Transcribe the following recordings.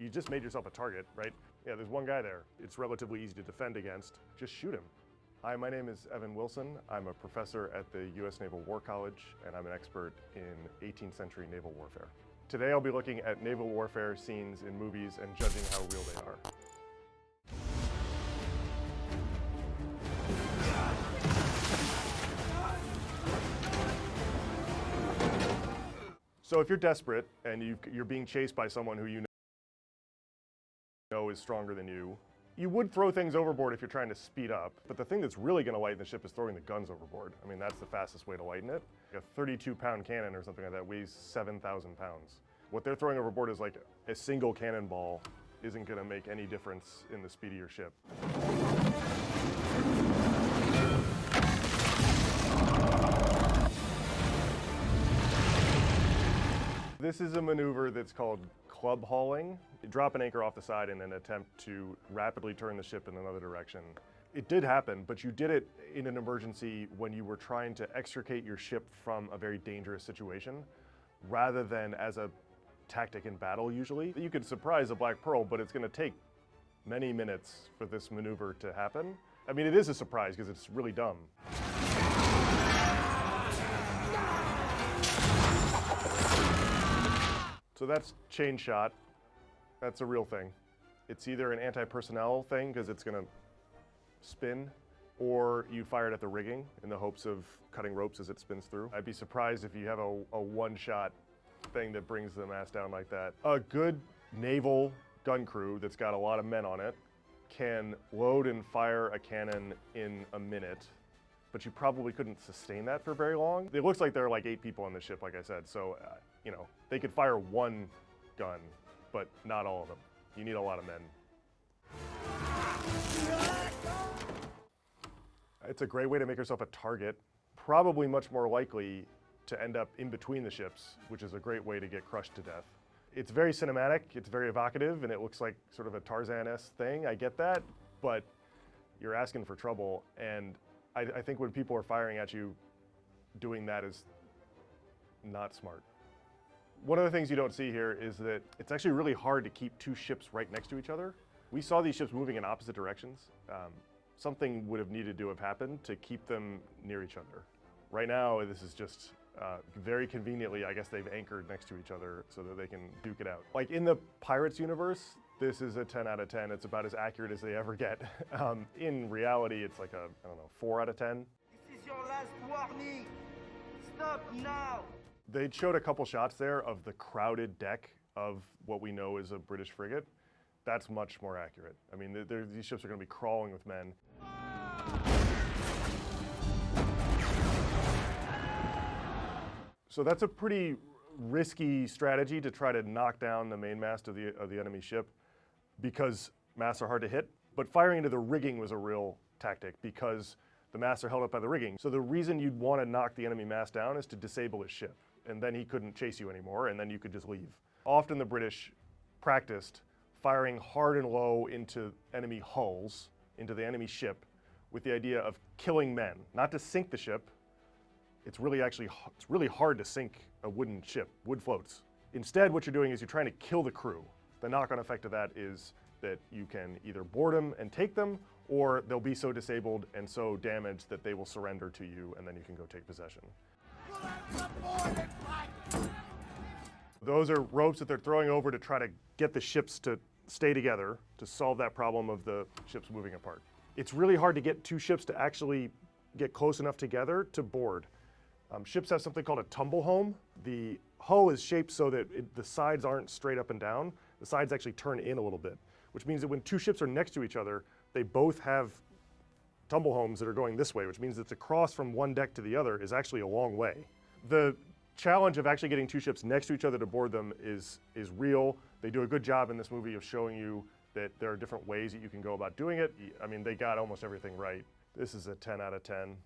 You just made yourself a target, right? Yeah, there's one guy there. It's relatively easy to defend against. Just shoot him. Hi, my name is Evan Wilson. I'm a professor at the U.S. Naval War College, and I'm an expert in 18th century naval warfare. Today I'll be looking at naval warfare scenes in movies and judging how real they are. So if you're desperate and you're being chased by someone who you know is stronger than you, you would throw things overboard if you're trying to speed up. But the thing that's really going to lighten the ship is throwing the guns overboard. I mean, that's the fastest way to lighten it. A 32-pound cannon or something like that weighs 7,000 pounds. What they're throwing overboard is like a single cannonball isn't going to make any difference in the speed of your ship. This is a maneuver that's called club hauling. You drop an anchor off the side and then attempt to rapidly turn the ship in another direction. It did happen, but you did it in an emergency when you were trying to extricate your ship from a very dangerous situation, rather than as a tactic in battle usually. You could surprise a Black Pearl, but it's going to take many minutes for this maneuver to happen. I mean, it is a surprise because it's really dumb. So that's chain shot. That's a real thing. It's either an anti-personnel thing because it's going to spin, or you fire it at the rigging in the hopes of cutting ropes as it spins through. I'd be surprised if you have a one-shot thing that brings the mast down like that. A good naval gun crew that's got a lot of men on it can load and fire a cannon in a minute, but you probably couldn't sustain that for very long. It looks like there are like 8 people on the ship, like I said, so you know, they could fire one gun, but not all of them. You need a lot of men. It's a great way to make yourself a target, probably much more likely to end up in between the ships, which is a great way to get crushed to death. It's very cinematic, it's very evocative, and it looks like sort of a Tarzan-esque thing, I get that, but you're asking for trouble, and I think when people are firing at you, doing that is not smart. One of the things you don't see here is that it's actually really hard to keep 2 ships right next to each other. We saw these ships moving in opposite directions. Something would have needed to have happened to keep them near each other. Right now, this is just very conveniently, I guess they've anchored next to each other so that they can duke it out. Like in the Pirates universe, this is a 10 out of 10. It's about as accurate as they ever get. In reality, it's like a, I don't know, 4 out of 10. This is your last warning. Stop now. They showed a couple shots there of the crowded deck of what we know is a British frigate. That's much more accurate. I mean, these ships are going to be crawling with men. So that's a pretty risky strategy to try to knock down the mainmast of the enemy ship, because masts are hard to hit. But firing into the rigging was a real tactic because the masts are held up by the rigging. So the reason you'd want to knock the enemy mast down is to disable his ship, and then he couldn't chase you anymore, and then you could just leave. Often the British practiced firing hard and low into enemy hulls, into the enemy ship, with the idea of killing men, not to sink the ship. It's really hard to sink a wooden ship. Wood floats. Instead, what you're doing is you're trying to kill the crew. The knock-on effect of that is that you can either board them and take them, or they'll be so disabled and so damaged that they will surrender to you, and then you can go take possession. Those are ropes that they're throwing over to try to get the ships to stay together, to solve that problem of the ships moving apart. It's really hard to get 2 ships to actually get close enough together to board. Ships have something called a tumble home. The hull is shaped so that the sides aren't straight up and down. The sides actually turn in a little bit, which means that when 2 ships are next to each other, they both have tumble homes that are going this way, which means that the cross from one deck to the other is actually a long way. The challenge of actually getting 2 ships next to each other to board them is real. They do a good job in this movie of showing you that there are different ways that you can go about doing it. I mean, they got almost everything right. This is a 10 out of 10.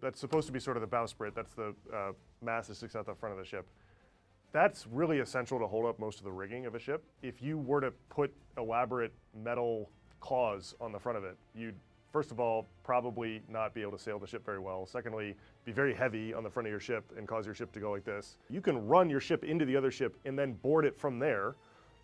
That's supposed to be sort of the bowsprit. That's the mast that sticks out the front of the ship. That's really essential to hold up most of the rigging of a ship. If you were to put elaborate metal claws on the front of it, you'd First of all, probably not be able to sail the ship very well. Secondly, be very heavy on the front of your ship and cause your ship to go like this. You can run your ship into the other ship and then board it from there,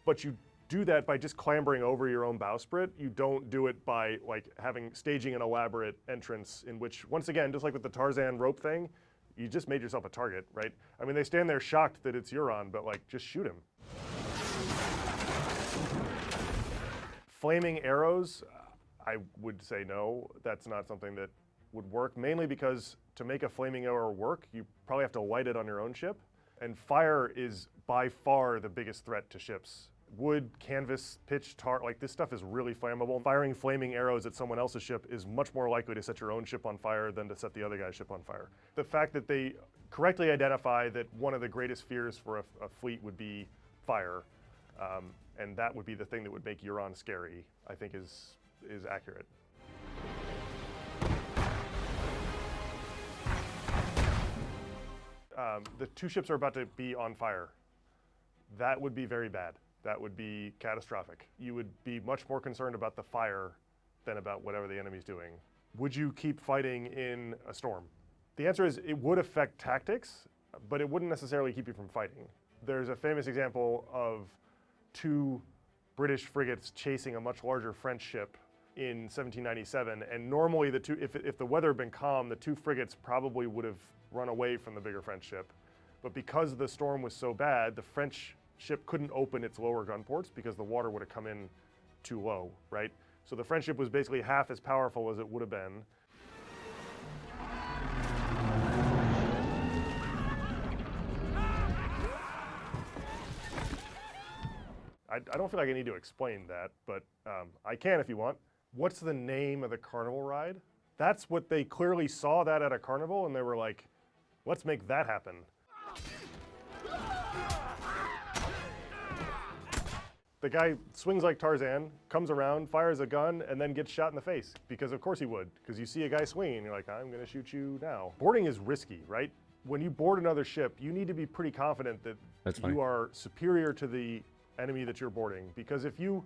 but you do that by just clambering over your own bowsprit. You don't do it by like staging an elaborate entrance in which, once again, just like with the Tarzan rope thing, you just made yourself a target, right? I mean, they stand there shocked that it's Euron, but like, just shoot him. Flaming arrows, I would say no. That's not something that would work, mainly because to make a flaming arrow work, you probably have to light it on your own ship. And fire is by far the biggest threat to ships. Wood, canvas, pitch, tar, like this stuff is really flammable. Firing flaming arrows at someone else's ship is much more likely to set your own ship on fire than to set the other guy's ship on fire. The fact that they correctly identify that one of the greatest fears for a fleet would be fire, and that would be the thing that would make Euron scary, I think is accurate. The two ships are about to be on fire. That would be very bad. That would be catastrophic. You would be much more concerned about the fire than about whatever the enemy's doing. Would you keep fighting in a storm? The answer is it would affect tactics, but it wouldn't necessarily keep you from fighting. There's a famous example of two British frigates chasing a much larger French ship in 1797, and normally the two, if the weather had been calm, the two frigates probably would have run away from the bigger French ship. But because the storm was so bad, the French ship couldn't open its lower gun ports because the water would have come in too low, right? So the French ship was basically half as powerful as it would have been. I don't feel like I need to explain that, but I can if you want. What's the name of the carnival ride? That's what they clearly saw that at a carnival, and they were like, let's make that happen. The guy swings like Tarzan, comes around, fires a gun, and then gets shot in the face. Because of course he would, because you see a guy swinging, and you're like, I'm gonna shoot you now. Boarding is risky, right? When you board another ship, you need to be pretty confident that you are superior to the enemy that you're boarding. Because if you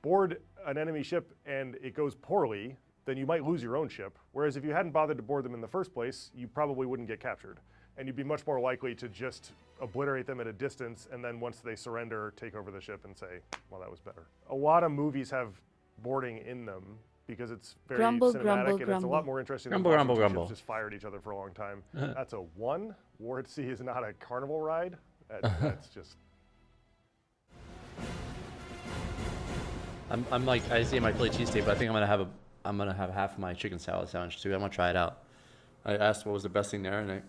board an enemy ship and it goes poorly, then you might lose your own ship. Whereas if you hadn't bothered to board them in the first place, you probably wouldn't get captured. And you'd be much more likely to just obliterate them at a distance, and then once they surrender, take over the ship and say, well, that was better. A lot of movies have boarding in them because it's very cinematic, and it's a lot more interesting than watching two ships just fire at each other for a long time. That's a 1. War at Sea is not a carnival ride. That's just... I'm like, I see my Philly cheesesteak, but I think I'm gonna have half of my chicken salad sandwich too. I'm gonna try it out. I asked what was the best thing there, and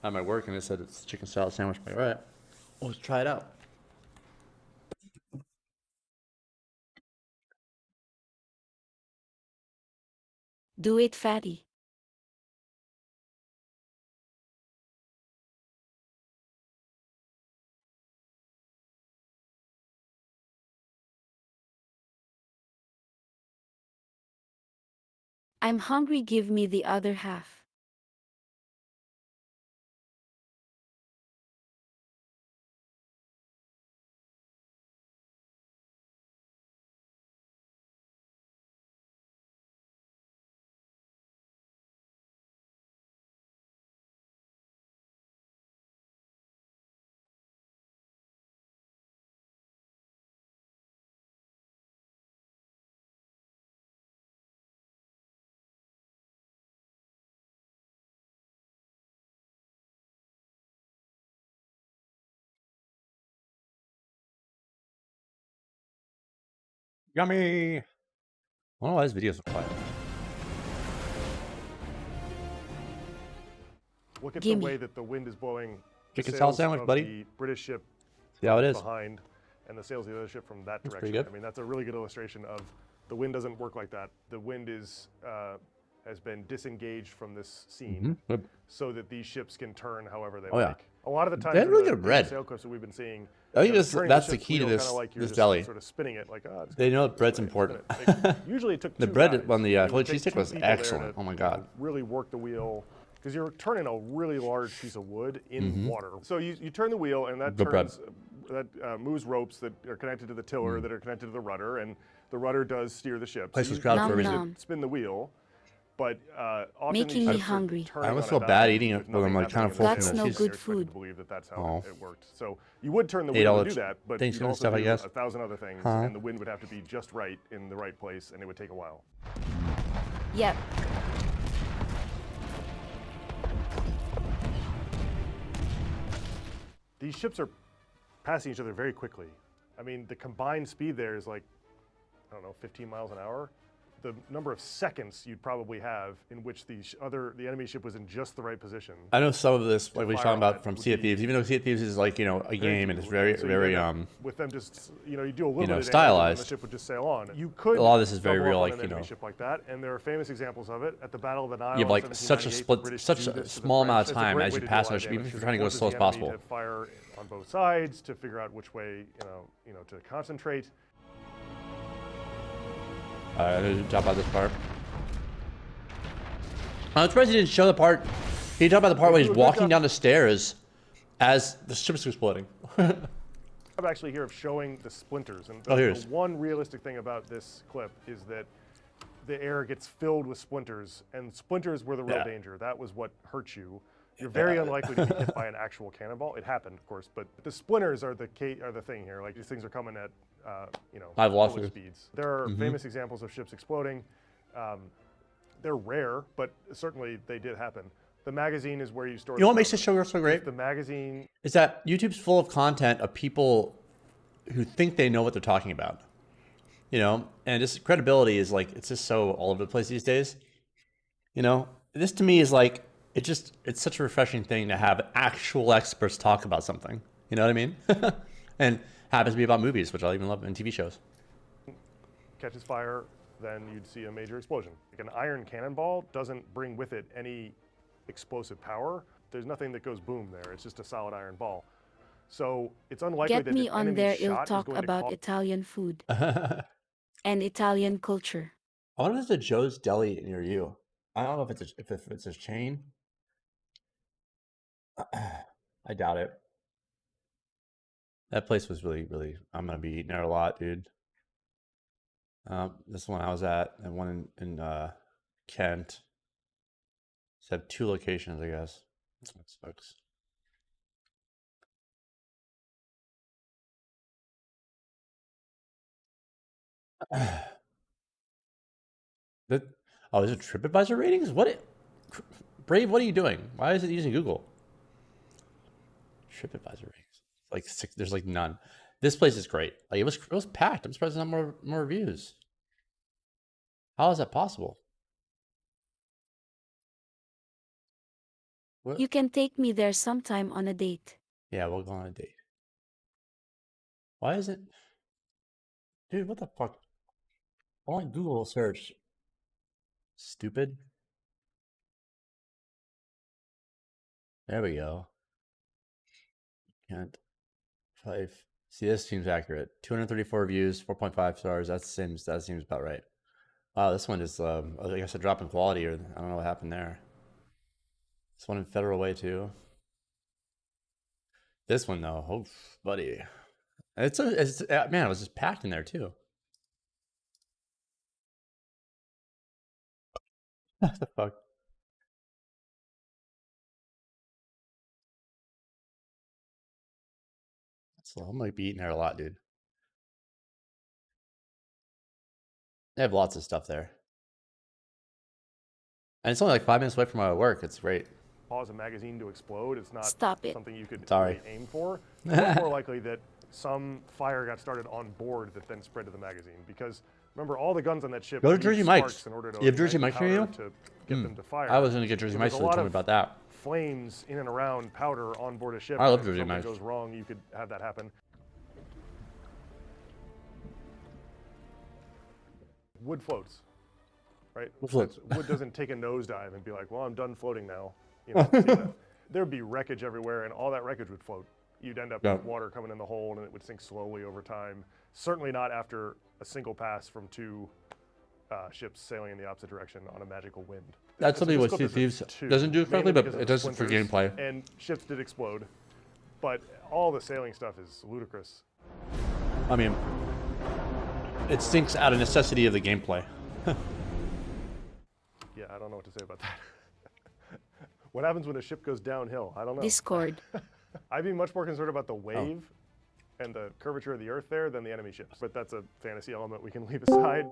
at my work, and they said it's chicken salad sandwich. I'm like, all right, well, let's try it out. Do it, fatty. I'm hungry, give me the other half. Yummy. I don't know why this video is so quiet. Look at the way that the wind is blowing. Chicken salad sandwich, buddy. The British ship See how it is behind, and the sails of the other ship from that That's direction. pretty good. I mean, that's a really good illustration of the wind doesn't work like that. The wind is has been disengaged from this scene, so that these ships can turn however they like. A lot of the times, they had really in good bread. the sail clips that we've been seeing, I think turning that's the ship's key to wheel this kinda like you're this just deli. Sort of spinning it like, oh, They know that bread's important. Usually it took The two bread guys. on the It would Philly take cheesesteak two was people there excellent. to, Oh my god. really work the wheel, because you're turning a really large piece of wood in water. So you turn the wheel, and that Good bread. turns, that moves ropes that are connected to the tiller, that are connected to the rudder, and The rudder does steer the ship. Place So was you crowded for a Nom reason. nom. spin the wheel, but often Making these me ships are hungry. turning I almost on feel a bad dime eating it, with but I'm nothing like kind of happening in the forcing That's it. no wheel. good You're expected food. to believe that that's how Oh. it worked. So you would turn the Ate wheel all to the do that, but Thanksgiving you'd also stuff, I do guess. 1,000 other things, Huh? and the wind would have to be just right in the right place, and it would take a while. Yep. These ships are passing each other very quickly. I mean, the combined speed there is like, I don't know, 15 miles an hour. The number of seconds you'd probably have in which the enemy ship was in just the right position. I know some of this, like we fire talking on about that from would Sea of be Thieves, even though Sea of Thieves is like, you know, a game and it's very, So you very, end up with them just, you know, you do a little know, bit of damage and stylized. the ship would just sail on. You could A lot of this is very double up real, on like, an you enemy know. ship like that, and there are famous examples of it at the Battle of the Nile. You have in like such a 1798, the split, British such did a this to the small amount French. of It's a time great as way you to pass do a on lot a of ship, even if damage, you're trying to go as because slow as it forces the possible. enemy to fire on both sides to figure out which way, you know, to concentrate. I didn't talk about this part. I'm surprised he didn't show the part. He talked about the part where he's walking down the stairs as the ship's exploding. I'm actually here of showing the splinters, and Oh, here it the is. one realistic thing about this clip is that the air gets filled with splinters, and splinters were the real Yeah. danger. That was what hurt you. You're very unlikely to be hit by an actual cannonball. It happened, of course, but the splinters are the thing here. Like, these things are coming at you know, I've lost bullet it. speeds. There are famous examples of ships exploding. They're rare, but certainly they did happen. The magazine is where you store. You know the what makes powder. this show so great? The magazine. Is that YouTube's full of content of people who think they know what they're talking about. You know, and just credibility is like, it's just so all over the place these days. You know, this to me is like, it's such a refreshing thing to have actual experts talk about something. You know what I mean? And happens to be about movies, which I even love in TV shows. Catches fire, then you'd see a major explosion. Like, an iron cannonball doesn't bring with it any explosive power. There's nothing that goes boom there. It's just a solid iron ball. So it's unlikely Get that me an on enemy there. shot You'll is talk going to about cause Italian food I and Italian culture. wonder if there's a Joe's Deli near you. I don't know if it's a chain. I doubt it. That place was really, really. I'm gonna be eating there a lot, dude. This one I was at, and one in Kent. So I have 2 locations, I guess. That sucks. That, oh, is it TripAdvisor ratings? Brave, what are you doing? Why is it using Google? TripAdvisor ratings. Like 6, there's like none. This place is great. Like it was packed. I'm surprised there's not more reviews. How is that possible? What? You can take me there sometime on a date. Yeah, we'll go on a date. Why is it? Dude, what the fuck? I want Google search. Stupid. There we go. Can't. 5. See, this seems accurate. 234 reviews, 4.5 stars. That seems about right. Wow, this one is, I guess, a drop in quality, or I don't know what happened there. This one in Federal Way too. This one though, oh buddy, it's man, it was just packed in there too. What the fuck? So I might be eating there a lot, dude. They have lots of stuff there. And it's only like 5 minutes away from my work. It's great. cause a magazine to explode. It's not Stop it. something you could Sorry. really aim for. It's much more likely that some fire got started on board that then spread to the magazine. Because remember, all the guns on that ship Go to use Jersey sparks Mike's. in order to You have Jersey ignite Mike's near powder you? to get them to fire. I was going to get Jersey So Mike's, there's so a they lot told me of about that. flames in and around powder on board a ship. I love and Jersey if something Mike's. goes wrong, you could have that happen. Wood floats, right? Wood floats. Wood doesn't take a nosedive and be like, well, I'm done floating now. You know, see that? There'd be wreckage everywhere, and all that wreckage would float. You'd end up Yeah. with water coming in the hole, and it would sink slowly over time. Certainly not after a single pass from two ships sailing in the opposite direction on a magical wind. That's So something this what clip Sea is Thieves two, doesn't do correctly, mainly but because of it the does it for splinters, gameplay. And ships did explode, but all the sailing stuff is ludicrous. I mean, it sinks out of necessity of the gameplay. Yeah, I don't know what to say about that. What happens when a ship goes downhill? I don't know. Discord. I'd be much more concerned about the wave and the curvature of the Earth there than the enemy ships. But that's a fantasy element we can leave aside.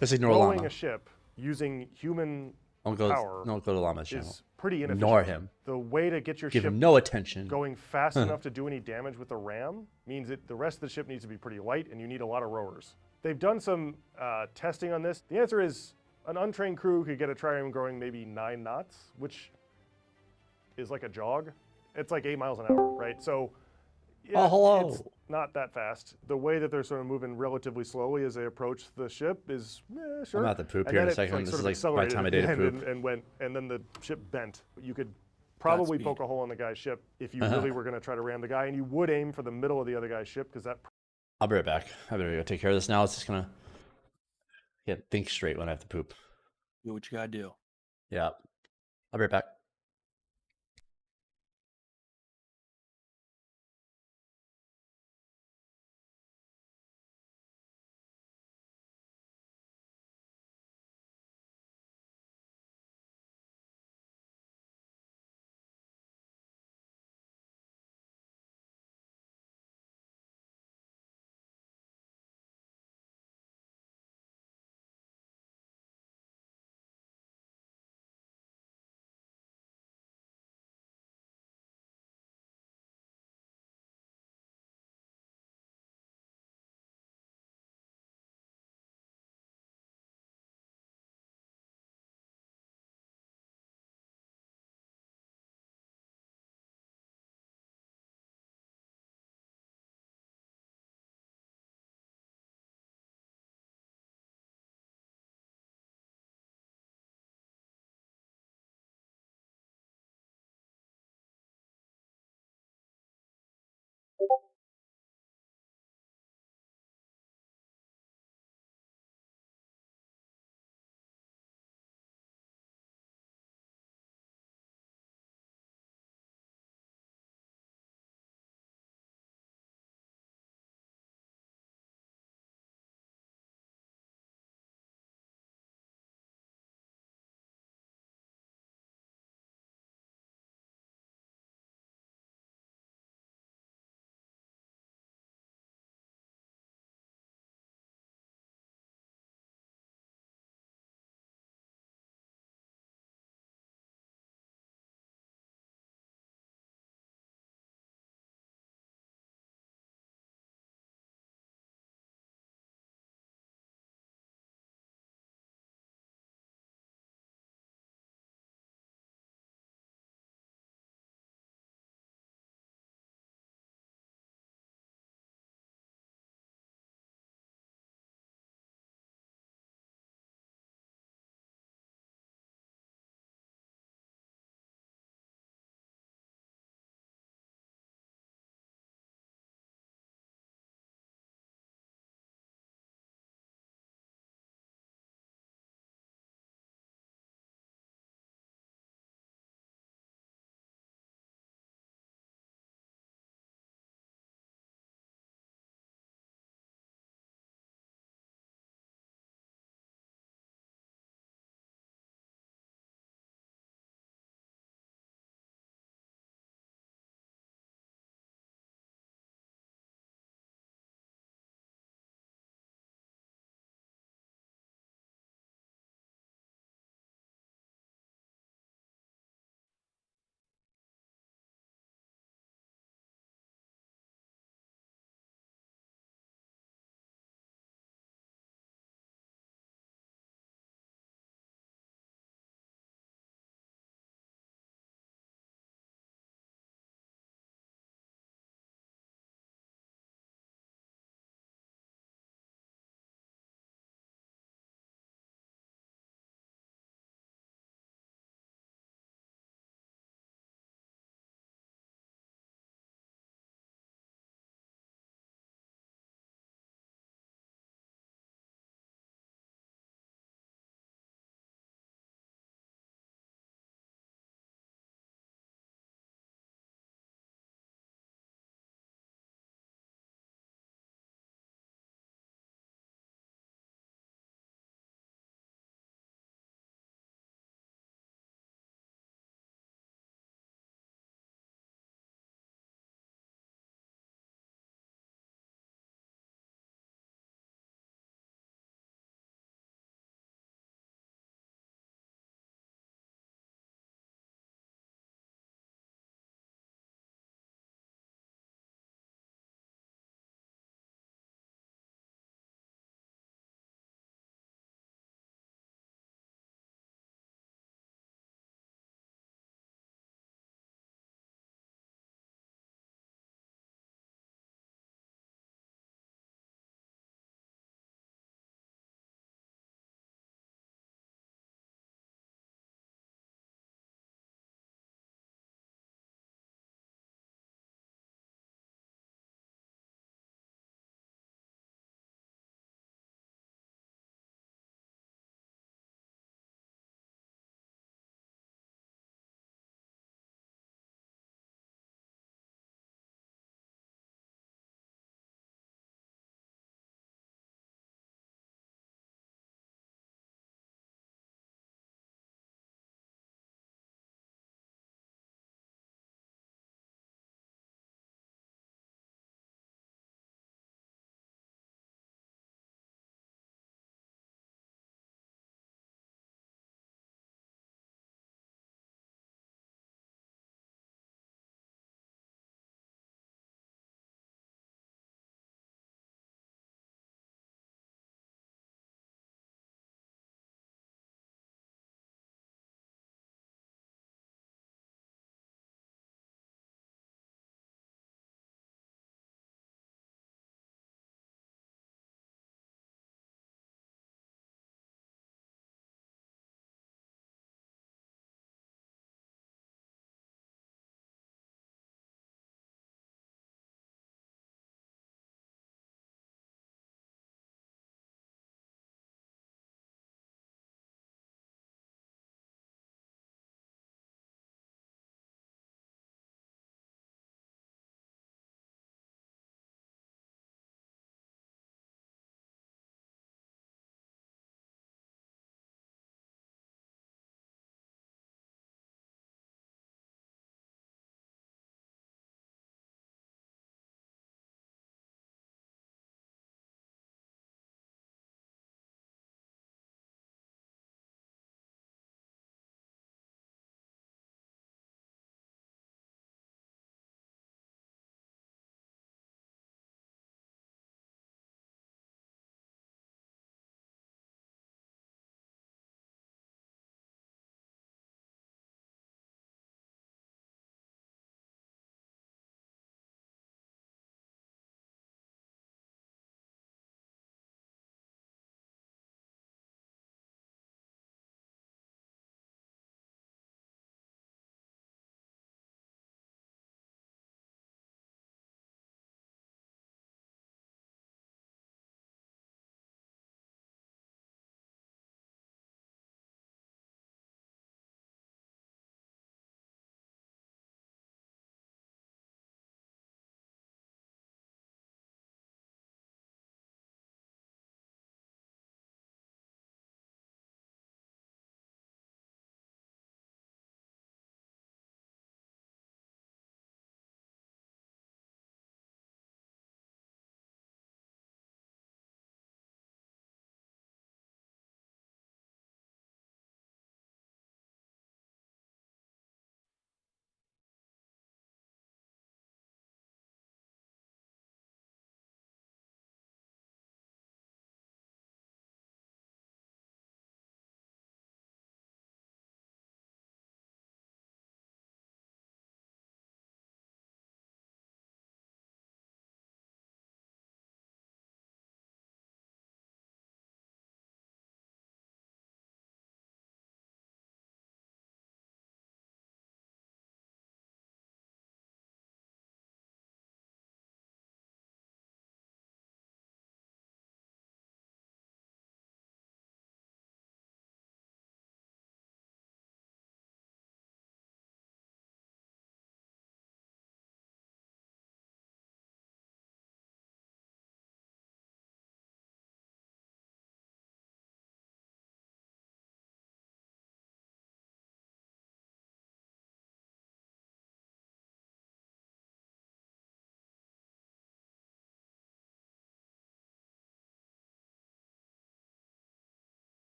Let's ignore Blowing Llama. a ship using human Don't power go to Llama's channel. is pretty inefficient. Ignore him. The way to get your Give ship him no attention. going fast enough to do any damage with the ram means that the rest of the ship needs to be pretty light and you need a lot of rowers. They've done some testing on this. The answer is an untrained crew could get a trireme going maybe 9 knots, which is like a jog. It's like 8 miles an hour, right? So yeah, hello. it's not that fast. The way that they're sort of moving relatively slowly as they approach the ship is, sure. I'm about to poop And here in then a it, second. This sort is of like my accelerated time of at day the to end poop. and then the ship bent. You could probably Godspeed. poke a hole in the guy's ship if you really were going to try to ram the guy, and you would aim for the middle of the other guy's ship because that. I'll be right back. I better go take care of this now. It's just gonna think straight when I have to poop. Do what you gotta do. Yeah. I'll be right back.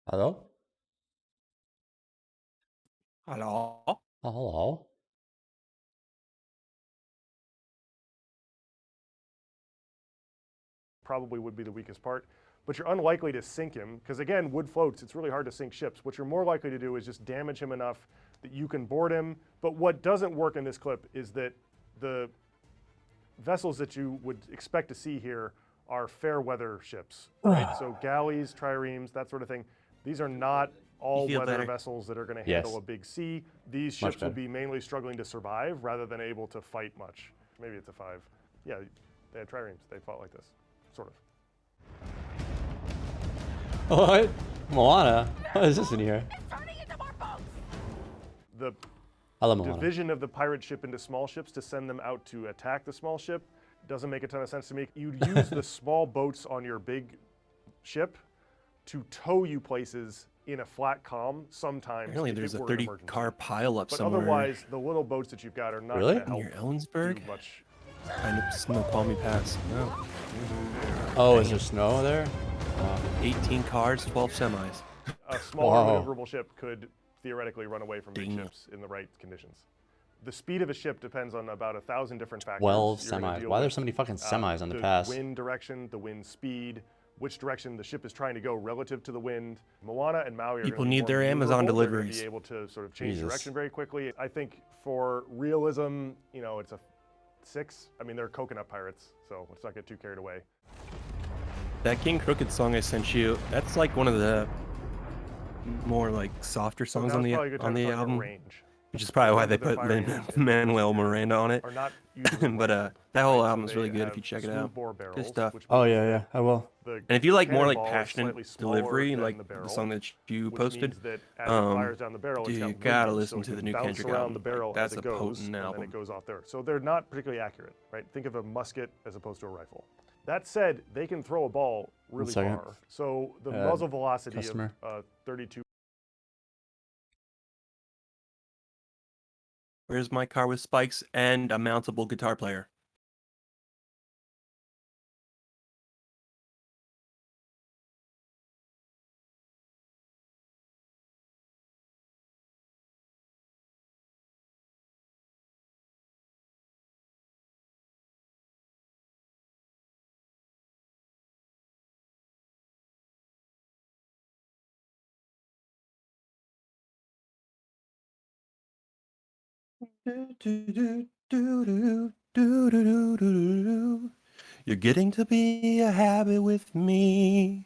Hello? Hello? Oh, hello. Probably would be the weakest part, but you're unlikely to sink him because again, wood floats, it's really hard to sink ships. What you're more likely to do is just damage him enough that you can board him. But what doesn't work in this clip is that the vessels that you would expect to see here are fair weather ships, right? So galleys, triremes, that sort of thing. These are not all feel weather better? vessels that are going to handle Yes. a big sea. These Much ships will better. be mainly struggling to survive rather than able to fight much. Maybe it's a 5. Yeah, they had triremes. They fought like this, sort of. What? Moana? What is this in here? The I love Moana. division of the pirate ship into small ships to send them out to attack the small ship doesn't make a ton of sense to me. You'd use the small boats on your big ship to tow you places in a flat calm sometimes. Apparently if there's it a were an 30-car emergency. pileup But somewhere. otherwise, the little boats that you've got are not Really? going to help Near Ellensburg? do much. I know Snoqualmie Pass. No. Oh, is there snow there? 18 cars, 12 semis. A smaller Wow. maneuverable ship could theoretically run away from big Ding. ships in the right conditions. The speed of a ship depends on about 1,000 different factors. 12 You're gonna semis. deal Why are there with, so many fucking semis on the the pass? wind direction, the wind speed, which direction the ship is trying to go relative to the wind. Moana and Maui are People gonna be need more their Amazon maneuverable. They're gonna deliveries. be able to sort of change Jesus. direction very quickly. I think for realism, you know, it's a 6. I mean, they're coconut pirates, so let's not get too carried away. That King Crooked song I sent you, that's like one of the more like softer So songs now's on the probably a good time to talk about album, range. which is probably why they Remember put the fire engines Manuel Miranda on it. Are not usually But light, that whole right? So album's really they good if have you check it smooth out. bore Good barrels, stuff. which Oh means yeah, that yeah, I will. the And if you like more like cannonball is passionate slightly smaller delivery, than like the the barrel, song that you which posted, means that as it fires down the barrel, dude, it's got you gotta movement, listen so to it the can new bounce Kendrick around album. the barrel Like, that's as it a goes, potent and then album. it goes off there. So they're not particularly accurate, right? Think of a musket as opposed to a rifle. That said, they can throw a ball really second. far. So the Uh, muzzle velocity customer. of 32. Where's my car with spikes and a mountable guitar player? You're getting to be a habit with me.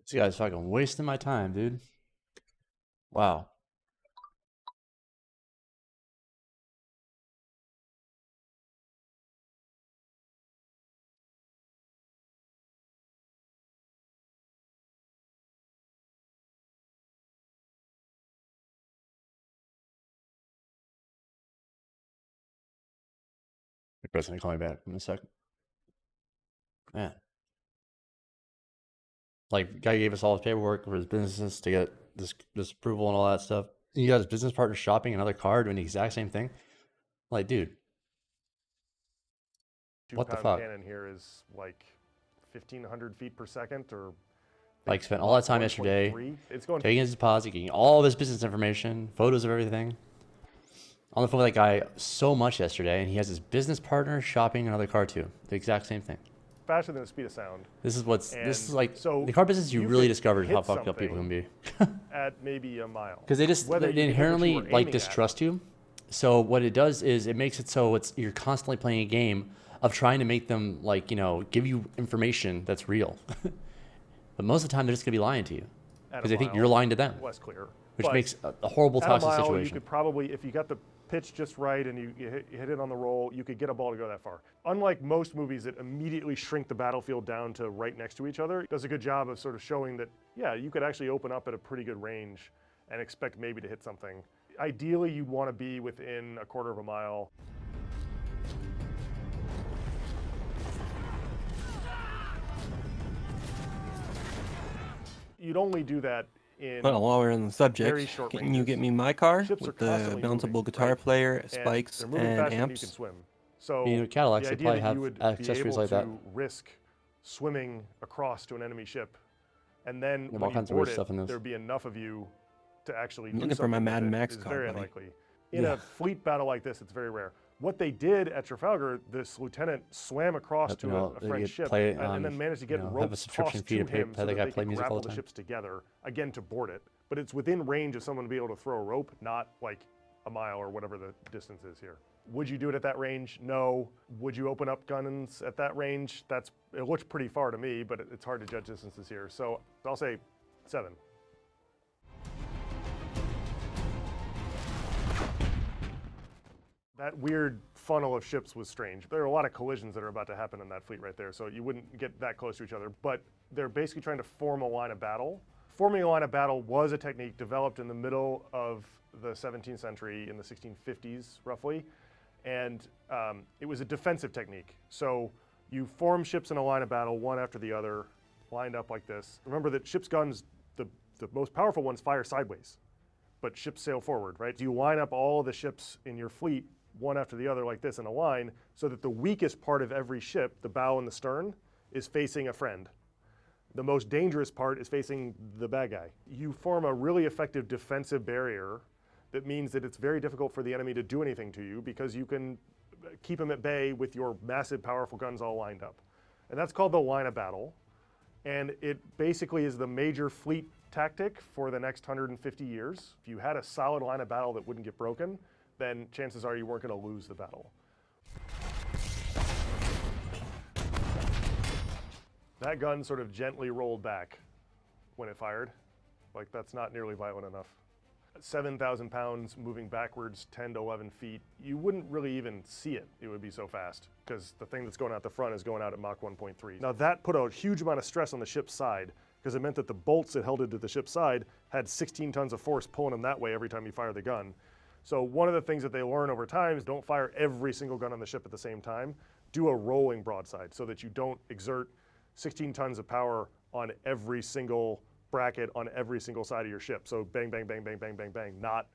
This guy's fucking wasting my time, dude. Wow. The president call me back in a second. Man. Like, guy gave us all his paperwork for his businesses to get this approval and all that stuff. You got his business partner shopping another car doing the exact same thing. Like, dude, what the 2-pound fuck? cannon here is like 1,500 feet per second, or Like, spent all that time 1.3. yesterday It's going taking his deposit, getting all of his business information, photos of everything. On the phone with that guy so much yesterday, and he has his business partner shopping another car too. The exact same thing. faster than the speed of sound. This is And like so the car business. You you really could discovered how hit fucked up people can something be. at maybe a mile. Because they just Whether they you hit what you inherently were like aiming at. distrust you. So what it does is it makes it so you're constantly playing a game of trying to make them like give you information that's real. But most of the time they're just gonna be lying to you At a because they think mile, you're lying to them, less clear. which But makes a horrible at a toxic mile, you situation. could probably, if you got the pitch just right and you hit it on the roll, you could get a ball to go that far. Unlike most movies that immediately shrink the battlefield down to right next to each other, it does a good job of sort of showing that, yeah, you could actually open up at a pretty good range and expect maybe to hit something. Ideally, you'd want to be within a quarter of a mile. You'd only do that in Well, while we're on the very subject, short can you ranges. get me my car Ships are with the constantly mountable moving, guitar right? player, And spikes, they're moving and faster than you can amps? swim. So Cadillacs, the they idea probably that have you would accessories be able like that. to risk swimming across to an enemy ship, and then There's all when you kinds of board weird it, stuff in this. there'd be enough of you to actually I'm do looking for my something Mad with it Max is car, very buddy. unlikely. In Yeah. a fleet battle like this, it's very rare. What they did at Trafalgar, this lieutenant swam across But, to you know, a they French get ship play, and then managed to get have a ropes subscription tossed fee to to pay him pay so the that guy they play could music all grapple the the time. ships together, again, to board it. But it's within range of someone to be able to throw a rope, not like a mile or whatever the distance is here. Would you do it at that range? No. Would you open up guns at that range? It looks pretty far to me, but it's hard to judge distances here. So I'll say 7. That weird funnel of ships was strange. There are a lot of collisions that are about to happen in that fleet right there, so you wouldn't get that close to each other. But they're basically trying to form a line of battle. Forming a line of battle was a technique developed in the middle of the 17th century, in the 1650s roughly, and it was a defensive technique. So you form ships in a line of battle, one after the other, lined up like this. Remember that ships' guns, the most powerful ones, fire sideways, but ships sail forward, right? You line up all the ships in your fleet one after the other like this in a line so that the weakest part of every ship, the bow and the stern, is facing a friend. The most dangerous part is facing the bad guy. You form a really effective defensive barrier that means that it's very difficult for the enemy to do anything to you because you can keep them at bay with your massive, powerful guns all lined up. And that's called the line of battle. And it basically is the major fleet tactic for the next 150 years. If you had a solid line of battle that wouldn't get broken, then chances are you weren't going to lose the battle. That gun sort of gently rolled back when it fired. Like, that's not nearly violent enough. 7,000 pounds moving backwards 10 to 11 feet, you wouldn't really even see it. It would be so fast because the thing that's going out the front is going out at Mach 1.3. Now that put a huge amount of stress on the ship's side because it meant that the bolts that held it to the ship's side had 16 tons of force pulling them that way every time you fire the gun. So one of the things that they learn over time is don't fire every single gun on the ship at the same time. Do a rolling broadside so that you don't exert 16 tons of power on every single bracket on every single side of your ship. So bang, bang, bang, bang, bang, bang, bang, not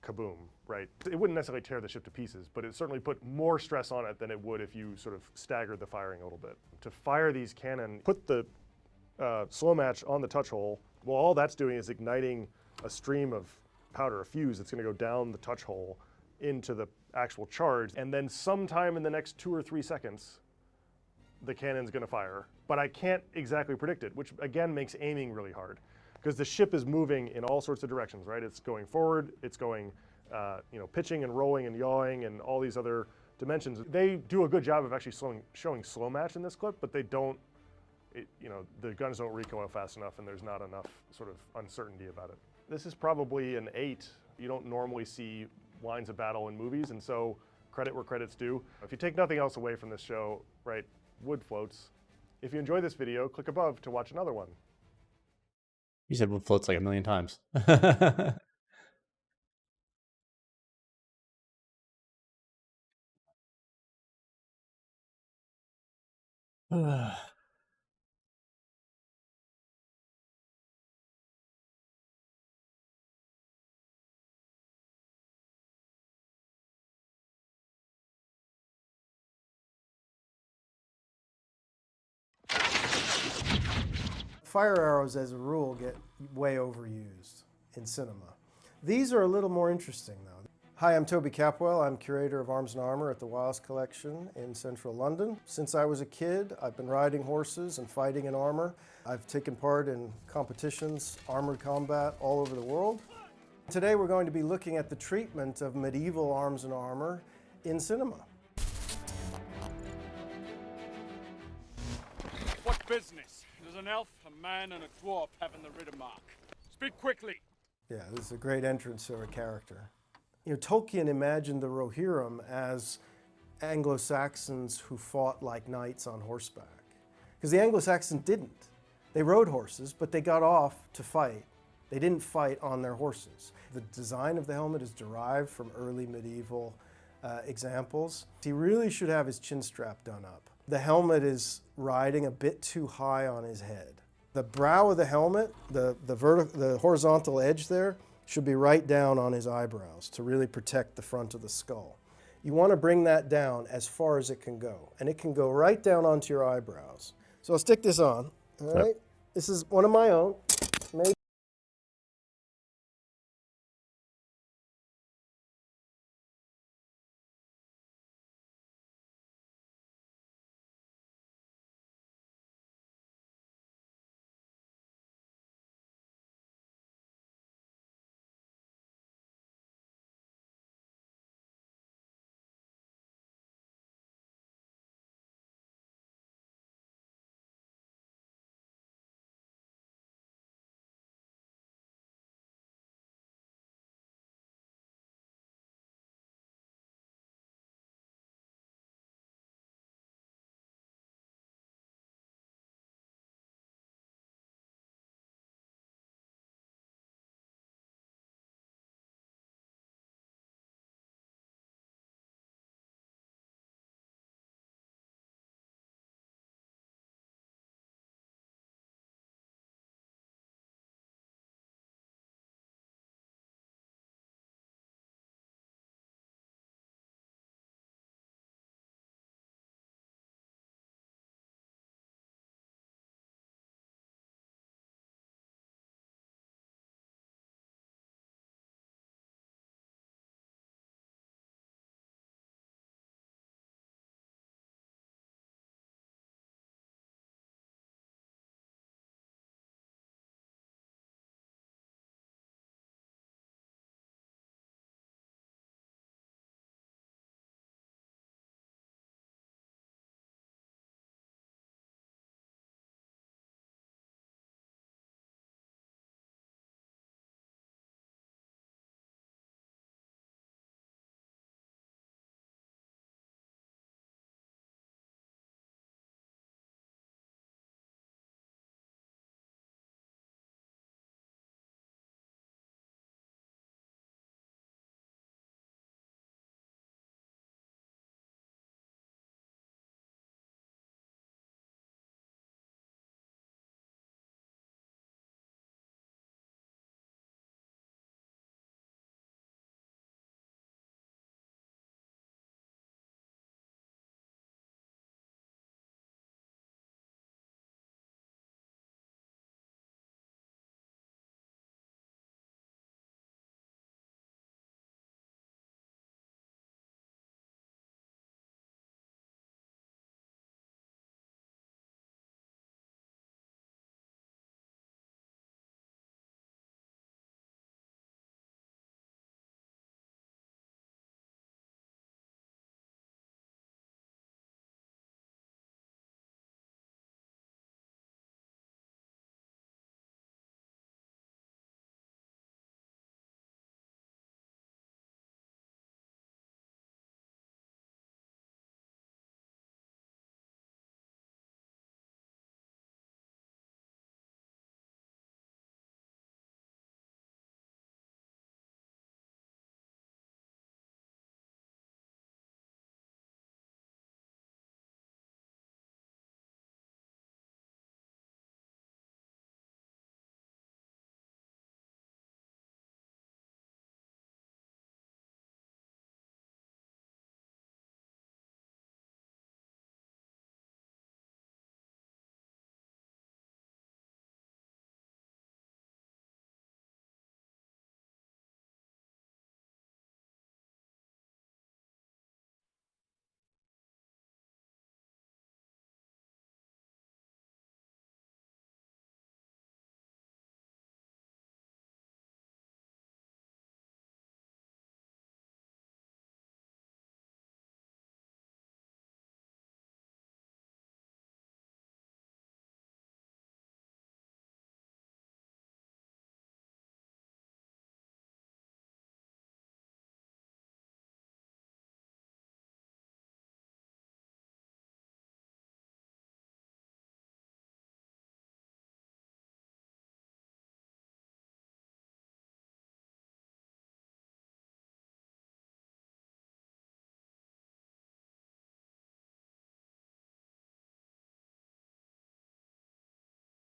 kaboom, right? It wouldn't necessarily tear the ship to pieces, but it certainly put more stress on it than it would if you sort of staggered the firing a little bit. To fire these cannon, put the slow match on the touch hole. Well, all that's doing is igniting a stream of powder, a fuse that's going to go down the touch hole into the actual charge. And then sometime in the next 2 or 3 seconds, the cannon's going to fire. But I can't exactly predict it, which again makes aiming really hard because the ship is moving in all sorts of directions, right? It's going forward, it's going, pitching and rolling and yawing and all these other dimensions. They do a good job of actually showing slow match in this clip, but they don't the guns don't recoil fast enough and there's not enough sort of uncertainty about it. This is probably an 8. You don't normally see lines of battle in movies, and so credit where credit's due. If you take nothing else away from this show, right, wood floats. If you enjoyed this video, click above to watch another one. You said wood floats like a million times. Fire arrows, as a rule, get way overused in cinema. These are a little more interesting, though. Hi, I'm Toby Capwell. I'm curator of Arms and Armor at the Wiles Collection in central London. Since I was a kid, I've been riding horses and fighting in armor. I've taken part in competitions, armored combat all over the world. Today we're going to be looking at the treatment of medieval arms and armor in cinema. What business? There's an elf, a man, and a dwarf having the Riddermark. Speak quickly. Yeah, this is a great entrance to a character. Tolkien imagined the Rohirrim as Anglo-Saxons who fought like knights on horseback. Because the Anglo-Saxons didn't. They rode horses, but they got off to fight. They didn't fight on their horses. The design of the helmet is derived from early medieval examples. He really should have his chin strap done up. The helmet is riding a bit too high on his head. The brow of the helmet, the horizontal edge there, should be right down on his eyebrows to really protect the front of the skull. You want to bring that down as far as it can go, and it can go right down onto your eyebrows. So I'll stick this on, all right? Yep. This is one of my own. Maybe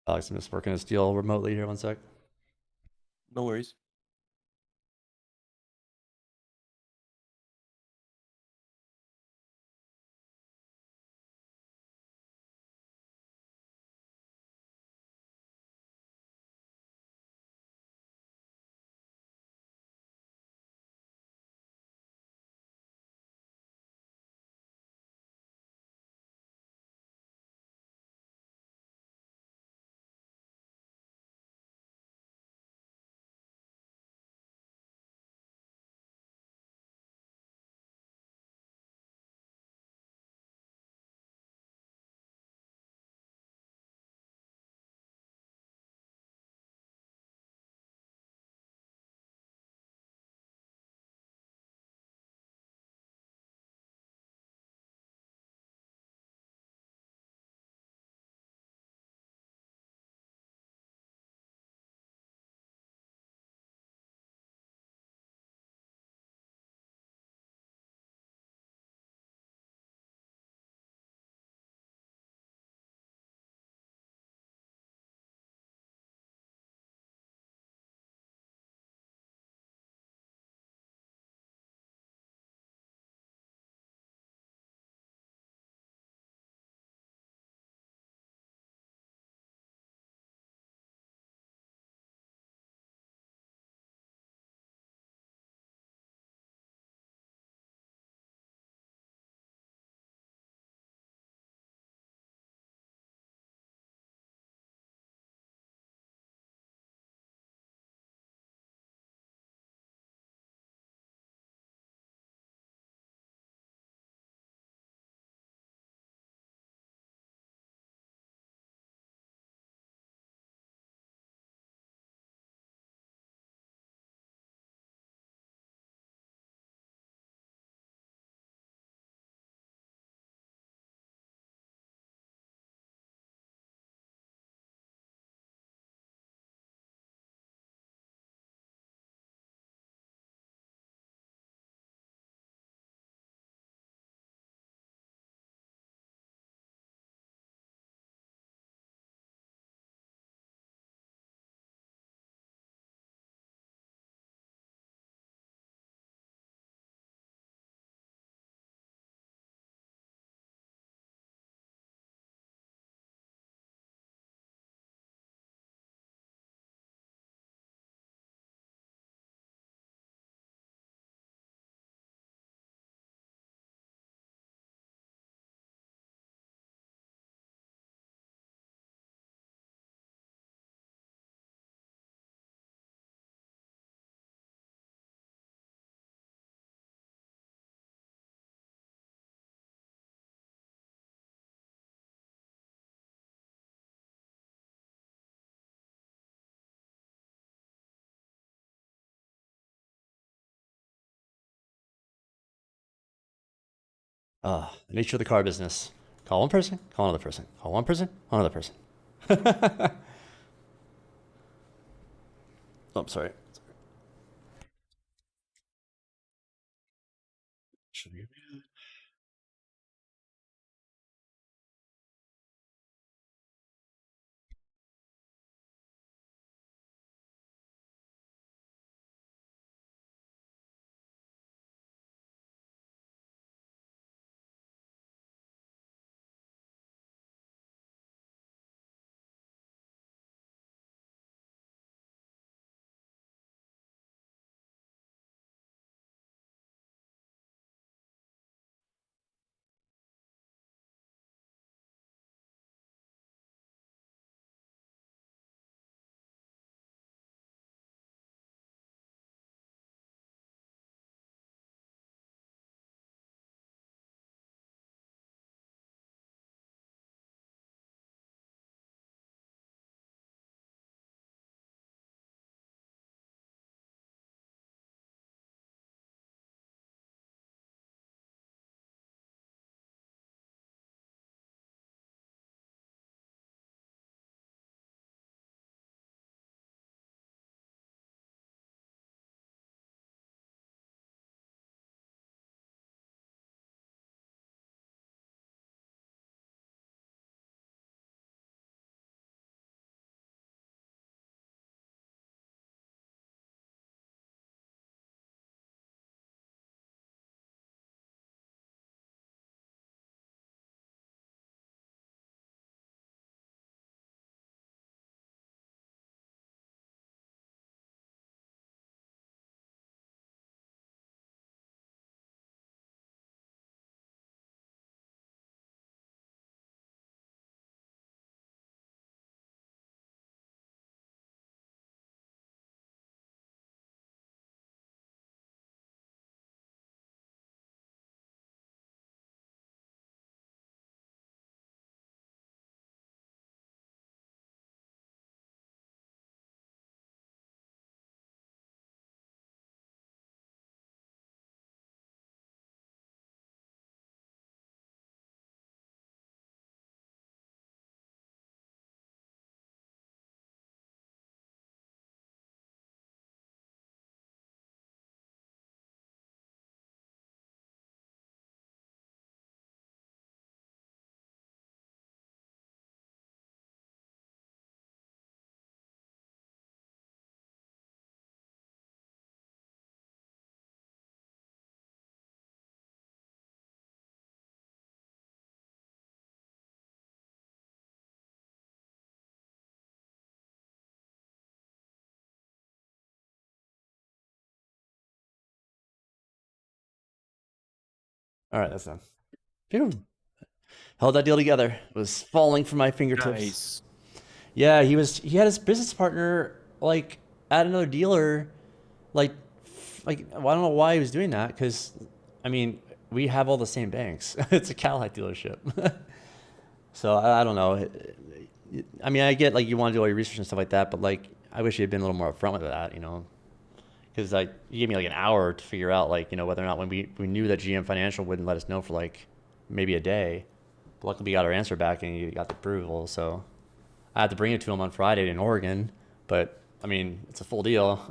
Alex, I'm just working a deal remotely here. One sec. No worries. Nature of the car business. Call one person, call another person. Call one person, call another person. Oh, I'm sorry. All right, that's done. Phew. Held that deal together. It was falling from my fingertips. Nice. Yeah, he had his business partner like at another dealer, like well, I don't know why he was doing that because, I mean, we have all the same banks. It's a Cadillac dealership, so I don't know. I mean, I get like you want to do all your research and stuff like that, but like I wish he had been a little more upfront with that, you know, because like he gave me like an hour to figure out like, you know, whether or not when we knew that GM Financial wouldn't let us know for like maybe a day. But luckily, we got our answer back and he got the approval, so. I had to bring it to him on Friday in Oregon, but I mean, it's a full deal.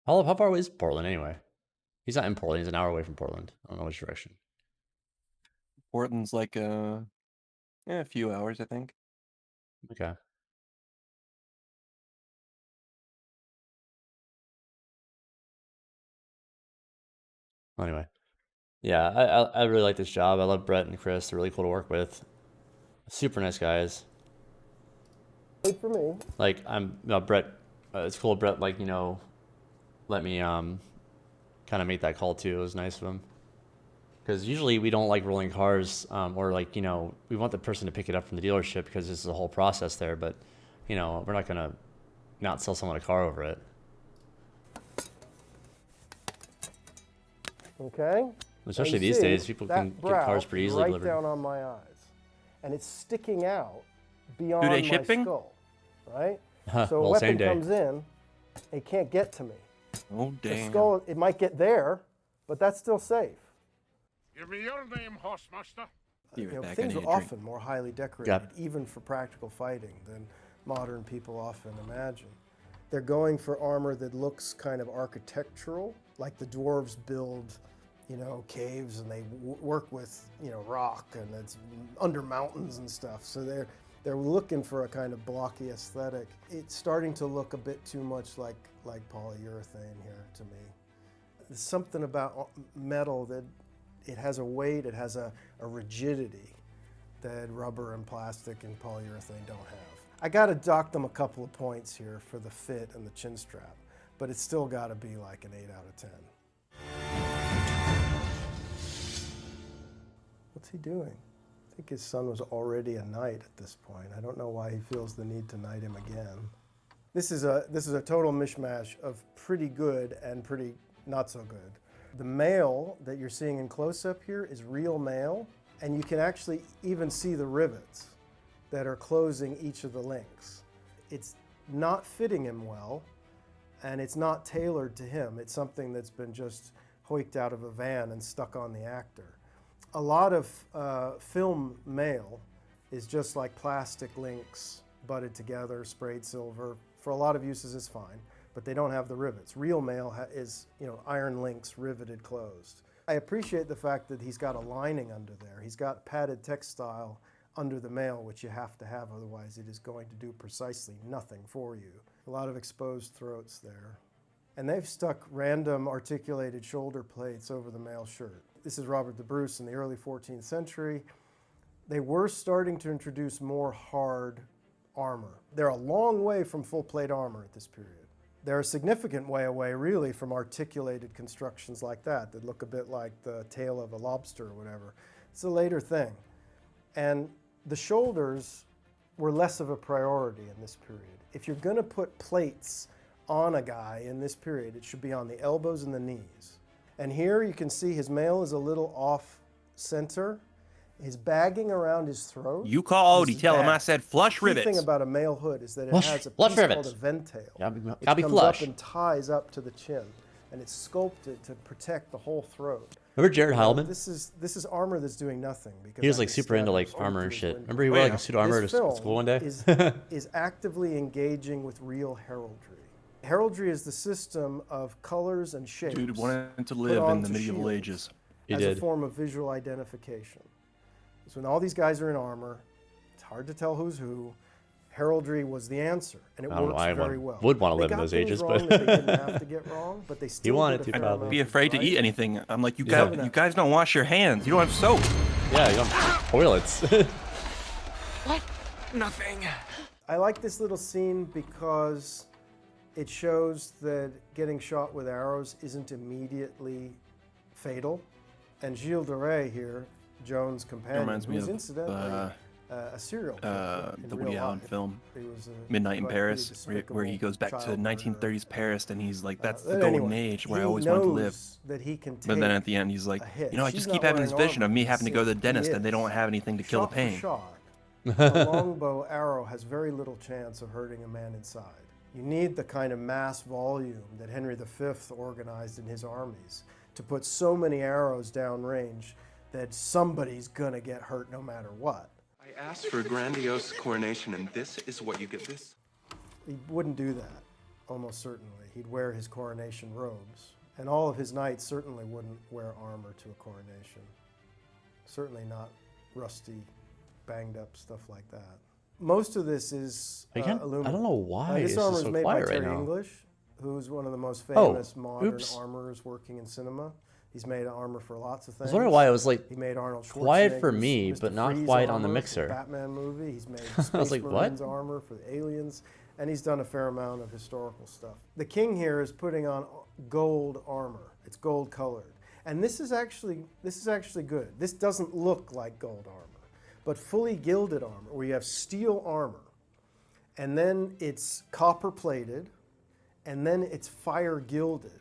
How far away is Portland anyway? He's not in Portland. He's an hour away from Portland. I don't know which direction. Portland's like a few hours, I think. Okay. Anyway, yeah, I really like this job. I love Brett and Chris. They're really cool to work with. Super nice guys. Wait for me. Like Brett. It's cool. Brett, like, you know, let me kind of make that call too. It was nice of him. Because usually we don't like rolling cars, or like, you know, we want the person to pick it up from the dealership because this is a whole process there. But, you know, we're not gonna not sell someone a car over it. Okay. Especially And you these see, days, people that can get brow cars pretty is easily right delivered. down on my eyes, and it's sticking out beyond Two-day my shipping? skull, right? Huh, So a well, weapon same day. comes in, it can't get to me. Oh The damn. skull, it might get there, but that's still safe. Give me your name, Horsemaster. Give it You know, back, I things need are a drink. often more highly decorated, Yep. even for practical fighting, than modern people often imagine. They're going for armor that looks kind of architectural, like the dwarves build, you know, caves and they work with, you know, rock and it's under mountains and stuff. So they're looking for a kind of blocky aesthetic. It's starting to look a bit too much like polyurethane here to me. There's something about metal that it has a weight, it has a rigidity that rubber and plastic and polyurethane don't have. I got to dock them a couple of points here for the fit and the chin strap, but it's still got to be like an 8 out of 10. What's he doing? I think his son was already a knight at this point. I don't know why he feels the need to knight him again. This is a total mishmash of pretty good and pretty not so good. The mail that you're seeing in close-up here is real mail, and you can actually even see the rivets that are closing each of the links. It's not fitting him well, and it's not tailored to him. It's something that's been just hoiked out of a van and stuck on the actor. A lot of film mail is just like plastic links butted together, sprayed silver. For a lot of uses, it's fine, but they don't have the rivets. Real mail is, you know, iron links riveted closed. I appreciate the fact that he's got a lining under there. He's got padded textile under the mail, which you have to have, otherwise it is going to do precisely nothing for you. A lot of exposed throats there. And they've stuck random articulated shoulder plates over the mail shirt. This is Robert the Bruce in the early 14th century. They were starting to introduce more hard armor. They're a long way from full plate armor at this period. They're a significant way away, really, from articulated constructions like that look a bit like the tail of a lobster or whatever. It's a later thing. And the shoulders were less of a priority in this period. If you're going to put plates on a guy in this period, it should be on the elbows and the knees. And here you can see his mail is a little off center. His bagging around his throat. You called, is you tell him I bad. said flush The key rivets. thing about a male hood is that it Flush- has a flush piece rivets. called a ventail. Gotta be which flush. comes up and ties up to the chin, and it's sculpted to protect the whole throat. Remember Jared Heilman? This is armor that's doing nothing because He was I like can super stab into him like straight armor through and his shit. window. Remember he wore like a yeah. suit of armor This to film school one day? is actively engaging with real heraldry. Heraldry is the system of colors and shapes. Dude wanted to put live in onto the medieval shields ages. He as did. a form of visual identification. So when all these guys are in armor, it's hard to tell who's who. Heraldry was the answer, and it I don't know, works I very well. would wanna They live in got those things ages, wrong but- that they didn't have to get wrong, but they still wanted did a to, fair probably. amount Be of afraid to right. eat anything. I'm like, you Yeah. guys don't wash your hands. You don't have soap. Yeah, you don't toilets. I like this little scene because it shows that getting shot with arrows isn't immediately fatal. And Gilles de Rais here, Joan's companion, reminds me who's of, incidentally a serial killer in the real Woody Allen life. film He was a Midnight in pretty Paris, where he despicable goes back to child 1930s murderer. Paris, and he's like, that's the But golden anyway, age where I he always wanted to live. knows that he can But then take at the end, he's like, a hit. you know, I She's just not keep having wearing this vision armor of me in the having to go to the scene. dentist, He and they don't is. have anything to kill the Shot pain. for shot, a longbow arrow has very little chance of hurting a man inside. You need the kind of mass volume that Henry V organized in his armies to put so many arrows downrange that somebody's gonna get hurt no matter what. I asked for a grandiose coronation, and this is what you get. This? He wouldn't do that, almost certainly. He'd wear his coronation robes. And all of his knights certainly wouldn't wear armor to a coronation. Certainly not rusty, banged up stuff like that. Most of this is Again, aluminum. I don't know why This it's armor just is so made by quiet right Terry now. English, who's one of the most Oh, famous modern oops. armorers working in cinema. He's made armor for lots of I things. was wondering why it was like He made Arnold quiet for Schwarzenegger's me, Mr. but not Freeze quiet on the armor for mixer. Batman movie. He's made I Space was like, what? Marines armor for the Aliens, and he's done a fair amount of historical stuff. The king here is putting on gold armor. It's gold colored, and this is actually good. This doesn't look like gold armor, but fully gilded armor, where you have steel armor, and then it's copper plated, and then it's fire gilded,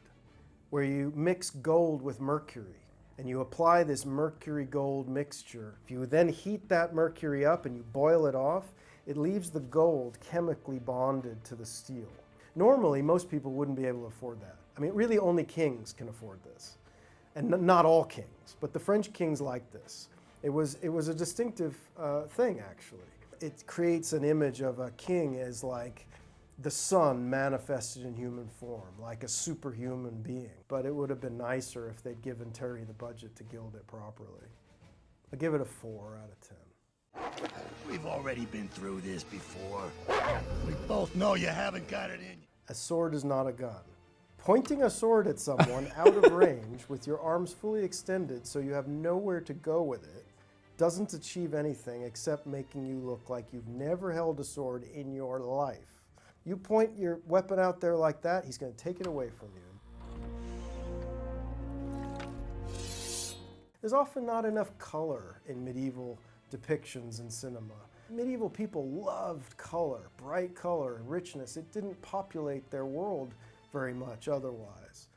where you mix gold with mercury. And you apply this mercury gold mixture. If you then heat that mercury up and you boil it off, it leaves the gold chemically bonded to the steel. Normally, most people wouldn't be able to afford that. I mean, really only kings can afford this. And not all kings, but the French kings liked this. It was a distinctive thing, actually. It creates an image of a king as like the sun manifested in human form, like a superhuman being. But it would have been nicer if they'd given Terry the budget to gild it properly. I'll give it a 4 out of 10. We've already been through this before. We both know you haven't got it in you. A sword is not a gun. Pointing a sword at someone out of range with your arms fully extended so you have nowhere to go with it doesn't achieve anything except making you look like you've never held a sword in your life. You point your weapon out there like that, he's going to take it away from you. There's often not enough color in medieval depictions in cinema. Medieval people loved color, bright color and richness. It didn't populate their world very much otherwise.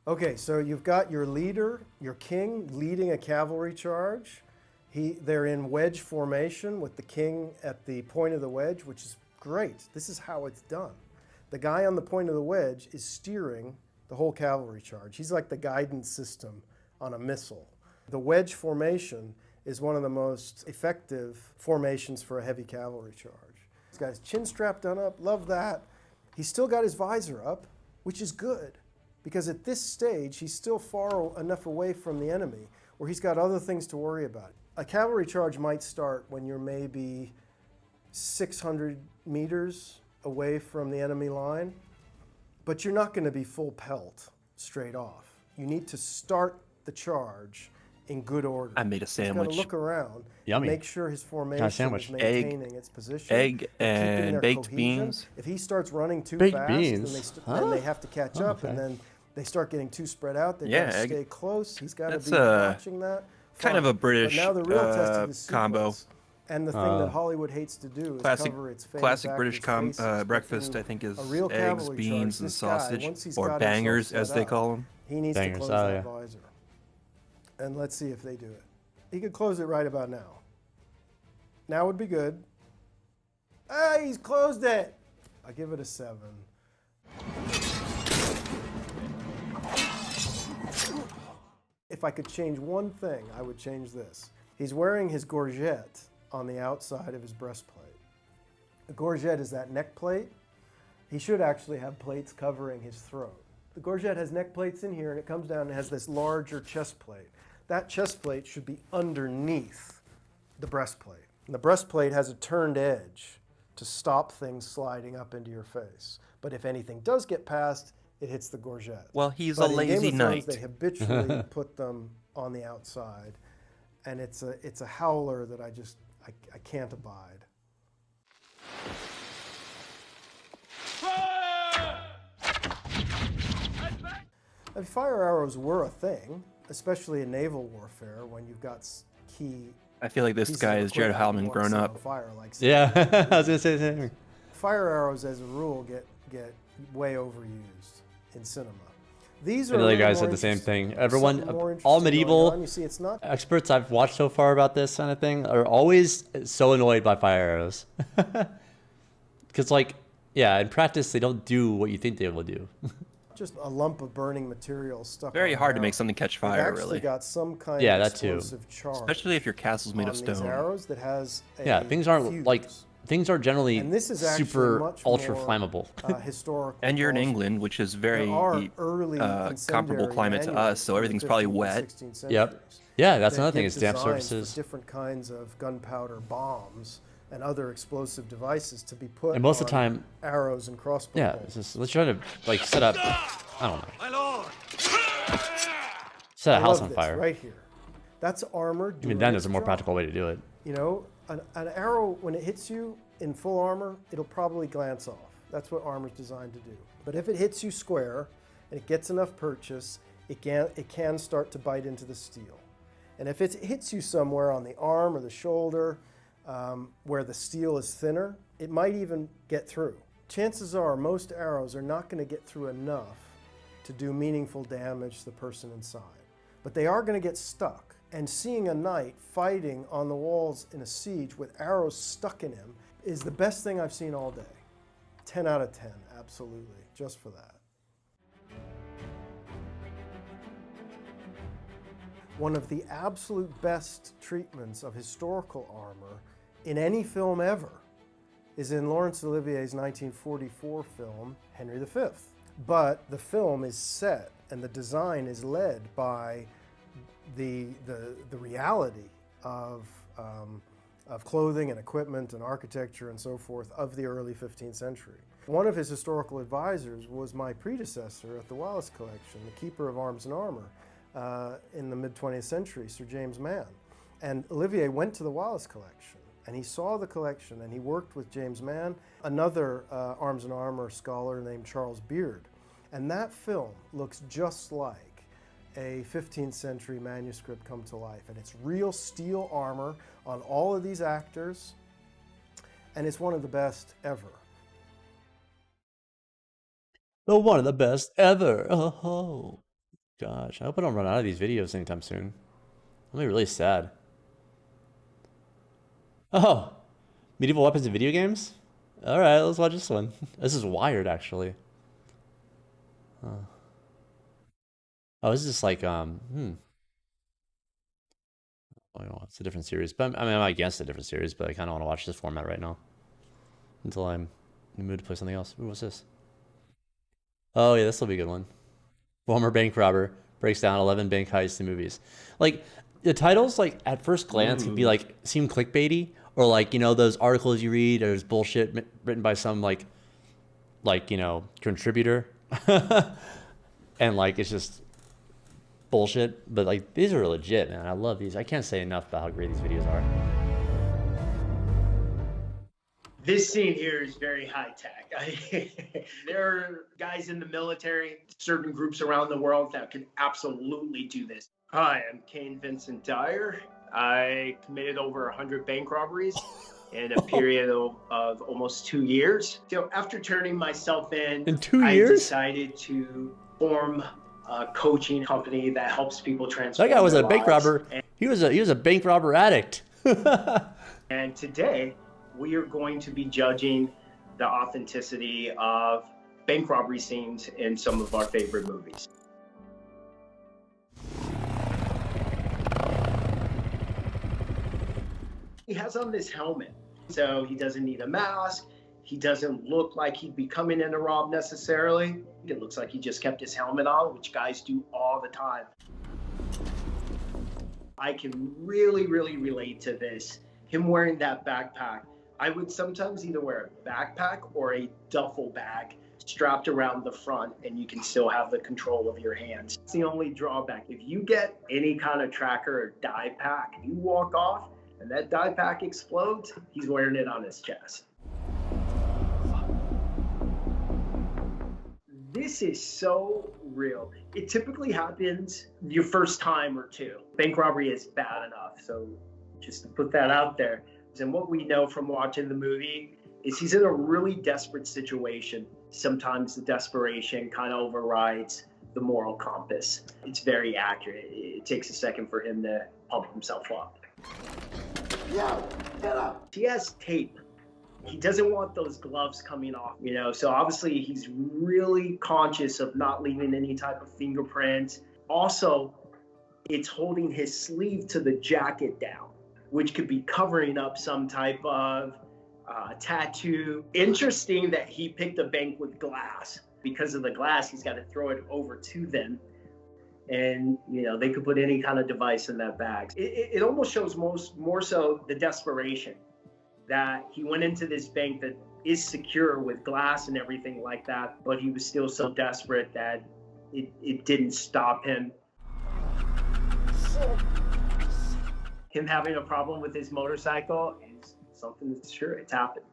Okay, so you've got your leader, your king, leading a cavalry charge. They're in wedge formation with the king at the point of the wedge, which is great. This is how it's done. The guy on the point of the wedge is steering the whole cavalry charge. He's like the guidance system on a missile. The wedge formation is one of the most effective formations for a heavy cavalry charge. This guy's chin strap done up, love that. He's still got his visor up, which is good, because at this stage, he's still far enough away from the enemy where he's got other things to worry about. A cavalry charge might start when you're maybe 600 meters away from the enemy line, but you're not going to be full pelt straight off. You need to start the charge in good order. I made a He's sandwich. got to look around, Yummy. make sure his formation sandwich? is maintaining its position. Egg and keeping and their baked cohesion. beans. If he starts running too Baked fast, beans? then they have to catch Oh, up, and okay. then they start getting too spread out. They Yeah, got to egg- stay close. He's got to that's be a watching that. kind of a Fine. British, But now the real test of this combo. sequence, and the thing that Hollywood hates to do is Classic, cover its famous classic British actors' faces, but breakfast, in I think, is a real eggs, cavalry beans, charge, and this guy, sausage, once he's or got himself bangers, set as they up, call them. He needs Bangers, to close oh, that yeah. visor. And let's see if they do it. He could close it right about now. Now would be good. Hey, he's closed it. I give it a 7. If I could change one thing, I would change this. He's wearing his gorget on the outside of his breastplate. The gorget is that neck plate. He should actually have plates covering his throat. The gorget has neck plates in here, and it comes down and has this larger chest plate. That chest plate should be underneath the breastplate. And the breastplate has a turned edge to stop things sliding up into your face. But if anything does get past, it hits the gorget. Well, he's But a in Game lazy of Thrones, knight. They habitually put them on the outside. and it's a howler that I can't abide. And fire arrows were a thing, especially in naval warfare when you've got key. I feel like this pieces guy of is Jared equipment Hallman you grown wanna set up. on fire, like Yeah, I was gonna say the same thing. fire arrows, as a rule, get way overused in cinema. These are Another a little guy more said the same interesting. thing. Everyone, Something more all interesting going medieval on. You see, it's not experts I've watched so far about this kind of thing are always so annoyed by fire arrows. Because, like, yeah, in practice, they don't do what you think they will do. just a lump of burning material stuck. Very on hard an to make arrow. something catch They've fire, actually really. got some kind Yeah, of that too. explosive charge. Especially if your castle's made of on these stone. arrows that has a Yeah, things aren't fuse. like things are generally And this is actually super much ultra more, flammable. Historical. And you're in propulsion. England, which is very There are early comparable incendiary climate to manuals us, so from the everything's probably 15th and wet. 16th Yep. centuries Yeah, that's that another thing. give It's damp designs for surfaces. different kinds of gunpowder bombs and other explosive devices to be put. And most of the on time, arrows and crossbow yeah, bolts. it's just, let's try to like set up. I don't know. My lord! Set a I house love on this fire. right here. That's armor. Even doing then, its there's a more job. practical way to do it. You know, an arrow, when it hits you in full armor, it'll probably glance off. That's what armor's designed to do. But if it hits you square and it gets enough purchase, it can start to bite into the steel. And if it hits you somewhere on the arm or the shoulder where the steel is thinner, it might even get through. Chances are most arrows are not going to get through enough to do meaningful damage to the person inside. But they are going to get stuck. And seeing a knight fighting on the walls in a siege with arrows stuck in him is the best thing I've seen all day. 10 out of 10, absolutely, just for that. One of the absolute best treatments of historical armor in any film ever is in Laurence Olivier's 1944 film, Henry V. But the film is set and the design is led by the reality of clothing and equipment and architecture and so forth of the early 15th century. One of his historical advisors was my predecessor at the Wallace Collection, the keeper of arms and armor in the mid-20th century, Sir James Mann. And Olivier went to the Wallace Collection and he saw the collection and he worked with James Mann, another arms and armor scholar named Charles Beard. And that film looks just like a 15th century manuscript come to life. And it's real steel armor on all of these actors. And it's one of the best ever. The one of the best ever. Oh, gosh. I hope I don't run out of these videos anytime soon. I'm gonna be really sad. Oh, medieval weapons in video games? Alright, let's watch this one. This is Wired, actually. Oh, this is just like, Oh, it's a different series. But I mean, I'm not against a different series, but I kind of want to watch this format right now. Until I'm in the mood to play something else. Ooh, what's this? Oh, yeah, this will be a good one. Former bank robber breaks down 11 bank heists in movies. Like, the titles, like, at first glance, could be, like, seem clickbaity. Or, like, you know, those articles you read, there's bullshit written by some, like, you know, contributor. And, like, it's just bullshit. But, like, these are legit, man. I love these. I can't say enough about how great these videos are. This scene here is very high tech. There are guys in the military, certain groups around the world that can absolutely do this. Hi, I'm Kane Vincent Dyer. I committed over 100 bank robberies in a period of almost 2 years. So after turning myself in 2 I years? decided to form a coaching company that helps people transform That guy was their a bank lives. robber. He was a bank robber addict. And today, we are going to be judging the authenticity of bank robbery scenes in some of our favorite movies. He has on this helmet, so he doesn't need a mask. He doesn't look like he'd be coming in to rob necessarily. It looks like he just kept his helmet on, which guys do all the time. I can really, really relate to this. Him wearing that backpack. I would sometimes either wear a backpack or a duffel bag strapped around the front and you can still have the control of your hands. It's the only drawback. If you get any kind of tracker or die pack, you walk off and that die pack explodes, he's wearing it on his chest. This is so real. It typically happens your first time or two. Bank robbery is bad enough, so just to put that out there. And what we know from watching the movie is he's in a really desperate situation. Sometimes the desperation kind of overrides the moral compass. It's very accurate. It takes a second for him to pump himself up. Yo, get up! He has tape. He doesn't want those gloves coming off, you know, so obviously he's really conscious of not leaving any type of fingerprints. Also, it's holding his sleeve to the jacket down, which could be covering up some type of tattoo. Interesting that he picked a bank with glass. Because of the glass, he's got to throw it over to them. And, you know, they could put any kind of device in that bag. It almost shows more so the desperation that he went into this bank that is secure with glass and everything like that, but he was still so desperate that it didn't stop him. Him having a problem with his motorcycle is something that's sure, it happens.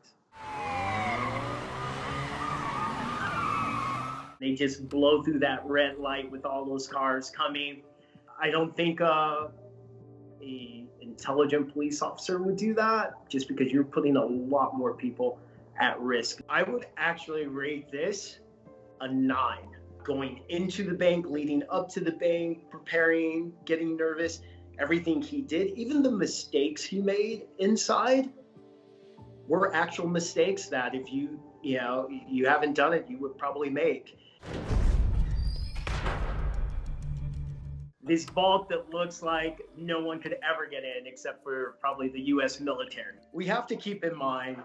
They just blow through that red light with all those cars coming. I don't think a intelligent police officer would do that, just because you're putting a lot more people at risk. I would actually rate this a 9. Going into the bank, leading up to the bank, preparing, getting nervous, everything he did, even the mistakes he made inside were actual mistakes that if you haven't done it, you would probably make. This vault that looks like no one could ever get in except for probably the US military. We have to keep in mind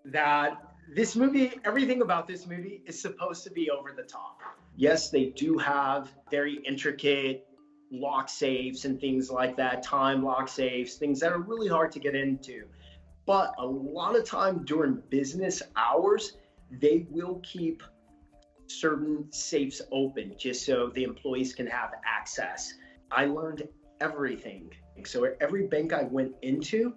that this movie, everything about this movie is supposed to be over the top. Yes, they do have very intricate lock safes and things like that, time lock safes, things that are really hard to get into. But a lot of time during business hours, they will keep certain safes open just so the employees can have access. I learned everything. So at every bank I went into,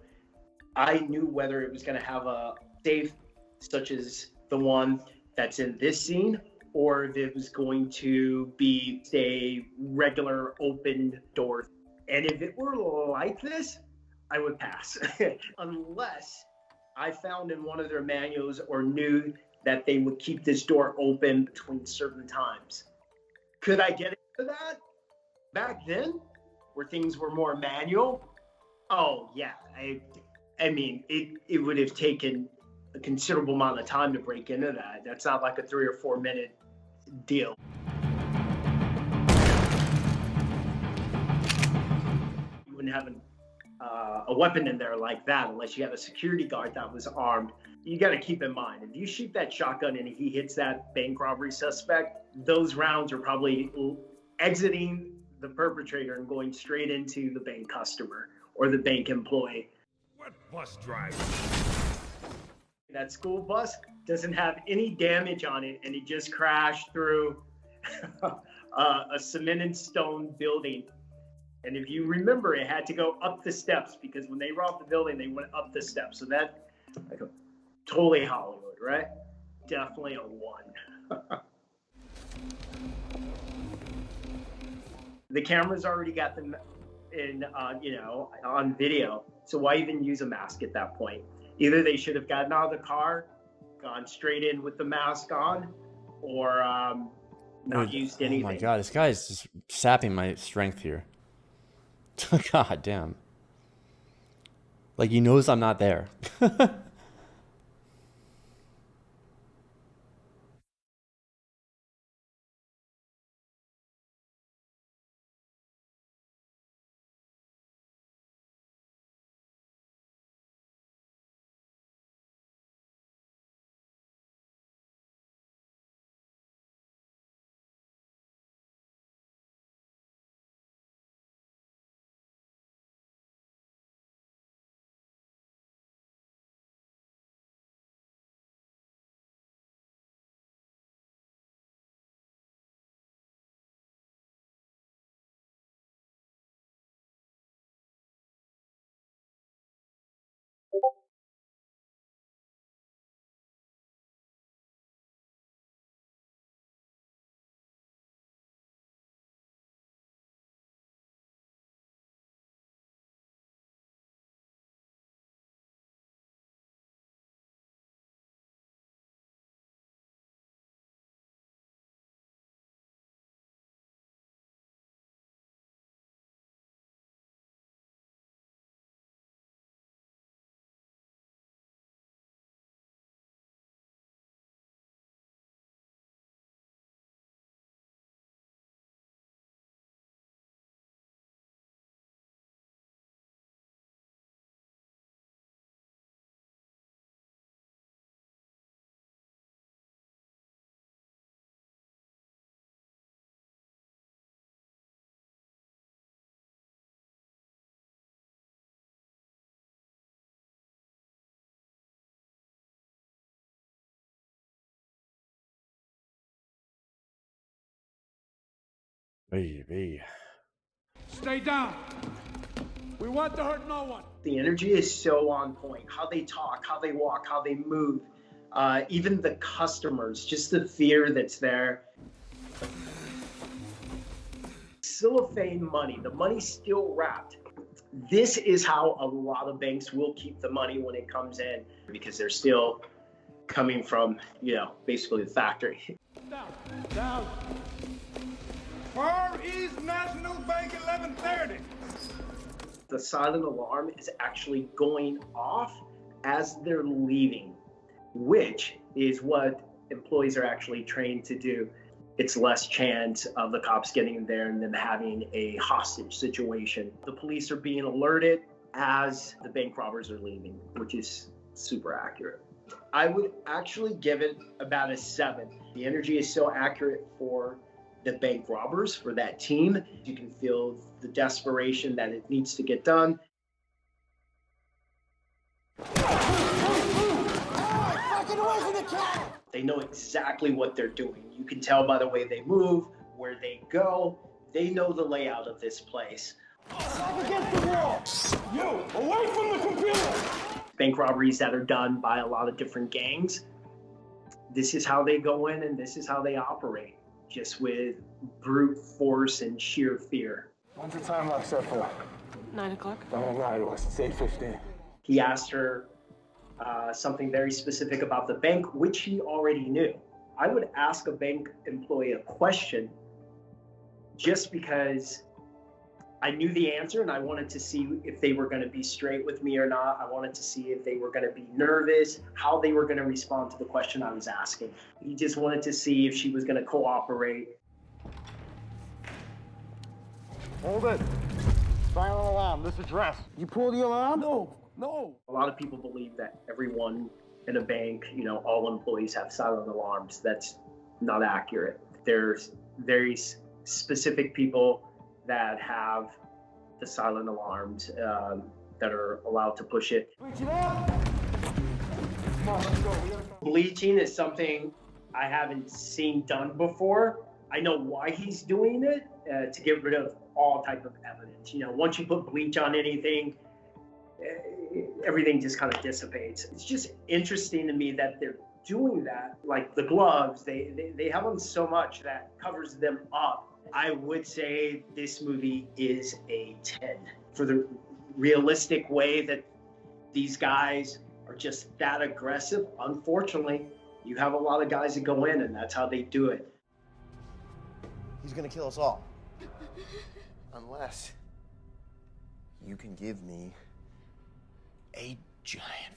I knew whether it was going to have a safe such as the one that's in this scene, or if it was going to be a regular open door. And if it were like this, I would pass. Unless I found in one of their manuals or knew that they would keep this door open between certain times. Could I get into that back then, where things were more manual? Oh yeah, I mean, it would have taken a considerable amount of time to break into that. That's not like a 3 or 4 minute deal. You wouldn't have a weapon in there like that unless you had a security guard that was armed. You got to keep in mind, if you shoot that shotgun and he hits that bank robbery suspect, those rounds are probably exiting the perpetrator and going straight into the bank customer or the bank employee. What bus driver? That school bus doesn't have any damage on it, and it just crashed through a cement and stone building. And if you remember, it had to go up the steps because when they robbed the building, they went up the steps. So that, like, totally Hollywood, right? Definitely a 1. The camera's already got them in, on video. So why even use a mask at that point? Either they should have gotten out of the car, gone straight in with the mask on, or not used anything. Oh my god, this guy is just sapping my strength here. God damn. Like, he knows I'm not there. Baby. Stay down. We want to hurt no one. The energy is so on point. How they talk, how they walk, how they move, even the customers, just the fear that's there. Cellophane money, the money's still wrapped. This is how a lot of banks will keep the money when it comes in, because they're still coming from, basically the factory. Down. Far East National Bank 1130. The silent alarm is actually going off as they're leaving, which is what employees are actually trained to do. It's less chance of the cops getting there and then having a hostage situation. The police are being alerted as the bank robbers are leaving, which is super accurate. I would actually give it about a 7. The energy is so accurate for the bank robbers, for that team. You can feel the desperation that it needs to get done. They know exactly what they're doing. You can tell by the way they move, where they go. They know the layout of this place. Up against the wall. You, away from the computer. Bank robberies that are done by a lot of different gangs. This is how they go in and this is how they operate, just with brute force and sheer fear. When's the time lock set for? 9 o'clock. No, it was 8:15. He asked her something very specific about the bank, which he already knew. I would ask a bank employee a question just because I knew the answer and I wanted to see if they were going to be straight with me or not. I wanted to see if they were going to be nervous, how they were going to respond to the question I was asking. He just wanted to see if she was going to cooperate. Hold it. Silent alarm. This address. You pulled the alarm? No. A lot of people believe that everyone in a bank, all employees have silent alarms. That's not accurate. There's very specific people that have the silent alarms that are allowed to push it. Come on, let's go. Bleaching is something I haven't seen done before. I know why he's doing it, to get rid of all type of evidence. Once you put bleach on anything, everything just kind of dissipates. It's just interesting to me that they're doing that. Like the gloves, they have them so much that covers them up. I would say this movie is a 10 for the realistic way that these guys are just that aggressive. Unfortunately, you have a lot of guys that go in and that's how they do it. He's gonna kill us all. Unless you can give me a giant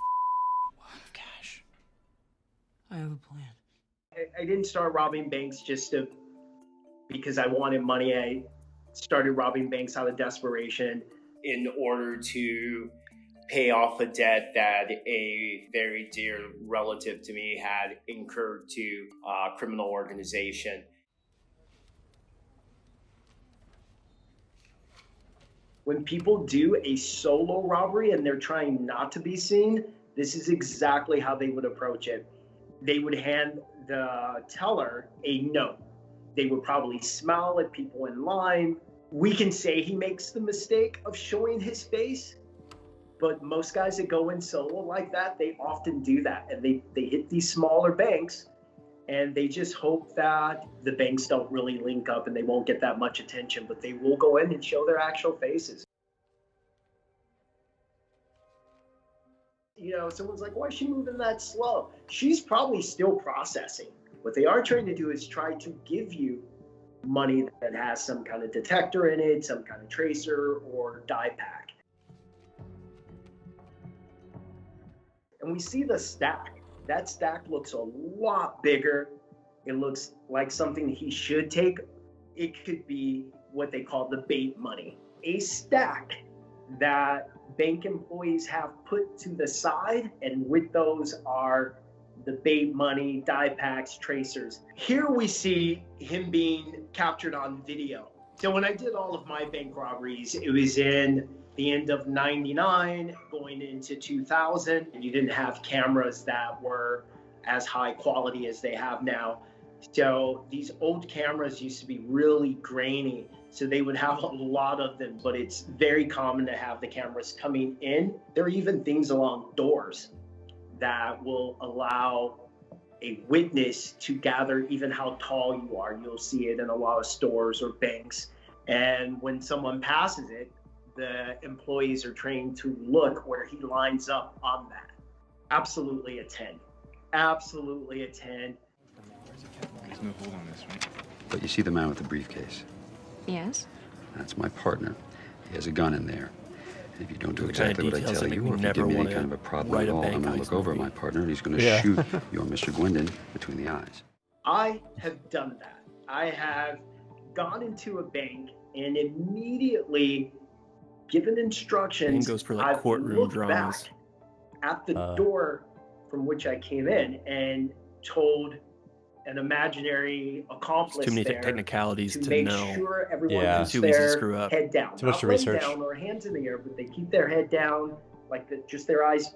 wad of cash. I have a plan. I didn't start robbing banks just because I wanted money. I started robbing banks out of desperation in order to pay off a debt that a very dear relative to me had incurred to a criminal organization. When people do a solo robbery and they're trying not to be seen, this is exactly how they would approach it. They would hand the teller a note. They would probably smile at people in line. We can say he makes the mistake of showing his face, but most guys that go in solo like that, they often do that. And they hit these smaller banks and they just hope that the banks don't really link up and they won't get that much attention, but they will go in and show their actual faces. Someone's like, why is she moving that slow? She's probably still processing. What they are trying to do is try to give you money that has some kind of detector in it, some kind of tracer or die pack. And we see the stack. That stack looks a lot bigger. It looks like something he should take. It could be what they call the bait money. A stack that bank employees have put to the side, and with those are the bait money, die packs, tracers. Here we see him being captured on video. So when I did all of my bank robberies, it was in the end of 99, going into 2000, and you didn't have cameras that were as high quality as they have now. So these old cameras used to be really grainy, so they would have a lot of them, but it's very common to have the cameras coming in. There are even things along doors that will allow a witness to gather even how tall you are. You'll see it in a lot of stores or banks. And when someone passes it, the employees are trained to look where he lines up on that. Absolutely a 10. Absolutely a 10. There's no hold on this, right? But you see the man with the briefcase? Yes. That's my partner. He has a gun in there. And if you don't do The kind of exactly what I details tell that you, make or me if you give me never any kind of a wanna problem write at a all, I'm bank going to heist look over at movie. my partner, and he's going to shoot your Mr. Gwendon between the eyes. I have done that. I have gone into a bank and immediately given instructions. Same goes for, like, I've courtroom looked dramas. back at the door from which I came in and told an imaginary accomplice Too many there technicalities to to make know. sure everyone Yeah. keeps Too easy to their screw up. head down. Too much Not to laying research. down or hands in the air, but they keep their head down, like just their eyes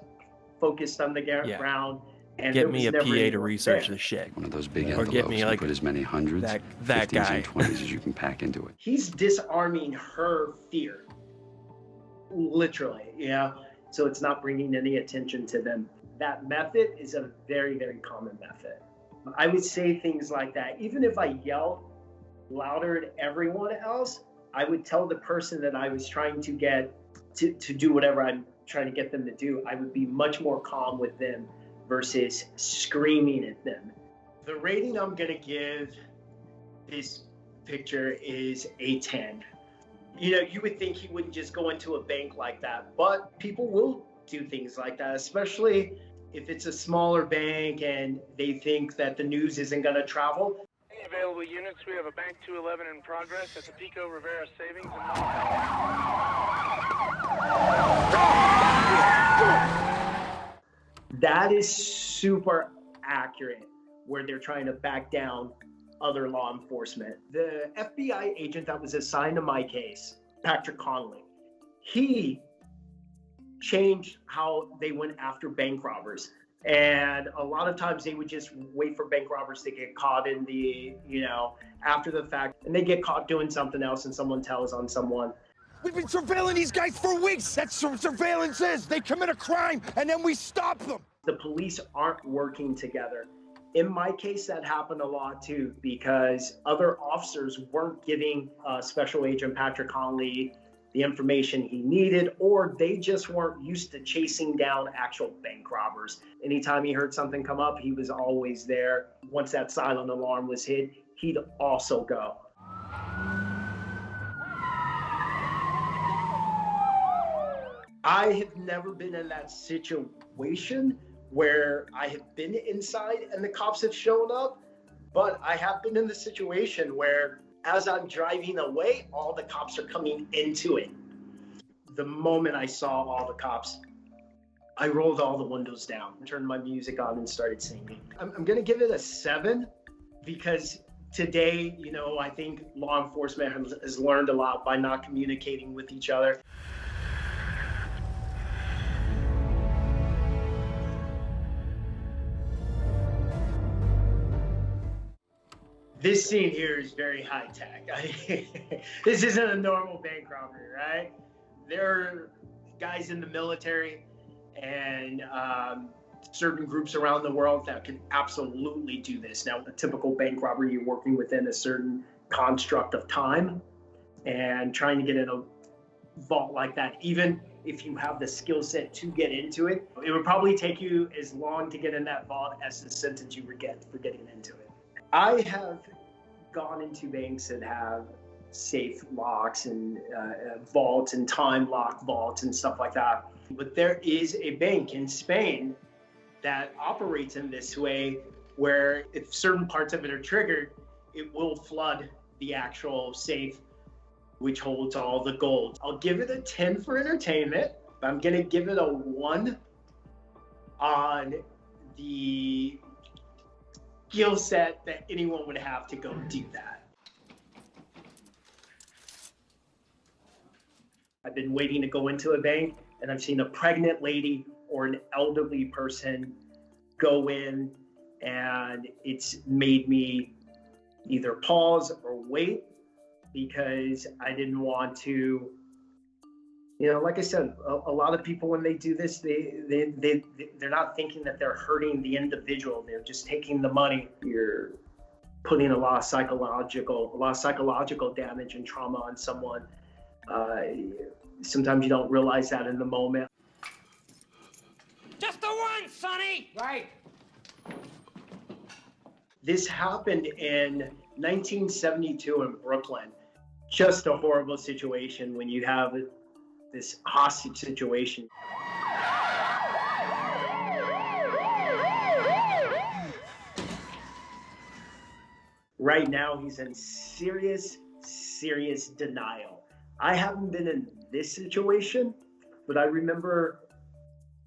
focused on the Yeah. ground. And Get there me was a never PA to anyone research there. the shit. One of those big Or envelopes. get me, You like, put as many hundreds, that 50s, guy. and 20s as you can pack into it. He's disarming her fear, literally, so it's not bringing any attention to them. That method is a very, very common method. I would say things like that. Even if I yelled louder than everyone else, I would tell the person that I was trying to get to do whatever I'm trying to get them to do. I would be much more calm with them versus screaming at them. The rating I'm going to give this picture is a 10. You would think he wouldn't just go into a bank like that, but people will do things like that, especially if it's a smaller bank and they think that the news isn't going to travel. Any available units? We have a Bank 211 in progress at the Pico Rivera Savings. That is super accurate where they're trying to back down other law enforcement. The FBI agent that was assigned to my case, Patrick Conley, he changed how they went after bank robbers. And a lot of times they would just wait for bank robbers to get caught in the, after the fact, and they get caught doing something else and someone tells on someone. We've been surveilling these guys for weeks. That's what surveillance is. They commit a crime, and then we stop them. The police aren't working together. In my case, that happened a lot too, because other officers weren't giving Special Agent Patrick Conley the information he needed, or they just weren't used to chasing down actual bank robbers. Anytime he heard something come up, he was always there. Once that silent alarm was hit, he'd also go. I have never been in that situation where I have been inside and the cops have shown up, but I have been in the situation where as I'm driving away, all the cops are coming into it. The moment I saw all the cops, I rolled all the windows down, turned my music on and started singing. I'm gonna give it a 7 because today, I think law enforcement has learned a lot by not communicating with each other. This scene here is very high tech. This isn't a normal bank robbery, right? There are guys in the military and certain groups around the world that can absolutely do this. Now, a typical bank robbery, you're working within a certain construct of time, and trying to get in a vault like that, even if you have the skill set to get into it, it would probably take you as long to get in that vault as the sentence you would get for getting into it. I have gone into banks that have safe locks and vaults and time lock vaults and stuff like that. But there is a bank in Spain that operates in this way where if certain parts of it are triggered, it will flood the actual safe, which holds all the gold. I'll give it a 10 for entertainment. I'm gonna give it a 1 on the skill set that anyone would have to go do that. I've been waiting to go into a bank and I've seen a pregnant lady or an elderly person go in, and it's made me either pause or wait, because I didn't want to, like I said, a lot of people, when they do this, they're not thinking that they're hurting the individual. They're just taking the money. You're putting a lot of psychological damage and trauma on someone. Sometimes you don't realize that in the moment. Just the one, Sonny! Right. This happened in 1972 in Brooklyn. Just a horrible situation when you have this hostage situation. Right now, he's in serious denial. I haven't been in this situation, but I remember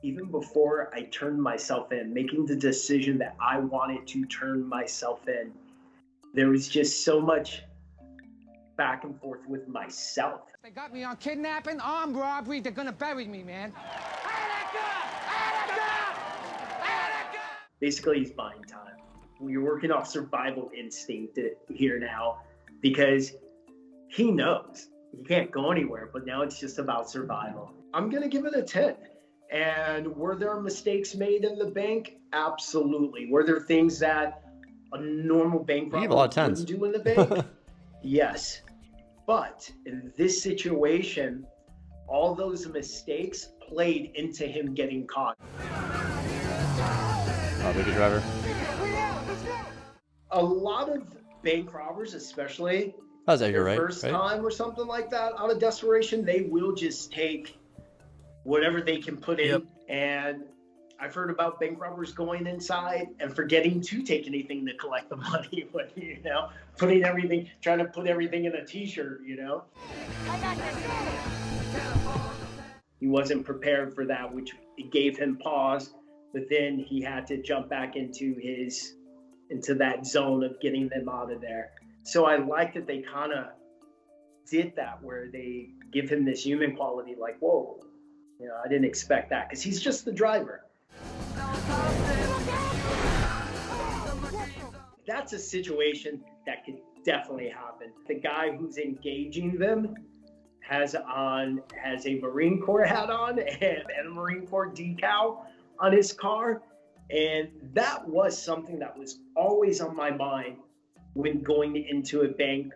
even before I turned myself in, making the decision that I wanted to turn myself in, there was just so much back and forth with myself. They got me on kidnapping, armed robbery. They're gonna bury me, man. Basically, he's buying time. We're working off survival instinct here now, because he knows he can't go anywhere, but now it's just about survival. I'm gonna give it a 10. And were there mistakes made in the bank? Absolutely. Were there things that a normal bank robber wouldn't do in the bank? Yes. But in this situation, all those mistakes played into him getting caught. Oh, wicked driver. A lot of bank robbers, especially their first time or something like that, out of desperation, they will just take whatever they can put in. And I've heard about bank robbers going inside and forgetting to take anything to collect the money, putting everything, trying to put everything in a t-shirt, He wasn't prepared for that, which gave him pause, but then he had to jump back into that zone of getting them out of there. So I like that they kind of did that, where they give him this human quality, like, whoa, I didn't expect that, because he's just the driver. That's a situation that could definitely happen. The guy who's engaging them has a Marine Corps hat on and a Marine Corps decal on his car. And that was something that was always on my mind when going into a bank,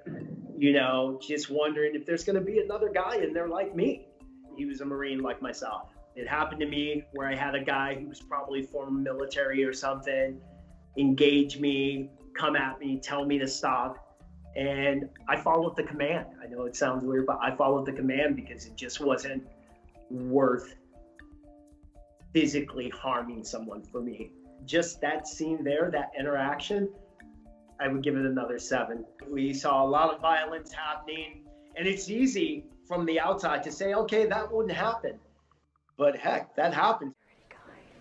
just wondering if there's going to be another guy in there like me. He was a Marine like myself. It happened to me where I had a guy who was probably former military or something engage me, come at me, tell me to stop. And I followed the command. I know it sounds weird, but I followed the command because it just wasn't worth physically harming someone for me. Just that scene there, that interaction, I would give it another 7. We saw a lot of violence happening, and it's easy from the outside to say, okay, that wouldn't happen. But heck, that happened.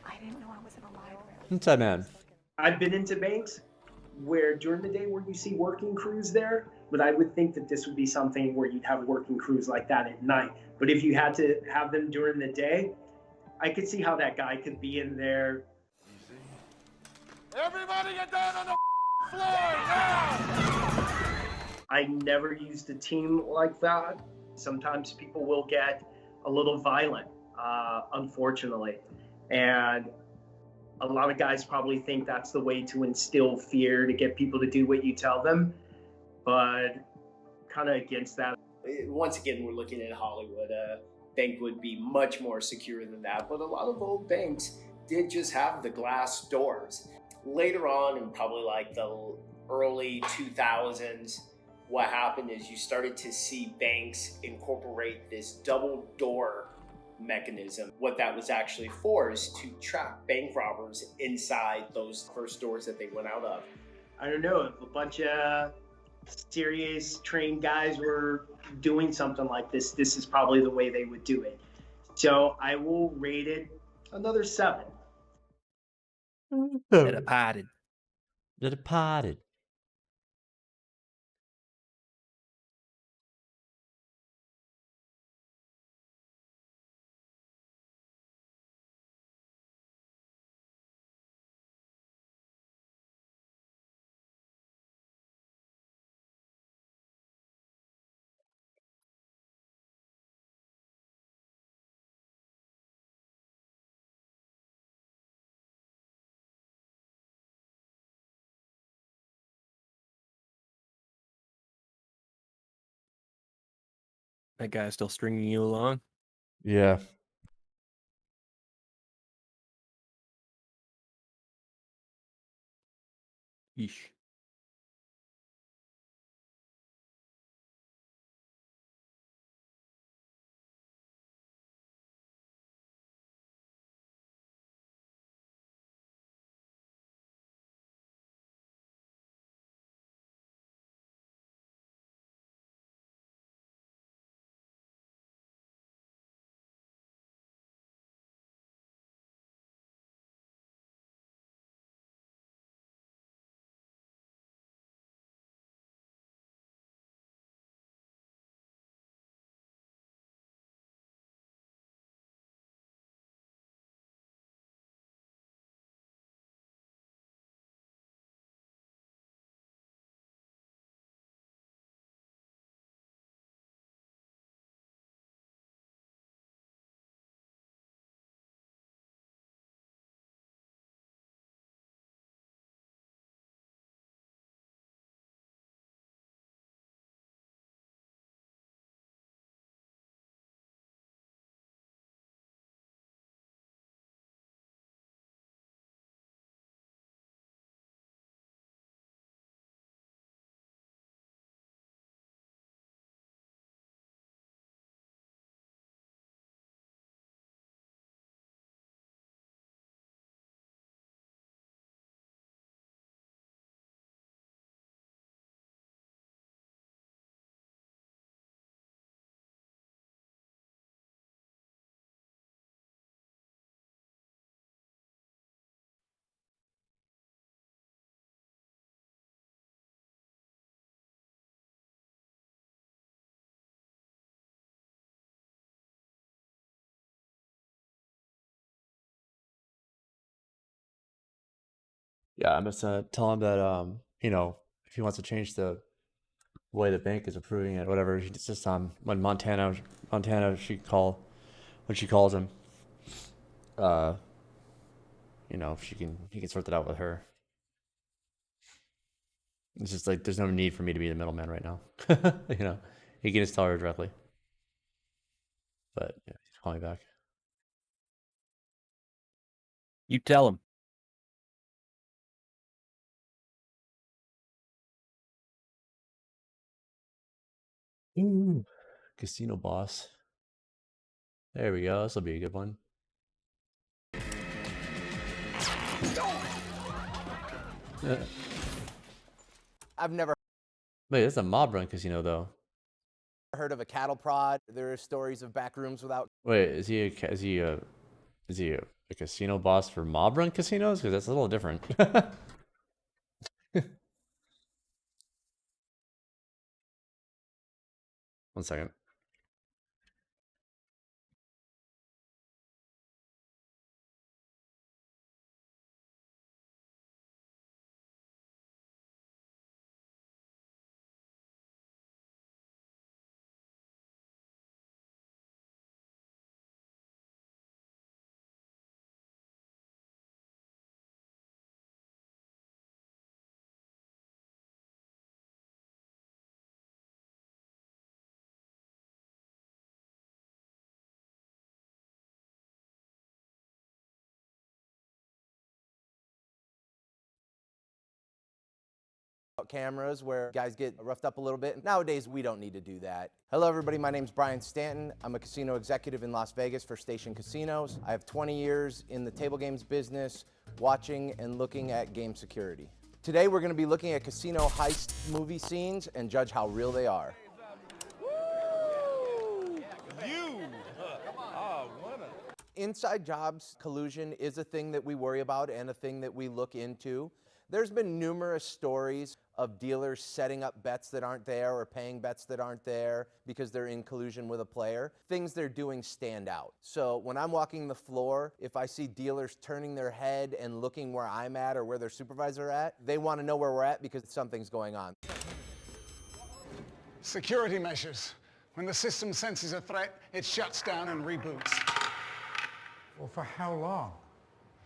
I didn't know I was in a library. What's that, man? I've been into banks where during the day where you see working crews there, but I would think that this would be something where you'd have working crews like that at night. But if you had to have them during the day, I could see how that guy could be in there. Everybody get down on the floor now! I never used a team like that. Sometimes people will get a little violent, unfortunately. And a lot of guys probably think that's the way to instill fear, to get people to do what you tell them. But kind of against that. Once again, we're looking at Hollywood. A bank would be much more secure than that. But a lot of old banks did just have the glass doors. Later on, in probably like the early 2000s, what happened is you started to see banks incorporate this double door mechanism. What that was actually for is to trap bank robbers inside those first doors that they went out of. I don't know, if a bunch of serious trained guys were doing something like this, this is probably the way they would do it. So I will rate it another 7. Departed. Departed. That guy's still stringing you along. Yeah. Yeesh. Yeah, I'm just tell him that you know, if he wants to change the way the bank is approving it, whatever. It's just when Montana when she calls him, uh, you know, he can sort that out with her. It's just like there's no need for me to be the middleman right now. You know, he can just tell her directly. But yeah, he's calling me back. You tell him. Ooh, casino boss. There we go. This will be a good one. I've never Wait, it's a mob run casino though. heard of a cattle prod. There are stories of back rooms without. Wait, is he a casino boss for mob run casinos? Because that's a little different. 1 second. Cameras where guys get roughed up a little bit. Nowadays, we don't need to do that. Hello, everybody. My name's Brian Stanton. I'm a casino executive in Las Vegas for Station Casinos. I have 20 years in the table games business, watching and looking at game security. Today, we're going to be looking at casino heist movie scenes and judge how real they are. Inside jobs collusion is a thing that we worry about and a thing that we look into. There's been numerous stories of dealers setting up bets that aren't there or paying bets that aren't there because they're in collusion with a player. Things they're doing stand out. So when I'm walking the floor, if I see dealers turning their head and looking where I'm at or where their supervisor at, they want to know where we're at because something's going on. Security measures. When the system senses a threat, it shuts down and reboots. Well, for how long?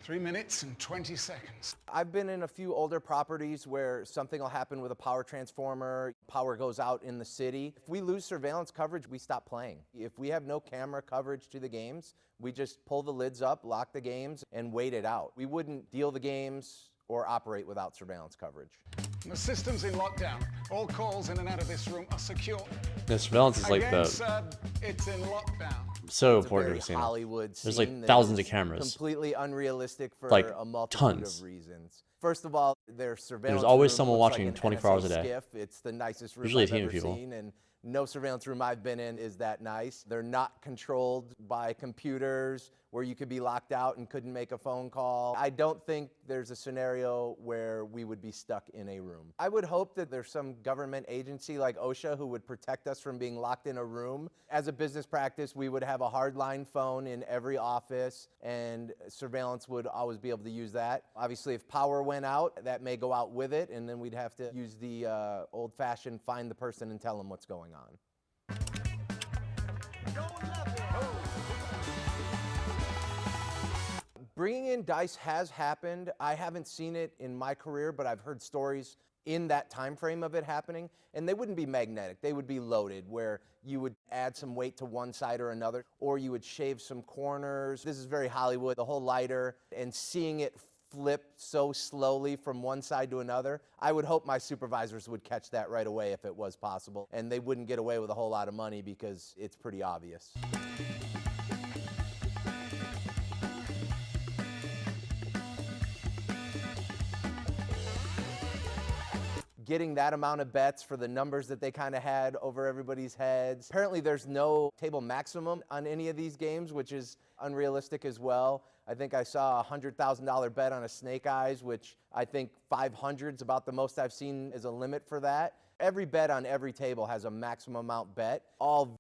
3 minutes and 20 seconds. I've been in a few older properties where something will happen with a power transformer, power goes out in the city. If we lose surveillance coverage, we stop playing. If we have no camera coverage to the games, we just pull the lids up, lock the games, and wait it out. We wouldn't deal the games or operate without surveillance coverage. The system's in lockdown. All calls in and out of this room are secure. The surveillance is like Again, sir, it's in lockdown. so It's a important very to a casino. Hollywood There's scene like that thousands of is cameras. Completely unrealistic for Like, a multitude tons. of reasons. First of all, their surveillance There's always room someone looks watching like an 24 hours a NSA day. skiff. It's the nicest room Usually a I've team of ever people. seen, and no surveillance room I've been in is that nice. They're not controlled by computers where you could be locked out and couldn't make a phone call. I don't think there's a scenario where we would be stuck in a room. I would hope that there's some government agency like OSHA who would protect us from being locked in a room. As a business practice, we would have a hardline phone in every office, and surveillance would always be able to use that. Obviously, if power went out, that may go out with it, and then we'd have to use the old-fashioned find the person and tell them what's going on. Bringing in dice has happened. I haven't seen it in my career, but I've heard stories in that time frame of it happening, and they wouldn't be magnetic. They would be loaded, where you would add some weight to one side or another, or you would shave some corners. This is very Hollywood, the whole lighter, and seeing it flip so slowly from one side to another. I would hope my supervisors would catch that right away if it was possible, and they wouldn't get away with a whole lot of money because it's pretty obvious. Getting that amount of bets for the numbers that they kind of had over everybody's heads. Apparently there's no table maximum on any of these games, which is unrealistic as well. I think I saw a $100,000 bet on a Snake Eyes, which I think 500 is about the most I've seen as a limit for that. Every bet on every table has a maximum amount bet, all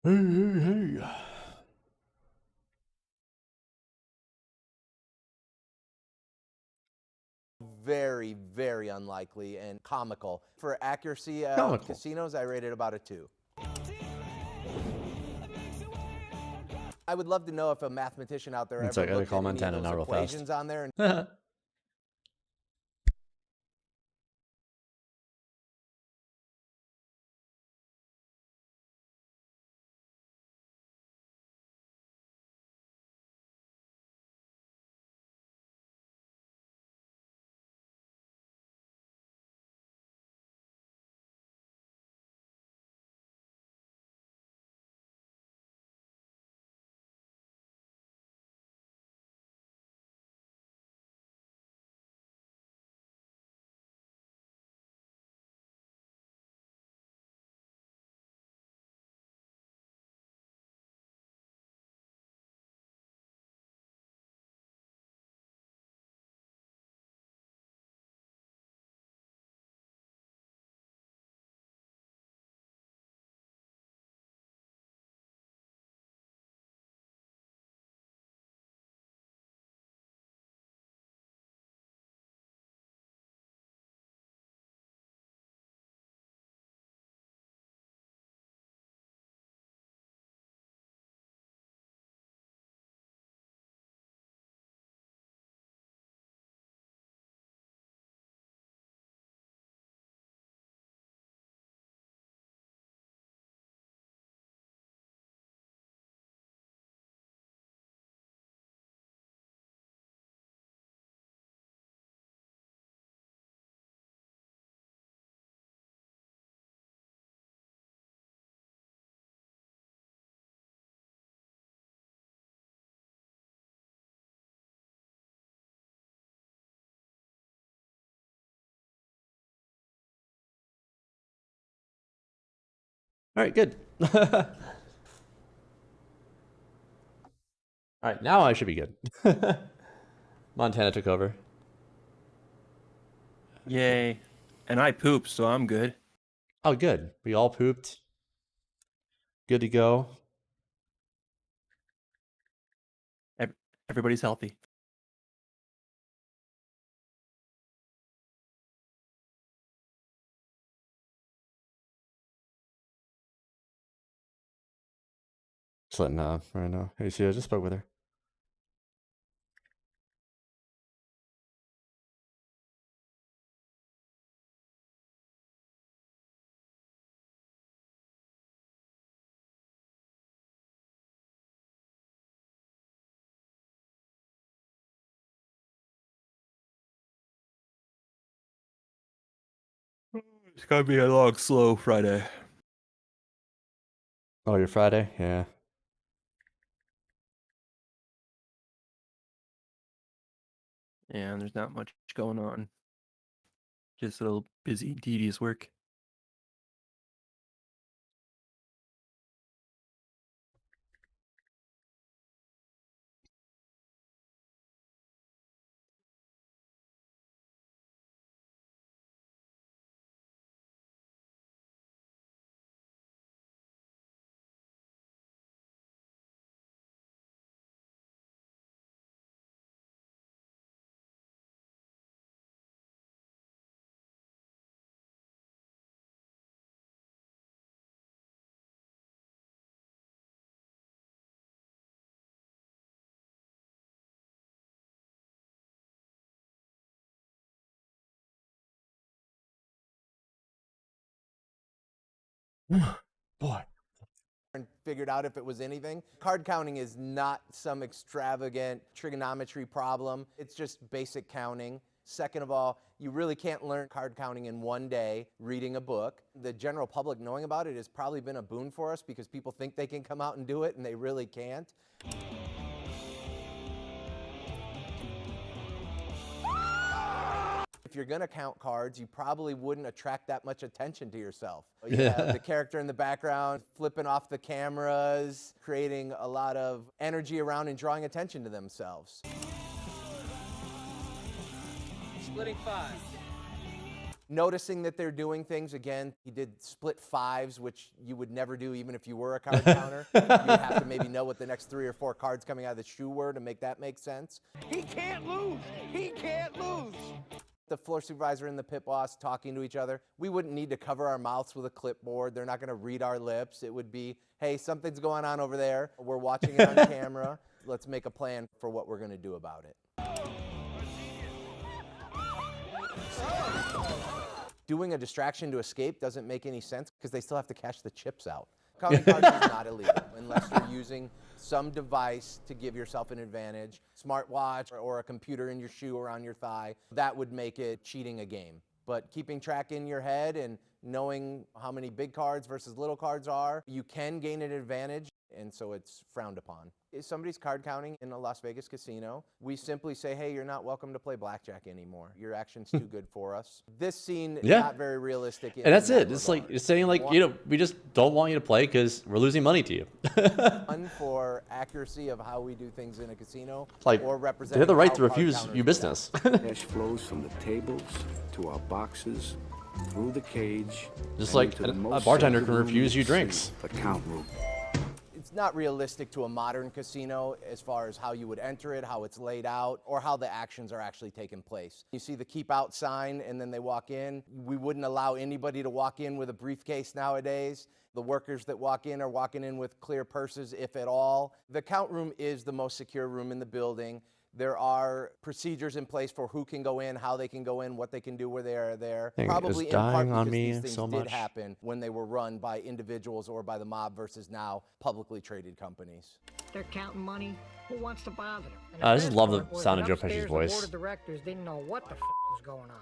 Hey. Very, very unlikely and comical. For accuracy of Comical. casinos, I rated about a 2. I would love to know if a mathematician out there It's ever like, I looked call at any Montana of now those real fast. equations on there. All right, good. All right, now I should be good. Montana took over. Yay. And I pooped, so I'm good. Oh, good. We all pooped. Good to go. Everybody's healthy. Just letting right now. Hey, see, I just spoke with her. It's gonna be a long, slow Friday. Oh, your Friday? Yeah. Yeah, and there's not much going on. Just a little busy, tedious work. Boy. And figured out if it was anything. Card counting is not some extravagant trigonometry problem. It's just basic counting. Second of all, you really can't learn card counting in one day reading a book. The general public knowing about it has probably been a boon for us because people think they can come out and do it and they really can't. If you're gonna count cards, you probably wouldn't attract that much attention to yourself. You have the character in the background flipping off the cameras, creating a lot of energy around and drawing attention to themselves. Splitting 5. Noticing that they're doing things. Again, he did split fives, which you would never do even if you were a card counter. You'd have to maybe know what the next 3 or 4 cards coming out of the shoe were to make that make sense. He can't lose. He can't lose. The floor supervisor and the pit boss talking to each other. We wouldn't need to cover our mouths with a clipboard. They're not going to read our lips. It would be, hey, something's going on over there. We're watching it on camera. Let's make a plan for what we're going to do about it. Doing a distraction to escape doesn't make any sense because they still have to cash the chips out. Counting cards is not illegal unless you're using some device to give yourself an advantage, smartwatch or a computer in your shoe or on your thigh. That would make it cheating a game. But keeping track in your head and knowing how many big cards versus little cards are, you can gain an advantage, and so it's frowned upon. If somebody's card counting in a Las Vegas casino, we simply say, hey, you're not welcome to play blackjack anymore. Your action's too good for us. This scene is not very realistic. And that's it. It's like, it's saying like, you know, we just don't want you to play because we're losing money to you. One for accuracy of how we do things in a casino, Like, or they have the right to refuse your business. Cash flows from the tables to our boxes, through the cage. Just like a bartender can refuse you drinks. The count room. It's not realistic to a modern casino as far as how you would enter it, how it's laid out, or how the actions are actually taking place. You see the keep out sign and then they walk in. We wouldn't allow anybody to walk in with a briefcase nowadays. The workers that walk in are walking in with clear purses, if at all. The count room is the most secure room in the building. There are procedures in place for who can go in, how they can go in, what they can do where they are there. Probably in part because these things did happen when they were run by individuals or by the mob versus now publicly traded companies. They're counting money. Who wants to bother them? I just love the sound of Joe Pesci's voice. The board of directors didn't know what the was going on.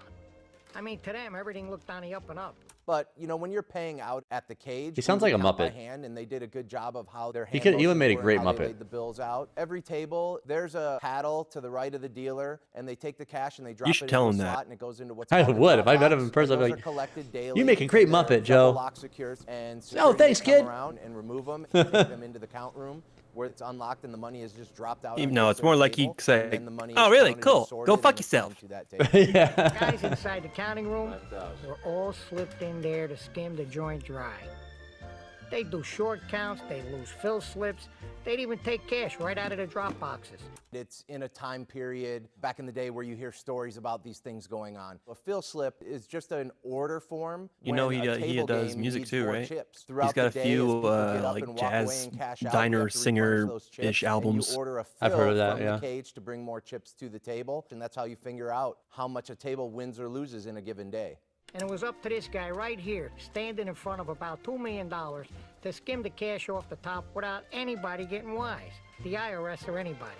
I mean, to them, everything looked on the up and up. But, you know, when you're paying out at the cage, he sounds like a Muppet. By Muppet. hand, and they did a good job of how their He could even made a great how Muppet. they laid the bills out. Every table, there's a paddle to the right of the dealer, and they take the cash and they drop it into a slot, and it goes into what's I called a would. drop if I met him box. in person, I'd Those be are like, collected daily. you make a great They're Muppet, Joe. lock secure, and Oh, thanks, security kid. come around and remove them and take them into the count room where it's unlocked and the money is just dropped out. No, it's more like table, he'd say, and then the money oh, is really? counted and Cool. sorted Go and fuck then yourself. to that table. Yeah. The guys inside the counting room were all slipped in there to skim the joint dry. They do short counts, they lose fill slips, they'd even take cash right out of the drop boxes. It's in a time period back in the day where you hear stories about these things going on. A fill slip is just an order form. You know, when a he table does game music needs too, more right? chips. He's Throughout got a the day, few as people get up like and walk away jazz and cash out, diner you have to replenish singer those chips, ish and albums. you order a I've heard of fill that, from yeah. the cage to bring more chips to the table, and that's how you figure out how much a table wins or loses in a given day. And it was up to this guy right here, standing in front of about $2 million, to skim the cash off the top without anybody getting wise, the IRS or anybody.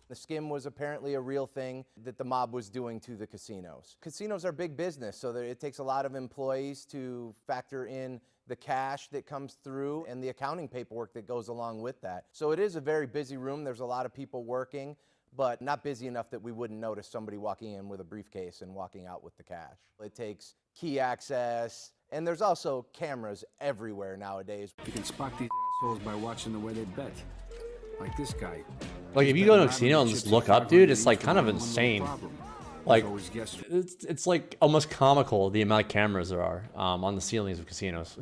The skim was apparently a real thing that the mob was doing to the casinos. Casinos are big business, so it takes a lot of employees to factor in the cash that comes through and the accounting paperwork that goes along with that. So it is a very busy room. There's a lot of people working, but not busy enough that we wouldn't notice somebody walking in with a briefcase and walking out with the cash. It takes key access, and there's also cameras everywhere nowadays. You can spot these assholes by watching the way they bet. Like this guy. Like if you go to a casino and just look up, dude, it's like kind of insane. Like it's like almost comical the amount of cameras there are on the ceilings of casinos.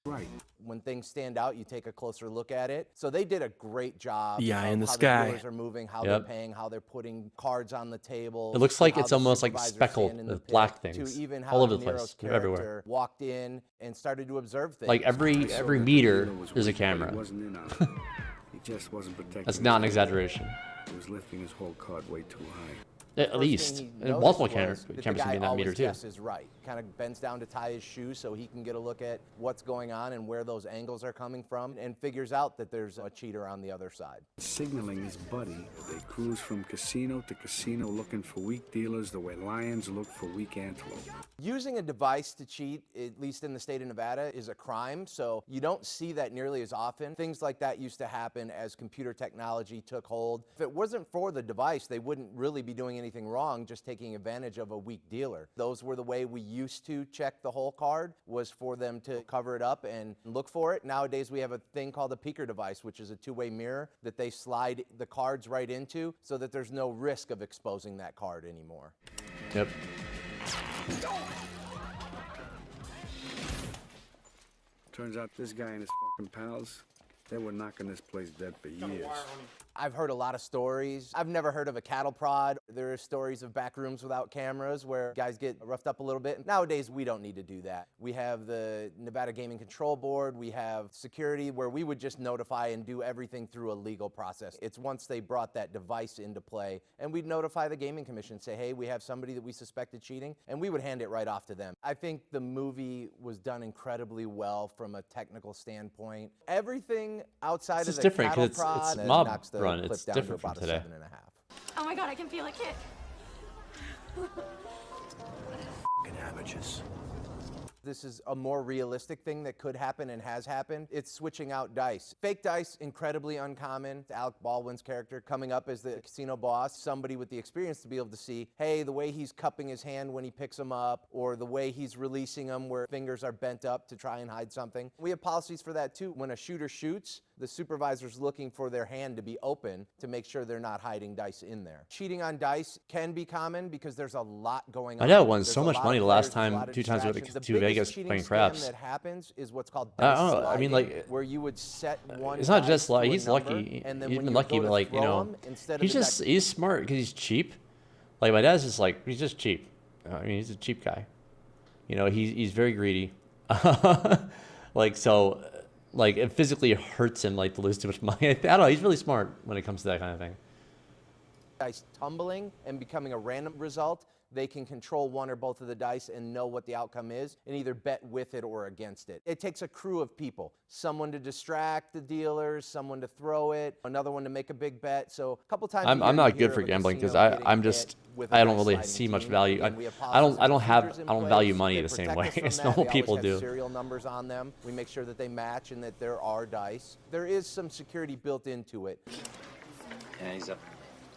Right. When things stand out, you take a closer look at it. So they did a great job. Yeah, of in the how sky. The dealers are moving, how Yep. they're paying, how they're putting cards on the table. It looks like how it's the almost like supervisors speckled stand in the with pit, black things to even how all over De the place. Niro's They're everywhere. character walked in and started to observe things. Like every meter, there's a camera. He wasn't in on it. He just wasn't protecting. That's not an exaggeration. He was lifting his whole card way too high. At First least. thing he And noticed multiple was cameras that the can guy be in that always meter too. guesses right. Kind of bends down to tie his shoes so he can get a look at what's going on and where those angles are coming from, and figures out that there's a cheater on the other side. Signaling his buddy, they cruise from casino to casino looking for weak dealers the way lions look for weak antelope. Using a device to cheat, at least in the state of Nevada, is a crime, so you don't see that nearly as often. Things like that used to happen as computer technology took hold. If it wasn't for the device, they wouldn't really be doing anything wrong, just taking advantage of a weak dealer. Those were the way we used to check the whole card, was for them to cover it up and look for it. Nowadays we have a thing called a peeker device, which is a two-way mirror that they slide the cards right into so that there's no risk of exposing that card anymore. Yep. Turns out this guy and his fucking pals, they were knocking this place dead for years. I've heard a lot of stories. I've never heard of a cattle prod. There are stories of back rooms without cameras where guys get roughed up a little bit. Nowadays, we don't need to do that. We have the Nevada Gaming Control Board. We have security where we would just notify and do everything through a legal process. It's once they brought that device into play, and we'd notify the Gaming Commission, say, hey, we have somebody that we suspected cheating, and we would hand it right off to them. I think the movie was done incredibly well from a technical standpoint. Everything outside It's of just the different cattle 'cause prod it's mob knocks the run. clip It's down different to from about today. a 7.5. Oh my god, I can feel a kick. Amateurs. This is a more realistic thing that could happen and has happened. It's switching out dice. Fake dice, incredibly uncommon. Alec Baldwin's character coming up as the casino boss, somebody with the experience to be able to see, hey, the way he's cupping his hand when he picks them up, or the way he's releasing them where fingers are bent up to try and hide something. We have policies for that too. When a shooter shoots, the supervisor's looking for their hand to be open to make sure they're not hiding dice in there. Cheating on dice can be common because there's a lot going on. I know I won There's so a much lot money of the last players, there's a time, lot of 2 times with distractions. the The two biggest Vegas cheating playing scam craps. that happens is what's called I dice don't know. I mean, sliding, like, where you would set one it's not dice just to like a he's number, lucky. and then He's when been you lucky, go but to like, you throw know, 'em, instead of he's the just die- he's smart because he's cheap. Like my dad's just like he's just cheap. I mean, he's a cheap guy. You know, he's very greedy. Like so, like it physically hurts him like to lose too much money. I don't know. He's really smart when it comes to that kind of thing. dice tumbling and becoming a random result, they can control one or both of the dice and know what the outcome is and either bet with it or against it. It takes a crew of people, someone to distract the dealers, someone to throw it, another one to make a big bet. So a couple times a I'm year not you hear good for of a gambling because casino getting I'm hit just with a I don't dice really sliding see much team. value. Again, we have I don't policies and procedures in value place money that the same protect way us from as that. normal They people always have do. serial numbers on them. We make sure that they match and that there are dice. There is some security built into it. Yeah, he's up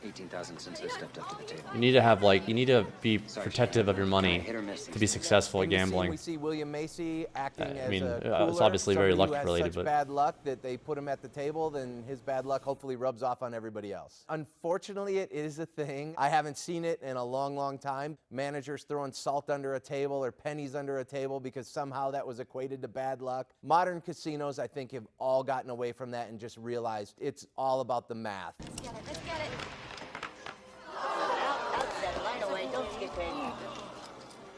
18,000 since I stepped up to the table. You need to have like you need to be protective of your money to be successful at In the scene, gambling. we see William Macy acting as mean, a it's cooler, obviously very somebody who luck has related, such but bad luck that they put him at the table, then his bad luck hopefully rubs off on everybody else. Unfortunately, it is a thing. I haven't seen it in a long, long time. Managers throwing salt under a table or pennies under a table because somehow that was equated to bad luck. Modern casinos, I think, have all gotten away from that and just realized it's all about the math. Let's get it, let's get it.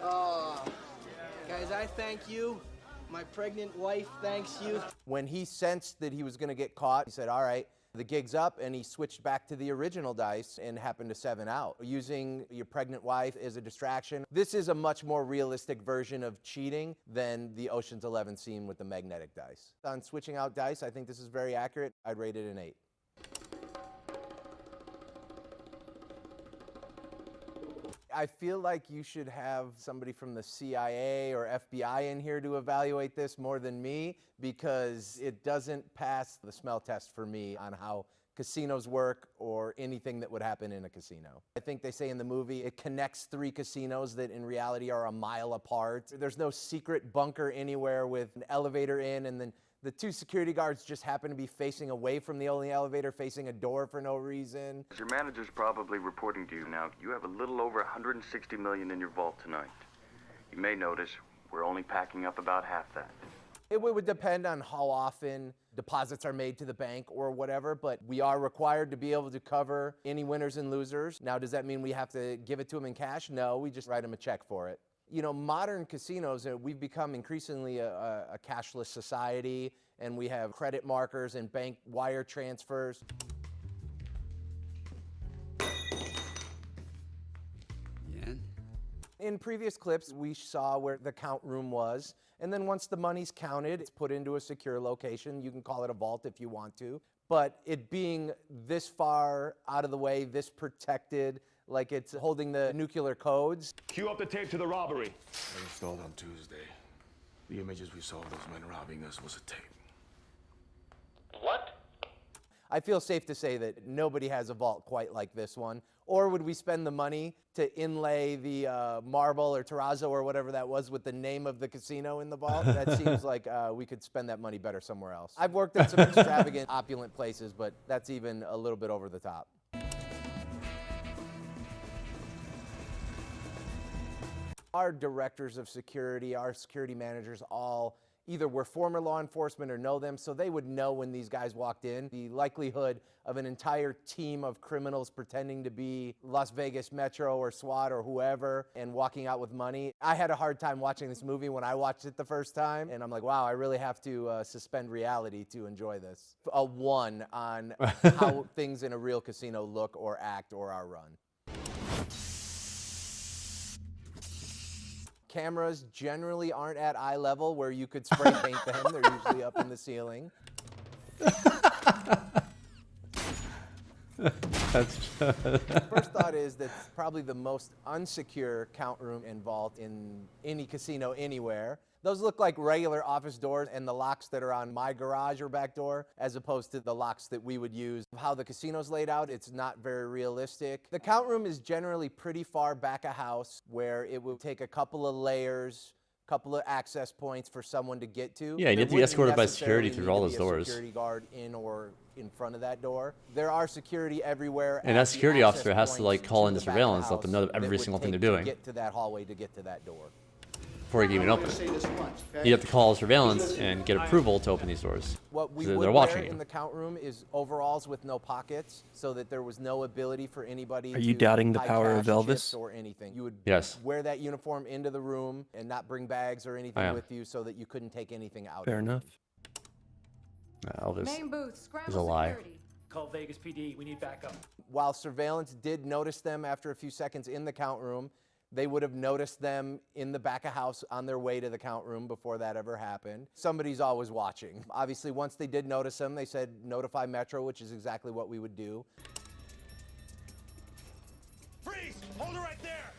Oh, guys, I thank you. My pregnant wife thanks you. When he sensed that he was going to get caught, he said, all right, the gig's up, and he switched back to the original dice and happened to 7 out, using your pregnant wife as a distraction. This is a much more realistic version of cheating than the Ocean's 11 scene with the magnetic dice. On switching out dice, I think this is very accurate. I'd rate it an 8. I feel like you should have somebody from the CIA or FBI in here to evaluate this more than me, because it doesn't pass the smell test for me on how casinos work or anything that would happen in a casino. I think they say in the movie it connects 3 casinos that in reality are a mile apart. There's no secret bunker anywhere with an elevator in, and then the 2 security guards just happen to be facing away from the only elevator, facing a door for no reason. As your manager's probably reporting to you now, you have a little over $160 million in your vault tonight. You may notice we're only packing up about half that. It would depend on how often deposits are made to the bank or whatever, but we are required to be able to cover any winners and losers. Now, does that mean we have to give it to them in cash? No, we just write them a check for it. You know, modern casinos, we've become increasingly a cashless society, and we have credit markers and bank wire transfers. Yeah. In previous clips, we saw where the count room was, and then once the money's counted, it's put into a secure location. You can call it a vault if you want to, but it being this far out of the way, this protected, like it's holding the nuclear codes. Cue up the tape to the robbery. They installed on Tuesday. The images we saw of those men robbing us was a tape. What? I feel safe to say that nobody has a vault quite like this one. Or would we spend the money to inlay the marble or terrazzo or whatever that was with the name of the casino in the vault? That seems like we could spend that money better somewhere else. I've worked at some extravagant, opulent places, but that's even a little bit over the top. Our directors of security, our security managers all either were former law enforcement or know them, so they would know when these guys walked in. The likelihood of an entire team of criminals pretending to be Las Vegas Metro or SWAT or whoever and walking out with money. I had a hard time watching this movie when I watched it the first time, and I'm like, wow, I really have to suspend reality to enjoy this. A 1 on how things in a real casino look or act or are run. Cameras generally aren't at eye level where you could spray paint them. They're usually up in the ceiling. First thought is that it's probably the most unsecure count room involved in any casino anywhere. Those look like regular office doors, and the locks that are on my garage or back door, as opposed to the locks that we would use. How the casino's laid out, it's not very realistic. The count room is generally pretty far back a house, where it would take a couple of layers, couple of access points for someone to get to. Yeah, you need to be escorted by security through all those There wouldn't doors. necessarily need to be a security guard in or in front of that door. There are security everywhere. And at that the security access officer has to like points call to into the back of the surveillance, let them know house every that would single thing they're take to doing get to that hallway to get to that door. before you can even open it. You have to call surveillance and get approval to open these doors. What we So would they're wear watching in you. the count room is overalls with no pockets, so that there was no ability for anybody Are you to doubting the hide power of cash, Elvis? chips, or anything. You would Yes. wear that uniform into the room and not bring bags or anything am. with you, so that you couldn't take anything out. Fair enough. Elvis Main booth, is scramble a lie. security. Call Vegas PD. We need backup. While surveillance did notice them after a few seconds in the count room, they would have noticed them in the back of house on their way to the count room before that ever happened. Somebody's always watching. Obviously, once they did notice them, they said notify Metro, which is exactly what we would do. Freeze! Hold it right there!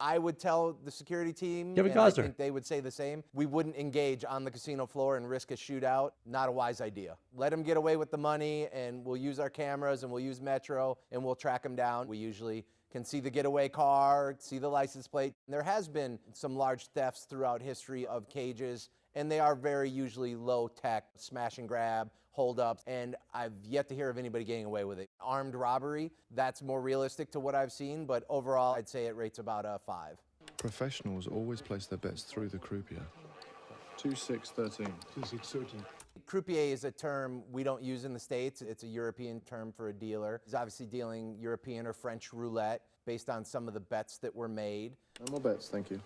I would tell the security team, Give it and I Gosner. think they would say the same. We wouldn't engage on the casino floor and risk a shootout. Not a wise idea. Let them get away with the money, and we'll use our cameras, and we'll use Metro, and we'll track them down. We usually can see the getaway car, see the license plate. There has been some large thefts throughout history of cages, and they are very usually low-tech, smash and grab, holdups, and I've yet to hear of anybody getting away with it. Armed robbery, that's more realistic to what I've seen, but overall, I'd say it rates about a 5. Professionals always place their bets through the croupier. 2-6-13. 2-6-13. Croupier is a term we don't use in the States. It's a European term for a dealer. He's obviously dealing European or French roulette based on some of the bets that were made. No more bets, thank you.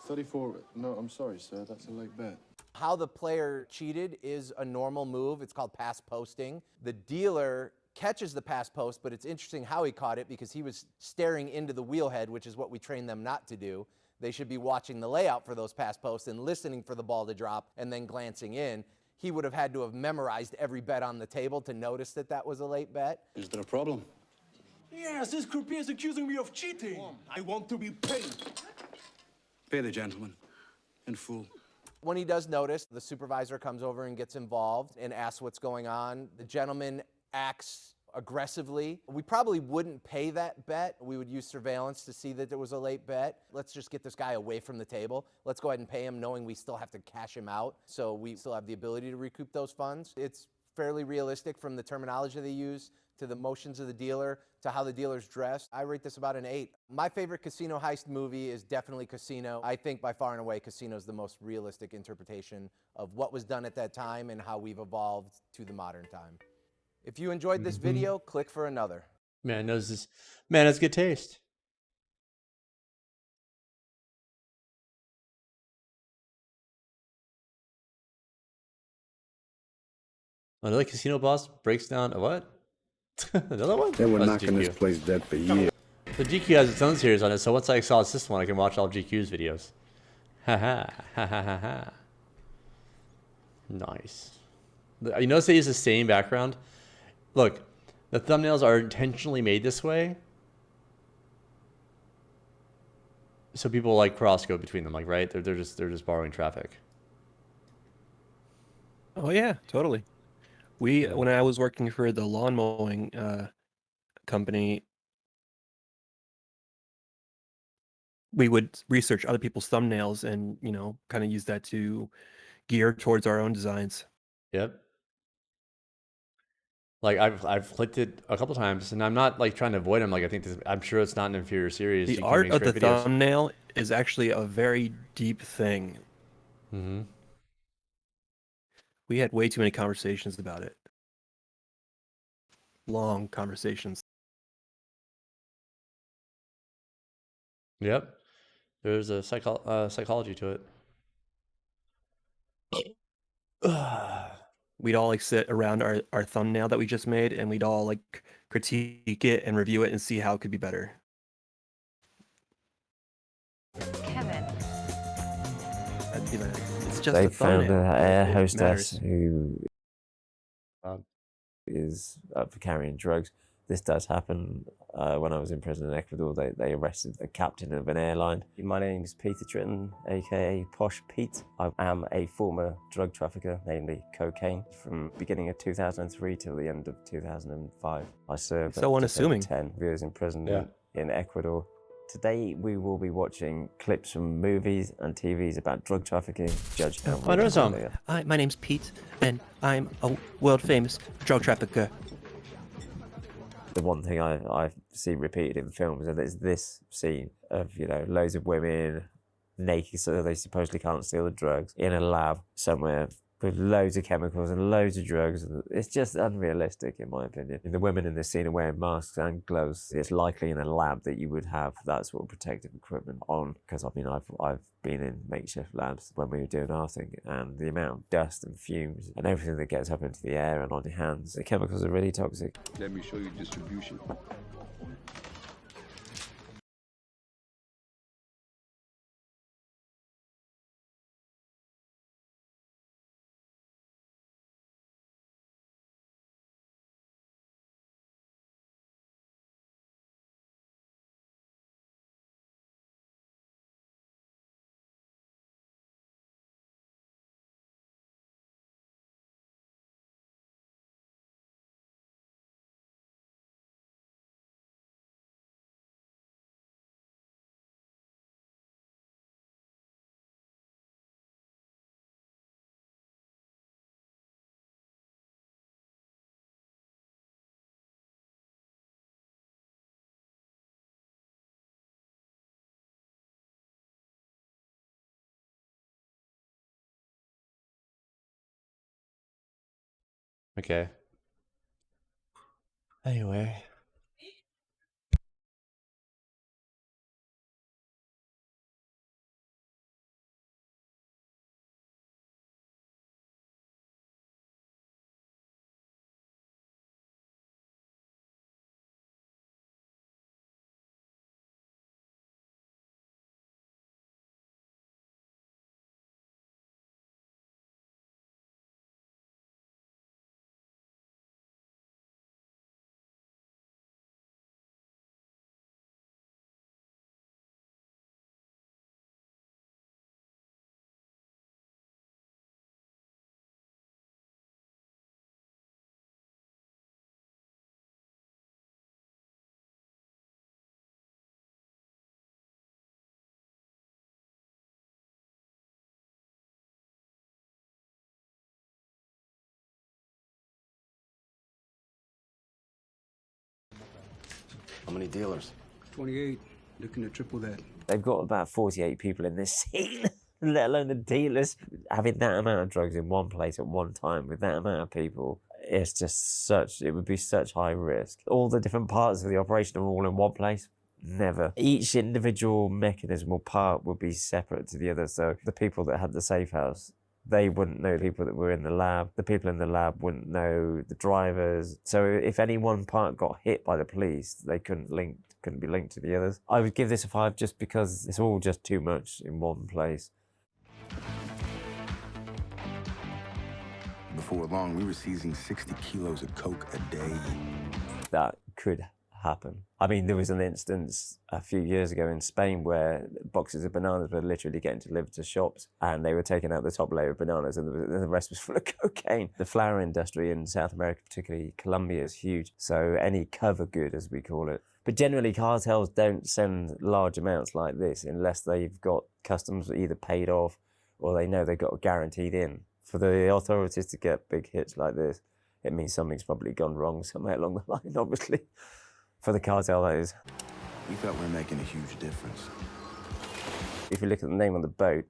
34. No, I'm sorry, sir. That's a late bet. How the player cheated is a normal move. It's called pass posting. The dealer catches the pass post, but it's interesting how he caught it because he was staring into the wheelhead, which is what we train them not to do. They should be watching the layout for those pass posts and listening for the ball to drop and then glancing in. He would have had to have memorized every bet on the table to notice that that was a late bet. Is there a problem? Yes, this croupier is accusing me of cheating. I want to be paid. Pay the gentleman. In full. When he does notice, the supervisor comes over and gets involved and asks what's going on. The gentleman acts aggressively. We probably wouldn't pay that bet. We would use surveillance to see that there was a late bet. Let's just get this guy away from the table. Let's go ahead and pay him knowing we still have to cash him out, so we still have the ability to recoup those funds. It's fairly realistic from the terminology they use to the motions of the dealer to how the dealer's dressed. I rate this about an 8. My favorite casino heist movie is definitely Casino. I think by far and away Casino is the most realistic interpretation of what was done at that time and how we've evolved to the modern time. If you enjoyed this video, click for another. Man knows this. Man has good taste. Another casino boss breaks down a what? Another one? They were Oh, it's knocking this GQ. place dead for years. The GQ has its own series on it, so once I exhaust this one, I can watch all GQ's videos. Ha ha ha ha ha ha. Nice. You notice they use the same background? Look, the thumbnails are intentionally made this way, so people like cross go between them, like, right? They're just borrowing traffic. Oh yeah, totally. When I was working for the lawn mowing company, we would research other people's thumbnails and, kind of use that to gear towards our own designs. Yep. Like I've clicked it a couple times, and I'm not like trying to avoid them. Like I think I'm sure it's not an inferior series. The You can art make of the straight videos. thumbnail is actually a very deep thing. Mm-hmm. We had way too many conversations about it. Long conversations. Yep. There's a psychology to it. We'd all like sit around our thumbnail that we just made, and we'd all like critique it and review it and see how it could be better. Kevin. I'd be like, it's just They a found thumbnail. an air It hostess matters. who is up for carrying drugs. This does happen. When I was in prison in Ecuador, they arrested the captain of an airline. My name is Peter Tritton, aka Posh Pete. I am a former drug trafficker, namely cocaine, from beginning of 2003 till the end of 2005. I served So unassuming. 10 years in prison Yeah. in Ecuador. Today we will be watching clips from movies and TVs about drug trafficking. Judge how I know some. Hi, my name's Pete, and I'm a world famous drug trafficker. The one thing I see repeated in films is this scene of, you know, loads of women naked so they supposedly can't steal the drugs in a lab somewhere with loads of chemicals and loads of drugs. It's just unrealistic, in my opinion. The women in this scene are wearing masks and gloves. It's likely in a lab that you would have that sort of protective equipment on, because I mean, I've been in makeshift labs when we were doing our thing, and the amount of dust and fumes and everything that gets up into the air and on your hands, the chemicals are really toxic. Let me show you distribution. Okay. Anyway. How many dealers? 28. Looking to triple that. They've got about 48 people in this scene, let alone the dealers. Having that amount of drugs in one place at one time with that amount of people, it's just it would be such high risk. All the different parts of the operation are all in one place. Never. Each individual mechanism or part would be separate to the other. So the people that had the safe house, they wouldn't know the people that were in the lab. The people in the lab wouldn't know the drivers. So if any one part got hit by the police, they couldn't be linked to the others. I would give this a 5 just because it's all just too much in one place. Before long, we were seizing 60 kilos of coke a day. That could happen. I mean, there was an instance a few years ago in Spain where boxes of bananas were literally getting delivered to shops, and they were taking out the top layer of bananas and the rest was full of cocaine. The flower industry in South America, particularly Colombia, is huge. So any cover good, as we call it. But generally, cartels don't send large amounts like this unless they've got customs either paid off or they know they've got guaranteed in. For the authorities to get big hits like this, it means something's probably gone wrong somewhere along the line, obviously. For the cartel, that is. We thought we were making a huge difference. If you look at the name on the boat,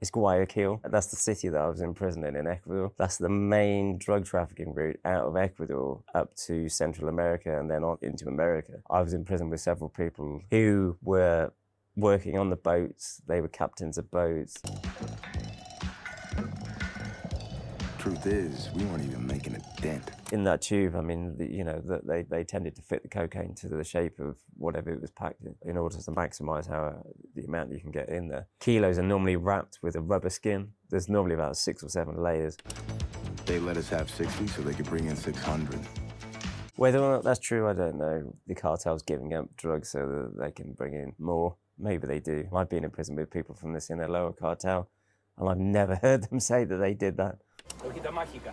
it's Guayaquil. That's the city that I was imprisoned in Ecuador. That's the main drug trafficking route out of Ecuador up to Central America and then on into America. I was in prison with several people who were working on the boats. They were captains of boats. Truth is, we weren't even making a dent. In that tube, I mean, you know, they tended to fit the cocaine to the shape of whatever it was packed in order to maximise the amount you can get in there. Kilos are normally wrapped with a rubber skin. There's normally about 6 or 7 layers. They let us have 60 so they could bring in 600. Whether or not that's true, I don't know. The cartel's giving up drugs so that they can bring in more. Maybe they do. I've been in prison with people from the Sinaloa cartel, and I've never heard them say that they did that. Hojita mágica.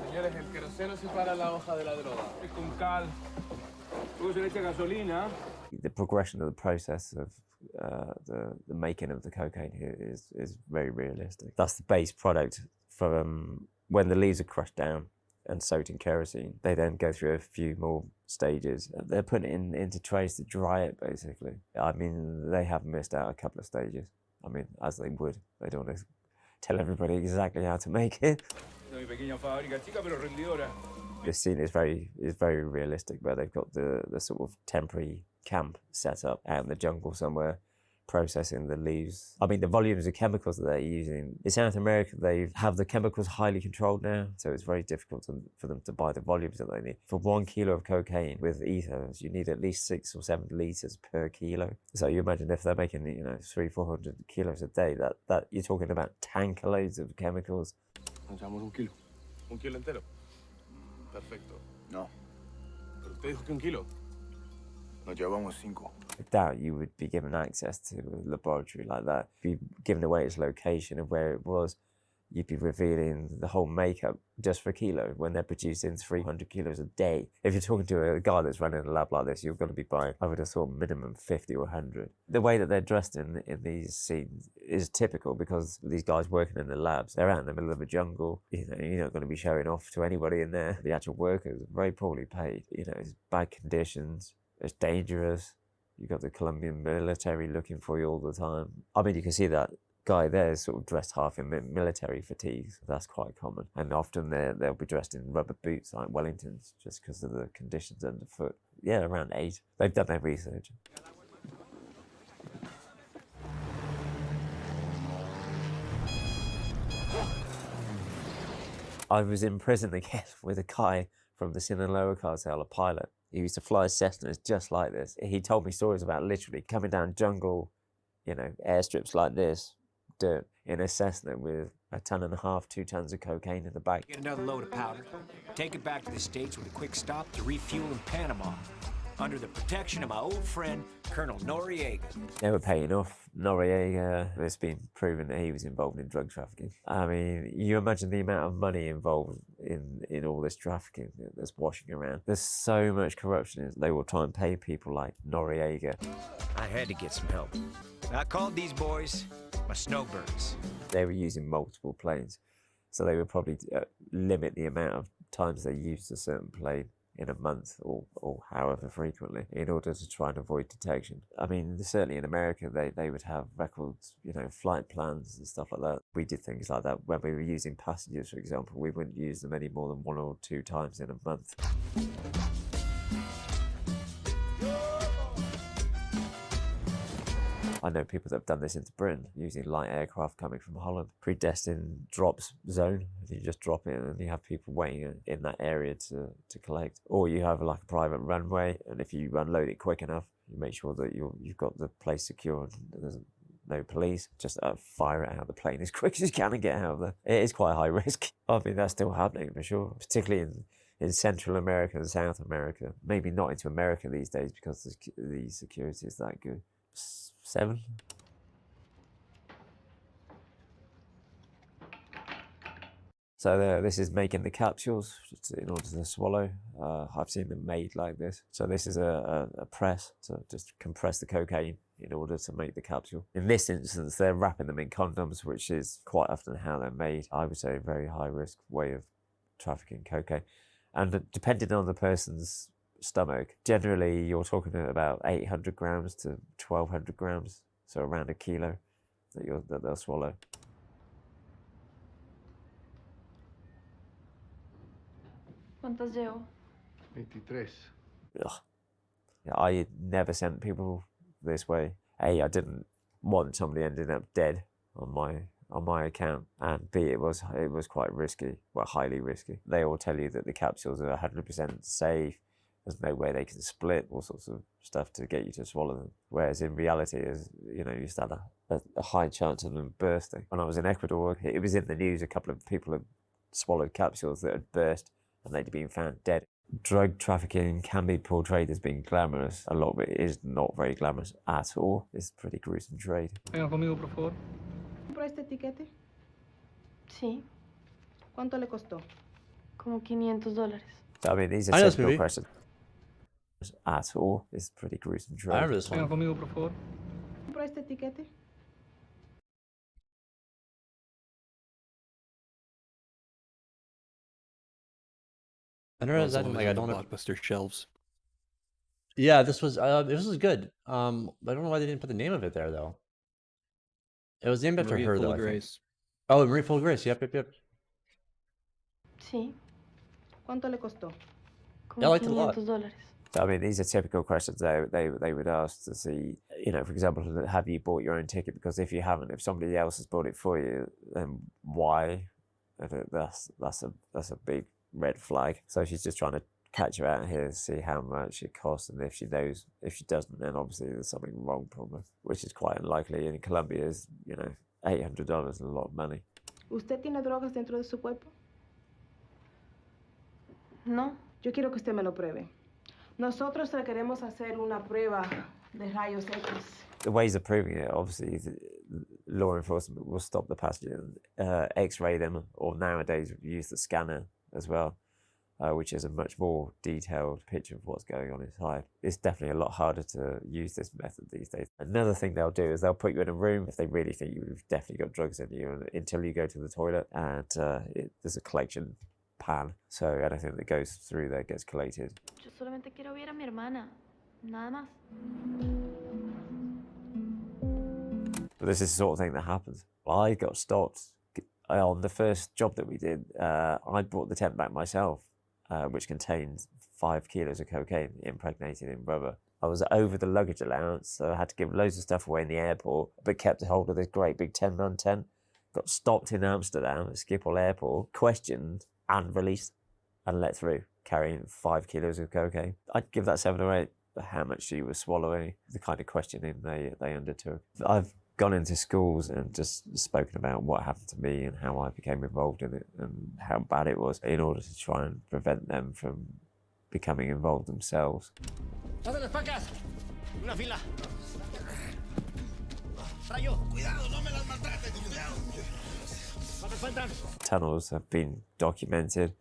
Señores, el queroseno separa la hoja de la droga. Es con cal. Luego se le echa gasolina. The progression of the process of the making of the cocaine here is very realistic. That's the base product from when the leaves are crushed down and soaked in kerosene. They then go through a few more stages. They're putting it into trays to dry it, basically. I mean, they have missed out a couple of stages. I mean, as they would. They don't want to tell everybody exactly how to make it. This scene is very realistic, where they've got the sort of temporary camp set up out in the jungle somewhere, processing the leaves. I mean, the volumes of chemicals that they're using. In South America, they have the chemicals highly controlled now, so it's very difficult for them to buy the volumes that they need. For 1 kilo of cocaine with ethers, you need at least 6 or 7 litres per kilo. So you imagine if they're making, you know, 300-400 kilos a day, that you're talking about tanker loads of chemicals. Nos echamos 1 kilo. 1 kilo entero. Perfecto. No. Pero usted dijo que 1 kilo. Nos llevamos 5. I doubt you would be given access to a laboratory like that. Be given away its location and where it was, you'd be revealing the whole makeup just for a kilo when they're producing 300 kilos a day. If you're talking to a guy that's running a lab like this, you're going to be buying, I would have thought, minimum 50 or 100. The way that they're dressed in these scenes is typical because these guys working in the labs, they're out in the middle of a jungle. You know, you're not going to be showing off to anybody in there. The actual workers are very poorly paid. You know, it's bad conditions, it's dangerous. You've got the Colombian military looking for you all the time. I mean, you can see that guy there is sort of dressed half in military fatigues. That's quite common. And often they'll be dressed in rubber boots like Wellingtons just because of the conditions underfoot. Yeah, around 8. They've done their research. I was in prison again with a guy from the Sinaloa cartel, a pilot. He used to fly Cessnas just like this. He told me stories about literally coming down jungle, you know, airstrips like this, dirt, in a Cessna with 1.5 tons, 2 tons of cocaine in the back. Get another load of powder. Take it back to the States with a quick stop to refuel in Panama. Under the protection of my old friend, Colonel Noriega. They were paying off. Noriega, it's been proven that he was involved in drug trafficking. I mean, you imagine the amount of money involved in all this trafficking that's washing around. There's so much corruption. They will try and pay people like Noriega. I had to get some help. I called these boys my snowbirds. They were using multiple planes, so they would probably limit the amount of times they used a certain plane in a month or however frequently in order to try and avoid detection. I mean, certainly in America, they would have records, you know, flight plans and stuff like that. We did things like that when we were using passengers, for example. We wouldn't use them any more than 1 or 2 times in a month. I know people that have done this into Britain, using light aircraft coming from Holland. Predestined drops zone. You just drop it and you have people waiting in that area to collect. Or you have like a private runway, and if you unload it quick enough, you make sure that you've got the place secure and there's no police. Just fire it out of the plane as quick as you can and get out of there. It is quite high risk. I mean, that's still happening for sure, particularly in Central America and South America. Maybe not into America these days because the security is that good. 7. So this is making the capsules in order to swallow. I've seen them made like this. So this is a press to just compress the cocaine in order to make the capsule. In this instance, they're wrapping them in condoms, which is quite often how they're made. I would say a very high risk way of trafficking cocaine. And depending on the person's stomach, generally you're talking about 800 grams to 1,200 grams, so around a kilo that they'll swallow. ¿Cuántas llevo? 23. Ugh. Yeah, I never sent people this way. A, I didn't want somebody ending up dead on my account, and B, it was quite risky, well, highly risky. They all tell you that the capsules are 100% safe. There's no way they can split, all sorts of stuff to get you to swallow them. Whereas in reality, you stand a high chance of them bursting. When I was in Ecuador, it was in the news. A couple of people had swallowed capsules that had burst, and they'd been found dead. Drug trafficking can be portrayed as being glamorous. A lot of it is not very glamorous at all. It's a pretty gruesome trade. Venga conmigo, por favor. ¿Compró este tiquete? Sí, ¿Cuánto le costó? como $500. I mean, these are I know this typical movie. questions. At all, it's a pretty gruesome trade. I remember this Venga one. conmigo, por favor. ¿Compró este tiquete? I never realized that. Always Like, I on the don't know. Blockbuster shelves. Yeah, this was good. I don't know why they didn't put the name of it there though. It was named after Maria her Full though. of I think. Grace. Oh, Marie Full of Grace. Yep. Sí, ¿Cuánto le costó? Yeah, I como liked it a lot. $500. I mean, these are typical questions they would ask to see, for example, have you bought your own ticket? Because if you haven't, if somebody else has bought it for you, then why? That's a big red flag. So she's just trying to catch you out here, see how much it costs, and if she knows, if she doesn't, then obviously there's something wrong probably, which is quite unlikely. In Colombia, is $800 is a lot of money. ¿Usted tiene drogas dentro de su cuerpo? No, Yo quiero que usted me lo pruebe. Nosotros le queremos hacer una prueba de rayos X. The ways of proving it, obviously, law enforcement will stop the passenger, X-ray them, or nowadays use the scanner as well, which is a much more detailed picture of what's going on inside. It's definitely a lot harder to use this method these days. Another thing they'll do is they'll put you in a room if they really think you've definitely got drugs in you, until you go to the toilet, and there's a collection pan, so anything that goes through there gets collated. yo solamente quiero ver a mi hermana, nada más. But this is the sort of thing that happens. I got stopped on the first job that we did. I brought the tent back myself, which contained 5 kilos of cocaine impregnated in rubber. I was over the luggage allowance, so I had to give loads of stuff away in the airport, but kept a hold of this great big 10-man tent. Got stopped in Amsterdam at Schiphol Airport, questioned and released and let through, carrying 5 kilos of cocaine. I'd give that 7 or 8, how much she was swallowing, the kind of questioning they undertook. I've gone into schools and just spoken about what happened to me and how I became involved in it and how bad it was, in order to try and prevent them from becoming involved themselves. ¡Haz las pacas! ¡Una fila! ¡Rayo! ¡Cuidado! ¡No me las maltrates! ¡Cuidado! ¡No me faltan! Tunnels have been documented.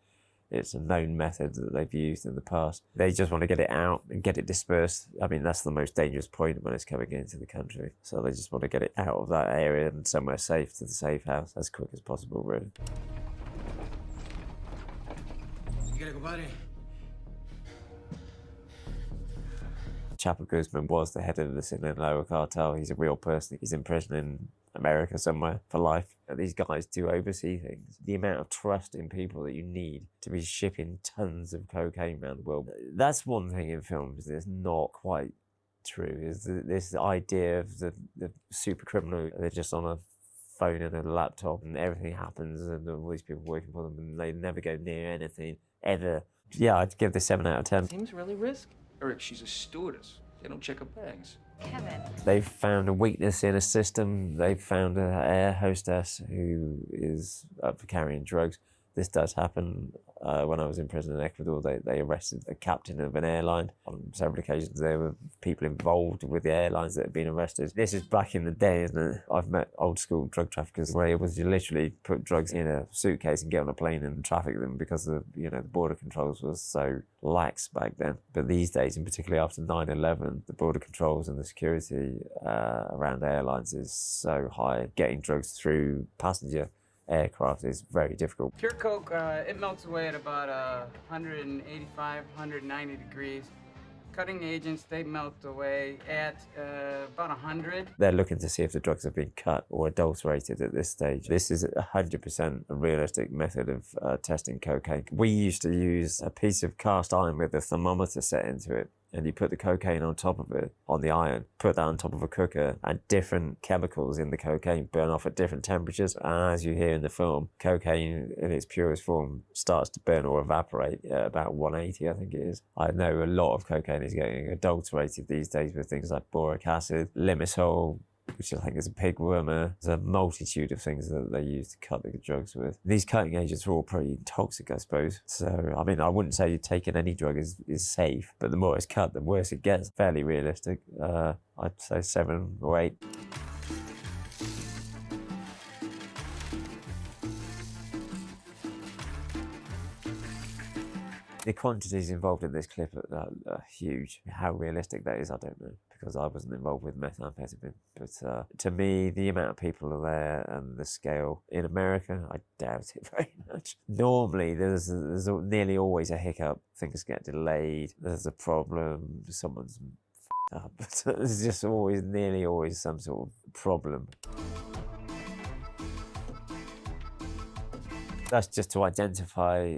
It's a known method that they've used in the past. They just want to get it out and get it dispersed. I mean, that's the most dangerous point when it's coming into the country. So they just want to get it out of that area and somewhere safe, to the safe house, as quick as possible, really. Chapo Guzman was the head of the Sinaloa cartel. He's a real person. He's in prison in America somewhere for life. These guys do oversee things. The amount of trust in people that you need to be shipping tons of cocaine around the world. That's one thing in films that's not quite true, is this idea of the super criminal. They're just on a phone and a laptop and everything happens and all these people working for them and they never go near anything, ever. Yeah, I'd give this 7 out of 10. Seems really risky. Eric, she's a stewardess. They don't check her bags. Kevin. They've found a weakness in a system. They've found an air hostess who is up for carrying drugs. This does happen. When I was in prison in Ecuador, they arrested the captain of an airline. On several occasions, there were people involved with the airlines that had been arrested. This is back in the day, isn't it? I've met old school drug traffickers where it was you literally put drugs in a suitcase and get on a plane and traffic them because the border controls was so lax back then. But these days, and particularly after 9/11, the border controls and the security around airlines is so high. Getting drugs through passenger aircraft is very difficult. Pure Coke, it melts away at about 185, 190 degrees. Cutting agents, they melt away at about 100. They're looking to see if the drugs have been cut or adulterated at this stage. This is 100% a realistic method of testing cocaine. We used to use a piece of cast iron with a thermometer set into it, and you put the cocaine on top of it, on the iron, put that on top of a cooker, and different chemicals in the cocaine burn off at different temperatures. And as you hear in the film, cocaine in its purest form starts to burn or evaporate at about 180, I think it is. I know a lot of cocaine is getting adulterated these days with things like boric acid, limisol, which I think is a pig wormer. There's a multitude of things that they use to cut the drugs with. These cutting agents are all pretty toxic, I suppose. So, I mean, I wouldn't say taking any drug is safe, but the more it's cut, the worse it gets. Fairly realistic. I'd say 7 or 8. The quantities involved in this clip are huge. How realistic that is, I don't know, because I wasn't involved with methamphetamine. But to me, the amount of people are there and the scale in America, I doubt it very much. Normally, there's nearly always a hiccup. Things get delayed. There's a problem. Someone's up. There's just nearly always some sort of problem. That's just to identify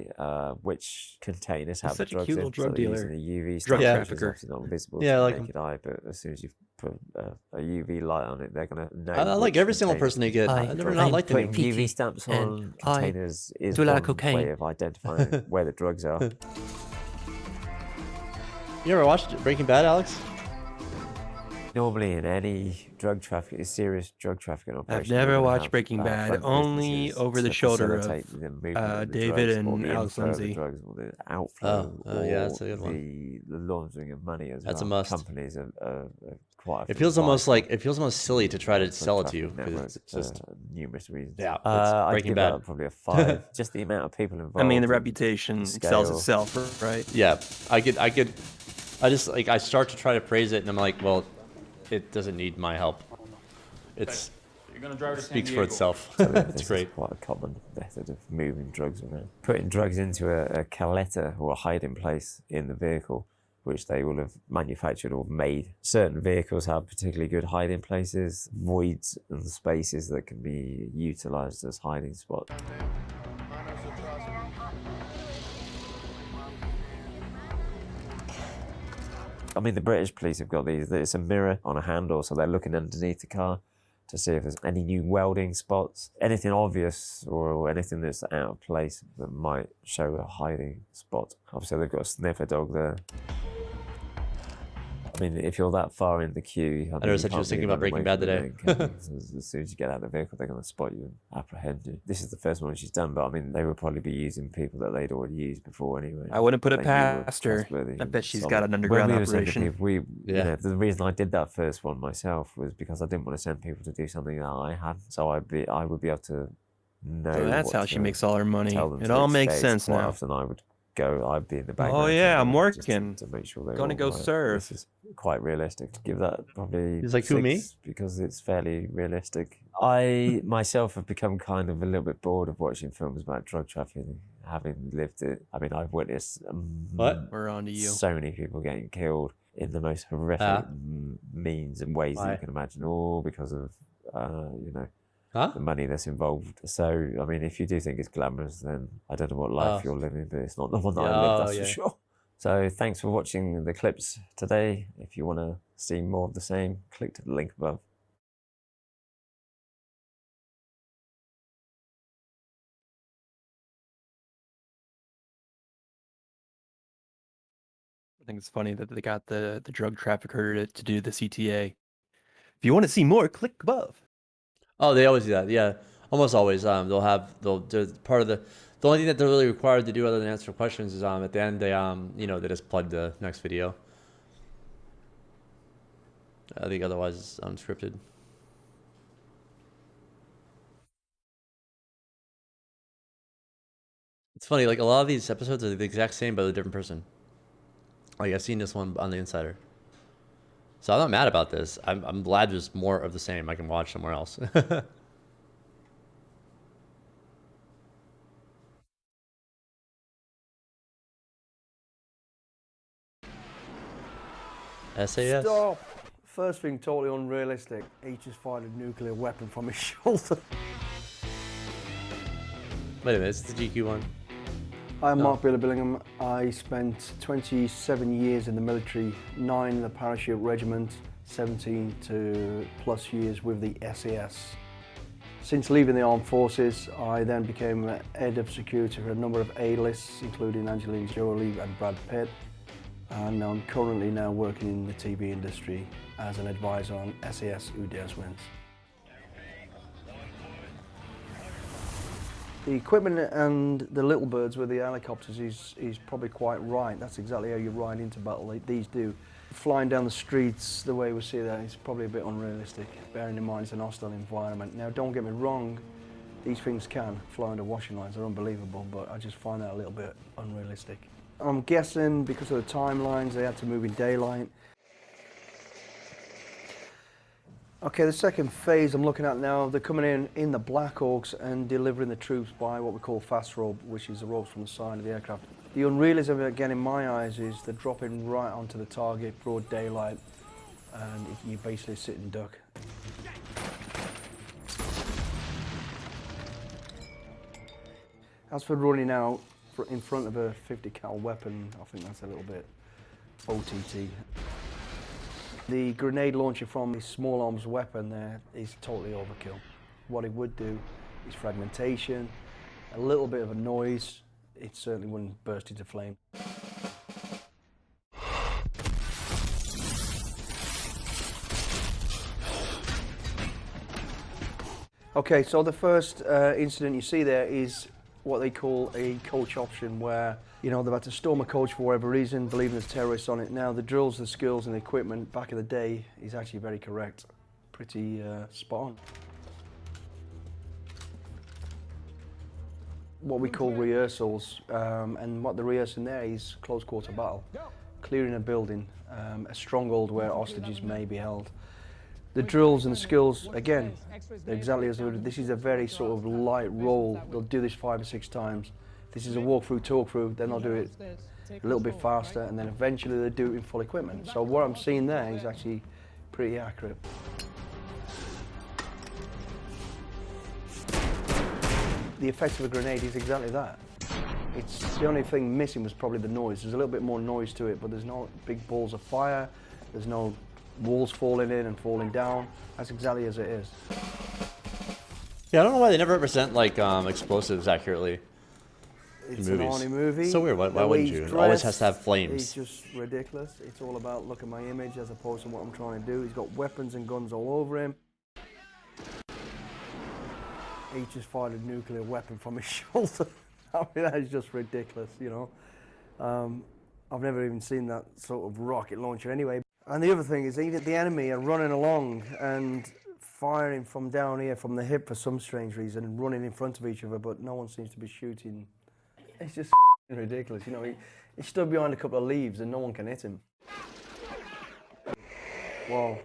which containers have the such a drugs cute in. little drug So they're dealer. using a UV Drug stuff, trafficker. which is obviously not visible Yeah, to like the naked eye, but as soon as you put a UV light on it, they're going to know. I like which every single containers person they get. contain I've the never drugs. not liked Putting any. UV stamps on containers is do a lot of one cocaine. way of identifying where the drugs are. You ever watched Breaking Bad, Alex? Normally, in any serious drug trafficking operation, I've never you're gonna watched have, Breaking Bad, front only businesses over the to shoulder of facilitate the movement of the David drugs, or and the Alex inflow of the Lindsay. drugs, or the outflow, Oh, yeah, or that's a good one. the laundering of money as That's a well. must. Companies are quite. It feels almost vital almost silly to try to drug sell it to you trafficking because networks it's just for numerous reasons. yeah. It's I'd Breaking give Bad. that probably a 5. Just the amount of people involved. I mean, the and reputation the sells scale. itself, right? Yeah, I just like I start to try to praise it, and I'm like, well, it doesn't need my help. It's You're gonna drive to San speaks for Diego. itself. So It's this great. is quite a common method of moving drugs around. Putting drugs into a caleta or a hiding place in the vehicle, which they will have manufactured or made. Certain vehicles have particularly good hiding places, voids and spaces that can be utilised as hiding spots. I mean, the British police have got these. It's a mirror on a handle, so they're looking underneath the car to see if there's any new welding spots, anything obvious or anything that's out of place that might show a hiding spot. Obviously, they've got a sniffer dog there. I mean, if you're that far in the queue, I never said you was thinking about Breaking Bad today. As soon as you get out of the vehicle, they're going to spot you and apprehend you. This is the first one she's done, but I mean, they would probably be using people that they'd already used before anyway. I wouldn't put it They knew were past her. trustworthy I and bet she's solid. got an underground When we were sending operation. people, you Yeah. know, the reason I did that first one myself was because I didn't want to send people to do something that I hadn't, so I would be able to know. So that's what how she to makes all her money. tell them It to all makes expect. sense Quite now. often I'd be in the background. Oh yeah, I'm just to- working. to make sure they're Gonna all go right. serve. This is quite realistic. To give that probably He's like, who, me? 6, because it's fairly realistic. I myself have become kind of a little bit bored of watching films about drug trafficking, having lived it. I mean, I've witnessed We're on to you. so many people getting killed in the most horrific means and ways that Why? you can imagine, all because of Huh? the money that's involved. So, I mean, if you do think it's glamorous, then I don't know what life Oh. you're living, but it's not the one that I Oh, live, that's yeah. for sure. So, thanks for watching the clips today. If you want to see more of the same, click to the link above. I think it's funny that they got the drug trafficker to do the CTA. If you want to see more, click above. Oh, they always do that. Yeah, almost always. They'll part of the only thing that they're really required to do other than answer questions is at the end they they just plug the next video. I think otherwise it's unscripted. It's funny, like a lot of these episodes are the exact same but a different person. Like I've seen this one on The Insider. So I'm not mad about this. I'm glad there's more of the same I can watch somewhere else. SAS? Stop! First thing, totally unrealistic. He just fired a nuclear weapon from his shoulder. Wait a minute, is this the GQ one? I'm Mark Billingham. I spent 27 years in the military, 9 in the parachute regiment, 17 to plus years with the SAS. Since leaving the armed forces, I then became head of security for a number of A-lists, including Angelina Jolie and Brad Pitt. And I'm currently now working in the TV industry as an advisor on SAS Who Dares Wins. The equipment and the little birds with the helicopters is probably quite right. That's exactly how you ride into battle, like these do. Flying down the streets the way we see that is probably a bit unrealistic, bearing in mind it's an hostile environment. Now, don't get me wrong, these things can fly under washing lines, they're unbelievable, but I just find that a little bit unrealistic. I'm guessing because of the timelines, they had to move in daylight. Okay, the second phase I'm looking at now, they're coming in the Black Hawks and delivering the troops by what we call fast rope, which is the ropes from the side of the aircraft. The unrealism, again, in my eyes, is they're dropping right onto the target, broad daylight, and you basically sit and duck. As for running out in front of a 50 cal weapon, I think that's a little bit OTT. The grenade launcher from the small arms weapon there is totally overkill. What it would do is fragmentation, a little bit of a noise. It certainly wouldn't burst into flame. Okay, so the first incident you see there is what they call a coach option, where they've had to storm a coach for whatever reason, believing there's terrorists on it. Now, the drills, the skills and the equipment back in the day is actually very correct, pretty spot on. What we call rehearsals, and what they're rehearsing there is close quarter battle, clearing a building, a stronghold where hostages may be held. The drills and the skills, again, they're exactly as this is a very sort of light roll. They'll do this 5 or 6 times. This is a walk-through, talk-through, then they'll do it a little bit faster, and then eventually they'll do it in full equipment. So what I'm seeing there is actually pretty accurate. The effect of a grenade is exactly that. It's the only thing missing was probably the noise. There's a little bit more noise to it, but there's no big balls of fire. There's no walls falling in and falling down. That's exactly as it is. Yeah, I don't know why they never represent like explosives accurately It's in an movies. Arnie movie. So weird. Why wouldn't you? It always has to have flames. It's just ridiculous. It's all about look at my image as opposed to what I'm trying to do. He's got weapons and guns all over him. He just fired a nuclear weapon from his shoulder. I mean, that is just ridiculous, I've never even seen that sort of rocket launcher anyway. And the other thing is the enemy are running along and firing from down here, from the hip for some strange reason, and running in front of each other, but no one seems to be shooting. It's just ridiculous, he stood behind a couple of leaves and no one can hit him. Wow,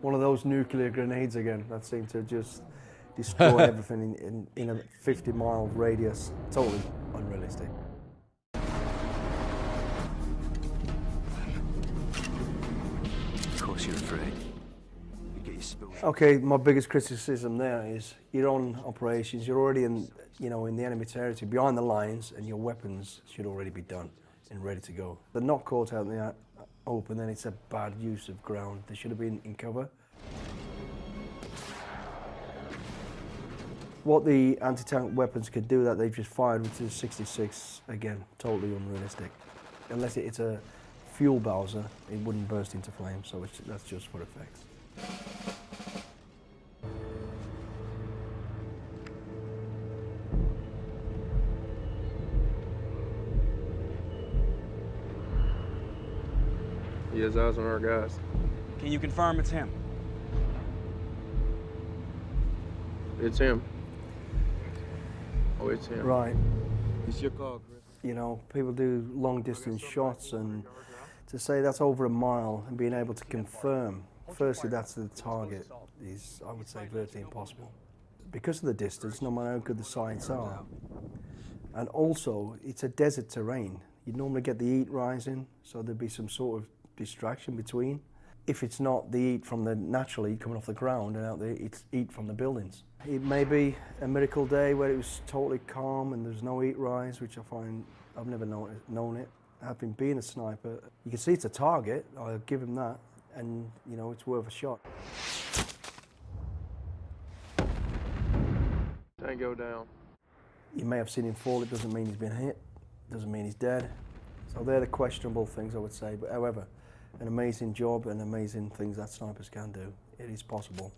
one of those nuclear grenades again that seemed to just destroy everything in a 50-mile radius. Totally unrealistic. Of course you're afraid. You get your spill. Okay, my biggest criticism there is your own operations. You're already in the enemy territory, behind the lines, and your weapons should already be done and ready to go. They're not caught out in the open, then it's a bad use of ground. They should have been in cover. What the anti-tank weapons could do that they've just fired, which is 66, again, totally unrealistic. Unless it's a fuel bowser, it wouldn't burst into flame, so that's just for effects. He has eyes on our guys. Can you confirm it's him? It's him. Oh, it's him. Right. It's your call, Chris. People do long-distance shots, and to say that's over a mile and being able to confirm, firstly, that's the target, is, I would say, virtually impossible. Because of the distance, no matter how good the sights are. And also, it's a desert terrain. You'd normally get the heat rising, so there'd be some sort of distraction between. If it's not the heat from the natural heat coming off the ground and out there, it's heat from the buildings. It may be a miracle day where it was totally calm and there's no heat rise, which I find I've never known it. Having been a sniper, you can see it's a target, I'll give him that, and you know, it's worth a shot. Tango down. You may have seen him fall, it doesn't mean he's been hit, doesn't mean he's dead. So they're the questionable things I would say, but however, an amazing job and amazing things that snipers can do. It is possible.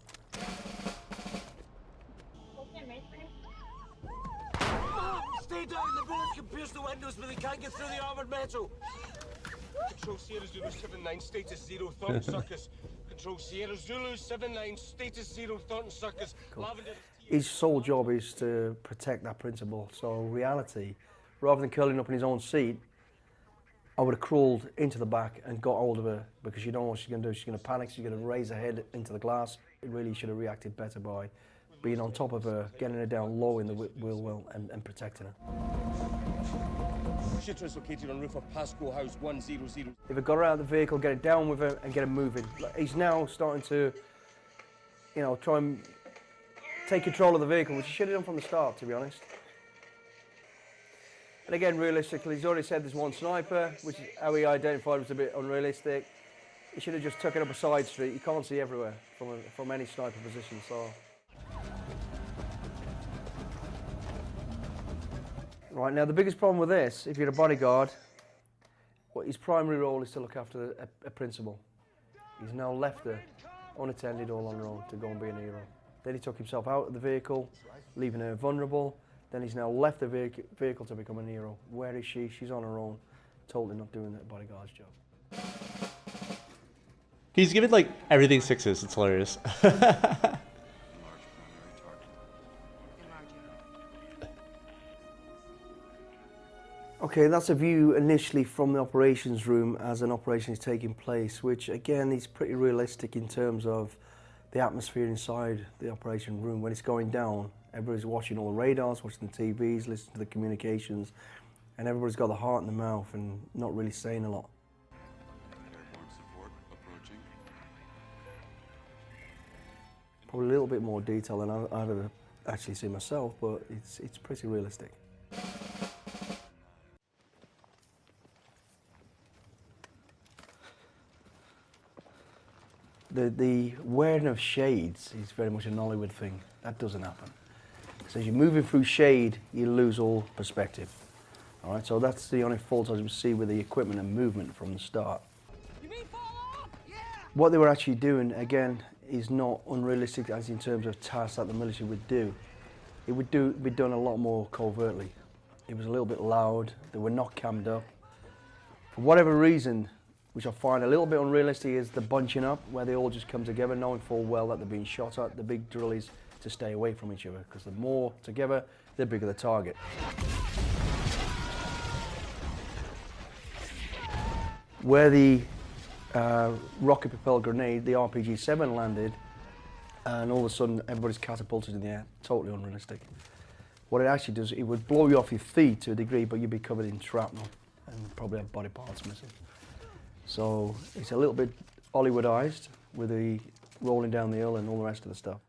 Stay down, the bullets can pierce the windows, but they can't get through the armored metal. Control Sierra Zulu 79, status 0, Thornton Circus. Control Sierra Zulu 79, status 0, Thornton Circus. Cool. Lavender. His sole job is to protect that principle. So reality, rather than curling up in his own seat, I would have crawled into the back and got hold of her, because you don't know what she's going to do. She's going to panic, she's going to raise her head into the glass. It really should have reacted better by being on top of her, getting her down low in the wheel well and protecting her. Shooter is located on roof of Pasco House 100. If I got her out of the vehicle, get it down with her and get her moving. He's now starting to, you know, try and take control of the vehicle, which he should have done from the start, to be honest. And again, realistically, he's already said there's one sniper, which is how he identified was a bit unrealistic. He should have just took it up a side street. You can't see everywhere from any sniper position, so. Right, now the biggest problem with this, if you're a bodyguard, his primary role is to look after a principal. He's now left her unattended, all on her own, to go and be an hero. Then he took himself out of the vehicle, leaving her vulnerable. Then he's now left the vehicle to become a hero. Where is she? She's on her own, totally not doing that bodyguard's job. He's given like everything 6s. It's hilarious. Okay, that's a view initially from the operations room as an operation is taking place, which again is pretty realistic in terms of the atmosphere inside the operation room. When it's going down, everybody's watching all the radars, watching the TVs, listening to the communications, and everybody's got the heart in the mouth and not really saying a lot. Probably a little bit more detail than I've ever actually seen myself, but it's pretty realistic. The wearing of shades is very much a Nollywood thing. That doesn't happen. So as you're moving through shade, you lose all perspective. All right, so that's the only fault I see with the equipment and movement from the start. What they were actually doing, again, is not unrealistic as in terms of tasks that the military would do. It would be done a lot more covertly. It was a little bit loud, they were not cammed up. For whatever reason, which I find a little bit unrealistic, is the bunching up, where they all just come together knowing full well that they're being shot at. The big drill is to stay away from each other, because the more together, the bigger the target. Where the rocket-propelled grenade, the RPG-7 landed, and all of a sudden everybody's catapulted in the air, totally unrealistic. What it actually does, it would blow you off your feet to a degree, but you'd be covered in shrapnel and probably have body parts missing. So it's a little bit Hollywoodized with the rolling down the hill and all the rest of the stuff.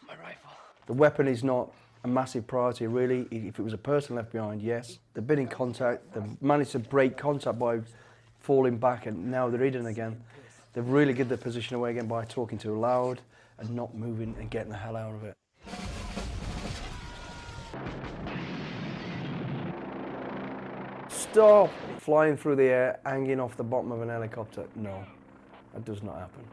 My rifle. The weapon is not a massive priority, really. If it was a person left behind, yes. They've been in contact, they've managed to break contact by falling back, and now they're hidden again. They've really given their position away again by talking too loud and not moving and getting the hell out of it. Stop flying through the air, hanging off the bottom of an helicopter. No, that does not happen.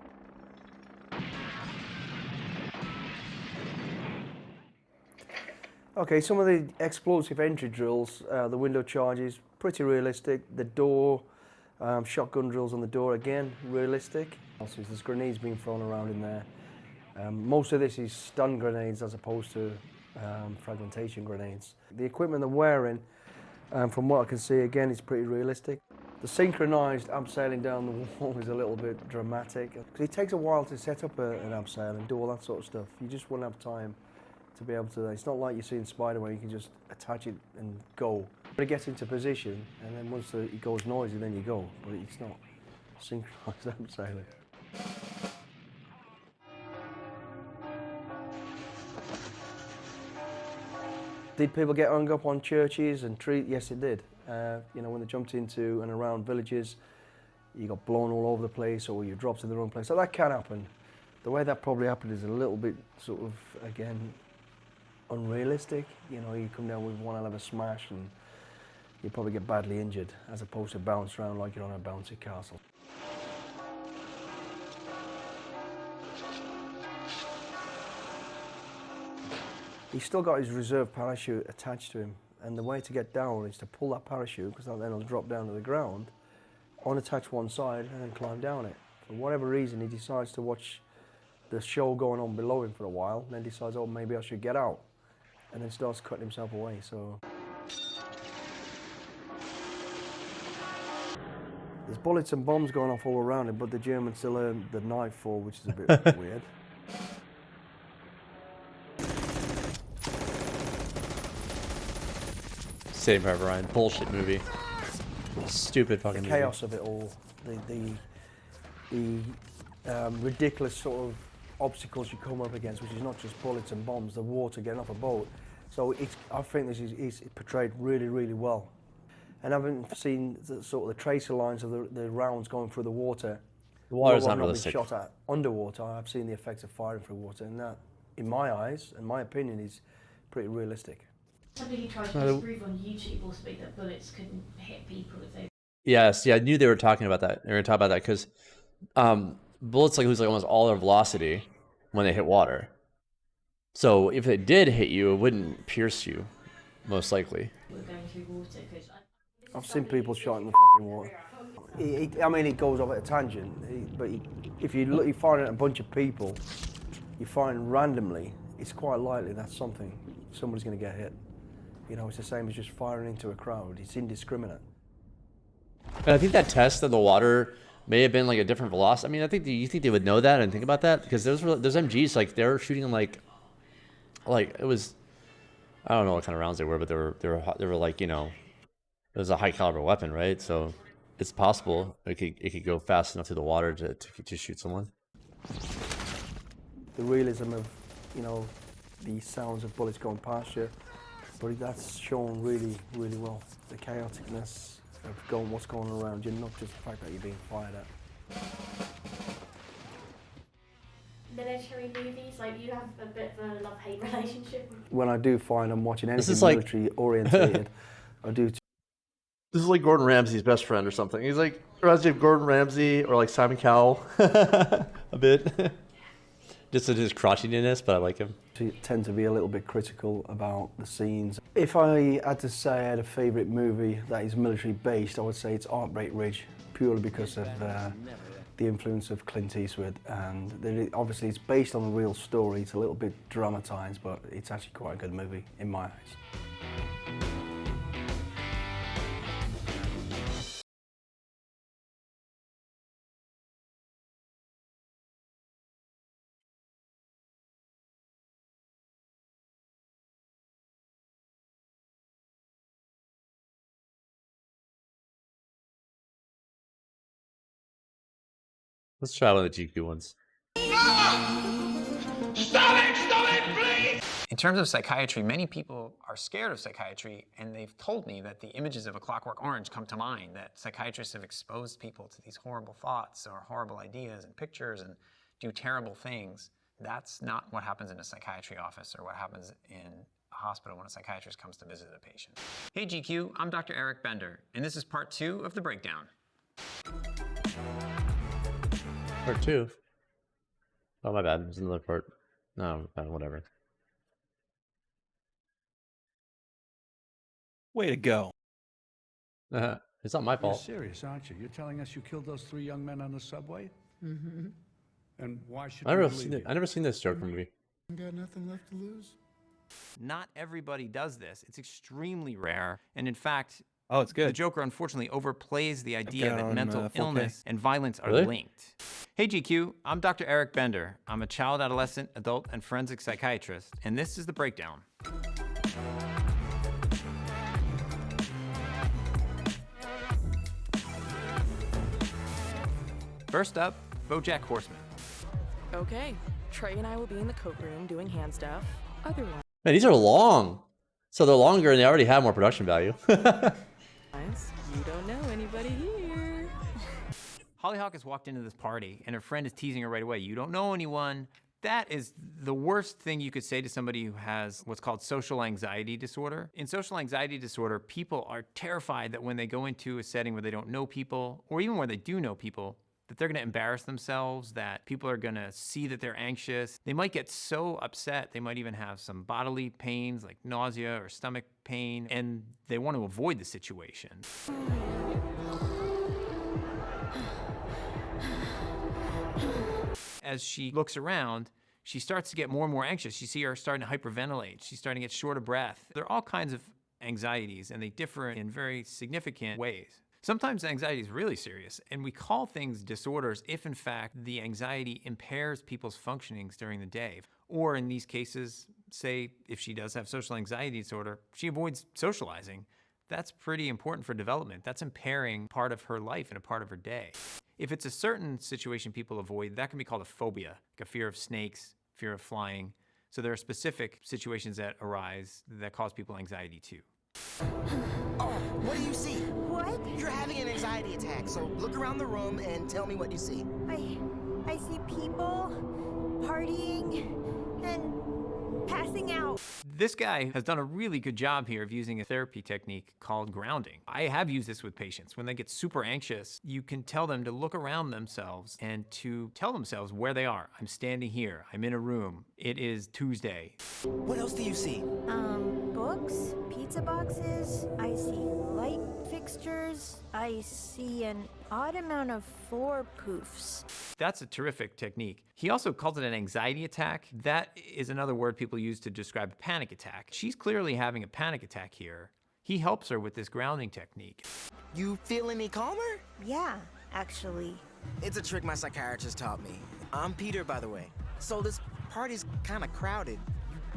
Okay, some of the explosive entry drills, the window charges, pretty realistic. The door, shotgun drills on the door, again, realistic. Also, there's grenades being thrown around in there. Most of this is stun grenades as opposed to fragmentation grenades. The equipment they're wearing, from what I can see, again, is pretty realistic. The synchronized abseiling down the wall is a little bit dramatic, because it takes a while to set up an abseil and do all that sort of stuff. You just wouldn't have time to be able to. It's not like you see in Spider where you can just attach it and go. But it gets into position, and then once it goes noisy, then you go. But it's not synchronized abseiling. Did people get hung up on churches and trees? Yes, it did. You know, when they jumped into and around villages, you got blown all over the place, or you dropped in the wrong place. So that can happen. The way that probably happened is a little bit sort of, again, unrealistic. You know, you come down with one hell of a smash and you probably get badly injured, as opposed to bounce around like you're on a bouncy castle. He's still got his reserve parachute attached to him, and the way to get down is to pull that parachute, because then it'll drop down to the ground, unattach one side and then climb down it. For whatever reason, he decides to watch the show going on below him for a while, and then decides, oh, maybe I should get out, and then starts cutting himself away. So there's bullets and bombs going off all around him, but the Germans still earn the knife fall, which is a bit weird. Saving Private Ryan, bullshit movie. Stupid fucking movie. The chaos of it all, the ridiculous sort of obstacles you come up against, which is not just bullets and bombs, the water getting off a boat. So I think this is portrayed really, really well. And having seen the sort of the tracer lines of the rounds going through the water, the water's not unrealistic. Shot at underwater, I've seen the effects of firing through water, and that, in my eyes, and my opinion, is pretty realistic. Somebody tried to disprove on YouTube also that bullets couldn't hit people if they... Yes, yeah, I knew they were talking about that. They were going to talk about that because bullets lose almost all their velocity when they hit water. So if it did hit you, it wouldn't pierce you, most likely. We're going through water because... I've seen people shot in the fucking water. I mean, it goes off at a tangent, but if you look, you find at a bunch of people, you find randomly, it's quite likely that somebody's going to get hit. You know, it's the same as just firing into a crowd. It's indiscriminate. And I think that test of the water may have been like a different velocity. I mean, you think they would know that and think about that? Because those MGs, like, they were shooting like it was, I don't know what kind of rounds they were, but they were like, you know, it was a high caliber weapon, right? So it's possible it could go fast enough through the water to shoot someone. The realism of, you know, the sounds of bullets going past you, but that's shown really, really well. The chaoticness of what's going on around you, not just the fact that you're being fired at. Military movies, like, you have a bit of a love-hate relationship. When I do find I'm watching anything like... military orientated, I do. This is like Gordon Ramsay's best friend or something. He's like, reminds me of Gordon Ramsay or like Simon Cowell a bit. Just at his crotchiness, but I like him. I tend to be a little bit critical about the scenes. If I had to say I had a favourite movie that is military based, I would say it's Heartbreak Ridge, purely because of the influence of Clint Eastwood. And obviously it's based on a real story. It's a little bit dramatised, but it's actually quite a good movie in my eyes. Let's try one of the GQ ones. Stop it, please! In terms of psychiatry, many people are scared of psychiatry, and they've told me that the images of A Clockwork Orange come to mind, that psychiatrists have exposed people to these horrible thoughts or horrible ideas and pictures and do terrible things. That's not what happens in a psychiatry office or what happens in a hospital when a psychiatrist comes to visit a patient. Hey GQ, I'm Dr. Eric Bender, and this is part 2 of The Breakdown. Part 2? Oh, my bad. There's another part. No, whatever. Way to go. It's not my fault. You're serious, aren't you? You're telling us you killed those 3 young men on the subway? Mm-hmm. And why should I we never believe you? I never seen this Joker movie. Got nothing left to lose? Not everybody does this. It's extremely rare, and in fact, oh, it's good. The Joker unfortunately overplays the idea that on, mental 4K. illness and violence are Really? linked. Hey GQ, I'm Dr. Eric Bender. I'm a child, adolescent, adult, and forensic psychiatrist, and this is The Breakdown. First up, BoJack Horseman. Okay, Trey and I will be in the coat room doing hand stuff. Otherwise, Man, these are long. So they're longer and they already have more production value. you don't know anybody here. Hollyhock has walked into this party and her friend is teasing her right away. You don't know anyone. That is the worst thing you could say to somebody who has what's called social anxiety disorder. In social anxiety disorder, people are terrified that when they go into a setting where they don't know people, or even where they do know people, that they're gonna embarrass themselves, that people are gonna see that they're anxious. They might get so upset, they might even have some bodily pains like nausea or stomach pain, and they want to avoid the situation. As she looks around, she starts to get more and more anxious. You see her starting to hyperventilate. She's starting to get short of breath. There are all kinds of anxieties, and they differ in very significant ways. Sometimes anxiety is really serious, and we call things disorders if, in fact, the anxiety impairs people's functionings during the day. Or in these cases, say, if she does have social anxiety disorder, she avoids socializing. That's pretty important for development. That's impairing part of her life and a part of her day. If it's a certain situation people avoid, that can be called a phobia, like a fear of snakes, fear of flying. So there are specific situations that arise that cause people anxiety too. Oh, what do you see? What? You're having an anxiety attack, so look around the room and tell me what you see. I see people partying and passing out. This guy has done a really good job here of using a therapy technique called grounding. I have used this with patients. When they get super anxious, you can tell them to look around themselves and to tell themselves where they are. I'm standing here. I'm in a room. It is Tuesday. What else do you see? Books, pizza boxes, I see light fixtures, I see an odd amount of floor poofs. That's a terrific technique. He also calls it an anxiety attack. That is another word people use to describe a panic attack. She's clearly having a panic attack here. He helps her with this grounding technique. You feel any calmer? Yeah, actually. It's a trick my psychiatrist taught me. I'm Peter, by the way. So this party's kind of crowded.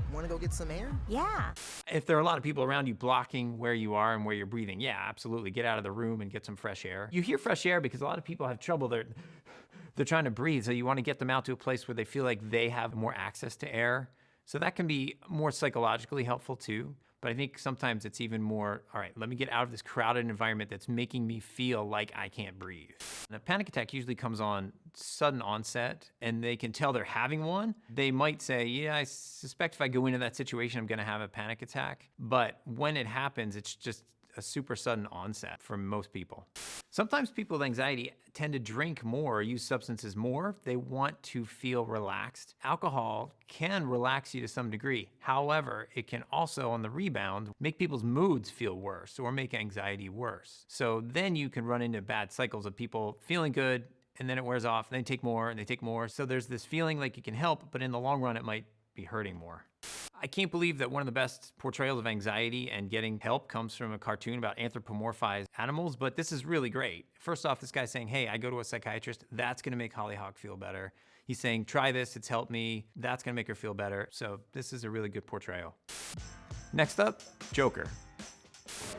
You want to go get some air? Yeah. If there are a lot of people around you blocking where you are and where you're breathing, yeah, absolutely. Get out of the room and get some fresh air. You hear fresh air because a lot of people have trouble. They're trying to breathe, so you want to get them out to a place where they feel like they have more access to air. So that can be more psychologically helpful too. But I think sometimes it's even more, all right, let me get out of this crowded environment that's making me feel like I can't breathe. And a panic attack usually comes on sudden onset, and they can tell they're having one. They might say, yeah, I suspect if I go into that situation, I'm gonna have a panic attack. But when it happens, it's just a super sudden onset for most people. Sometimes people with anxiety tend to drink more or use substances more. They want to feel relaxed. Alcohol can relax you to some degree. However, it can also, on the rebound, make people's moods feel worse or make anxiety worse. So then you can run into bad cycles of people feeling good, and then it wears off, and they take more, and they take more. So there's this feeling like it can help, but in the long run, it might be hurting more. I can't believe that one of the best portrayals of anxiety and getting help comes from a cartoon about anthropomorphized animals, but this is really great. First off, this guy's saying, hey, I go to a psychiatrist, that's gonna make Hollyhock feel better. He's saying, try this, it's helped me, that's gonna make her feel better. So this is a really good portrayal. Next up, Joker.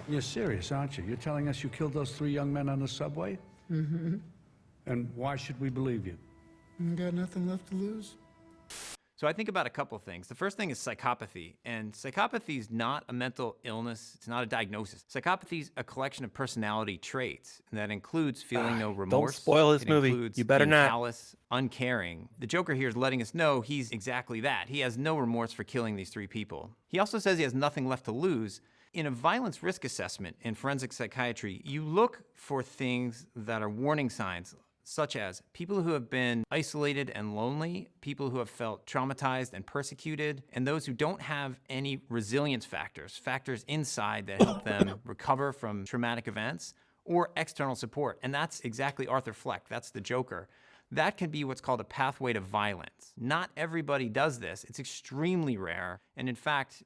You're serious, aren't you? You're telling us you killed those 3 young men on the subway? Mm-hmm. And why should we believe you? Got nothing left to lose. So I think about a couple things. The first thing is psychopathy, and psychopathy is not a mental illness. It's not a diagnosis. Psychopathy is a collection of personality traits that includes feeling no remorse. Don't spoil this It movie. includes You better being not. callous, uncaring. The Joker here is letting us know he's exactly that. He has no remorse for killing these 3 people. He also says he has nothing left to lose. In a violence risk assessment in forensic psychiatry, you look for things that are warning signs, such as people who have been isolated and lonely, people who have felt traumatized and persecuted, and those who don't have any resilience factors, factors inside that help them recover from traumatic events, or external support. And that's exactly Arthur Fleck, that's the Joker. That can be what's called a pathway to violence. Not everybody does this, it's extremely rare, and in fact,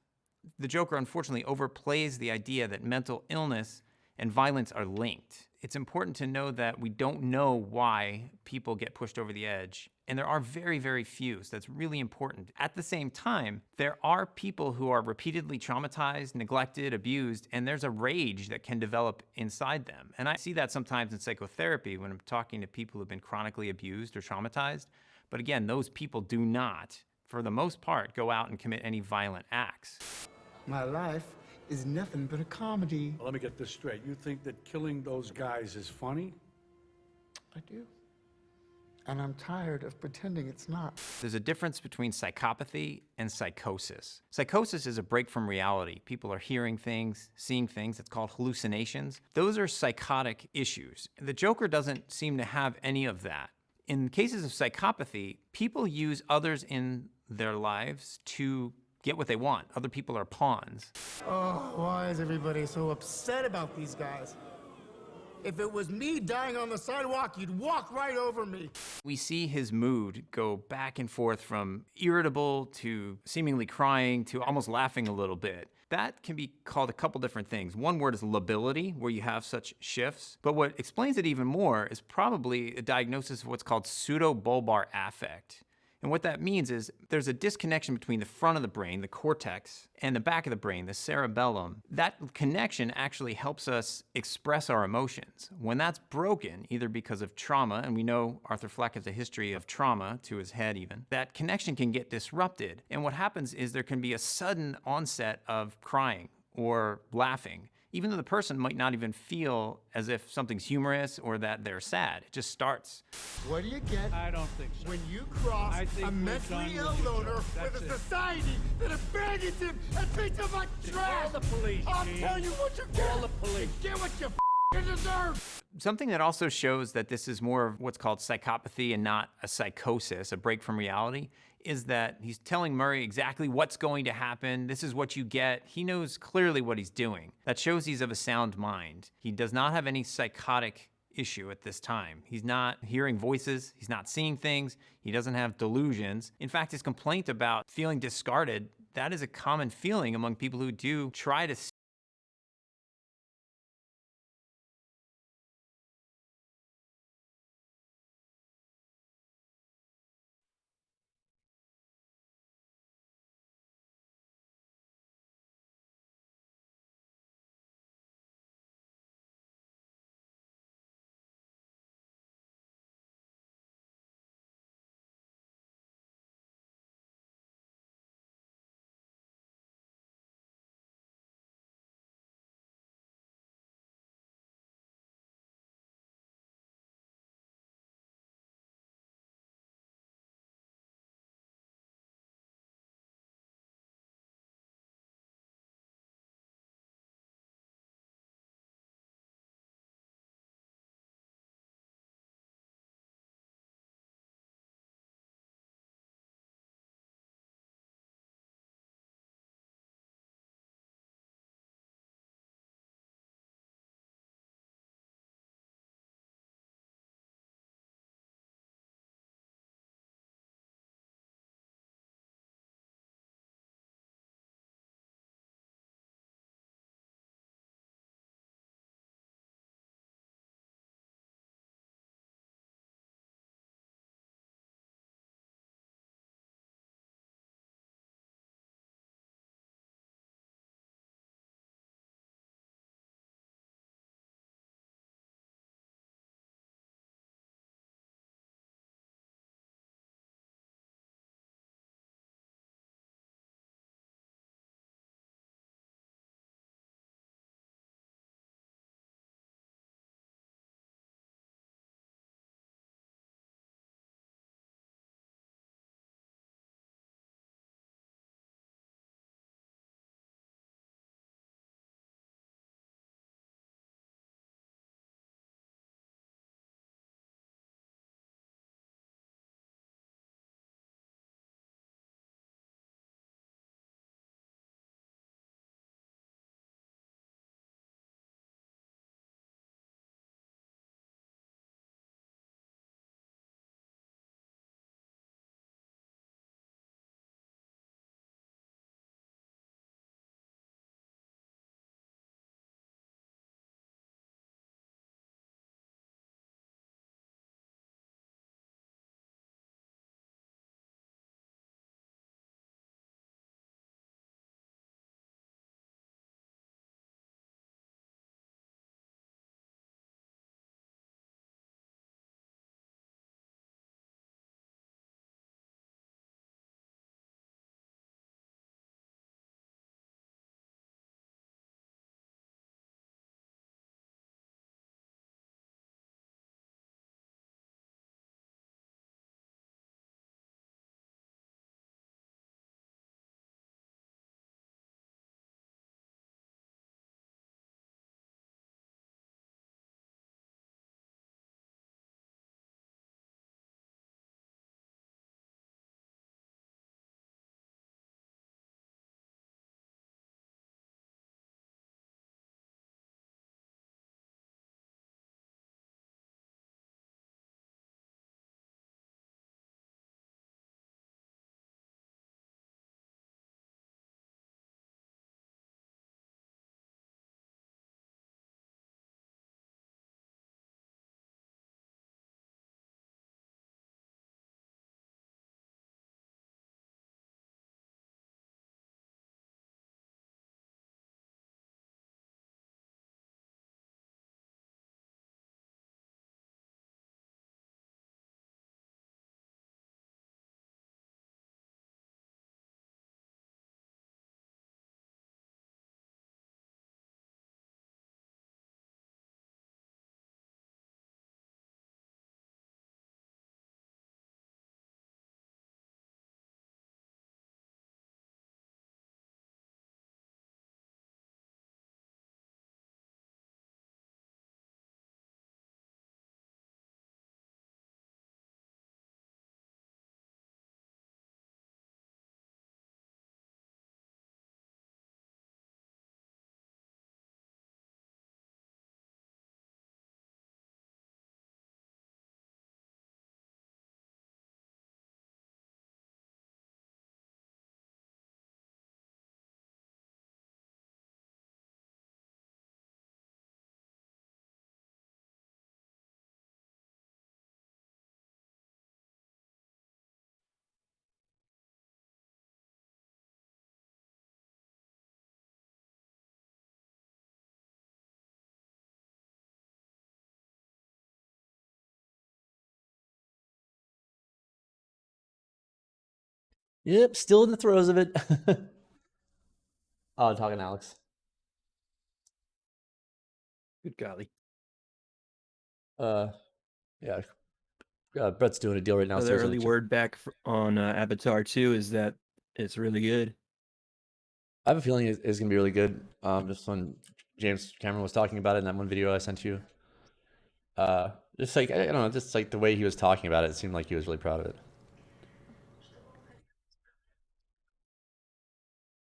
the Joker unfortunately overplays the idea that mental illness and violence are linked. It's important to know that we don't know why people get pushed over the edge, And there are very, very few, so that's really important. At the same time, there are people who are repeatedly traumatized, neglected, abused, and there's a rage that can develop inside them. And I see that sometimes in psychotherapy when I'm talking to people who've been chronically abused or traumatized. But again, those people do not, for the most part, go out and commit any violent acts. My life is nothing but a comedy. Well, let me get this straight. You think that killing those guys is funny? I do. And I'm tired of pretending it's not. There's a difference between psychopathy and psychosis. Psychosis is a break from reality. People are hearing things, seeing things. It's called hallucinations. Those are psychotic issues. The Joker doesn't seem to have any of that. In cases of psychopathy, people use others in their lives to get what they want. Other people are pawns. Oh, why is everybody so upset about these guys? If it was me dying on the sidewalk, you'd walk right over me. We see his mood go back and forth from irritable to seemingly crying to almost laughing a little bit. That can be called a couple different things. One word is lability, where you have such shifts. But what explains it even more is probably a diagnosis of what's called pseudobulbar affect. And what that means is there's a disconnection between the front of the brain, the cortex, and the back of the brain, the cerebellum. That connection actually helps us express our emotions. When that's broken, either because of trauma, and we know Arthur Fleck has a history of trauma to his head even, that connection can get disrupted. And what happens is there can be a sudden onset of crying or laughing, even though the person might not even feel as if something's humorous or that they're sad. It just starts. What do you get? I don't think so. When you cross I think a we're mentally done ill with you, loner Joe. with That's a it. society that abandons him and treats him like trash. Call the police, I'll Gene. tell you what you get. Call the police. You get what you deserve. Something that also shows that this is more of what's called psychopathy and not a psychosis, a break from reality, is that he's telling Murray exactly what's going to happen. This is what you get. He knows clearly what he's doing. That shows he's of a sound mind. He does not have any psychotic issue at this time. He's not hearing voices. He's not seeing things. He doesn't have delusions. In fact, his complaint about feeling discarded, that is a common feeling among people who do try to Yep, still in the throes of it. Oh, talking to Alex. Good golly. Yeah. Brett's doing a deal right now. So the so early word back on Avatar 2 is that it's really good. I have a feeling it's going to be really good. Just when James Cameron was talking about it in that one video I sent you. Just like, I don't know, just like the way he was talking about it, it seemed like he was really proud of it.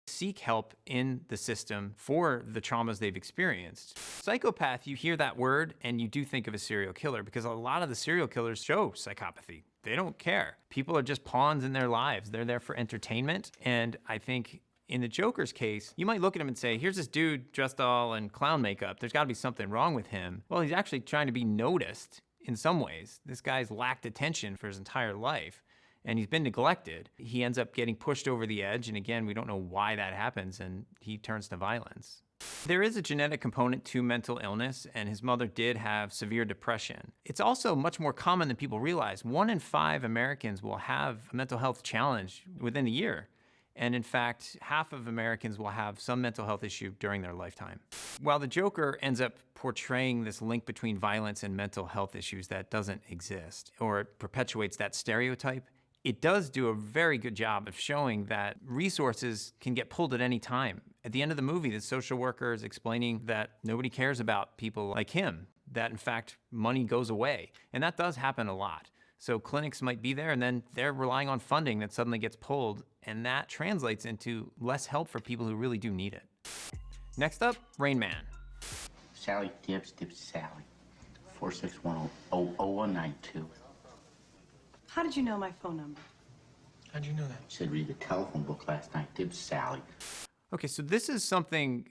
Seek help in the system for the traumas they've experienced. Psychopath, you hear that word and you do think of a serial killer because a lot of the serial killers show psychopathy. They don't care. People are just pawns in their lives. They're there for entertainment. And I think in the Joker's case, you might look at him and say, here's this dude dressed all in clown makeup. There's gotta be something wrong with him. Well, he's actually trying to be noticed in some ways. This guy's lacked attention for his entire life. And he's been neglected. He ends up getting pushed over the edge, and again, we don't know why that happens, and he turns to violence. There is a genetic component to mental illness, and his mother did have severe depression. It's also much more common than people realize. 1 in 5 Americans will have a mental health challenge within a year. And in fact, half of Americans will have some mental health issue during their lifetime. While the Joker ends up portraying this link between violence and mental health issues that doesn't exist, or it perpetuates that stereotype, it does do a very good job of showing that resources can get pulled at any time. At the end of the movie, the social worker is explaining that nobody cares about people like him, that in fact, money goes away. And that does happen a lot. So clinics might be there and then they're relying on funding that suddenly gets pulled, and that translates into less help for people who really do need it. Next up, Rain Man. Sally Tibbs, Sally. 461-0192. How did you know my phone number? How'd you know that? Said read the telephone book last night. Tibbs, Sally. Okay, so this is something,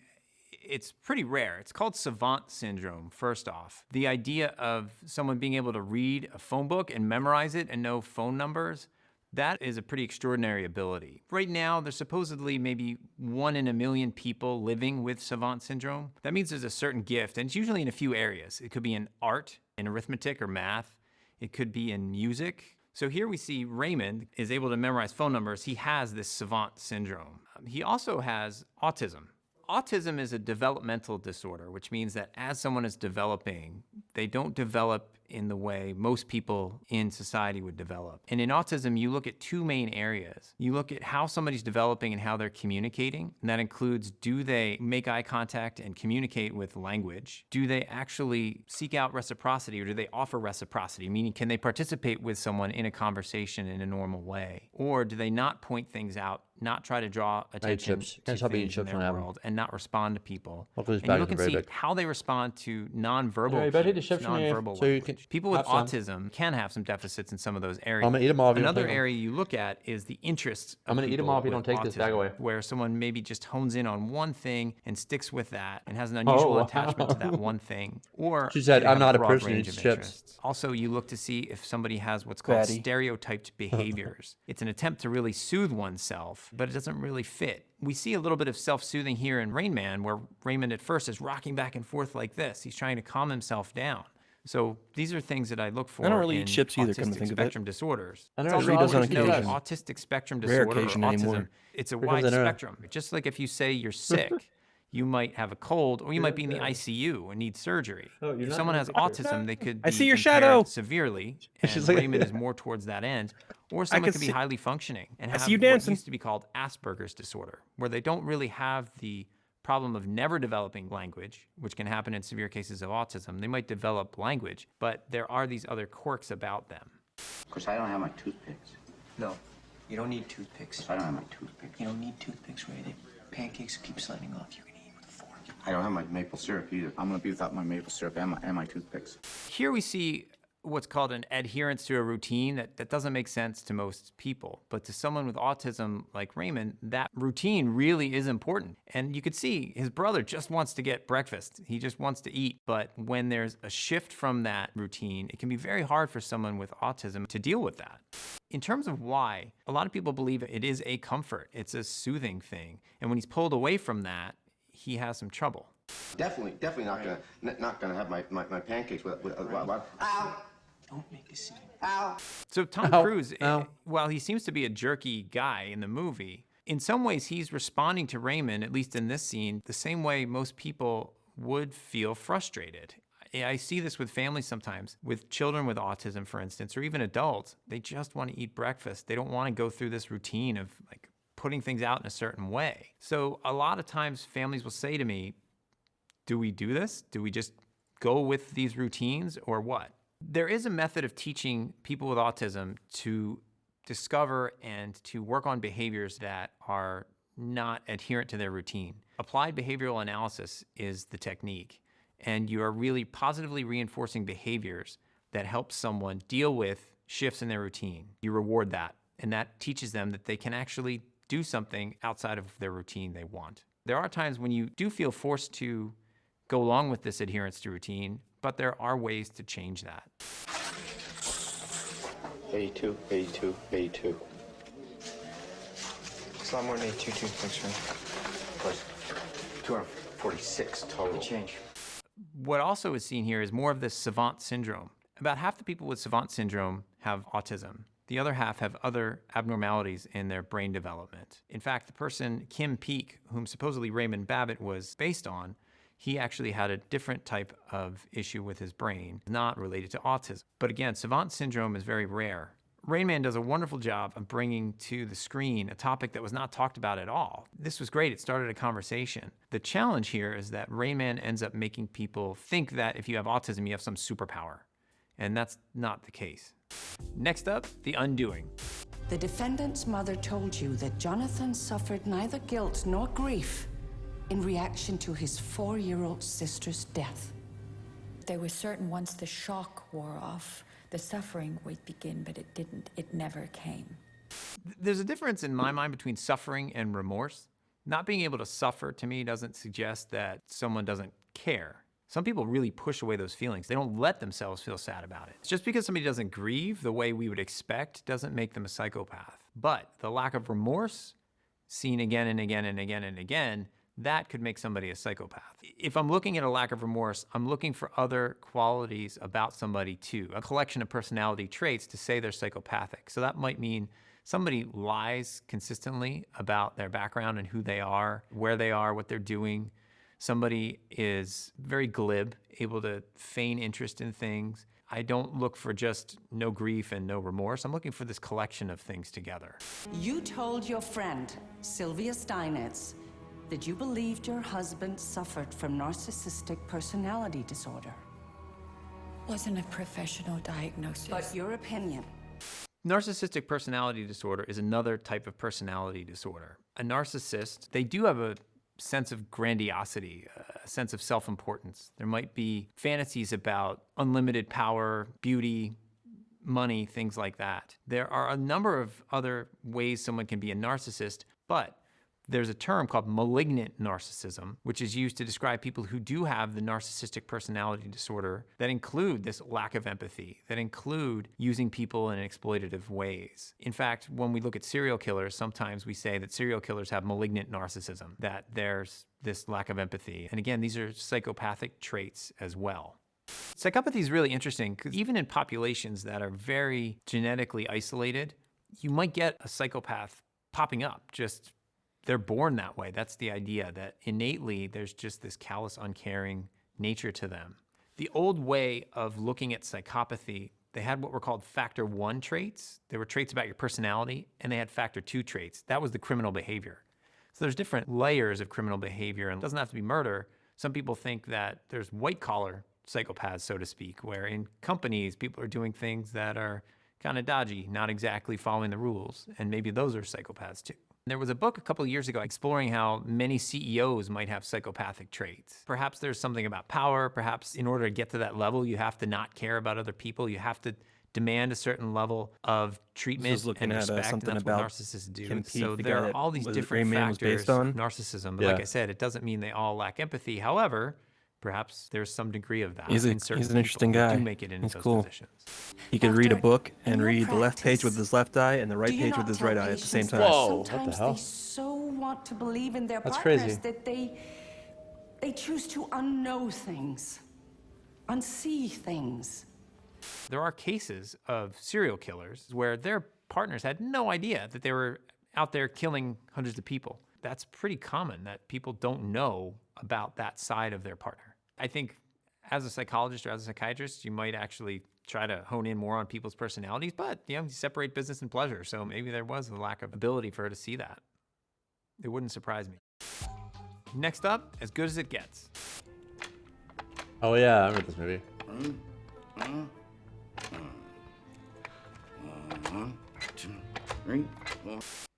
it's pretty rare. It's called savant syndrome, first off. The idea of someone being able to read a phone book and memorize it and know phone numbers, that is a pretty extraordinary ability. Right now, there's supposedly maybe 1 in a million people living with savant syndrome. That means there's a certain gift, and it's usually in a few areas. It could be in art, in arithmetic or math. It could be in music. So here we see Raymond is able to memorize phone numbers. He has this savant syndrome. He also has autism. Autism is a developmental disorder, which means that as someone is developing, they don't develop in the way most people in society would develop. And in autism, you look at 2 main areas. You look at how somebody's developing and how they're communicating. And that includes, do they make eye contact and communicate with language? Do they actually seek out reciprocity, or do they offer reciprocity? Meaning, can they participate with someone in a conversation in a normal way? Or do they not point things out, not try to draw attention to things in their world, and not respond to people? And you look and see how they respond to nonverbal cues, nonverbal language. People with autism can have some deficits in some of those areas. I'm gonna eat them all if you don't Another take them. area you look at is the interests of I'm gonna eat them all if you don't take this bag away. where someone maybe just hones in on one thing and sticks with that and has an unusual attachment to that one thing. Or She said, they have "I'm not a broad person who range eats of chips." interests. Also, you look to see if somebody has what's called Fatty. stereotyped behaviors. It's an attempt to really soothe oneself, but it doesn't really fit. We see a little bit of self-soothing here in Rain Man, where Raymond at first is rocking back and forth like this. He's trying to calm himself down. So these are things that I look for I don't really in eat chips either, come to autistic think of it. spectrum disorders. I It's never also eat those on important to know that occasion. autistic spectrum Rare disorder or occasion autism, anymore. it's a Here wide comes another. spectrum. Just like if you say you're sick, you might have a cold, or you might be in the ICU and need surgery. Oh, you're If not someone in has the picture. autism, they could I be see your impaired shadow. severely, She's and like- Raymond is more towards that end. Or someone can could be see- highly functioning and I have see you what dancing. used to be called Asperger's disorder, where they don't really have the problem of never developing language, which can happen in severe cases of autism. They might develop language, but there are these other quirks about them. Of course, I don't have my toothpicks. No, you don't need toothpicks. I don't have my toothpicks. You don't need toothpicks, Ray. The pancakes keep sliding off. You're gonna eat with a fork. I don't have my maple syrup either. I'm gonna be without my maple syrup and my toothpicks. Here we see what's called an adherence to a routine that doesn't make sense to most people. But to someone with autism like Raymond, that routine really is important. And you could see his brother just wants to get breakfast. He just wants to eat. But when there's a shift from that routine, it can be very hard for someone with autism to deal with that. In terms of why, a lot of people believe it is a comfort. It's a soothing thing. And when he's pulled away from that, he has some trouble. Definitely not gonna have my pancakes with ow! Don't make a scene. So Tom Ow. Cruise, Ow. while he seems to be a jerky guy in the movie, in some ways he's responding to Raymond, at least in this scene, the same way most people would feel frustrated. I see this with families sometimes, with children with autism, for instance, or even adults. They just want to eat breakfast. They don't want to go through this routine of like putting things out in a certain way. So a lot of times families will say to me, do we do this? Do we just go with these routines or what? There is a method of teaching people with autism to discover and to work on behaviors that are not adherent to their routine. Applied behavioral analysis is the technique, and you are really positively reinforcing behaviors that help someone deal with shifts in their routine. You reward that, and that teaches them that they can actually do something outside of their routine they want. There are times when you do feel forced to go along with this adherence to routine, but there are ways to change that. 82, 82, 82. It's a lot more than 82 toothpicks, right? Of course. 246 total. Change. What also is seen here is more of this savant syndrome. About half the people with savant syndrome have autism. The other half have other abnormalities in their brain development. In fact, the person, Kim Peek, whom supposedly Raymond Babbitt was based on, he actually had a different type of issue with his brain, not related to autism. But again, savant syndrome is very rare. Rain Man does a wonderful job of bringing to the screen a topic that was not talked about at all. This was great. It started a conversation. The challenge here is that Rain Man ends up making people think that if you have autism, you have some superpower. And that's not the case. Next up, the undoing. The defendant's mother told you that Jonathan suffered neither guilt nor grief in reaction to his 4-year-old sister's death. They were certain once the shock wore off, the suffering would begin, but it didn't. It never came. There's a difference in my mind between suffering and remorse. Not being able to suffer, to me, doesn't suggest that someone doesn't care. Some people really push away those feelings. They don't let themselves feel sad about it. Just because somebody doesn't grieve the way we would expect doesn't make them a psychopath. But the lack of remorse, seen again and again and again and again, that could make somebody a psychopath. If I'm looking at a lack of remorse, I'm looking for other qualities about somebody too, a collection of personality traits to say they're psychopathic. So that might mean somebody lies consistently about their background and who they are, where they are, what they're doing. Somebody is very glib, able to feign interest in things. I don't look for just no grief and no remorse. I'm looking for this collection of things together. You told your friend, Sylvia Steinitz, that you believed your husband suffered from narcissistic personality disorder. Wasn't a professional diagnosis. But your opinion. Narcissistic personality disorder is another type of personality disorder. A narcissist, they do have a sense of grandiosity, a sense of self-importance. There might be fantasies about unlimited power, beauty, money, things like that. There are a number of other ways someone can be a narcissist, but there's a term called malignant narcissism, which is used to describe people who do have the narcissistic personality disorder that include this lack of empathy, that include using people in exploitative ways. In fact, when we look at serial killers, sometimes we say that serial killers have malignant narcissism, that there's this lack of empathy. And again, these are psychopathic traits as well. Psychopathy is really interesting because even in populations that are very genetically isolated, you might get a psychopath popping up. Just they're born that way. That's the idea, that innately there's just this callous, uncaring nature to them. The old way of looking at psychopathy, they had what were called factor 1 traits. They were traits about your personality, and they had factor 2 traits. That was the criminal behavior. So there's different layers of criminal behavior, and it doesn't have to be murder. Some people think that there's white-collar psychopaths, so to speak, where in companies, people are doing things that are kind of dodgy, not exactly following the rules, and maybe those are psychopaths too. There was a book a couple of years ago exploring how many CEOs might have psychopathic traits. Perhaps there's something about power. Perhaps in order to get to that level, you have to not care about other people. You have to demand a certain level of treatment and respect. Something and that's about what narcissists do. Kim Peek, So the there guy are that all these was different Rain Man was factors based on. of narcissism. But Yeah. like I said, it doesn't mean they all lack empathy. However, perhaps there's some degree of that. He's in certain an interesting people who guy. do make it into He's those cool. positions. He could read a book and your read the left page practice, with his left eye and the right do you page not with his tell right eye at the same patients time. that Whoa, what the sometimes hell? they so want to believe in their That's partners crazy. that they choose to unknow things, unsee things, There are cases of serial killers where their partners had no idea that they were out there killing hundreds of people. That's pretty common, that people don't know about that side of their partner. I think as a psychologist or as a psychiatrist, you might actually try to hone in more on people's personalities, but you separate business and pleasure. So maybe there was a lack of ability for her to see that. It wouldn't surprise me. Next up, As Good as It Gets. Oh yeah, I remember this movie.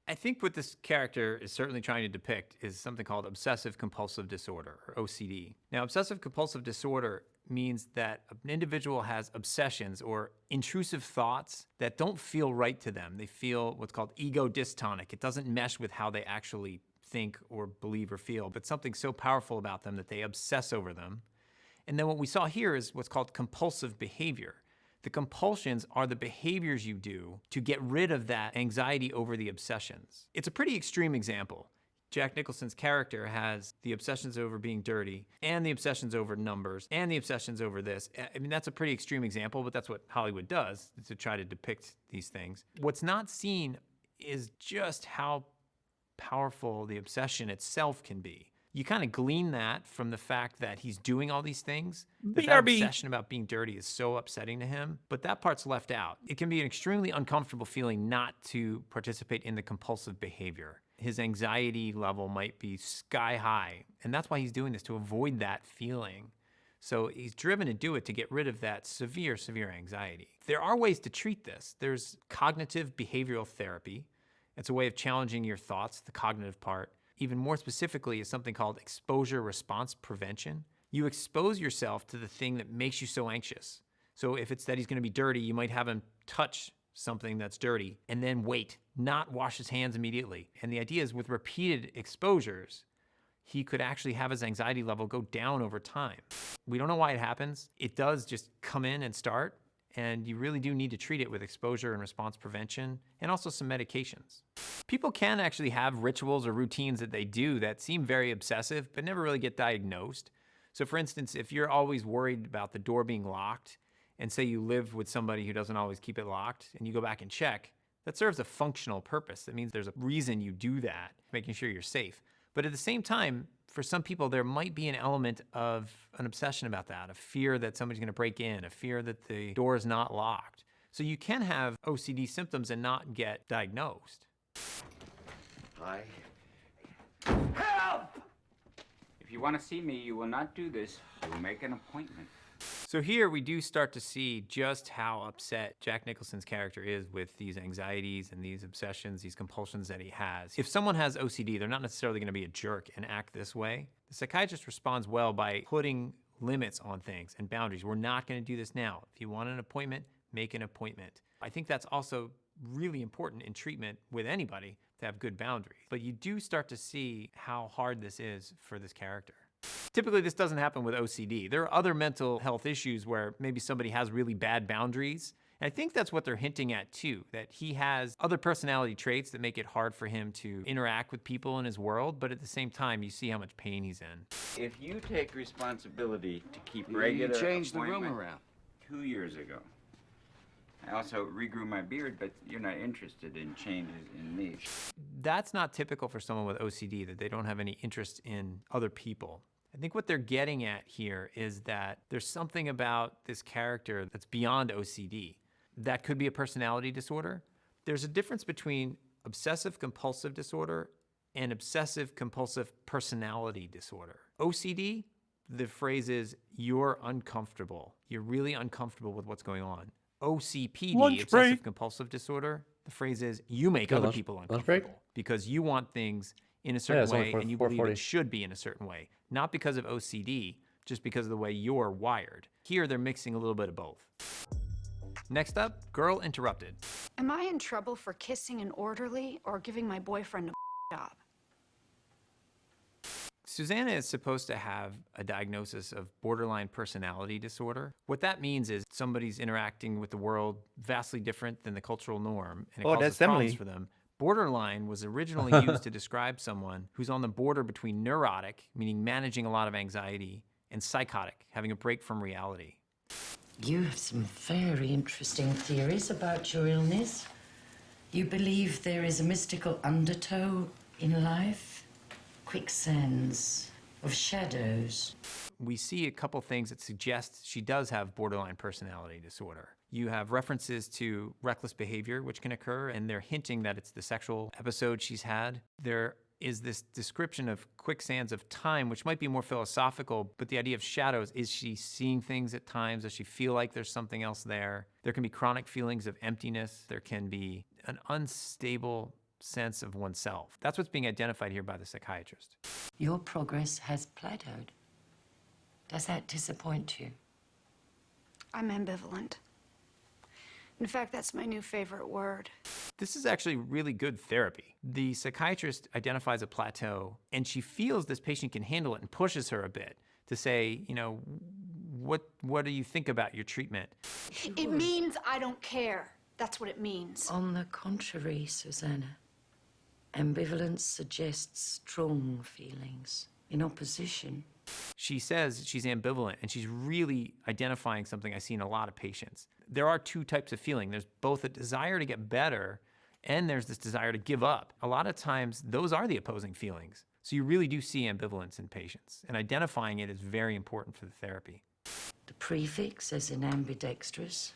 I think what this character is certainly trying to depict is something called obsessive compulsive disorder, or OCD. Now, obsessive compulsive disorder means that an individual has obsessions or intrusive thoughts that don't feel right to them. They feel what's called ego dystonic. It doesn't mesh with how they actually think or believe or feel, but something so powerful about them that they obsess over them. And then what we saw here is what's called compulsive behavior. The compulsions are the behaviors you do to get rid of that anxiety over the obsessions. It's a pretty extreme example. Jack Nicholson's character has the obsessions over being dirty and the obsessions over numbers and the obsessions over this. I mean, that's a pretty extreme example, but that's what Hollywood does to try to depict these things. What's not seen is just how powerful the obsession itself can be. You kind of glean that from the fact that he's doing all these things. That obsession about being dirty is so upsetting to him, but that part's left out. It can be an extremely uncomfortable feeling not to participate in the compulsive behavior. His anxiety level might be sky high, and that's why he's doing this, to avoid that feeling. So he's driven to do it to get rid of that severe, severe anxiety. There are ways to treat this. There's cognitive behavioral therapy. It's a way of challenging your thoughts, the cognitive part. Even more specifically is something called exposure response prevention. You expose yourself to the thing that makes you so anxious. So if it's that he's gonna be dirty, you might have him touch something that's dirty and then wait, not wash his hands immediately. And the idea is with repeated exposures, he could actually have his anxiety level go down over time. We don't know why it happens. It does just come in and start, and you really do need to treat it with exposure and response prevention and also some medications. People can actually have rituals or routines that they do that seem very obsessive but never really get diagnosed. So for instance, if you're always worried about the door being locked, and say you live with somebody who doesn't always keep it locked, and you go back and check, that serves a functional purpose. That means there's a reason you do that, making sure you're safe. But at the same time, for some people, there might be an element of an obsession about that, a fear that somebody's gonna break in, a fear that the door is not locked. So you can have OCD symptoms and not get diagnosed. Hi. Help! If you want to see me, you will not do this. You will make an appointment. So here we do start to see just how upset Jack Nicholson's character is with these anxieties and these obsessions, these compulsions that he has. If someone has OCD, they're not necessarily going to be a jerk and act this way. The psychiatrist responds well by putting limits on things and boundaries. We're not going to do this now. If you want an appointment, make an appointment. I think that's also really important in treatment with anybody, to have good boundaries. But you do start to see how hard this is for this character. Typically, this doesn't happen with OCD. There are other mental health issues where maybe somebody has really bad boundaries. And I think that's what they're hinting at too, that he has other personality traits that make it hard for him to interact with people in his world, but at the same time, you see how much pain he's in. If you take responsibility to keep regular You changed the room appointment around. 2 years ago. I also regrew my beard, but you're not interested in changes in me. That's not typical for someone with OCD, that they don't have any interest in other people. I think what they're getting at here is that there's something about this character that's beyond OCD. That could be a personality disorder. There's a difference between obsessive compulsive disorder and obsessive compulsive personality disorder. OCD, the phrase is, you're uncomfortable. You're really uncomfortable with what's going on. OCPD, obsessive compulsive disorder, the phrase is, you make other people uncomfortable because you want things in a certain way and you believe it should be in a certain way. Not because of OCD, just because of the way you're wired. Here, they're mixing a little bit of both. Next up, Girl Interrupted. Am I in trouble for kissing an orderly or giving my boyfriend a job? Susanna is supposed to have a diagnosis of borderline personality disorder. What that means is somebody's interacting with the world vastly different than the cultural norm, and it causes problems for them. Borderline was originally used to describe someone who's on the border between neurotic, meaning managing a lot of anxiety, and psychotic, having a break from reality. You have some very interesting theories about your illness. You believe there is a mystical undertow in life? Quicksands of shadows. We see a couple things that suggest she does have borderline personality disorder. You have references to reckless behavior, which can occur, and they're hinting that it's the sexual episode she's had. There is this description of quicksands of time, which might be more philosophical, but the idea of shadows, is she seeing things at times? Does she feel like there's something else there? There can be chronic feelings of emptiness. There can be an unstable sense of oneself. That's what's being identified here by the psychiatrist. Your progress has plateaued. Does that disappoint you? I'm ambivalent. In fact, that's my new favorite word. This is actually really good therapy. The psychiatrist identifies a plateau, and she feels this patient can handle it and pushes her a bit to say, you know, what do you think about your treatment? It means I don't care. That's what it means. On the contrary, Susanna, ambivalence suggests strong feelings in opposition. She says she's ambivalent, and she's really identifying something I see in a lot of patients. There are two types of feeling. There's both a desire to get better, and there's this desire to give up. A lot of times, those are the opposing feelings. So you really do see ambivalence in patients, and identifying it is very important for the therapy. The prefix, as in ambidextrous,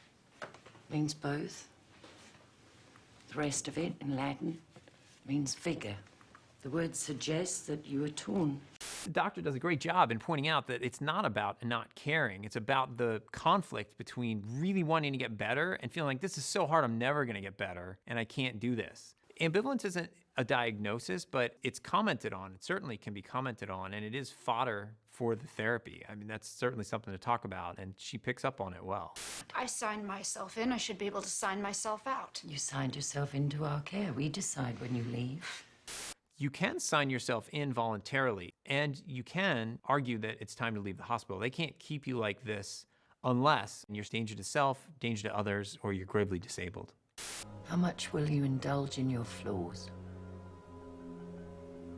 means both. The rest of it, in Latin, means vigor. The word suggests that you are torn. The doctor does a great job in pointing out that it's not about not caring. It's about the conflict between really wanting to get better and feeling like this is so hard, I'm never going to get better, and I can't do this. Ambivalence isn't a diagnosis, but it's commented on. It certainly can be commented on, and it is fodder for the therapy. I mean, that's certainly something to talk about, and she picks up on it well. I signed myself in. I should be able to sign myself out. You signed yourself into our care. We decide when you leave. You can sign yourself in voluntarily, and you can argue that it's time to leave the hospital. They can't keep you like this unless you're danger to self, danger to others, or you're gravely disabled. How much will you indulge in your flaws?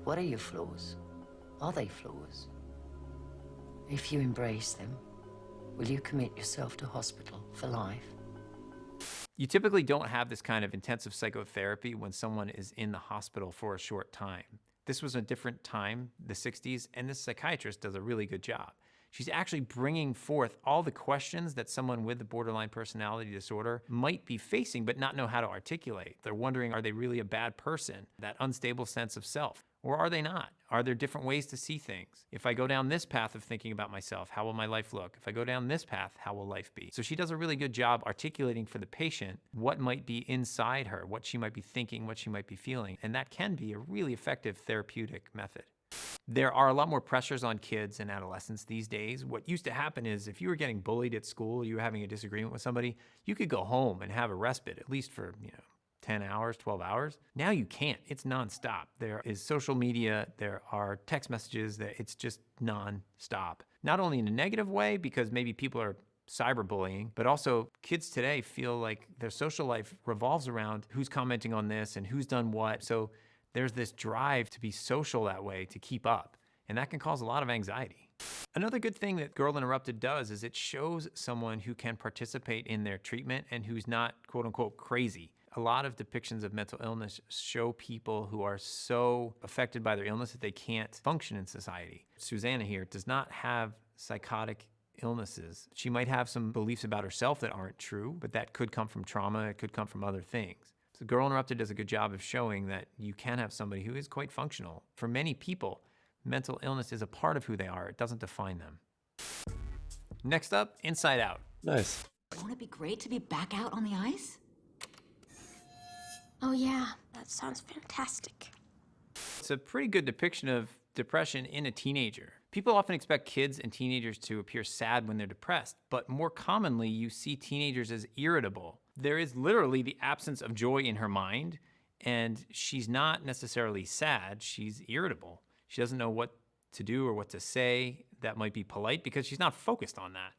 What are your flaws? Are they flaws? If you embrace them, will you commit yourself to hospital for life? You typically don't have this kind of intensive psychotherapy when someone is in the hospital for a short time. This was a different time, the 60s, and this psychiatrist does a really good job. She's actually bringing forth all the questions that someone with the borderline personality disorder might be facing but not know how to articulate. They're wondering, are they really a bad person? That unstable sense of self. Or are they not? Are there different ways to see things? If I go down this path of thinking about myself, how will my life look? If I go down this path, how will life be? So she does a really good job articulating for the patient what might be inside her, what she might be thinking, what she might be feeling. And that can be a really effective therapeutic method. There are a lot more pressures on kids and adolescents these days. What used to happen is if you were getting bullied at school, you were having a disagreement with somebody, you could go home and have a respite, at least for, 10 hours, 12 hours. Now you can't. It's nonstop. There is social media, there are text messages, that it's just nonstop. Not only in a negative way, because maybe people are cyberbullying, but also kids today feel like their social life revolves around who's commenting on this and who's done what. So there's this drive to be social that way, to keep up, and that can cause a lot of anxiety. Another good thing that Girl Interrupted does is it shows someone who can participate in their treatment and who's not, quote unquote, crazy. A lot of depictions of mental illness show people who are so affected by their illness that they can't function in society. Susanna here does not have psychotic illnesses. She might have some beliefs about herself that aren't true, but that could come from trauma, it could come from other things. So Girl Interrupted does a good job of showing that you can have somebody who is quite functional. For many people, mental illness is a part of who they are. It doesn't define them. Next up, Inside Out. Nice. Won't it be great to be back out on the ice? Oh yeah, that sounds fantastic. It's a pretty good depiction of depression in a teenager. People often expect kids and teenagers to appear sad when they're depressed, but more commonly you see teenagers as irritable. There is literally the absence of joy in her mind, and she's not necessarily sad, she's irritable. She doesn't know what to do or what to say that might be polite because she's not focused on that.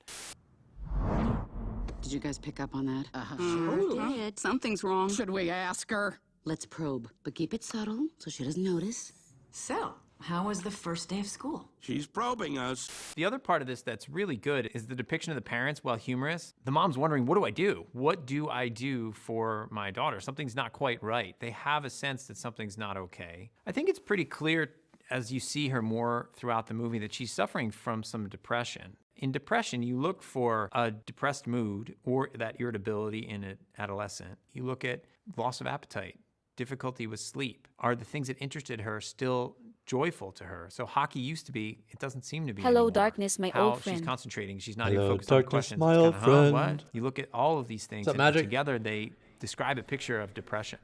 Did you guys pick up on that? Sure did. Something's wrong. Should we ask her? Let's probe, but keep it subtle so she doesn't notice. So, How was the first day of school? She's probing us. The other part of this that's really good is the depiction of the parents, while humorous. The mom's wondering, what do I do? What do I do for my daughter? Something's not quite right. They have a sense that something's not okay. I think it's pretty clear as you see her more throughout the movie that she's suffering from some depression. In depression, you look for a depressed mood or that irritability in an adolescent. You look at loss of appetite, difficulty with sleep. Are the things that interested her still joyful to her? So hockey used to be, it doesn't seem to be Hello, anymore. darkness, my How old friend. she's concentrating, she's not Hello, even focused on the darkness, questions. my It's old kinda, huh, friend. what? You look at all of these things What's up, and Magic? together they describe a picture of depression.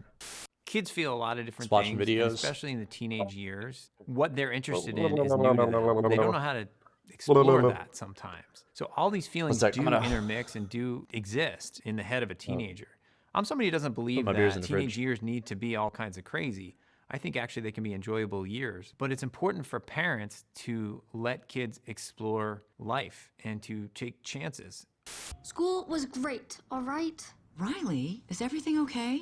Kids feel a lot of different Just watching things, videos. especially in the teenage years. What they're interested in is new to them. They don't know how to explore that sometimes. So all these feelings sec, do I'm gonna- intermix and do exist in the head of a teenager. I'm somebody who doesn't believe my beers in that the teenage fridge. years need to be all kinds of crazy. I think actually they can be enjoyable years, but it's important for parents to let kids explore life and to take chances. School was great, all right? Riley, is everything okay?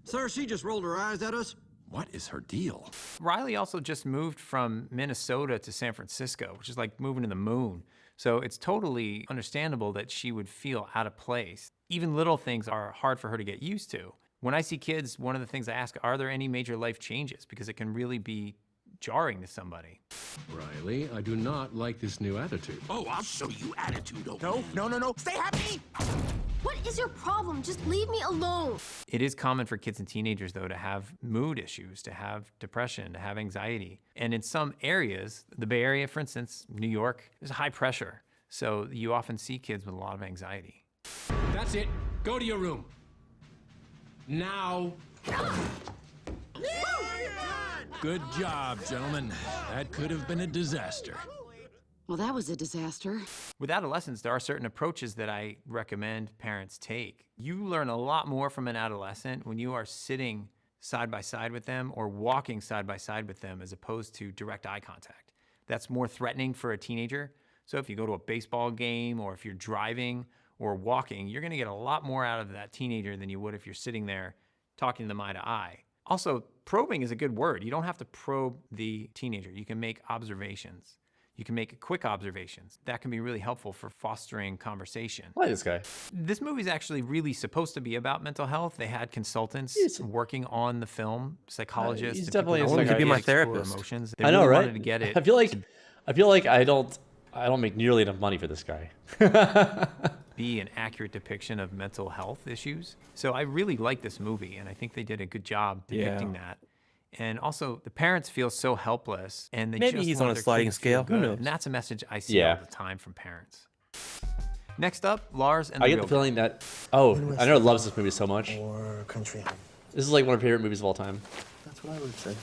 Sir, she just rolled her eyes at us. What is her deal? Riley also just moved from Minnesota to San Francisco, which is like moving to the moon. So it's totally understandable that she would feel out of place. Even little things are hard for her to get used to. When I see kids, one of the things I ask, are there any major life changes? Because it can really be jarring to somebody. Riley, I do not like this new attitude. Oh, I'll show you attitude, okay? No. Stay happy! What is your problem? Just leave me alone. It is common for kids and teenagers, though, to have mood issues, to have depression, to have anxiety. And in some areas, the Bay Area, for instance, New York, there's high pressure. So you often see kids with a lot of anxiety. That's it. Go to your room. Now. Good job, gentlemen. That could have been a disaster. Well, that was a disaster. With adolescents, there are certain approaches that I recommend parents take. You learn a lot more from an adolescent when you are sitting side by side with them or walking side by side with them as opposed to direct eye contact. That's more threatening for a teenager. So if you go to a baseball game or if you're driving or walking, you're gonna get a lot more out of that teenager than you would if you're sitting there talking to them eye to eye. Also, probing is a good word. You don't have to probe the teenager. You can make observations. You can make quick observations. That can be really helpful for fostering conversation. I like this guy. This movie's actually really supposed to be about mental health. They had consultants working on the film, psychologists. He's and people definitely who a wanted to psychiatrist. be my Explore therapist. emotions. They I know, really right? wanted to get it. I feel like I don't make nearly enough money for this guy. Be an accurate depiction of mental health issues. So I really like this movie, and I think they did a good job depicting that. And also, the parents feel so helpless, and they Maybe just he's want on a their sliding kid to feel scale. Who good. knows? And that's a message I see all the time from parents. Next up, Lars and the I get Real the feeling that I know loves this movie so much. Or country home. This is like one of her favorite movies of all time. That's what I would say.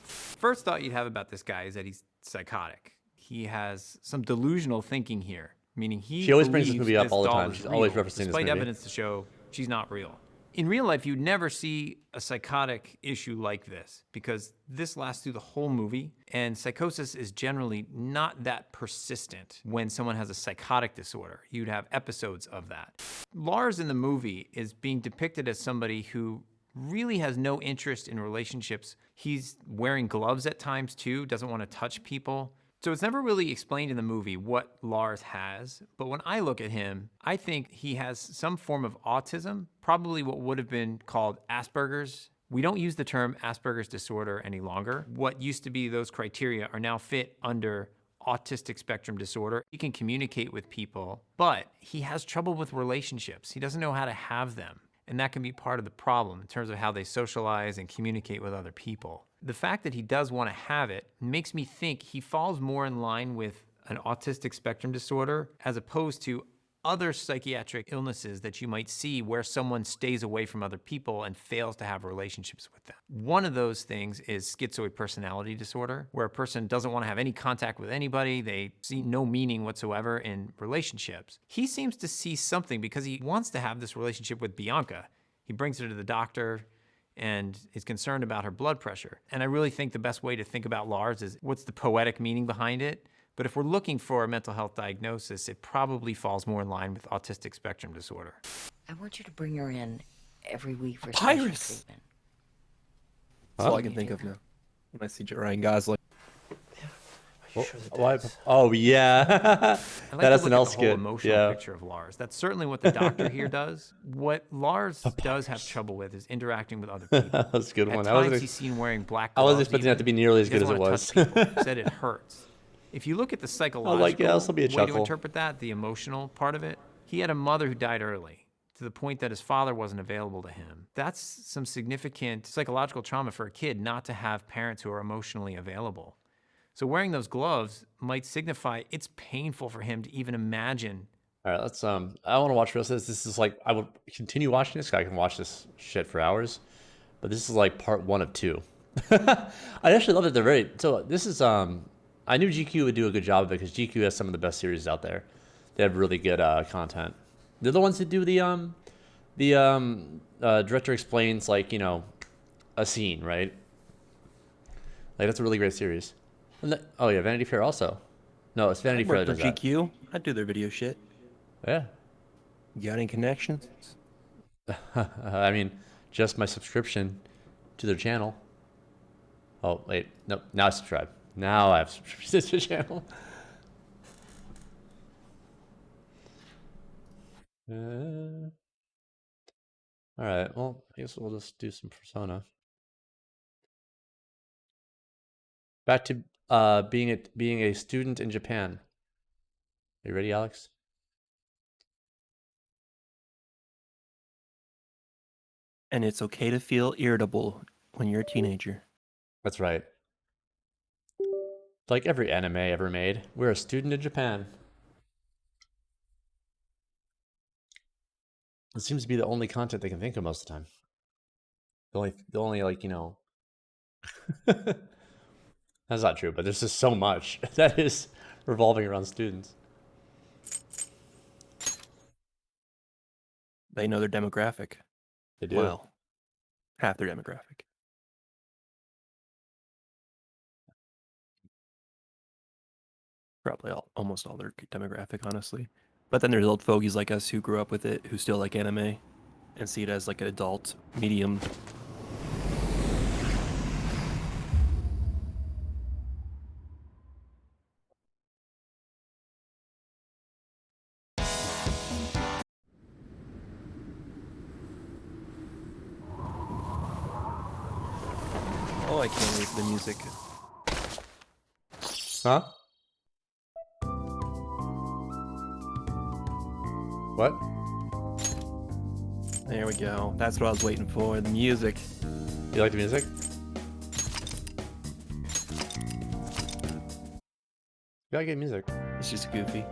First thought you'd have about this guy is that he's psychotic. He has some delusional thinking here, meaning She always brings this believes movie up all the doll time. is She's always real, referencing this despite movie. evidence to show she's not real. In real life, you'd never see a psychotic issue like this because this lasts through the whole movie, and psychosis is generally not that persistent when someone has a psychotic disorder. You'd have episodes of that. Lars in the movie is being depicted as somebody who really has no interest in relationships. He's wearing gloves at times too, doesn't want to touch people. So it's never really explained in the movie what Lars has, but when I look at him, I think he has some form of autism, probably what would have been called Asperger's. We don't use the term Asperger's disorder any longer. What used to be those criteria are now fit under autistic spectrum disorder. He can communicate with people, but he has trouble with relationships. He doesn't know how to have them. And that can be part of the problem in terms of how they socialize and communicate with other people. The fact that he does want to have it makes me think he falls more in line with an autistic spectrum disorder as opposed to other psychiatric illnesses that you might see where someone stays away from other people and fails to have relationships with them. One of those things is schizoid personality disorder, where a person doesn't want to have any contact with anybody. They see no meaning whatsoever in relationships. He seems to see something because he wants to have this relationship with Bianca. He brings her to the doctor and is concerned about her blood pressure. And I really think the best way to think about Lars is what's the poetic meaning behind it? But if we're looking for a mental health diagnosis, it probably falls more in line with autistic spectrum disorder. I want you to bring her in every week for Pirates. special treatment. That's all I can think of now. When I see Ryan Gosling. Why? Oh yeah, I like that to look at SNL the whole skit. emotional Yeah, picture of Lars. That's certainly what the doctor here does. What Lars does have trouble with is interacting with other people. that was a good At one. times he's seen wearing black I gloves. wasn't expecting that to be nearly as He good as doesn't it wanna was. touch people. He said it hurts. If you look at the psychological yeah, this'll be a way chuckle. to interpret that, the emotional part of it, he had a mother who died early to the point that his father wasn't available to him. That's some significant psychological trauma for a kid not to have parents who are emotionally available. So wearing those gloves might signify it's painful for him to even imagine. All right, let's. I want to watch real this. This is like I would continue watching this. I can watch this shit for hours, but this is like part 1 of 2. I actually love that they're very. So this is. I knew GQ would do a good job of it because GQ has some of the best series out there. They have really good content. They're the ones that do the director explains, like, you know, a scene, right? Like, that's a really great series. And oh yeah, Vanity Fair also. No, it's Vanity Fair that does that. GQ. I do their video shit. Yeah. You got any connections? I mean, just my subscription to their channel. Oh wait, nope. Now I subscribe. Now I have subscription to the channel. All right. Well, I guess we'll just do some Persona. Back to being a student in Japan. Are you ready, Alex? And it's okay to feel irritable when you're a teenager. That's right. Like every anime ever made, we're a student in Japan. It seems to be the only content they can think of most of the time. The only like, you know. That's not true, but there's just so much that is revolving around students. They know their demographic. They do. Well, half their demographic. Probably almost all their demographic, honestly. But then there's old fogies like us who grew up with it, who still like anime, and see it as like an adult medium. Oh, I can't wait for the music. Huh? What? There we go. That's what I was waiting for. The music. You like the music? You gotta get music. It's just goofy.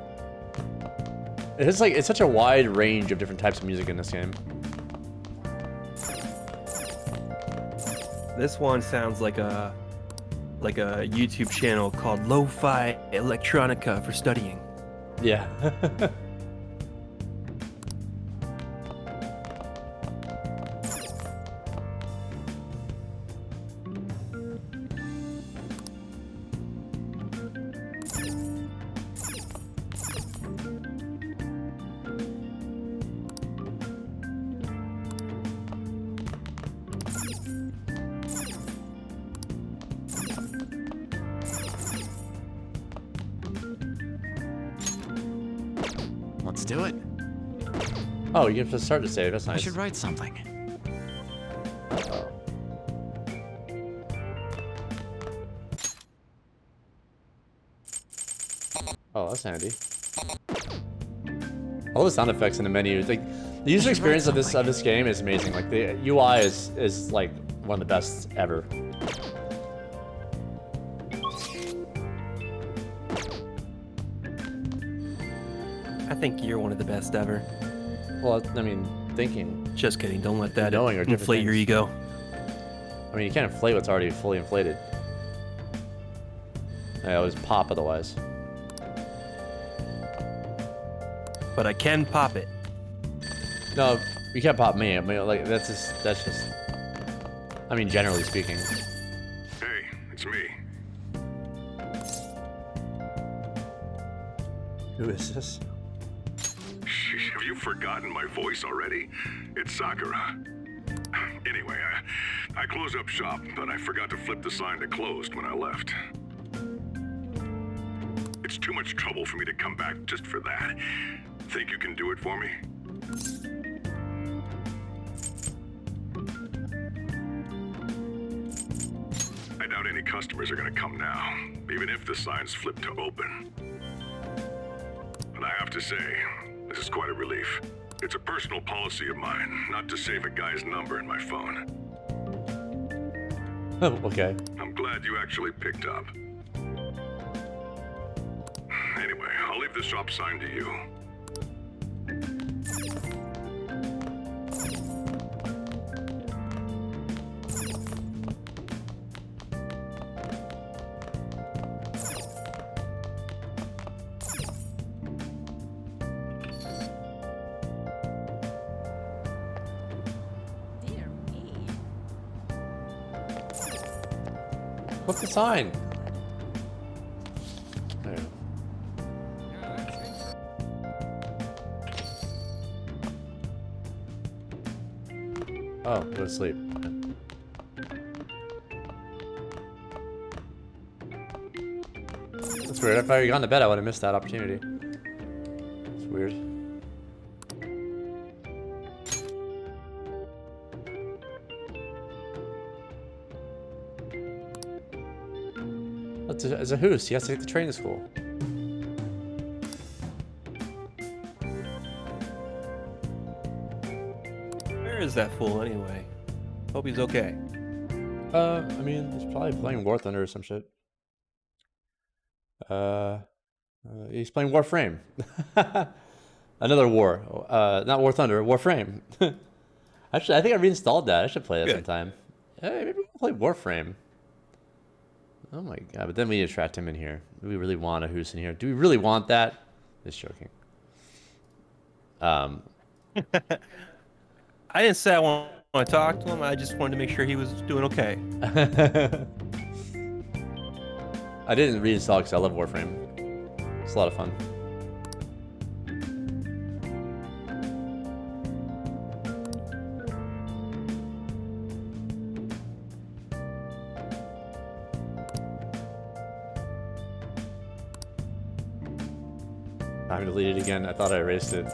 It's like it's such a wide range of different types of music in this game. This one sounds like a YouTube channel called Lo-Fi Electronica for studying. Yeah. Let's do it. Oh, you have to start to save. That's nice. I should write something. Oh, that's handy. All the sound effects in the menu, like the user experience of this game is amazing. Like the UI is like one of the best ever. I think you're one of the best ever. Well, I mean, thinking. Just kidding. Don't let that knowing are different inflate your things. ego. I mean, you can't inflate what's already fully inflated. Yeah, it was pop otherwise. But I can pop it. No, you can't pop me. I mean, like that's just. I mean, generally speaking. Hey, it's me. Who is this? Have you forgotten my voice already? It's Sakura. Anyway, I closed up shop, but I forgot to flip the sign to closed when I left. It's too much trouble for me to come back just for that. Think you can do it for me? I doubt any customers are gonna come now, even if the sign's flipped to open. But I have to say, this is quite a relief. It's a personal policy of mine not to save a guy's number in my phone. Oh, okay. I'm glad you actually picked up. Anyway, I'll leave the shop sign to you. What's the sign? There. Oh, go to sleep. That's weird. If I had gone to bed, I would have missed that opportunity. It's weird. It's a hoose. He has to take the train to school. Where is that fool anyway? Hope he's okay. I mean, he's probably playing War Thunder or some shit. He's playing Warframe. Another war. Not War Thunder, Warframe. Actually, I think I reinstalled that. I should play that sometime. Hey, maybe we'll play Warframe. Oh my god, but then we attract him in here. Do we really want a hoose in here? Do we really want that? Just joking. I didn't say I want to talk to him. I just wanted to make sure he was doing okay. I didn't reinstall because I love Warframe. It's a lot of fun. I'm deleted again. I thought I erased it.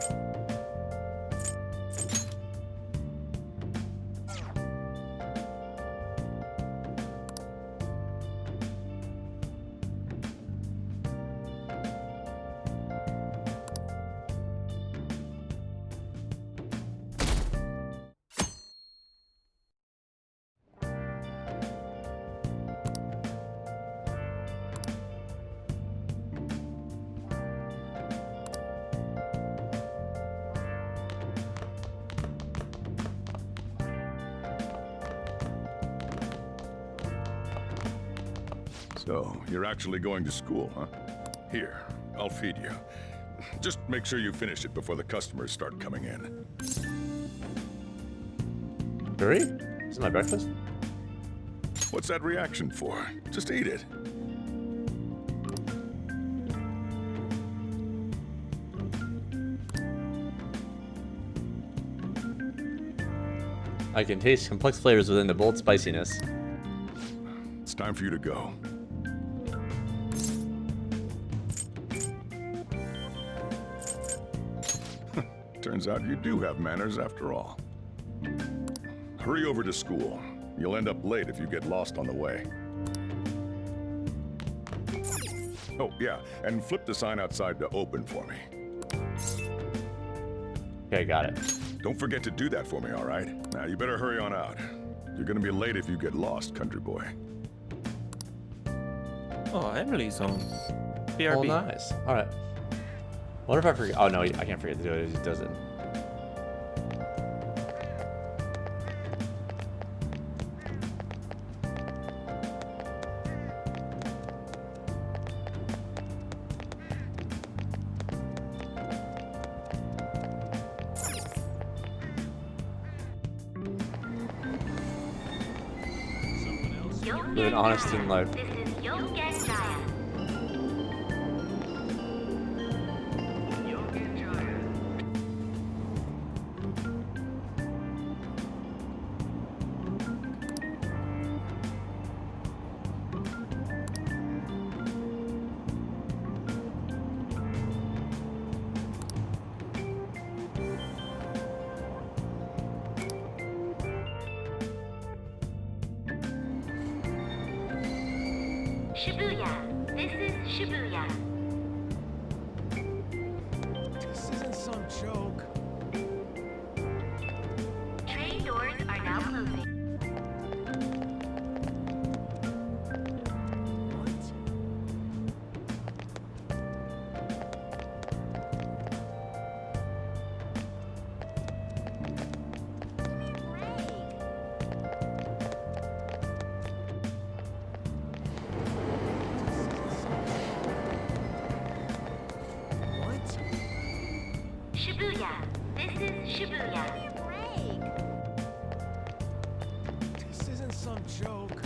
So, you're actually going to school, huh? Here, I'll feed you. Just make sure you finish it before the customers start coming in. Hurry? Is it my breakfast? What's that reaction for? Just eat it. I can taste complex flavors within the bold spiciness. It's time for you to go. Turns out you do have manners after all. Hurry over to school. You'll end up late if you get lost on the way. Oh, yeah, and flip the sign outside to open for me. Okay, got it. Don't forget to do that for me, all right? Now, you better hurry on out. You're gonna be late if you get lost, country boy. Oh, Emily's on. BRB. Oh, nice. All right. What if I forget? Oh, no, I can't forget to do it. It does it. Live an honest teen life. Shibuya. This is Shibuya. This isn't some joke. Train doors are now closing. Shibuya. This is Shibuya. This isn't some joke.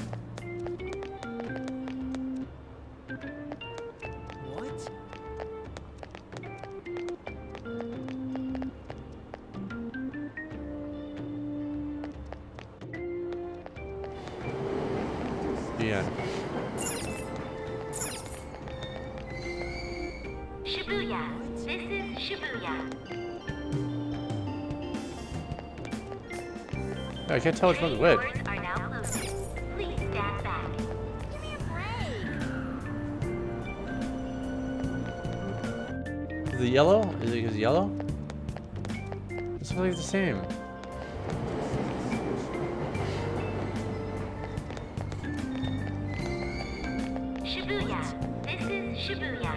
What? Yeah. Shibuya. This is Shibuya. I can't tell which one's which. Doors are now closing. Please stand back. Is it yellow? Is it yellow? It's really the same. Shibuya. This is Shibuya.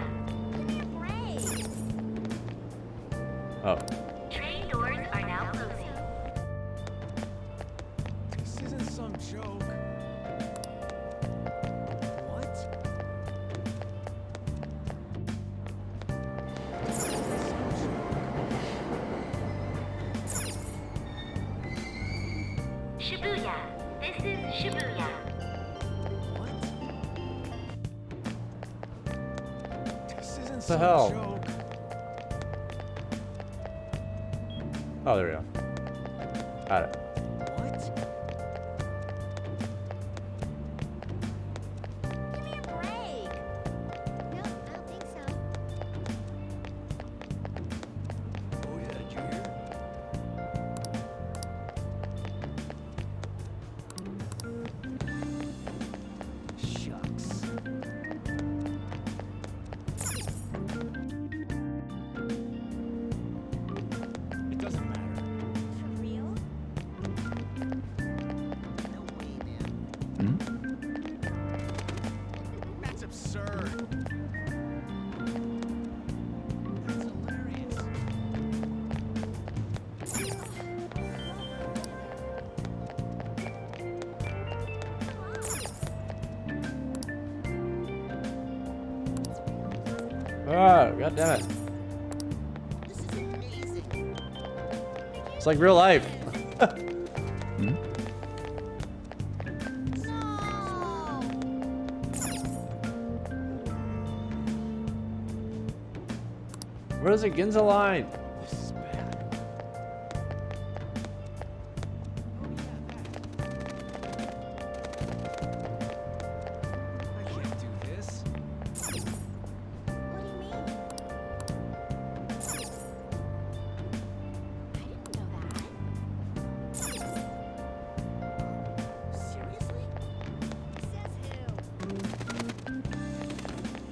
Oh. Train doors are now closing. This isn't some joke. What? Shibuya. This is Shibuya. This isn't What the some hell? joke. Oh, there we go. Got it. That's absurd. Ah, god damn it. It's like real life. Where's the Ginza line?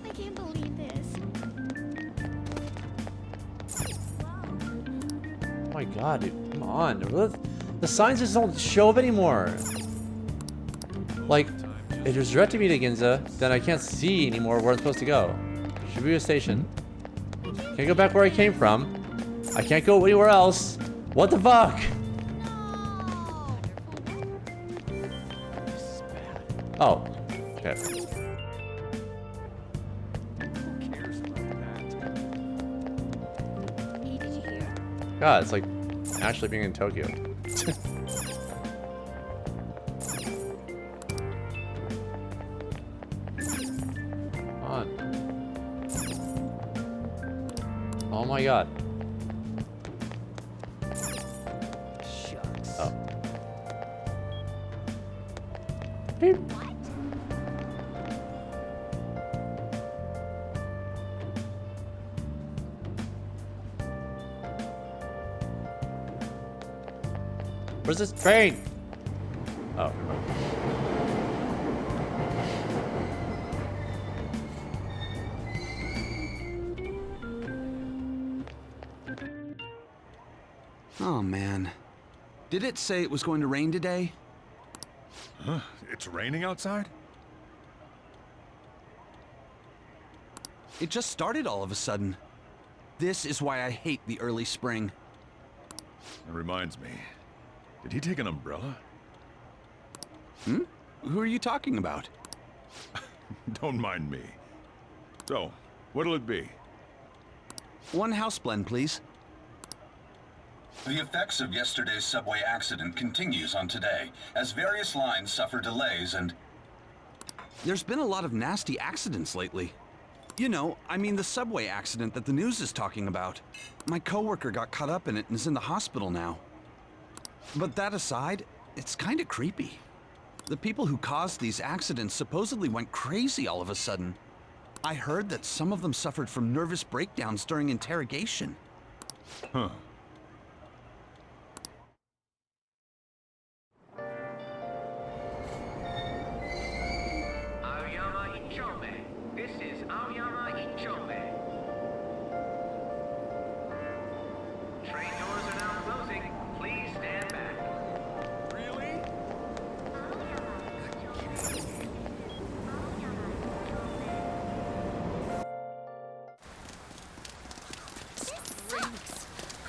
I can't believe this. Oh my god, dude, come on. The signs just don't show up anymore. Like, if there's directing me to Ginza, then I can't see anymore where I'm supposed to go. Shibuya Station. Can't go back where I came from. I can't go anywhere else. What the fuck? Oh, okay. God, it's like actually being in Tokyo. On. Oh my god. Oh. Beep. Where's this train? Oh. Oh, man. Did it say it was going to rain today? Huh? It's raining outside? It just started all of a sudden. This is why I hate the early spring. That reminds me. Did he take an umbrella? Hmm? Who are you talking about? Don't mind me. So, what'll it be? 1 house blend, please. The effects of yesterday's subway accident continues on today, as various lines suffer delays and... There's been a lot of nasty accidents lately. You know, I mean the subway accident that the news is talking about. My coworker got caught up in it and is in the hospital now. But that aside, it's kind of creepy. The people who caused these accidents supposedly went crazy all of a sudden. I heard that some of them suffered from nervous breakdowns during interrogation. Huh. This is Aoyama Ichome. Train doors are now closing. Please stand back. Really?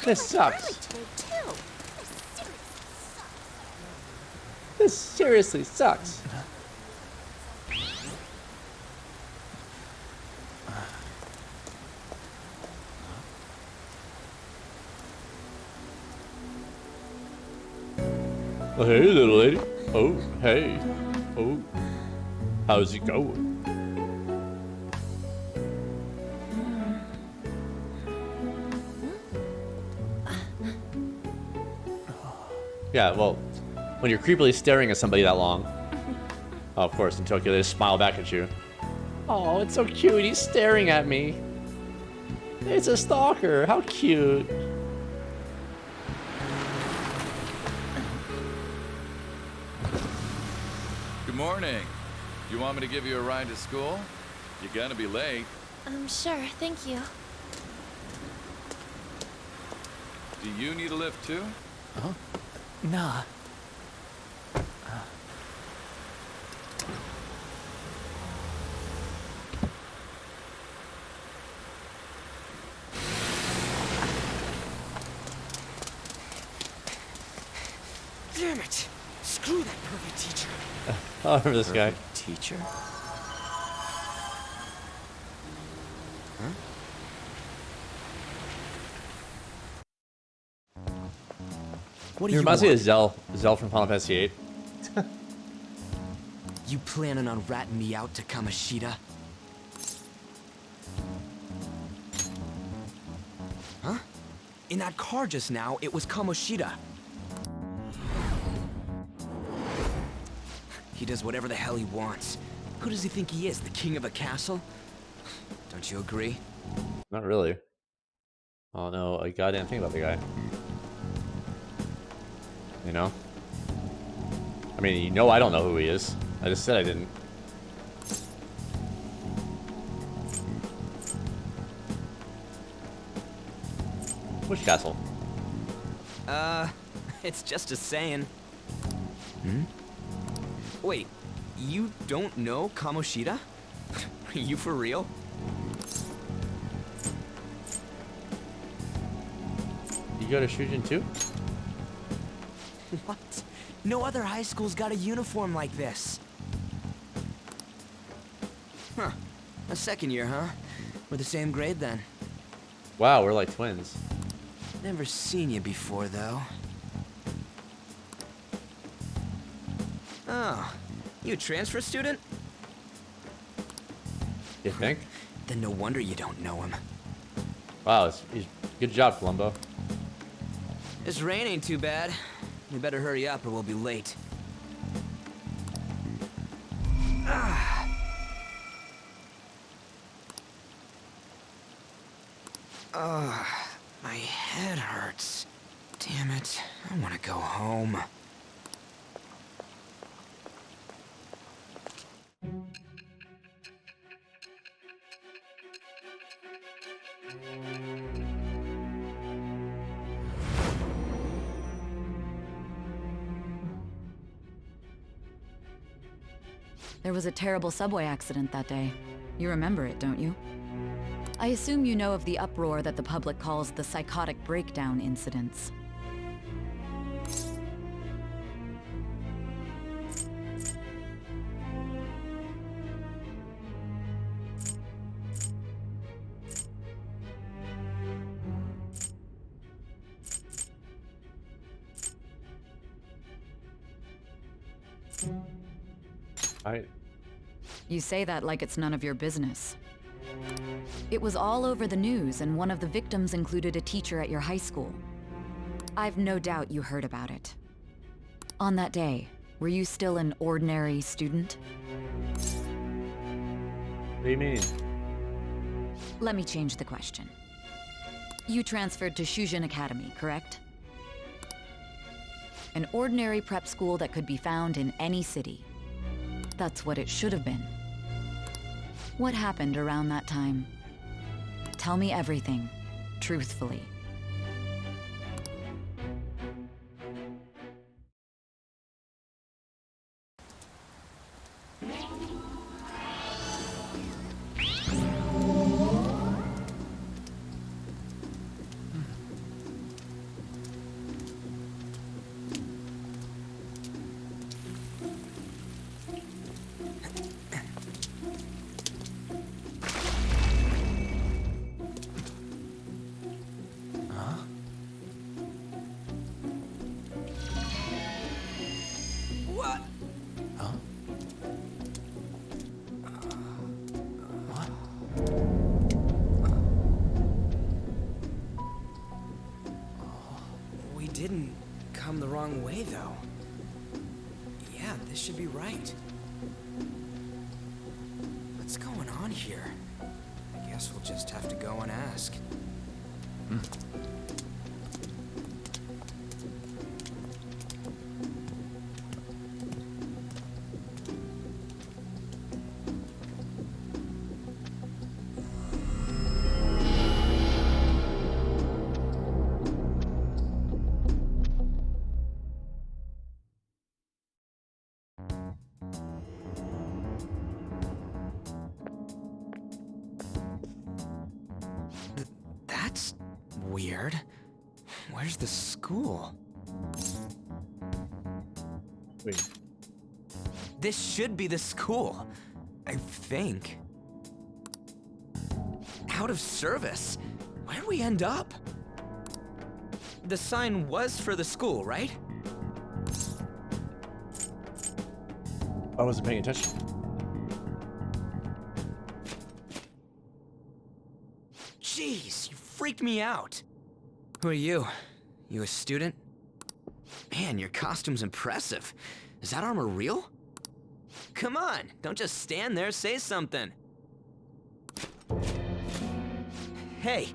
This sucks. This seriously sucks. Oh, hey, little lady. Oh, hey. Oh. How's it going? Yeah, well, when you're creepily staring at somebody that long, oh, of course, in Tokyo, they just smile back at you. Oh, it's so cute. He's staring at me. It's a stalker. How cute. Good morning. You want me to give you a ride to school? You're gonna be late. Sure, thank you. Do you need a lift too? Huh? Nah. Damn it! Screw that perfect teacher. I remember this guy. Teacher? Huh? What do He you reminds me want? of Zell. Zell from Final Fantasy VIII. You planning on ratting me out to Kamoshida? Huh? In that car just now, it was Kamoshida. He does whatever the hell he wants. Who does he think he is, the king of a castle? Don't you agree? Not really. Oh no, a goddamn thing about the guy. You know? I mean, you know I don't know who he is. I just said I didn't. Which castle? It's just a saying. Hmm? Wait, you don't know Kamoshida? Are you for real? You go to Shujin too? What? No other high school's got a uniform like this. Huh. A second year, huh? We're the same grade then. Wow, we're like twins. Never seen you before, though. Oh, you a transfer student? You think? Then no wonder you don't know him. Wow, good job, Columbo. This rain ain't too bad. We better hurry up or we'll be late. My head hurts. Damn it, I want to go home. There was a terrible subway accident that day. You remember it, don't you? I assume you know of the uproar that the public calls the psychotic breakdown incidents. You say that like it's none of your business. It was all over the news, and one of the victims included a teacher at your high school. I've no doubt you heard about it. On that day, were you still an ordinary student? What do you mean? Let me change the question. You transferred to Shujin Academy, correct? An ordinary prep school that could be found in any city. That's what it should have been. What happened around that time? Tell me everything, truthfully. What? Huh? What? We didn't come the wrong way, though. Yeah, this should be right. What's going on here? I guess we'll just have to go and ask. That's weird. Where's the school? Wait. This should be the school, I think. Out of service? Where'd we end up? The sign was for the school, right? I wasn't paying attention. Jeez, you freaked me out. Who are you? You a student? Man, your costume's impressive. Is that armor real? Come on, don't just stand there, say something. Hey,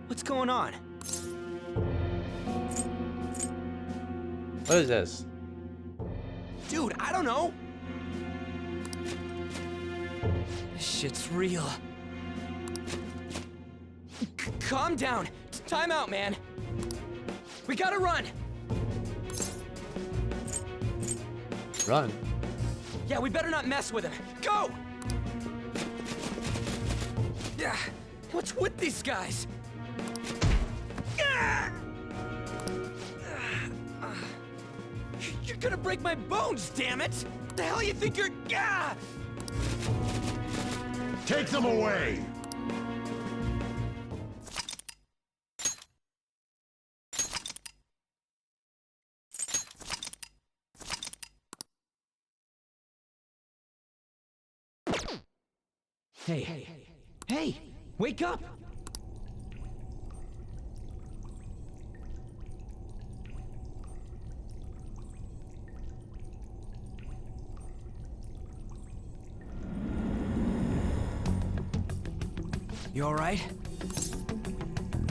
what's going on? What is this? Dude, I don't know. This shit's real. Calm down. Time out, man. We gotta run. Run? Yeah, we better not mess with him. Go! Yeah, what's with these guys? You're gonna break my bones, damn it! The hell you think you're... Take them away! Hey, wake up! You all right?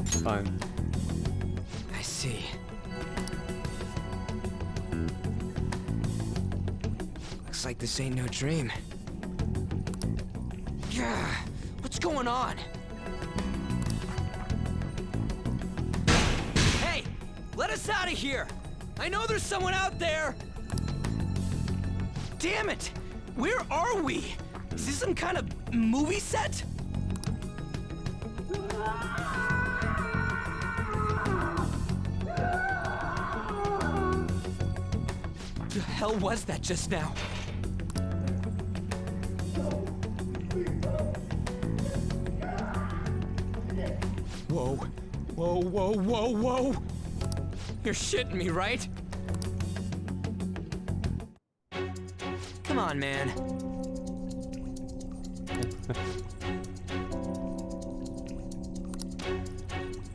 Fine. I see. Looks like this ain't no dream. Yeah, what's going on? Hey, let us out of here! I know there's someone out there! Damn it! Where are we? Is this some kind of movie set? The hell was that just now? Whoa. Whoa, whoa, whoa, whoa! You're shitting me, right? Come on, man.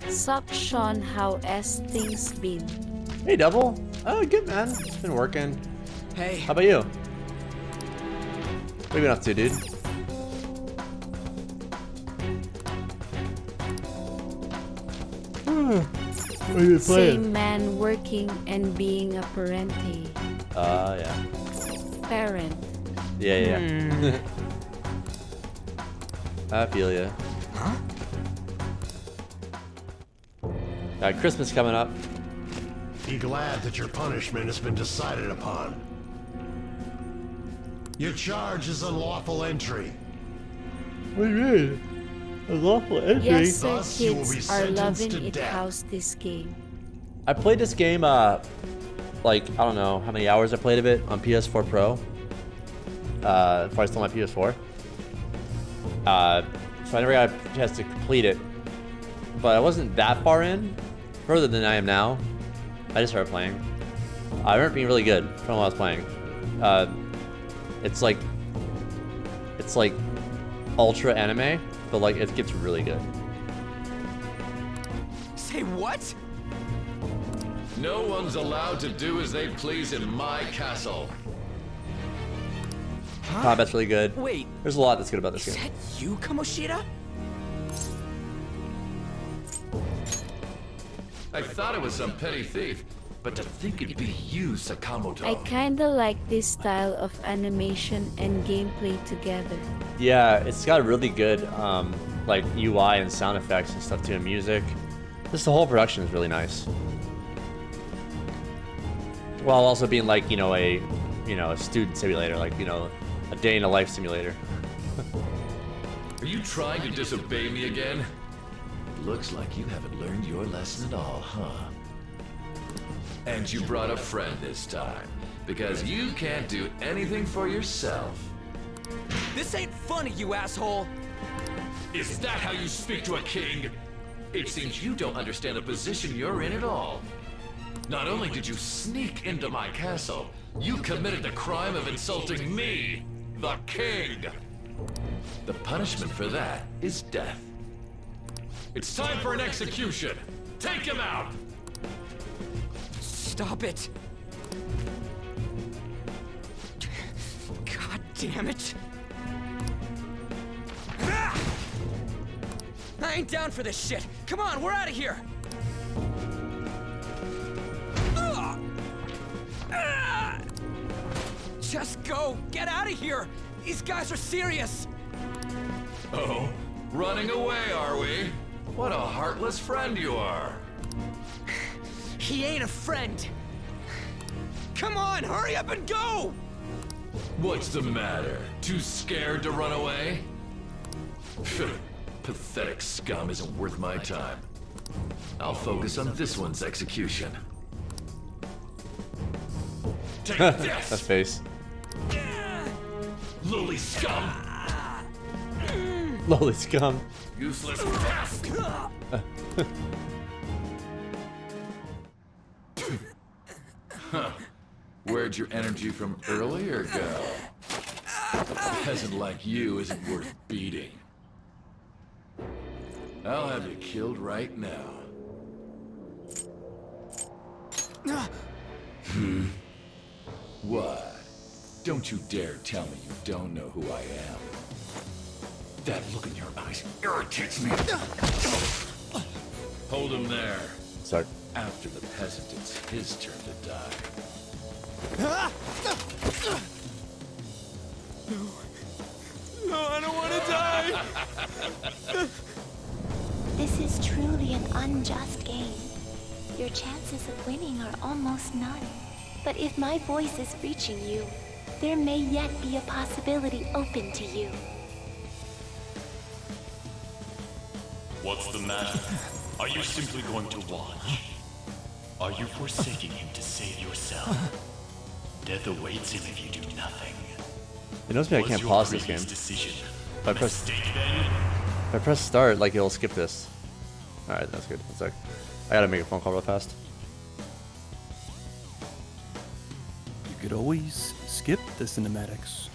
Sup, Sean, how has things been? Hey, Double. Oh, good, man. It's been working. Hey. How about you? What have you been up to, dude? What are you playing? Same man working and being a parente. Yeah. Parent. Yeah. I feel ya. Huh? Christmas coming up. Be glad that your punishment has been decided upon. Your charge is unlawful entry. What do you mean? Unlawful entry? Yes, sir, Thus, you will be kids are sentenced loving to it. death. How's this game? I played this game, like, I don't know how many hours I played of it on PS4 Pro. Before I stole my PS4. So I never got a chance to complete it. But I wasn't that far in, further than I am now. I just started playing. I remember being really good from when I was playing. It's like ultra anime, but like it gets really good. Say what? No one's allowed to do as they please in my castle. Huh? Combat's really good. Wait. There's a lot that's good about this Is game. that you, Kamoshida? I thought it was some petty thief, but to think it'd be you, Sakamoto. I kinda like this style of animation and gameplay together. Yeah, it's got a really good like UI and sound effects and stuff too, and music. Just the whole production is really nice. While also being like, you know, a student simulator, like, you know, a day in a life simulator. Are you trying to disobey me again? Looks like you haven't learned your lesson at all, huh? And you brought a friend this time, because you can't do anything for yourself. This ain't funny, you asshole! Is that how you speak to a king? It seems you don't understand the position you're in at all. Not only did you sneak into my castle, you committed the crime of insulting me, the king. The punishment for that is death. It's time for an execution. Take him out! Stop it! God damn it! Ah! I ain't down for this shit! Come on, we're out of here! Just go! Get out of here! These guys are serious! Oh, running away, are we? What a heartless friend you are. He ain't a friend! Come on, hurry up and go! What's the matter? Too scared to run away? Pathetic scum isn't worth my time. I'll focus on this one's execution. Take this! That face. Lowly scum! Lowly scum. Useless pest! Huh. Where'd your energy from earlier go? A peasant like you isn't worth beating. I'll have you killed right now. What? Don't you dare tell me you don't know who I am. That look in your eyes irritates me. Hold him there. Sorry. After the peasant, it's his turn to die. No, I don't want to die! This is truly an unjust game. Your chances of winning are almost none. But if my voice is reaching you, there may yet be a possibility open to you. What's the matter? Are you simply going to watch? Are you forsaking him to save yourself? Death awaits him if you do nothing. It knows me I Was can't your pause this previous game. decision If I a press, mistake, then? if I press start, like it'll skip this. Alright, that's good. One sec. I gotta make a phone call real fast. You could always skip the cinematics.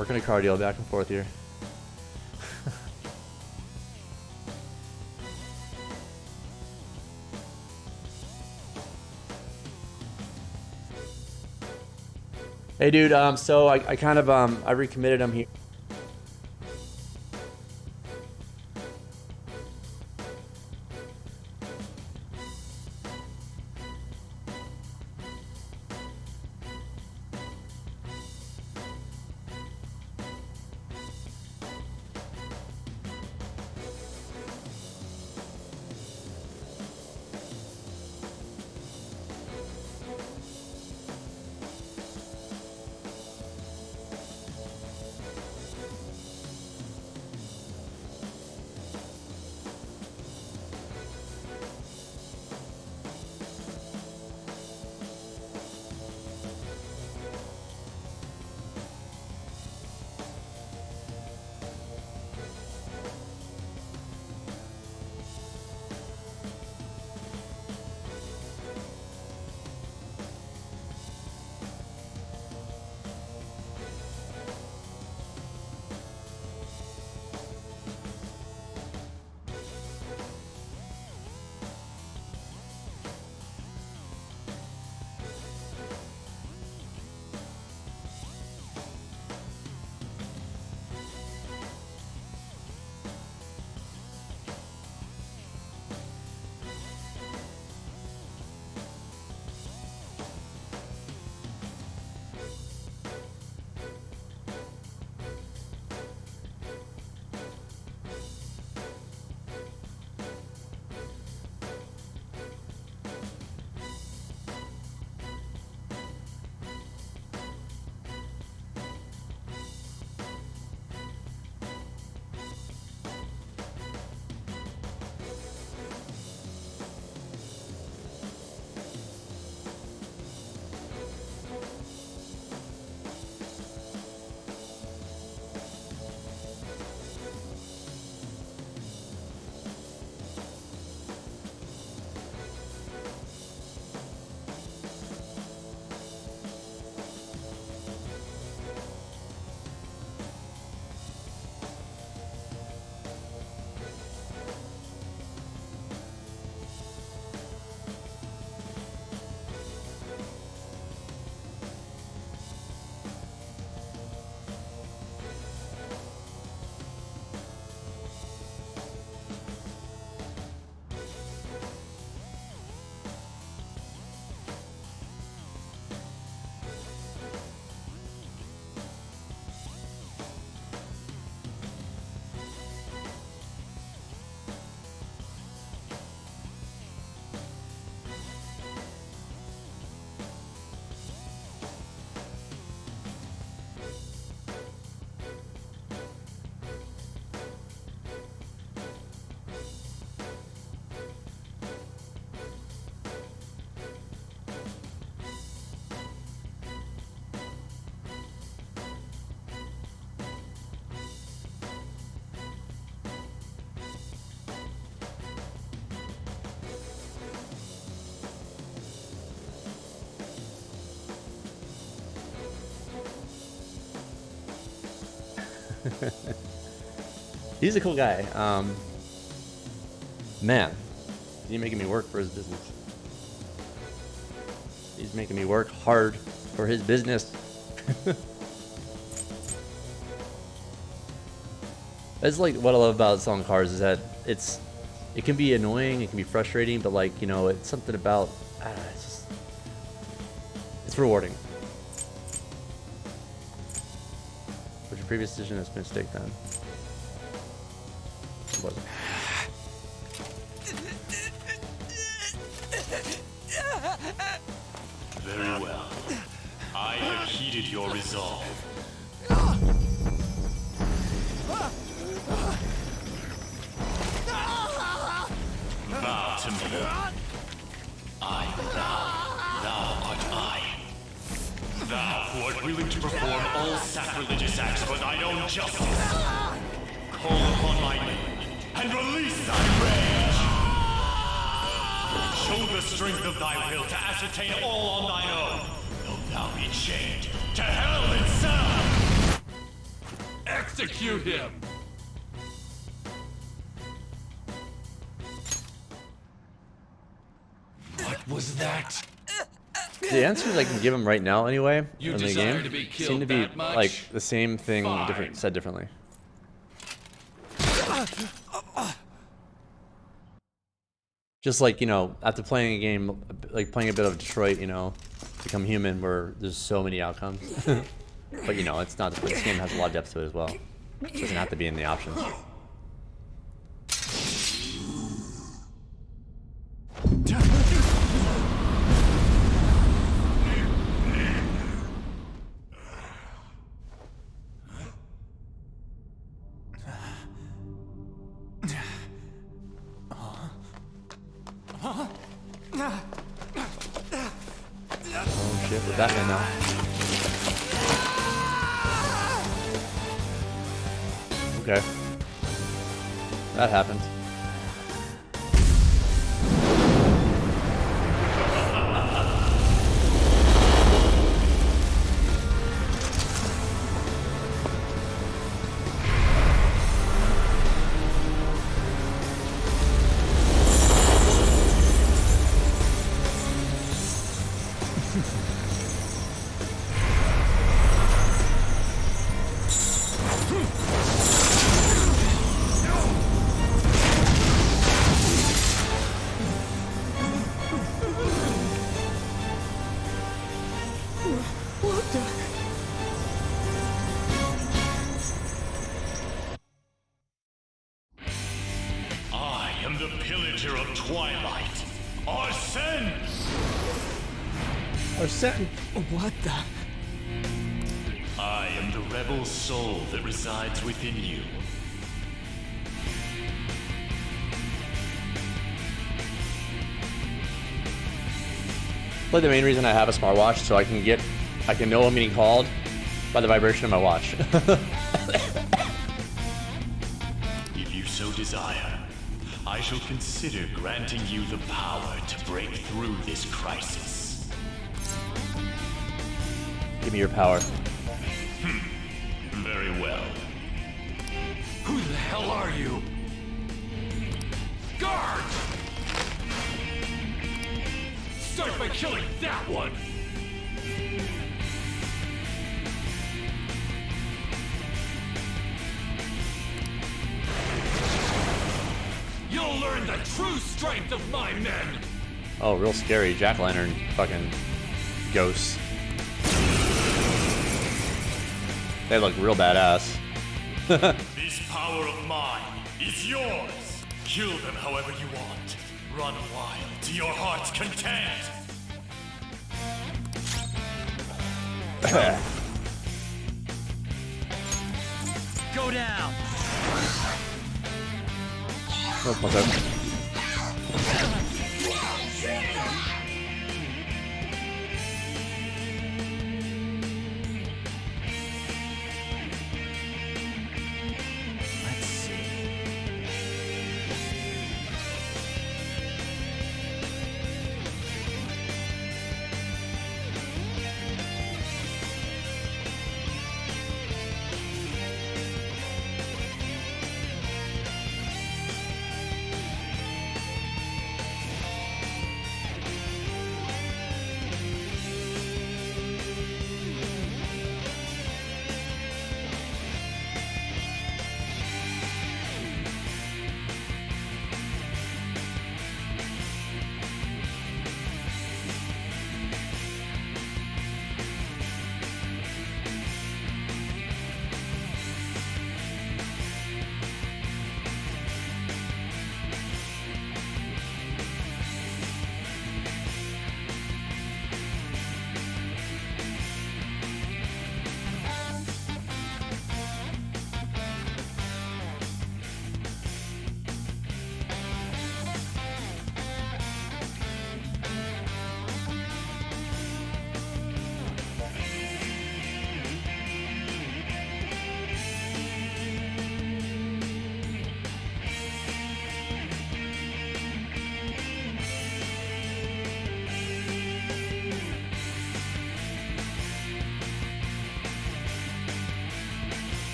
Working a cardio back and forth here. Hey dude, so I kind of I recommitted him here. He's a cool guy. Man, he's making me work for his business. He's making me work hard for his business. That's like what I love about selling cars, is that it can be annoying, it can be frustrating, but like, you know, it's something about, I don't know, it's rewarding. Was your previous decision a mistake then? It wasn't. Very well. I have heeded your resolve. Bow to me. I am thou art I. Thou who art willing to perform all sacrilegious acts for thine own justice. Call upon my name and release thy rage. Show the strength of thy will to ascertain all on thine own, though thou be chained to hell itself. execute him! What was that? The answers I can give him right now anyway You in the desire game to be killed seem to be that much? like the same thing, Fine. said differently. Just like, you know, after playing a game, like playing a bit of Detroit, you know, Become Human, where there's so many outcomes. But, you know, it's not, this game has a lot of depth to it as well. It doesn't have to be in the options. Oh shit, we're Batman now. Okay. That happened. I am the pillager of Twilight, Arsene! Arsene? What the? I am the rebel soul that resides within you. Like the main reason I have a smartwatch, so I can know I'm getting called by the vibration of my watch. If you so desire, I shall consider granting you the power to break through this crisis. Give me your power. Very well. Who the hell are you? Guard! Start by killing that one! You'll learn the true strength of my men! Oh, real scary jack-o'-lantern fucking ghosts. They look real badass. This power of mine is yours. Kill them however you want. Run wild to your heart's content. Go down! Oh, what's up? Let's see.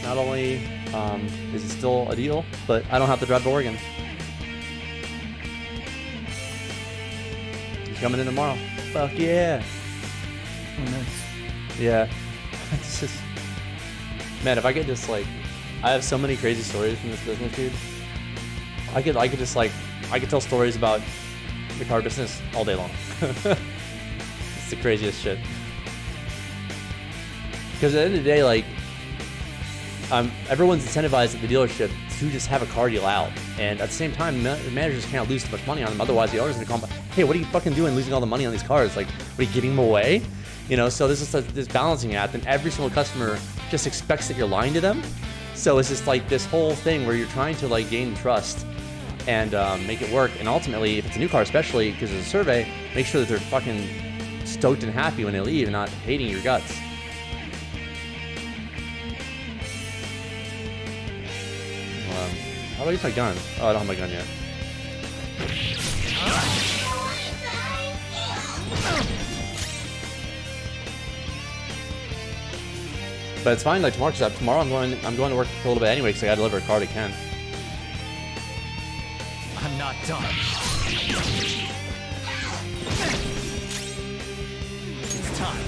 not only is it still a deal, but I don't have to drive to Oregon. He's coming in tomorrow. Fuck yeah. Oh, nice. Yeah. It's just, man, if I could just like, I have so many crazy stories from this business, dude. I could just like, I could tell stories about the car business all day long. It's the craziest shit. Because at the end of the day, like, everyone's incentivized at the dealership to just have a car deal out, and at the same time, managers can't lose too much money on them. Otherwise, the owner's gonna come back. Hey, what are you fucking doing, losing all the money on these cars? Like, what are you giving them away? You know, so this is this balancing act, and every single customer just expects that you're lying to them. So it's just like this whole thing where you're trying to like gain trust and make it work. And ultimately, if it's a new car, especially because it's a survey, make sure that they're fucking stoked and happy when they leave and not hating your guts. How do I use my gun? Oh, I don't have my gun yet. But it's fine. Like tomorrow, I'm going to work for a little bit anyway because I got to deliver a car to Ken. I'm not done. It's time.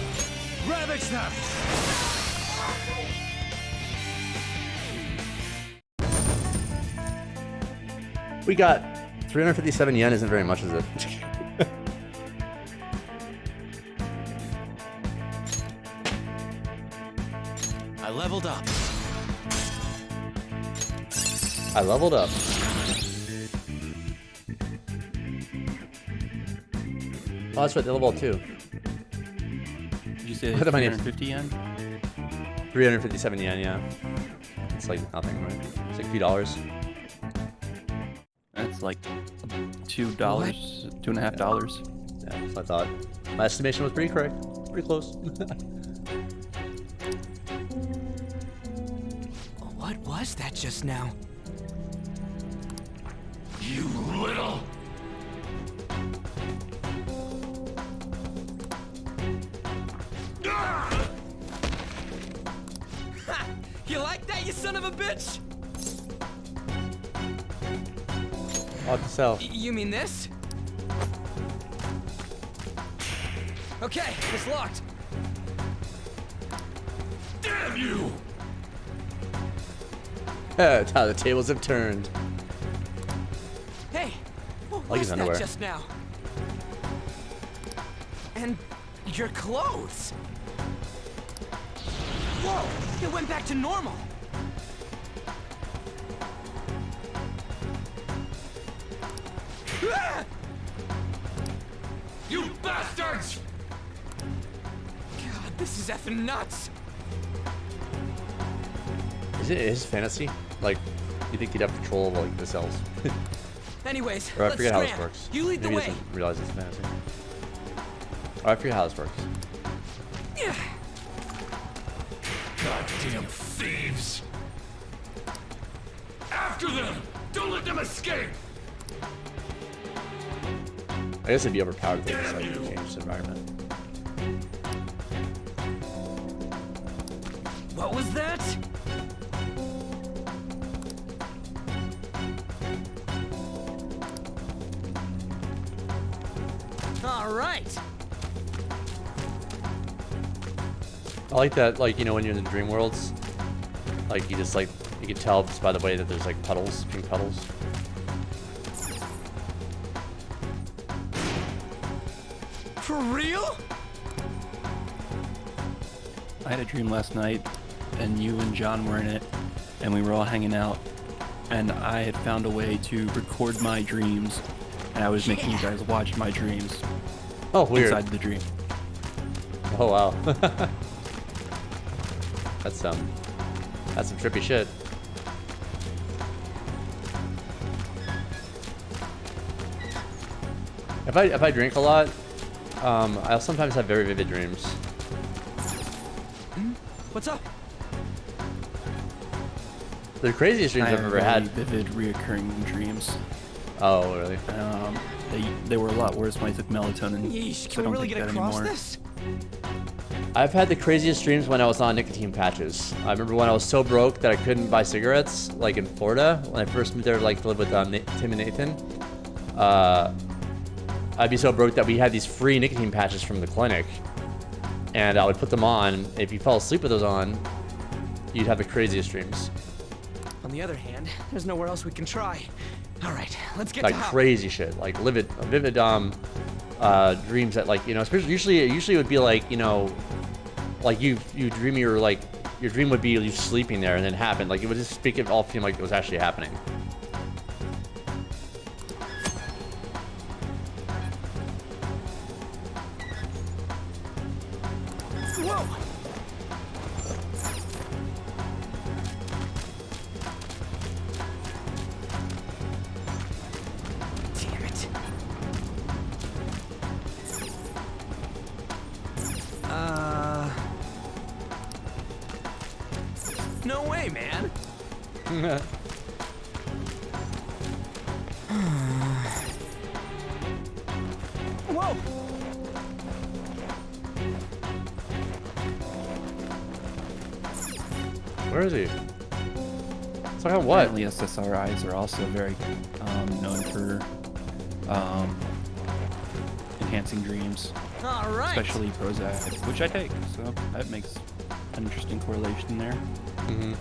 Ravage them! We got 357 yen. Isn't very much, is it? I leveled up. I leveled up. Oh, that's right. They leveled up too. Did you say 350 yen? 357 yen, yeah. It's like nothing, right? It's like a few dollars. That's like $2, $2.50. Yeah, that's what I thought. My estimation was pretty correct. Pretty close. What was that just now? You little... Ha! You like that, you son of a bitch? What to sell? You mean this? Okay, it's locked. Damn you! That's how the tables have turned. Hey, what like was his that underwear. just now? And your clothes. Whoa, it went back to normal. Ah! You bastards! God, this is effing nuts. Is it his fantasy? Like, you think he'd have control of like the cells? Anyways, Or I let's forget how this scram. works. You lead Maybe the he way. doesn't realize it's fantasy. Or I forget how this works. Goddamn thieves! After them! Don't let them escape! I guess it'd be overpowered if they just like change the environment. What was that? All right. I like that, like, you know, when you're in the dream worlds, like, you just, like, you can tell just by the way that there's, like, puddles, pink puddles. For real? I had a dream last night, and you and John were in it, and we were all hanging out, and I had found a way to record my dreams, and I was making you guys watch my dreams. Oh, weird. Inside the dream. Oh, wow. That's some trippy shit. If I drink a lot, I'll sometimes have very vivid dreams. What's up? The craziest dreams I've ever had. Vivid, reoccurring dreams. Oh, really? They were a lot worse when I took melatonin. Yeesh, so I can we don't really think get that across anymore. this? I've had the craziest dreams when I was on nicotine patches. I remember when I was so broke that I couldn't buy cigarettes, like in Florida, when I first moved there, like to live with Tim and Nathan. I'd be so broke that we had these free nicotine patches from the clinic, and I would put them on. If you fell asleep with those on, you'd have the craziest dreams. On the other hand, there's nowhere else we can try. All right, let's get Like to crazy shit, like vivid dreams that, like, you know, especially usually it would be like, you know, like you dream you're like, your dream would be you sleeping there and then happen. Like it would just make it all seem like it was actually happening. Whoa! Damn it. No way, man. Whoa! Where is he? It's like on what? Apparently SSRIs are also very known for enhancing dreams. All right. Especially Prozac, which I take, so that makes an interesting correlation there. Mm-hmm.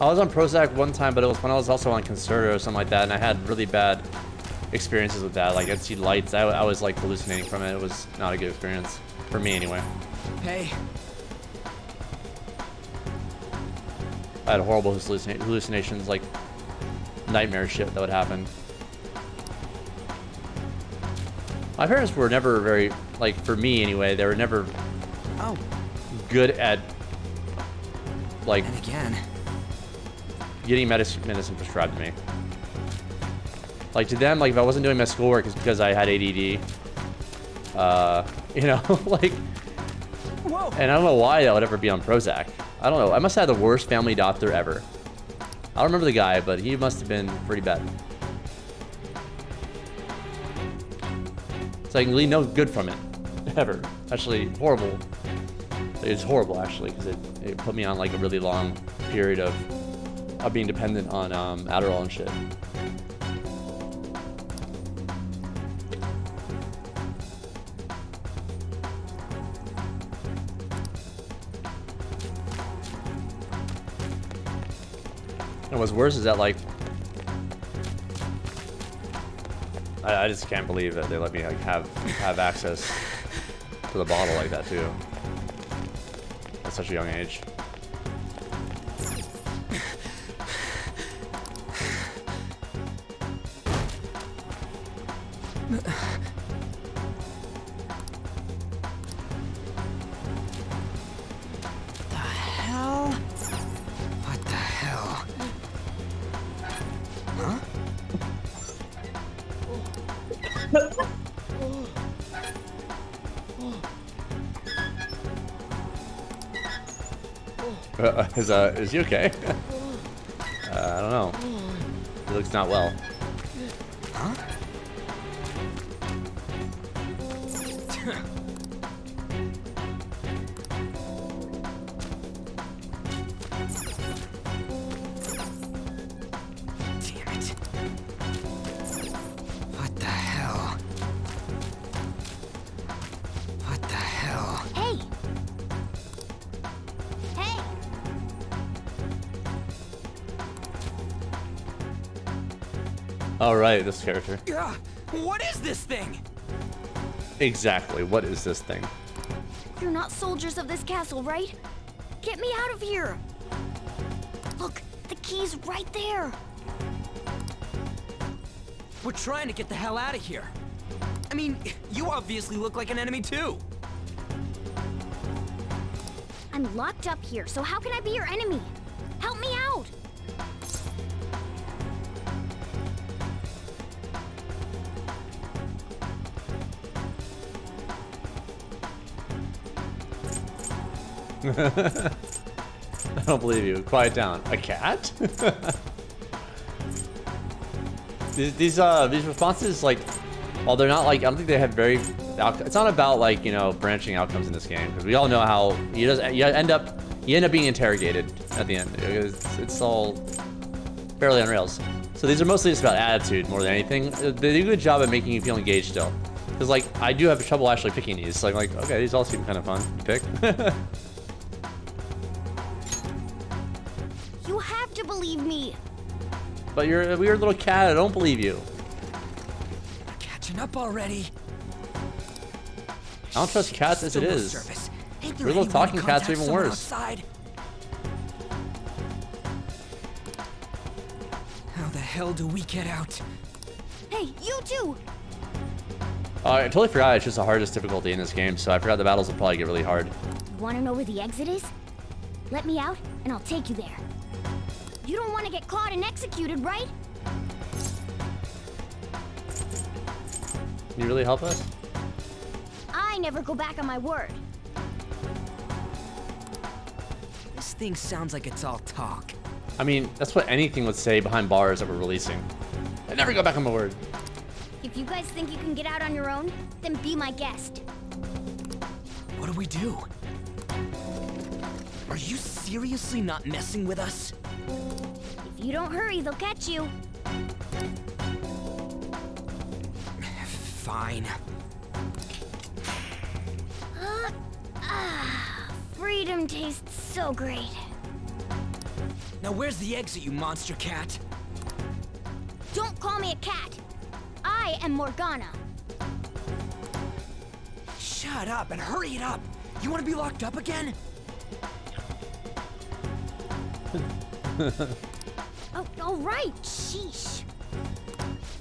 I was on Prozac one time, but it was when I was also on Concerta or something like that, and I had really bad experiences with that. Like, I'd see lights. I was like hallucinating from it. It was not a good experience for me, anyway. Hey. I had horrible hallucinations, like nightmare shit that would happen. My parents were never very, like, for me anyway, they were never good at, like, and again, getting medicine prescribed to me. Like, to them, like, if I wasn't doing my schoolwork, it's because I had ADD. You know, like, whoa. And I don't know why that would ever be on Prozac. I don't know. I must have had the worst family doctor ever. I don't remember the guy, but he must have been pretty bad. So I can glean no good from it, ever. Actually, horrible. It's horrible, actually, because it put me on like a really long period of being dependent on Adderall and shit. And what's worse is that, like, I just can't believe that they let me, like, have access to the bottle like that too at such a young age. The hell? What the hell? Huh? Is he okay? I don't know. He looks not well. Huh? Damn it. What the hell? What the hell? Hey! Hey! All right, this character. What is this thing? Exactly. What is this thing? You're not soldiers of this castle, right? Get me out of here! Look, the key's right there! We're trying to get the hell out of here. I mean, you obviously look like an enemy too. I'm locked up here, so how can I be your enemy? Help me out! I don't believe you. Quiet down. A cat? these responses, like, while they're not, like, I don't think they have very it's not about like, you know, branching outcomes in this game, because we all know how you end up being interrogated at the end. It's all fairly on rails. So these are mostly just about attitude more than anything. They do a good job at making you feel engaged still. Because like I do have trouble actually picking these. So I'm like, okay, these all seem kind of fun to pick. You have to believe me. But you're a weird little cat. I don't believe you. Catching up already. I don't trust cats as it is. Weird little talking cats are even worse. Outside? How the hell do we get out? Hey, you too. I totally forgot it's just the hardest difficulty in this game, so I forgot the battles will probably get really hard. You want to know where the exit is? Let me out, and I'll take you there. You don't want to get caught and executed, right? Can you really help us? I never go back on my word. This thing sounds like it's all talk. I mean, that's what anything would say behind bars that we're releasing. I never go back on my word. If you guys think you can get out on your own, then be my guest. What do we do? Are you seriously not messing with us? If you don't hurry, they'll catch you. Fine. Freedom tastes so great. Now where's the exit, you monster cat? Don't call me a cat. I am Morgana. Shut up and hurry it up. You want to be locked up again? Oh, all right. Sheesh.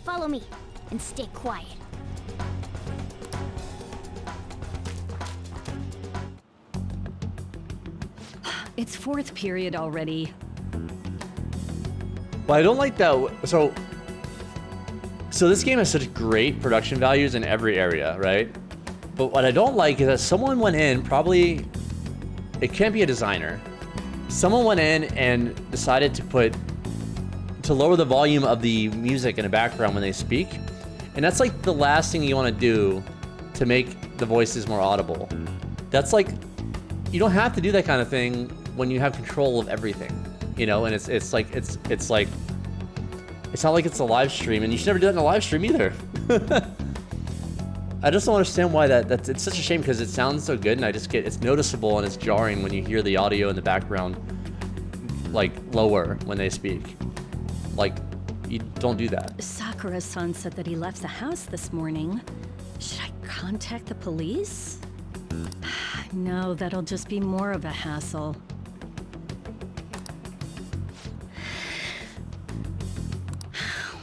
Follow me and stay quiet. It's fourth period already. Well, I don't like that. So this game has such great production values in every area, right? But what I don't like is that someone went in, probably, it can't be a designer. Someone went in and decided to lower the volume of the music in the background when they speak. And that's like the last thing you want to do to make the voices more audible. That's like, you don't have to do that kind of thing when you have control of everything, you know? And it's not like it's a live stream, and you should never do that in a live stream either. I just don't understand why it's such a shame, because it sounds so good, and it's noticeable and it's jarring when you hear the audio in the background like lower when they speak. Like, you don't do that. Sakura-san said that he left the house this morning. Should I contact the police? No, that'll just be more of a hassle.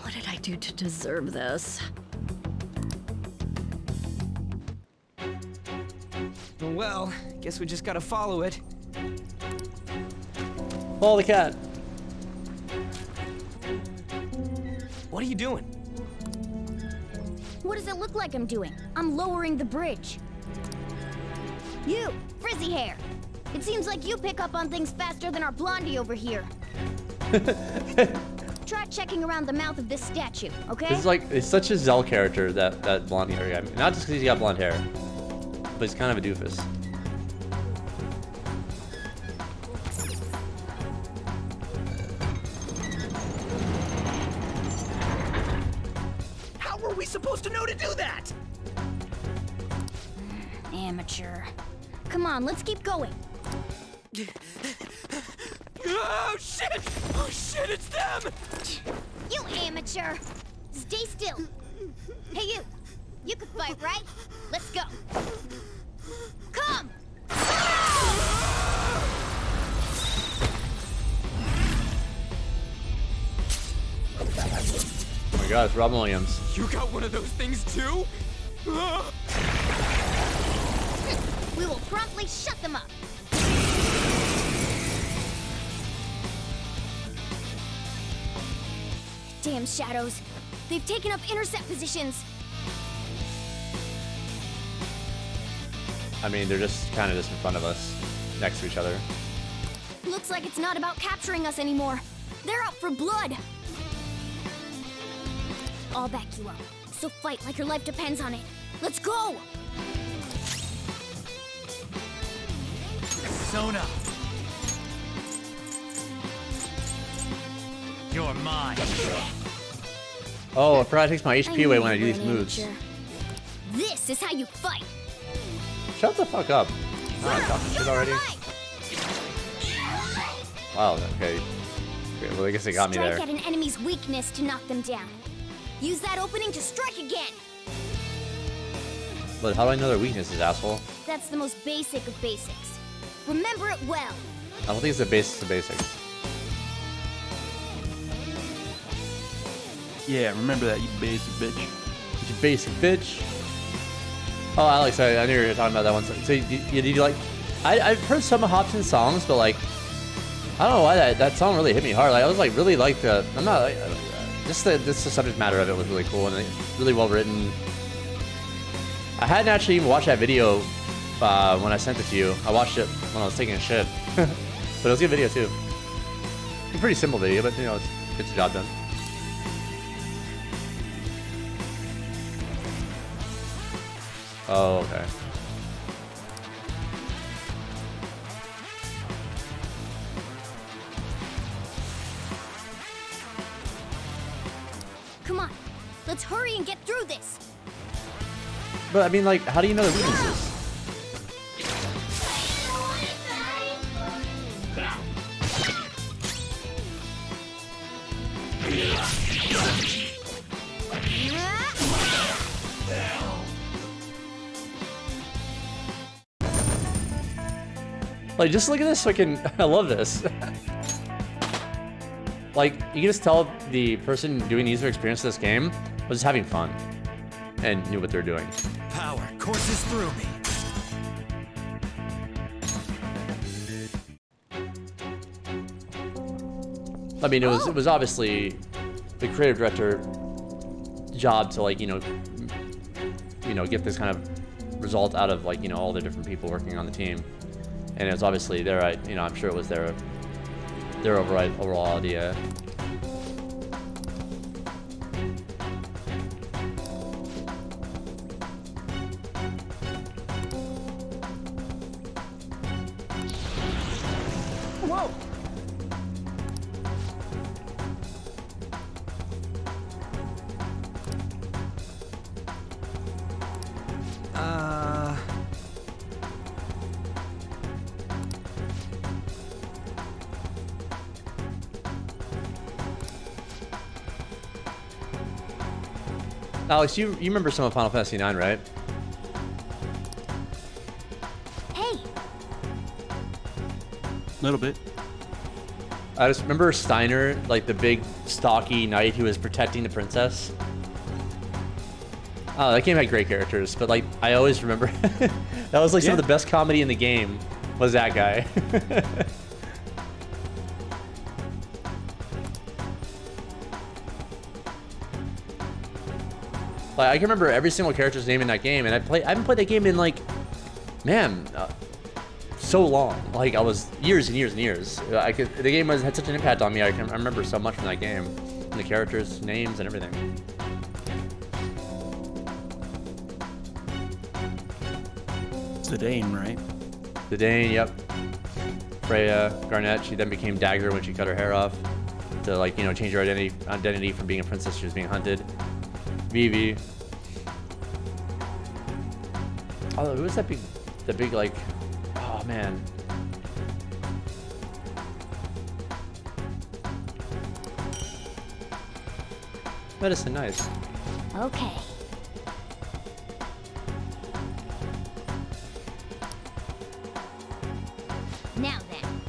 What did I do to deserve this? Well, guess we just gotta follow it. Follow the cat. What are you doing? What does it look like I'm doing? I'm lowering the bridge. You, frizzy hair. It seems like you pick up on things faster than our blondie over here. Try checking around the mouth of this statue, okay? It's such a Zell character, that blonde hair guy. Not just because he's got blonde hair, but he's kind of a doofus. How were we supposed to know to do that? Amateur. Come on, let's keep going. Oh shit! Oh shit, it's them! You amateur! Stay still. Hey you! You can fight, right? Let's go. Come! Oh my god, it's Robin Williams. You got one of those things too? We will promptly shut them up. Damn shadows. They've taken up intercept positions. I mean, they're just kind of just in front of us, next to each other. Looks like it's not about capturing us anymore. They're out for blood. I'll back you up. So fight like your life depends on it. Let's go! Persona. You're mine. Oh, I forgot it takes my HP away when I do these moves. This is how you fight. Shut the fuck up. I'm talking shit already. Wow, okay. Great, well, I guess it got me there. Strike at an enemy's weakness to knock them down. Use that opening to strike again. But how do I know their weaknesses, asshole? That's the most basic of basics. Remember it well. I don't think it's the basics of basics. Yeah, remember that, you basic bitch. You basic bitch. Oh, Alex, I knew you were talking about that one. So, did you like... I've heard some of Hobson's songs, but like... I don't know why that song really hit me hard. Like, I was like really like the... I'm not like... Just the subject matter of it was really cool and really well written. I hadn't actually even watched that video when I sent it to you. I watched it when I was taking a shit. But it was a good video too. A pretty simple video, but you know, it gets the job done. Oh, okay. Come on, let's hurry and get through this. But I mean, like, how do you know the weaknesses? Like, just look at this fucking... I love this. Like, you can just tell the person doing the user experience of this game was just having fun and knew what they're doing. Power courses through me. I mean, it was obviously the creative director job to, like, you know, get this kind of result out of, like, you know, all the different people working on the team. And it was obviously their, I'm sure it was their overall idea. Whoa! Alex, you remember some of Final Fantasy IX, right? Hey! A little bit. I just remember Steiner, like the big stocky knight who was protecting the princess. Oh, that game had great characters, but like I always remember that was like some of the best comedy in the game was that guy. Like, I can remember every single character's name in that game, and I haven't played that game in like, man, so long. Like, I was years and years and years. The game had such an impact on me. I remember so much from that game, and the characters' names and everything. Zidane, right? Zidane, yep. Freya, Garnet. She then became Dagger when she cut her hair off to, like, you know, change her identity from being a princess. She was being hunted. Vivi. Oh, who was that big like, oh man. Medicine, nice. Okay. Now then.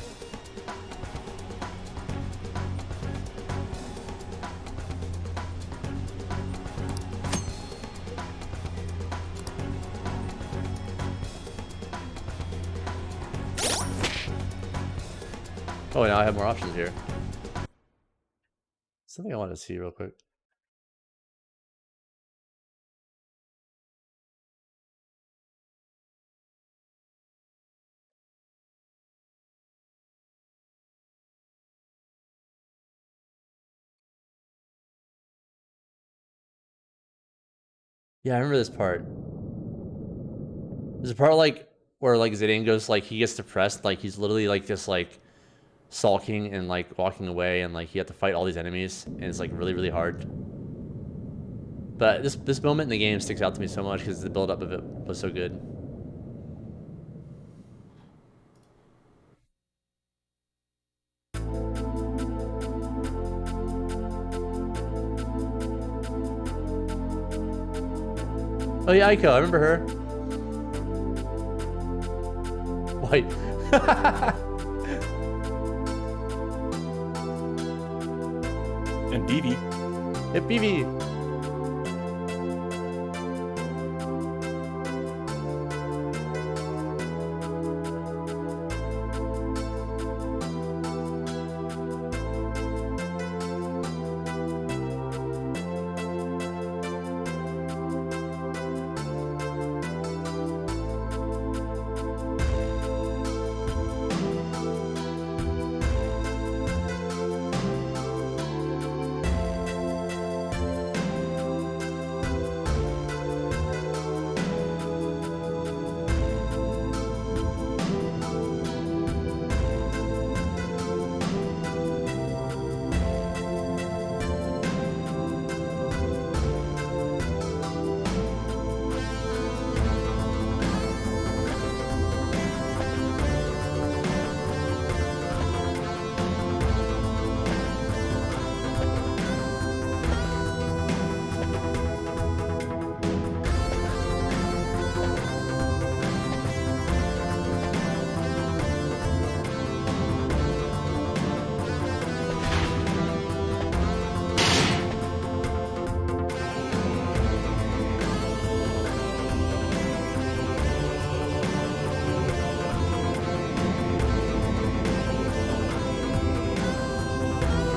Oh, now I have more options here. Something I want to see real quick. Yeah, I remember this part. There's a part like where like Zidane goes like he gets depressed, like he's literally like just like sulking and like walking away, and like he had to fight all these enemies, and it's like really really hard. But this moment in the game sticks out to me so much because the build up of it was so good. Oh yeah, Aiko, I remember her. White. And BB. Yep, BB.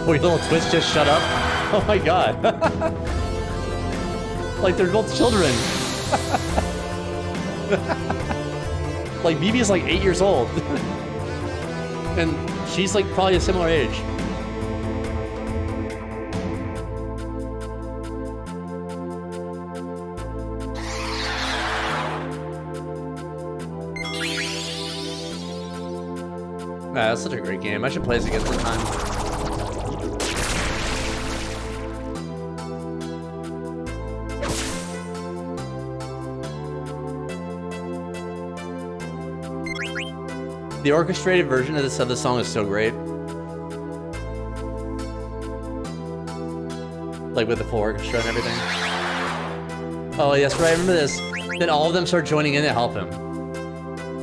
Oh, your little twist just shut up? Oh my god. Like they're both children. Like BB is like 8 years old. And she's like probably a similar age. Man, that's such a great game. I should play this again sometime. The orchestrated version of the song is so great. Like with the full orchestra and everything. Oh, yes, right, I remember this. Then all of them start joining in to help him.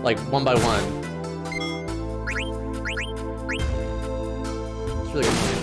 Like, one by one. It's really good.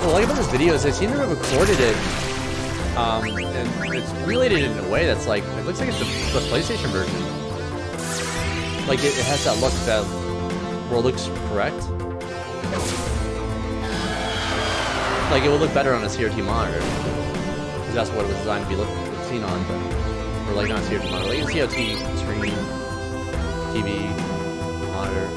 What I like about this video is they seem to have recorded it, and it's related in a way that's like, it looks like it's the PlayStation version. Like it has that look that, where it looks correct. Like it would look better on a CRT monitor, because that's what it was designed to be seen on, but, or like not CRT monitor, like a CRT screen, TV, monitor.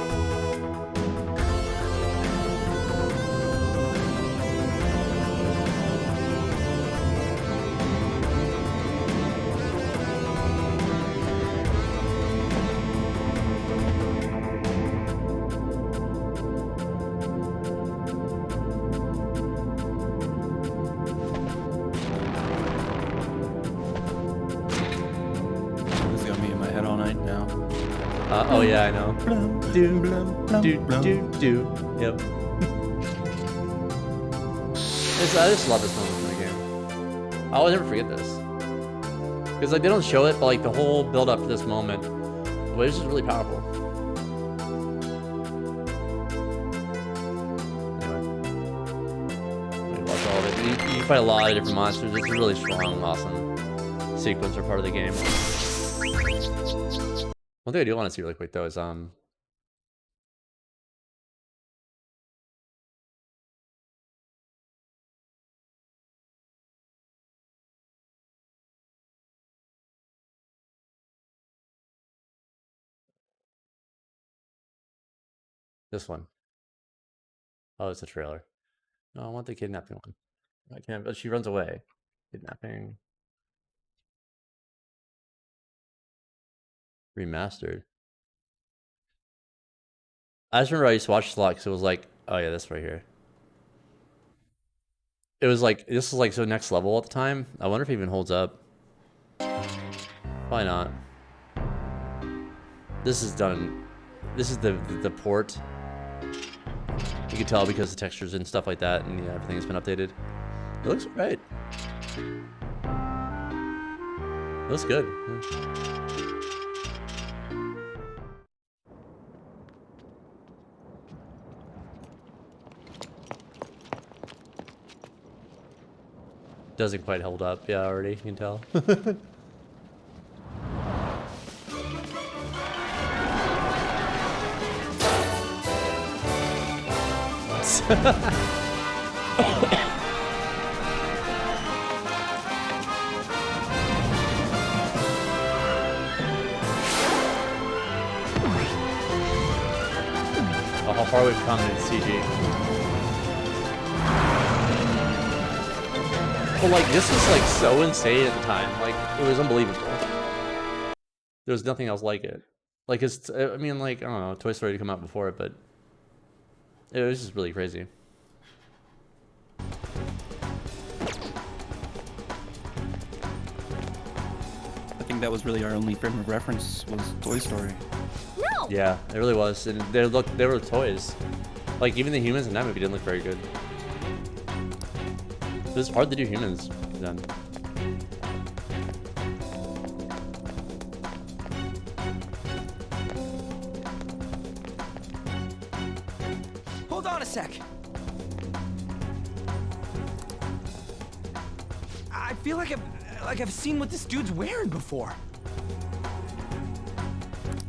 Oh yeah, I know. Do do. Yep. I just love this moment in the game. I will never forget this. Because like they don't show it, but like the whole build up to this moment, but it's just really powerful. Anyway. fight a lot of different monsters. It's a really strong, awesome sequence or part of the game. One thing I do want to see really quick though is this one. Oh, it's a trailer. No, I want the kidnapping one. I can't, but she runs away. Kidnapping. Remastered. I just remember I used to watch this a lot because it was like, oh yeah, this right here. It was like, this was like so next level at the time. I wonder if it even holds up. Why not? This is done. This is the port. You can tell because the textures and stuff like that, and yeah, everything has been updated. It looks right. It looks good. Yeah. Doesn't quite hold up, yeah, already, you can tell. Oh, how far we've come in CG. But like, this was like so insane at the time. Like, it was unbelievable. There was nothing else like it. Like, it's, I mean, like, I don't know, Toy Story had come out before it, but it was just really crazy. I think that was really our only frame of reference was Toy Story. No! Yeah, it really was. And they were toys. Like, even the humans in that movie didn't look very good. It was hard to do humans then. Hold on a sec. I feel like I've seen what this dude's wearing before.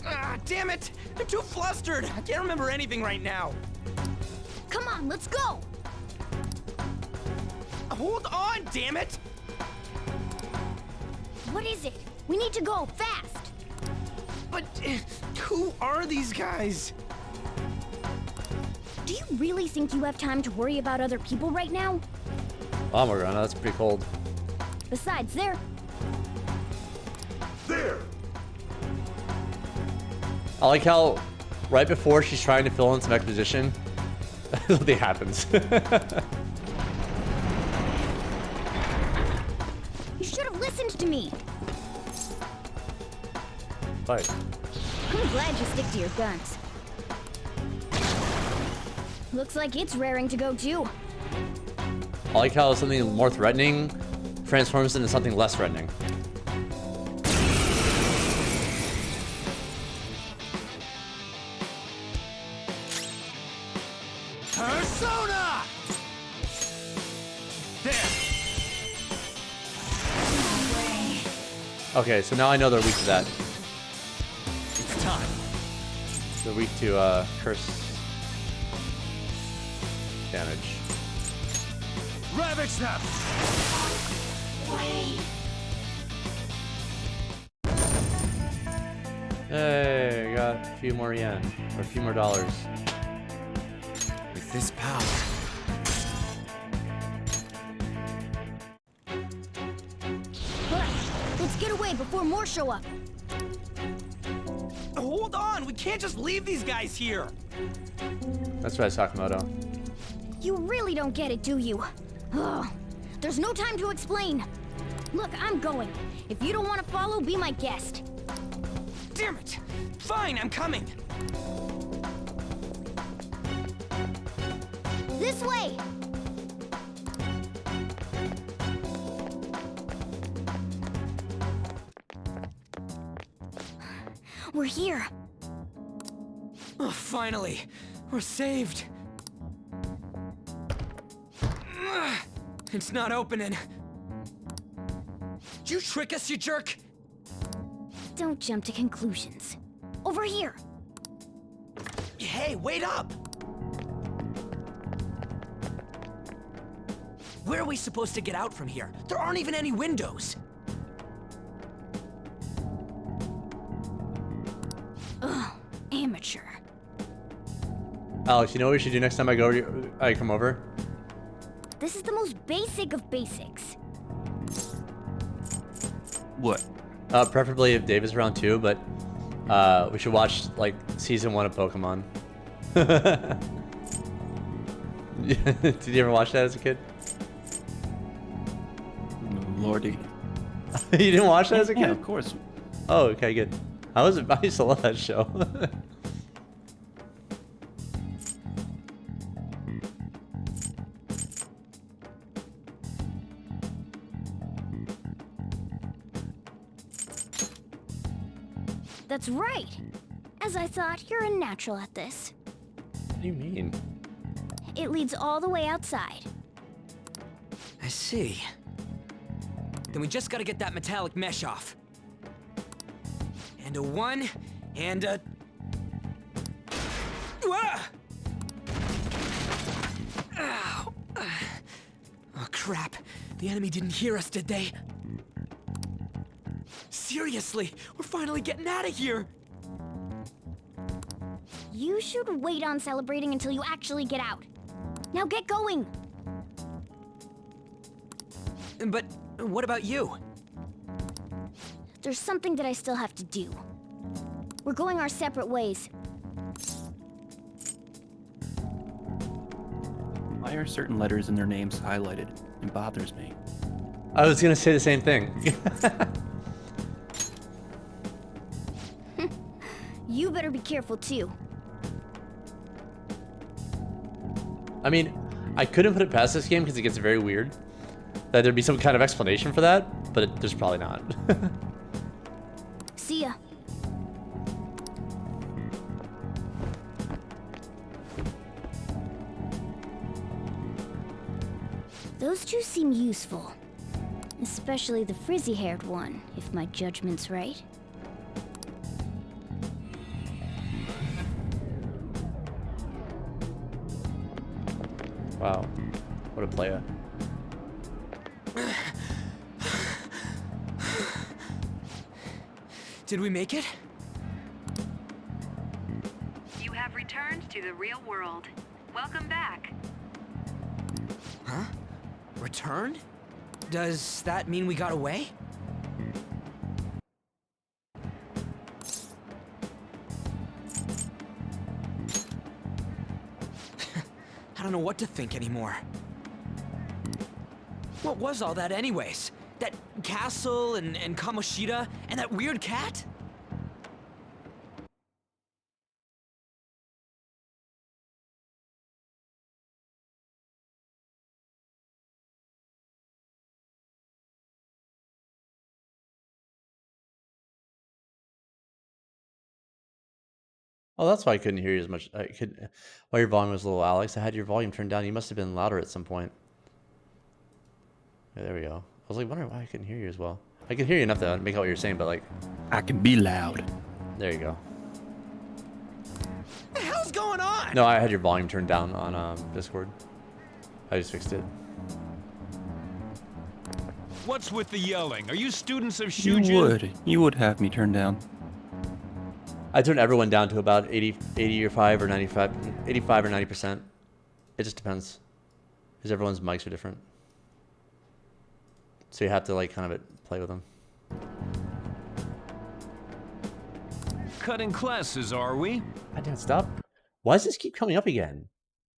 Ah, damn it! I'm too flustered. I can't remember anything right now. Come on, let's go! Hold on, damn it! What is it? We need to go, fast! But who are these guys? Do you really think you have time to worry about other people right now? Oh, Morgana, that's pretty cold. Besides, they're... There! I like how right before she's trying to fill in some exposition, something happens. You should have listened to me! Fight. I'm glad you stick to your guns. Looks like it's raring to go too. I like how something more threatening transforms into something less threatening. Persona! There! Okay, so now I know they're weak to that. It's time. They're weak to curse damage. Ravage them! Hey, I got a few more yen, or a few more dollars. With this power. Let's get away before more show up. Hold on, we can't just leave these guys here. That's right, Sakamoto. You really don't get it, do you? Ugh. There's no time to explain. Look, I'm going. If you don't want to follow, be my guest. Damn it! Fine, I'm coming. This way! We're here. Oh, finally, we're saved. It's not opening. Did you trick us, you jerk? Don't jump to conclusions. Over here. Hey, wait up! Where are we supposed to get out from here? There aren't even any windows. Ugh, amateur. Alex, you know what we should do next time I come over? This is the most basic of basics. What? Preferably if Dave is around too, but we should watch like season 1 of Pokemon. Did you ever watch that as a kid? Lordy. You didn't watch that as a kid? Yeah, of course. Oh, okay, good. I used to love that show. That's right. As I thought, you're a natural at this. What do you mean? It leads all the way outside. I see. Then we just gotta get that metallic mesh off. And a 1, and a... Ah! Ow. Oh, crap. The enemy didn't hear us, did they? Seriously, we're finally getting out of here! You should wait on celebrating until you actually get out. Now get going! But what about you? There's something that I still have to do. We're going our separate ways. Why are certain letters in their names highlighted? It bothers me. I was gonna say the same thing. You better be careful too. I mean, I couldn't put it past this game because it gets very weird. That there'd be some kind of explanation for that, but there's probably not. See ya. Those two seem useful. Especially the frizzy-haired one, if my judgment's right. Wow, what a player. Did we make it? You have returned to the real world. Welcome back. Huh? Returned? Does that mean we got away? I don't know what to think anymore. What was all that anyways? That castle and Kamoshida and that weird cat? Oh, that's why I couldn't hear you as much. Why your volume was low, Alex. I had your volume turned down. You must have been louder at some point. Yeah, there we go. I was like wondering why I couldn't hear you as well. I could hear you enough to make out what you're saying, but like... I can be loud. There you go. What the hell's going on? No, I had your volume turned down on Discord. I just fixed it. What's with the yelling? Are you students of You Shujin? would have me turn down. I turned everyone down to about 85 or 90%. It just depends. Because everyone's mics are different. So you have to like kind of play with them. Cutting classes, are we? I didn't stop. Why does this keep coming up again?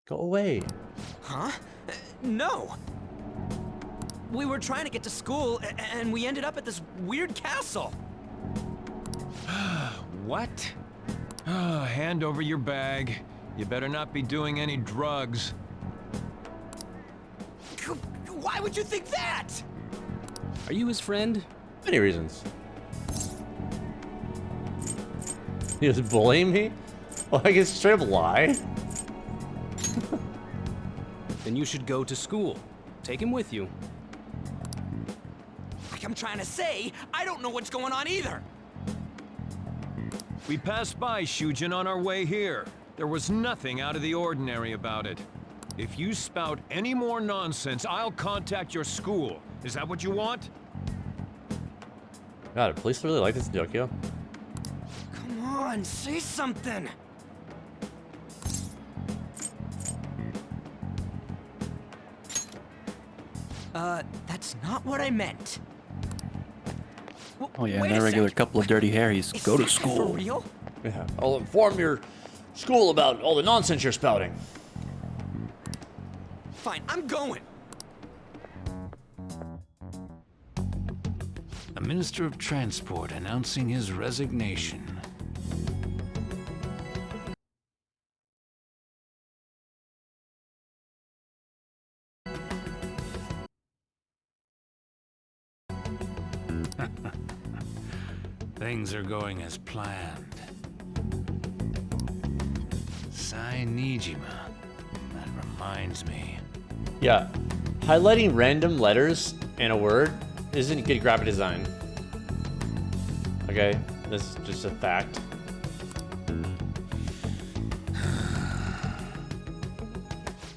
Go away. Huh? No. We were trying to get to school, and we ended up at this weird castle. What? Oh, hand over your bag. You better not be doing any drugs. Why would you think that? Are you his friend? Many reasons. He was bullying me? Well, I guess straight up lie. Then you should go to school. take him with you. Like I'm trying to say, I don't know what's going on either. We passed by Shujin on our way here. There was nothing out of the ordinary about it. If you spout any more nonsense, I'll contact your school. Is that what you want? God, police really like this Yokio. Come on, say something. That's not what I meant. Oh yeah, and a regular couple of dirty Harrys. Go to school. For real? Yeah, I'll inform your school about all the nonsense you're spouting. Fine, I'm going. A Minister of Transport announcing his resignation. Things are going as planned. Sainijima. That reminds me. Yeah, highlighting random letters in a word isn't good graphic design. Okay, this is just a fact.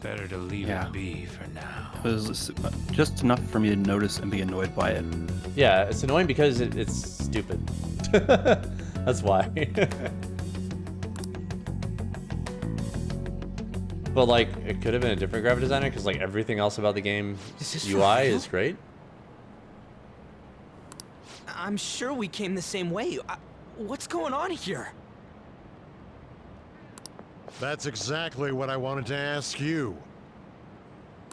Better to leave it be for now. It was just enough for me to notice and be annoyed by it. Yeah, it's annoying because it's stupid. That's why. But like, it could have been a different graphic designer because like everything else about the game UI is great. I'm sure we came the same way. What's going on here? That's exactly what I wanted to ask you.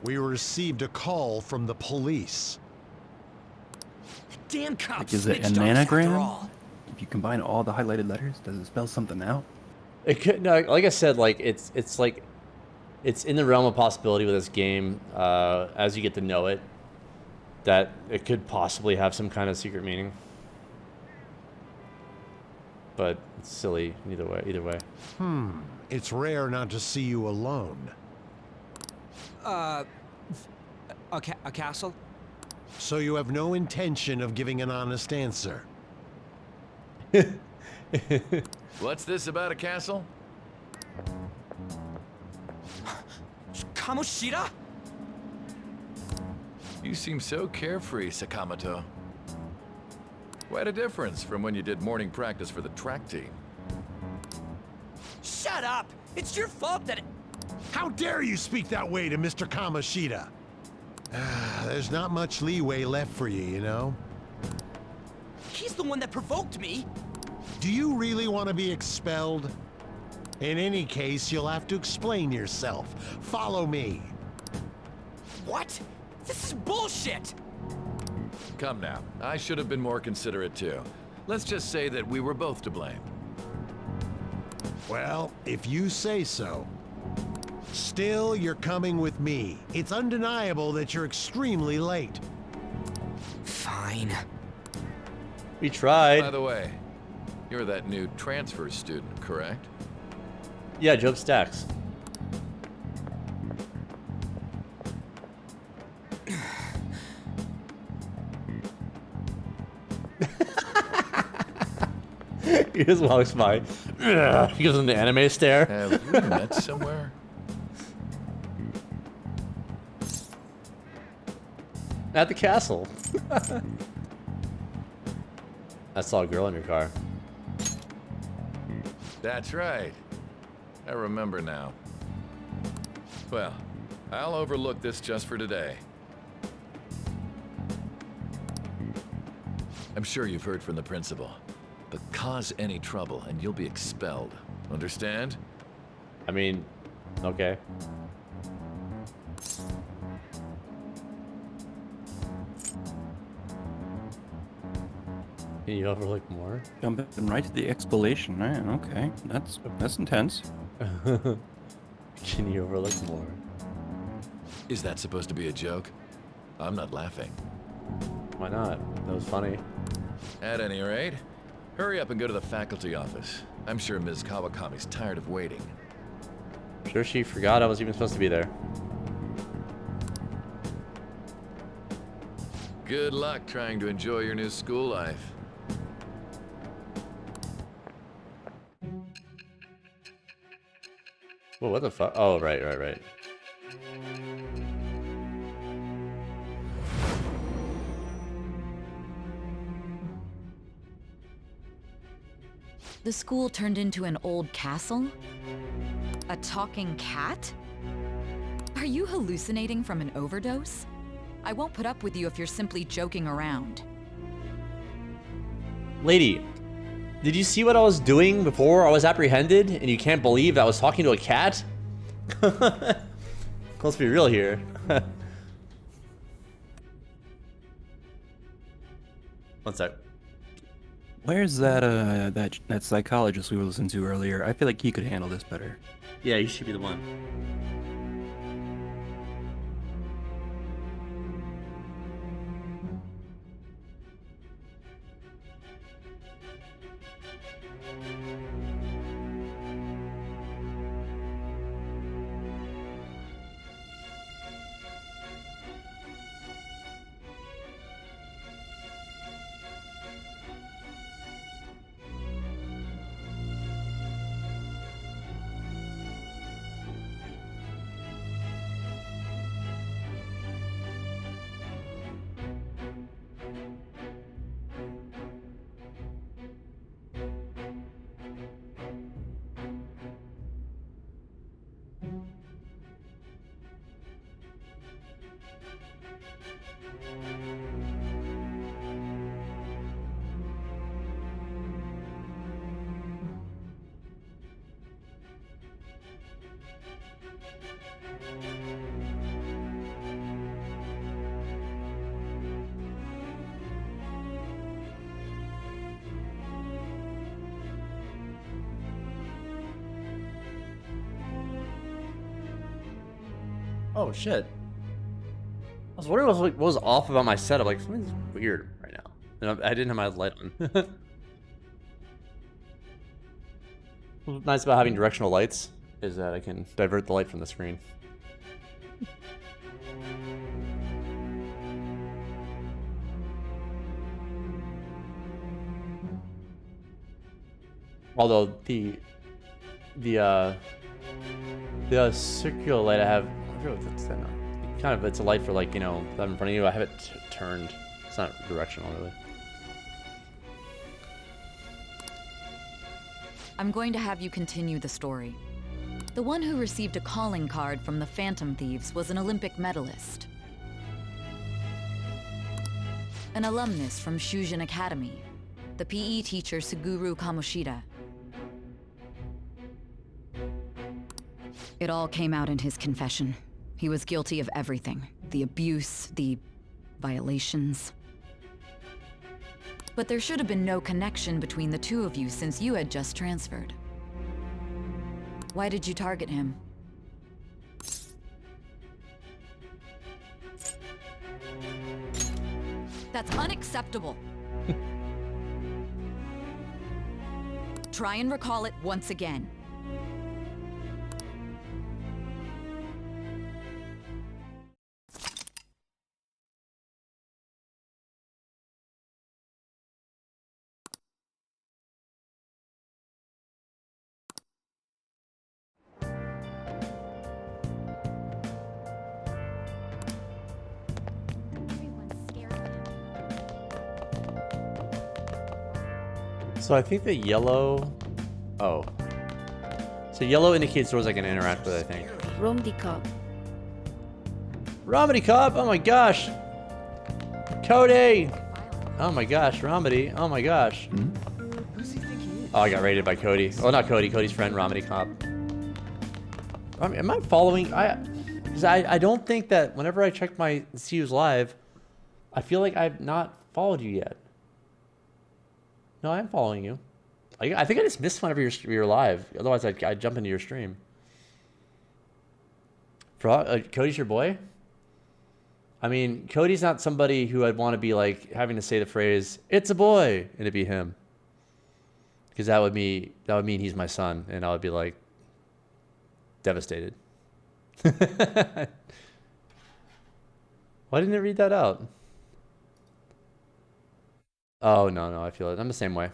We received a call from the police. Damn cops. Like, is it an anagram? If you combine all the highlighted letters, does it spell something out? It could, no, like I said, like it's like it's in the realm of possibility with this game as you get to know it, that it could possibly have some kind of secret meaning. But it's silly either way. It's rare not to see you alone. A castle? So you have no intention of giving an honest answer? What's this about a castle? Kamoshida? You seem so carefree, Sakamoto. Quite a difference from when you did morning practice for the track team. Shut up! It's your fault that How dare you speak that way to Mr. Kamoshida? There's not much leeway left for you, you know? He's the one that provoked me. Do you really want to be expelled? In any case, you'll have to explain yourself. Follow me. What? This is bullshit! Come now, I should have been more considerate too. Let's just say that we were both to blame. Well, if you say so. Still, you're coming with me. It's undeniable that you're extremely late. Fine. We tried. By the way, you're that new transfer student, correct? Yeah, Job Stacks. He just walks by. He gives him the anime stare. Have we met somewhere? At the castle. I saw a girl in your car. That's right. I remember now. Well, I'll overlook this just for today. I'm sure you've heard from the principal, but cause any trouble and you'll be expelled. Understand? I mean, okay. Can you overlook more? Jumping right to the explanation. Right? Okay, that's intense. Can you overlook more? Is that supposed to be a joke? I'm not laughing. Why not? That was funny. At any rate, hurry up and go to the faculty office. I'm sure Ms. Kawakami's tired of waiting. I'm sure she forgot I was even supposed to be there. Good luck trying to enjoy your new school life. Whoa, what the fuck? Oh, right. The school turned into an old castle? A talking cat? Are you hallucinating from an overdose? I won't put up with you if you're simply joking around. Lady, did you see what I was doing before I was apprehended and you can't believe that I was talking to a cat? Let's be real here. One sec. Where's that that psychologist we were listening to earlier? I feel like he could handle this better. Yeah, you should be the one. Oh shit. I was wondering what was off about my setup. Like, something's weird right now. And I didn't have my light on. What's nice about having directional lights is that I can divert the light from the screen. Although the circular light I have, I forget what that's kind of, it's a light for, like, you know, that in front of you. I have it turned. It's not directional really. I'm going to have you continue the story. The one who received a calling card from the Phantom Thieves was an Olympic medalist. An alumnus from Shujin Academy. The PE teacher Suguru Kamoshida. It all came out in his confession. He was guilty of everything. The abuse, the violations. But there should have been no connection between the two of you since you had just transferred. Why did you target him? That's unacceptable. Try and recall it once again. So I think the yellow... Oh. So yellow indicates doors I can interact with, I think. Romedy Cop. Romedy Cop! Oh my gosh! Cody! Oh my gosh, Romedy. Oh my gosh. Oh, I got raided by Cody. Oh, not Cody. Cody's friend, Romedy Cop. Am I following? Because I don't think that whenever I check my see who's live, I feel like I've not followed you yet. No, I am following you. I think I just missed whenever you're live. Otherwise, I'd jump into your stream. Cody's your boy? I mean, Cody's not somebody who I'd want to be like having to say the phrase "it's a boy" and it'd be him. Because that would mean he's my son, and I would be like devastated. Why didn't it read that out? Oh, no, I feel it. I'm the same way.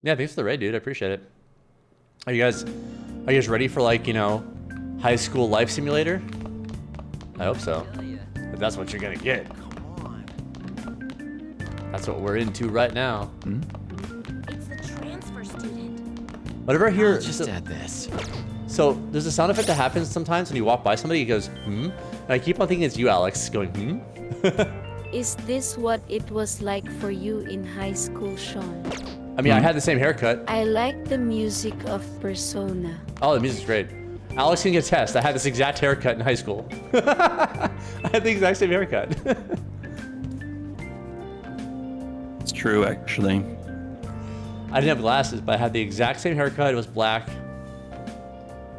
Yeah, thanks for the raid, dude. I appreciate it. Are you guys ready for, like, you know, high school life simulator? I hope so. If that's what you're gonna get. That's what we're into right now. Hmm? It's the transfer student. Whatever I hear, Just add this. So there's a sound effect that happens sometimes when you walk by somebody. He goes, hmm. And I keep on thinking it's you, Alex, going, hmm. Is this what it was like for you in high school, Sean? I mean, I had the same haircut. I like the music of Persona. Oh, the music's great. Alex can attest. I had this exact haircut in high school. I had the exact same haircut. It's true, actually. I didn't have glasses, but I had the exact same haircut. It was black.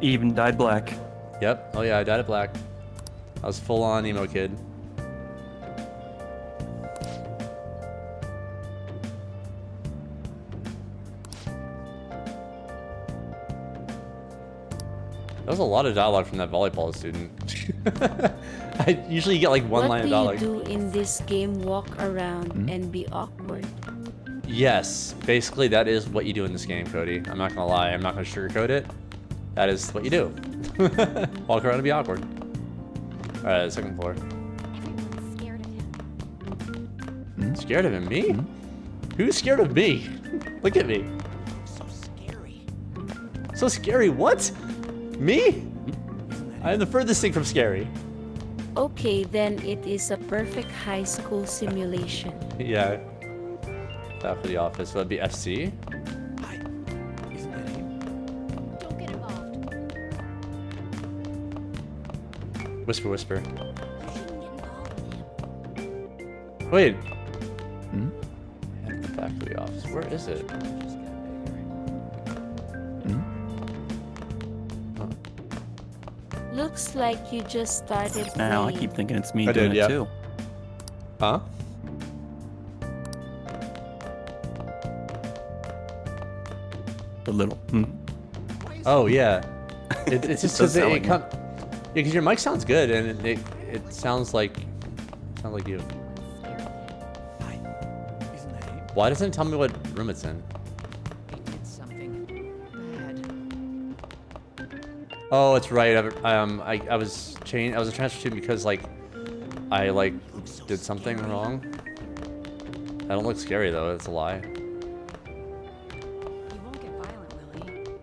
Even dyed black. Yep. Oh yeah, I dyed it black. I was full on emo kid. That was a lot of dialogue from that volleyball student. I usually get like one line of dialogue. What do you do in this game? Walk around and be awkward? Yes, basically that is what you do in this game, Cody. I'm not gonna lie. I'm not gonna sugarcoat it. That is what you do. Walk around and be awkward. All right, second floor. Everyone's scared of him. Scared of him? Me? Who's scared of me? Look at me. So scary. So scary? What? Me? I am the furthest thing from scary. Okay, then it is a perfect high school simulation. Yeah. Faculty office. So that'd be FC. Hi. Isn't that him? Don't get involved. Whisper, whisper. You shouldn't get involved with him. Wait. Faculty office. Where is it? Looks like you just started playing. Now I keep thinking it's me doing it too. Huh? A little. Oh yeah. It's just because It does sound like yeah, because your mic sounds good and it sounds like you. Hi. Isn't that him? Why doesn't it tell me what room it's in? He did something bad. Oh, it's right. I was a transfer student because like I like did something wrong. I don't look scary though. It's a lie. You won't get violent, Willie.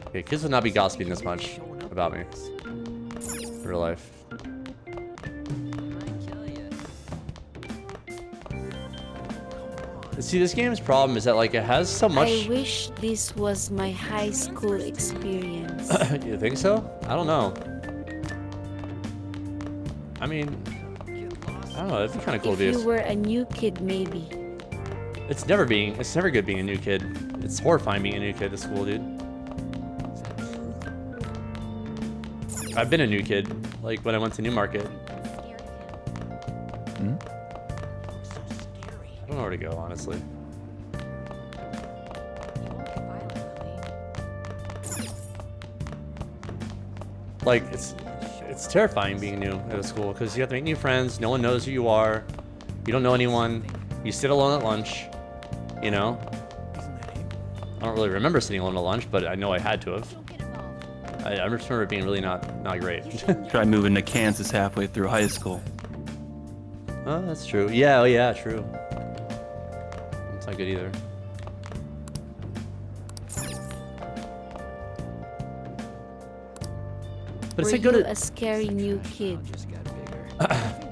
Okay, kids would not be gossiping this much about me in real life. See, this game's problem is that like it has so much. I wish this was my high school experience. You think so? I don't know. I mean, I don't know. It'd be kind of cool If to do. you were a new kid, maybe. It's never good being a new kid. It's horrifying being a new kid at school, dude. I've been a new kid, like when I went to Newmarket. I don't know where to go, honestly. Like, it's terrifying being new at a school because you have to make new friends. No one knows who you are. You don't know anyone. You sit alone at lunch, you know? I don't really remember sitting alone at lunch, but I know I had to have. I just remember it being really not great. Try moving to Kansas halfway through high school. Oh, that's true. Yeah, oh yeah, true. That's not good either. But it's Were like go you to a scary new kid?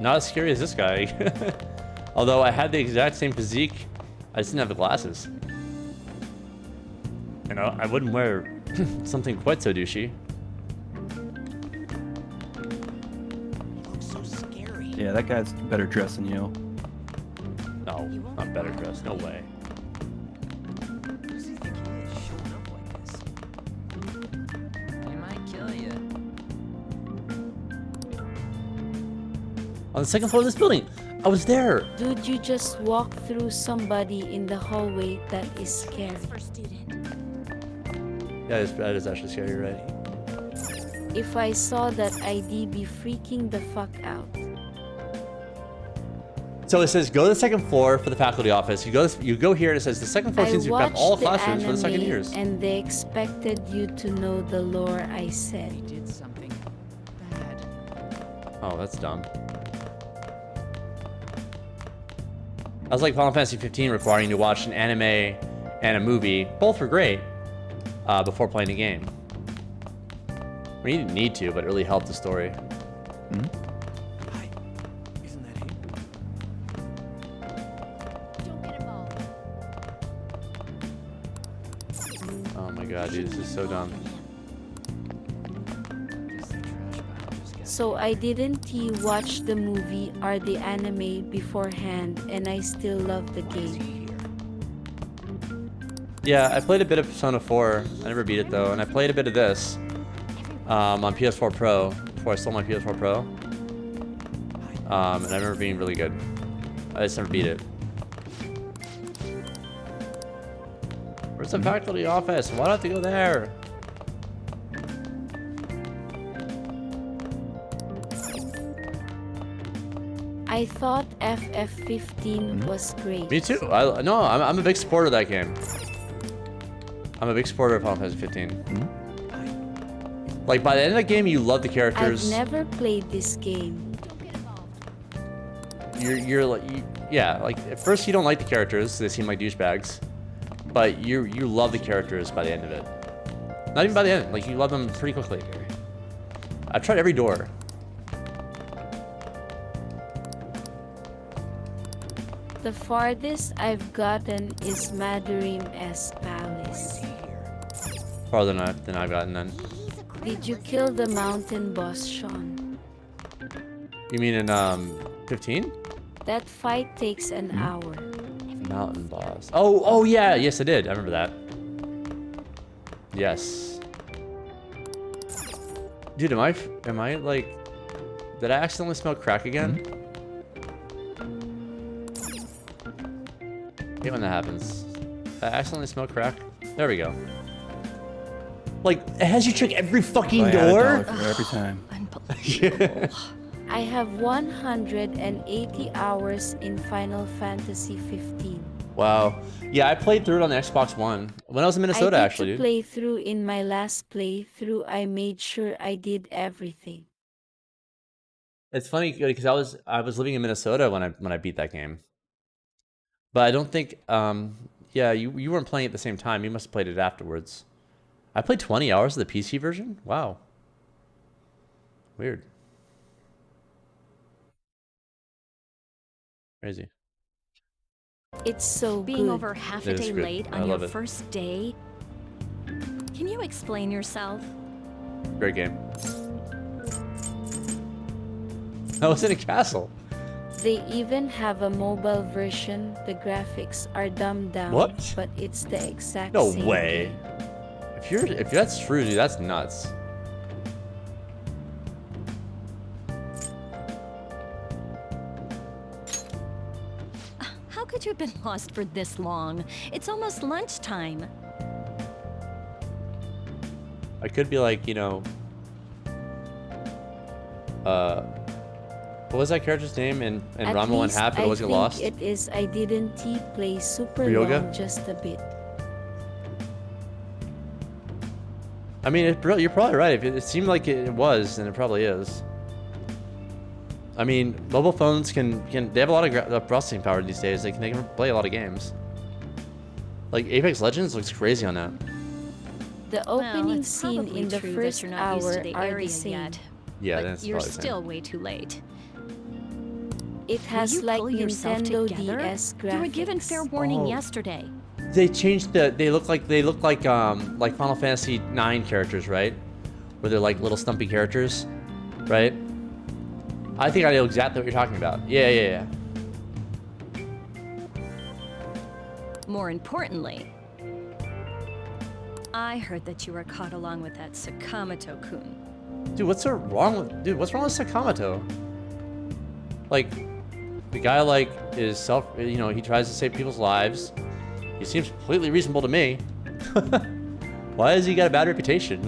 not as scary as this guy. Although I had the exact same physique, I just didn't have the glasses. You know, I wouldn't wear something quite so douchey. Yeah, that guy's better dressed than you. No, not better dressed. No way. He might kill you. On the second floor of this building, I was there. Dude, you just walk through somebody in the hallway that is scary. Yeah, that is actually scary, right? If I saw that, I'd be freaking the fuck out. So it says go to the second floor for the faculty office. You go here and it says the second floor seems to have all classrooms for the second years. And they expected you to know the lore, I said. They did something bad. Oh, that's dumb. That's like Final Fantasy 15 requiring you to watch an anime and a movie. Both were great before playing the game. I mean, you didn't need to, but it really helped the story. Hi. Isn't that him? Don't get involved. Oh my god, dude, this is so dumb. So I didn't watch the movie or the anime beforehand, and I still love the game. Yeah, I played a bit of Persona 4. I never beat it though, and I played a bit of this on PS4 Pro before I sold my PS4 Pro. And I remember being really good. I just never beat it. Where's the faculty office? Why do I have to go there? I thought FF15 was great. Me too. I'm a big supporter of that game. I'm a big supporter of Final Fantasy 15. Like by the end of the game, you love the characters. I've never played this game. You're like, yeah, like at first you don't like the characters; they seem like douchebags. But you love the characters by the end of it. Not even by the end, like you love them pretty quickly. I've tried every door. The farthest I've gotten is Madarim's palace. Farther than I've gotten then. Did you kill the mountain boss, Sean? You mean in 15? That fight takes an hour. Mountain boss. Oh yeah, yes I did. I remember that. Yes. Dude, am I like, did I accidentally smell crack again? I hate when that happens. Did I accidentally smell crack? There we go. Like, it has you check every fucking door? Every time. Yeah. I have 180 hours in Final Fantasy 15. Wow. Yeah, I played through it on the Xbox One. When I was in Minnesota, I did actually, dude. play through in my last playthrough. I made sure I did everything. It's funny because I was living in Minnesota when I beat that game. But I don't think yeah, you weren't playing it at the same time. You must have played it afterwards. I played 20 hours of the PC version? Wow. Weird. Crazy. It's so Being good. over half a It is day good. late I on your love it. first day? Can you explain yourself? Great game. I was in a castle. They even have a mobile version. The graphics are dumbed down. What? But it's the exact No same way. game. If that's true, dude, that's nuts. How could you have been lost for this long? It's almost lunchtime. I could be like, you know, what was that character's name in At Ranma 1 least Half, but I always get think lost? it is. I didn't play super Ryoga? long, just a bit. I mean, you're probably right. If it seemed like it was, then it probably is. I mean, mobile phones they have a lot of processing power these days. They can play a lot of games. Like Apex Legends looks crazy on that. The opening it's scene probably in the true that first you're not used hour to the are area the same. yet. Yeah, but that's you're probably the same. still way too late. It has Will you like pull yourself Nintendo together? DS graphics. You were given fair warning Oh. yesterday. They changed they look like Final Fantasy 9 characters, right? Where they're like little stumpy characters, right? I think I know exactly what you're talking about. Yeah. More importantly, I heard that you were caught along with that Sakamoto-kun. Dude, what's wrong with Sakamoto? Like, the guy like is he tries to save people's lives. He seems completely reasonable to me. Why has he got a bad reputation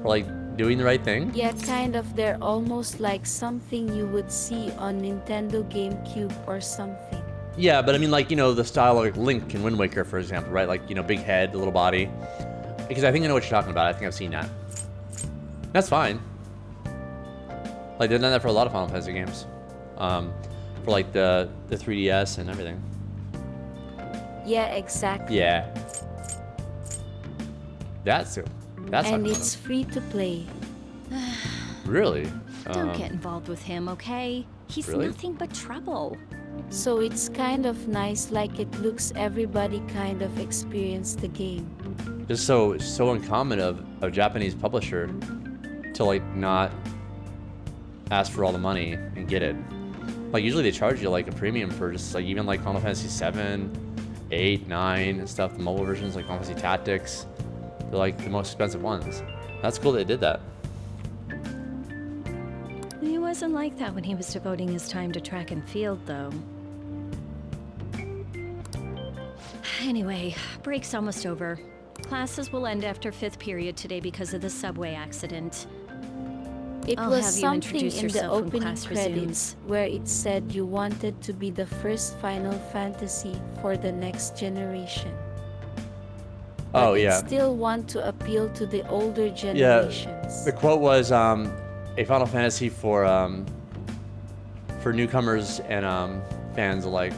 for like doing the right thing. Yeah, kind of. They're almost like something you would see on Nintendo GameCube or something. Yeah, but I mean, like, you know, the style of like Link in Wind Waker, for example, right? Like, you know, big head, little body. Because I think I know what you're talking about. I think I've seen that. That's fine. Like, they've done that for a lot of Final Fantasy games. For like the 3DS and everything. Yeah, exactly. Yeah. That's and it's free to play. Really? Don't get involved with him, okay? He's Really? nothing but trouble. So it's kind of nice, like it looks everybody kind of experienced the game. Just so uncommon of a Japanese publisher to like not ask for all the money and get it. Like usually they charge you like a premium for just like even like Final Fantasy 7, 8, 9 and stuff. The mobile versions like Final Fantasy Tactics, they're like the most expensive ones. That's cool they did that. He wasn't like that when he was devoting his time to track and field, though. Anyway, break's almost over. Classes will end after 5th period today because of the subway accident. It was something in the yourself when opening class credits resumes. where it said you wanted to be the first Final Fantasy for the next generation. Oh But yeah. it still want to appeal to the older Yeah. generations. The quote was a Final Fantasy for newcomers and fans alike.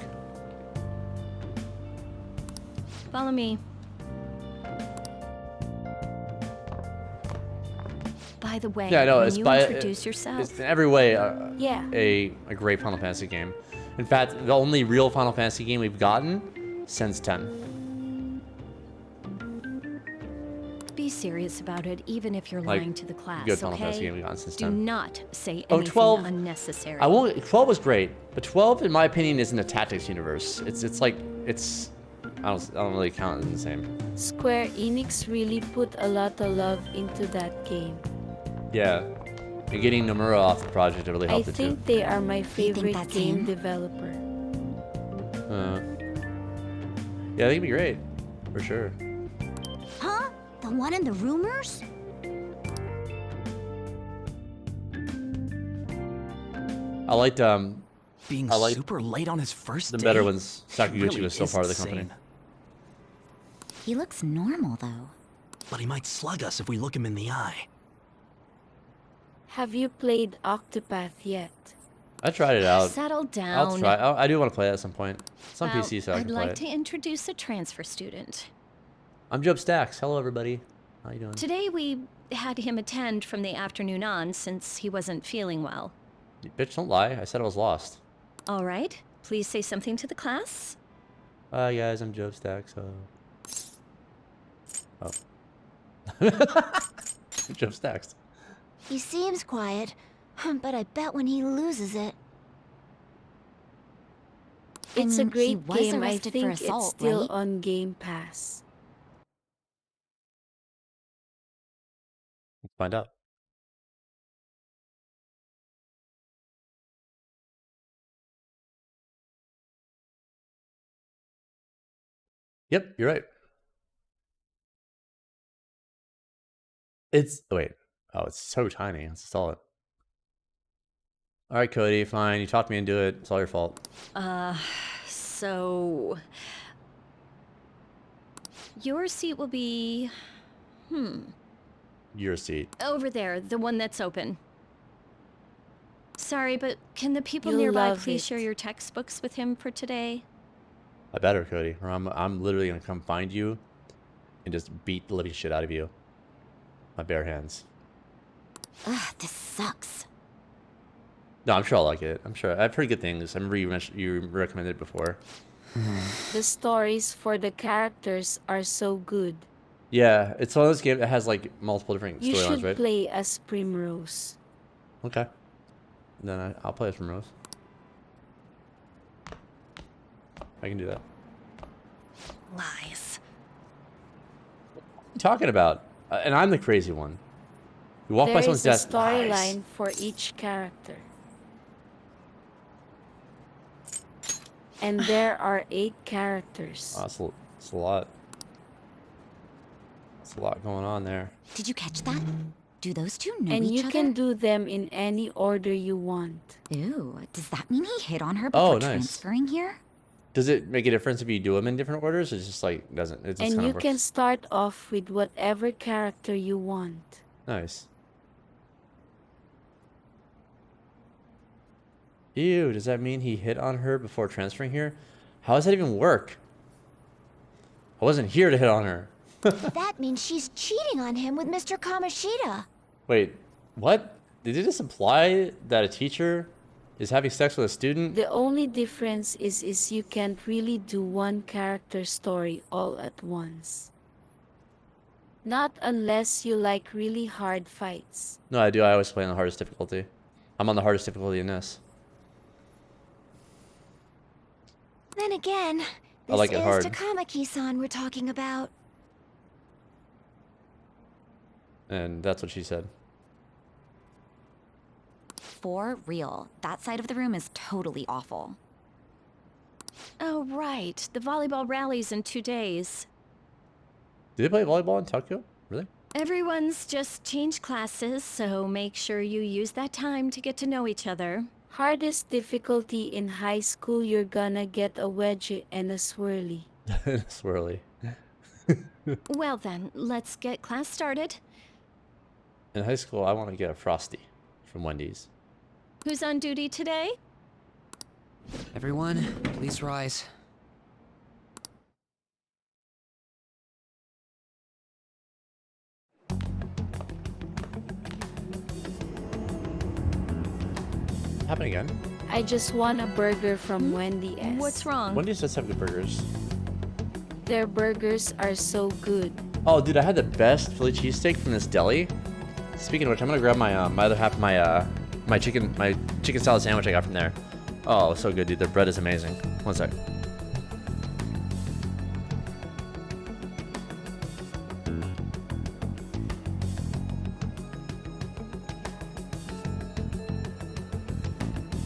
Follow me. By the way, Yeah, I know. when It's you by introduce yourself, it's in every way Yeah. a great Final Fantasy game. In fact, the only real Final Fantasy game we've gotten since 10. be serious about it, even if you're Like, lying to the class, good Final Fantasy okay? game we've gotten since Do 10. not say Oh, anything 12 unnecessary. I won't. 12 was great, but 12, in my opinion, isn't a tactics universe. It's like it's. I don't really count it as the same. Square Enix really put a lot of love into that game. Yeah, and getting Nomura off the project really I helped it too. think they are my favorite that's game him? developer. Yeah, I think it'd be great, for sure. Huh? The one in the rumors? I liked Being I liked super late on his first the date? better ones. Sakaguchi Really was still is part of the company. insane. He looks normal, though. But he might slug us if we look him in the eye. Have you played Octopath yet? I tried it out. Settle down. I'll try. I do want to play that at some point. It's on Well, PC, so I I'd can play like it. to introduce a transfer student. I'm Job Stacks. Hello, everybody. How you doing? Today we had him attend from the afternoon on since he wasn't feeling well. Bitch, don't lie. I said I was lost. All right, please say something to the class. Hi guys, I'm Job Stacks. Oh. Job Stacks. He seems quiet, but I bet when he loses it... It's a he great was game. I arrested for think assault, it's still right? on Game Pass. Let's find out. Yep, you're right. It's wait. Oh, it's so tiny. Let's install it. All right, Cody. Fine. You talked me into it. It's all your fault. So... Your seat will be... Your seat. over there, the one that's open. Sorry, but can the people You'll nearby love please it. share your textbooks with him for today? I better, Cody, or I'm literally gonna come find you and just beat the living shit out of you. My bare hands. Ugh, this sucks. No, I'm sure I'll like it. I'm sure. I've heard good things. I remember you recommended it before. The stories for the characters are so good. Yeah, it's one of those games that has like multiple different You storylines, should right? play as Primrose. Okay. Then I'll play it from Rose. I can do that. Lies. What are you talking about? And I'm the crazy one. You walk by There someone's is a desk. Lies. storyline for each character. And there are 8 characters. Oh, it's a lot. It's a lot going on there. Did you catch that? Do Do those two know And each you other? can do them in any order you want. Ew, does that mean he hit on her Oh, before nice. transferring here? Does it make a difference if you do them in different orders? It's just like doesn't. It just And kind you of works. can start off with whatever character you want. Nice. Ew, does that mean he hit on her before transferring here? How does that even work? I wasn't here to hit on her. That means she's cheating on him with Mr. Kamoshida. Wait, what? Did it just imply that a teacher is having sex with a student? The only difference is you can't really do one character story all at once. Not unless you like really hard fights. No, I do. I always play on the hardest difficulty. I'm on the hardest difficulty in this. Then again, I like this it hard. is Takamaki-san we're talking about. And that's what she said. For real, that side of the room is totally awful. Oh, right. The volleyball rally's in 2 days. Did they play volleyball in Tokyo? Really? Everyone's just changed classes, so make sure you use that time to get to know each other. Hardest difficulty in high school, you're gonna get a wedgie and a swirly. Swirly. Well then, let's get class started. In high school, I want to get a Frosty from Wendy's. Who's on duty today? Everyone, please rise. Happening again? I just want a burger from Wendy's. What's wrong? Wendy's does have good burgers. Their burgers are so good. Oh, dude, I had the best Philly cheesesteak from this deli. Speaking of which, I'm gonna grab my my other half of my chicken salad sandwich I got from there. Oh, so good, dude. Their bread is amazing. One sec.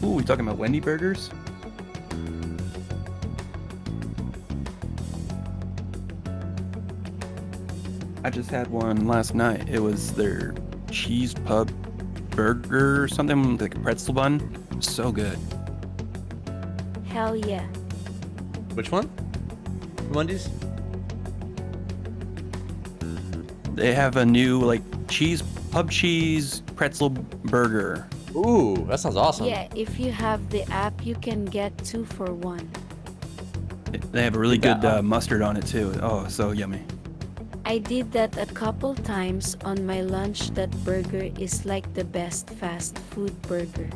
Ooh, we talking about Wendy burgers? I just had one last night. It was their cheese pub burger or something, like a pretzel bun. So good. Hell yeah. Which one? Wendy's? They have a new like pub cheese pretzel burger. Ooh, that sounds awesome. Yeah, if you have the app, you can get 2 for 1. They have a really good mustard on it too. Oh, so yummy. I did that a couple times on my lunch. That burger is like the best fast food burger.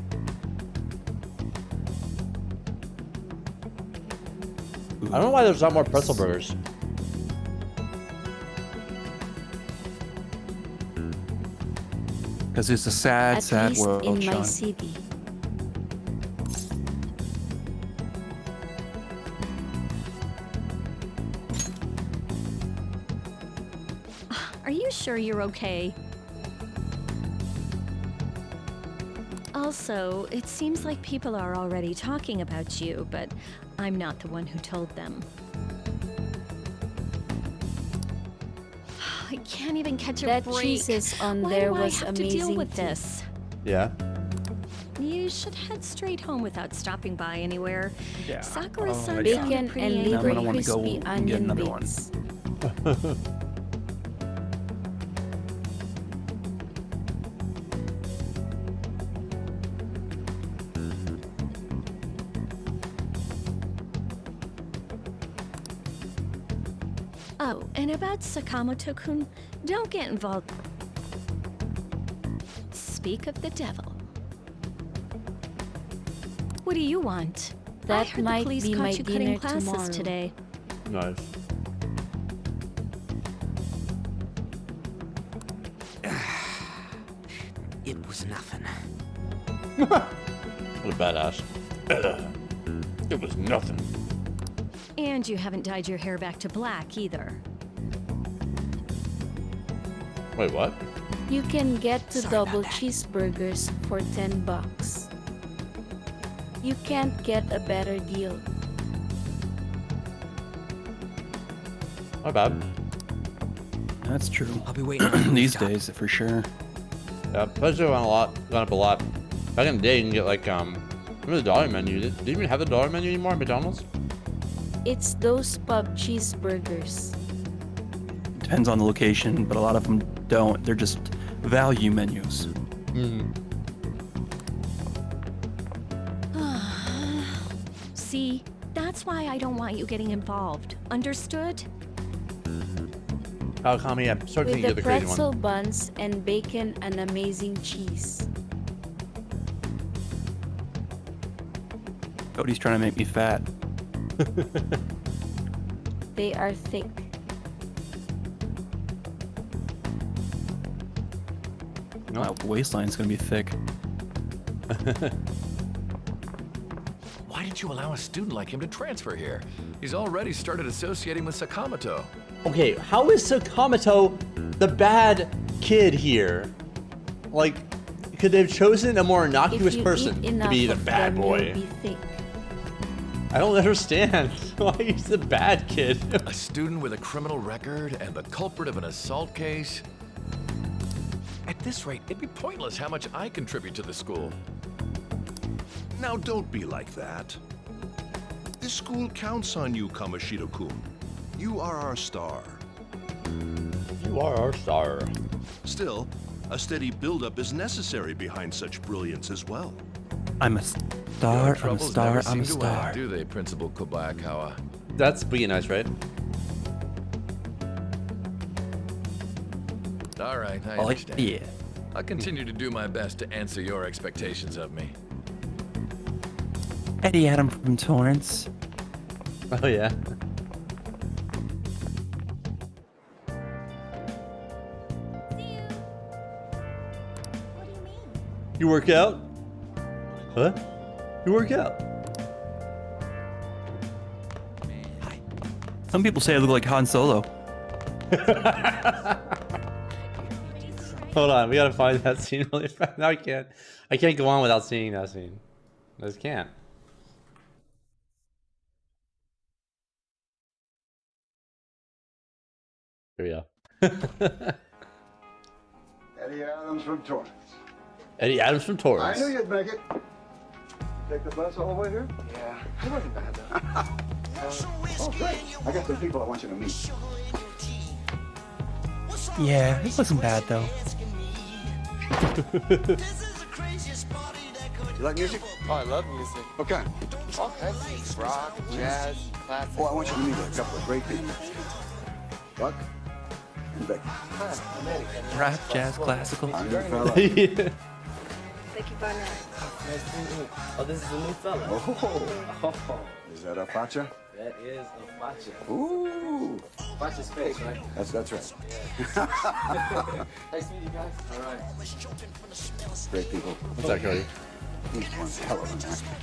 I don't know why there's not more pretzel burgers. Because it's a sad, At sad least world, in my Sean. city. Are you sure you're okay? Also, it seems like people are already talking about you, but I'm not the one who told them. I can't even catch a That break. cheeses on Why there do was I have to deal amazing with too. this? Yeah. You should head straight home without stopping by anywhere. Yeah. Sakura-san Bacon sounded pretty and angry. I'm gonna liver wanna go crispy and get onion another one. bits. Oh, and about Sakamoto-kun, don't get involved. Speak of the devil. What do you want? I That heard might the police be caught my you cutting dinner classes tomorrow. today. Nice. It was nothing. What a badass. It was nothing. And you haven't dyed your hair back to black either. Wait, what? You can get 2 Sorry double about that. cheeseburgers for $10. You can't get a better deal. My bad. That's true. I'll be waiting on the These rooftop. days, for sure. Yeah, prices have gone up a lot. Back in the day, you can get like remember the dollar menu? Did you even have the dollar menu anymore at McDonald's? It's those pub cheeseburgers. Depends on the location, but a lot of them don't. They're just value menus. See, that's why I don't want you getting involved. Understood? Oh, Kami, I'm starting to think With you're the the crazy pretzel one. buns and bacon and amazing cheese. Cody's trying to make me fat. They are thick. My waistline's gonna be thick. Why did you allow a student like him to transfer here? He's already started associating with Sakamoto. Okay, how is Sakamoto the bad kid here? Like, could they have chosen a more innocuous person to be the bad boy? I don't understand why he's the bad kid. A student with a criminal record and the culprit of an assault case? At this rate, it'd be pointless how much I contribute to the school. Now don't be like that. This school counts on you, Kamoshida-kun. You are our star. You are our star. Still, a steady buildup is necessary behind such brilliance as well. I'm a star, I'm a star, I'm a star. Do they, Principal Kobayakawa? That's being nice, right? All right, I Oh, understand. yeah. I'll continue to do my best to answer your expectations of me. Eddie Adam from Torrance. Oh, yeah. You work out? Huh? You work out? Some people say I look like Han Solo. Hold on, we gotta find that scene really fast. No, I can't go on without seeing that scene. I just can't. Here we go. Eddie Adams from Torrance. Eddie Adams from Torrance. I knew you'd make it. Take the bus all the way here? Yeah, it wasn't bad though. Oh, great. I got some people I want you to meet. Yeah, it wasn't bad though. You like music? Oh, I love music. What kind? All kinds of things. Rock, jazz, classic. Oh, I want you to meet a couple of great people. Buck and Becky. Rap, jazz, classical. I'm your fella. Thank you very much. Nice to meet you. Oh, this is a new fella. Oh. Is that a facha? That is a facha. Ooh. Facha's face, right? That's right. Yeah. Nice to meet you guys. All right. Great people. What's that, Cody? He's one hell of an actor.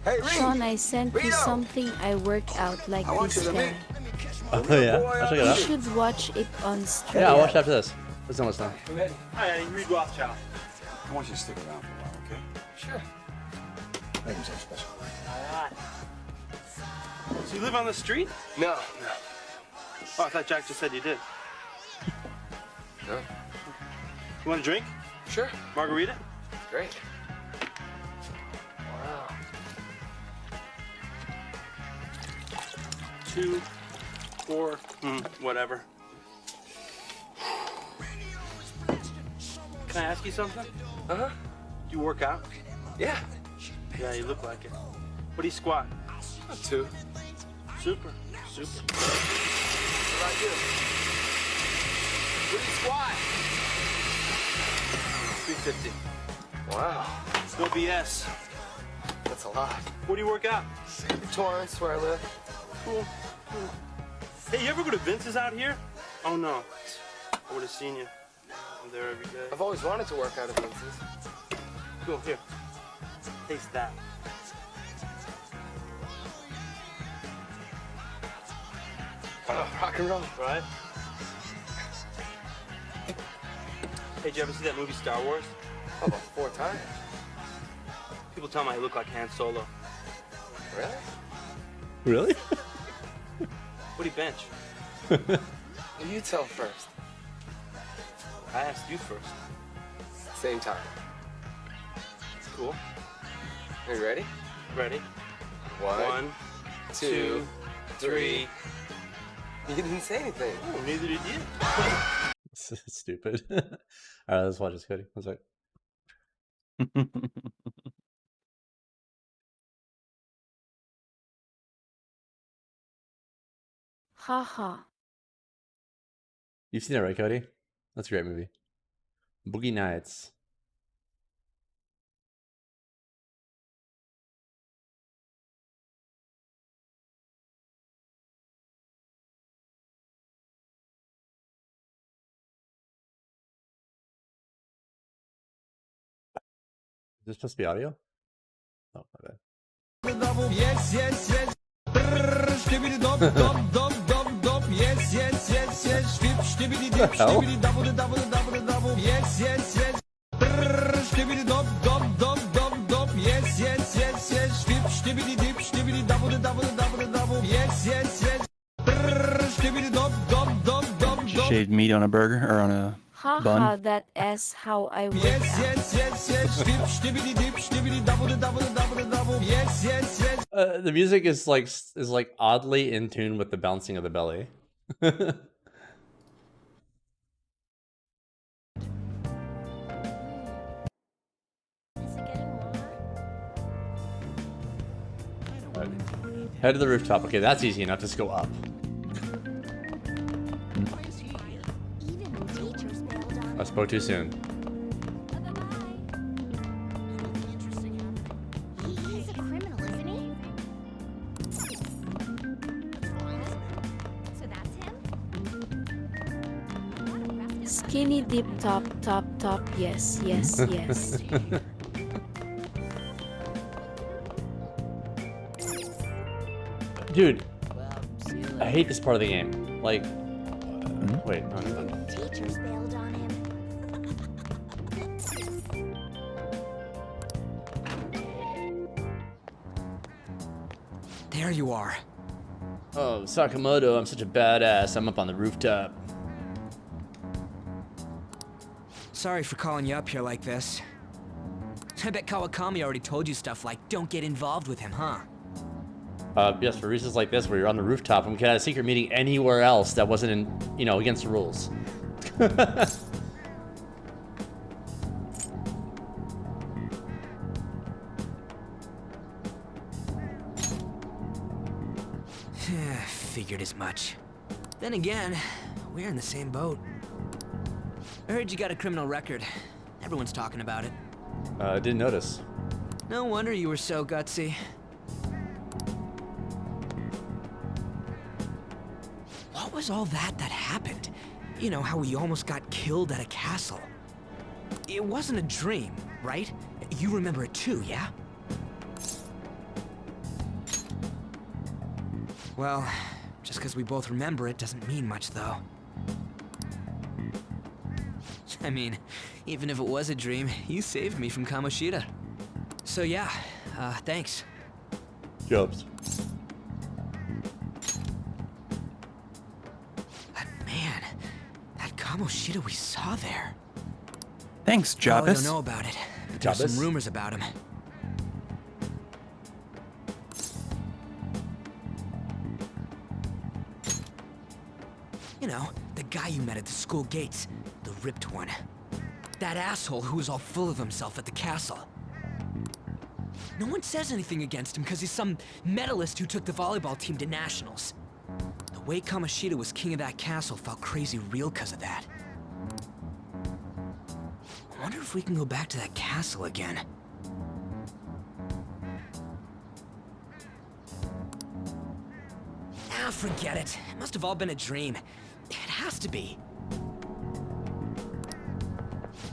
Hey, Reed! Sean, I sent you something I work out like I want this you to guy. meet. Oh, yeah. I'll check it You out. should watch it on stream. Yeah, I'll watch it after this. It's almost done. Hi, Eddie. Reed Rothschild. I want you to stick around for a while, okay? Sure. Make him something special. All right. So you live on the street? No. Oh, I thought Jack just said you did. No. You want a drink? Sure. Margarita? Great. Wow. 2, 4, whatever. Can I ask you something? Uh-huh. Do you work out? Yeah. Yeah, you look like it. What do you squat? 2. Super. What about you? What do you squat? 350. Wow. No BS. That's a lot. Where do you work out? Torrance, where I live. Cool. Hey, you ever go to Vince's out here? Oh no. I would have seen you. I'm there every day. I've always wanted to work out at Vince's. Cool, here. Taste that. Rock and roll. Right? Hey, did you ever see that movie Star Wars? Oh, about 4 times. People tell me I look like Han Solo. Really? Really? What do you bench? You tell first. I asked you first. Same time. Cool. Are you ready? Ready? One, two, three. You didn't say anything. Oh, neither did you. Stupid. All right, let's watch this, Cody. One sec. Haha. You've seen it, right, Cody? That's a great movie. Boogie Nights. Is this supposed to be audio? Oh, my bad. Yes, yes, yes. Stibbity dop dop dop dop dop. Yes, yes, yes, yes. Stibbity dip, stibbity double double double double. Yes, yes, yes. Stibbity dop dop dop dop dop. Yes, yes, yes, yes. Stibbity dip, stibbity double double double double. Yes, yes, yes. Stibbity dop dop dop dop dop. Shaved meat on a burger or on a Haha, bun. that's how I work Yes, out. yes, yes, yes. Stibbity dip, stibbity double double double double. Yes, yes, yes. The music is like oddly in tune with the bouncing of the belly. Head to the rooftop. Okay, that's easy enough. Just go up. I spoke too soon. He's a criminal, isn't he? So that's him? Skinny dip top top top. Yes, yes, yes. Dude, I hate this part of the game. Like, wait, no, no, no. Teachers bailed on him. There you are. Oh, Sakamoto, I'm such a badass. I'm up on the rooftop. Sorry for calling you up here like this. I bet Kawakami already told you stuff like, don't get involved with him, huh? Yes, for reasons like this, where you're on the rooftop and we could have a secret meeting anywhere else that wasn't in, you know, against the rules. Figured as much. Then again, we're in the same boat. I heard you got a criminal record. Everyone's talking about it. Didn't notice. No wonder you were so gutsy. What was all that happened? You know, how we almost got killed at a castle. It wasn't a dream, right? You remember it too, yeah? Well, just because we both remember it doesn't mean much, though. I mean, even if it was a dream, you saved me from Kamoshida. So yeah, thanks. Jobs. But man, that Kamoshida we saw there. Thanks, Well, I don't Jabus. know about it, but there's Jabus? some rumors about him. You know, the guy you met at the school gates, the ripped one. That asshole who was all full of himself at the castle. No one says anything against him because he's some medalist who took the volleyball team to nationals. The way Kamoshida was king of that castle felt crazy real because of that. I wonder if we can go back to that castle again. Ah, forget it. It must have all been a dream. It has to be.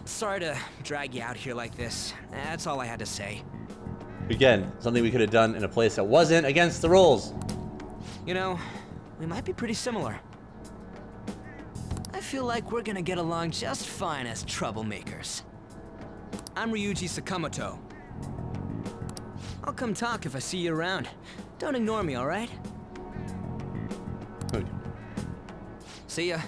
Sorry to drag you out here like this. That's all I had to say. Again, something we could have done in a place that wasn't against the rules. You know, we might be pretty similar. I feel like we're gonna get along just fine as troublemakers. I'm Ryuji Sakamoto. I'll come talk if I see you around. Don't ignore me, alright? Okay. See ya.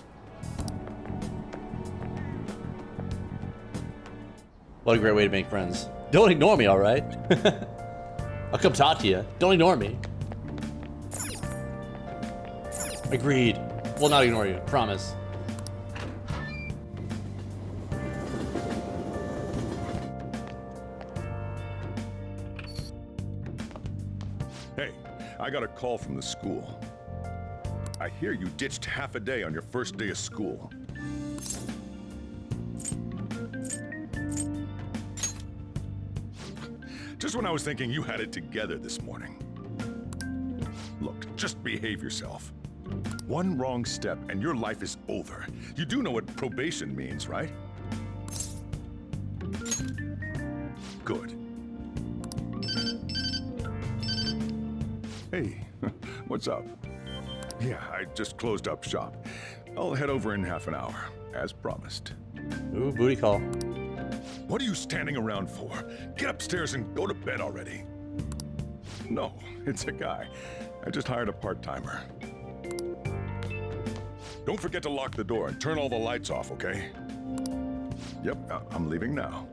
What a great way to make friends. Don't ignore me, alright? I'll come talk to you. Don't ignore me. Agreed. Will not ignore you. Promise. Hey, I got a call from the school. I hear you ditched half a day on your first day of school. Just when I was thinking you had it together this morning. Look, just behave yourself. One wrong step and your life is over. You do know what probation means, right? Good. Hey, what's up? Yeah, I just closed up shop. I'll head over in half an hour, as promised. Ooh, booty call. What are you standing around for? Get upstairs and go to bed already. No, it's a guy. I just hired a part-timer. Don't forget to lock the door and turn all the lights off, okay? Yep, I'm leaving now.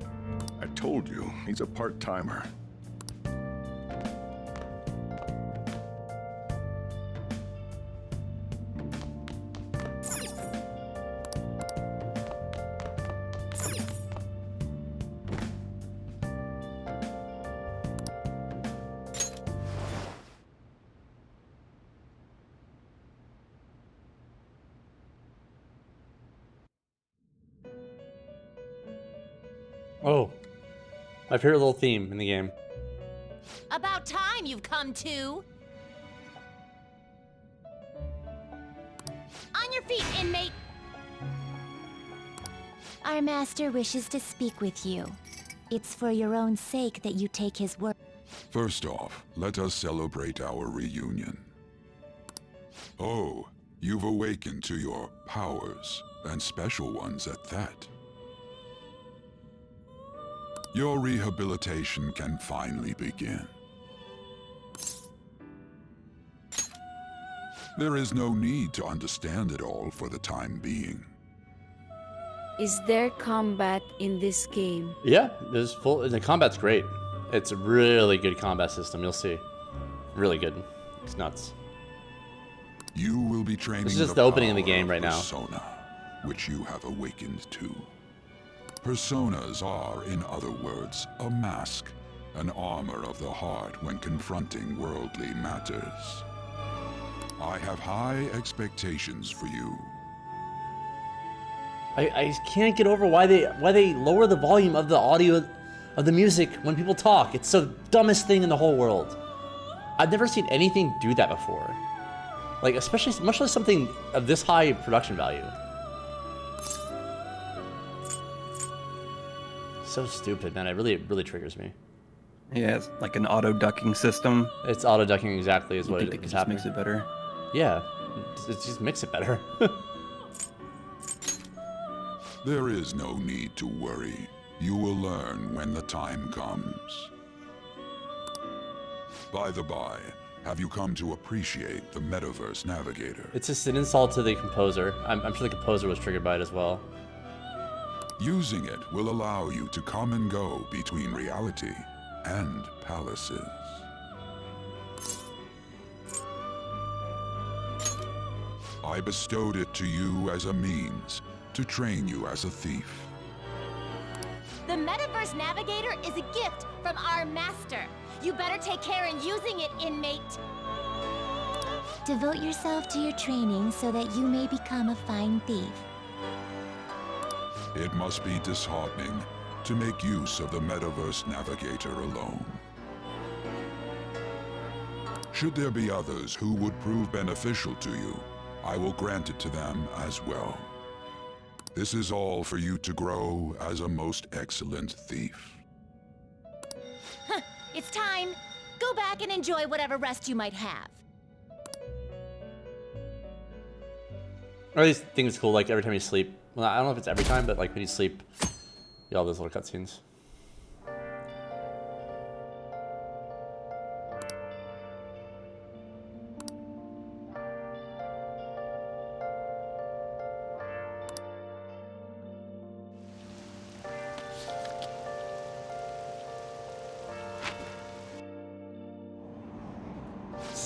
I told you, he's a part-timer. Oh, my favorite little theme in the game. About time you've come to. On your feet, inmate. Our master wishes to speak with you. It's for your own sake that you take his word. First off, let us celebrate our reunion. Oh, you've awakened to your powers, and special ones at that. Your rehabilitation can finally begin. There is no need to understand it all for the time being. Is there combat in this game? Yeah, the combat's great. It's a really good combat system, you'll see. Really good. It's nuts. You will be training This is just the opening of the game right now. Persona, which you have awakened to. Personas are, in other words, a mask, an armor of the heart when confronting worldly matters. I have high expectations for you. I can't get over why they lower the volume of the audio of the music when people talk. It's the dumbest thing in the whole world. I've never seen anything do that before. Like, especially much less something of this high production value. So stupid, man. It really triggers me. Yeah, it's like an auto-ducking system. It's auto-ducking exactly is what it is just happening. makes it better. Yeah, it just makes it better. There is no need to worry. You will learn when the time comes. By the by, have you come to appreciate the Metaverse Navigator? It's just an insult to the composer. I'm sure the composer was triggered by it as well. Using it will allow you to come and go between reality and palaces. I bestowed it to you as a means to train you as a thief. The Metaverse Navigator is a gift from our master. You better take care in using it, inmate. Devote yourself to your training so that you may become a fine thief. It must be disheartening to make use of the Metaverse Navigator alone. Should there be others who would prove beneficial to you, I will grant it to them as well. This is all for you to grow as a most excellent thief. It's time. Go back and enjoy whatever rest you might have. Or these things cool, like every time you sleep. Well, I don't know if it's every time, but like when you sleep, you get all those little cutscenes.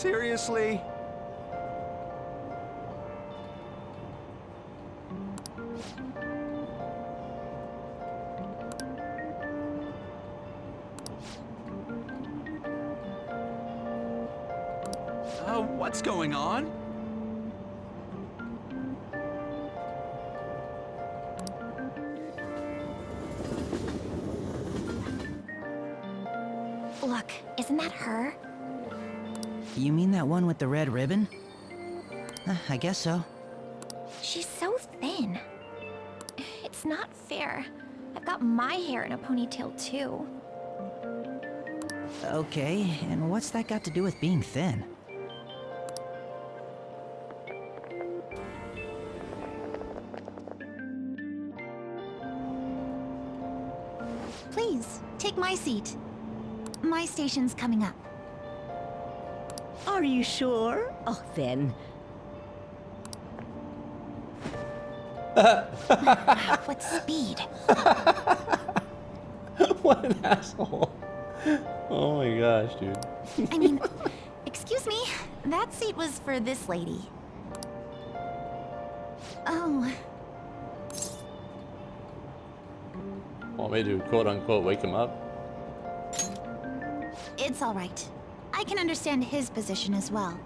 Seriously? What's going on? Look, isn't that her? You mean that one with the red ribbon? I guess so. She's so thin. It's not fair. I've got my hair in a ponytail too. Okay, and what's that got to do with being thin? Please, take my seat. My station's coming up. Are you sure? Oh, then. What speed? What an asshole. Oh my gosh, dude. I mean, excuse me, that seat was for this lady. Oh. Want me to quote unquote wake him up? It's all right. I can understand his position as well.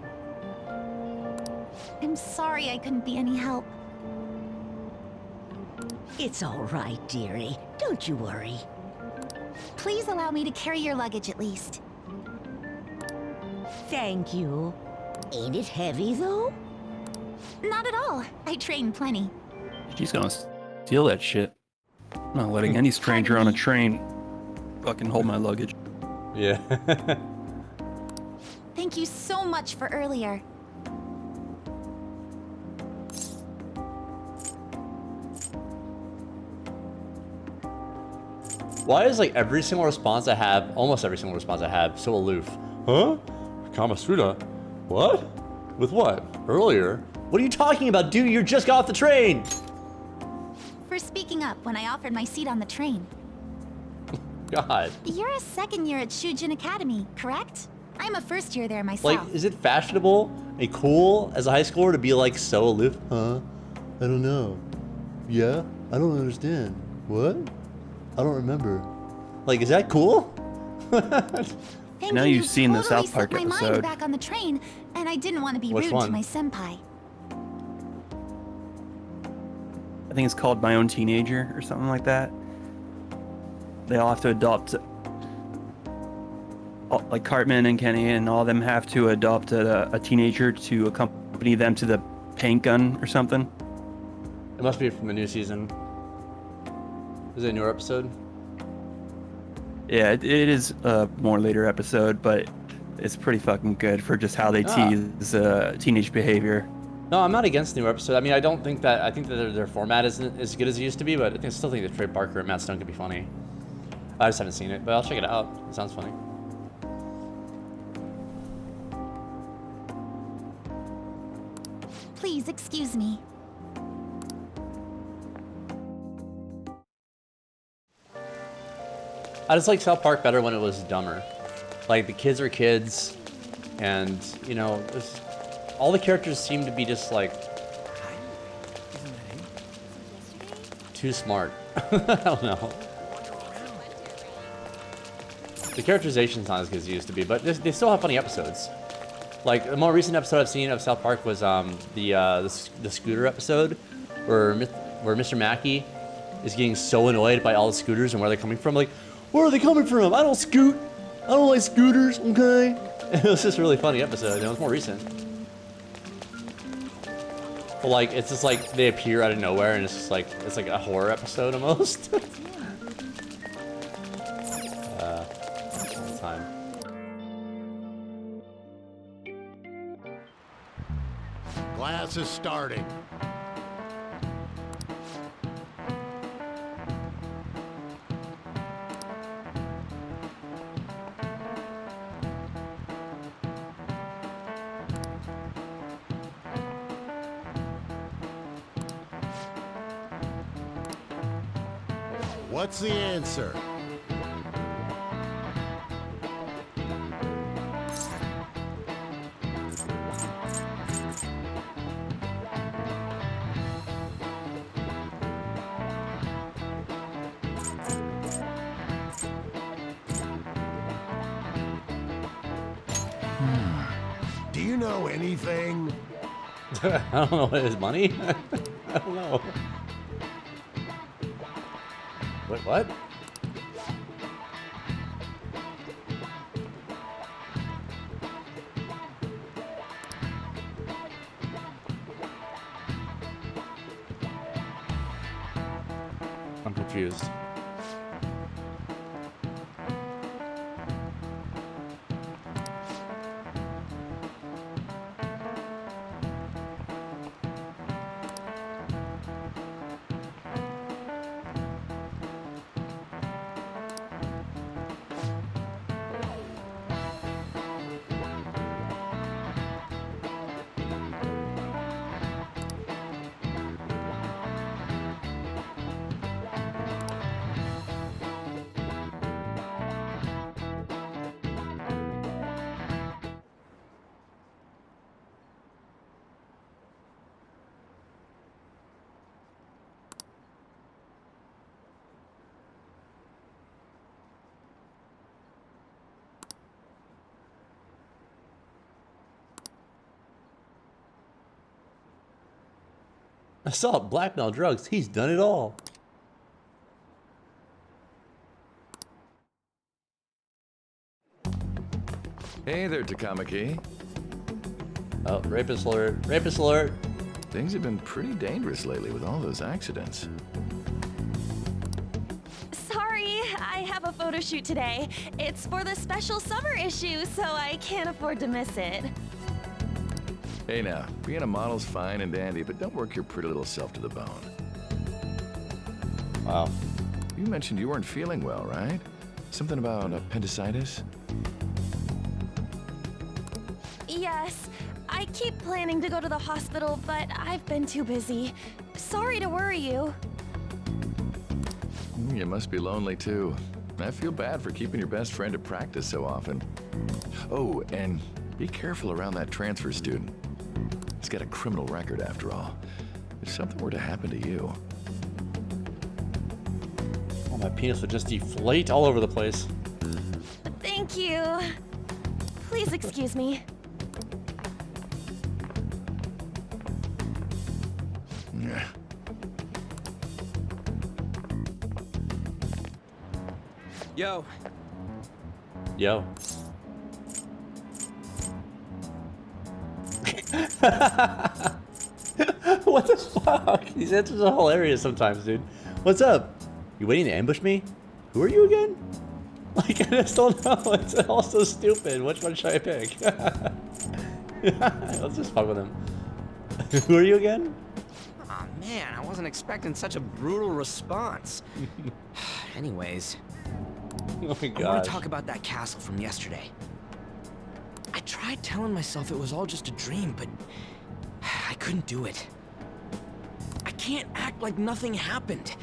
I'm sorry I couldn't be any help. It's all right, dearie. Don't you worry. Please allow me to carry your luggage at least. Thank you. Ain't it heavy, though? Not at all. I train plenty. She's gonna steal that shit. I'm not letting any stranger on a train fucking hold my luggage. Yeah. Thank you so much for earlier. Why is like every single response I have, almost every single response I have, so aloof? Huh? Kamasutra? What? With what? Earlier? What are you talking about, dude? You just got off the train! For speaking up when I offered my seat on the train. God. You're a second year at Shujin Academy, correct? I'm a first year there myself. Like, is it fashionable and cool as a high schooler to be like so aloof? Huh? I don't know. Yeah? I don't understand. What? I don't remember. Like, is that cool? Now you've seen the South Park my mind episode. back on the train, and I didn't want to be Which rude one? to my senpai. I think it's called My Own Teenager or something like that. They all have to adopt, like Cartman and Kenny and all of them have to adopt a teenager to accompany them to the paint gun or something. It must be from the new season. Is it a newer episode? Yeah, it is a more later episode, but it's pretty fucking good for just how they tease teenage behavior. No, I'm not against the new episode. I mean, I think that their format isn't as good as it used to be, but I still think that Trey Parker and Matt Stone could be funny. I just haven't seen it, but I'll check it out. It sounds funny. Please excuse me. I just like South Park better when it was dumber. Like, the kids are kids, and, you know, all the characters seem to be just, like, too smart. I don't know. The characterization's not as good as it used to be, but they still have funny episodes. Like, the more recent episode I've seen of South Park was the scooter episode, where Mr. Mackey is getting so annoyed by all the scooters and where they're coming from. Like, where are they coming from? I don't scoot. I don't like scooters, okay? It was just a really funny episode, and it was more recent. But like, it's just like they appear out of nowhere, and it's like a horror episode almost. Time. Class is starting. What's the answer? Do you know anything? I don't know what is money. I don't know. Wait, what? I'm confused. Assault, blackmail, drugs. He's done it all. Hey there, Takamaki. Oh, rapist alert. Rapist alert. Things have been pretty dangerous lately with all those accidents. Sorry, I have a photo shoot today. It's for the special summer issue, so I can't afford to miss it. Hey now, being a model's fine and dandy, but don't work your pretty little self to the bone. Wow. You mentioned you weren't feeling well, right? Something about appendicitis? Yes, I keep planning to go to the hospital, but I've been too busy. Sorry to worry you. You must be lonely too. I feel bad for keeping your best friend at practice so often. Oh, and be careful around that transfer student. He's got a criminal record after all. If something were to happen to you. Oh, my penis would just deflate all over the place. Thank you. Please excuse me. Yeah. Yo. Yo. What the fuck? These answers are hilarious sometimes, dude. What's up? You waiting to ambush me? Who are you again? Like, I just don't know. It's all so stupid. Which one should I pick? Let's just fuck with him. Who are you again? Aw, man, I wasn't expecting such a brutal response. Anyways. Oh my I want gosh. to talk about that castle from yesterday. I tried telling myself it was all just a dream, but I couldn't do it. I can't act like nothing happened.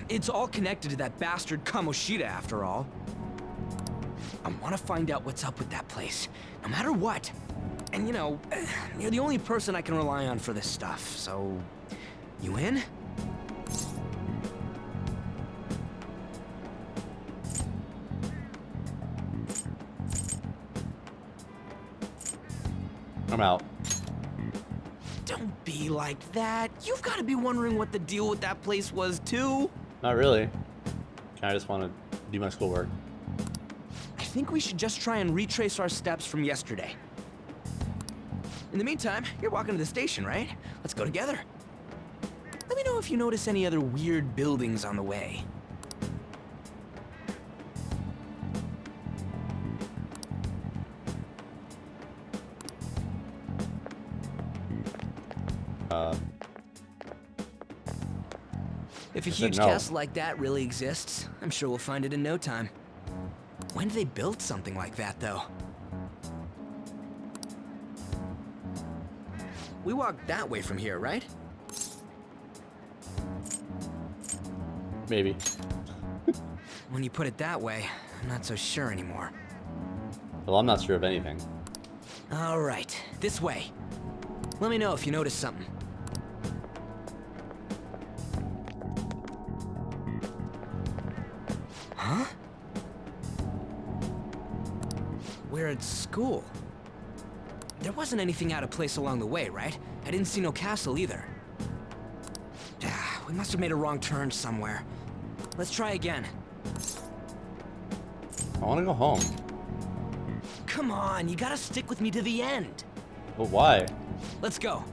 It's all connected to that bastard Kamoshida, after all. I want to find out what's up with that place, no matter what. And you know, you're the only person I can rely on for this stuff, so... You in? I'm out. Don't be like that. You've got to be wondering what the deal with that place was, too. Not really. I just want to do my schoolwork. I think we should just try and retrace our steps from yesterday. In the meantime, you're walking to the station, right? Let's go together. Let me know if you notice any other weird buildings on the way. If a huge castle like that really exists, I'm sure we'll find it in no time. When did they build something like that, though? We walked that way from here, right? Maybe. When you put it that way, I'm not so sure anymore. Well, I'm not sure of anything. All right, this way. Let me know if you notice something. Huh? We're at school. There wasn't anything out of place along the way, right? I didn't see no castle either. We must have made a wrong turn somewhere. Let's try again. I want to go home. Come on, you gotta stick with me to the end. But why? Let's go.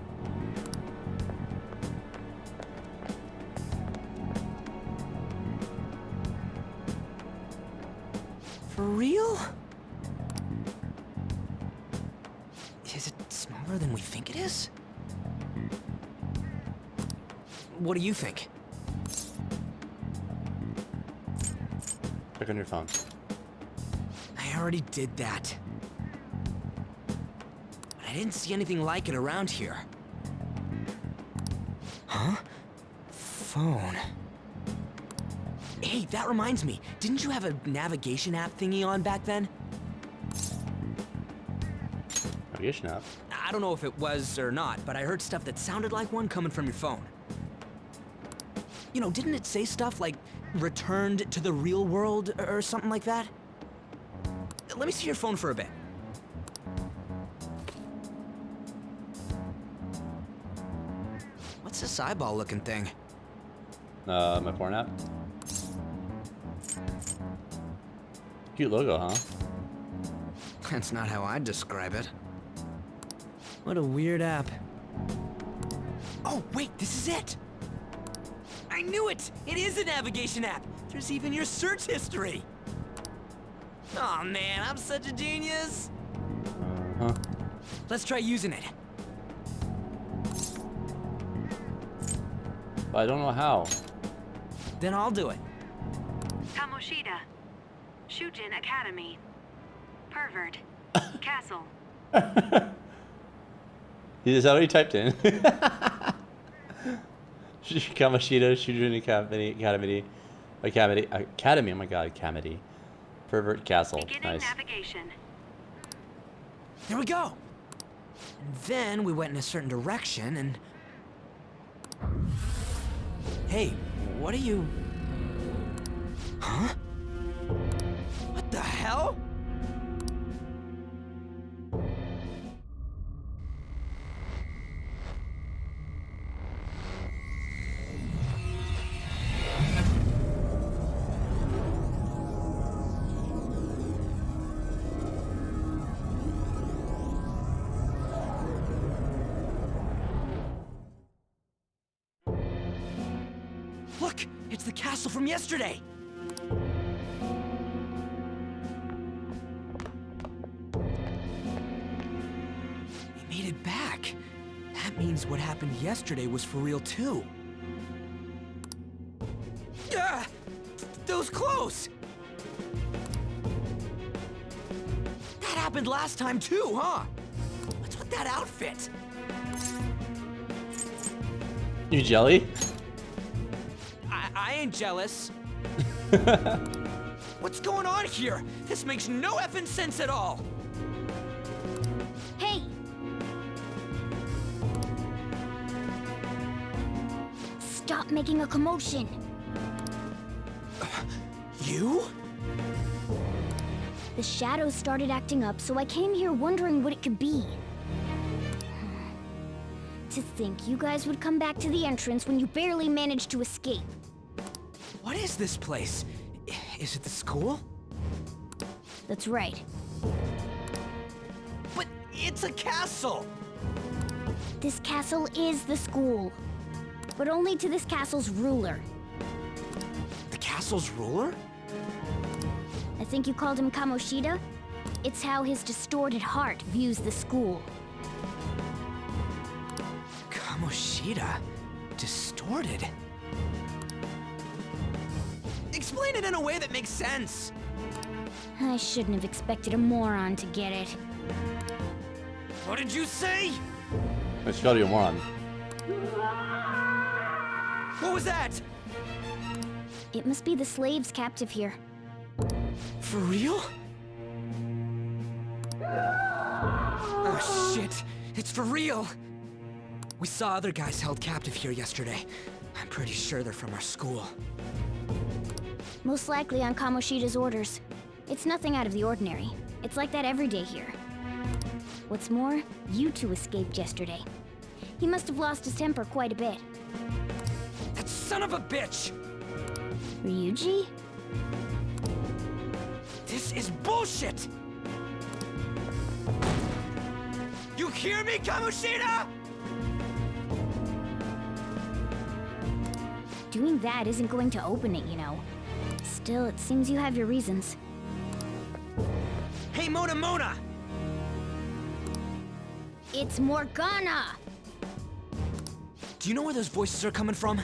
For real? Is it smaller than we think it is? What do you think? Check on your phone. I already did that. But I didn't see anything like it around here. Huh? Phone. Hey, that reminds me. Didn't you have a navigation app thingy on back then? Navigation app? I don't know if it was or not, but I heard stuff that sounded like one coming from your phone. You know, didn't it say stuff like returned to the real world or something like that? Let me see your phone for a bit. What's this eyeball-looking thing? My porn app. Cute logo, huh? That's not how I'd describe it. What a weird app. Oh, wait, this is it! I knew it! It is a navigation app! There's even your search history! Aw, man, I'm such a genius! Uh-huh. Let's try using it. But I don't know how. Then I'll do it. Kamoshida. Shujin Academy. Pervert. Castle. Is that what he typed in? Kamoshida, Shujin Academy, oh my god, Academy. Pervert Castle. Beginning Nice. navigation. There we go! And then we went in a certain direction and... Hey, what are you... Huh? What the hell? Look! It's the castle from yesterday! We made it back. That means what happened yesterday was for real too. Ah! That was close! That happened last time too, huh? What's with that outfit? You jelly? I ain't jealous. What's going on here? This makes no effing sense at all. Hey! Stop making a commotion. You? The shadows started acting up, so I came here wondering what it could be. To think you guys would come back to the entrance when you barely managed to escape. What is this place? Is it the school? That's right. But it's a castle! This castle is the school. But only to this castle's ruler. The castle's ruler? I think you called him Kamoshida? It's how his distorted heart views the school. Kamoshida? Distorted? Explain it in a way that makes sense! I shouldn't have expected a moron to get it. What did you say? I just called you a moron. What was that? It must be the slaves captive here. For real? Oh shit, it's for real! We saw other guys held captive here yesterday. I'm pretty sure they're from our school. Most likely on Kamoshida's orders. It's nothing out of the ordinary. It's like that every day here. What's more, you two escaped yesterday. He must have lost his temper quite a bit. That son of a bitch! Ryuji? This is bullshit! You hear me, Kamoshida? Doing that isn't going to open it, you know. Still, it seems you have your reasons. Hey, Mona Mona! It's Morgana! Do you know where those voices are coming from?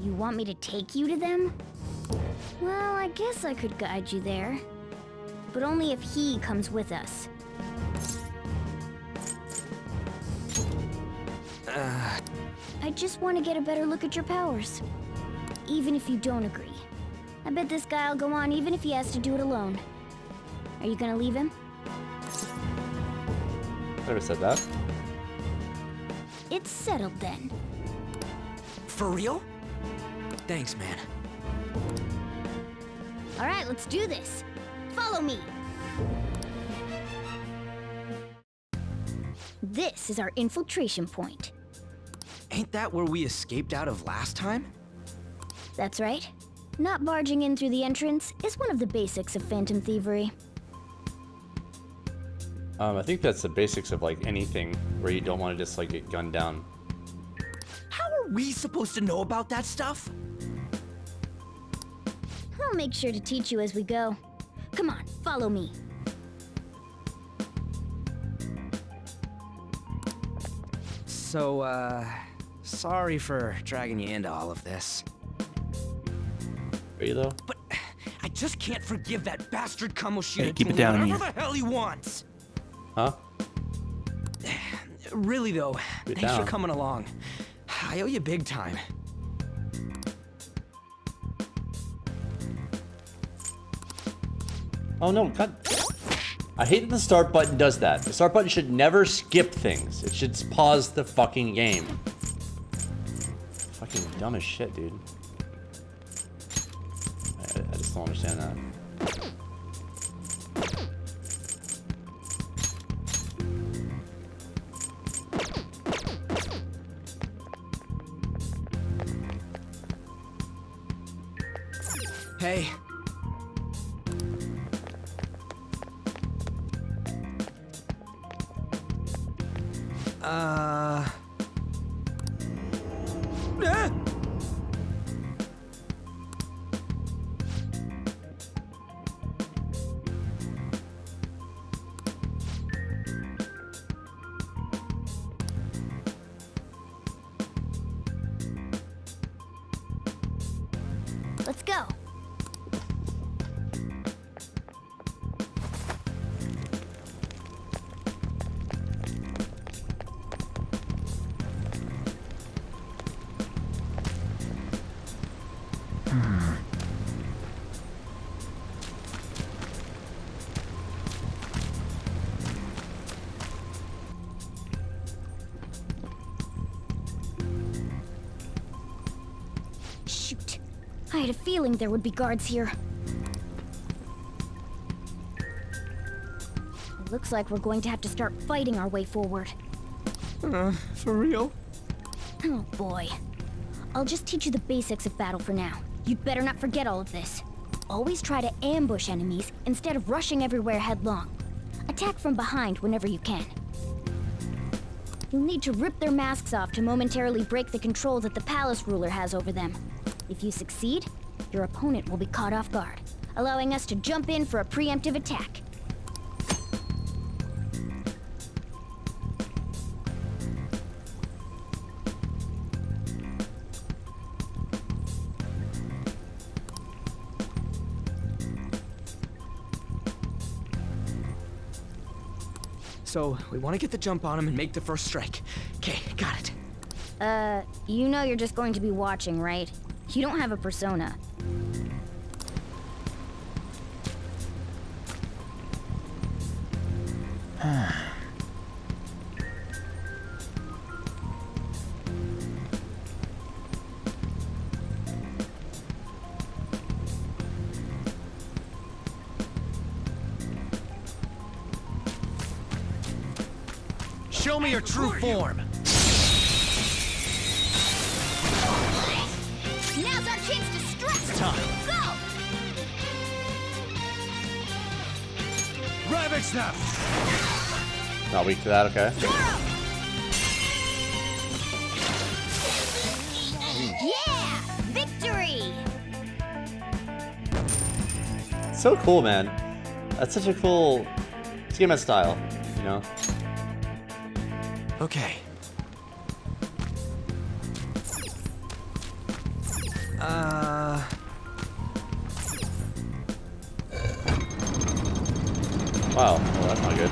You want me to take you to them? Well, I guess I could guide you there. But only if he comes with us. I just want to get a better look at your powers. Even if you don't agree. I bet this guy'll go on even if he has to do it alone. Are you gonna leave him? Never said that. It's settled then. For real? Thanks, man. Alright, let's do this. Follow me. This is our infiltration point. Ain't that where we escaped out of last time? That's right. Not barging in through the entrance is one of the basics of phantom thievery. I think that's the basics of like anything where you don't want to just like get gunned down. How are we supposed to know about that stuff? I'll make sure to teach you as we go. Come on, follow me. So, sorry for dragging you into all of this. Are you though? But I just can't forgive that bastard Kamoshida Hey, keep it doing down, whatever you. the hell he wants. Huh? Really though, Keep it thanks for down. coming along. I owe you big time. Oh no, God. I hate that the start button does that. The start button should never skip things. It should pause the fucking game. Fucking dumb as shit, dude. I just don't understand that. Hey. Ah! Let's go. Shoot. I had a feeling there would be guards here. It looks like we're going to have to start fighting our way forward. For real? Oh boy. I'll just teach you the basics of battle for now. You'd better not forget all of this. Always try to ambush enemies instead of rushing everywhere headlong. Attack from behind whenever you can. You'll need to rip their masks off to momentarily break the control that the palace ruler has over them. If you succeed, your opponent will be caught off guard, allowing us to jump in for a preemptive attack. So, we want to get the jump on him and make the first strike. Okay, got it. You know you're just going to be watching, right? You don't have a persona. Show me your true form. Now's our chance to stress. Time. Go! Rabbit snap. Not weak to that, okay. Yeah! Victory! So cool, man. That's such a cool schema style, you know? Okay. Wow, well, that's not good.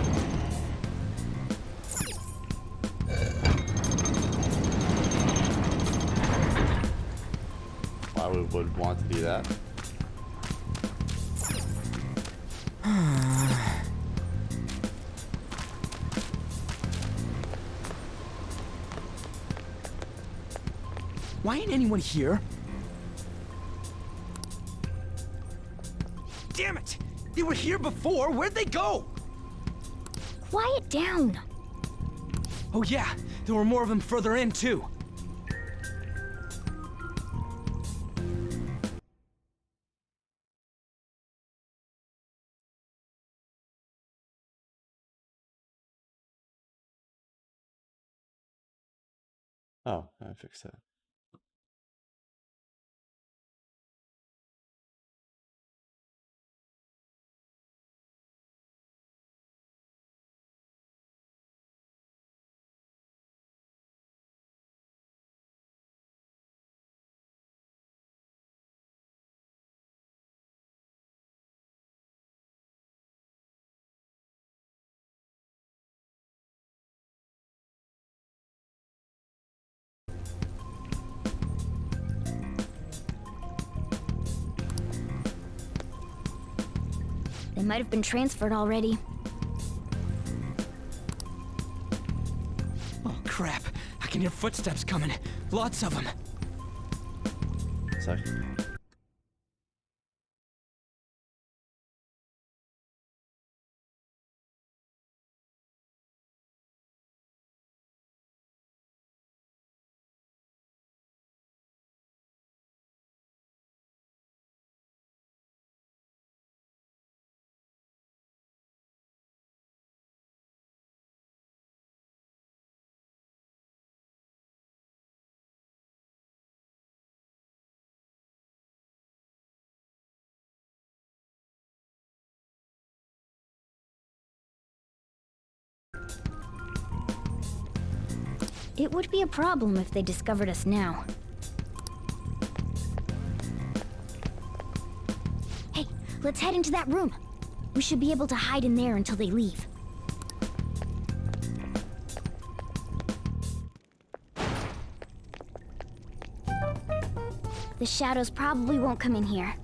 Why we would want to do that? Why ain't anyone here? Damn it! They were here before. Where'd they go? Quiet down. Oh yeah, there were more of them further in too. Oh, I fixed that. They might have been transferred already. Oh crap! I can hear footsteps coming. Lots of them. Sorry. It would be a problem if they discovered us now. Hey, let's head into that room. We should be able to hide in there until they leave. The shadows probably won't come in here.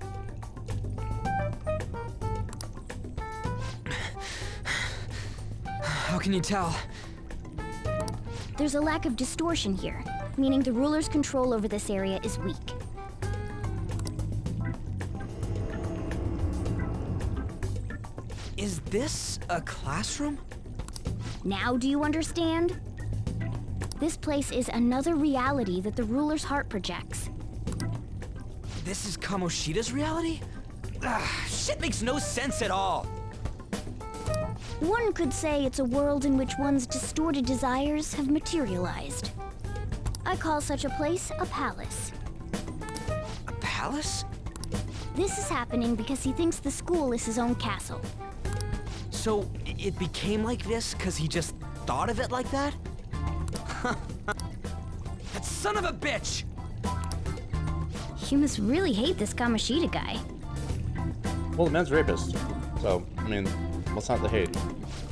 How can you tell? There's a lack of distortion here, meaning the ruler's control over this area is weak. Is this a classroom? Now do you understand? This place is another reality that the ruler's heart projects. This is Kamoshida's reality? Shit makes no sense at all. One could say it's a world in which one's distorted desires have materialized. I call such a place a palace. A palace? This is happening because he thinks the school is his own castle. So it became like this because he just thought of it like that? That son of a bitch! You must really hate this Kamoshida guy. Well, the man's a rapist. So, I mean, what's not the hate?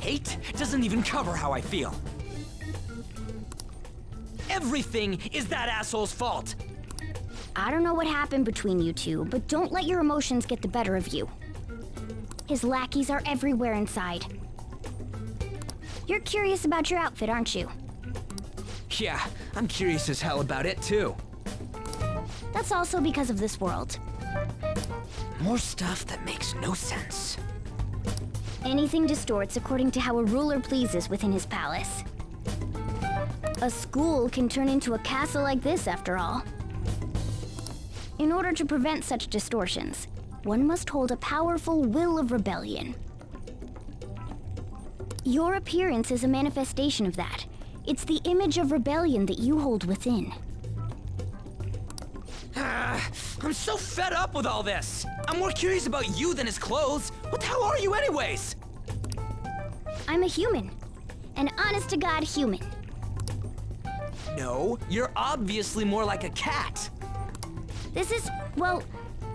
Hate doesn't even cover how I feel. Everything is that asshole's fault. I don't know what happened between you two, but don't let your emotions get the better of you. His lackeys are everywhere inside. You're curious about your outfit, aren't you? Yeah, I'm curious as hell about it too. That's also because of this world. More stuff that makes no sense. Anything distorts according to how a ruler pleases within his palace. A school can turn into a castle like this, after all. In order to prevent such distortions, one must hold a powerful will of rebellion. Your appearance is a manifestation of that. It's the image of rebellion that you hold within. I'm so fed up with all this. I'm more curious about you than his clothes. What the hell are you anyways? I'm a human. An honest-to-God human. No, you're obviously more like a cat. This is, well,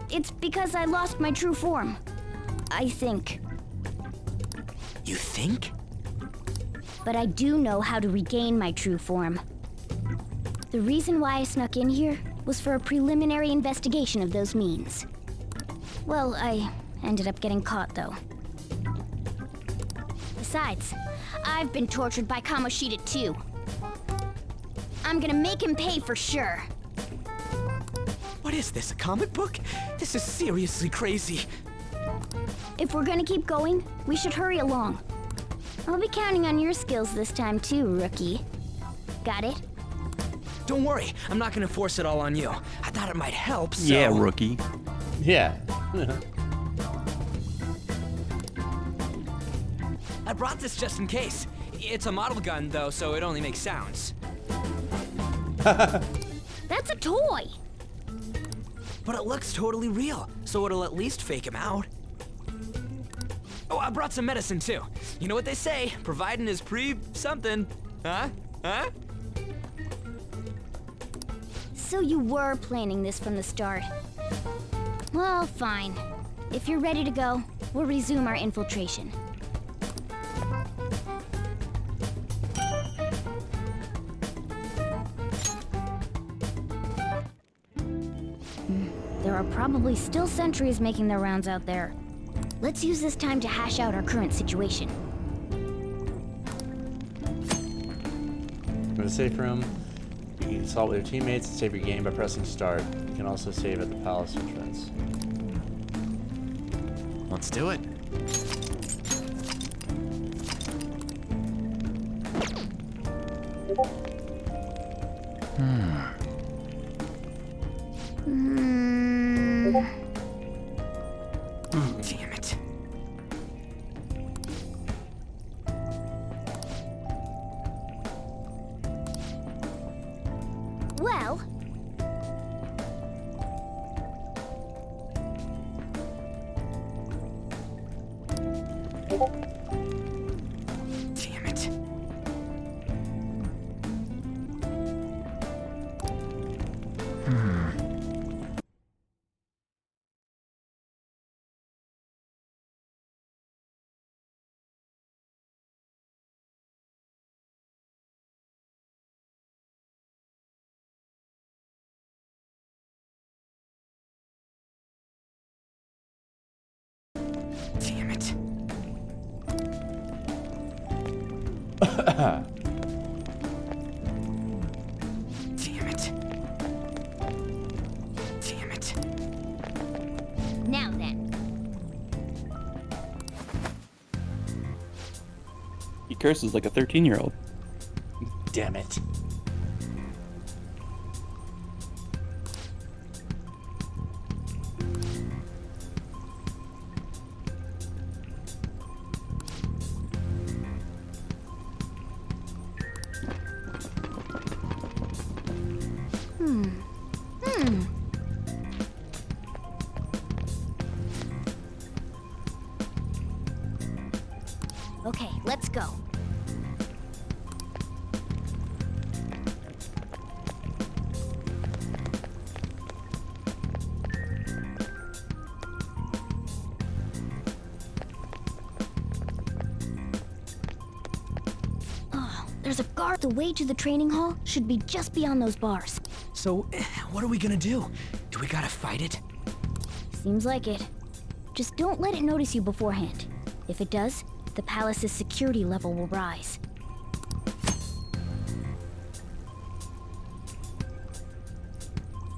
it's because I lost my true form. I think. You think? But I do know how to regain my true form. The reason why I snuck in here was for a preliminary investigation of those means. Well, I ended up getting caught, though. Besides, I've been tortured by Kamoshida too. I'm gonna make him pay for sure. What is this, a comic book? This is seriously crazy. If we're gonna keep going, we should hurry along. I'll be counting on your skills this time too, rookie. Got it? Don't worry, I'm not gonna force it all on you. I thought it might help, so... Yeah, rookie. Yeah. I brought this just in case. It's a model gun, though, so it only makes sounds. That's a toy! But it looks totally real, so it'll at least fake him out. Oh, I brought some medicine, too. You know what they say, providing is something. Huh? Huh? So you were planning this from the start. Well, fine. If you're ready to go, we'll resume our infiltration. There are probably still sentries making their rounds out there. Let's use this time to hash out our current situation. Go to the safe room. You can consult with your teammates and save your game by pressing start. You can also save at the palace entrance. Let's do it. Damn it. Well... Damn it. Damn it. Damn it. Damn it. Now then. He curses like a 13-year-old. Damn it. Okay, let's go. Oh, there's a guard. The way to the training hall should be just beyond those bars. So, what are we gonna do? Do we gotta fight it? Seems like it. Just don't let it notice you beforehand. If it does, the palace's security level will rise.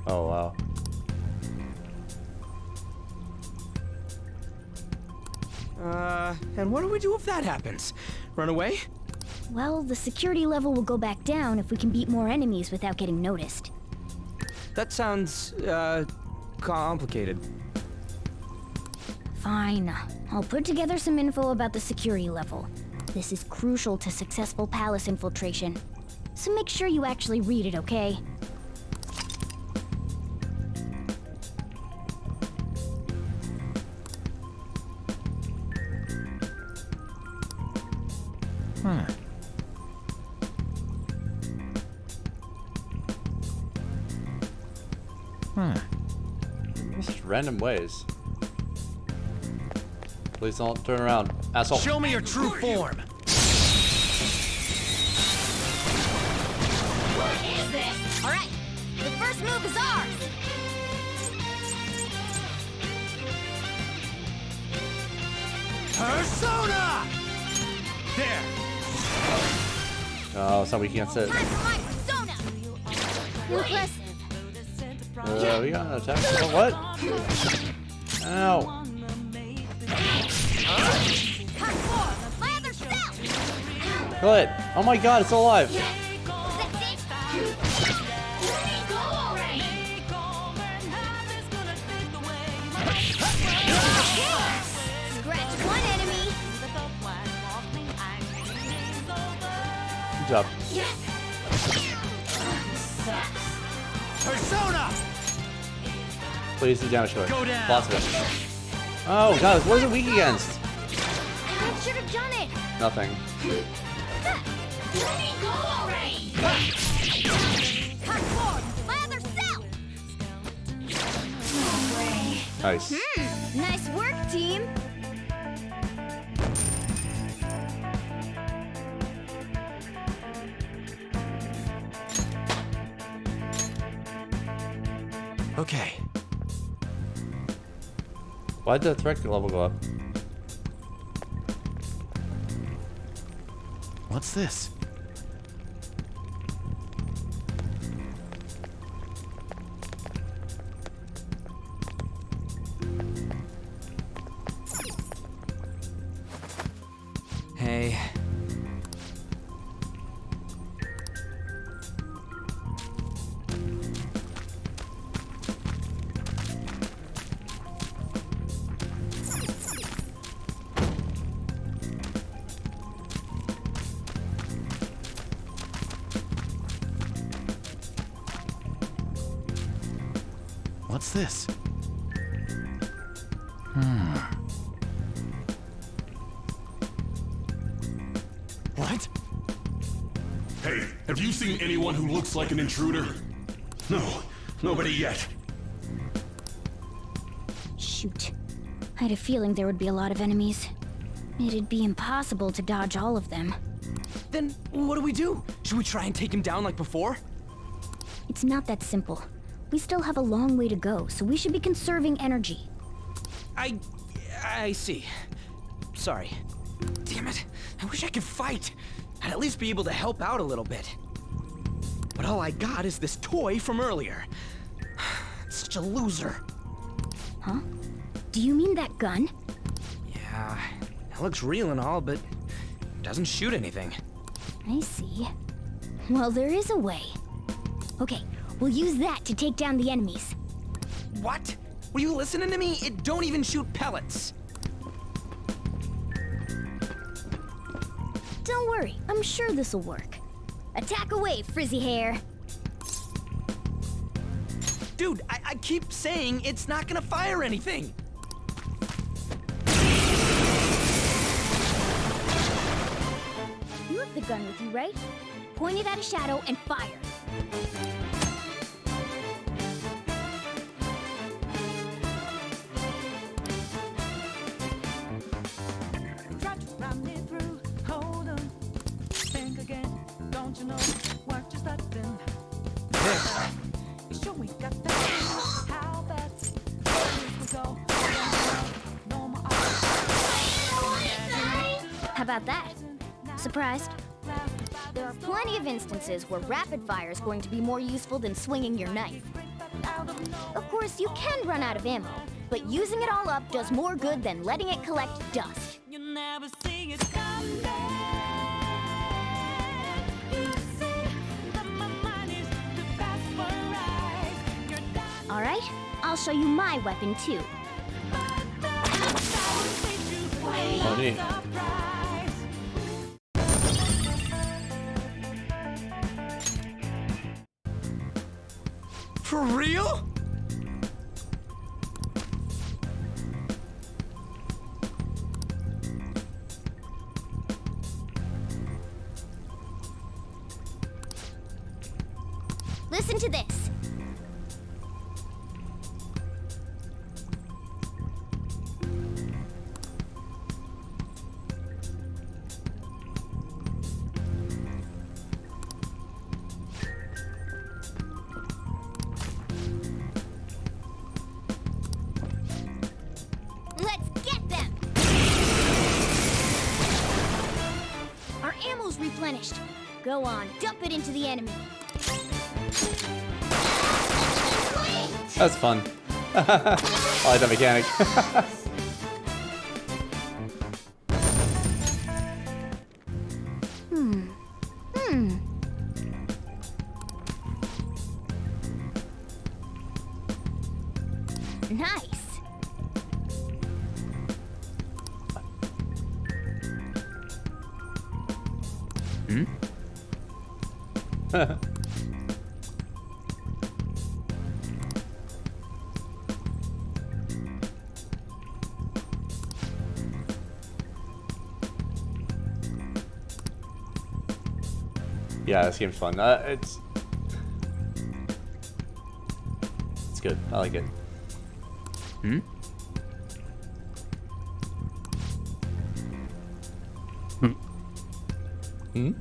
Oh, wow. And what do we do if that happens? Run away? Well, the security level will go back down if we can beat more enemies without getting noticed. That sounds, complicated. Fine. I'll put together some info about the security level. This is crucial to successful palace infiltration. So make sure you actually read it, okay? Just random ways. Please don't turn around, asshole. Show me your true form. What is this? All right, the first move is ours. Persona! There. Oh, it's not weak against it. Time for my persona. Impressive. We got an attack. Oh, what? Ow. Cut four. Lather cell. Kill it. Oh my god, it's still alive. Scratch one enemy. Good job. Persona! Please do damage to it. Go down. Lots of it. Oh god, what is it weak against? I should have done it. Nothing. Cut four. Lather cell. Nice. Nice work, team. Okay. Why'd the threat level go up? What's this? Hey. What's this? What? Hey, have you seen anyone who looks like an intruder? No, nobody yet. Shoot. I had a feeling there would be a lot of enemies. It'd be impossible to dodge all of them. Then what do we do? Should we try and take him down like before? It's not that simple. We still have a long way to go, so we should be conserving energy. I see. Sorry. Damn it. I wish I could fight. I'd at least be able to help out a little bit. But all I got is this toy from earlier. Such a loser. Huh? Do you mean that gun? Yeah, it looks real and all, but it doesn't shoot anything. I see. Well, there is a way. Okay, we'll use that to take down the enemies. What? Were you listening to me? It don't even shoot pellets. Don't worry, I'm sure this'll work. Attack away, frizzy hair. Dude, I keep saying it's not gonna fire anything. You have the gun with you, right? Point it at a shadow and fire. How about that? Surprised? There are plenty of instances where rapid fire is going to be more useful than swinging your knife. Of course, you can run out of ammo, but using it all up does more good than letting it collect dust. I'll show you my weapon too. Oh, neat. For real? Listen to this. Let's get them! Our ammo's replenished. Go on, dump it into the enemy. That's fun. I like that mechanic. Nice. Yeah, this game's fun. It's good. I like it. Hmm? Hmm? Hmm.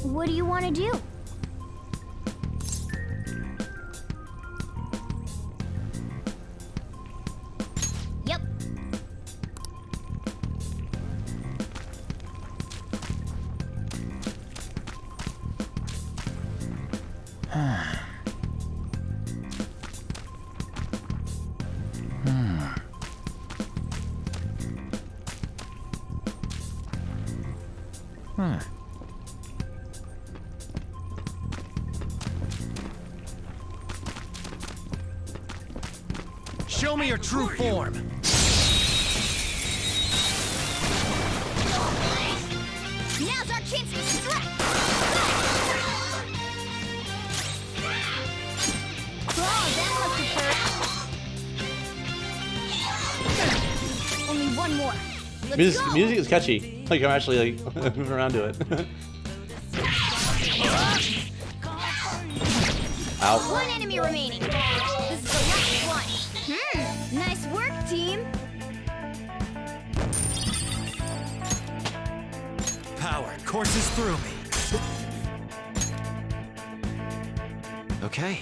What do you want to do? Yep. Show me your true form. Now's our chance to strike! Oh, that must have hurt. Only one more. Let's go. Music is catchy. Like I'm actually like moving around to it. Ow. One enemy remaining. This is the last one. Nice work, team. Power courses through me. Okay.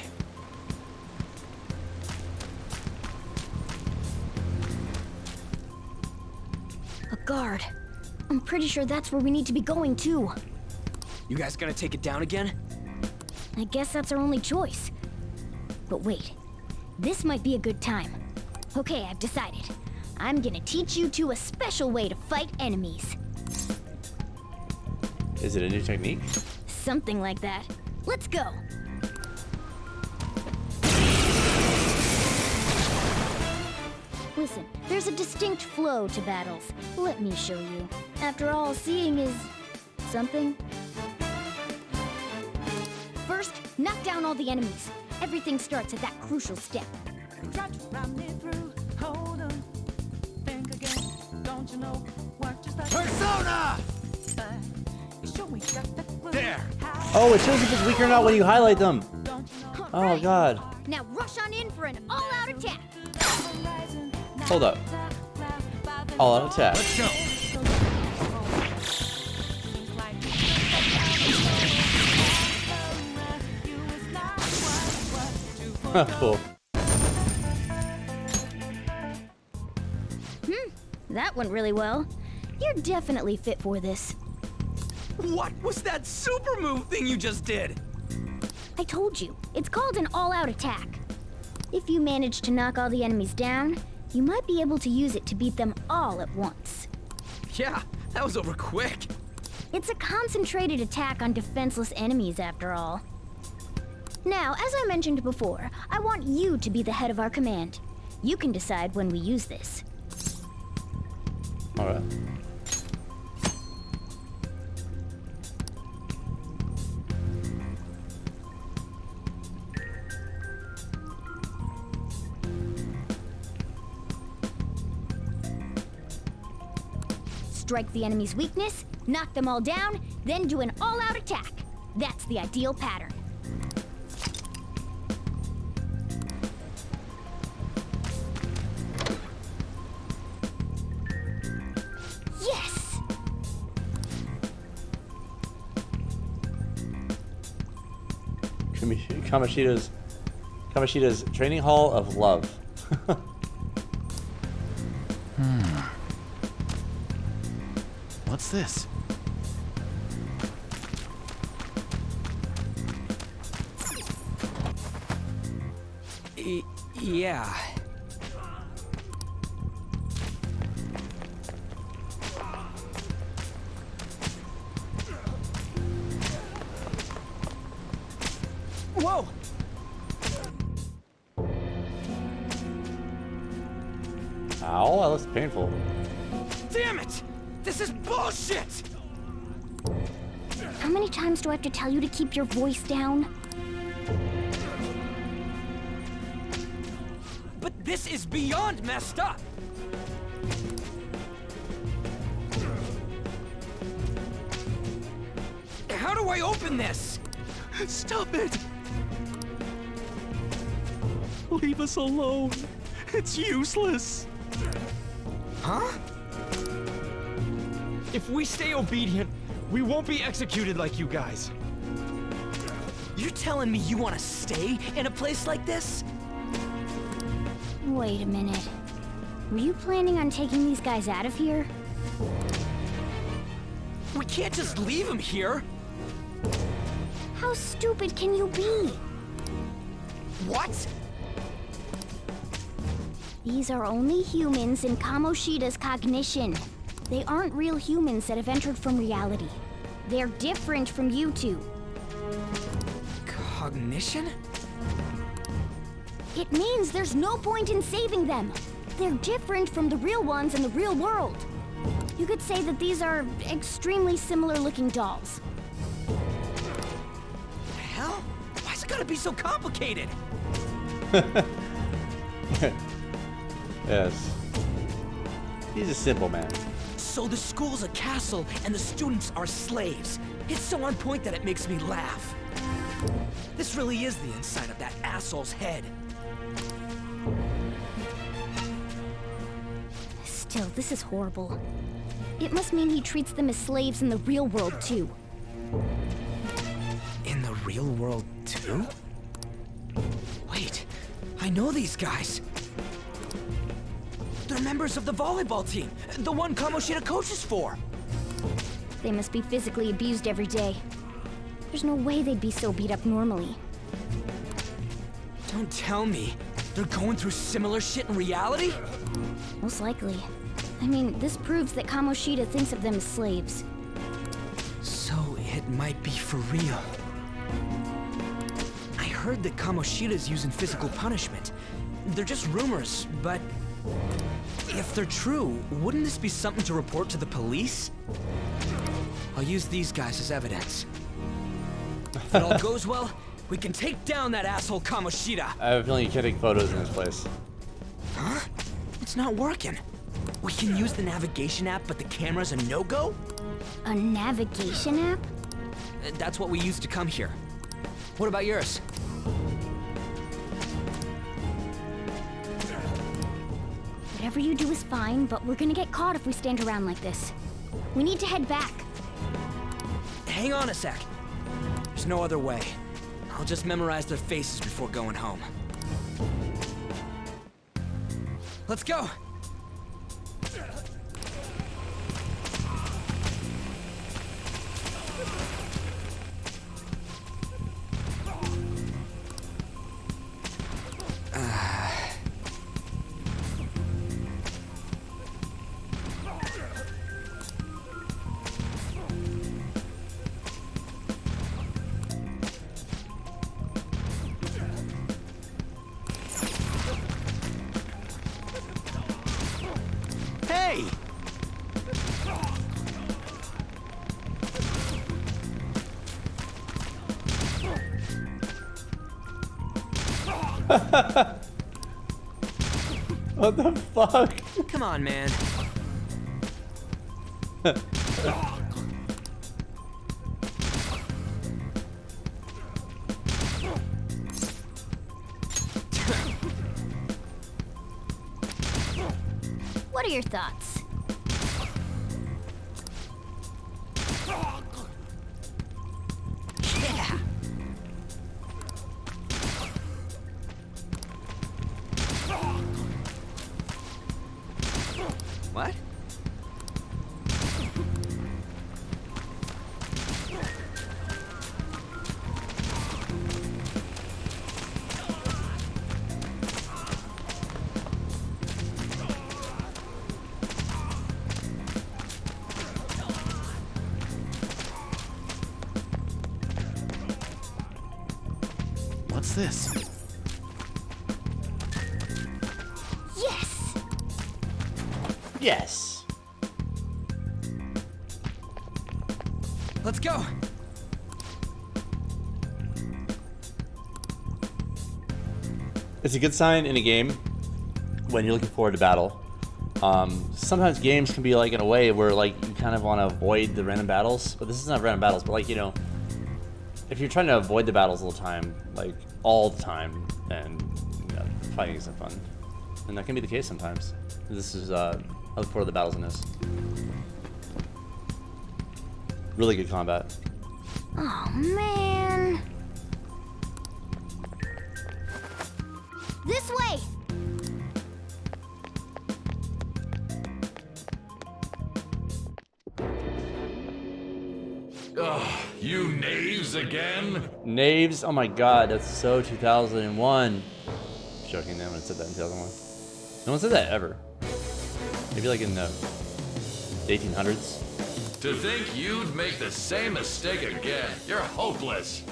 A guard. I'm pretty sure that's where we need to be going too. You guys gonna take it down again? I guess that's our only choice. But wait, this might be a good time. Okay, I've decided. I'm gonna teach you two a special way to fight enemies. Is it a new technique? Something like that. Let's go. Listen, there's a distinct flow to battles. Let me show you. After all, seeing is something. First, knock down all the enemies. Everything starts at that crucial step. Persona! There. Oh, it shows if it's weak or not when you highlight them. Oh god. Now rush on in for an all-out attack. Hold up. All out attack. Let's go. Cool. That went really well. You're definitely fit for this. What was that super move thing you just did? I told you, it's called an all-out attack. If you manage to knock all the enemies down, you might be able to use it to beat them all at once. Yeah, that was over quick. It's a concentrated attack on defenseless enemies, after all. Now, as I mentioned before, I want you to be the head of our command. You can decide when we use this. Alright. Strike the enemy's weakness, knock them all down, then do an all-out attack. That's the ideal pattern. Yes! Kamoshida's Training Hall of Love. What's this? Yeah. Whoa! Ow, that looks painful. Damn it! This is bullshit! How many times do I have to tell you to keep your voice down? But this is beyond messed up! How do I open this? Stop it! Leave us alone. It's useless. Huh? If we stay obedient, we won't be executed like you guys. You're telling me you want to stay in a place like this? Wait a minute. Were you planning on taking these guys out of here? We can't just leave them here. How stupid can you be? What? These are only humans in Kamoshida's cognition. They aren't real humans that have entered from reality. They're different from you two. Cognition? It means there's no point in saving them. They're different from the real ones in the real world. You could say that these are extremely similar-looking dolls. The hell? Why's it gotta be so complicated? Yes. He's a simple man. So the school's a castle and the students are slaves. It's so on point that it makes me laugh. This really is the inside of that asshole's head. Still, this is horrible. It must mean he treats them as slaves in the real world, too. In the real world, too? Wait, I know these guys. They're members of the volleyball team, the one Kamoshida coaches for. They must be physically abused every day. There's no way they'd be so beat up normally. Don't tell me they're going through similar shit in reality? Most likely. I mean, this proves that Kamoshida thinks of them as slaves. So it might be for real. I heard that Kamoshida's using physical punishment. They're just rumors, but if they're true, wouldn't this be something to report to the police? I'll use these guys as evidence. If it all goes well, we can take down that asshole Kamoshida. I have a feeling you can't take photos in this place. Huh? It's not working. We can use the navigation app, but the camera's a no-go? A navigation app? That's what we used to come here. What about yours? Whatever you do is fine, but we're gonna get caught if we stand around like this. We need to head back. Hang on a sec. There's no other way. I'll just memorize their faces before going home. Let's go! What the fuck? Come on, man. What are your thoughts? Yeah. What? What's this? Yes! Yes. Let's go. It's a good sign in a game when you're looking forward to battle. Sometimes games can be like in a way where like you kind of want to avoid the random battles, but this is not random battles, but like, you know, if you're trying to avoid the battles all the time, like all the time, then you know, fighting isn't fun. And that can be the case sometimes. This is, I look forward to the battles in this. Really good combat. Oh, man. This way! Ugh, you knaves again? Knaves? Oh my god, that's so 2001. Joking, no one said that in 2001. No one said that ever. Maybe like in the 1800s. To think you'd make the same mistake again. You're hopeless.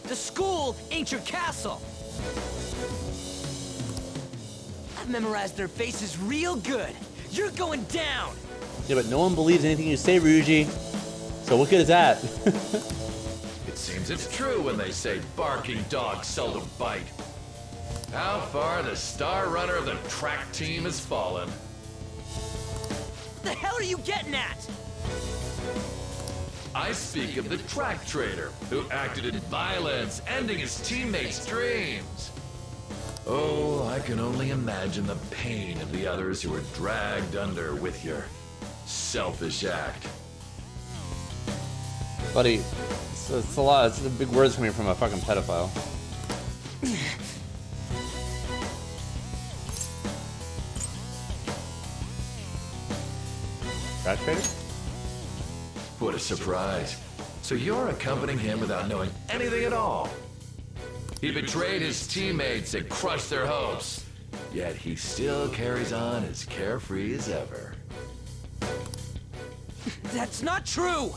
The school ain't your castle. I've memorized their faces real good. You're going down. Yeah, but no one believes anything you say, Ryuji. So what good is that? It seems it's true when they say barking dogs seldom bite. How far the star runner of the track team has fallen. What the hell are you getting at? I speak of the track trader who acted in violence, ending his teammates' dreams. Oh, I can only imagine the pain of the others who were dragged under with your selfish act. Buddy, it's a lot. It's the big words coming from a fucking pedophile. Track trader? What a surprise. So you're accompanying him without knowing anything at all. He betrayed his teammates and crushed their hopes. Yet he still carries on as carefree as ever. That's not true!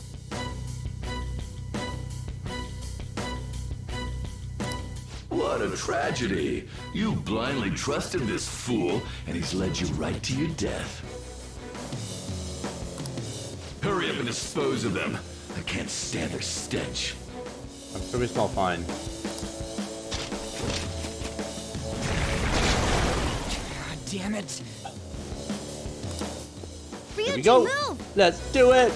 What a tragedy. You blindly trusted this fool, and he's led you right to your death. Hurry up and dispose of them. I can't stand their stench. I'm sure we smell fine. God damn it. Here we go. Move. Let's do it.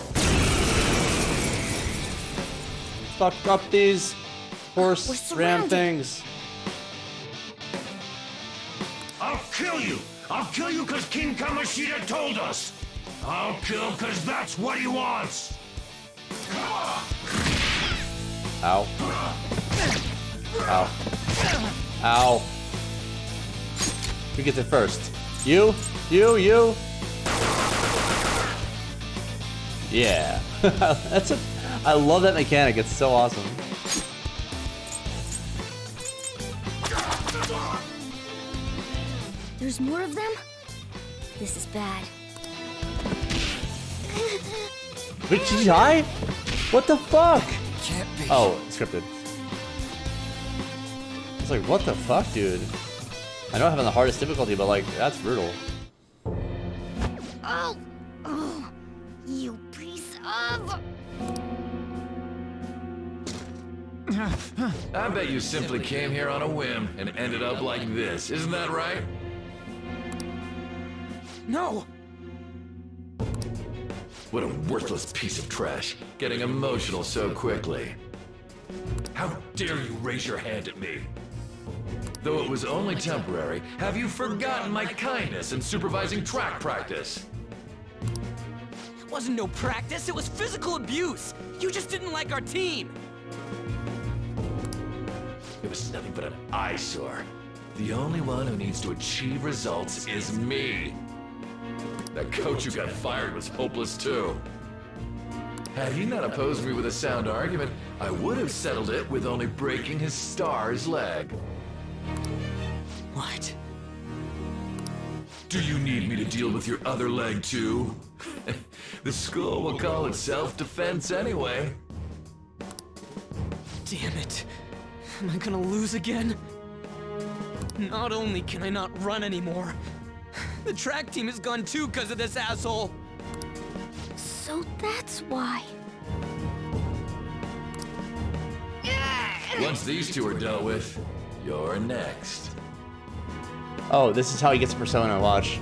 Fuck up these horse ram things. I'll kill you! I'll kill you because King Kamoshida told us! I'll kill because that's what he wants! Ow. Ow. Ow. Who gets it first? You? You? Yeah. I love that mechanic. It's so awesome. There's more of them? This is bad. Wait, did he die? What the fuck? Can't be. Oh, scripted. It's like, what the fuck, dude? I know I'm having the hardest difficulty, but like, that's brutal. Oh! Oh! You piece of... I bet you simply came here on a whim and ended up like this. Isn't that right? No! What a worthless piece of trash, getting emotional so quickly. How dare you raise your hand at me? Though it was only temporary, have you forgotten my kindness in supervising track practice? It wasn't no practice, it was physical abuse! You just didn't like our team! It was nothing but an eyesore. The only one who needs to achieve results is me. That coach who got fired was hopeless too. Had he not opposed me with a sound argument, I would have settled it with only breaking his star's leg. What? Do you need me to deal with your other leg too? The school will call it self-defense anyway. Damn it. Am I gonna lose again? Not only can I not run anymore, the track team is gone too because of this asshole. So that's why. Once these two are dealt with, you're next. Oh, this is how he gets a persona. Watch.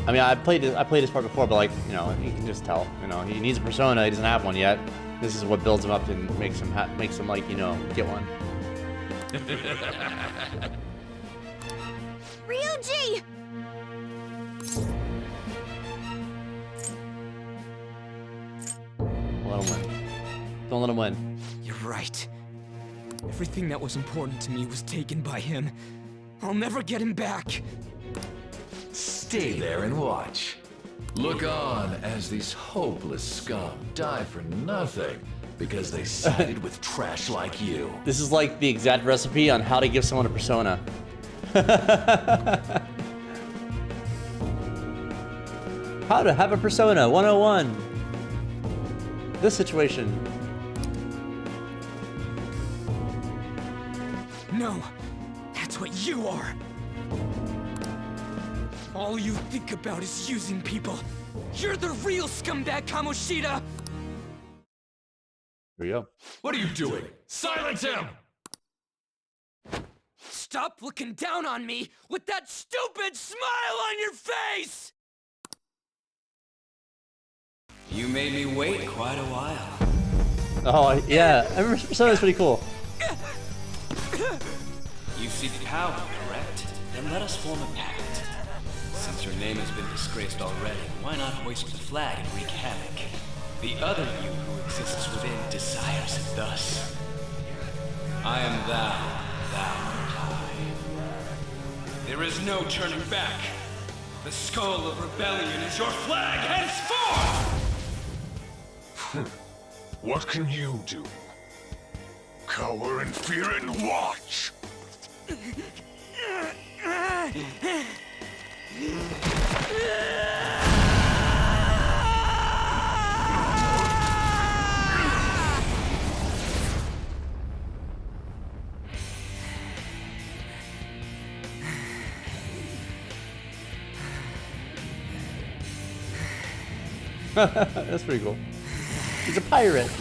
I mean, I played this part before, but like, you know, you can just tell. You know, he needs a persona. He doesn't have one yet. This is what builds him up and makes him like, you know, get one. Ryuji! Let him win. Don't let him win. You're right. Everything that was important to me was taken by him. I'll never get him back. Stay there and watch. Look on as these hopeless scum die for nothing because they sided with trash like you. This is like the exact recipe on how to give someone a persona. How to have a persona 101. This situation. No, that's what you are. All you think about is using people. You're the real scumbag, Kamoshida! Here we go. What are you doing? Silence him! Stop looking down on me with that stupid smile on your face! You made me wait quite a while. Oh, yeah. I remember Persona's pretty cool. You seek power, correct? Then let us form a pact. Since your name has been disgraced already, why not hoist the flag and wreak havoc? The other you who exists within desires it thus. I am thou, thou art I. There is no turning back. The skull of rebellion is your flag henceforth! What can you do? Cower in fear and watch! That's pretty cool. He's a pirate.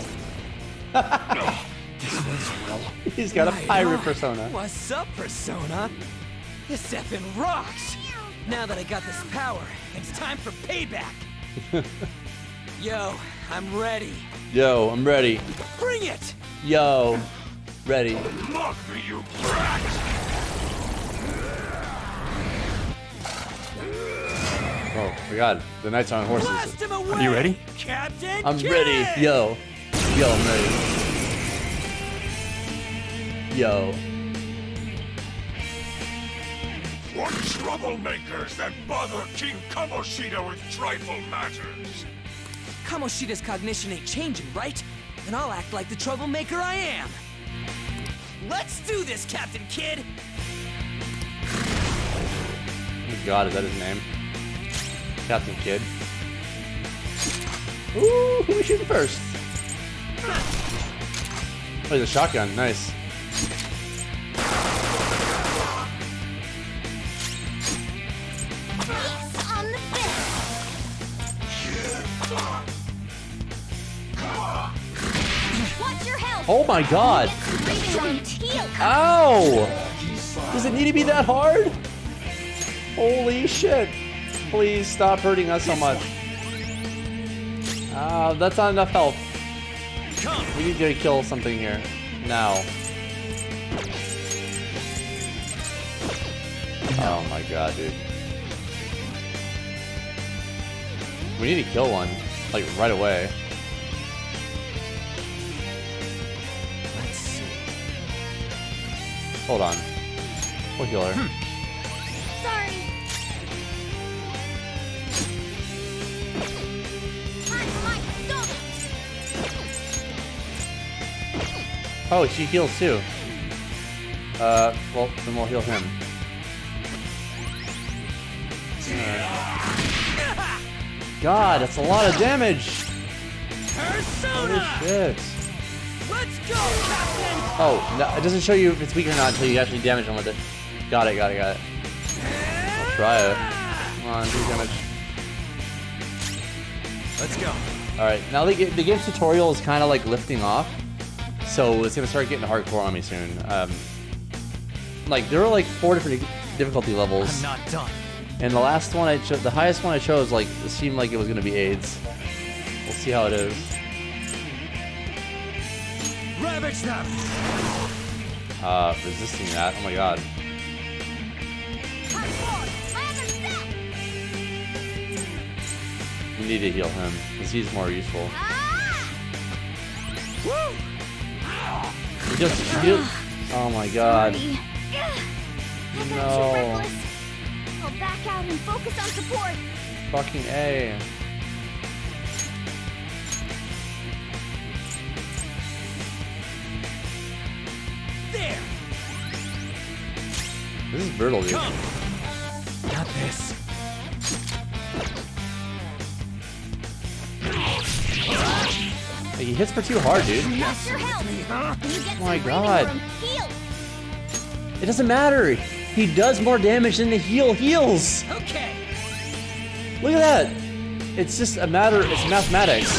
He's got a pirate persona. What's up, Persona? This effing rocks! Now that I got this power, it's time for payback! Yo, I'm ready. Yo, I'm ready. Bring it! Yo, ready. Mock me, you brat! Oh my god, the Knights on Horses. Blast him away, Are you ready? Captain I'm Kidd! ready. Yo, I'm ready. Yo. What troublemakers that bother King Kamoshida with trifle matters? Kamoshida's cognition ain't changing, right? And I'll act like the troublemaker I am. Let's do this, Captain Kidd! Oh god, is that his name? Captain Kidd. Ooh, who was shooting first? Oh, he's a shotgun. Nice. On the fence. Watch your health. Oh my god! Ow! Does it need to be that hard? Holy shit! Please stop hurting us so much. That's not enough help. We need to kill something here. Now. Oh my god, dude. We need to kill one. Like, right away. Let's see. Hold on. We'll heal her. Sorry. Oh, she heals too. Well, then we'll heal him. God, that's a lot of damage! Holy shit. Let's go, Captain! Oh, no, it doesn't show you if it's weak or not until you actually damage them with it. Got it. I'll try it. Come on, do damage. Let's go. Alright, now the game's tutorial is kind of like lifting off. So it's gonna start getting hardcore on me soon. Like, there are like 4 different difficulty levels. I'm not done. And the last one the highest one I chose, like, it seemed like it was gonna be AIDS. We'll see how it is. Ravage them! Resisting that, oh my god. We need to heal him, because he's more useful. He just, oh my god. No. I'll back out and focus on support. Fucking A. There. This is brutal, dude. Come. Got this. Hey, he hits for too hard, dude. That's your help. Oh my god. It doesn't matter. He does more damage than the heals. Okay. Look at that. It's just a matter, it's mathematics.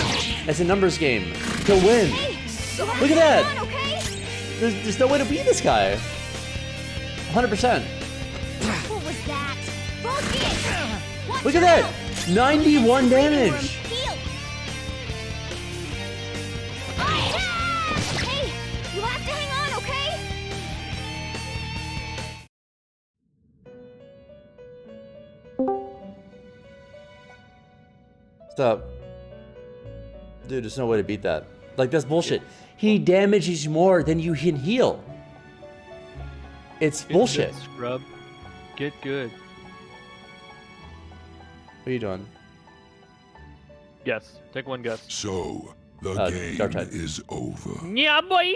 It's a numbers game. To win. Look at that. There's no way to beat this guy. 100%. What was that? Focus. Look at that. 91 damage. Hey, you have to hang on, okay? Stop. Dude, there's no way to beat that. Like, that's bullshit. He damages more than you can heal. It's bullshit. Get good, scrub. Get good. What are you doing? Guess. Take one guess. So, the game is over. Yeah, boy!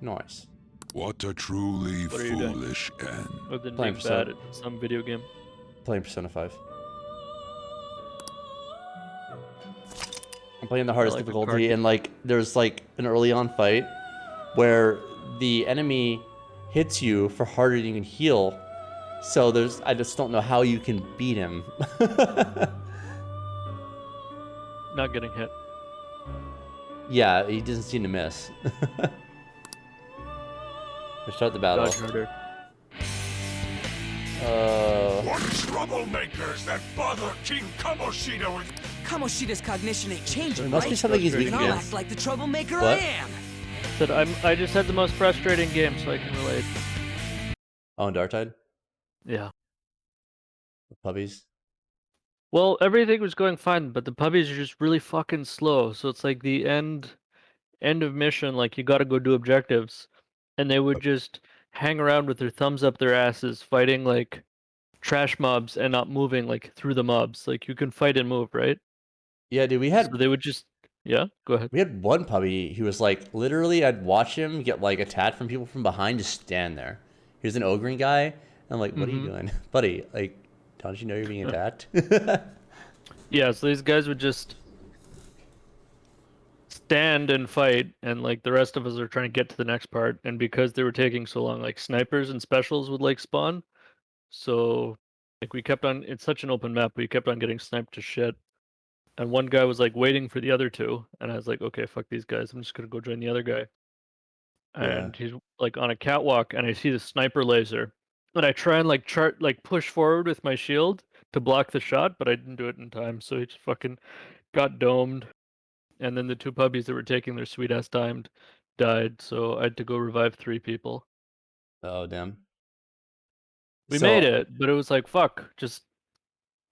Nice. What a truly What are you doing? foolish end. Other than Playing being bad Persona. at some video game. Playing Persona 5. I'm playing the hardest like the difficulty, card. and like there's like an early on fight where the enemy hits you for harder than you can heal. So I just don't know how you can beat him. Not getting hit. Yeah, he doesn't seem to miss. We start the battle. Dodge harder. What troublemakers that bother King Kamoshida with... Kamoshida's cognition ain't changing, There must right? be something he's weak And I'll against. act like the troublemaker What? I am. Said I just had the most frustrating game, so I can relate. Oh, and Darktide? Yeah. The puppies? Well, everything was going fine, but the puppies are just really fucking slow. So it's like the end of mission, like you gotta go do objectives. And they would just hang around with their thumbs up their asses, fighting like trash mobs and not moving like through the mobs. Like you can fight and move, right? Yeah, dude, we had So they would just go ahead. We had one puppy who was like, literally, I'd watch him get like attacked from people from behind, just stand there. He was an ogre guy. And I'm like, what are you doing? Buddy, like, don't you know you're being attacked? Yeah, so these guys would just stand and fight, and like the rest of us are trying to get to the next part. And because they were taking so long, like snipers and specials would like spawn. So like we kept on, it's such an open map, we kept on getting sniped to shit. And one guy was like waiting for the other two, and I was like, okay, fuck these guys, I'm just gonna go join the other guy. Yeah. and he's like on a catwalk, and I see the sniper laser, and I try and like push forward with my shield to block the shot, but I didn't do it in time, so he just fucking got domed. And then the two puppies that were taking their sweet ass time died, so I had to go revive 3 people. Oh damn. We made So it, but it was like fuck, just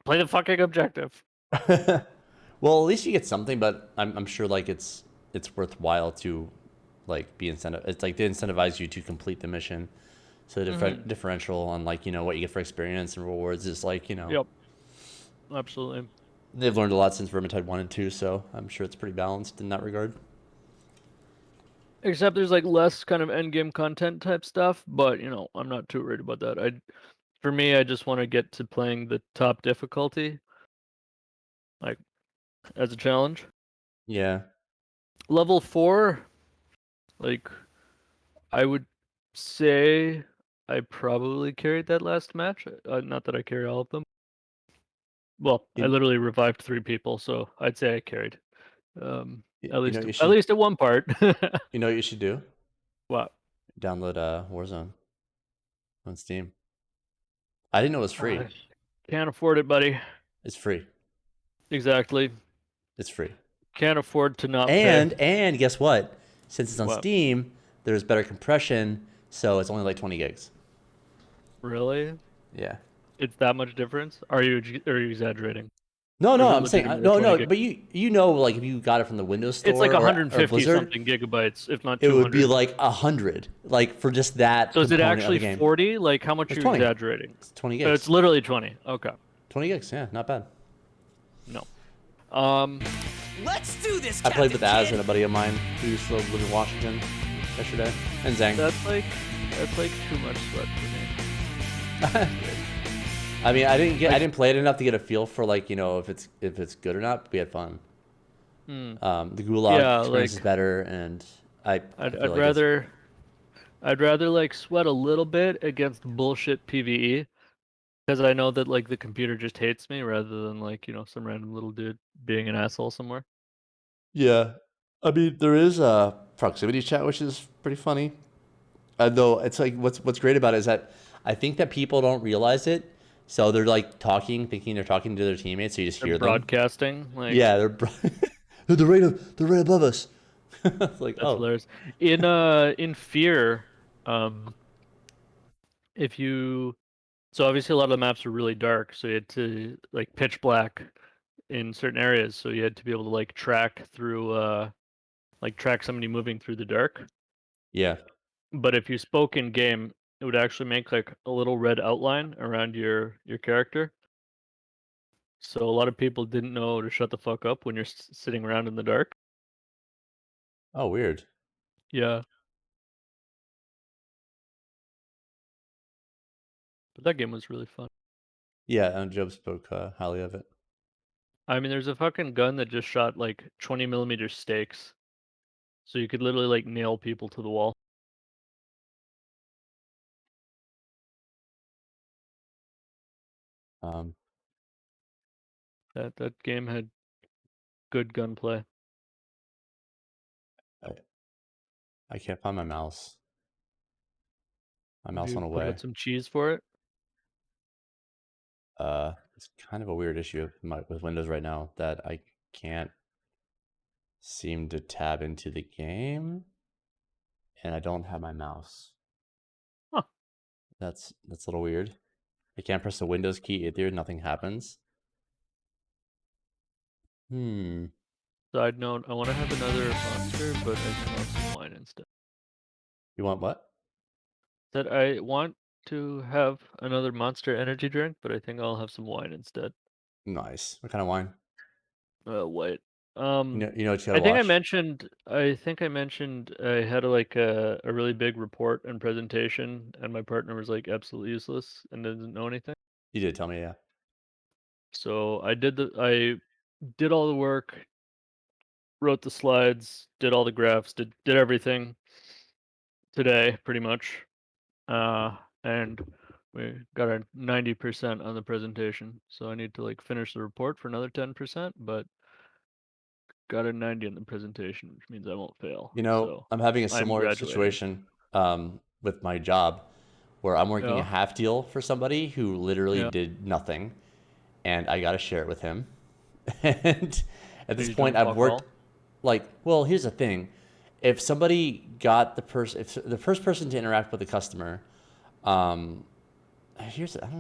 play the fucking objective. well, at least you get something, but I'm sure like it's worthwhile to like be incentive. It's like they incentivize you to complete the mission. So the Mhm. differential on like what you get for experience and rewards is like Yep. Absolutely. they've learned a lot since Vermintide 1 and 2, so I'm sure it's pretty balanced in that regard. Except there's like less kind of end game content type stuff, but I'm not too worried about that. For me, I just want to get to playing the top difficulty, like as a challenge. Yeah. Level 4, like I would say I probably carried that last match. Not that I carry all of them. Well, I You, literally revived 3 people, so I'd say I carried. At you know least what you at should least at one part. you know what you should do? What? Download Warzone on Steam. I didn't know it was free. I can't afford it, buddy. It's free. Exactly. It's free. Can't afford to not pay. And guess what? Since it's on What? Steam, there's better compression, so it's only like 20 gigs. Really? Yeah. It's that much difference? Are you exaggerating? No, Or is no, it I'm saying legitimately no, 20 no. gigs? But you know, like if you got it from the Windows It's Store like or 150 Blizzard, something gigabytes, if not it 200. would be like 100, like for just that So is it component of the actually game. 40? Like how much It's are you 20. exaggerating? It's 20 It's gigs. literally 20. Okay. 20 gigs, yeah, not bad. No. Let's do this. I played with Captain Az Kidd. and a buddy of mine who used to live in Washington yesterday, and Zhang. That's like too much sweat for me. I mean, I didn't play it enough to get a feel for like if it's good or not. But we had fun. Hmm. The Gulag Yeah, experience like is better, and I I'd feel like it's, I'd rather like sweat a little bit against bullshit PvE because I know that like the computer just hates me rather than like some random little dude being an asshole somewhere. yeah. I mean, there is a proximity chat, which is pretty funny. Though it's like what's great about it is that I think that people don't realize it, so they're like talking, thinking they're talking to their teammates, so you just They're hear them. broadcasting like Yeah, they're right above us. It's like, that's oh, hilarious. In Fear, if you so obviously a lot of the maps are really dark, so you had to like pitch black in certain areas, so you had to be able to like track through like track somebody moving through the dark. yeah. But if you spoke in game, it would actually make like a little red outline around your character. So a lot of people didn't know to shut the fuck up when you're sitting around in the dark. Oh, weird. Yeah. But that game was really fun. Yeah, and Job spoke highly of it. I mean, there's a fucking gun that just shot like 20 millimeter stakes. So you could literally like nail people to the wall. Um, That game had good gunplay. I can't find my mouse. My Have mouse you went put away. out some cheese for it? It's kind of a weird issue with Windows right now that I can't seem to tab into the game, and I don't have my mouse. Huh. That's a little weird. I can't press the Windows key either. Nothing happens. Hmm. Side note, I want to have another monster, but I think I'll have some wine instead. You want what? That I want to have another Monster energy drink, but I think I'll have some wine instead. Nice. What kind of wine? White. You know what you I gotta think I watch? mentioned. I think I mentioned I had a really big report and presentation, and my partner was like absolutely useless and didn't know anything. You did tell me, yeah. So I did all the work, wrote the slides, did all the graphs, did everything today pretty much. And we got a 90% on the presentation. So I need to like finish the report for another 10%, but got a 90 in the presentation, which means I won't fail. You know, So I'm having a I'm similar graduating. situation with my job where I'm working a Yeah. half deal for somebody who literally Yeah. did nothing, and I got to share it with him. And at this He's doing point, I've fuck worked all. like, well, here's the thing. If somebody got if the first person to interact with the customer, I don't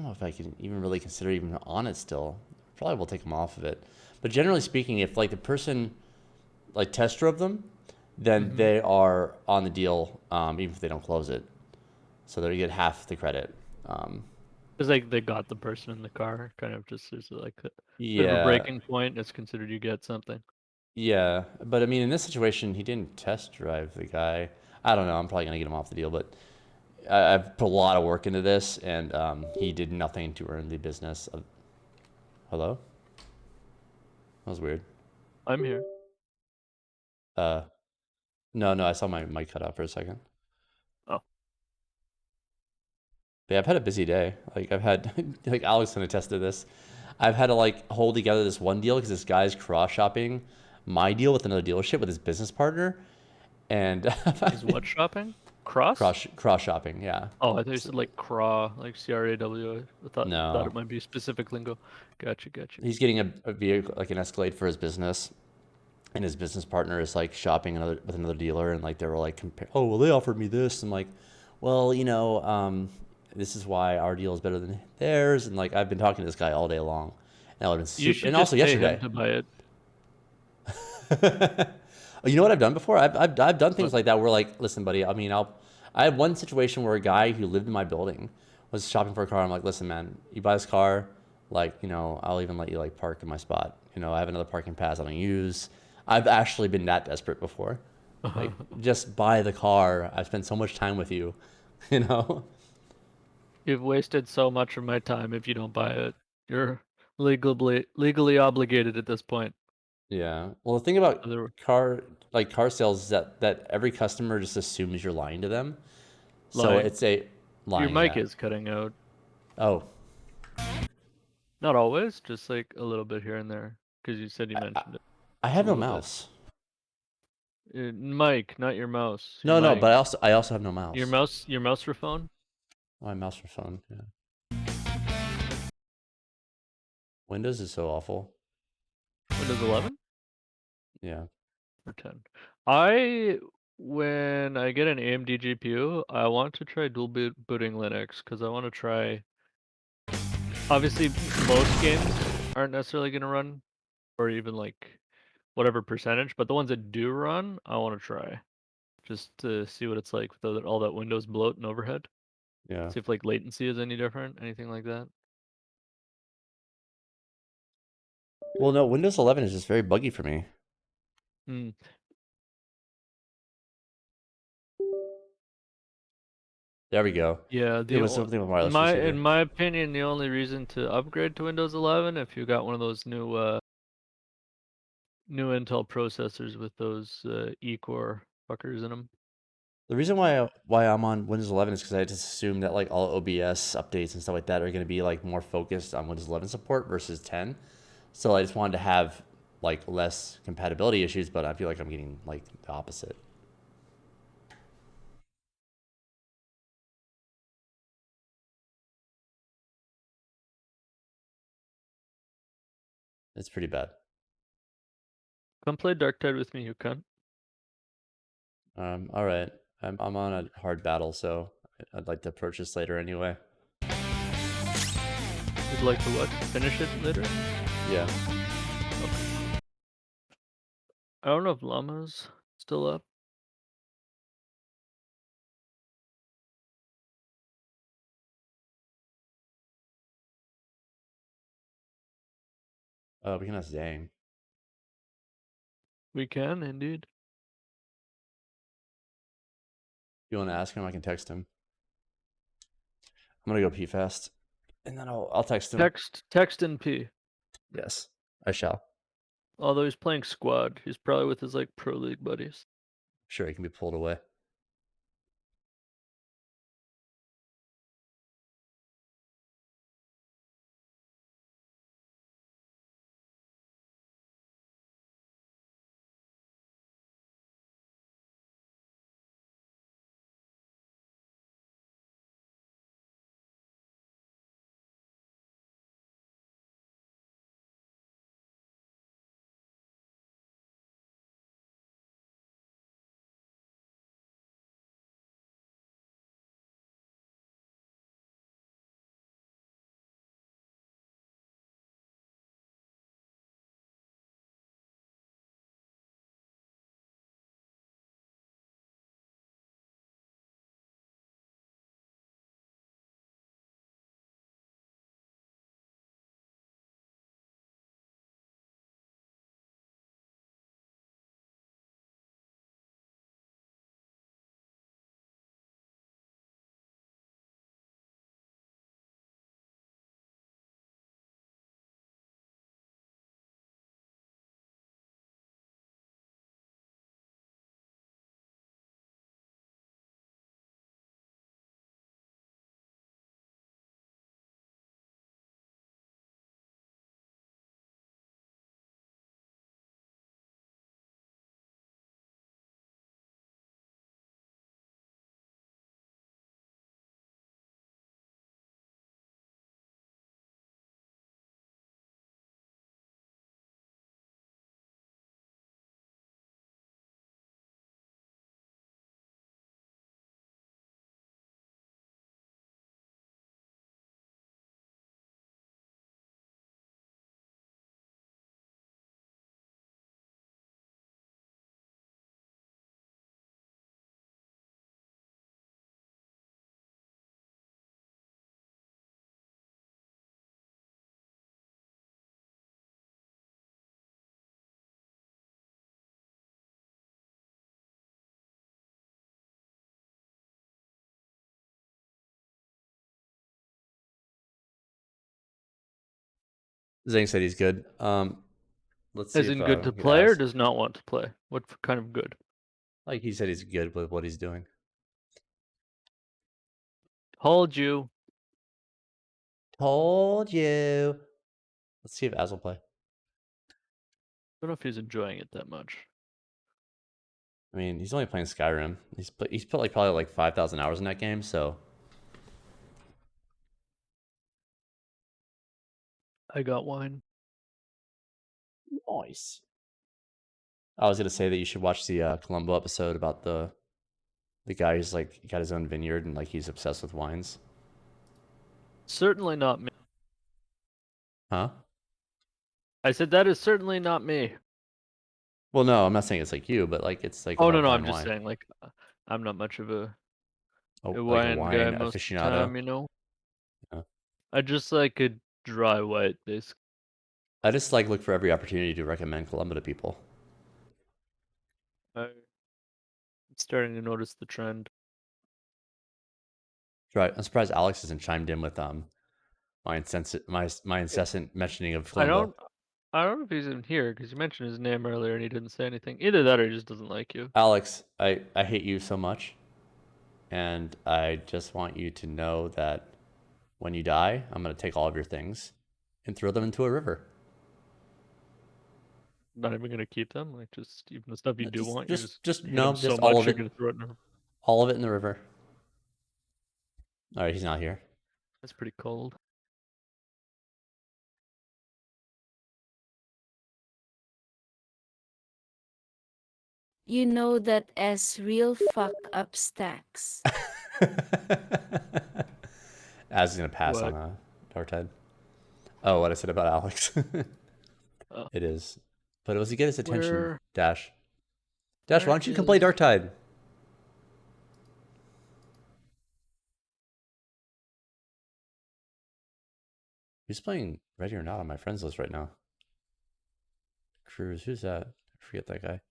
know if I can even really consider even on it still. Probably will take them off of it. But generally speaking, if like the person like test drove them, then Mhm. they are on the deal, even if they don't close it. So they get half the credit. It's like they got the person in the car, kind of just as like a bit of a Yeah, breaking point. It's considered you get something. yeah. But I mean, in this situation, he didn't test drive the guy. I don't know. I'm probably gonna get him off the deal, but I've put a lot of work into this, and he did nothing to earn the business. Hello? That was weird. I'm here. Uh, no, I saw my mic cut out for a second. Oh. But yeah, I've had a busy day. Like I've had, like Alex can attest to this. I've had to like hold together this one deal because this guy's cross shopping my deal with another dealership with his business partner, and Is what shopping? Cross? cross shopping. Yeah. Oh, I thought you said like craw, like CRAW. I thought it No, might be specific lingo. Gotcha. he's getting a vehicle like an Escalade for his business, and his business partner is like shopping with another dealer, and like they were like oh well they offered me this. I'm like, well this is why our deal is better than theirs, and like I've been talking to this guy all day long, and I've been You super, should and also just pay him yesterday. to buy it. You know what I've done before? I've done things What? like that where like, listen, buddy. I mean, I had one situation where a guy who lived in my building was shopping for a car. I'm like, listen, man, you buy this car, like, I'll even let you like park in my spot. I have another parking pass I don't use. I've actually been that desperate before. Like, just buy the car. I've spent so much time with you, you know? You've wasted so much of my time if you don't buy it. You're legally obligated at this point. Yeah. Well, the thing about Other- car sales is that every customer just assumes you're lying to them. So Lying. it's a Your lying, mic yeah. is cutting out. Oh, Not always, just like a little bit here and there. Because you said you mentioned it. I Just have a no little bit. mouse. Mic, not your mouse. Your No, mic. but I also have no mouse. Your mouse for phone? Oh, my mouse for phone. Yeah. Windows is so awful. Windows 11 Yeah. or 10? When I get an AMD GPU, I want to try booting Linux because I want to try. Obviously, most games aren't necessarily going to run, or even like whatever percentage, but the ones that do run, I want to try just to see what it's like with all that Windows bloat and overhead. Yeah. See if like latency is any different, anything like that. Well, no, Windows 11 is just very buggy for me. Hmm. There we go. Yeah, It was something with wireless in receiver. my opinion, the only reason to upgrade to Windows 11 if you got one of those new Intel processors with those E-core fuckers in them. The reason why I'm on Windows 11 is because I just assume that like all OBS updates and stuff like that are going to be like more focused on Windows 11 support versus 10. So I just wanted to have like less compatibility issues, but I feel like I'm getting like the opposite. It's pretty bad. Come play Dark Tide with me, you cunt. All right. I'm on a hard battle, so I'd like to approach this later anyway. You'd like to what? Finish it later? Yeah. Okay. I don't know if Llama's still up. We can ask Zang. We can, indeed. You want to ask him? I can text him. I'm gonna go pee fast, and then I'll text him. Text and P. Yes, I shall. Although he's playing squad, he's probably with his like pro league buddies. Sure, he can be pulled away. Zhang said he's good. Let's see As if in good we to could play or ask. does not want to play? What kind of good? Like he said he's good with what he's doing. Told you. Told you. Let's see if Az will play. I don't know if he's enjoying it that much. I mean, he's only playing Skyrim. He's put like probably like 5,000 hours in that game, so I got wine. nice. I was gonna say that you should watch the Columbo episode about the guy who's like got his own vineyard and like he's obsessed with wines. Certainly not me. Huh? I said that is certainly not me. Well, no, I'm not saying it's like you, but like it's like Oh no, about no, fine I'm just wine. saying like I'm not much of a Like a wine guy wine most of the aficionado. time, you know. Yeah. I just like a dry white, basically. I just like look for every opportunity to recommend Columbo to people. I'm starting to notice the trend. Right. I'm surprised Alex hasn't chimed in with my incessant mentioning of Columbo. I don't know if he's even here because you mentioned his name earlier and he didn't say anything. Either that or he just doesn't like you. Alex, I hate you so much. And I just want you to know that when you die, I'm going to take all of your things and throw them into a river. Not even gonna keep them, like just even the stuff you do want. Just You hate no, him so just much all of you're it. gonna throw it in a... All of it in the river. All right, he's not here. That's pretty cold. You know that as real fuck up stacks. Az is gonna pass What? on Darkhead. Oh, what I said about Alex. Oh. It is, but it was to get his attention. Where- Dash, why where don't you come play is- Darktide? Who's playing Ready or Not on my friends list right now? Cruz, who's that? I forget that guy.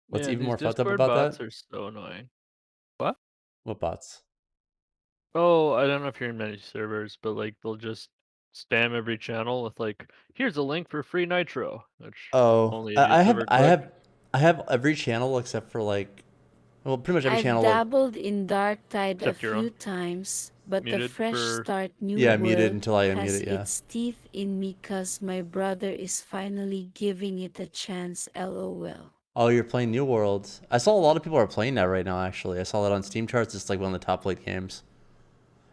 What's Man, even these more fucked up Discord about bots that? are so annoying. What? What bots? Oh, I don't know if you're in many servers, but like they'll just spam every channel with like, here's a link for free Nitro, which Oh, only I idiots have ever I click. have I have every channel except for like, well, pretty much every I've channel. dabbled in Darktide a Except your few own. times, but the Muted Fresh for- Start New Yeah, World muted until I unmute has it, yeah. its teeth in me cause my brother is finally giving it a chance, lol. Oh, you're playing New World. I saw a lot of people are playing that right now, actually. I saw that on Steam charts. It's like one of the top played games.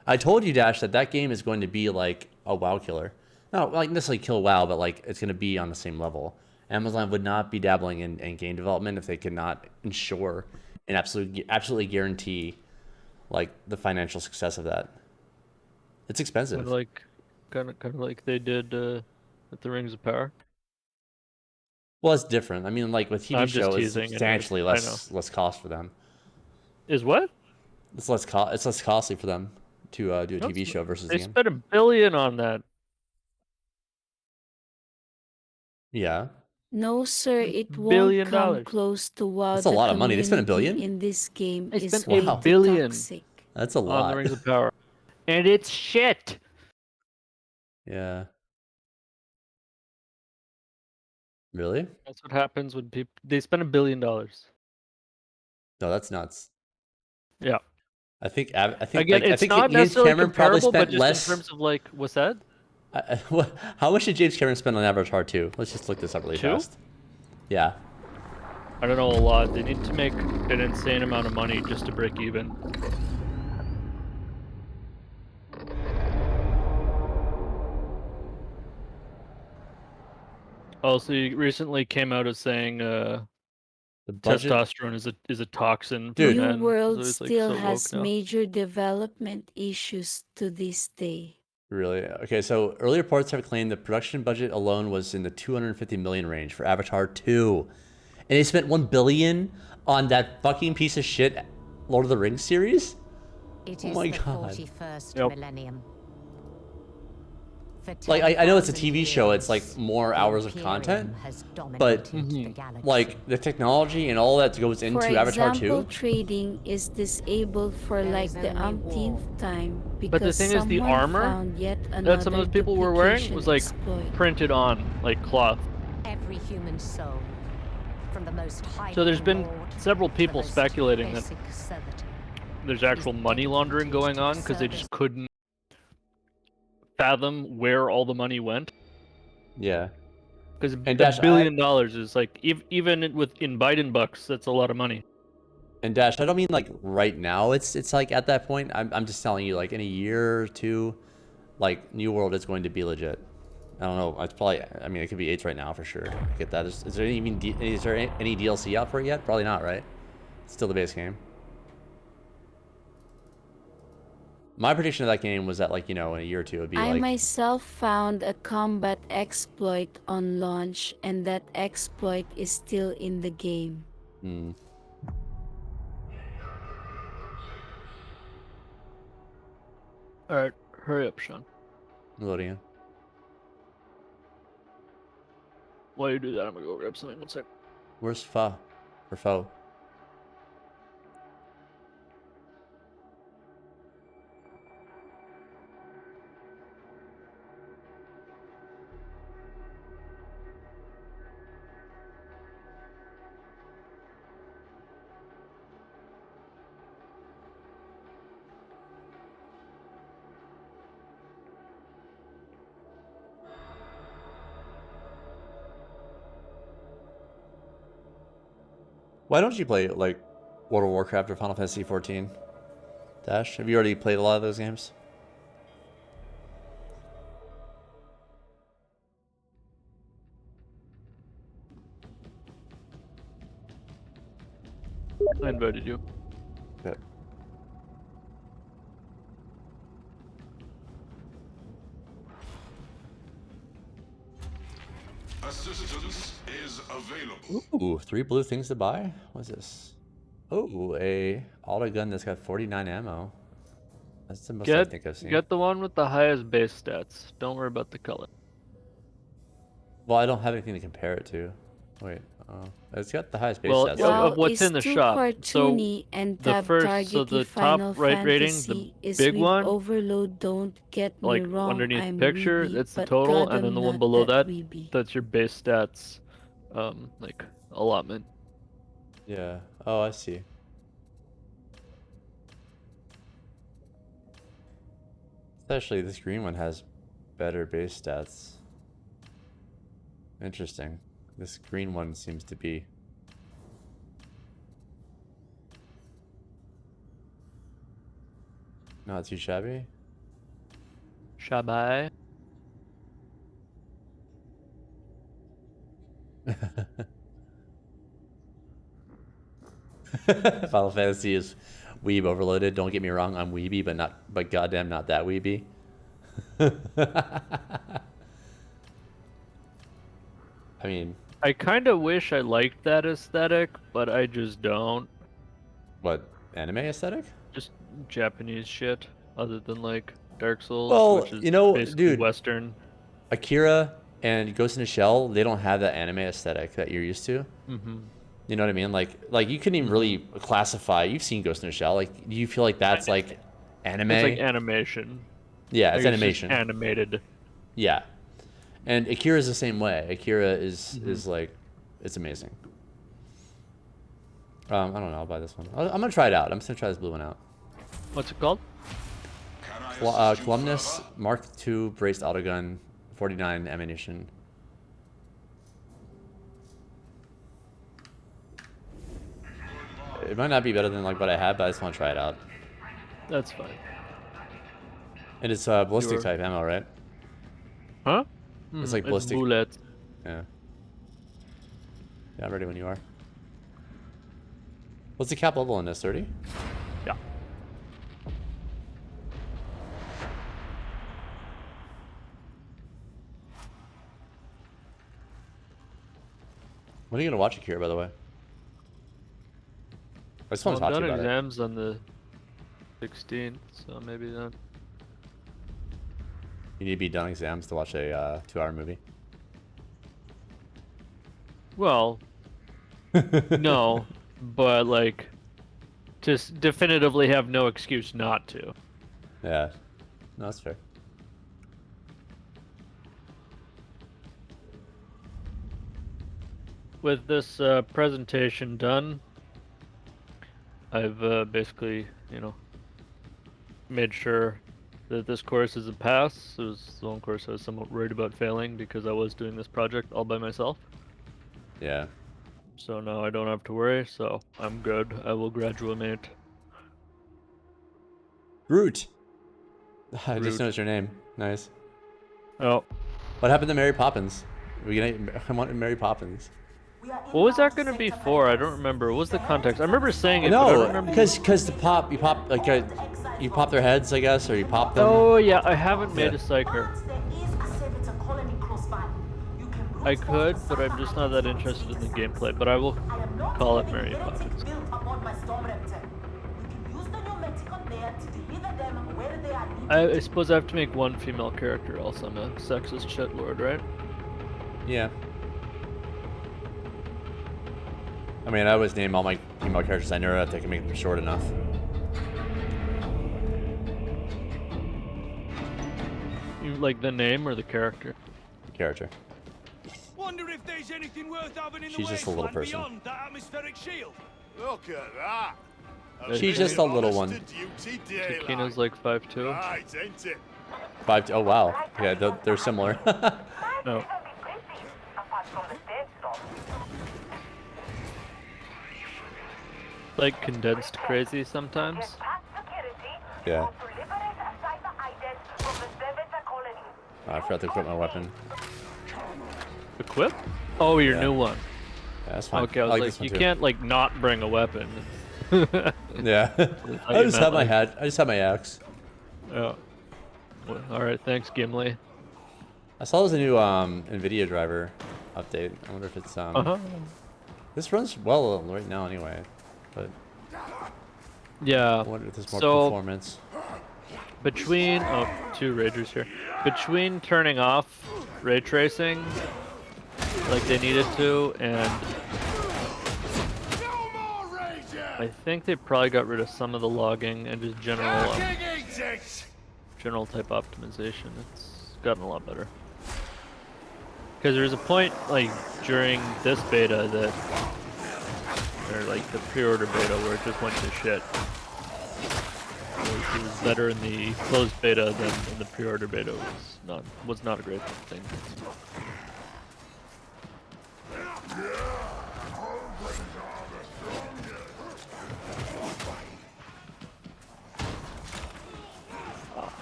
I told you, Dash, that game is going to be like a WoW killer. Not like necessarily kill WoW, but like it's going to be on the same level. Amazon would not be dabbling in game development if they could not ensure and absolutely guarantee like the financial success of that. It's expensive. Kind of like they did with the Rings of Power. Well, it's different. I mean, like with TV I'm just show, it's teasing, anyways. substantially I less cost for them. Is what? It's less costly for them to do a TV show versus They the game. spent $1 billion on that. Yeah. No, sir, it won't billion come dollars. close to WoW. That's a lot of money. They spent $1 community billion? in this game They is spent way $1 too billion toxic. That's a on lot. the Rings of Power, and it's shit. Yeah. Really? That's what happens when people they spend $1 billion. No, that's nuts. Yeah. I think Again, like, it's I think not James necessarily Cameron probably comparable, but spent just less. in terms of like, what's that? How much did James Cameron spend on Avatar 2? Let's just look this up really 2? fast. Yeah. I don't know a lot. They need to make an insane amount of money just to break even. Also, he recently came out as saying the budget. testosterone is a toxin for Dude. men. New World So he's, like, still so woke has now. major development issues to this day. Really? Okay, so early reports have claimed the production budget alone was in the 250 million range for Avatar 2. And they spent 1 billion on that fucking piece of shit Lord of the Rings series? It Oh is my the God. 41st Yep. millennium. like I know it's a TV show, it's like more hours of content, but like the technology and all that goes into For Avatar example, 2. trading is disabled for like the umpteenth time But the because thing is, the someone armor found yet that some of another those people were wearing duplication was like exploit. printed on like cloth. Every human soul, from the most high. So there's been several people speculating that there's actual money laundering going on because they just couldn't fathom where all the money went. Yeah. Because And $1 Dash, billion is like even in Biden bucks, that's a lot of money. And Dash, I don't mean like right now. It's like at that point. I'm just telling you, like in a year or two, like New World is going to be legit. I don't know. It's probably. I mean, it could be 8 right now for sure. I get that. Is there is there any DLC out for it yet? Probably not, right? It's still the base game. My prediction of that game was that, like, you know, in a year or two, it'd be I like. myself found a combat exploit on launch, and that exploit is still in the game. Hmm. All right, hurry up, Sean. Loading in. While you do that, I'm gonna go grab something. One sec. Where's Fa? Or Foe? Why don't you play like World of Warcraft or Final Fantasy 14? Dash, have you already played a lot of those games? I invited you. Okay. Assistance is available. Ooh, 3 blue things to buy? What's this? Oh, a auto gun that's got 49 ammo. That's the most I think I've seen. Get the one with the highest base stats. Don't worry about the color. Well, I don't have anything to compare it to. Wait, it's got the highest base Well, stats. of what's in the shop. So and the first, so the top right rating, the big one, overload. Don't get me like wrong, underneath I'm the picture, weeby, that's the but total, God, and then I'm the one not below that that, weeby. that's your base stats, like allotment. Yeah. Oh, I see. Especially this green one has better base stats. Interesting. This green one seems to be not too shabby. Shabby. Final Fantasy is weeb overloaded. Don't get me wrong, I'm weeby, but goddamn not that weeby. I mean, I kind of wish I liked that aesthetic, but I just don't. What, anime aesthetic? Just Japanese shit, other than like Dark Souls, Well, which is you know, basically dude, Western. Akira and Ghost in the Shell, they don't have that anime aesthetic that you're used to. Mm-hmm. You know what I mean? Like you couldn't even really classify. You've seen Ghost in the Shell. Like, do you feel like that's like anime? It's like animation. Yeah, it's Like, animation. just animated. Yeah, and Akira is the same way. Akira is like, it's amazing. I don't know. I'll buy this one. I'm gonna try it out. I'm just gonna try this blue one out. What's it called? Columnus Mark II braced autogun, 49 ammunition. It might not be better than like what I had, but I just want to try it out. That's fine. And it's ballistic type ammo, right? Huh? It's like It's ballistic. bullet. Yeah. Yeah, I'm ready when you are. What's the cap level in this? 30? Yeah. When are you gonna watch Akira, by the way? I just want to talk to you done about exams on the 16th, so maybe then. You need to be done exams to watch a 2-hour movie. Well, no, but like, just definitively have no excuse not to. Yeah, no, that's fair. With this presentation done, I've basically, you know, made sure that this course is a pass. It was the one course I was somewhat worried about failing because I was doing this project all by myself. Yeah. So now I don't have to worry, so I'm good. I will graduate. Groot. I just Groot. noticed your name. Nice. Oh. What happened to Mary Poppins? I want Mary Poppins. What was that gonna be for? I don't remember. What was the context? I remember saying it, but I don't No, remember. because you pop like you pop their heads, I guess, or you pop them. Oh yeah, I haven't made Yeah. a psyker. I could, but I'm just not that interested in the gameplay. But I will call it Mary Poppins. I suppose I have to make one female character, else I'm a sexist shitlord, right? Yeah. I mean, I always name all my female characters I know if they can make them short enough. You like the name or the character? The character. Wonder if there's anything worth having in She's the just a little wasteland person. beyond that atmospheric shield. Look at that. She's just a little one. Shakina's like 5'2". Right, ain't it? 5. Oh wow. Yeah, they're similar. No. Like condensed crazy sometimes. Yeah. Oh, I forgot to equip my weapon. Equip? Oh, your Yeah. new one. Yeah, that's fine. Okay, I was like like, this one you too. can't like not bring a weapon. Yeah. I just have my hat. I just have my axe. Yeah. Well, all right, thanks, Gimli. I saw there's a new NVIDIA driver update. I wonder if it's This runs well right now anyway, but yeah. I wonder if there's more So, performance. Between two ragers here. Between turning off ray tracing, like they needed to, and I think they probably got rid of some of the logging and just general general type optimization. It's gotten a lot better. Because there's a point like during this beta that, or like the pre-order beta, where it just went to shit. It was better in the closed beta than in the pre-order beta. Was not a great thing.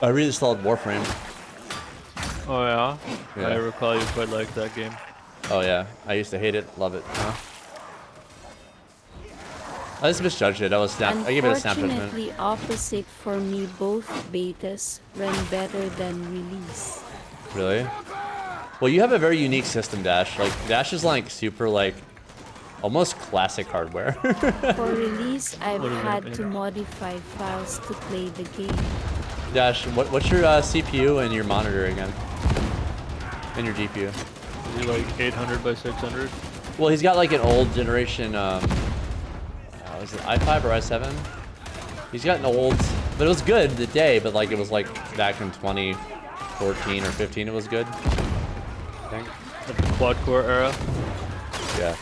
I reinstalled Warframe. Oh yeah? Yeah. I recall you quite liked that game. Oh yeah, I used to hate it, love it. Huh? I just misjudged it. I gave it a snap judgment. Unfortunately, opposite for me. Both betas run better than release. Really? Well, you have a very unique system, Dash. Like Dash is like super like almost classic hardware. For release, I've had to modify files to play the game. Dash, what's your CPU and your monitor again? And your GPU? Is he like 800 by 600? Well, he's got like an old generation. Was it i5 or i7? He's got an old, but it was good the day. But like it was like back in 2014 or 15, it was good. I think. The quad core era. Yeah.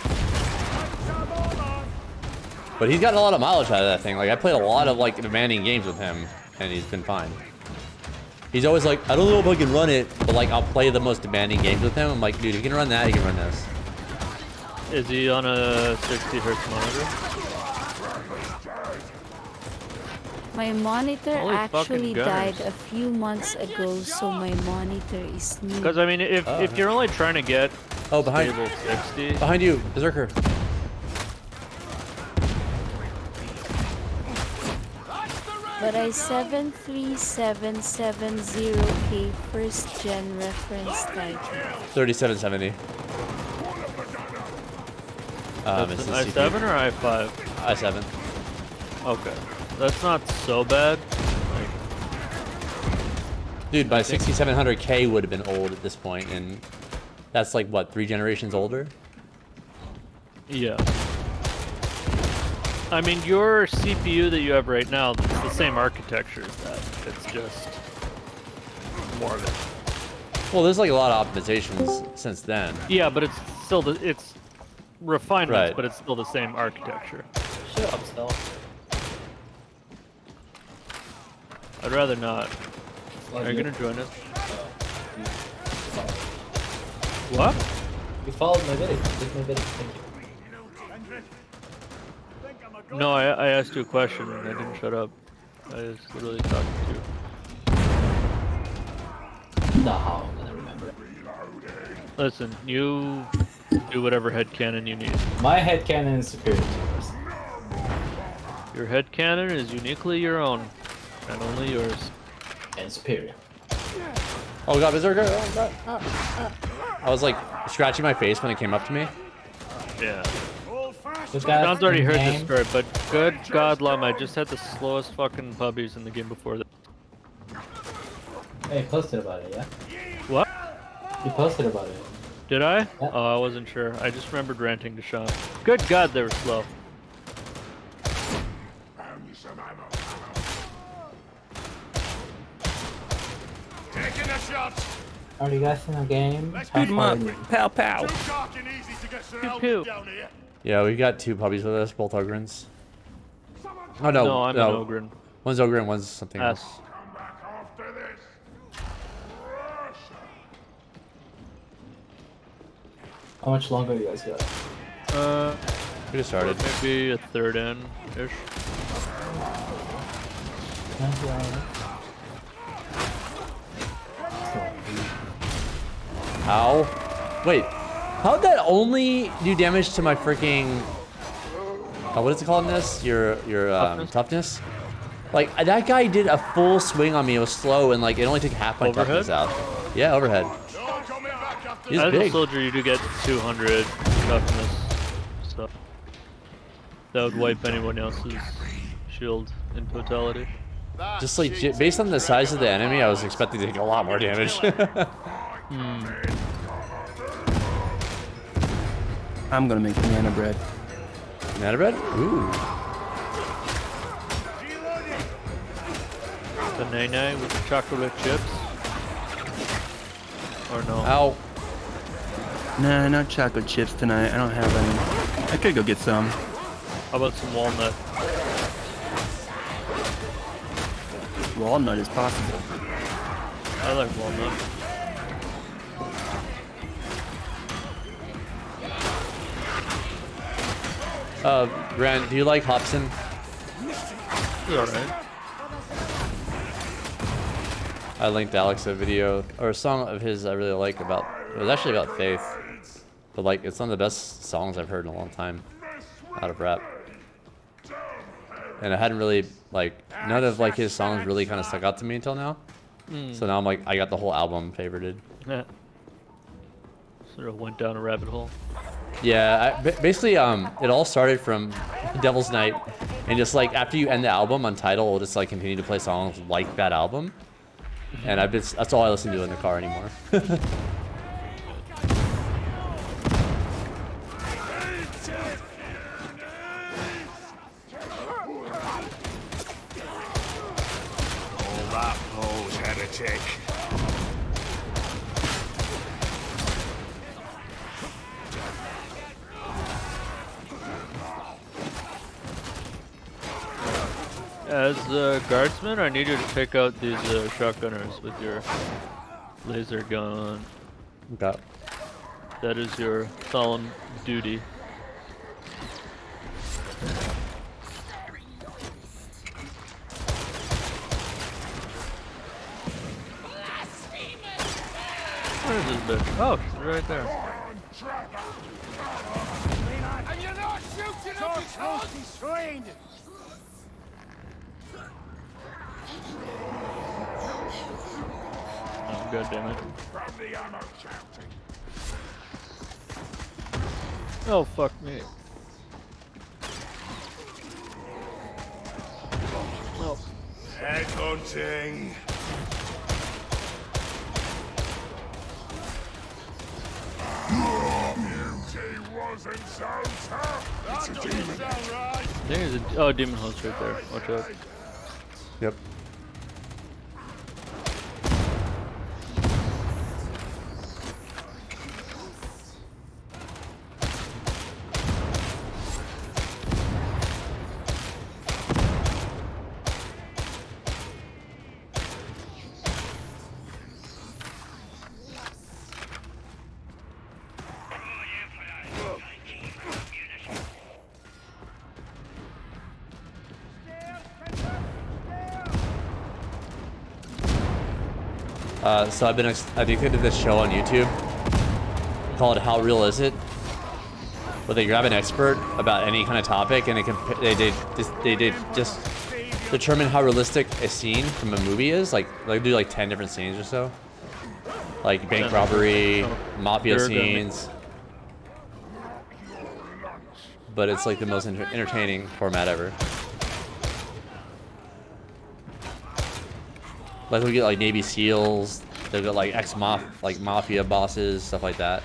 But he's gotten a lot of mileage out of that thing. Like I played a lot of like demanding games with him, and he's been fine. He's always like, I don't know if I can run it, but like I'll play the most demanding games with him. I'm like, dude, you can run that, you can run this. Is he on a 60 hertz monitor? My monitor Holy actually fucking gunners. died a few months ago, so my monitor is new. Because I mean, if you're only trying to get behind stable 60, behind you, Berserker. But I 73770K first gen reference title. 3770. that's it's an the i7 CPU. or i5? i7. Okay, that's not so bad. Dude, my 6700K would have been old at this point, and that's like what, 3 generations older? Yeah. I mean, your CPU that you have right now, it's the same architecture as that. It's just more of it. Well, there's like a lot of optimizations since then. Yeah, but it's still it's refinements, Right. but it's still the same architecture. Shut up, Stella. I'd rather not. Are you gonna join us? What? You followed my video. Did my video. Thank you. No, I asked you a question and I didn't shut up. I was literally talking to you. No, I'm gonna remember. Listen, you do whatever headcanon you need. My headcanon is superior to yours. Your headcanon is uniquely your own, and only yours. And superior. Oh god, Berserker! Oh god! I was like scratching my face when it came up to me. Yeah. Good guy John's already heard this game. story, but good god, Llama, I just had the slowest fucking puppies in the game before that. Hey, you posted about it, yeah? What? You posted about it. Did I? Yeah. Oh, I wasn't sure. I just remembered ranting to Sean. Good god, they were slow. Taking a shot. Are you guys in a game? Beat 'em up. Pow pow. Too dark and easy to get Pew, surrounded pew. down here. Yeah, we got 2 puppies with us, both Ogrins. Oh no, No, I'm an Ogrin. One's Ogrin, one's something S. else. Come back after this. How much longer you guys got? We just started. Maybe a third in-ish. How? Wait, how'd that only do damage to my freaking... Oh, what is it called in this? Your toughness? Like, that guy did a full swing on me. It was slow, and like, it only took half my Overhead? toughness out. Yeah, overhead. He's As big. a soldier, you do get 200 toughness stuff. That would wipe anyone else's shield in totality. Just like, based on the size of the enemy, I was expecting to take a lot more damage. I'm gonna make banana bread. Banana bread? Ooh. Banana with the chocolate chips? Or no? Ow. Nah, not chocolate chips tonight. I don't have any. I could go get some. How about some walnut? Walnut is possible. I like walnut. Grant, do you like Hobson? He's alright. I linked Alex a video or a song of his I really like about. It was actually about faith, but like it's one of the best songs I've heard in a long time out of rap. And I hadn't really like none of like his songs really kind of stuck out to me until now. So now I'm like I got the whole album favorited. Yeah. Sort of went down a rabbit hole. Yeah, basically it all started from Devil's Night, and just like after you end the album on Tidal, we'll just like continue to play songs like that album. And that's all I listen to in the car anymore. Hold that pose, heretic. As a guardsman, I need you to take out these shotgunners with your laser gun. Okay. That is your solemn duty. Where is this bitch? Oh, she's right there. And you're not shooting him because he's trained. Oh, God damn it. From the ammo shouting. Oh, fuck me. Head hunting. Doesn't sound tough. That doesn't sound right. I think there's a demon host right there. Watch out. Yep. So I've been addicted to this show on YouTube called How Real Is It? Where they grab an expert about any kind of topic and they just determine how realistic a scene from a movie is. Like they do like 10 different scenes or so, like bank robbery, mafia scenes. But it's like the most entertaining format ever. Like we get like Navy SEALs, they've got like mafia bosses, stuff like that.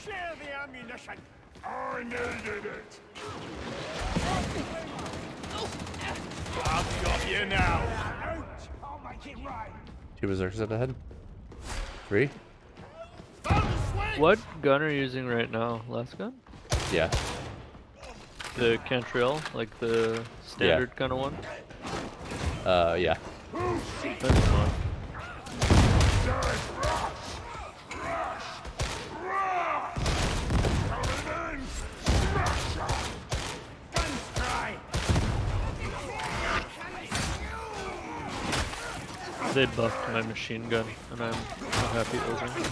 Share the ammunition. I needed it. I've got you now. Ouch! I'll make it right. 2 berserkers up ahead. 3. What gun are you using right now? Last gun? Yeah. The Cantrell, like the standard kind of one? Yeah. That's fun. They buffed my machine gun, and I'm so happy over it.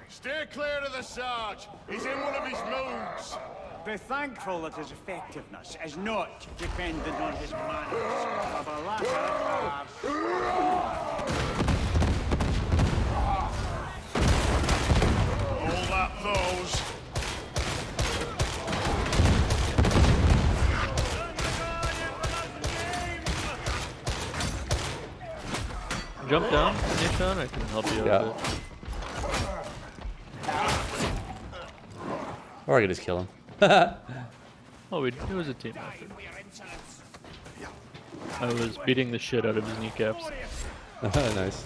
Stay clear of the Sarge. He's in one of his moods. Be thankful that his effectiveness is not dependent on his manners. For the latter are... Hold up those. Jump down, Nishan, I can help you out a bit. Or I could just kill him. Oh, it was a team effort. I was beating the shit out of his kneecaps. Nice.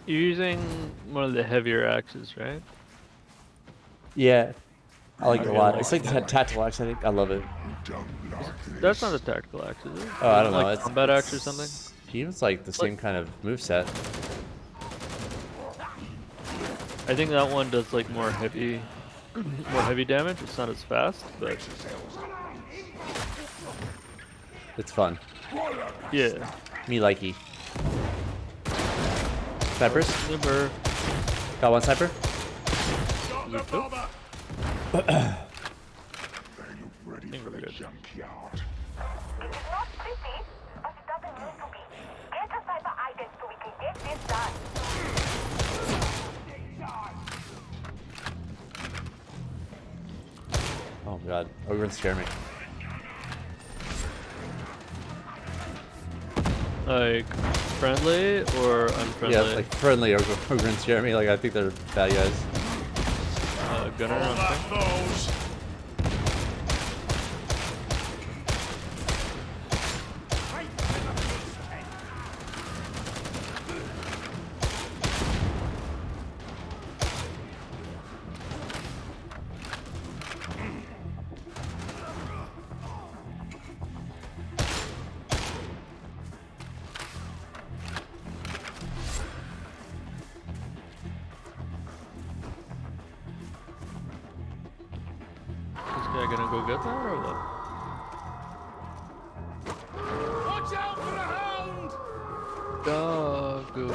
You're using one of the heavier axes, right? Yeah. I like it a lot. It's like the tactical axe, I think. I love it. That's not a tactical axe, is it? Oh, I don't know. Like It's combat axe or something? Seems like the same kind of moveset. I think that one does like more heavy damage. It's not as fast, but It's fun. yeah. Me likey. Snipers? Sniper. Got one sniper? Oh god, Ogre scare me. Like friendly or unfriendly? Yeah, like friendly Ogre scare me. Like I think they're bad guys. Gunner on thing. Gonna go get that or what? Watch out for the hound! Doggo.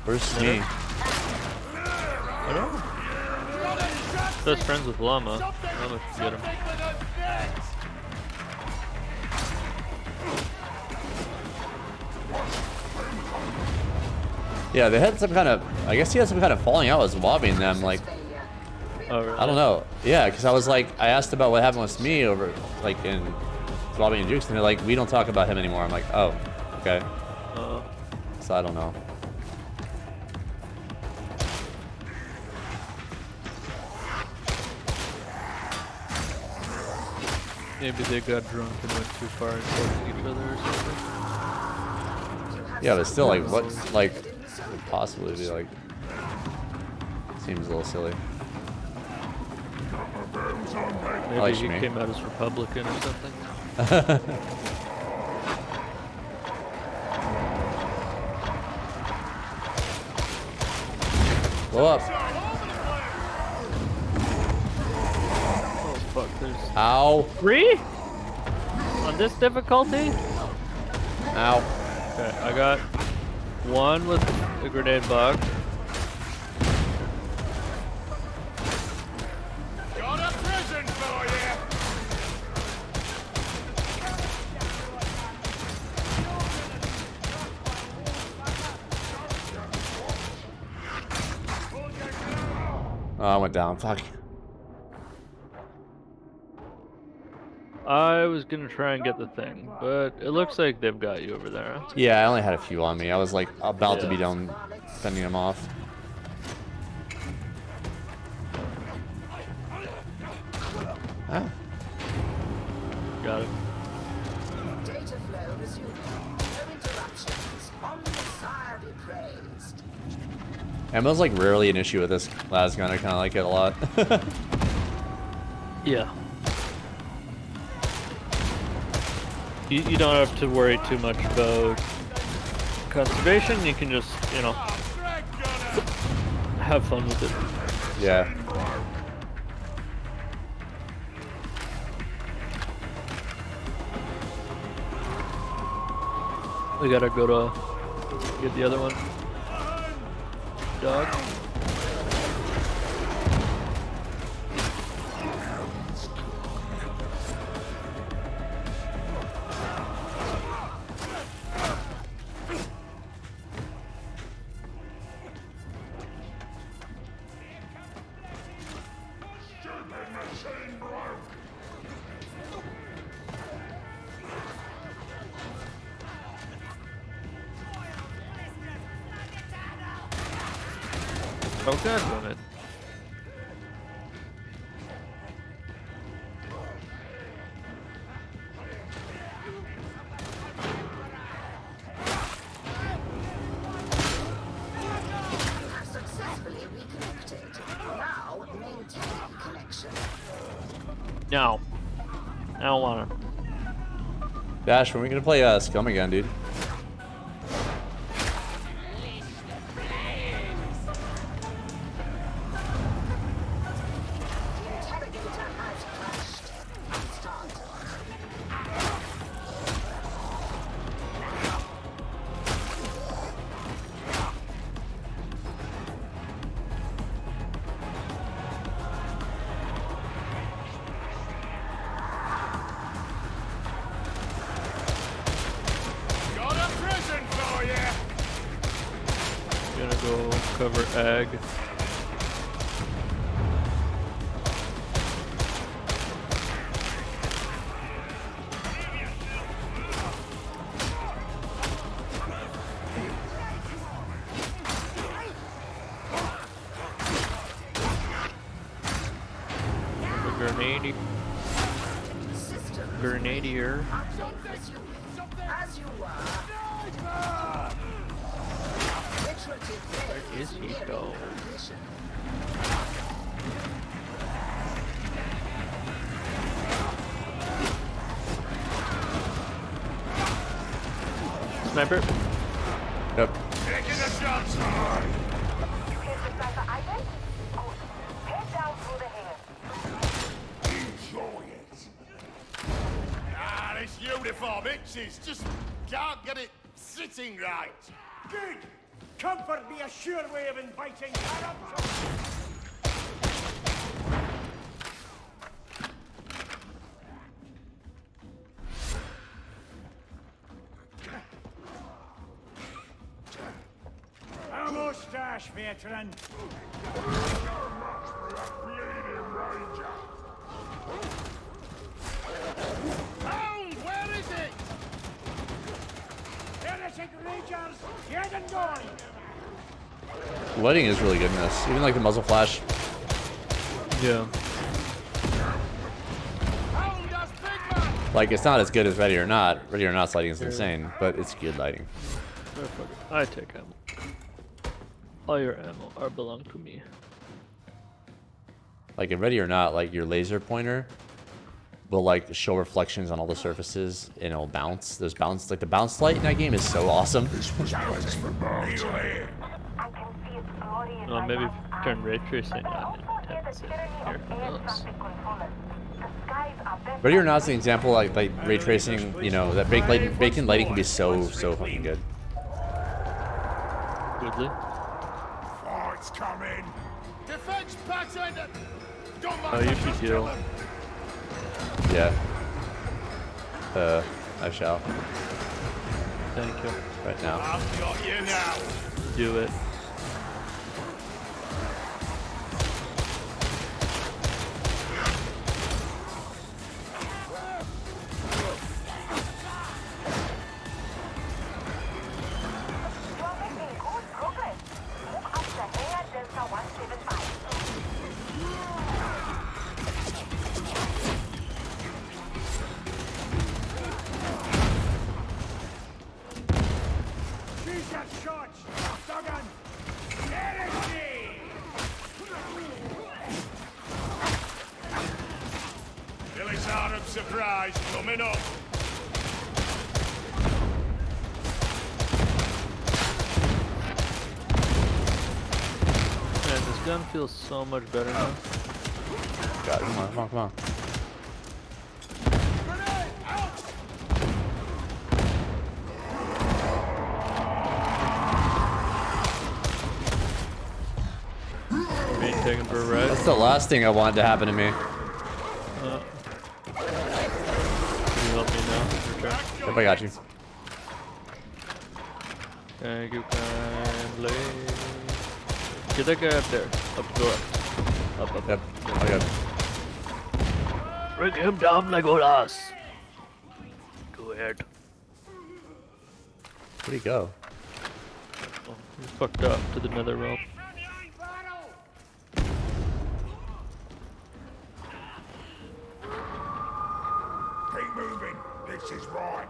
Where's me? I don't know. best friends with Llama. Llama should get him. Yeah, they had some kind of. I guess he had some kind of falling out. Was lobbying them like. Oh, really? I don't know. Yeah, because I was like, I asked about what happened with me over like in Bobby and Jukes, and they're like, we don't talk about him anymore. I'm like, oh, okay. So I don't know. Maybe they got drunk and went too far and killed each other or something. Yeah, but still, like, what, like, would possibly be like? Seems a little silly. Maybe like he me. came out as Republican or something. Blow up. Oh fuck, there's... Ow. 3? On this difficulty? Ow. Okay, I got 1 with a grenade bug. Got a present for you. Oh, I went down. Fuck. I was gonna try and get the thing, but it looks like they've got you over there. Huh? Yeah, I only had a few on me. I was like about to be done fending them off. Ah. Got it. Data flow resumed. No interruptions. Omnissiah be praised. Ammo's like rarely an issue with this las gun. I kind of like it a lot. Yeah. You don't have to worry too much about conservation. You can just, you know, have fun with it. Yeah. We gotta go to get the other one. Dog. Oh god damn it. Have successfully reconnected. Now maintain connection. No. I don't wanna. Dash, when are we gonna play Scum again, dude? Got a present for you. Gonna go cover ag. The grenadier. As you were. Where is he though? Sniper. Yep. Taking a chance. Enjoy it. Ah, this uniform itches. Just can't get it sitting right. Good. Comfort be a sure way of inviting Arabs. much, veteran. Hound, where is it? Heretic Rangers, get and going. Lighting is really good in this. Even like the muzzle flash. Yeah. Like, it's not as good as Ready or Not. Ready or Not's lighting is insane, but it's good lighting. I take ammo. All your ammo are belong to me. Like in Ready or Not, like your laser pointer will like show reflections on all the surfaces and it'll bounce. There's bounce, like the bounce light in that game is so awesome. Well, maybe if you turn ray tracing on here. Ready or Not's an example like ray tracing, you know, that baked-in lighting can be so fucking good. Goodly. Fight's coming. Defense pattern. Oh, you should heal. Yeah. I shall. Thank you. Right now. I've got you now. Do it. Surprise coming up. Man, this gun feels so much better now. God, come on, come on, come on. Being taken for a ride. That's the last thing I wanted to happen to me. Can you help me now? Yep, I got you. Thank you kindly. Get that guy up there. Up the door. Up. Yep, I got it. Bring him down, Legolas. Go ahead. Where'd he go? Oh, he fucked up to the nether realm. Keep moving. This is right.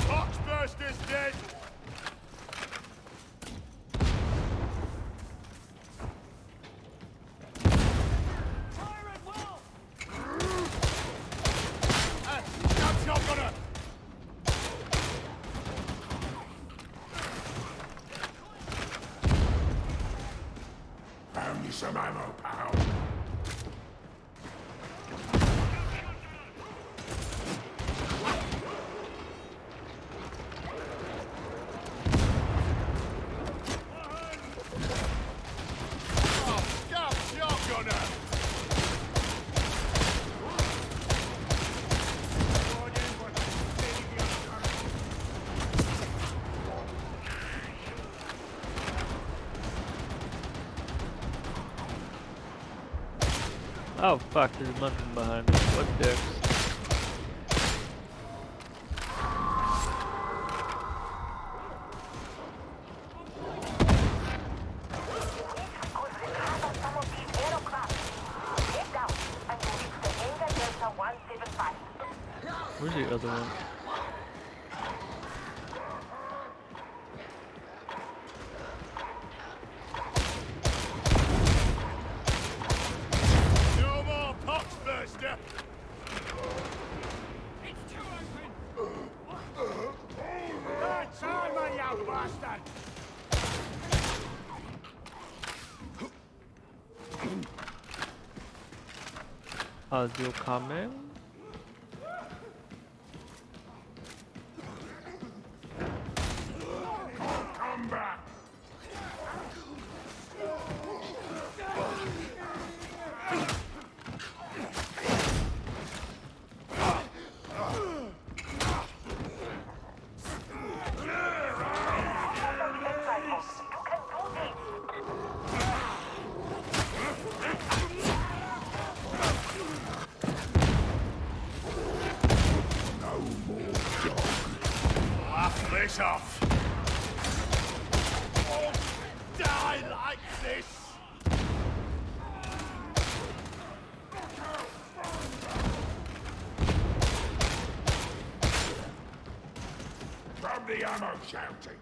Boxburster's dead. That's not gonna. Found you some ammo, pal. Oh, God, shotgunner. Oh fuck, there's a mountain behind me. What dicks? Where's the other one? No more Boxburster. That's armor, you bastard. Are you coming? Come back. tough. Oh, die like this. Grab the ammo, shouting.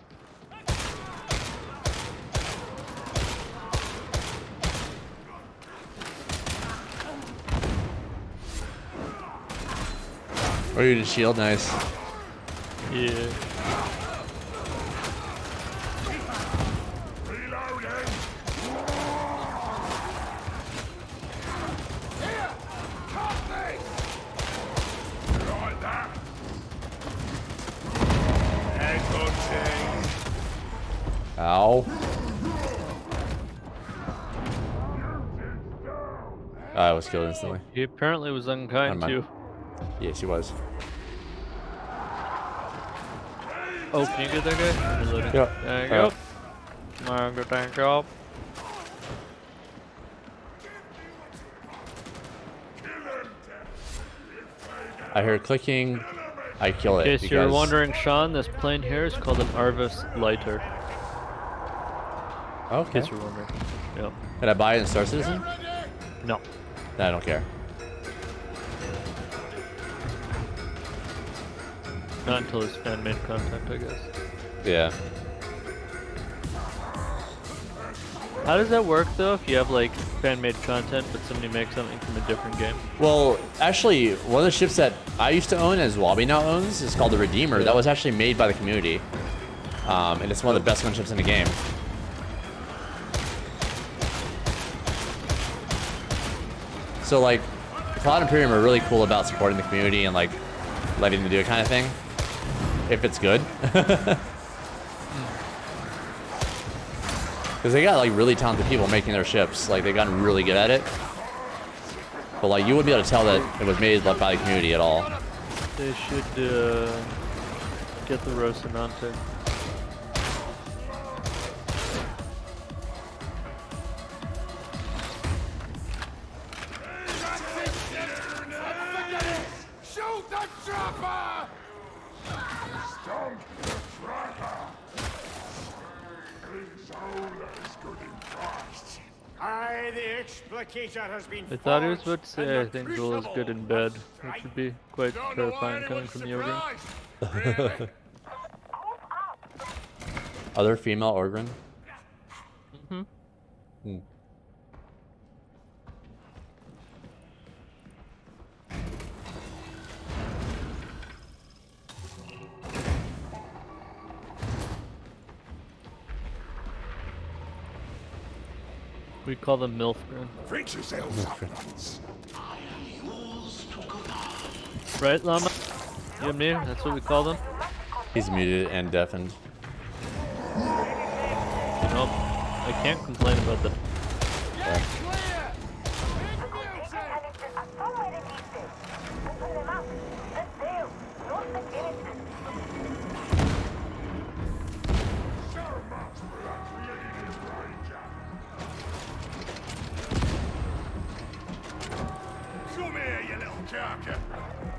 Or you just shield, nice. Yeah. Reloading. Here, cut this. Like that. Headbutting. Ow. I was killed instantly. He apparently was unkind Never mind. too. Yes, he was. Oh, can you get that guy? Reloading. Yeah. There you go. Good, thank you. I heard clicking. I kill it. In case because... you're wondering, Sean, this plane here is called an Arvis lighter. Okay. In case you're wondering. Yep. Can I buy it in Star Citizen? No. No, I don't care. Not until it's fan-made content, I guess. Yeah. How does that work though? If you have like fan-made content, but somebody makes something from a different game? Well, actually, one of the ships that I used to own, as Wabi now owns, is called the Redeemer. Yeah. That was actually made by the community, and it's one of the best gunships in the game. So like, Cloud Imperium are really cool about supporting the community and like letting them do it kind of thing, if it's good. Because they got like really talented people making their ships. Like they've gotten really good at it. But like you wouldn't be able to tell that it was made by the community at all. They should get the Rocinante. Shoot the chopper! Stomp the tracker. His is good in fast. Aye, the explicator has been I thought he was forged, about to say, and I the think Joel is good in bed, which would be quite Don't know why terrifying coming anyone's from the Ogre. surprised. Really? Other female Orgrin? Mm-hmm. Hmm. We call them Milfgren. Fix yourselves up, lads. Right, Llama? You and me? That's what we call them? He's muted and deafened. Nope. I can't complain about that. Yeah. Come here, you little carker.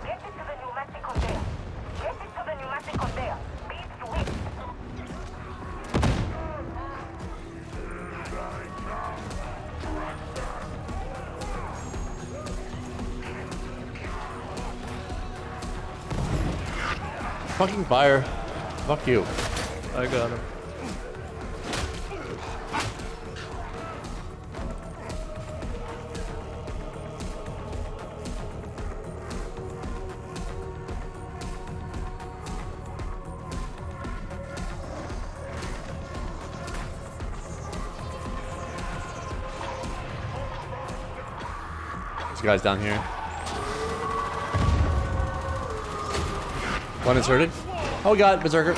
Get it to the pneumatic conveyor. Get it to the pneumatic conveyor. Speed swift. Fucking fire. Fuck you. I got him. This guy's down here. One inserted. Oh god, Berserker.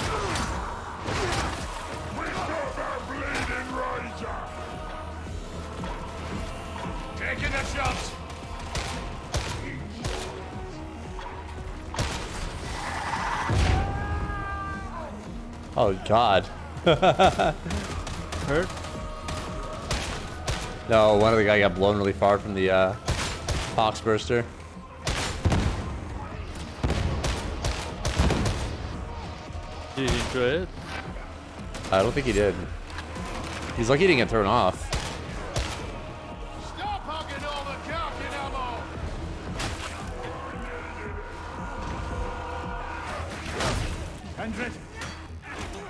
Taking the shots. Oh god. Hurt? No, one of the guy got blown really far from the Fox Burster. Did you enjoy it? I don't think he did. He's lucky he didn't get thrown off. Stop hugging all the carking ammo! 100.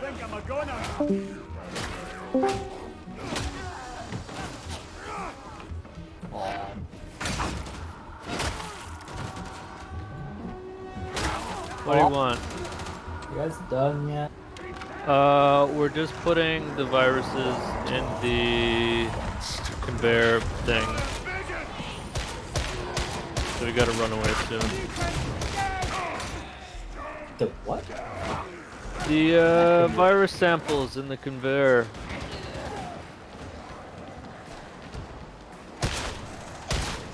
Think I'm a goner. What do you want? You guys done yet? We're just putting the viruses in the conveyor thing. So we gotta run away soon. The what? The virus samples in the conveyor.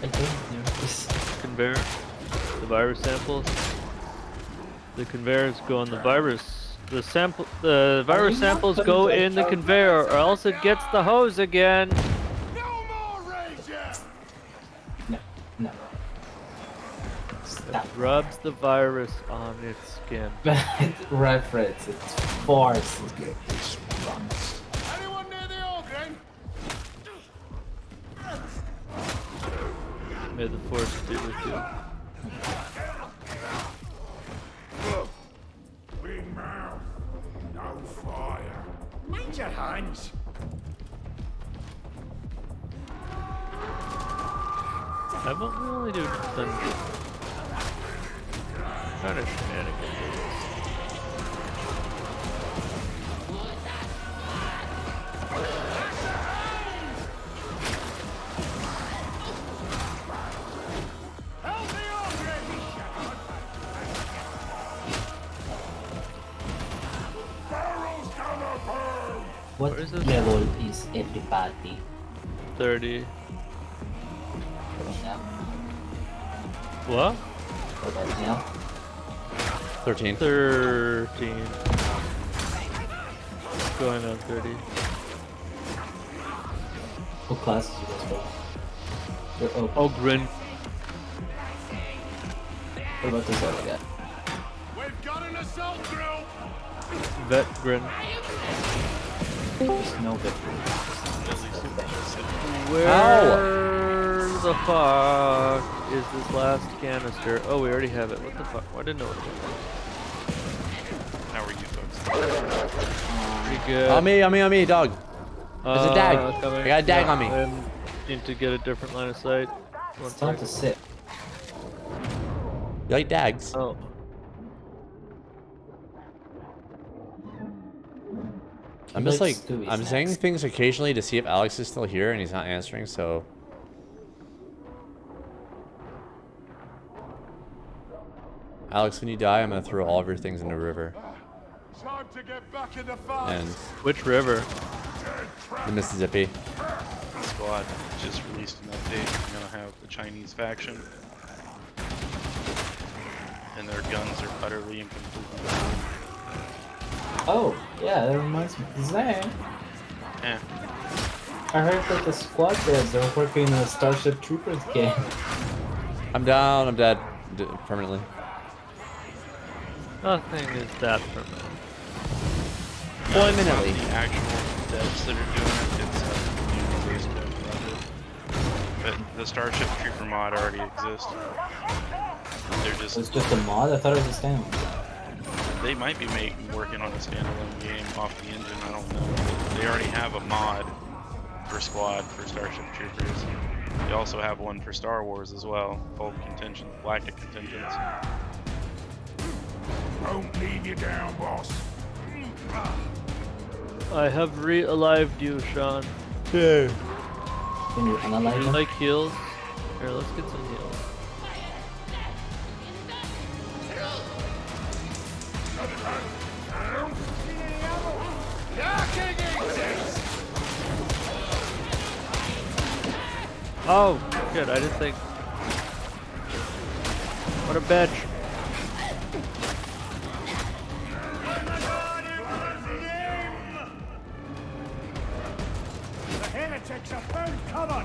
I don't know this. Conveyor? The virus samples? The conveyors go on the virus. The virus samples go in the conveyor, or else it gets the hose again. No. It rubs the virus on its skin. Reference, it's force. Anyone near the organ? May the force be with you. Big mouth, no fire. Mind your hands. Haven't we only done kind of shenanigans? What level is everybody? 30. Now. What? What about now? 13. 13. Going on 30. What classes you guys go? You're open. Oh, Grin. What about this other guy? We've got an assault group. Vet Grin. There's no vet Where the fuck is this last canister? Oh, we already have it. What the fuck? I didn't know what it was. How are you folks? Pretty good. On me, dog. There's a dag. Coming. I got a dag on me. I need to get a different line of sight. It's time to sit. You like dags? Oh. I'm just like, I'm saying things occasionally to see if Alex is still here, and he's not answering, so... Alex, when you die, I'm gonna throw all of your things in the river. Time to get back in the fight. And which river? the Mississippi. Squad just released an update. You're gonna have the Chinese faction, and their guns are utterly and completely. Oh, yeah, that reminds me. Zang. Yeah. I heard that the squad guys are working on a Starship Troopers game. I'm down, I'm dead. Permanently. Nothing is that permanent. Permanently. The actual devs that are doing it, it's community-based dev project. But the Starship Trooper mod already exists. They're just... It's just a mod? I thought it was a standalone. They might be working on a standalone game off the engine, I don't know. They already have a mod for Squad for Starship Troopers. They also have one for Star Wars as well, called Galactic Contingents. Won't leave you down, boss. I have re-alived you, Sean. Yeah. Can you unalive You them? like heals? Here, let's get some heals. Oh, shit, I didn't think. What a bitch. The heretics have found cover.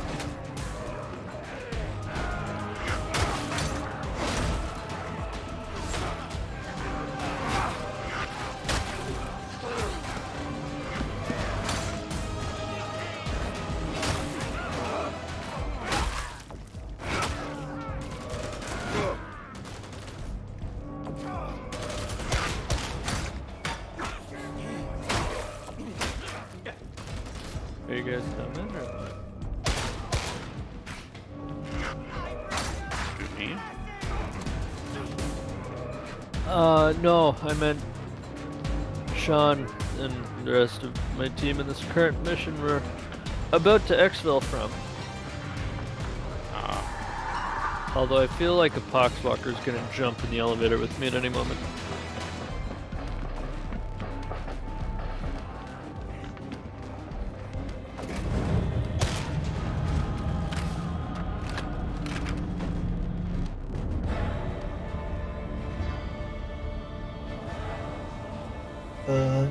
you guys coming or what? Me? No, I meant Sean and the rest of my team in this current mission we're about to exfil from. Although I feel like a Poxwalker's gonna jump in the elevator with me at any moment.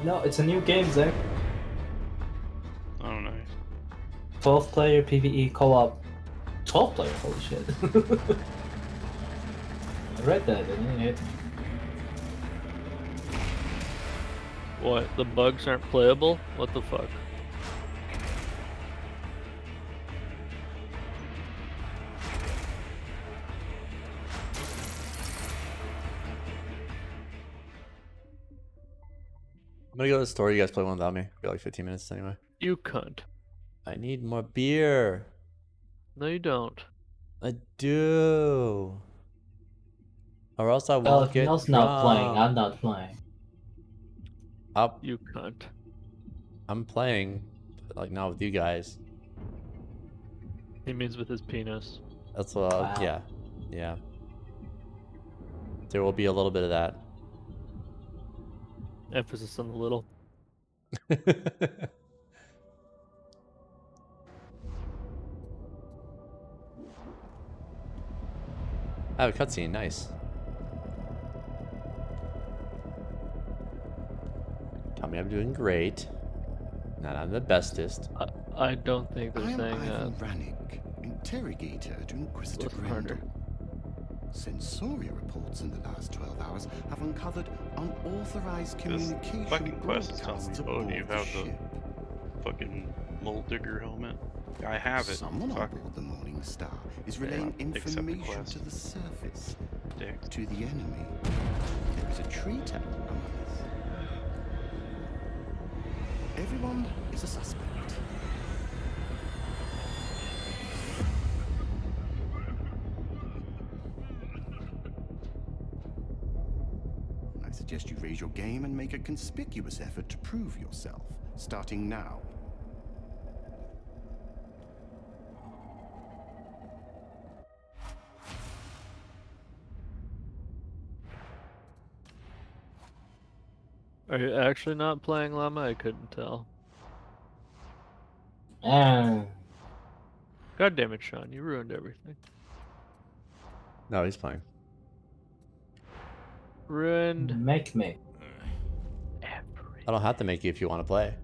No, it's a new game, Zach. Oh, nice. 12-player PvE co-op. 12-player? Holy shit. I read that, didn't it? What? The bugs aren't playable? What the fuck? I'm gonna go to the store. You guys play one without me. Be like 15 minutes anyway. You cunt. I need more beer. No, you don't. I do. Or else I Well, won't if get Neil's not playing, drunk. I'm not playing. You cunt. I'm playing, but like not with you guys. He means with his penis. That's what. Wow. Yeah, yeah. There will be a little bit of that. Emphasis on the little. I have a cutscene. Nice. Tell me I'm doing great. Not I'm the bestest. I don't think they're saying Ivan Rannick, interrogator to Inquisitor Grendel. Sensoria reports in the last 12 hours have uncovered unauthorized communication Fucking quest is telling me, broadcasts oh, aboard you the have ship. the fucking mole digger helmet. I have it. Someone Fuck. on board the Morning Star is Yeah, relaying accept the information quest. to the surface, Dick. to the enemy. There is a traitor among us. Everyone is a suspect. I suggest you raise your game and make a conspicuous effort to prove yourself, starting now. Are you actually not playing Llama? I couldn't tell. And God damn it, Sean. You ruined everything. No, he's playing. Ruined. make me. I don't have to make you if you want to play.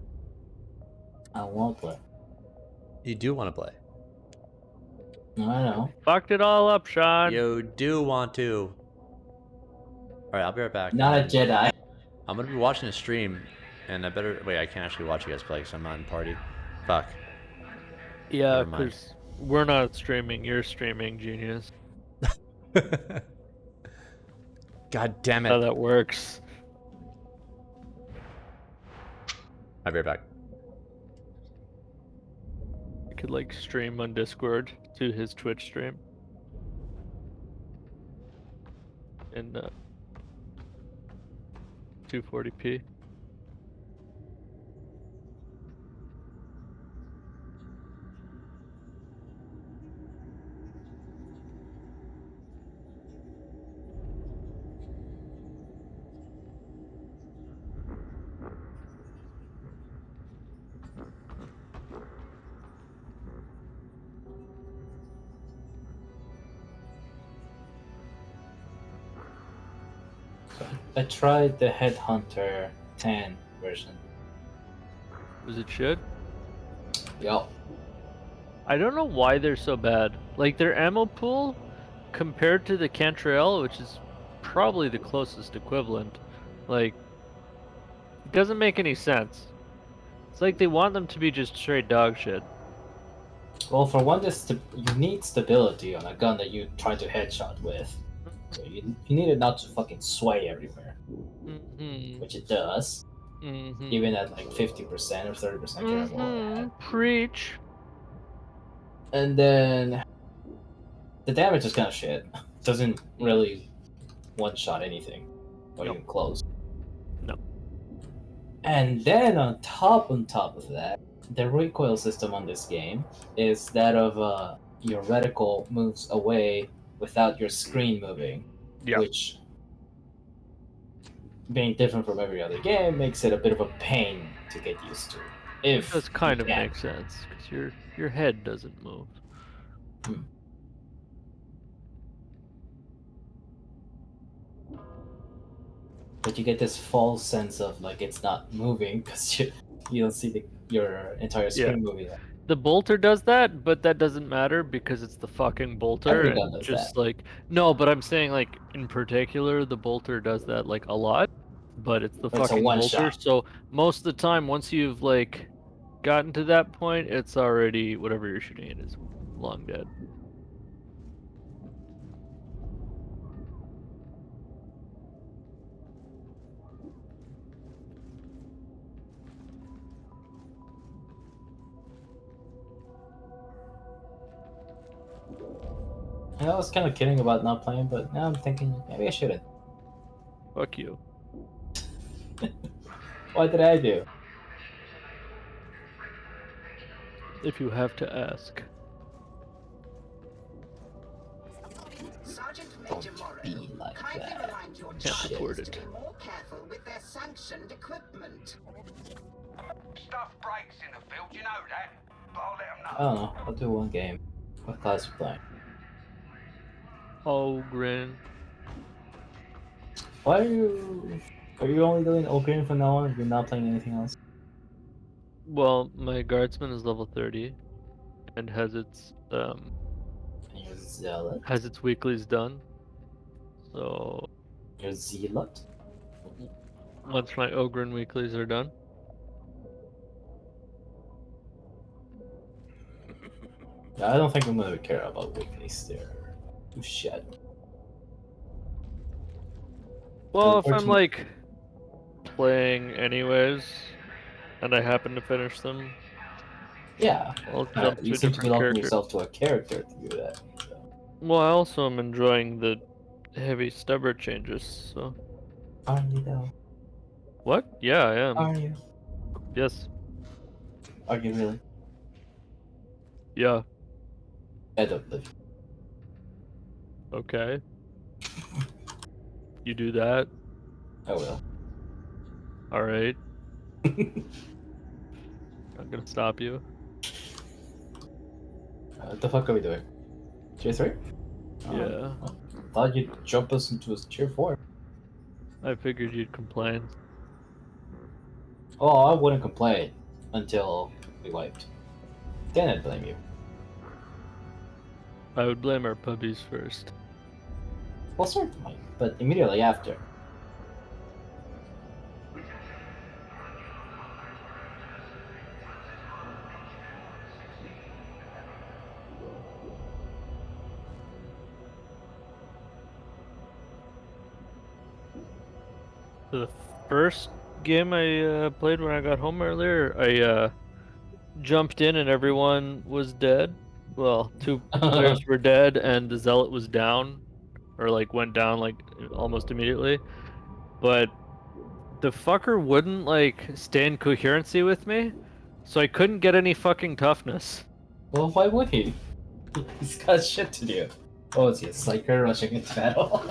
I won't play. You do want to play. I know. Fucked it all up, Sean. You do want to. Alright, I'll be right back. Not a Jedi. I'm gonna be watching a stream, and I better wait. I can't actually watch you guys play because I'm not in party. Fuck. Yeah, Never mind. because we're not streaming. You're streaming, genius. God damn it. How that works. I'll be right back. You could like stream on Discord to his Twitch stream. In 240p. I tried the Headhunter 10 version. Was it shit? Yup. I don't know why they're so bad. Like their ammo pool compared to the Cantrell, which is probably the closest equivalent, like it doesn't make any sense. It's like they want them to be just straight dog shit. Well, for one, you need stability on a gun that you try to headshot with. So you need it not to fucking sway everywhere. Mm-hmm. Which it does. even at like 50% or 30% carryable. Preach. And then the damage is kind of shit. Doesn't really one-shot anything, or even close. No. And then on top of that, the recoil system on this game is that of your reticle moves away without your screen moving, which, being different from every other game, makes it a bit of a pain to get used to. If Does kind of can. make sense because your head doesn't move. But you get this false sense of like it's not moving because you don't see your entire screen moving. The bolter does that, but that doesn't matter because it's the fucking bolter. Every gun And does just that. like no, but I'm saying like in particular, the bolter does that like a lot. But it's the But it's a fucking one bolter. shot. So most of the time, once you've like gotten to that point, it's already whatever you're shooting at is long dead. I was kind of kidding about not playing, but now I'm thinking maybe I shouldn't. Fuck you. What did I do? If you have to ask. Sergeant Don't Major Morrow, be like kindly that. remind your Can't support troops it. to be more careful with their sanctioned equipment. Stuff breaks in the field, you know that. But I'll let 'em know. I don't know. I'll do one game. What class you playing? Ogren. Why are you only doing Ogren from now on? You're not playing anything else? Well, my guardsman is level 30 and has its has its weeklies done. So Your zealot? once my Ogren weeklies are done. Yeah, I don't think I'm gonna care about weeklies. They're too shit. Well, if I'm like playing anyways and I happen to finish them, yeah, I'll jump you to a seem to be different locking character. yourself to a character to do that. Well, I also am enjoying the heavy stubber changes, so. Are you though? What? Yeah, I am. Are you? Yes. Are you really? Yeah. I don't believe. Okay. You do that? I will. Alright. Not gonna stop you. What the fuck are we doing? Tier 3? Yeah. I thought you'd jump us into a tier 4. I figured you'd complain. Oh, I wouldn't complain until we wiped. Then I'd blame you. I would blame our puppies first. Well, certainly, but immediately after. The first game I played when I got home earlier, I jumped in and everyone was dead. Well, 2 players were dead and the zealot was down, or like went down like almost immediately. But the fucker wouldn't like stay in coherency with me, so I couldn't get any fucking toughness. Well, why would he? He's got shit to do. Oh, is he a psyker rushing into battle?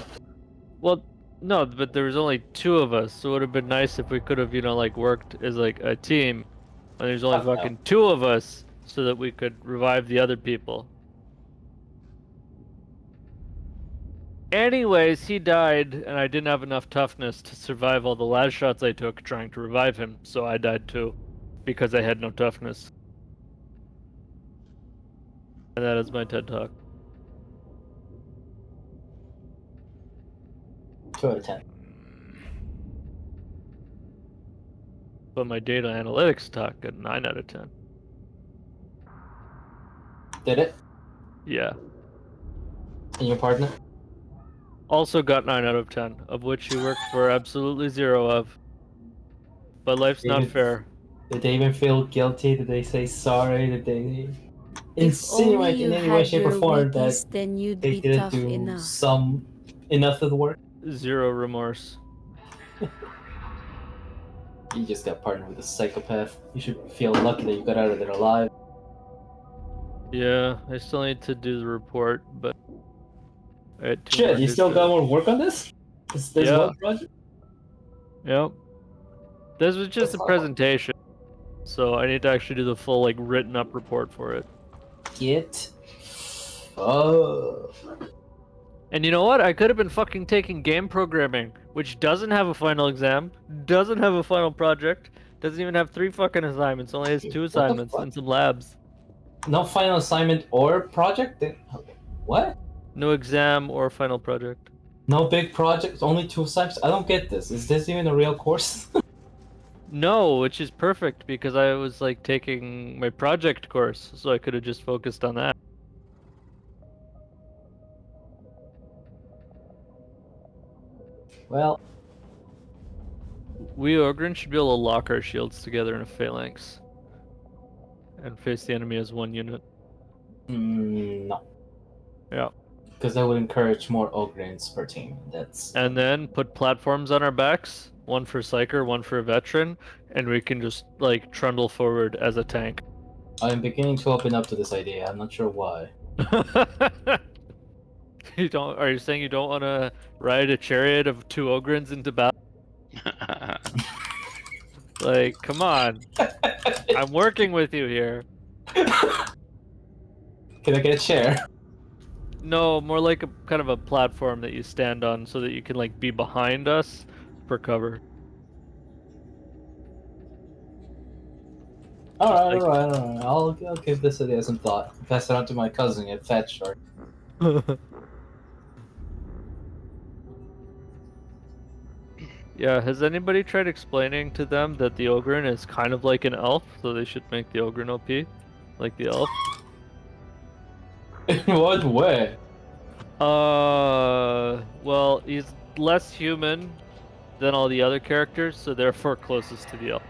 Well, no, but there was only 2 of us, so it would have been nice if we could have, like worked as like a team. And there's only fucking 2 of us, so that we could revive the other people. Anyways, he died, and I didn't have enough toughness to survive all the last shots I took trying to revive him, so I died too, because I had no toughness. And that is my TED Talk. 2 out of 10. But my data analytics talk got 9 out of 10. Did it? Yeah. And your partner? Also got 9 out of 10, of which he worked for absolutely 0 of. but life's not fair. Did they even feel guilty? Did they say sorry? Did they If only insinuate in you any way, had shape, or your form that wheaties, then you'd they be didn't tough do enough. enough of the work? Zero remorse. You just got partnered with a psychopath. You should feel lucky that you got out of there alive. Yeah, I still need to do the report, but I had too Shit, much you still got shit. more work on this? There's Yeah. one project? Yep. This was just a presentation, so I need to actually do the full, like, written up report for it. Get. Oh. And you know what? I could have been fucking taking game programming, which doesn't have a final exam, doesn't have a final project, doesn't even have 3 fucking assignments, only has 2 assignments and some labs. No final assignment or project? What? No exam or final project. No big projects, only 2 assignments? I don't get this. Is this even a real course? No, which is perfect because I was like taking my project course, so I could have just focused on that. Well, We Ogryn should be able to lock our shields together in a phalanx and face the enemy as one unit. no. Yeah. Because that would encourage more Ogryns per team. That's And then put platforms on our backs, one for Psyker, one for a veteran, and we can just like trundle forward as a tank. I'm beginning to open up to this idea. I'm not sure why. You don't? Are you saying you don't want to ride a chariot of 2 Ogryns into battle? Like, come on. I'm working with you here. Can I get a chair? No, more like a kind of a platform that you stand on so that you can like be behind us for cover. Alright, alright. I'll give this idea some thought. Pass it on to my cousin at Fat Shark. Yeah, has anybody tried explaining to them that the Ogryn is kind of like an elf, so they should make the Ogryn OP? Like the elf? In what way? Well, he's less human than all the other characters, so therefore closest to the elf.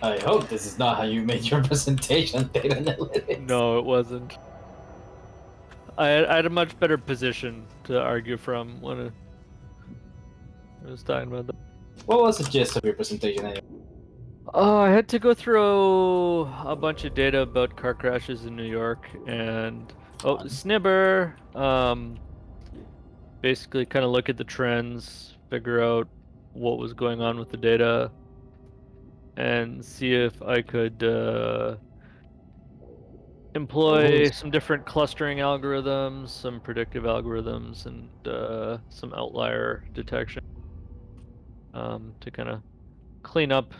I hope this is not how you made your presentation, data analytics. No, it wasn't. I had a much better position to argue from when I was talking about that. What was the gist of your presentation anyway? I had to go through a bunch of data about car crashes in New York and Snibber. Basically kind of look at the trends, figure out what was going on with the data, and see if I could employ some different clustering algorithms, some predictive algorithms, and some outlier detection to kind of clean up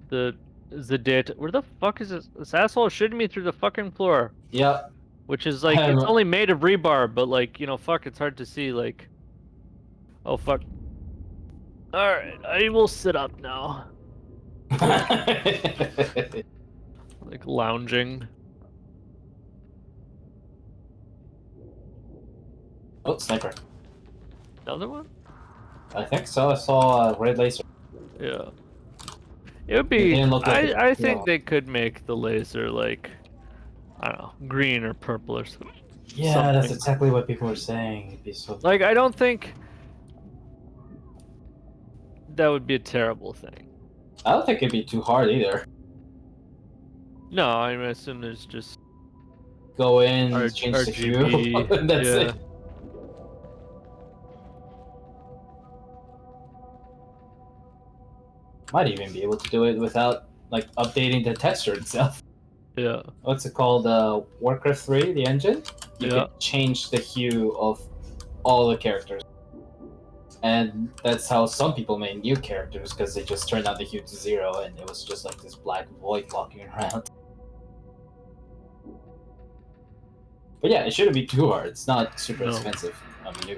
the data. Where the fuck is this asshole shooting me through the fucking floor? Yeah. Which is like, it's only made of rebar, but like, you know, fuck, it's hard to see, like... Oh, fuck. Alright, I will sit up now. Like, lounging. Oh, sniper. Another one? I think so. I saw a red laser. Yeah. It would be... I think they could make the laser, like... I don't know, green or purple or something. Yeah, that's exactly what people were saying. It'd be so... Like, I don't think... that would be a terrible thing. I don't think it'd be too hard either. No, I assume there's just... Go in, change the hue, that's it. Might even be able to do it without, like, updating the texture itself. Yeah. What's it called? Warcraft 3, the engine? You can change the hue of all the characters. And that's how some people made new characters, because they just turned out the hue to 0, and it was just like this black void walking around. But yeah, it shouldn't be too hard. It's not super expensive. I mean,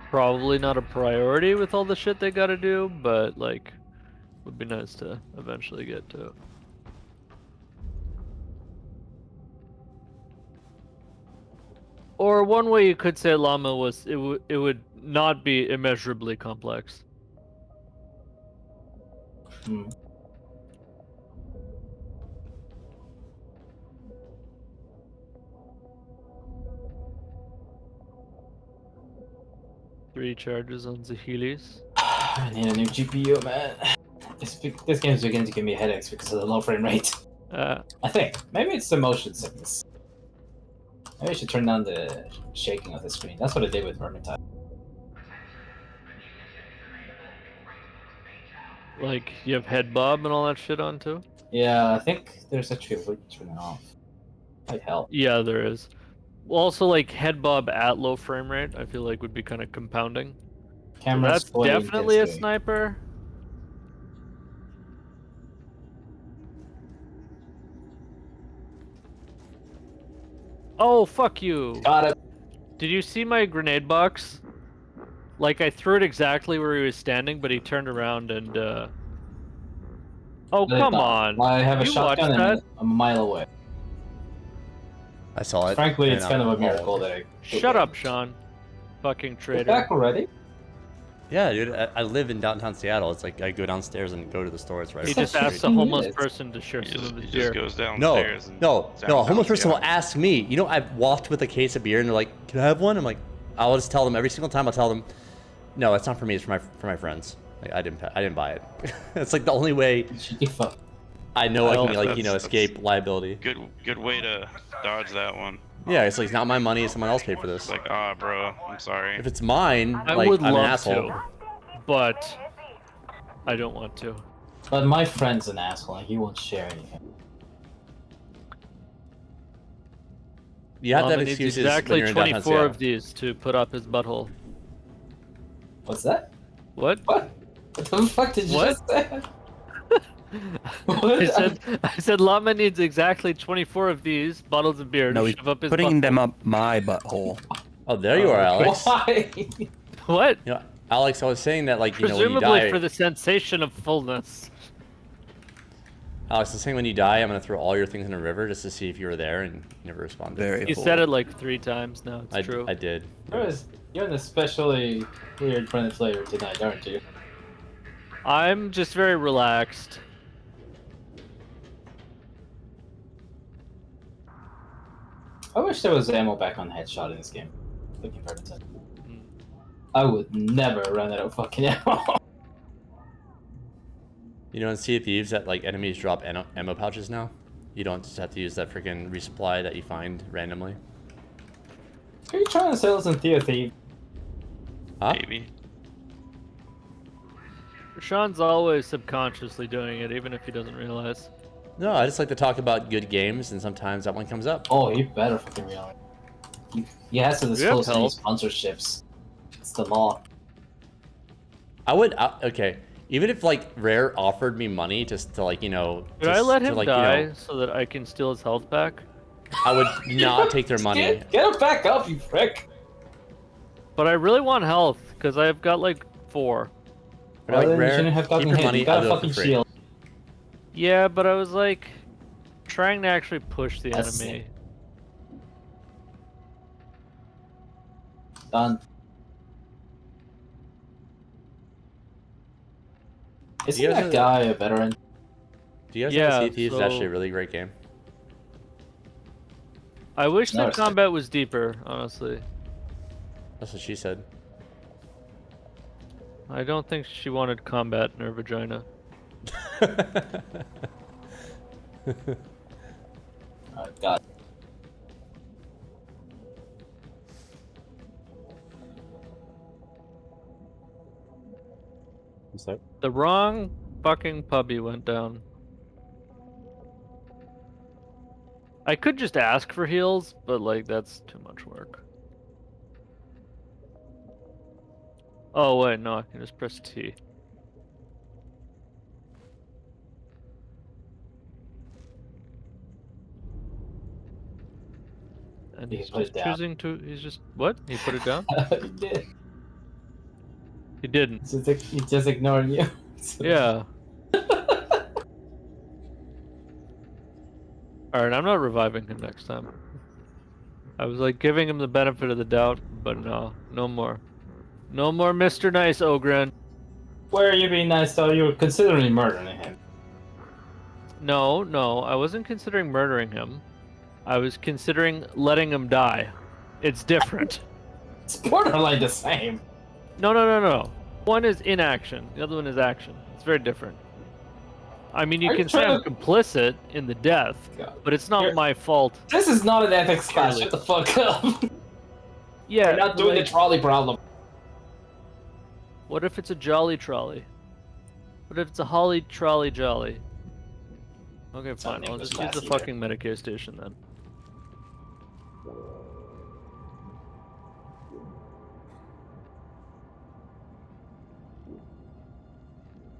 Probably not a priority with all the shit they gotta do, but like, would be nice to eventually get to it. Or one way you could say Llama was it would not be immeasurably complex. Hmm. Three charges on Zahilis. I need a new GPU, man. This game's beginning to give me headaches because of the low frame rate. I think. Maybe it's the motion sickness. Maybe I should turn down the shaking of the screen. That's what I did with Vermintide. Like, you have head bob and all that shit on too? Yeah, I think there's actually a way to turn it off. Might help. Yeah, there is. Also, like, head bob at low frame rate, I feel like would be kind of compounding. Camera So that's sway definitely a intensity. sniper. Oh, fuck you. Got it. Did you see my grenade box? Like, I threw it exactly where he was standing, but he turned around and, Oh, But come on. I have a You shotgun watched and that? I'm a mile away. I saw it. Frankly, and it's kind of a I'm all miracle over. that I... Shut up, Sean. Fucking traitor. back already? Yeah, dude. I live in downtown Seattle. It's like I go downstairs and go to the store. It's right. He across just the asked street. a homeless person to share some of his beer. goes No, downstairs. no. A homeless person will ask me. You know, I've walked with a case of beer and they're like, "Can I have one?" I'm like, I'll just tell them every single time. I'll tell them, "No, it's not for me. It's for my friends. Like, I didn't buy it." It's like the only way I know I can like escape liability. Good way to dodge that one. Yeah, it's like it's not my money. Someone else paid for this. Like, bro, I'm sorry. If it's mine, I like would I'm an love asshole. to, but I don't want to. But my friend's an asshole and he won't share anything. You have to have Needs excuses exactly when you're in downtown 24 Seattle. of these to put up his butthole. What's that? What? What the fuck did you What? just say? I said Llama needs exactly 24 of these bottles of beer No, to he's shove up his putting butthole. them up my butthole. Oh, there you are, Alex. Why? What? You know, Alex, I was saying that like when you Presumably die. for the sensation of fullness. Alex, I was saying when you die, I'm gonna throw all your things in a river just to see if you were there, and you never responded. Very You said it like 3 times now. It's true. I did. You're an especially weird friendly flavor tonight, aren't you? I'm just very relaxed. I wish there was ammo back on headshot in this game. Looking for it. I would never run out of fucking ammo. You know, in Sea of Thieves, that like enemies drop ammo pouches now. You don't just have to use that freaking resupply that you find randomly. Are you trying to sell us in Sea of Thieves? Huh? Maybe. Sean's always subconsciously doing it, even if he doesn't realize. No, I just like to talk about good games, and sometimes that one comes up. Oh, you better fucking realize. He has to disclose any sponsorships. It's the law. I would okay, even if like Rare offered me money just to like Should I let him like, die so that I can steal his health back? I would not take their money. Get him back up, you prick! But I really want health because I've got like 4. Well, then you shouldn't have gotten keep your hit. money, You got I'll a do it fucking for free. shield. Yeah, but I was like trying to actually push the That's enemy. Done. Isn't that guy a veteran? Do you guys Yeah, know Sea of Thieves is so- actually a really great game? I wish the Noticed it. combat was deeper, honestly. That's what she said. I don't think she wanted combat in her vagina. Oh, God. What's that? The wrong fucking puppy went down. I could just ask for heals, but like that's too much work. Oh wait, no, I can just press T. And He he's put it just down. choosing to. He's just what? He put it down? He did. He didn't. He's just ignoring you. Yeah. Alright, I'm not reviving him next time. I was like giving him the benefit of the doubt, but no, no more. No more Mr. Nice, Ogren. Where are you being nice though? You were considering murdering him. No, no, I wasn't considering murdering him. I was considering letting him die. It's different. It's borderline the same. No, no, no, no. One is inaction. The other one is action. It's very different. I mean, you Are you can say I'm trying complicit in the death, but it's not my fault. This is not an ethics class. Shut the fuck up. Yeah, We're not doing like, the trolley problem. What if it's a jolly trolley? What if it's a holly trolley jolly? Okay, fine. I'll just use the fucking Medicaid station then.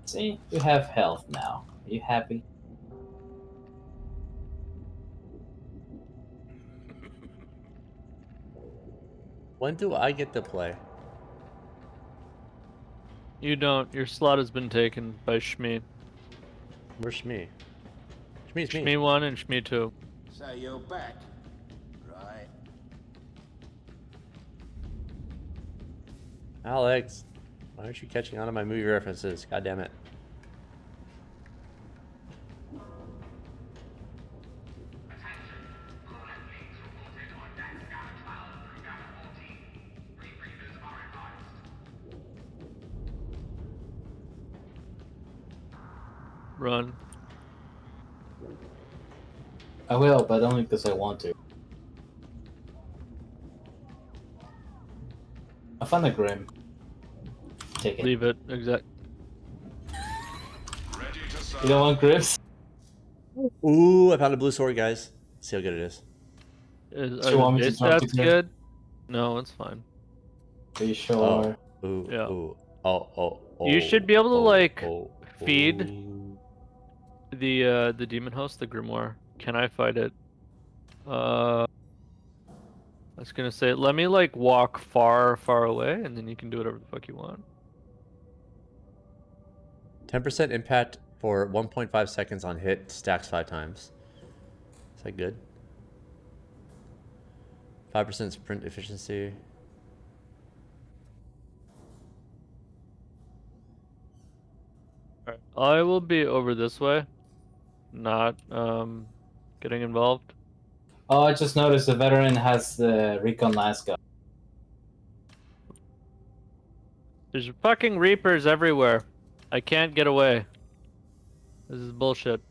See, you have health now. Are you happy? When do I get to play? You don't. Your slot has been taken by Shmi. Where's Shmi? Shmi's me. Shmi 1 and Shmi 2. So you're back, right? Alex, why aren't you catching on to my movie references? God damn it. Run. I will, but only because I want to. I found a Grim. Take it. Leave it. Exact. You don't want Grips? Ooh, I found a blue sword, guys. See how good it is. Are the base stats good? No, it's fine. Are you sure? Oh, ooh, Yeah. ooh. Oh. You should be able to like oh, feed the demon host, the grimoire. Can I fight it? I was gonna say, let me like walk far away, and then you can do whatever the fuck you want. 10% impact for 1.5 seconds on hit, stacks 5 times. Is that good? 5% sprint efficiency. Alright. I will be over this way, not getting involved. Oh, I just noticed the veteran has the recon last guy. There's fucking reapers everywhere. I can't get away. This is bullshit.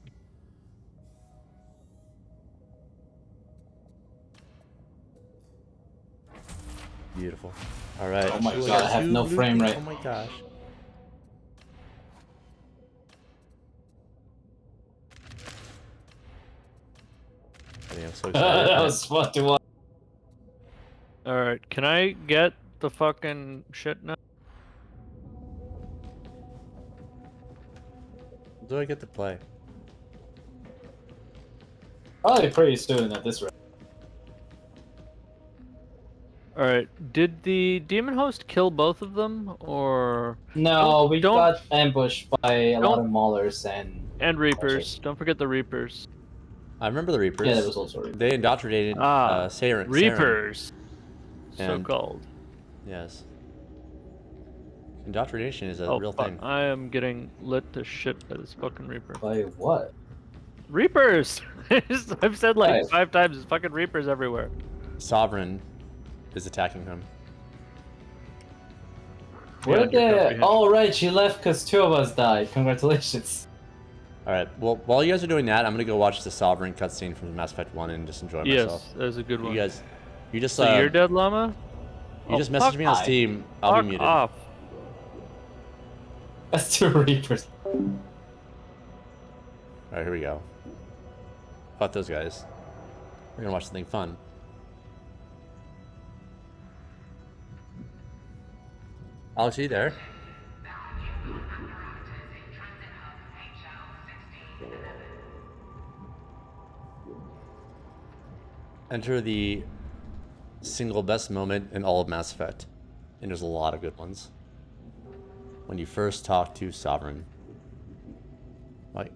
Beautiful. Alright. Oh my god, I have no frame rate. Oh my gosh. I mean, I'm so excited. That was fun to watch. Alright, can I get the fucking shit now? Do I get to play? Probably pretty student at this rate. Alright, did the demon host kill both of them, or... No, we got ambushed by a lot of maulers and reapers. Don't forget the reapers. I remember the Reapers. Yeah, that was also Reapers. They indoctrinated Saren. Reapers. So And- called. Yes. Indoctrination is a Oh, real fuck. thing. I am getting lit to shit by this fucking reaper. By what? Reapers! I've said like Right. 5 times, there's fucking reapers everywhere. Sovereign is attacking him. Where the... Oh, right, she left because 2 of us died. Congratulations. Alright, well, while you guys are doing that, I'm gonna go watch the Sovereign cutscene from Mass Effect 1 and just enjoy myself. Yes, that was a good one. You guys, you just, So you're dead, llama? You just messaged me on Steam. I'll be muted. Off. That's 2 Reapers. Alright, here we go. Fuck those guys. We're gonna watch something fun. Alex, are you there? Enter the single best moment in all of Mass Effect. And there's a lot of good ones. When you first talk to Sovereign. What?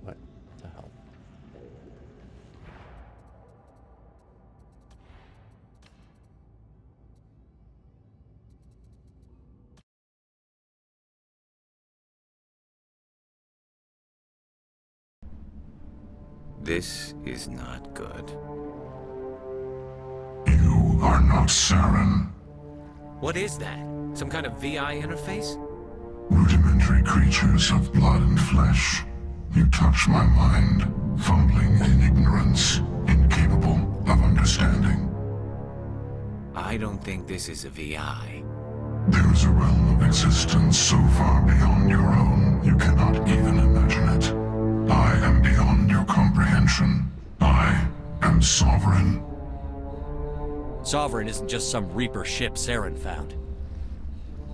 This is not good. You are not Saren. What is that? Some kind of VI interface? Rudimentary creatures of blood and flesh. You touch my mind, fumbling in ignorance, incapable of understanding. I don't think this is a VI. There is a realm of existence so far beyond your own, you cannot even imagine it. I am beyond your comprehension. I am Sovereign. Sovereign isn't just some Reaper ship Saren found.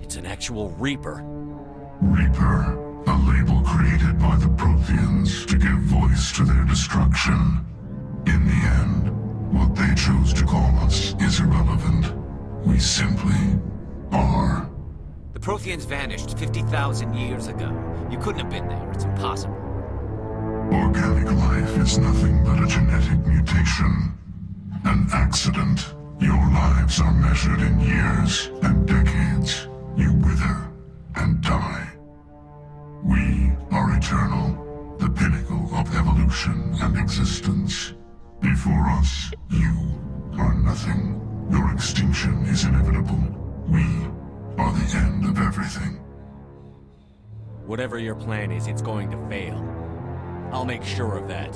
It's an actual Reaper. Reaper, a label created by the Protheans to give voice to their destruction. In the end, what they chose to call us is irrelevant. We simply are. The Protheans vanished 50,000 years ago. You couldn't have been there. It's impossible. Organic life is nothing but a genetic mutation. An accident. Your lives are measured in years and decades. You wither and die. We are eternal, the pinnacle of evolution and existence. Before us, you are nothing. Your extinction is inevitable. We are the end of everything. Whatever your plan is, it's going to fail. I'll make sure of that.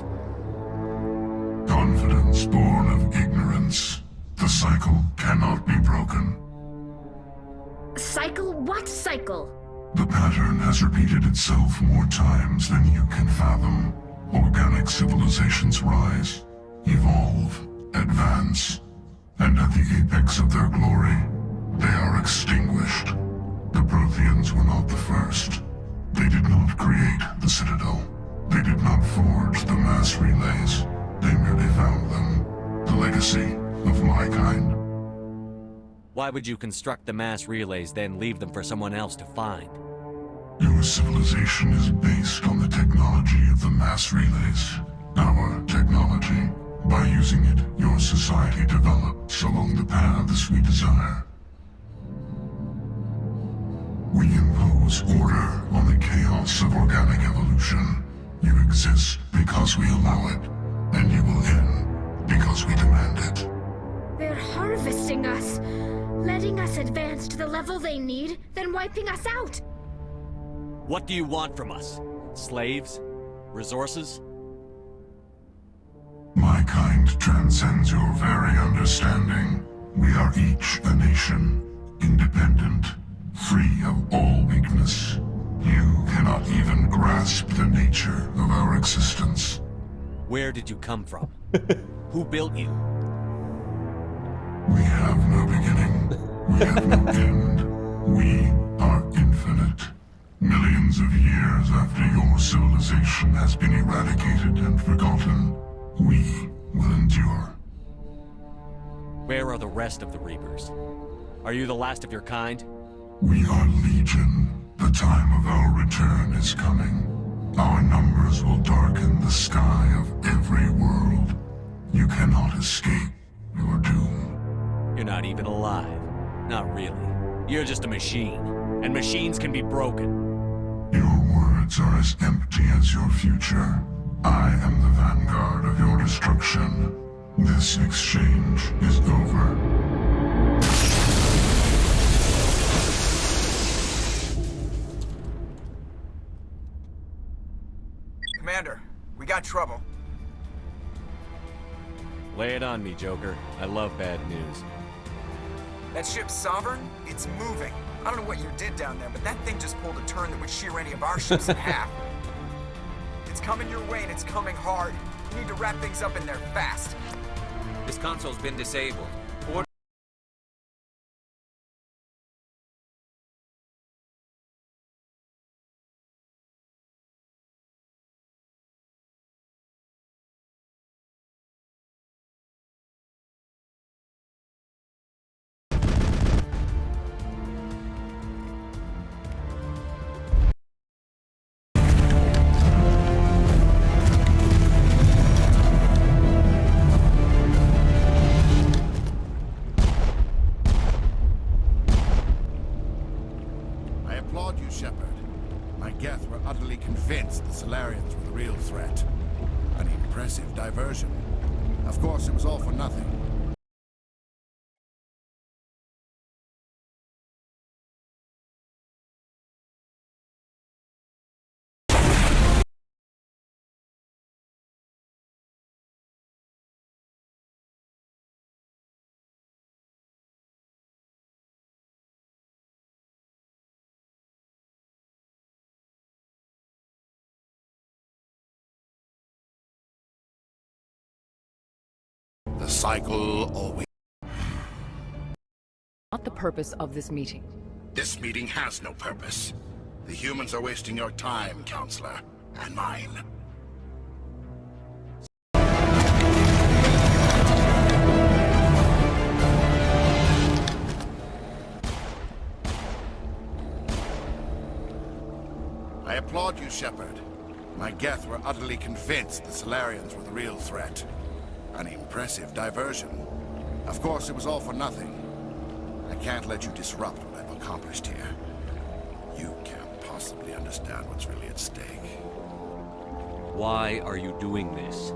Confidence born of ignorance. The cycle cannot be broken. Cycle? What cycle? The pattern has repeated itself more times than you can fathom. Organic civilizations rise, evolve, advance, and at the apex of their glory, they are extinguished. The Protheans were not the first. They did not create the Citadel. They did not forge the mass relays. They merely found them. The legacy of my kind. Why would you construct the mass relays, then leave them for someone else to find? Your civilization is based on the technology of the mass relays. Our technology. By using it, your society develops along the paths we desire. We impose order on the chaos of organic evolution. You exist because we allow it, and you will end because we demand it. They're harvesting us, letting us advance to the level they need, then wiping us out. What do you want from us? Slaves? Resources? My kind transcends your very understanding. We are each a nation, independent, free of all weakness. You cannot even grasp the nature of our existence. Where did you come from? Who built you? We have no beginning. We have no end. We are infinite. Millions of years after your civilization has been eradicated and forgotten, we will endure. Where are the rest of the Reapers? Are you the last of your kind? We are Legion. The time of our return is coming. Our numbers will darken the sky of every world. You cannot escape your doom. You're not even alive. Not really. You're just a machine. And machines can be broken. Your words are as empty as your future. I am the vanguard of your destruction. This exchange is over. Commander, we got trouble. Lay it on me, Joker. I love bad news. That ship's Sovereign? It's moving. I don't know what you did down there, but that thing just pulled a turn that would shear any of our ships in half. It's coming your way, and it's coming hard. You need to wrap things up in there fast. This console's been disabled. Order Shepard. My Geth were utterly convinced the Solarians were the real threat. I need impressive diversion. Of course, it was all for nothing. The cycle always... Not the purpose of this meeting. This meeting has no purpose. The humans are wasting your time, Counselor, and mine. I applaud you, Shepard. My Geth were utterly convinced the Solarians were the real threat. An impressive diversion. Of course, it was all for nothing. I can't let you disrupt what I've accomplished here. You can't possibly understand what's really at stake. Why are you doing this?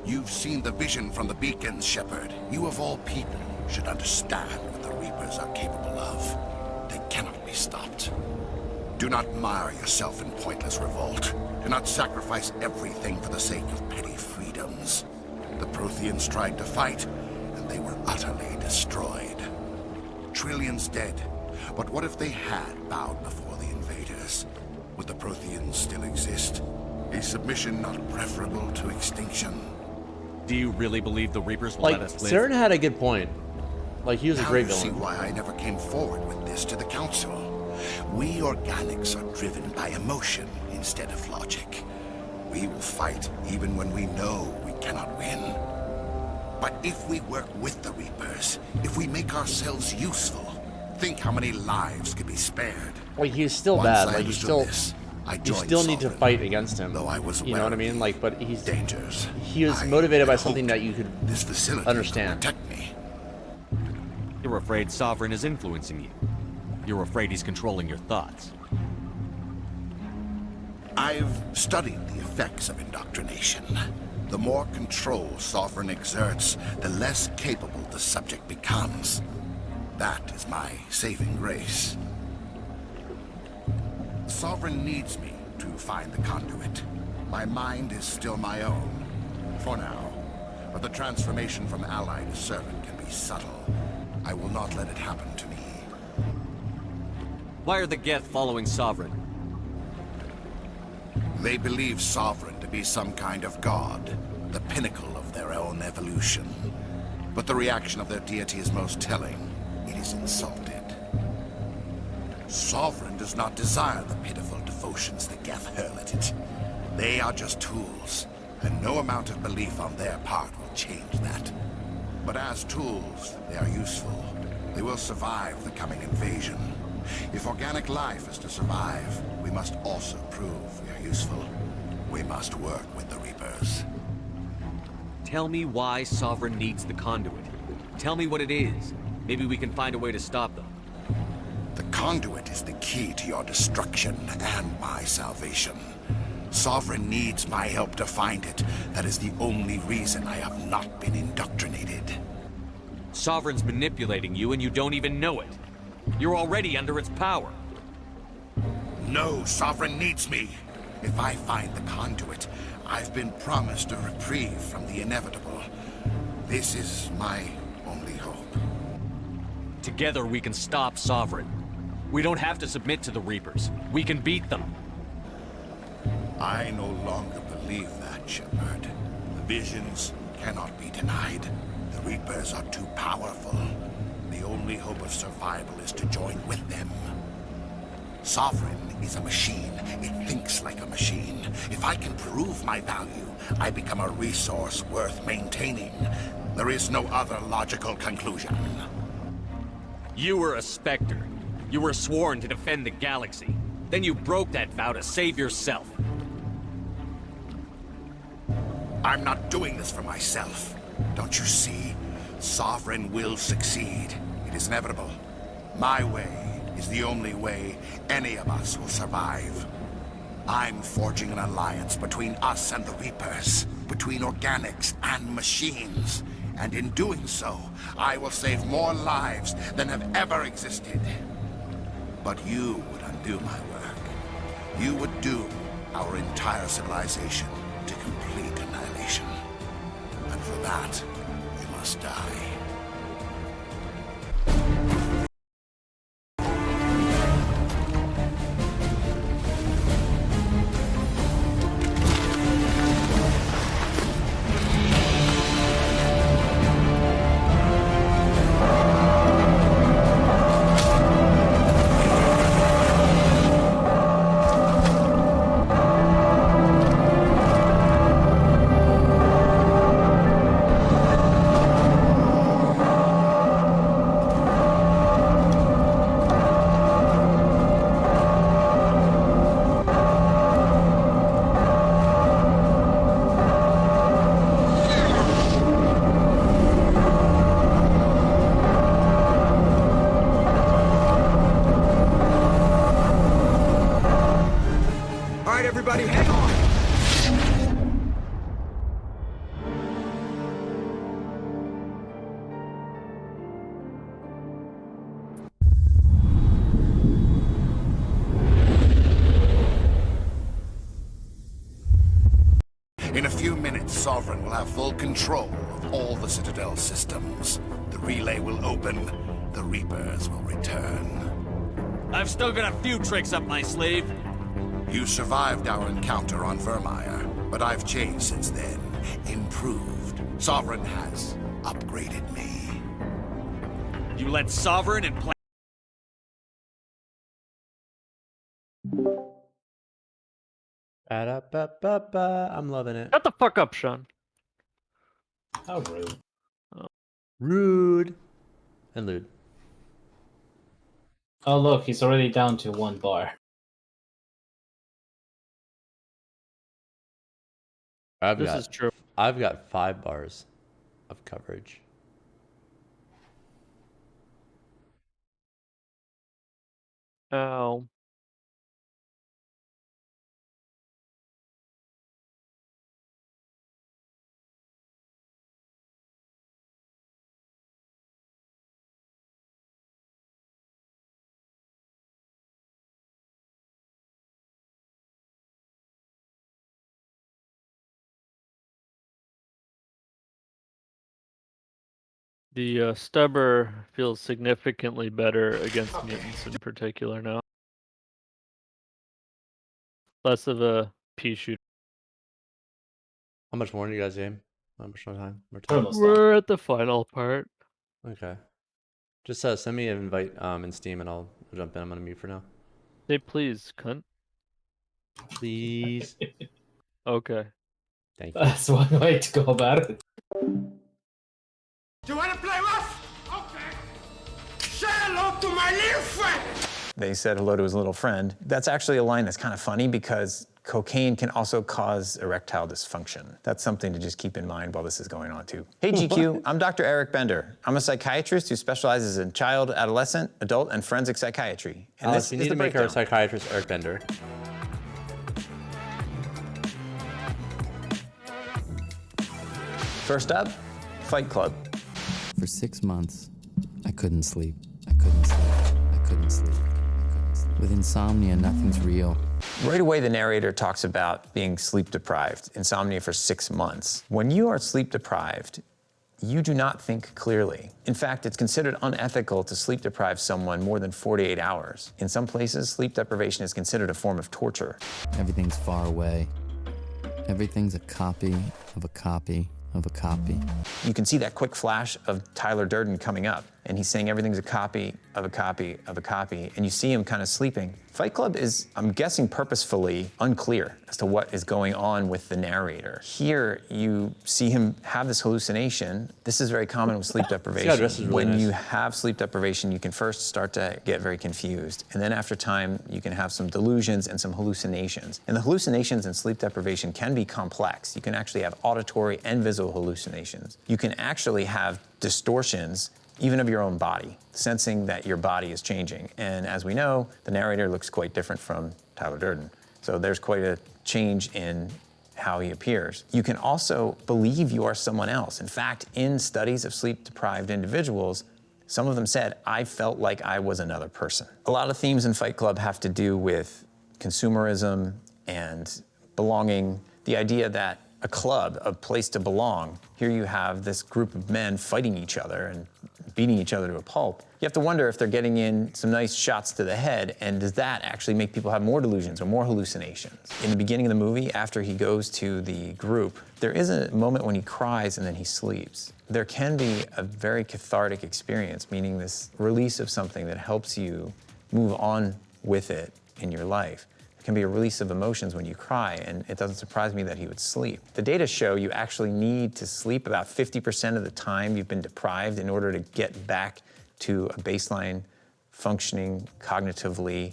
You've seen the vision from the beacons, Shepard. You of all people should understand what the Reapers are capable of. They cannot be stopped. Do not mire yourself in pointless revolt. Do not sacrifice everything for the sake of petty freedoms. The Protheans tried to fight, and they were utterly destroyed. Trillions dead. But what if they had bowed before the invaders? Would the Protheans still exist? A submission not preferable to extinction? Do you really believe the Reapers will Like, let us live? Saren had a good point. Like, he was a great Now you see villain. why I never came forward with this to the Council. We organics are driven by emotion instead of logic. We will fight even when we know we cannot win. But if we work with the Reapers, if we make ourselves useful, think how many lives could be spared. Like, he's still Once bad. I Like, understood this, I you joined still need to Sovereign, fight against him. though I was You know what I mean? Like, but he's dangers. He was I motivated by hoped something that you could this facility understand. protect me. You're afraid Sovereign is influencing you. You're afraid he's controlling your thoughts. I've studied the effects of indoctrination. The more control Sovereign exerts, the less capable the subject becomes. That is my saving grace. Sovereign needs me to find the conduit. My mind is still my own, for now. But the transformation from ally to servant can be subtle. I will not let it happen to me. Why are the Geth following Sovereign? They believe Sovereign to be some kind of god, the pinnacle of their own evolution. But the reaction of their deity is most telling. It is insulted. Sovereign does not desire the pitiful devotions the Geth hurl at it. They are just tools, and no amount of belief on their part will change that. But as tools, they are useful. They will survive the coming invasion. If organic life is to survive, we must also prove we are useful. We must work with the Reapers. Tell me why Sovereign needs the conduit. Tell me what it is. Maybe we can find a way to stop them. The conduit is the key to your destruction and my salvation. Sovereign needs my help to find it. That is the only reason I have not been indoctrinated. Sovereign's manipulating you and you don't even know it. You're already under its power. No, Sovereign needs me. If I find the conduit, I've been promised a reprieve from the inevitable. This is my only hope. Together we can stop Sovereign. We don't have to submit to the Reapers. We can beat them. I no longer believe that, Shepard. The visions cannot be denied. The Reapers are too powerful. The only hope of survival is to join with them. Sovereign is a machine. It thinks like a machine. If I can prove my value, I become a resource worth maintaining. There is no other logical conclusion. You were a Spectre. You were sworn to defend the galaxy. Then you broke that vow to save yourself. I'm not doing this for myself. Don't you see? Sovereign will succeed. It is inevitable. My way is the only way any of us will survive. I'm forging an alliance between us and the Reapers, between organics and machines. And in doing so, I will save more lives than have ever existed. But you would undo my work. You would doom our entire civilization to complete annihilation. And for that, you must die. Everybody, hang on! In a few minutes, Sovereign will have full control of all the Citadel systems. The relay will open, the Reapers will return. I've still got a few tricks up my sleeve. You survived our encounter on Vermeer, but I've changed since then. Improved. Sovereign has upgraded me. You let Sovereign and I'm loving it. Shut the fuck up, Sean. How rude. Rude. And lewd. Oh look, he's already down to 1 bar. This is true. I've got 5 bars of coverage. Ow. The stubber feels significantly better against mutants in particular now. Less of a pea shooter. How much more do you guys aim? How much more time? We're at the final part. Okay. Just send me an invite in Steam and I'll jump in. I'm gonna mute for now. Say please, cunt. Please. Okay. Thank you. That's one way to go about it. Do you want to play rough? Okay. Say hello to my little friend. They said hello to his little friend. That's actually a line that's kind of funny because cocaine can also cause erectile dysfunction. That's something to just keep in mind while this is going on too. Hey GQ, I'm Dr. Eric Bender. I'm a psychiatrist who specializes in child, adolescent, adult, and forensic psychiatry. And Alice, this we is need the to make breakdown. our psychiatrist Eric Bender. First up, Fight Club. For 6 months, I couldn't sleep. I couldn't sleep. I couldn't sleep. I couldn't sleep. With insomnia, nothing's real. Right away, the narrator talks about being sleep deprived, insomnia for 6 months. When you are sleep deprived, you do not think clearly. In fact, it's considered unethical to sleep deprive someone more than 48 hours. In some places, sleep deprivation is considered a form of torture. Everything's far away. Everything's a copy of a copy of a copy. You can see that quick flash of Tyler Durden coming up, and he's saying everything's a copy of a copy of a copy, and you see him kind of sleeping. Fight Club is, I'm guessing, purposefully unclear as to what is going on with the narrator. Here, you see him have this hallucination. This is very common with sleep deprivation. When you have sleep deprivation, you can first start to get very confused, and then after time, you can have some delusions and some hallucinations. And the hallucinations in sleep deprivation can be complex. You can actually have auditory and visual hallucinations. You can actually have distortions even of your own body, sensing that your body is changing. And as we know, the narrator looks quite different from Tyler Durden. So there's quite a change in how he appears. You can also believe you are someone else. In fact, in studies of sleep-deprived individuals, some of them said, I felt like I was another person. A lot of themes in Fight Club have to do with consumerism and belonging, the idea that a club, a place to belong. Here you have this group of men fighting each other and beating each other to a pulp. You have to wonder if they're getting in some nice shots to the head, and does that actually make people have more delusions or more hallucinations? In the beginning of the movie, after he goes to the group, there is a moment when he cries and then he sleeps. There can be a very cathartic experience, meaning this release of something that helps you move on with it in your life. It can be a release of emotions when you cry, and it doesn't surprise me that he would sleep. The data show you actually need to sleep about 50% of the time you've been deprived in order to get back to a baseline functioning cognitively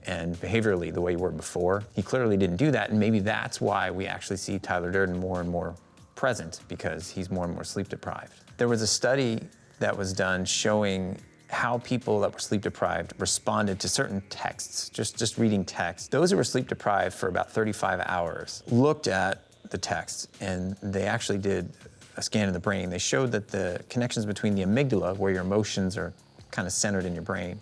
and behaviorally the way you were before. He clearly didn't do that, and maybe that's why we actually see Tyler Durden more and more present, because he's more and more sleep deprived. There was a study that was done showing how people that were sleep deprived responded to certain texts, just reading text. Those who were sleep deprived for about 35 hours looked at the text, and they actually did a scan of the brain. They showed that the connections between the amygdala, where your emotions are kind of centered in your brain,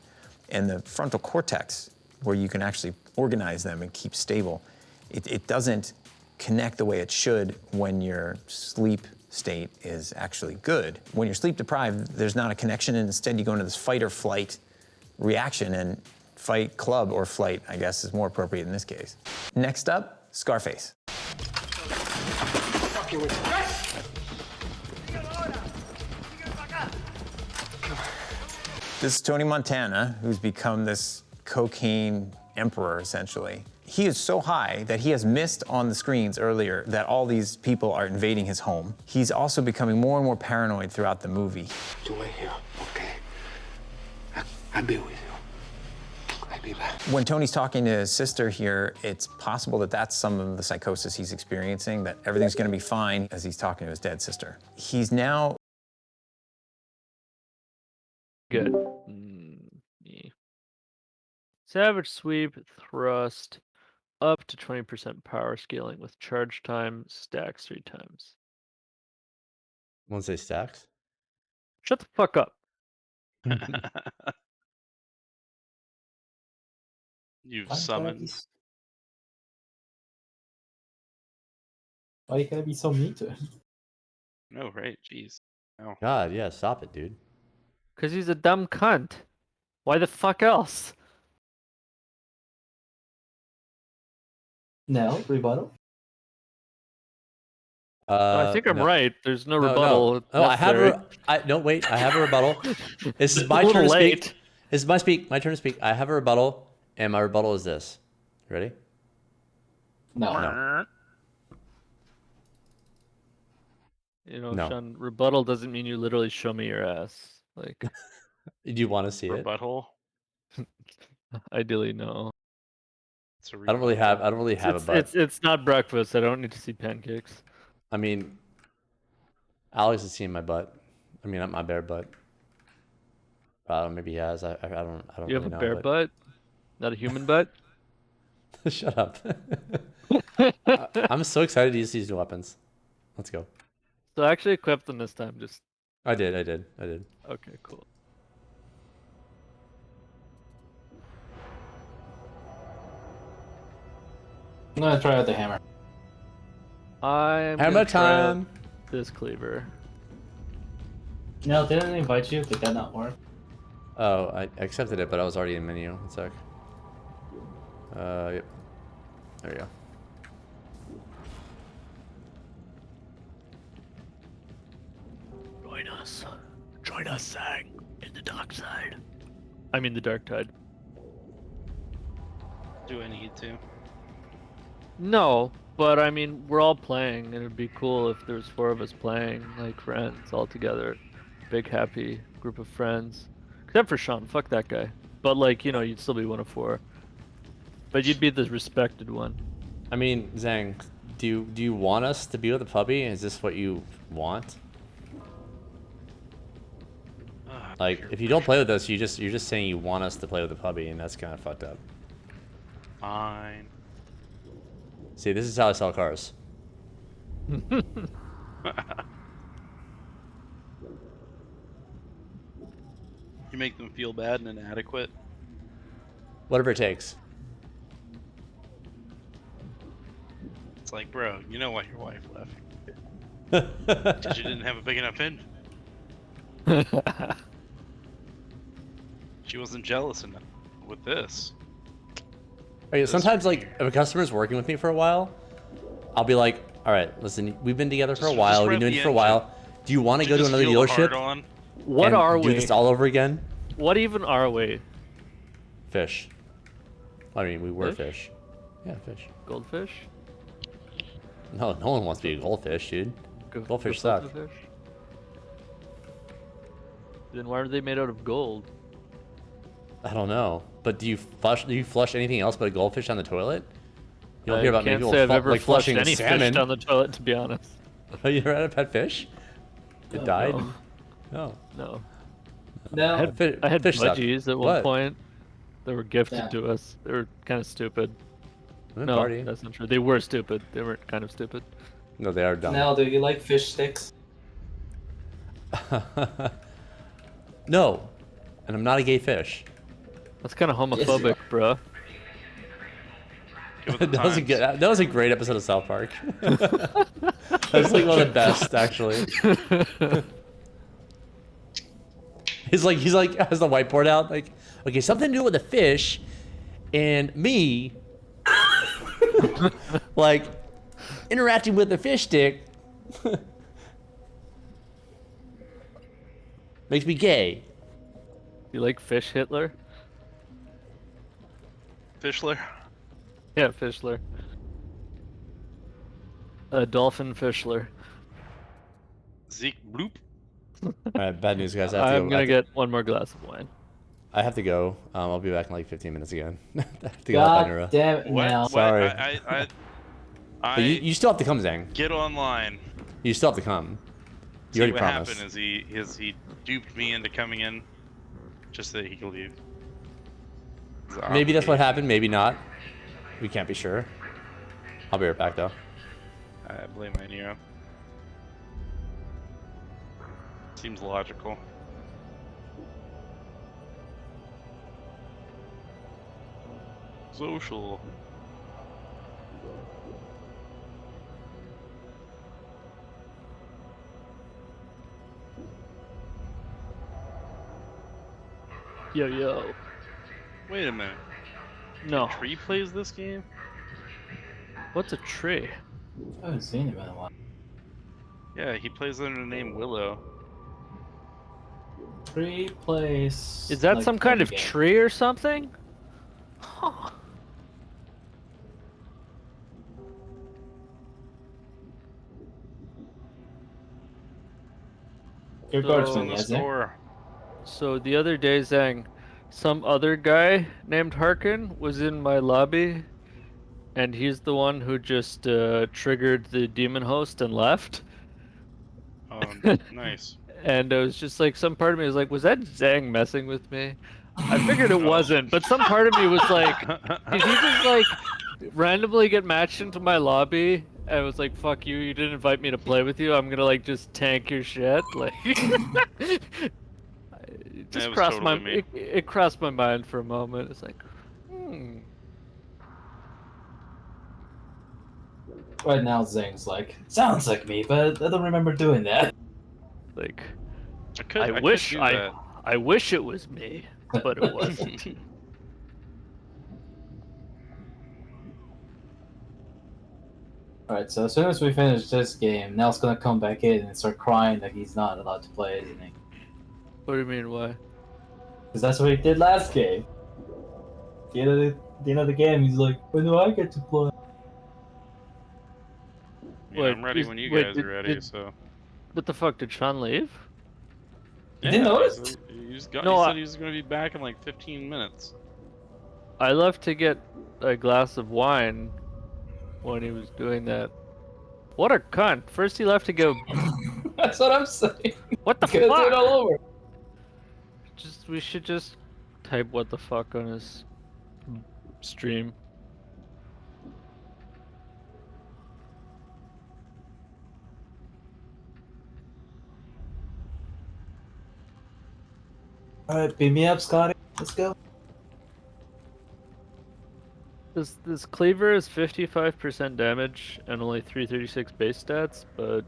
and the frontal cortex, where you can actually organize them and keep stable, it doesn't connect the way it should when your sleep state is actually good. When you're sleep deprived, there's not a connection, and instead you go into this fight or flight reaction, and fight club or flight, I guess, is more appropriate in this case. Next up, Scarface. This is Tony Montana, who's become this cocaine emperor, essentially. He is so high that he has missed on the screens earlier that all these people are invading his home. He's also becoming more and more paranoid throughout the movie. You wait here, okay? I'll be with you. I'll be back. When Tony's talking to his sister here, it's possible that that's some of the psychosis he's experiencing, that everything's gonna be fine as he's talking to his dead sister. He's now... Good. Yeah. Savage Sweep, Thrust, up to 20% power scaling with charge time, stacks 3 times. Won't say stacks? Shut the fuck up. You've summoned. Why you gotta be so mean to him? No, right? Jeez. No. God, yeah, stop it, dude. Because he's a dumb cunt. Why the fuck else? No, rebuttal? I think I'm no. right. There's no No, rebuttal. No, I have necessary. no, wait, I have a rebuttal. This is It's my a turn to little late. speak. This is my turn to speak. I have a rebuttal, and my rebuttal is this. Ready? No. You know, No. Sean, rebuttal doesn't mean you literally show me your ass. Like, Do you want to see it? Rebuttal? ideally, no. It's a I don't really have a It's, butt. it's not breakfast. I don't need to see pancakes. I mean, Alex has seen my butt. I mean, not my bare butt. Maybe he has. I don't You have really a know. bear but... butt? Not a human butt? Shut up. I'm so excited to use these new weapons. Let's go. So I actually equipped them this time. Just I did. okay, cool. I'm gonna try out the hammer. I'm Hammer gonna try out time. this cleaver. No, didn't I invite you? Did that not work? Oh, I accepted it, but I was already in menu. One sec. Yep. There you go. Join us. Join us, Sang, in the dark side. I mean the dark tide. Do I need to? No, but I mean we're all playing, and it'd be cool if there's 4 of us playing, like friends, all together. Big happy group of friends. Except for Sean, fuck that guy. But like, you know, you'd still be one of 4. But you'd be the respected one. I mean, Zhang, do you want us to be with the puppy? Is this what you want? Like, if you don't play with us, you're just saying you want us to play with the puppy, and that's kind of fucked up. Fine. See, this is how I sell cars. You make them feel bad and inadequate. Whatever it takes. It's like, bro, you know why your wife left? Because you didn't have a big enough engine. She wasn't jealous enough with this. Okay, sometimes, like, if a customer's working with me for a while, I'll be like, all right, listen, we've been together for a while, we've been doing it for a while. Do you want to go to another dealership? What are we? Do this all over again? What even are we? Fish. I mean, we were fish. Yeah, fish. Goldfish? No, no one wants to be a goldfish, dude. Goldfish suck. Fish? Then why are they made out of gold? I don't know. But do you flush anything else but a goldfish down the toilet? You don't hear about I can't people say I've ever like flushed flushing any salmon fish down the toilet, to be honest. You ever had a pet fish? It died? No. No. No. I had fish suck. budgies at one What? point. They were gifted Yeah. to us. They were kind of stupid. I'm No, party. that's not true. They were stupid. They weren't kind of stupid. No, they are dumb. Now, do you like fish sticks? No. And I'm not a gay fish. That's kind of homophobic, bro. That was a great episode of South Park. That's like one of the best, actually. He's like has the whiteboard out, like, okay, something to do with a fish and me like interacting with a fish stick makes me gay. You like Fish Hitler? Fischler? Yeah, Fischler. Dolphin Fischler. Zeke Bloop? Alright, bad news, guys. I have to I'm go. gonna get one more glass of wine. I have to go. I'll be back in like 15 minutes again. I have to go up God Nura. damn it, Mel. Sorry. I But you still have to come, Zang. get online. You still have to come. You See, already what promised. happened is he duped me into coming in just so that he could leave. Maybe that's what happened, maybe not. We can't be sure. I'll be right back though. I blame my Neo. Seems logical. Social. Yo, yo. Wait a minute. No. Tree plays this game? What's a tree? I haven't seen him in a while. Yeah, he plays under the name Willow. Tree place. Is that like some kind every of game. tree or something? Huh. Your guardsman, yes, eh? So the other day, Zhang, some other guy named Harkin was in my lobby, and he's the one who just triggered the demon host and left. Oh, nice. And it was just like, some part of me was like, was that Zhang messing with me? I figured it wasn't, but some part of me was like, did he just like randomly get matched into my lobby? And I was like, fuck you, you didn't invite me to play with you, I'm gonna like just tank your shit. Like, it just was crossed totally my me. it crossed my mind for a moment. It's like, Right now, Zing's like, sounds like me, but I don't remember doing that. Like, I I wish it was me, but it wasn't. Alright, so as soon as we finish this game, Nell's gonna come back in and start crying that he's not allowed to play, isn't he? What do you mean, why? Because that's what he did last game. At the end of the game, he's like, when do I get to play? Yeah, I'm ready when you guys are ready, so. What the fuck, did Sean leave? You didn't notice? He said he was going to be back in like 15 minutes. I left to get a glass of wine when he was doing that. What a cunt. First he left to go... That's what I'm saying. What the He's gonna do it fuck? all over. We should just type what the fuck on his stream. Alright, beat me up, Scotty. Let's go. This cleaver is 55% damage and only 336 base stats, but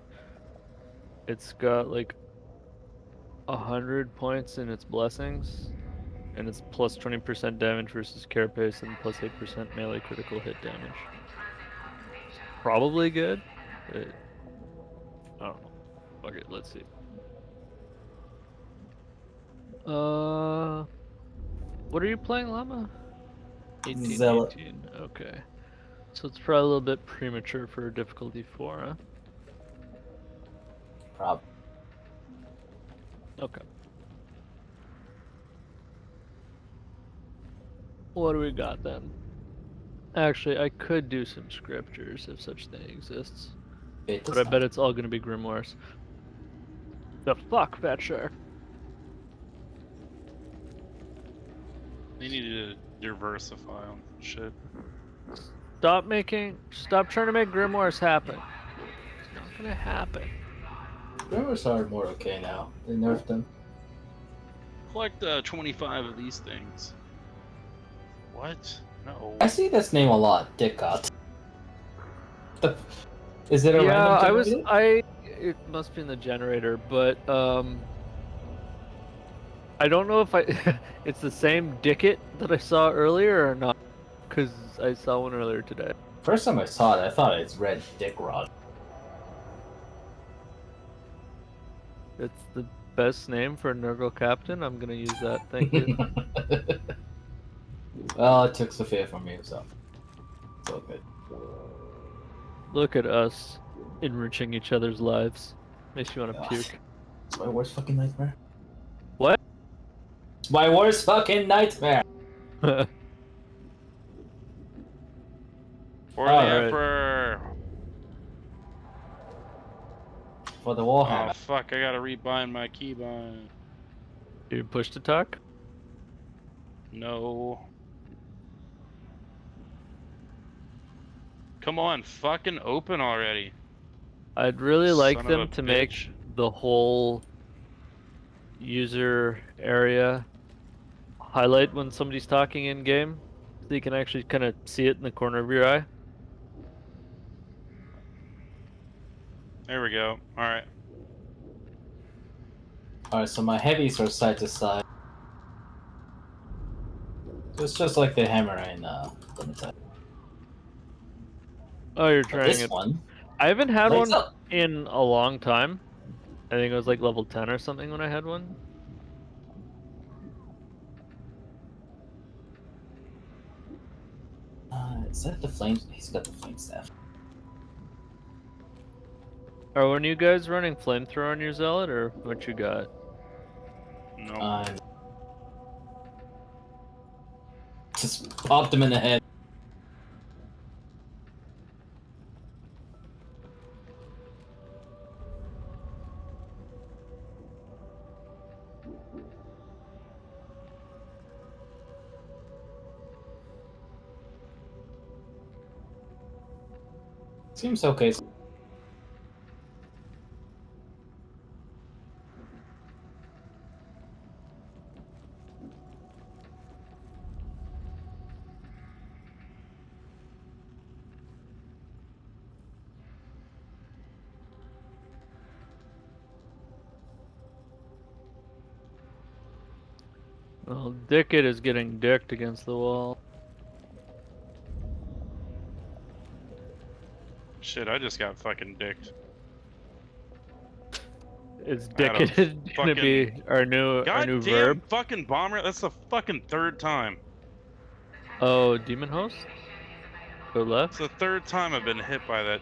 it's got like 100 points in its blessings, and it's plus 20% damage versus carapace and plus 8% melee critical hit damage. Probably good, but I don't know. Fuck it, let's see. What are you playing, Llama? 18, Zealot. 18. Okay. So it's probably a little bit premature for difficulty 4, huh? Probably. Okay. What do we got then? Actually, I could do some scriptures if such thing exists. But I bet it's all going to be grimoires. The fuck, Fetcher? They need to diversify on shit. Stop trying to make grimoires happen. It's not gonna happen. Grimoires are more okay now. They nerfed them. Collect 25 of these things. What? No. I see this name a lot, Dickot. Is it a random generator? It must be in the generator, but I don't know if it's the same Dickit that I saw earlier or not, because I saw one earlier today. First time I saw it, I thought it's Red Dick Rod. It's the best name for a Nurgle captain. I'm gonna use that. Thank you. Well, it took Sophia from me, so it's all good. Look at us enriching each other's lives. Makes you want to puke. It's my worst fucking nightmare. What? It's my worst fucking nightmare. For the Emperor! For the Warhammer. Oh fuck, I gotta rebind my keybind. You push to talk? No. Come on, fucking open already. I'd really like Son of them a to bitch. make the whole user area highlight when somebody's talking in game, so you can actually kind of see it in the corner of your eye. There we go. Alright. Alright, so my heavies are side to side. So it's just like the hammer in Limited. Oh, you're But trying this it. one I haven't had lights one up. in a long time. I think it was like level 10 or something when I had one. Is that the flames? He's got the flame staff. Are one of you guys running flamethrower on your zealot, or what you got? No. Just popped him in the head. Seems okay. Well, Dickit is getting dicked against the wall. Shit, I just got fucking dicked. Is I had a Dickit gonna be our new Goddamn verb? fucking bomber. That's the fucking third time. Oh, Demon Host? Go left? It's the third time I've been hit by that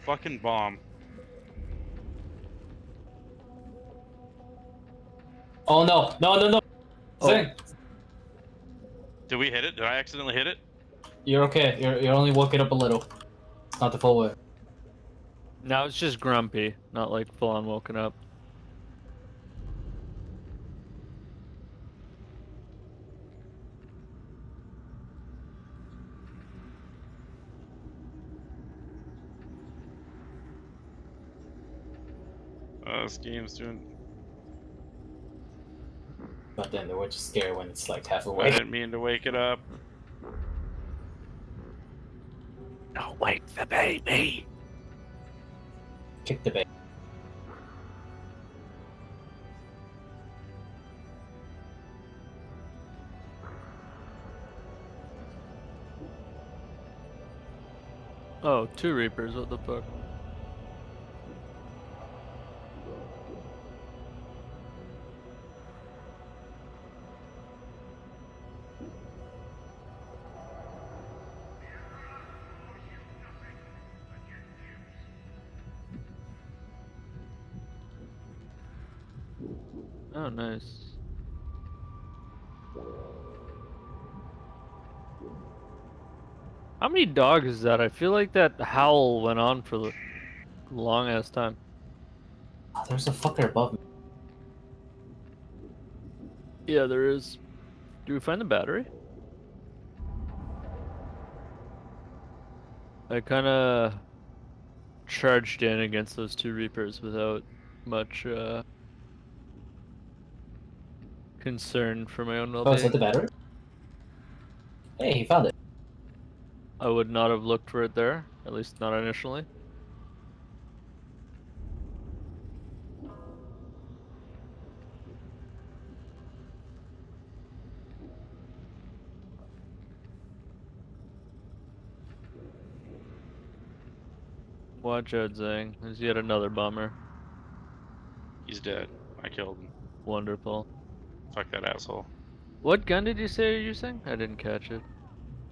fucking bomb. Oh no! No! No! No! Zing! Did we hit it? Did I accidentally hit it? You're okay. You're only woken up a little. It's not the full way. Now it's just grumpy, not like full on woken up. This game's doing... But then they were just scared when it's like half I awake. didn't mean to wake it up. Don't wake the baby. Kick the baby. Oh, 2 Reapers, what the fuck? Oh, nice. How many dogs is that? I feel like that howl went on for a long ass time. Oh, there's a fucker above me. Yeah, there is. Do we find the battery? I kind of charged in against those 2 Reapers without much concern for my own Oh, is that well-being. the battery? Hey, he found it. I would not have looked for it there, at least not initially. Watch out, Zhang. There's yet another bomber. He's dead. I killed him. Wonderful. Fuck that asshole. What gun did you say you're using? I didn't catch it.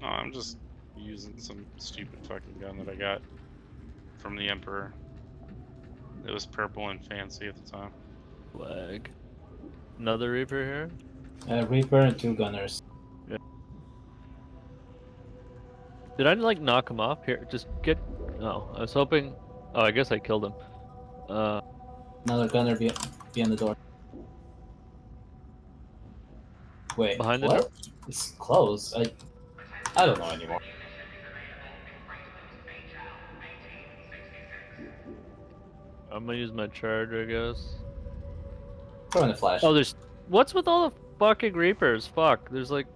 No, I'm just using some stupid fucking gun that I got from the Emperor. It was purple and fancy at the time. Flag. Another Reaper here? Reaper and 2 gunners. Yeah. Did I like knock him off? Here, just get... Oh, I was hoping... Oh, I guess I killed him. Another gunner behind the door. Wait, Behind the what? door? It's closed. I don't know anymore. I'm gonna use my charge, I guess. Throw in a flash. Oh, there's... What's with all the fucking Reapers? Fuck, there's like...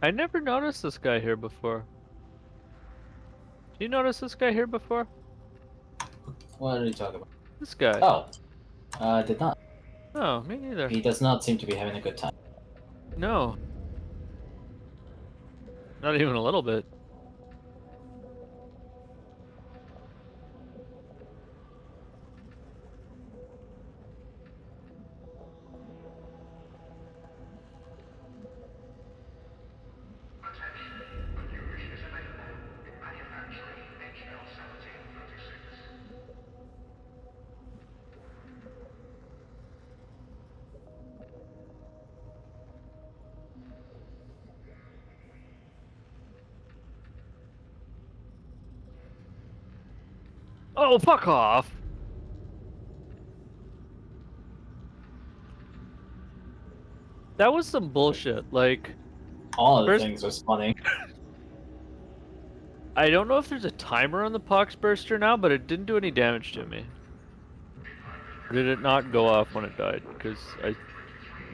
I never noticed this guy here before. Did you notice this guy here before? What are you talking about? This guy. Oh. I did not. No, me neither. He does not seem to be having a good time. No. Not even a little bit. Oh, fuck off! That was some bullshit, like... All of the things are spawning. I don't know if there's a timer on the Pox Burster now, but it didn't do any damage to me. Or did it not go off when it died? Because I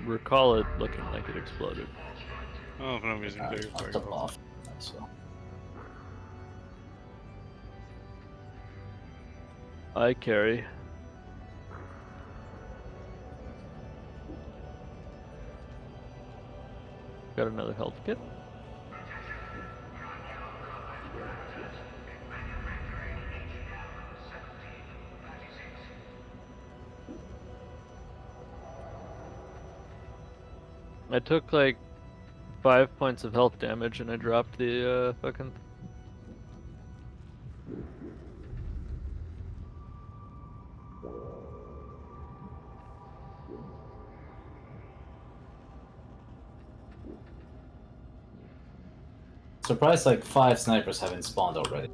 recall it looking like it exploded. Oh, if I'm using bigger off. So. I carry. Got another health kit. I took like 5 points of health damage and I dropped the fucking... Surprised like 5 snipers haven't spawned already.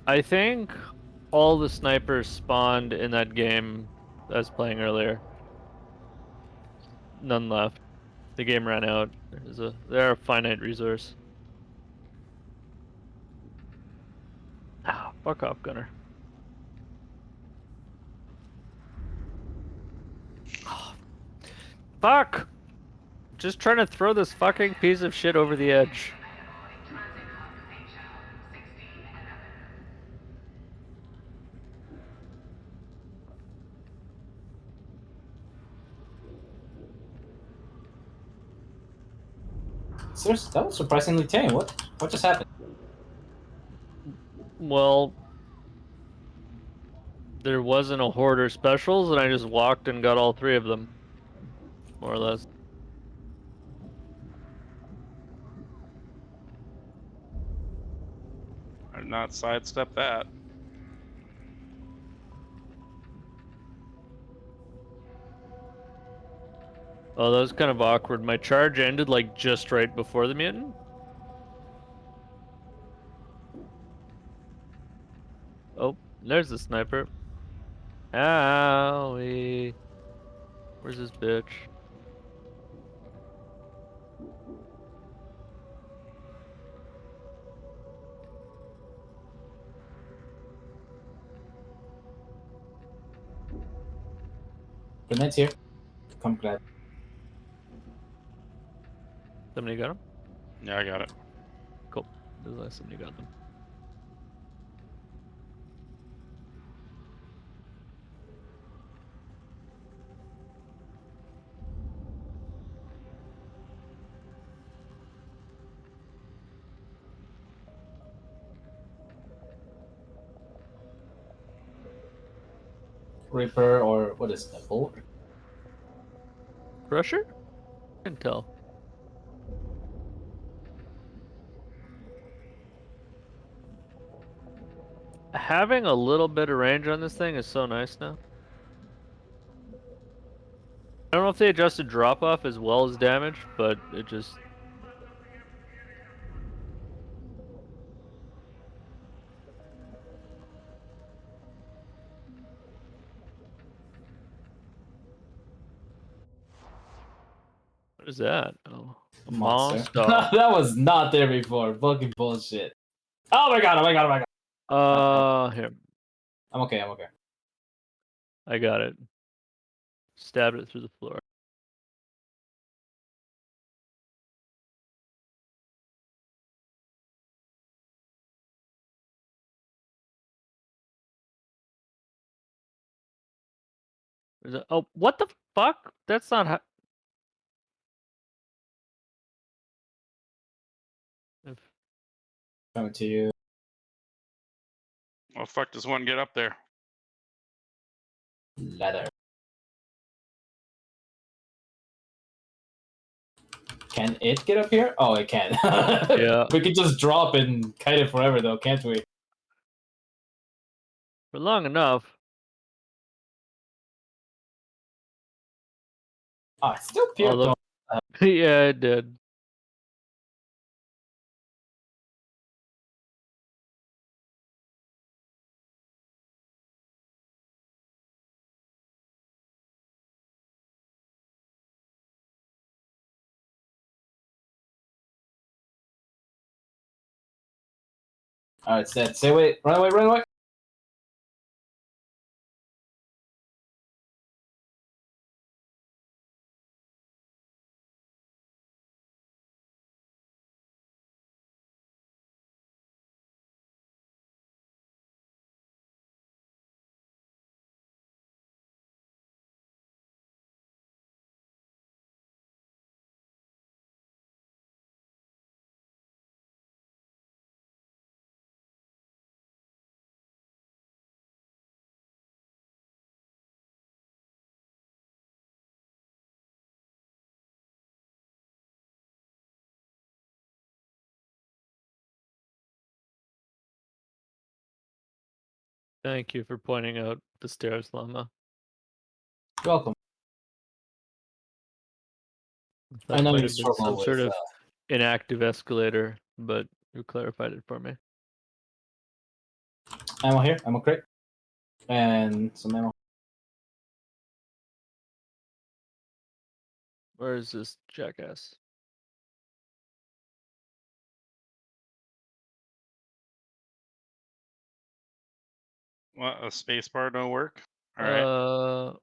I think all the snipers spawned in that game I was playing earlier. none left. The game ran out. They're a finite resource. Ah, fuck off, Gunner. Fuck! Just trying to throw this fucking piece of shit over the edge. Seriously, that was surprisingly tame. What just happened? Well, there wasn't a hoarder specials, and I just walked and got all 3 of them, more or less. I'd not sidestep that. Oh, that was kind of awkward. My charge ended like just right before the mutant. Oh, there's the sniper. Owie. Where's this bitch? Grenades here. Come grab. Somebody got him? Yeah, I got it. Cool. Looks like somebody got them. Reaper or what is that? Bull? Crusher? Can tell. Having a little bit of range on this thing is so nice now. I don't know if they adjusted drop off as well as damage, but it just. What is that? Oh, a monster. That was not there before. Fucking bullshit. Oh my god! Oh my god! Oh my god! Here. I'm okay. I'm okay. I got it. Stabbed it through the floor. Oh, what the fuck? That's not how. Coming to you. Oh fuck, does one get up there? Leather. Can it get up here? Oh, it can. Yeah. We could just drop and kite it forever, though, can't we? For long enough. Oh, it still peeled. Although, yeah, it did. Alright, it's dead. Say wait. Run away, run away. Thank you for pointing out the stairs, Llama. You're welcome. That I know might you have been struggle some with sort of inactive escalator, but you clarified it for me. ammo here, ammo crate, and some ammo. Where is this jackass? What, a space bar don't work? Alright.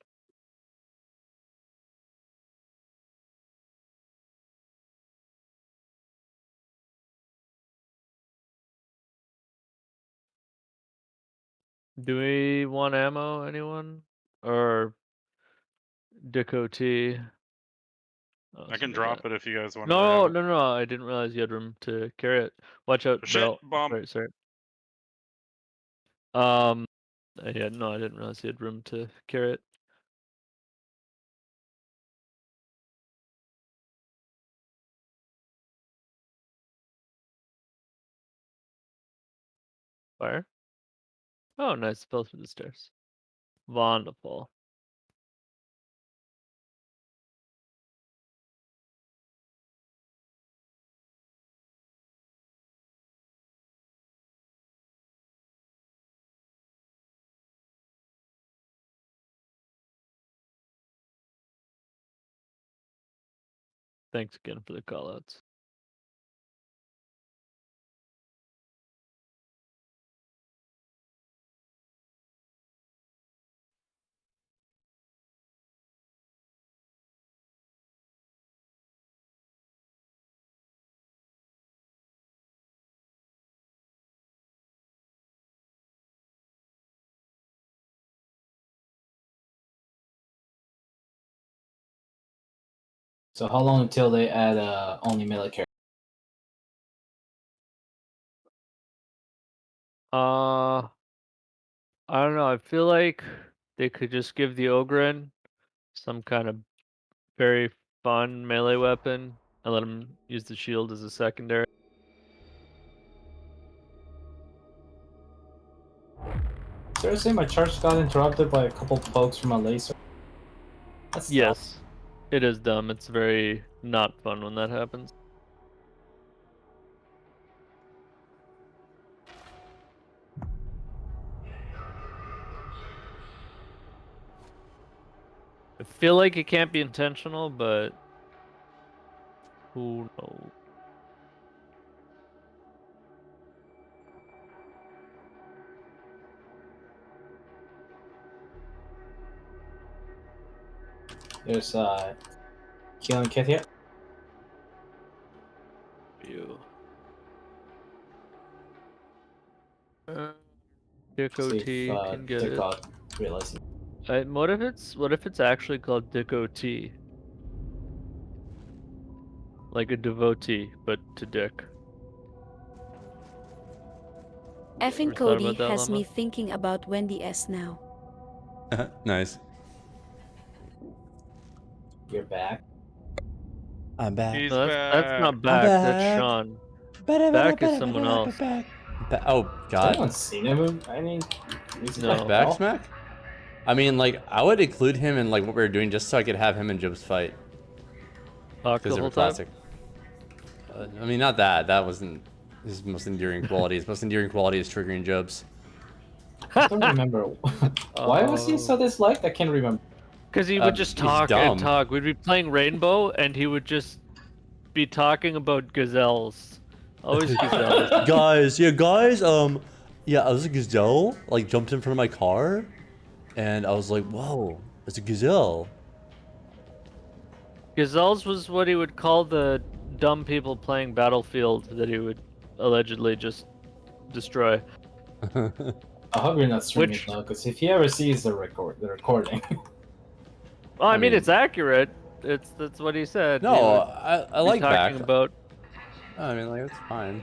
Do we want ammo, anyone? Or Dico T? Oh, I can somebody drop got it if you guys want to No, have it. no, I didn't realize you had room to carry it. Watch out, Shit, bro. bomb. Sorry. Yeah, no, I didn't realize you had room to carry it. Fire. Oh, nice. Fell through the stairs. Wonderful. Thanks again for the callouts. So how long until they add only melee characters? I don't know. I feel like they could just give the Ogren some kind of very fun melee weapon and let him use the shield as a secondary. Seriously, my charge got interrupted by a couple pokes from a laser. That's Yes, it is dumb. It's very not fun when that happens. I feel like it can't be intentional, but who knows? There's healing kit here. You. Dico T can get it. Realize What if it's actually called Dico T? Like a devotee, but to Dick. Effing Ever thought Cody about that, has me Llama? thinking about Wendy S now. Nice. You're back. I'm back. He's No, that's back. not back. That's Sean. Back is someone else. Oh Has God. anyone seen him? I mean, is he No. like Back well? smack? I mean, like, I would include him in like what we were doing just so I could have him and Jibs fight. Talk Because the they were whole time? classic. I mean, not that. That wasn't his most endearing quality. His most endearing quality is triggering Jibs. I don't remember. Why was he so disliked? I can't remember. Because he would just he's talk dumb. and talk. We'd be playing Rainbow, and he would just be talking about gazelles. Always gazelles. Guys, yeah, I was a gazelle, like, jumped in front of my car, and I was like, whoa, it's a gazelle. Gazelles was what he would call the dumb people playing Battlefield that he would allegedly just destroy. I hope you're not streaming Which- though, because if he ever sees the recording. Well, I mean, mean- it's accurate. That's what he said. No, He would I be like talking back. about. I mean, like, it's fine.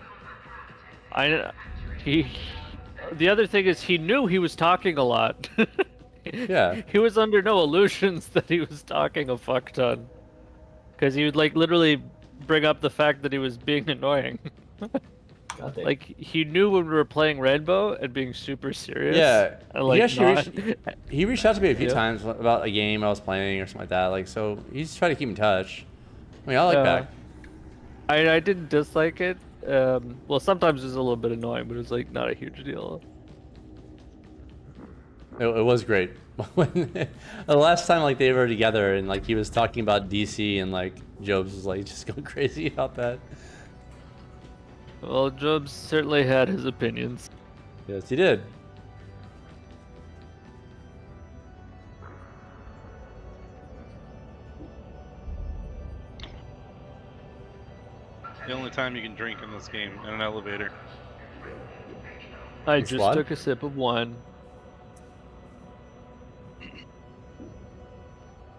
The other thing is he knew he was talking a lot. Yeah. He was under no illusions that he was talking a fuck ton. Because he would like literally bring up the fact that he was being annoying. God damn. Like he knew when we were playing Rainbow and being super serious. Yeah, And, like, he actually not... he reached out to me a few Yeah. times about a game I was playing or something like that. Like, so he's trying to keep in touch. I mean, I like back. I didn't dislike it. Well, sometimes it was a little bit annoying, but it was like not a huge deal. It was great. When the last time like they were together and like he was talking about DC and like Jobs was like just going crazy about that. Well, Jobs certainly had his opinions. Yes, he did. The only time you can drink in this game in an elevator. I just took a sip of wine.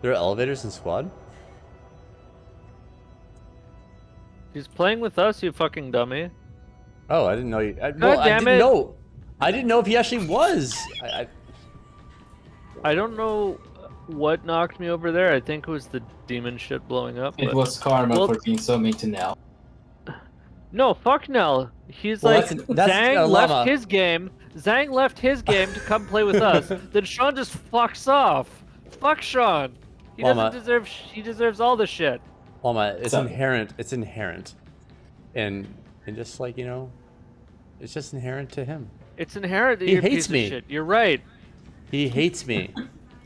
There are elevators in Squad? He's playing with us, you fucking dummy. Oh, I didn't know you. God Well, I damn didn't it. know. I didn't know if he actually was. I don't know what knocked me over there. I think it was the demon shit blowing up. It but- was karma Well, for being so mean to Nell. No, fuck Nell. He's Well, like, that's Zhang Llama. left his game. Zhang left his game to come play with us. Then Sean just fucks off. Fuck Sean. He Llama. doesn't deserve. He deserves all the shit. Llama, it's So- inherent. It's inherent, and just like it's just inherent to him. It's inherent that He you're a hates piece me. of shit. You're right. He hates me,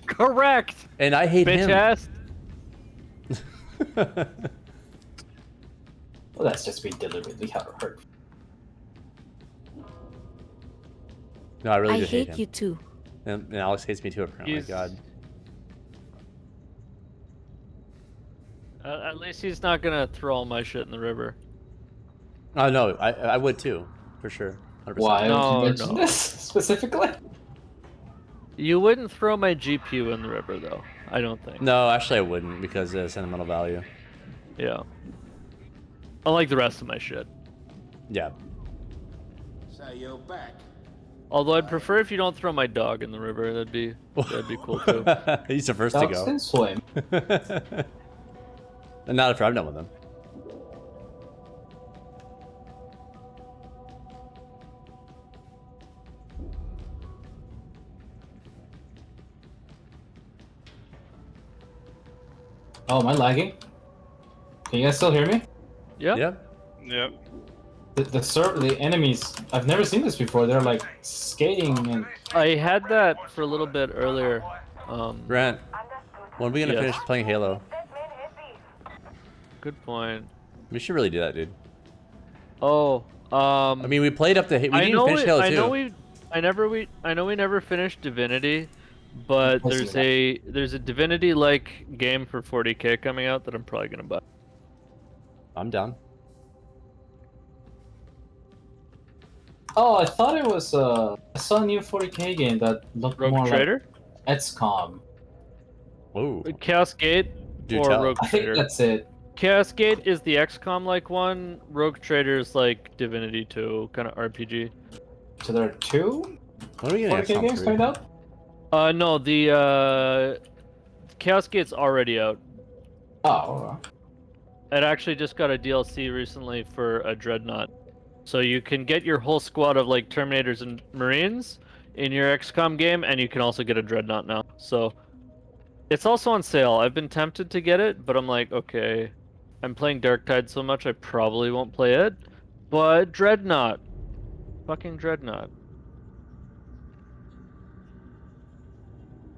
Correct. and I hate Bitch him. ass. Well, that's just being deliberately hurt. No, I really I do hate hate him. you too. And Alex hates me too, apparently. He's- God. At least he's not gonna throw all my shit in the river. Oh no, I would too, for sure. 100%. Why No, would you mention no. this specifically? You wouldn't throw my GPU in the river, though. I don't think. No, actually, I wouldn't because of sentimental value. Yeah. Unlike the rest of my shit. Yeah. So you're back. Although I'd prefer if you don't throw my dog in the river. That'd be cool too. He's the first Dogs to can go. swim. And not after I'm done with him. Oh, am I lagging? Can you guys still hear me? Yeah. Yep. Yep. The enemies, I've never seen this before. They're like skating and... I had that for a little bit earlier. Grant, when are we gonna Yes. finish playing Halo? Good point. We should really do that, dude. Oh, I mean, we played up to. We didn't even finish Halo 2. I know we never finished Divinity, but I see there's a Divinity-like game for 40K coming out that I'm probably gonna buy. I'm down. Oh, I thought it was, I saw a new 40K game that looked Rogue more Trader? like XCOM. Ooh. Chaos Gate Do or tell. Rogue I think Trader? that's it. Chaos Gate is the XCOM-like one. Rogue Trader is like Divinity 2, kind of RPG. So there are two When are we getting 40K games XCOM 3? coming out? No, the Chaos Gate's already out. Oh, It actually just got a DLC recently for a Dreadnought. So you can get your whole squad of like Terminators and Marines in your XCOM game, and you can also get a Dreadnought now. So it's also on sale. I've been tempted to get it, but I'm like, okay, I'm playing Darktide so much I probably won't play it. But Dreadnought. Fucking Dreadnought.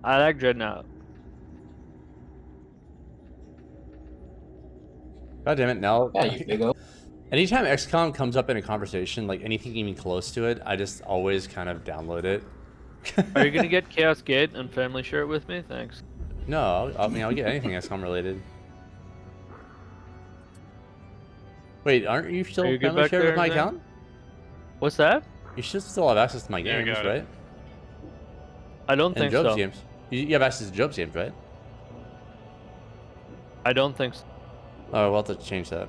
I like Dreadnought. God damn it! Now, yeah, you can go. anytime XCOM comes up in a conversation, like anything even close to it, I just always kind of download it. Are you gonna get Chaos Gate and family share it with me? Thanks. No, I mean I'll get anything XCOM related. Wait, aren't you still Are you good family back shared with there, my Zach? account? What's that? You should still have access to my Yeah, I games, got it. right? I don't And think Job's so. games. You have access to Job's games, right? I don't think so. Oh, we'll have to change that.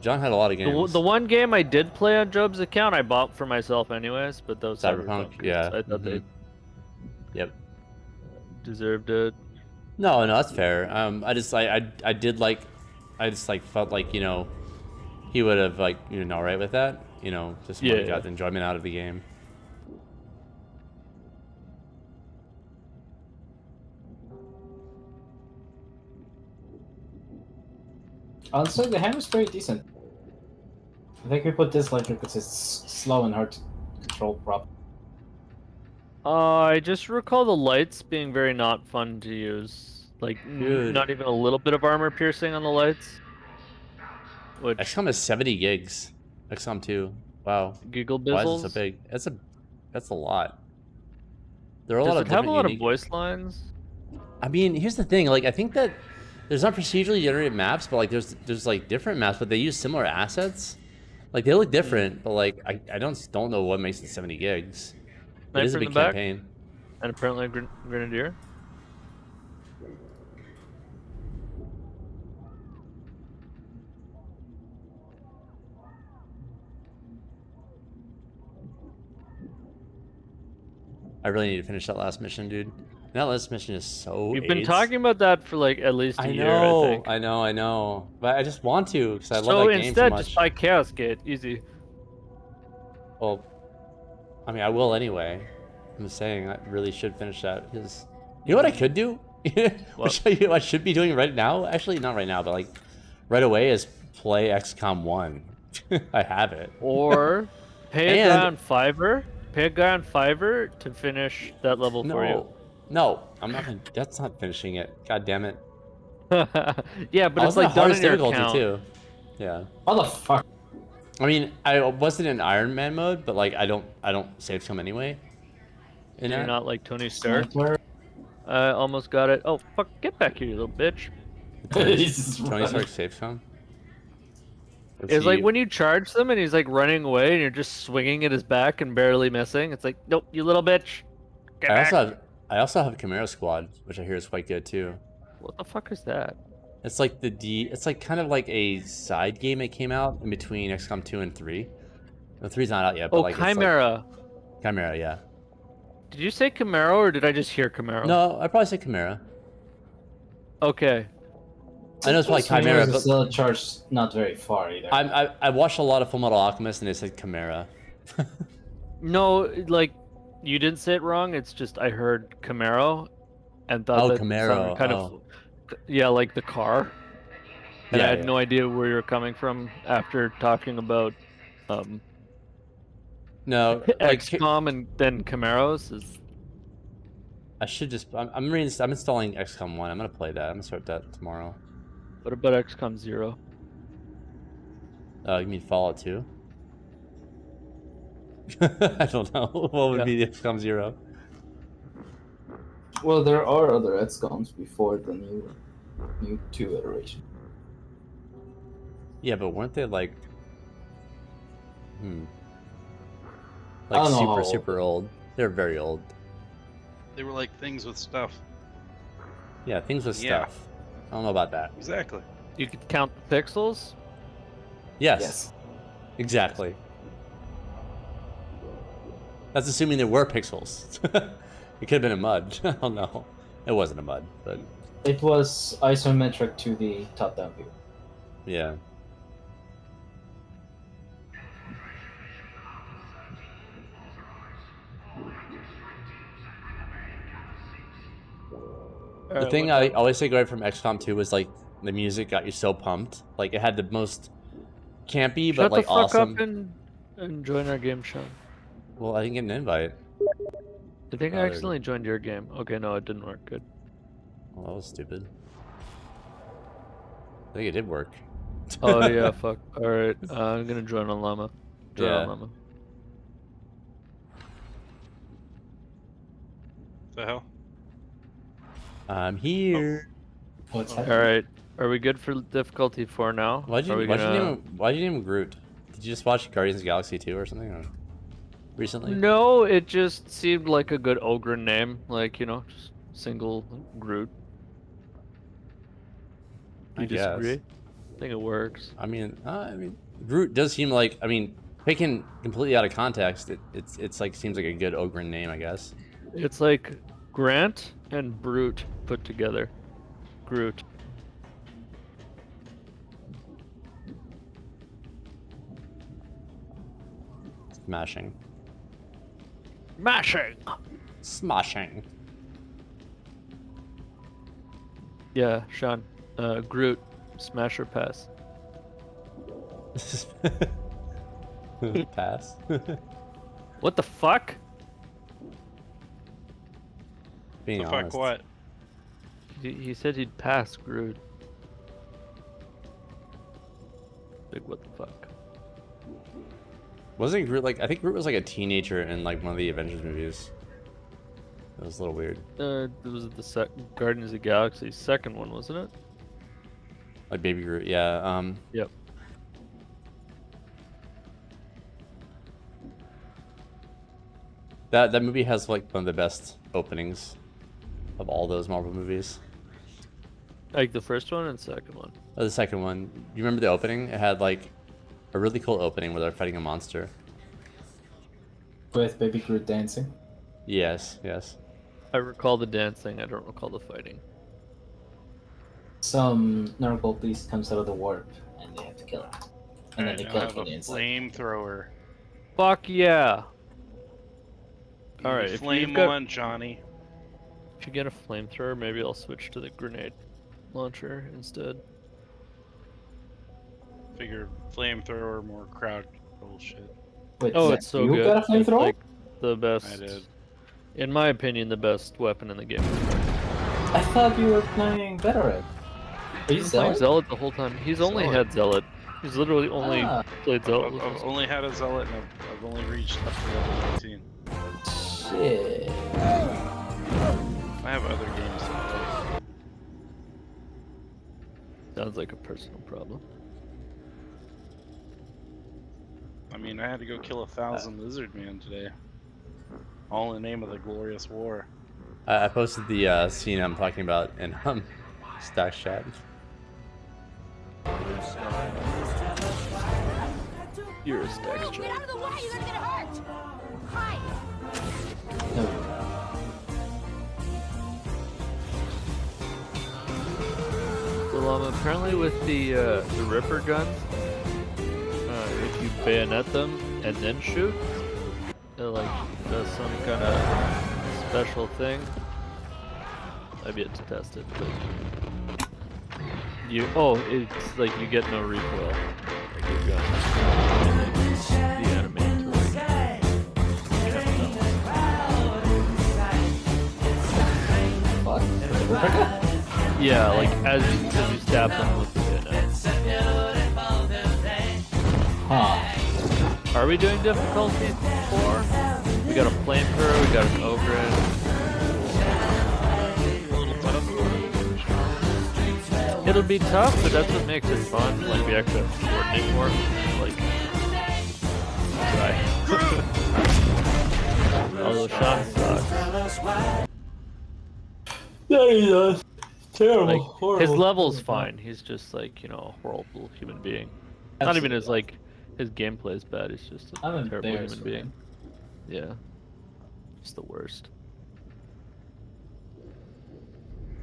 John had a lot of games. The one game I did play on Job's account, I bought for myself anyways, but those Cyberpunk, yeah. I thought they Yep. deserved it. No, that's fair. I just felt like, he would have all right with that. Just Yeah. got the enjoyment out of the game. Honestly, the hammer's pretty decent. I think we put dyslike because it's slow and hard to control properly. I just recall the lights being very not fun to use. Like, Dude. not even a little bit of armor piercing on the lights. Which XCOM is 70 gigs. XCOM 2. Wow. Giggle Why is it so bizzles? big? That's a lot. There are a Does lot it of have a different lot of unique... voice lines? I mean, here's the thing. Like, I think that there's not procedurally generated maps, but like there's like different maps, but they use similar assets. Like they look different, but like I don't know what makes it 70 gigs. It is a Sniper in big the back? campaign. And apparently a grenadier? I really need to finish that last mission, dude. That last mission is so You've been AIDS. talking about that for like at least a year, I think. I know. But I just want to because I love So that game so instead, much. just buy Chaos Gate. Easy. Well, I mean, I will anyway. I'm just saying I really should finish that because you know what I could do? Which I should be doing right now. Actually, not right now, but like right away is play XCOM 1. I have it. Or pay a guy on Fiverr. Pay a guy on Fiverr to finish that level for you. No, I'm not gonna. That's not finishing it. God damn it. Yeah, but it's like done in your account. too. Yeah. Motherfucker. I mean, I wasn't in Iron Man mode, but like I don't save some anyway. You're not like Tony Stark. I almost got it. Oh fuck! Get back here, you little bitch. Tony Stark save some. It's like when you charge them and he's like running away and you're just swinging at his back and barely missing. It's like, nope, you little bitch. Get back. I also have Chimera Squad, which I hear is quite good too. What the fuck is that? It's like it's like kind of like a side game that came out in between XCOM 2 and 3. The 3's not out yet, but like Chimera. It's like, Chimera, yeah. Did you say Camaro or did I just hear Camaro? No, I probably said Chimera. Okay. I know it's probably Chimera, but still charged not very far either. I watched a lot of Full Metal Alchemist and they said Chimera. No, like you didn't say it wrong. It's just I heard Camaro and thought that Camaro. kind of yeah, like the car. And I had no idea where you were coming from after talking about no XCOM and then Camaros. I should just I'm installing XCOM 1. I'm gonna play that. I'm gonna start that tomorrow. What about XCOM 0? You mean Fallout 2? I don't know. What would be the XCOM 0? Well, there are other XCOMs before the new 2 iteration. Yeah, but weren't they like like super old? They're very old. They were like things with stuff. Yeah, things with stuff. I don't know about that. Exactly. You could count the pixels? Yes. Exactly. That's assuming there were pixels. It could have been a mud. I don't know. It wasn't a mud, but it was isometric to the top-down view. Yeah. The thing I always take away from XCOM 2 was like the music got you so pumped. Like it had the most campy but like awesome. Shut the fuck up and join our game, Sean. Well, I didn't get an invite. I think I accidentally joined your game. Okay, no, it didn't work. Good. Well, that was stupid. I think it did work. Oh yeah, fuck. All right, I'm gonna join on Llama. Join on Llama. The hell? I'm here. What's All right, are we good for difficulty 4 now? Why'd you name him Groot? Did you just watch Guardians of the Galaxy 2 or something? Or recently? No, it just seemed like a good ogre name, like just single Groot. You disagree? I think it works. I mean, Groot does seem like taken completely out of context. It's like seems like a good ogre name, I guess. It's like Grant and Brute put together. Groot. Smashing. Mashing. Smashing. Yeah, Sean. Groot. Smash or pass. Pass. What the fuck? Being The honest. fuck what? He said he'd pass Groot. Like, what the fuck? Wasn't Groot like? I think Groot was like a teenager in like one of the Avengers movies. That was a little weird. It was the Guardians of the Galaxy second one, wasn't it? Like Baby Groot, yeah. Yep. That movie has like one of the best openings of all those Marvel movies. Like the first one and second one. Oh, the second one. You remember the opening? It had like a really cool opening where they're fighting a monster. With Baby Groot dancing. Yes, yes. I recall the dancing. I don't recall the fighting. Some Nurgle beast comes out of the warp, and they have to kill it. And then they kill it have from a the inside. flamethrower. Fuck yeah! All right, Flame one, Johnny. If you get a flamethrower, maybe I'll switch to the grenade launcher instead. Figure flamethrower, more crowd bullshit. Wait, Oh, Zach, it's so you good. got a It's flamethrower? like the best. I did. In my opinion, the best weapon in the game. I thought you were playing Veteran. Are you He's playing Zealot? Zealot the whole time. He's only Zealot. had Zealot. He's literally only played Zealot. I've only had a zealot, and I've only reached up to level 19. Shit. I have other games to play. Sounds like a personal problem. I mean, I had to go kill 1,000 lizard man today. All in the name of the glorious war. I posted the scene I'm talking about in Stack's chat. You're a Stack's Get out of the way! You're gonna get hurt! Hi! So apparently with the Ripper guns, if you bayonet them and then shoot, it like does some kind of special thing. I've yet to test it, but it's like you get no recoil. Like your gun. The enemy to like What? yeah, like as you stab them with the bayonet. Huh. Are we doing difficulty 4? We got a flamethrower, we got an ogre. It'll be tough, but that's what makes it fun. Like we actually have to coordinate more. Like, try. Although Sean sucks. Yeah, he does. Terrible. Like, horrible. his level's fine. He's just like, a horrible human being. Not even his like his gameplay is bad. He's just a terrible human being. Yeah, just the worst.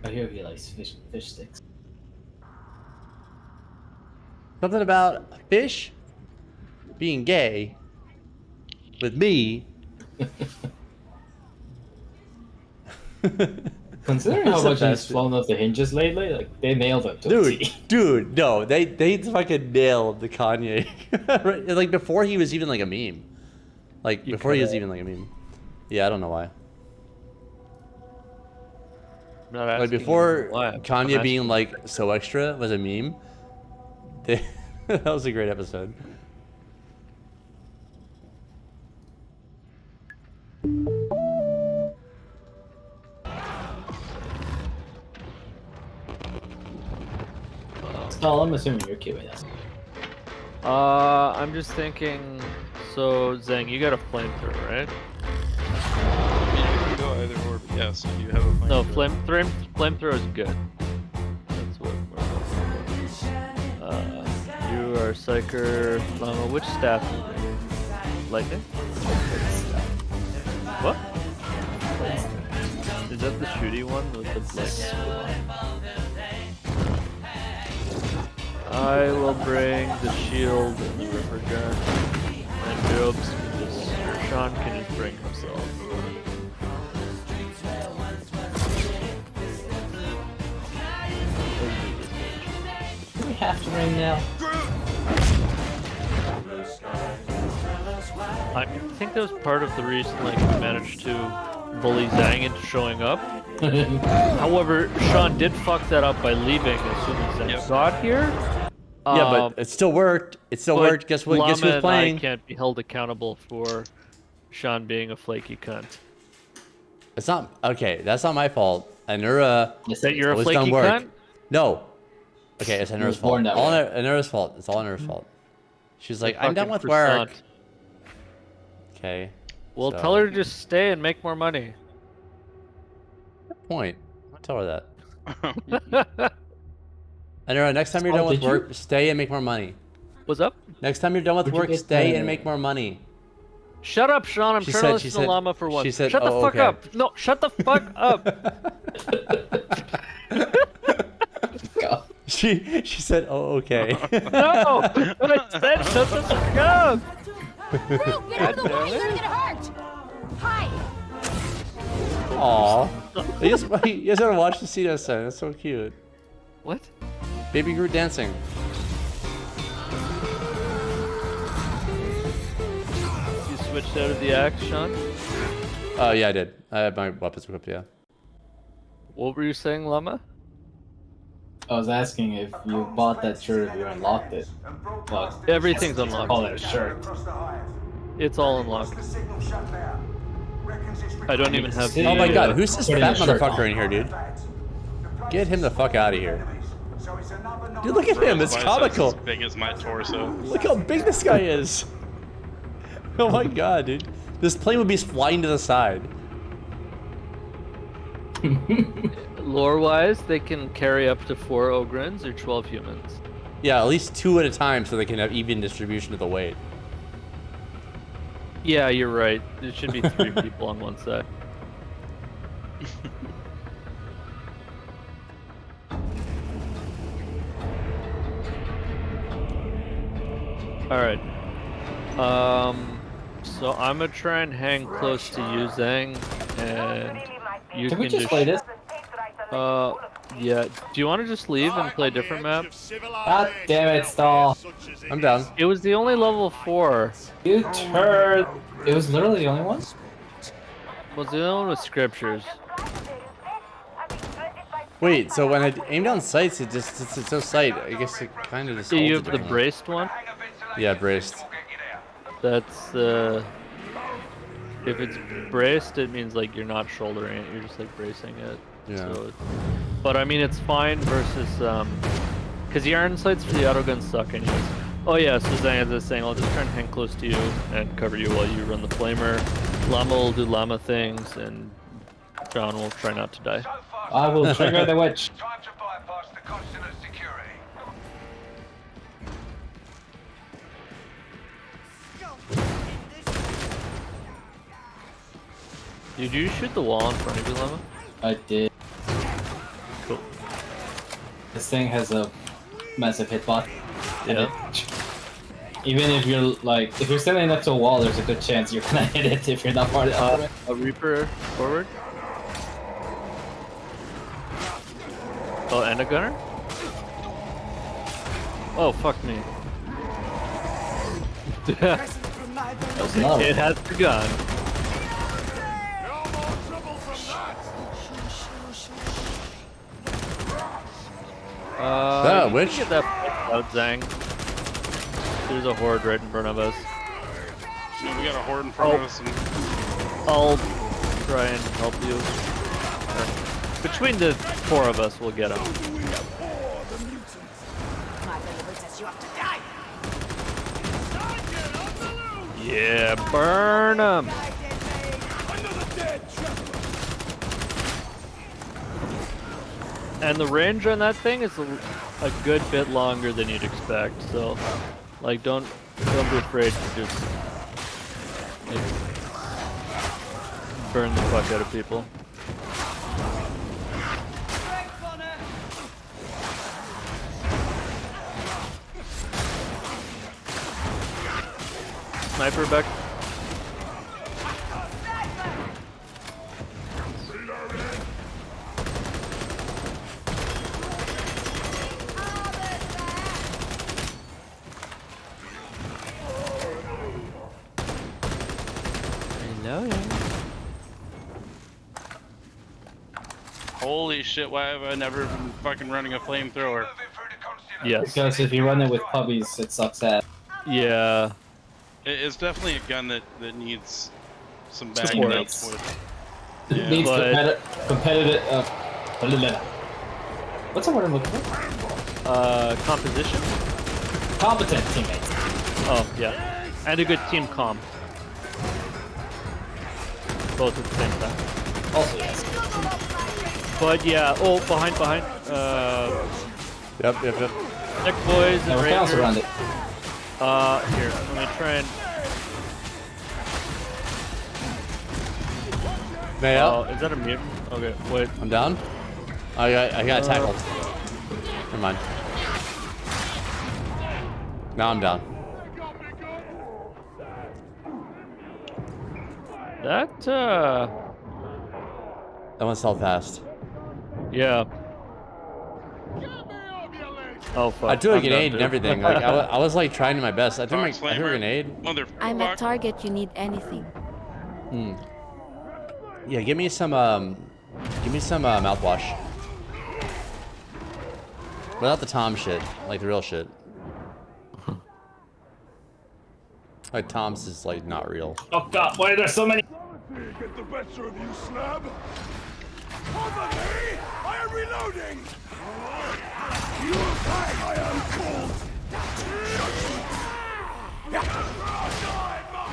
I hear he likes fish sticks. Something about fish being gay with me. Considering how much he's flown off the hinges lately, like they nailed it to a T. Dude, no, they fucking nailed the Kanye. Right? Like before he was even like a meme. Like before he was even like a meme. Yeah, I don't know why. Like before Kanye being like so extra was a meme. That was a great episode. So I'm assuming you're queuing us. I'm just thinking. So Zhang, you got a flamethrower, right? I mean, you can go either or, but yes, you have a flamethrower. No, flamethrower is good. That's what we're you are Psyker. Which staff? Lightning? What? Is that the shooty one with the blade? I will bring the shield and the river gun. And Jobs can just, or Sean can just bring himself. Do we have to ring now? I think that was part of the reason like we managed to bully Zhang into showing up. However, Sean did fuck that up by leaving as soon as Zhang got here. Yeah, but it still worked. It still worked. Guess what? Guess who was playing? I can't be held accountable for Sean being a flaky cunt. It's not okay. That's not my fault. Anura. Is that you're a always flaky done work. cunt? No. Okay, it's Anura's fault. All Anura's fault. It's all Anura's fault. She's like, I'm done with work. Okay. Well, tell her to just stay and make more money. Good point. I'll tell her that. Anura, next time you're done with work, stay and make more money. What's up? Next time you're done with work, stay and make more money. Shut up, Sean. I'm trying to listen to Llama for once. She said, shut the fuck up. No, shut the fuck up. She said, oh, okay. No! I said shut the fuck up! Bro, get out of the way! You're gonna get hurt! Hi! Aww. You guys gotta watch the scene this time. That's so cute. What? Baby Groot dancing. You switched out of the axe, Sean? Yeah, I did. I had my weapons equipped, yeah. What were you saying, Llama? I was asking if you bought that shirt, if you unlocked it. But everything's unlocked. Call it a shirt. It's all unlocked. I don't even have the... Oh my god, who's this fat motherfucker in here, dude? Get him the fuck out of here. Dude, look at him, it's comical. As big as my torso. Look how big this guy is. Oh my god, dude. This plane would be flying to the side. Lore-wise, they can carry up to 4 Ogrins or 12 humans. Yeah, at least 2 at a time so they can have even distribution of the weight. Yeah, you're right. It should be 3 people on one side. Alright. So I'm gonna try and hang close to you, Zhang, and you Can we just play this? Yeah. Do you want to just leave and play a different map? God damn it, Stall. I'm down. It was the only level 4. You turd. It was literally the only one? Was the only one with scriptures. Wait, so when I aim down sights, it's no sight. I guess it kind of just. You have the braced one? Yeah, braced. That's if it's braced, it means like you're not shouldering it. You're just like bracing it. Yeah. So, but I mean, it's fine versus because the iron sights for the autoguns suck anyways. Oh yeah, so Zhang, as I was saying, I'll just try and hang close to you and cover you while you run the flamer. Llama will do llama things, and John will try not to die. I will trigger the witch. Did you shoot the wall in front of you, Llama? I did. Cool. This thing has a massive hitbox. Yeah. Even if you're like, if you're standing next to a wall, there's a good chance you're gonna hit it if you're not part of it. A Reaper forward. Oh, and a gunner? Oh, fuck me. It has the gun. Which? Get that out, Zhang. There's a horde right in front of us. Yeah, we got a horde in front of us. And... I'll try and help you. Between the 4 of us, we'll get him. Yeah, burn him! And the range on that thing is a good bit longer than you'd expect, so like don't be afraid to just like, burn the fuck out of people. Sniper back. Holy shit, why have I never been fucking running a flamethrower? Yes. Because if you run it with puppies, it sucks ass. Yeah. It's definitely a gun that needs some backing up Teammates. with. It Yeah. needs But- competitive. What's the word I'm looking for? Composition? Competent teammates. Oh, yeah. And a good team comp. Both at the same time. Also, yes. But yeah, oh, behind. Yep. Neck boys and Never bounce Rangers. around it. Here, let me try and... Mayo. Oh, is that a mutant? Okay, wait. I'm down. I got tackled. Never mind. Now I'm down. That went so fast. Yeah. Oh fuck. I threw a I'm grenade done, and dude. everything. Like I was like trying my best. I threw a grenade. I'm at Target. You need anything? Yeah, give me some mouthwash. Without the Tom shit, like the real shit. Like Tom's is like not real. Oh god, why are there so many? Get the better of you, Slab. Cover me! I am reloading! You think I am cold?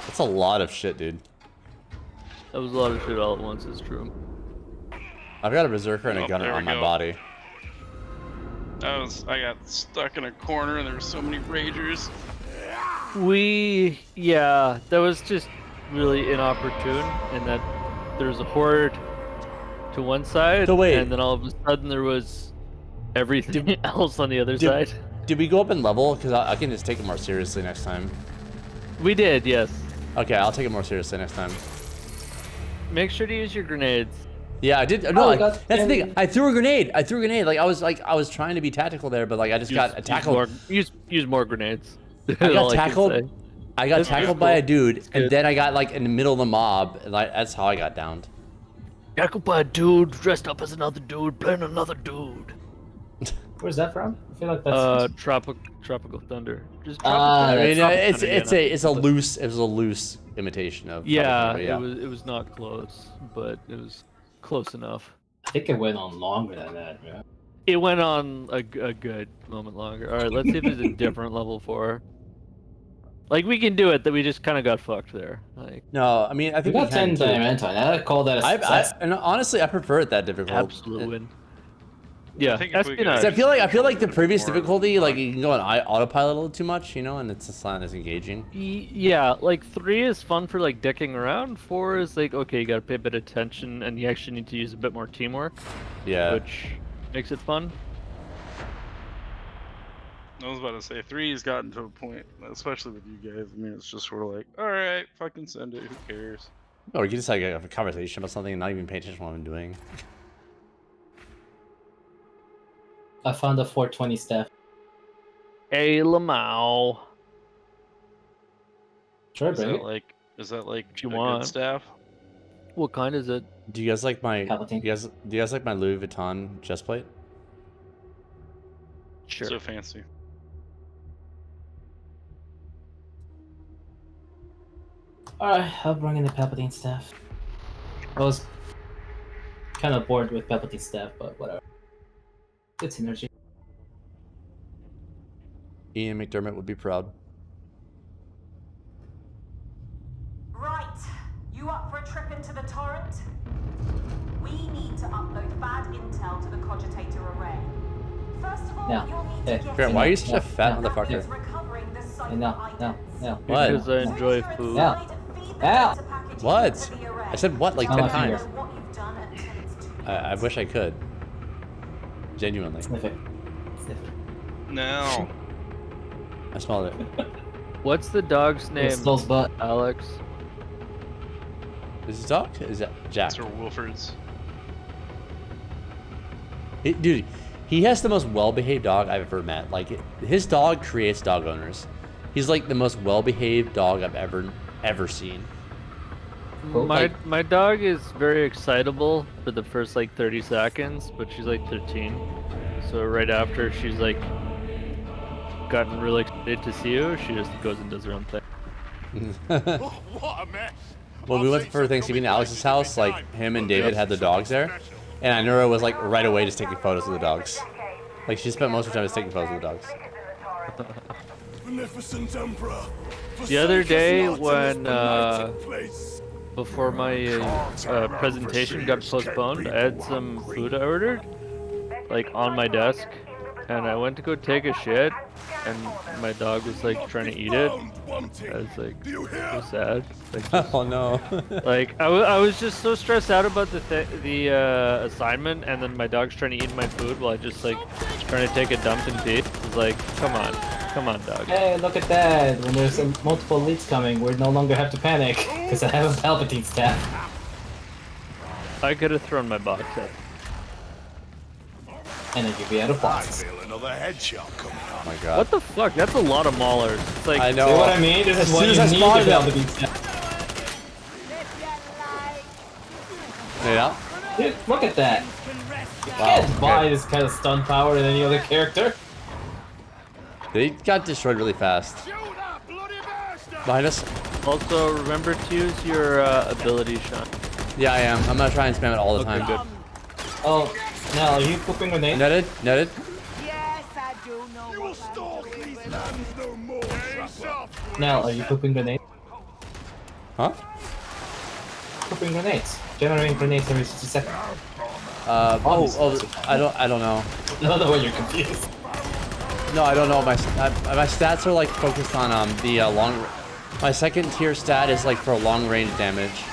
That's a lot of shit, dude. That was a lot of shit all at once, it's true. I've got a berserker and a gunner there we on my go. body. I got stuck in a corner and there were so many ragers. Yeah, that was just really inopportune in that there was a horde to one side, and then all of a sudden there was everything else on the other side. Did we go up in level? Because I can just take it more seriously next time. We did, yes. Okay, I'll take it more seriously next time. Make sure to use your grenades. Yeah, I did. No, that's the thing. I threw a grenade. Like I was trying to be tactical there, but like I just got tackled. Use more grenades. I got All can tackled. say. I got That's tackled cool. by a dude, It's and good. then I got like in the middle of the mob, and like that's how I got downed. Tackled by a dude dressed up as another dude playing another dude. Where's that from? I feel like that's. Tropical Thunder. Just I mean, Tropical Thunder, it's a loose imitation of. Yeah, Tropical Thunder, it was not close, but it was close enough. I think it went on longer than that. Yeah. It went on a good moment longer. All right, let's see if there's a different level 4. Like we can do it, that we just kind of got fucked there. Like No, I mean I We think got 10 diamond on. I call that a success. and honestly, I prefer it that difficult. absolute win. Yeah, I think if we could- espionage. 'Cause I feel like the previous difficulty, like you can go on autopilot a little too much, you know, and it's just not as engaging. Yeah, like 3 is fun for like dicking around. 4 is like, okay, you gotta pay a bit of attention and you actually need to use a bit more teamwork. Yeah. Which makes it fun. I was about to say 3's gotten to a point, especially with you guys. I mean, it's just sort of like, all right, fucking send it. Who cares? Or you can just like have a conversation about something and not even pay attention to what I'm doing. I found a 420 staff. Hey, Lamau. Sure, Is bring that it. like, is that like What you a good want. staff? What kind is it? Do you guys like my? Palpatine. Do you guys like my Louis Vuitton chest plate? Sure. So fancy. Alright, I'll bring in the Palpatine staff. I was kind of bored with Palpatine staff, but whatever. Good synergy. Ian McDermott would be proud. Right, you up for a trip into the torrent? We need to upload bad intel to the cogitator array. First of all, No. you'll need Hey. to get Grant, why are you such a No, fat no, motherfucker? recovering the site Hey, no. What? Because I enjoy food. No. Ow! What? I said what like Oh, 10 my times. finger. I wish I could. Genuinely. Sniff it. Sniff it. No. I smelled it. What's the dog's name? smells butt. Alex. Is this dog? Is that Jack? Mr. Wolford's. Dude, he has the most well-behaved dog I've ever met. Like, his dog creates dog owners. He's like the most well-behaved dog I've ever seen. Cool. My dog is very excitable for the first like 30 seconds, but she's like 13. So right after she's like gotten really excited to see you, she just goes and does her own thing. What a mess. When we went for Thanksgiving to Alex's house, like him and David had the dogs there, and Nura was like right away just taking photos of the dogs. Like she spent most of her time just taking photos of the dogs. Beneficent Emperor, The other forsake us day not in when this benighted place. before my presentation got postponed, I had some food I ordered like on my desk, and I went to go take a shit, and my dog was like trying to eat it. I was like so sad. Like, just, Oh no. like I was just so stressed out about the assignment, and then my dog's trying to eat my food while I just like trying to take a dump and pee. It's like, come on, dog. Hey, look at that! When there's multiple leads coming, we no longer have to panic because I have a Palpatine staff. I could have thrown my box at. And then you'd be out of box. Another headshot coming Oh my god. What the fuck? That's a lot of maulers. It's like, I know. See what I mean? This is what you need to Palpatine staff. Yeah. Dude, look at that. You can't buy this kind of stun power in any other character. They got destroyed really fast. Behind us. Also, remember to use your ability shot. Yeah, I am. I'm gonna try and spam it all the time. Good. Oh, now are you pooping grenades? Netted. You will stalk these lands no more, trapper. Now, are you pooping grenades? Huh? Pooping grenades. Generating grenades every 60 seconds. I don't know. No, you're confused. No, I don't know. My stats are like focused on the long. My second tier stat is like for long range damage.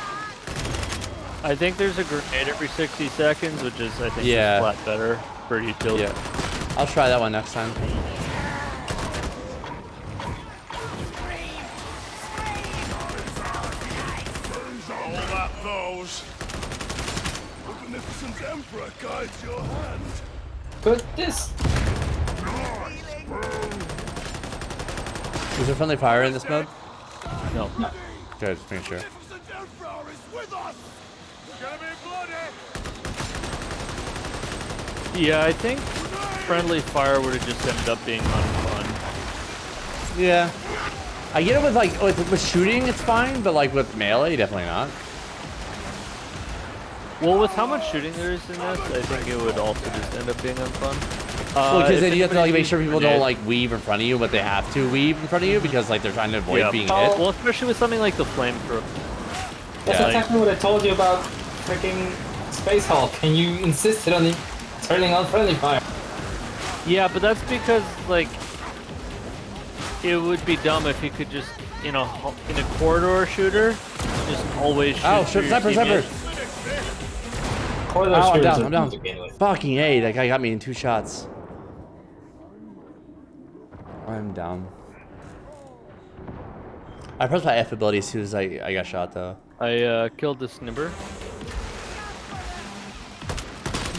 I think there's a grenade every 60 seconds, which is I think Yeah. a lot better for utility. Yeah, I'll try that one next time. All that those. The beneficent Emperor guides your hand. Put this. Is there friendly fire in this mode? No. Okay, just making sure. Beneficent Emperor is with us. We're gonna be bloody. Yeah, I think friendly fire would have just ended up being unfun. Yeah. I get it with like with shooting, it's fine, but like with melee, definitely not. Well, with how much shooting there is in this, I think it would also just end up being unfun. Well, because then you have to like make anybody's sure people grenade- don't like weave in front of you, but they have to weave in front of you because like they're trying to avoid being hit. Well, especially with something like the flamethrower. That's Yeah. exactly what I told you about freaking Space Hulk, and you insisted on turning on friendly fire. Yeah, but that's because like it would be dumb if you could just, in a corridor shooter, just always shoot. Oh, through your sniper! teammates. Corridor Oh, I'm shooters down. are I'm down. to begin with. Fucking A, that guy got me in 2 shots. I'm down. I pressed my F ability as soon as I got shot though. I killed the snipper.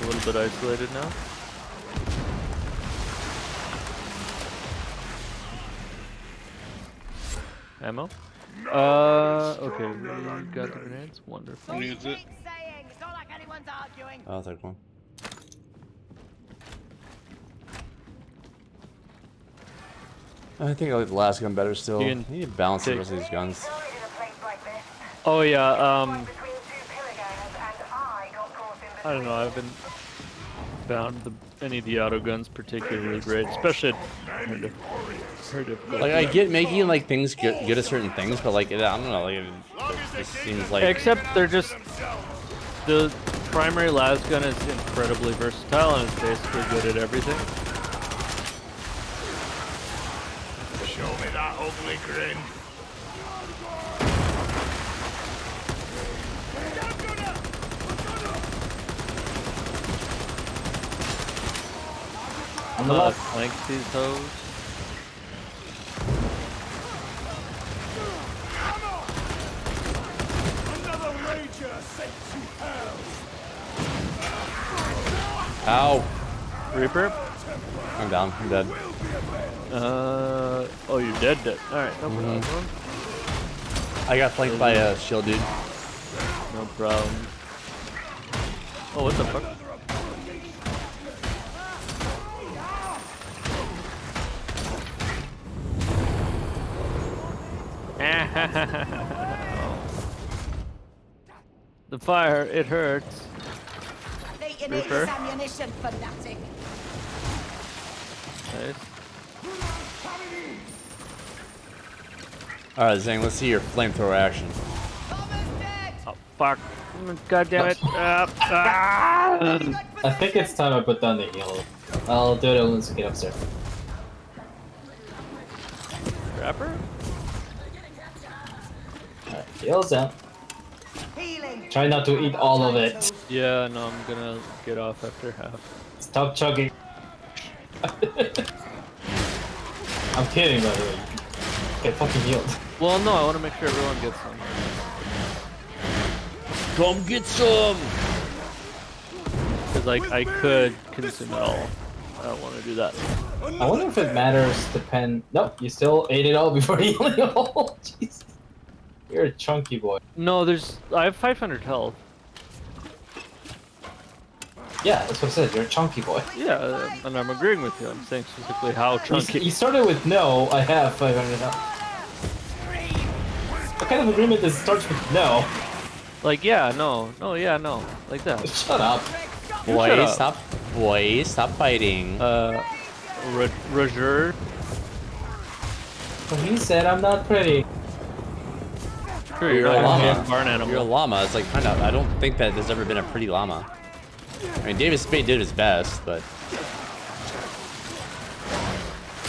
A little bit isolated now. Ammo? Okay, we got the grenades. Wonderful. Use it. I'll take one. I think I like the last gun better still. You need to balance the rest of these guns. Oh yeah, I don't know, I haven't found any of the auto guns particularly great, especially hard difficult. Like I get making like things good at certain things, but like I don't know, like it just seems like. Except they're just the primary las gun is incredibly versatile and it's basically good at everything. Show me that ugly grin. On the left. Flank these hoes. Another rager sent to hell. Ow! Reaper? I'm down. I'm dead. Oh, you're dead. All right, no problem. I got flanked by a shield dude. No problem. Oh, what the fuck? The fire, it hurts. Think you need Reaper. this ammunition, fanatic. Nice. All right, Zang, let's see your flamethrower action. Oh, fuck. God damn it. I think it's time I put down the heal. I'll do it once we get upstairs. Rapper? Alright, heal's down. Try not to eat all of it. Yeah, no, I'm gonna get off after half. Stop chugging. I'm kidding, by the way. Get fucking healed. Well, no, I want to make sure everyone gets some. Come get some! Because, like, I could consume it all. I don't want to do that. I wonder if it matters Nope, you still ate it all before healing all. Jesus. You're a chunky boy. No, I have 500 health. Yeah, that's what I said. You're a chunky boy. Yeah, and I'm agreeing with you. I'm saying specifically how chunky. You started with no, I have 500 health. What kind of agreement does it start with no? Like, yeah, no, yeah, no. Like that. Shut up. Boys, stop. Boys, stop fighting. Roger. Well, he said I'm not pretty. Sure, You're a llama. Barn animal. You're a llama. It's like kind of. I don't think that there's ever been a pretty llama. I mean, David Spade did his best, but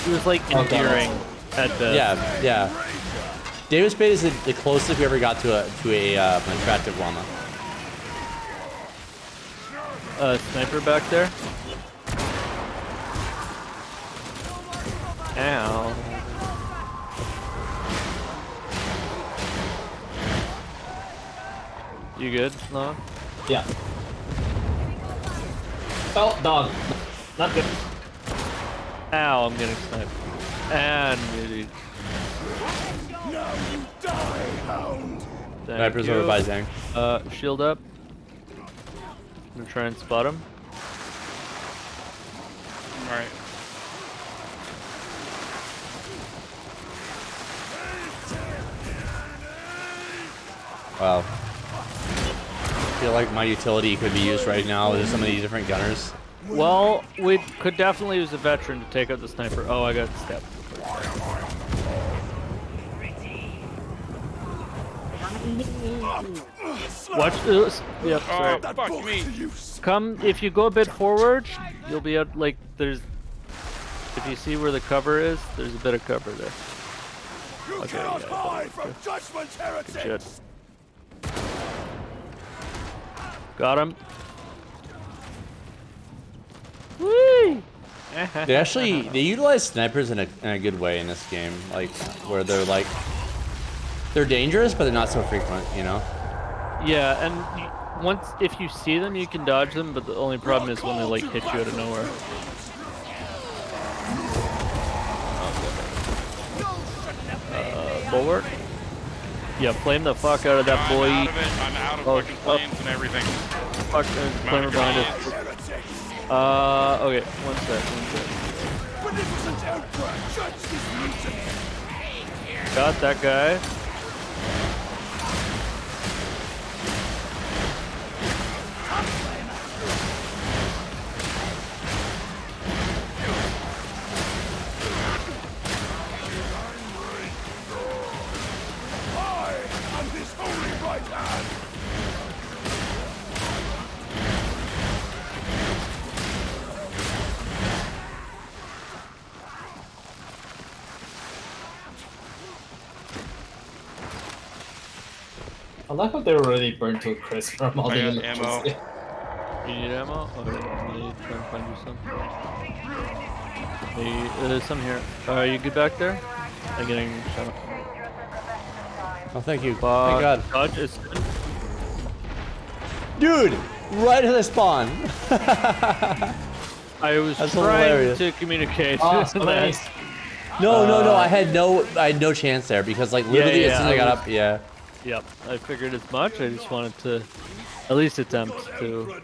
he was like endearing at best. Yeah. David Spade is the closest we ever got to an attractive llama. Sniper back there. Ow. You good, Noah? Yeah. Oh, dog. Not good. Ow, I'm getting sniped. And maybe. Now you die, hound. Sniper's over by Zang. Shield up. I'm gonna try and spot him. Alright. Wow. I feel like my utility could be used right now with some of these different gunners. Well, we could definitely use a veteran to take out the sniper. Oh, I got stepped. Watch this. Yep, sorry. Oh, fuck me. Come, if you go a bit forward, you'll be at, like, if you see where the cover is, there's a bit of cover there. You cannot hide from judgment, heretic. Good shit. Got him. Whee! They utilize snipers in a good way in this game, like where they're dangerous, but they're not so frequent, you know. Yeah, and if you see them, you can dodge them, but the only problem is when they like hit you out of nowhere. Bulwark. Yeah, flame the fuck out of that boy. I'm out of fucking flames and everything. Fuck, flamer behind us. Okay, one sec. Got that guy. I'm his holy right hand. I like how they're already burnt to a crisp from all the electricity. You need ammo? Okay, let me try and find you some. Hey, there's some here. You good back there? I'm getting shot. Oh, thank you. Thank God. Dodge is... Dude, right as I spawn. I was That's trying hilarious. to communicate. Oh, so nice. No, I had no chance there because like literally as soon as I got up, yeah. Yep, I figured as much. I just wanted to at least attempt to.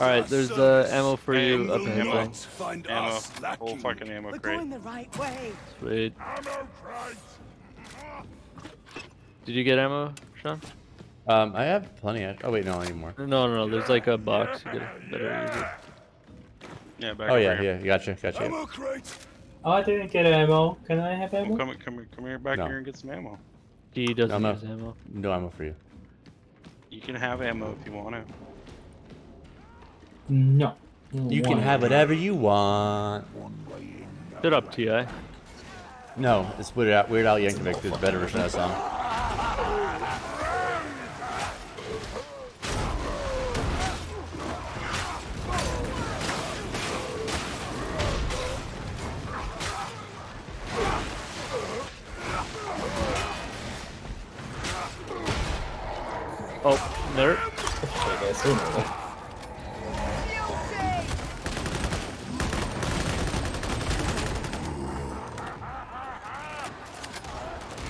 Alright, there's ammo for you up ahead. Ammo. Find Ammo. us Full lacking. fucking ammo We're crate. going the right way. Sweet. Did you get ammo, Sean? I have plenty. Oh wait, no anymore. No. There's like a box. You better use it. Yeah, back Oh over yeah, here. yeah. Gotcha. Ammo crate. Oh, I didn't get ammo. Can I have ammo? Well, come here back No. here and get some ammo. He doesn't No, use ammo. no ammo for you. You can have ammo if you want to. No. You can have whatever you want. Shut up, Ti. No, it's Weird Al Yankovic did a better version of that song. Oh, there.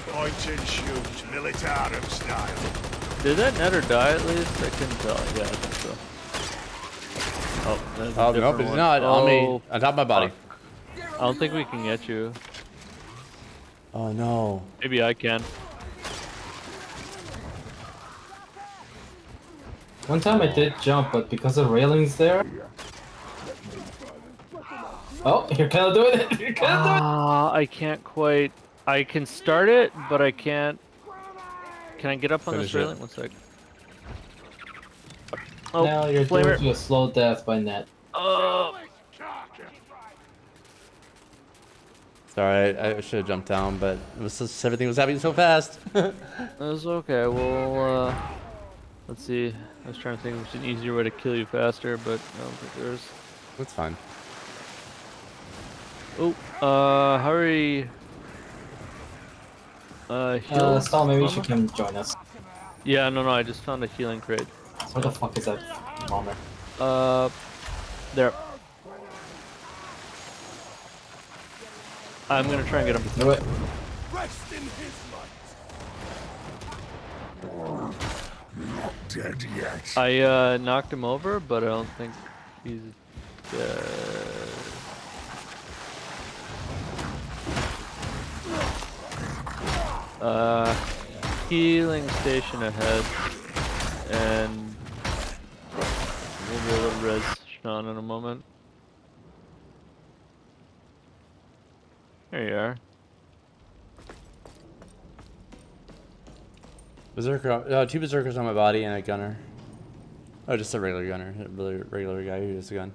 Point and shoot, militarum style. Did that netter die at least? I couldn't tell. Yeah, I think so. Oh, there's a Oh, different nope, it's one. not. On me. Oh, On top of my body. fuck. I don't think we can get you. Oh, no. Maybe I can. One time I did jump, but because the railing's there. Oh, you're kind of doing it. You're kind of doing it. I can't quite. I can start it, but I can't. Can I get up on this Finish it. railing? One sec. Oh, Now you're flamer. doomed to a slow death by net. Oh. Sorry, I should have jumped down, but it was just, everything was happening so fast. That's okay. Well, let's see. I was trying to think of an easier way to kill you faster, but I don't think there is. That's fine. Oh, hurry. Heal. Stall, maybe you should come join us. Yeah, no, I just found a healing crate. Where the fuck is that bomber? There. I'm gonna try and get him. Do it. Rest in his light. Not dead yet. I knocked him over, but I don't think he's dead. Healing station ahead, and maybe a little res Sean in a moment. There you are. Berserker, 2 berserkers on my body and a gunner. Oh, just a regular gunner, a really regular guy who uses a gun.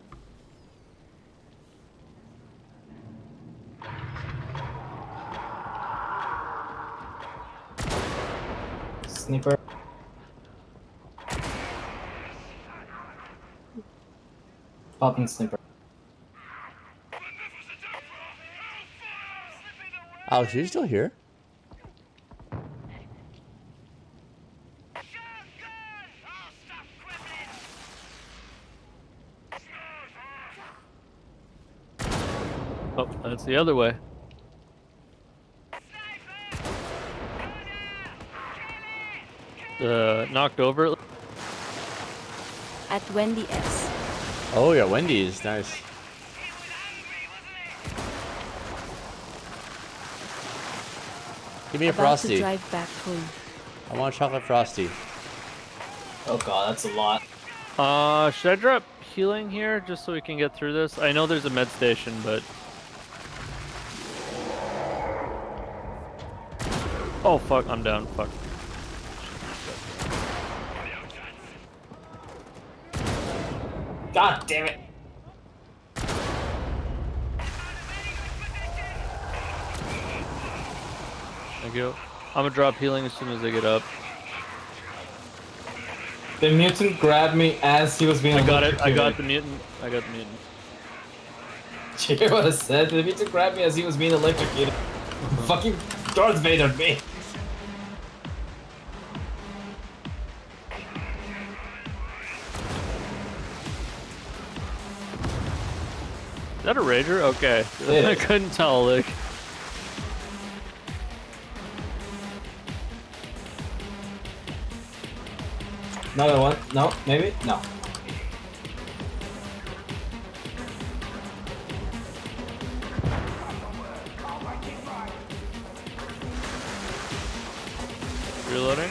Sniper. Popping sniper. Alex, are you still here? Oh, that's the other way. Knocked over. At Wendy S. Oh yeah, Wendy's, nice. Give me a About Frosty. to drive back home. I want a chocolate Frosty. Oh god, that's a lot. Should I drop healing here just so we can get through this? I know there's a med station, but... Oh fuck, I'm down, fuck. God damn it. Thank you. I'm gonna drop healing as soon as I get up. The mutant grabbed me as he was being I got it, I electrocuted. got the mutant. I got the mutant. Did you hear what I said? The mutant grabbed me as he was being electrocuted. Fucking Darth Vader me. Is that a rager? Okay. It I is. couldn't tell, like. Another one. No, maybe? No. Reloading.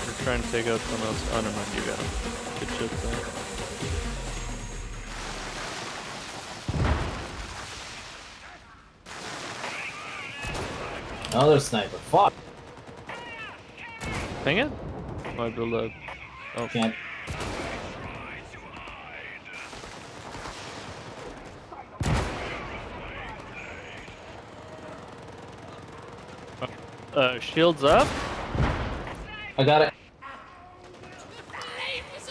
We're trying to take out someone else. Oh, no, mind, you got him. Good shit, though. Another sniper. Fuck. Ping it? Might be low. Oh. Can't. Shields up. I got it.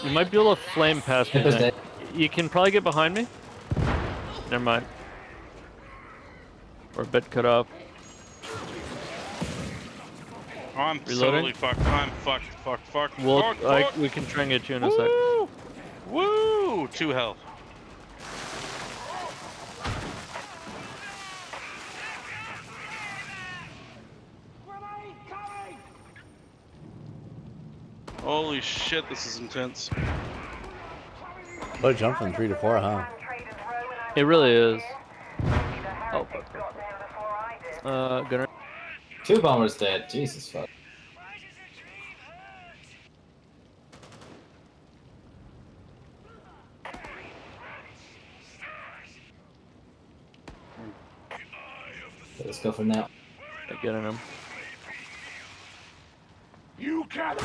You might be able to flame past me. Sniper's There. dead. You can probably get behind me. Never mind. We're a bit cut off. Oh, I'm Reloading. totally fucked. I'm fucked. We'll, Fuck. we can try and get you in a sec. Woo! 2 health. Holy shit, this is intense. Oh, jump from 3 to 4, huh? It really is. Oh, fuck. Gunner. 2 bombers dead. Jesus fuck. Let's go for now. I'm getting him. You can't.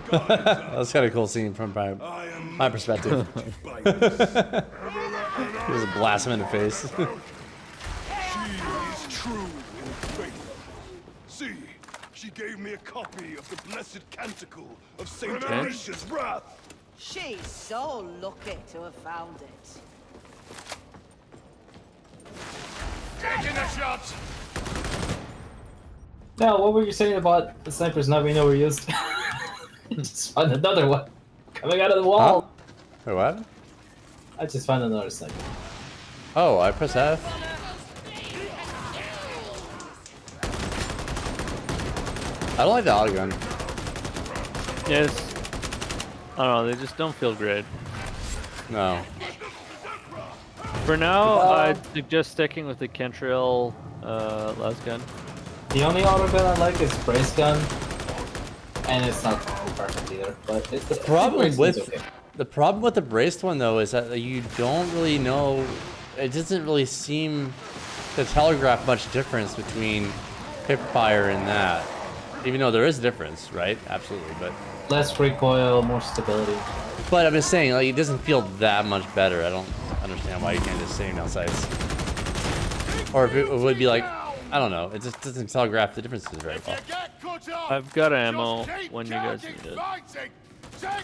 That's kind of cool scene from my perspective. Just blast him in the face. She is true in faith. See, she gave me a copy of the blessed canticle of Saint Alicia's wrath. She's so lucky to have found it. Taking a shot. Now, what were you saying about the snipers not being overused? Just found another one coming out of the wall. Huh? Wait, what? I just found another sniper. Oh, I press F. I don't like the auto gun. Yes. I don't know, they just don't feel great. No. For now, I'd suggest sticking with the Kentriel last gun. The only auto gun I like is brace gun, and it's not perfect either. But it's The problem with the braced one though is that you don't really know. It doesn't really seem to telegraph much difference between hip fire and that. Even though there is a difference, right? Absolutely, but less recoil, more stability. But I'm just saying, like, it doesn't feel that much better. I don't understand why you can't just save down sights. Or if it would be like, I don't know. It just doesn't telegraph the differences very well. I've got ammo when you guys need it.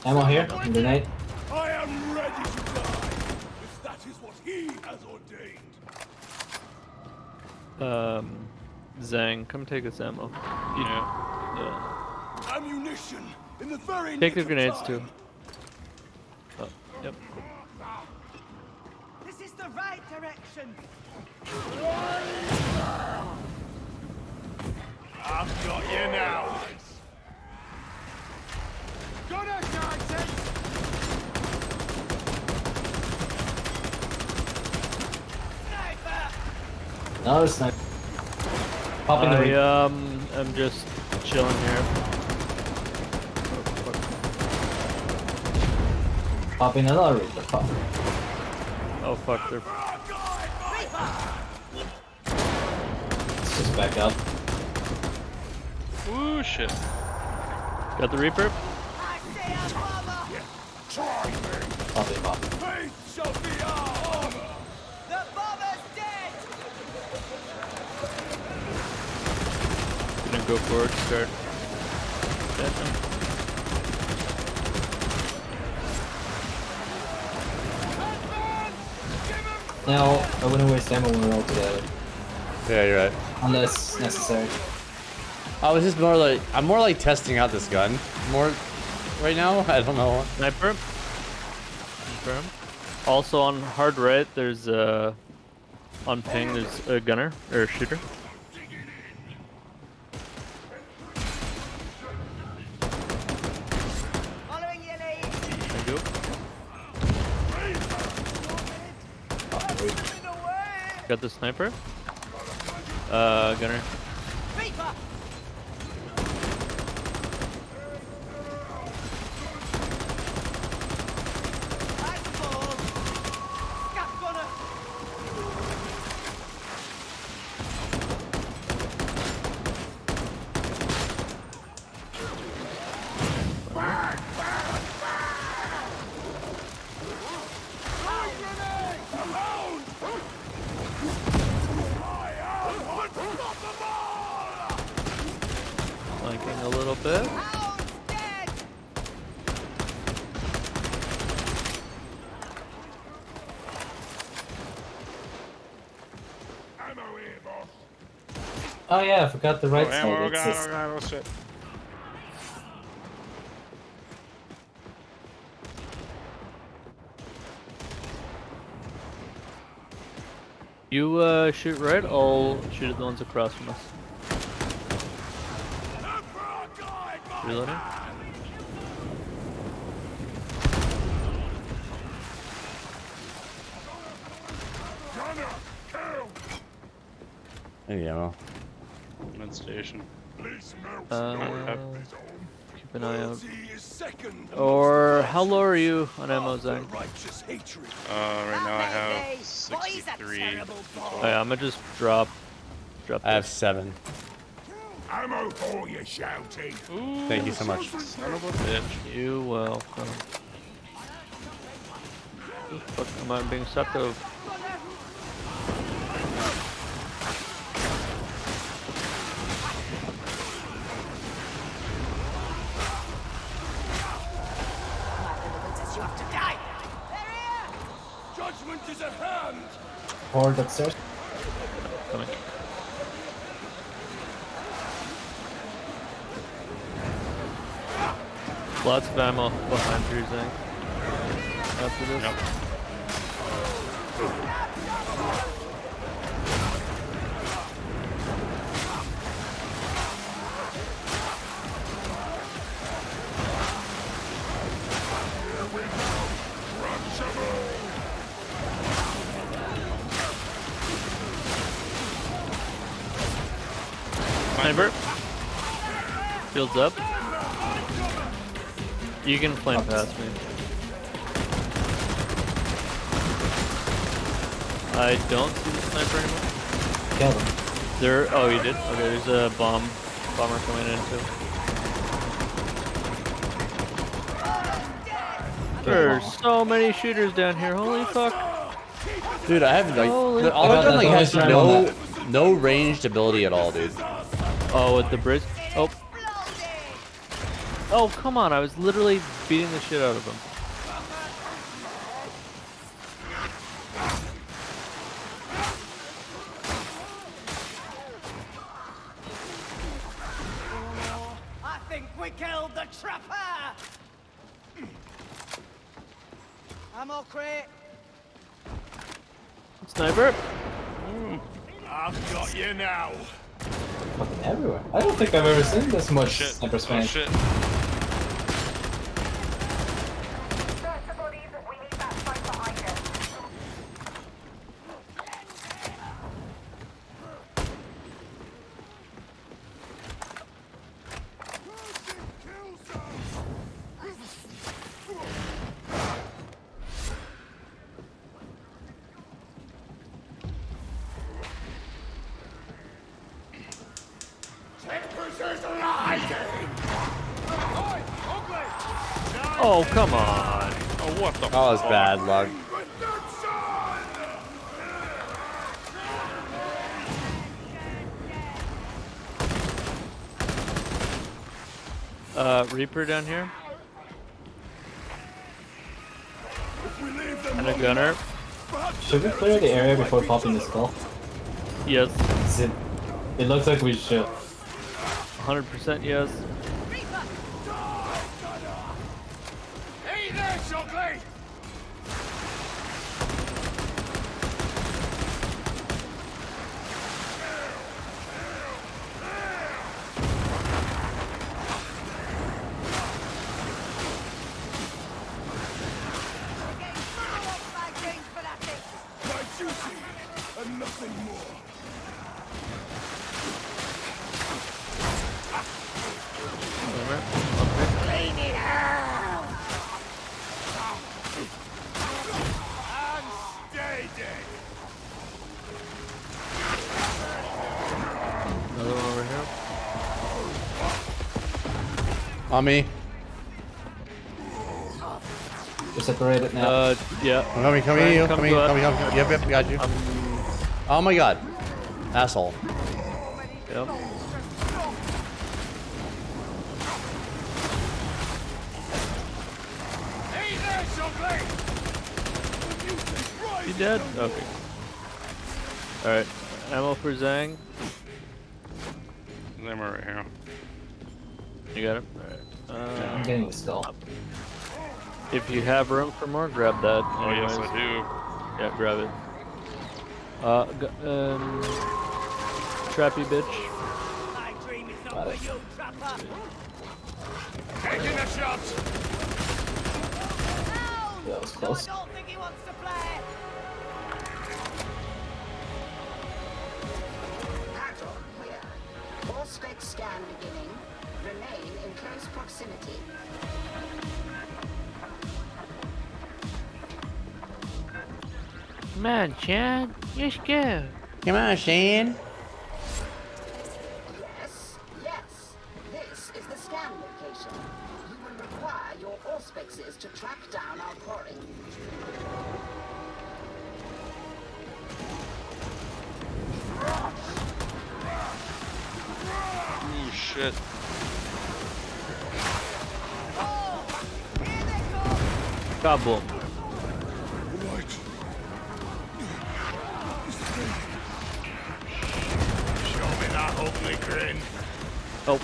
Ammo here, grenade. I am ready to die, if that is what he has ordained. Zhang, come take this ammo. Ammunition in the very Take the nick of grenades time. too. Yep. This is the right direction. I've got you now. Gonna charge it. Another sniper. Pop in the ring. I'm just chilling here. Pop in another Reaper. Pop. Oh fuck, they're... Let's just back up. Ooh, shit. Got the Reaper? Pop in, pop. Faith shall be our honor. The bomber's dead. Gonna go forward, start. Now, I wouldn't waste ammo when we're all together. Yeah, you're right. Unless necessary. I was just more like, I'm more like testing out this gun. More right now, I don't know. Sniper. Confirm. Also on hard right, there's on ping, there's a gunner or a shooter. too. Got the sniper. Gunner. Flanking a little bit. Oh yeah, I forgot the right side. Oh It's god, just- oh god, oh shit. You shoot right, I'll shoot at the ones across from us. Reloading. Maybe ammo. Mid station. Keep an eye out. Or how low are you on ammo, Zach? Right now I have 63. Oh, yeah, I'm gonna just drop. I have 7. Ammo for you, shouty. Thank you so much. Son of a bitch. You welcome. What the fuck am I being sucked of? You have to die. Judgment is at hand. Horde upstairs. Coming. Lots of ammo behind you, Zach. After this. Yep. Sniper. Shields up. You can flame past me. I don't see the sniper anymore. Kill them. There. Oh, you did. Okay, there's a bomber coming in too. There's so many shooters down here. Holy fuck! Dude, I have like Holy the auto gun like has Holy no ranged ability at all, dude. Oh, with the bridge. Oh. Oh, come on. I was literally beating the shit out of him. I think we killed the trapper! Ammo crate! Sniper. I've got you now. Fucking everywhere. I don't think I've ever seen this much sniper spam. Oh shit. Oh, come on. Oh, what the That was bad luck. Reaper down here. And a gunner. Should we clear the area before popping the skull? Yes. It looks like we should. 100% yes. Hey there, Shockley! On me. We're separated now. Yeah. Coming to you. Coming. Yep, got you. Oh my god. Asshole. Yep. You dead? Okay. Alright. Ammo for Zhang. Ammo right here. You got it? Alright. I'm getting the skull. If you have room for more, grab that. Oh, yes, I do. Yeah, grab it. Trappy bitch. Got it. Taking a shot. Yeah, that was close. All spec scan beginning. Remain in close proximity. Come on, Chad. Let's go. Come on, Shane. Yes. This is the scan location. You will require your auspexes to track down our quarry. Ooh, shit. Kaboom. Show me that ugly grin. Oh.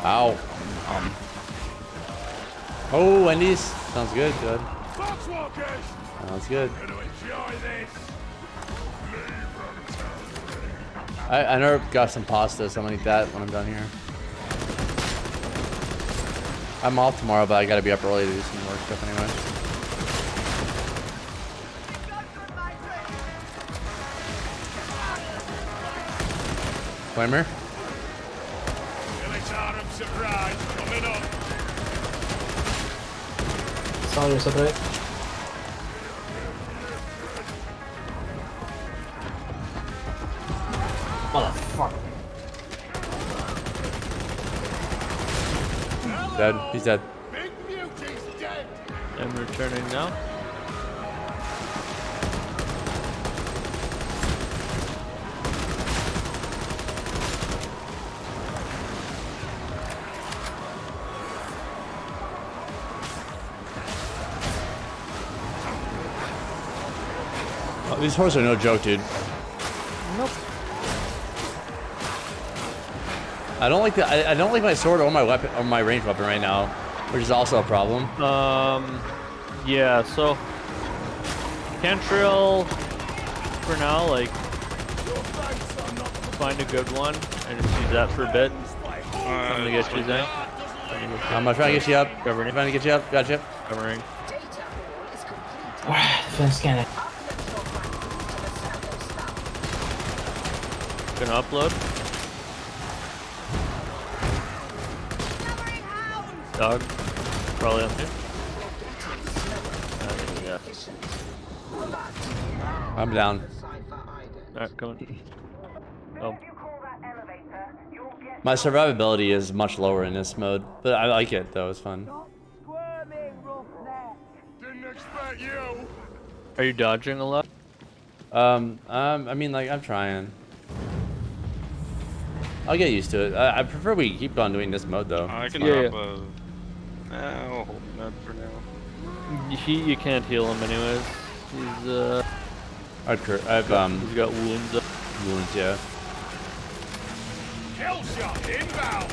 Ow. Oh, Wendy's. Sounds good, good. Foxwalkers. Sounds good. Gonna enjoy this. I never got some pasta, so I'm gonna eat that when I'm done here. I'm off tomorrow, but I gotta be up early to do some work stuff anyway. Flamer? Militarum surprise coming up. Saw you separate. Motherfucker. Dead. He's dead. Big Beauty's dead. I'm returning now. Oh, these horses are no joke, dude. Nope. I don't like the. I don't like my sword or my weapon or my ranged weapon right now, which is also a problem. Yeah. So, Cantrell, for now, like, find a good one and just use that for a bit. I'm gonna get you, Zhang. I'm gonna try to get you up. Covering. Trying to get you up. Gotcha. Covering. Defense scanning. Gonna upload. Dog. Probably up here. Yeah. I'm down. Alright, coming. Oh. My survivability is much lower in this mode, but I like it though. It's fun. Didn't expect you. Are you dodging a lot? I mean, like, I'm trying. I'll get used to it. I prefer we keep on doing this mode though. I can Yeah, drop a... I'll hold that for now. You can't heal him anyways. He's I've he's got wounds. Wounds, yeah. Kill shot inbound.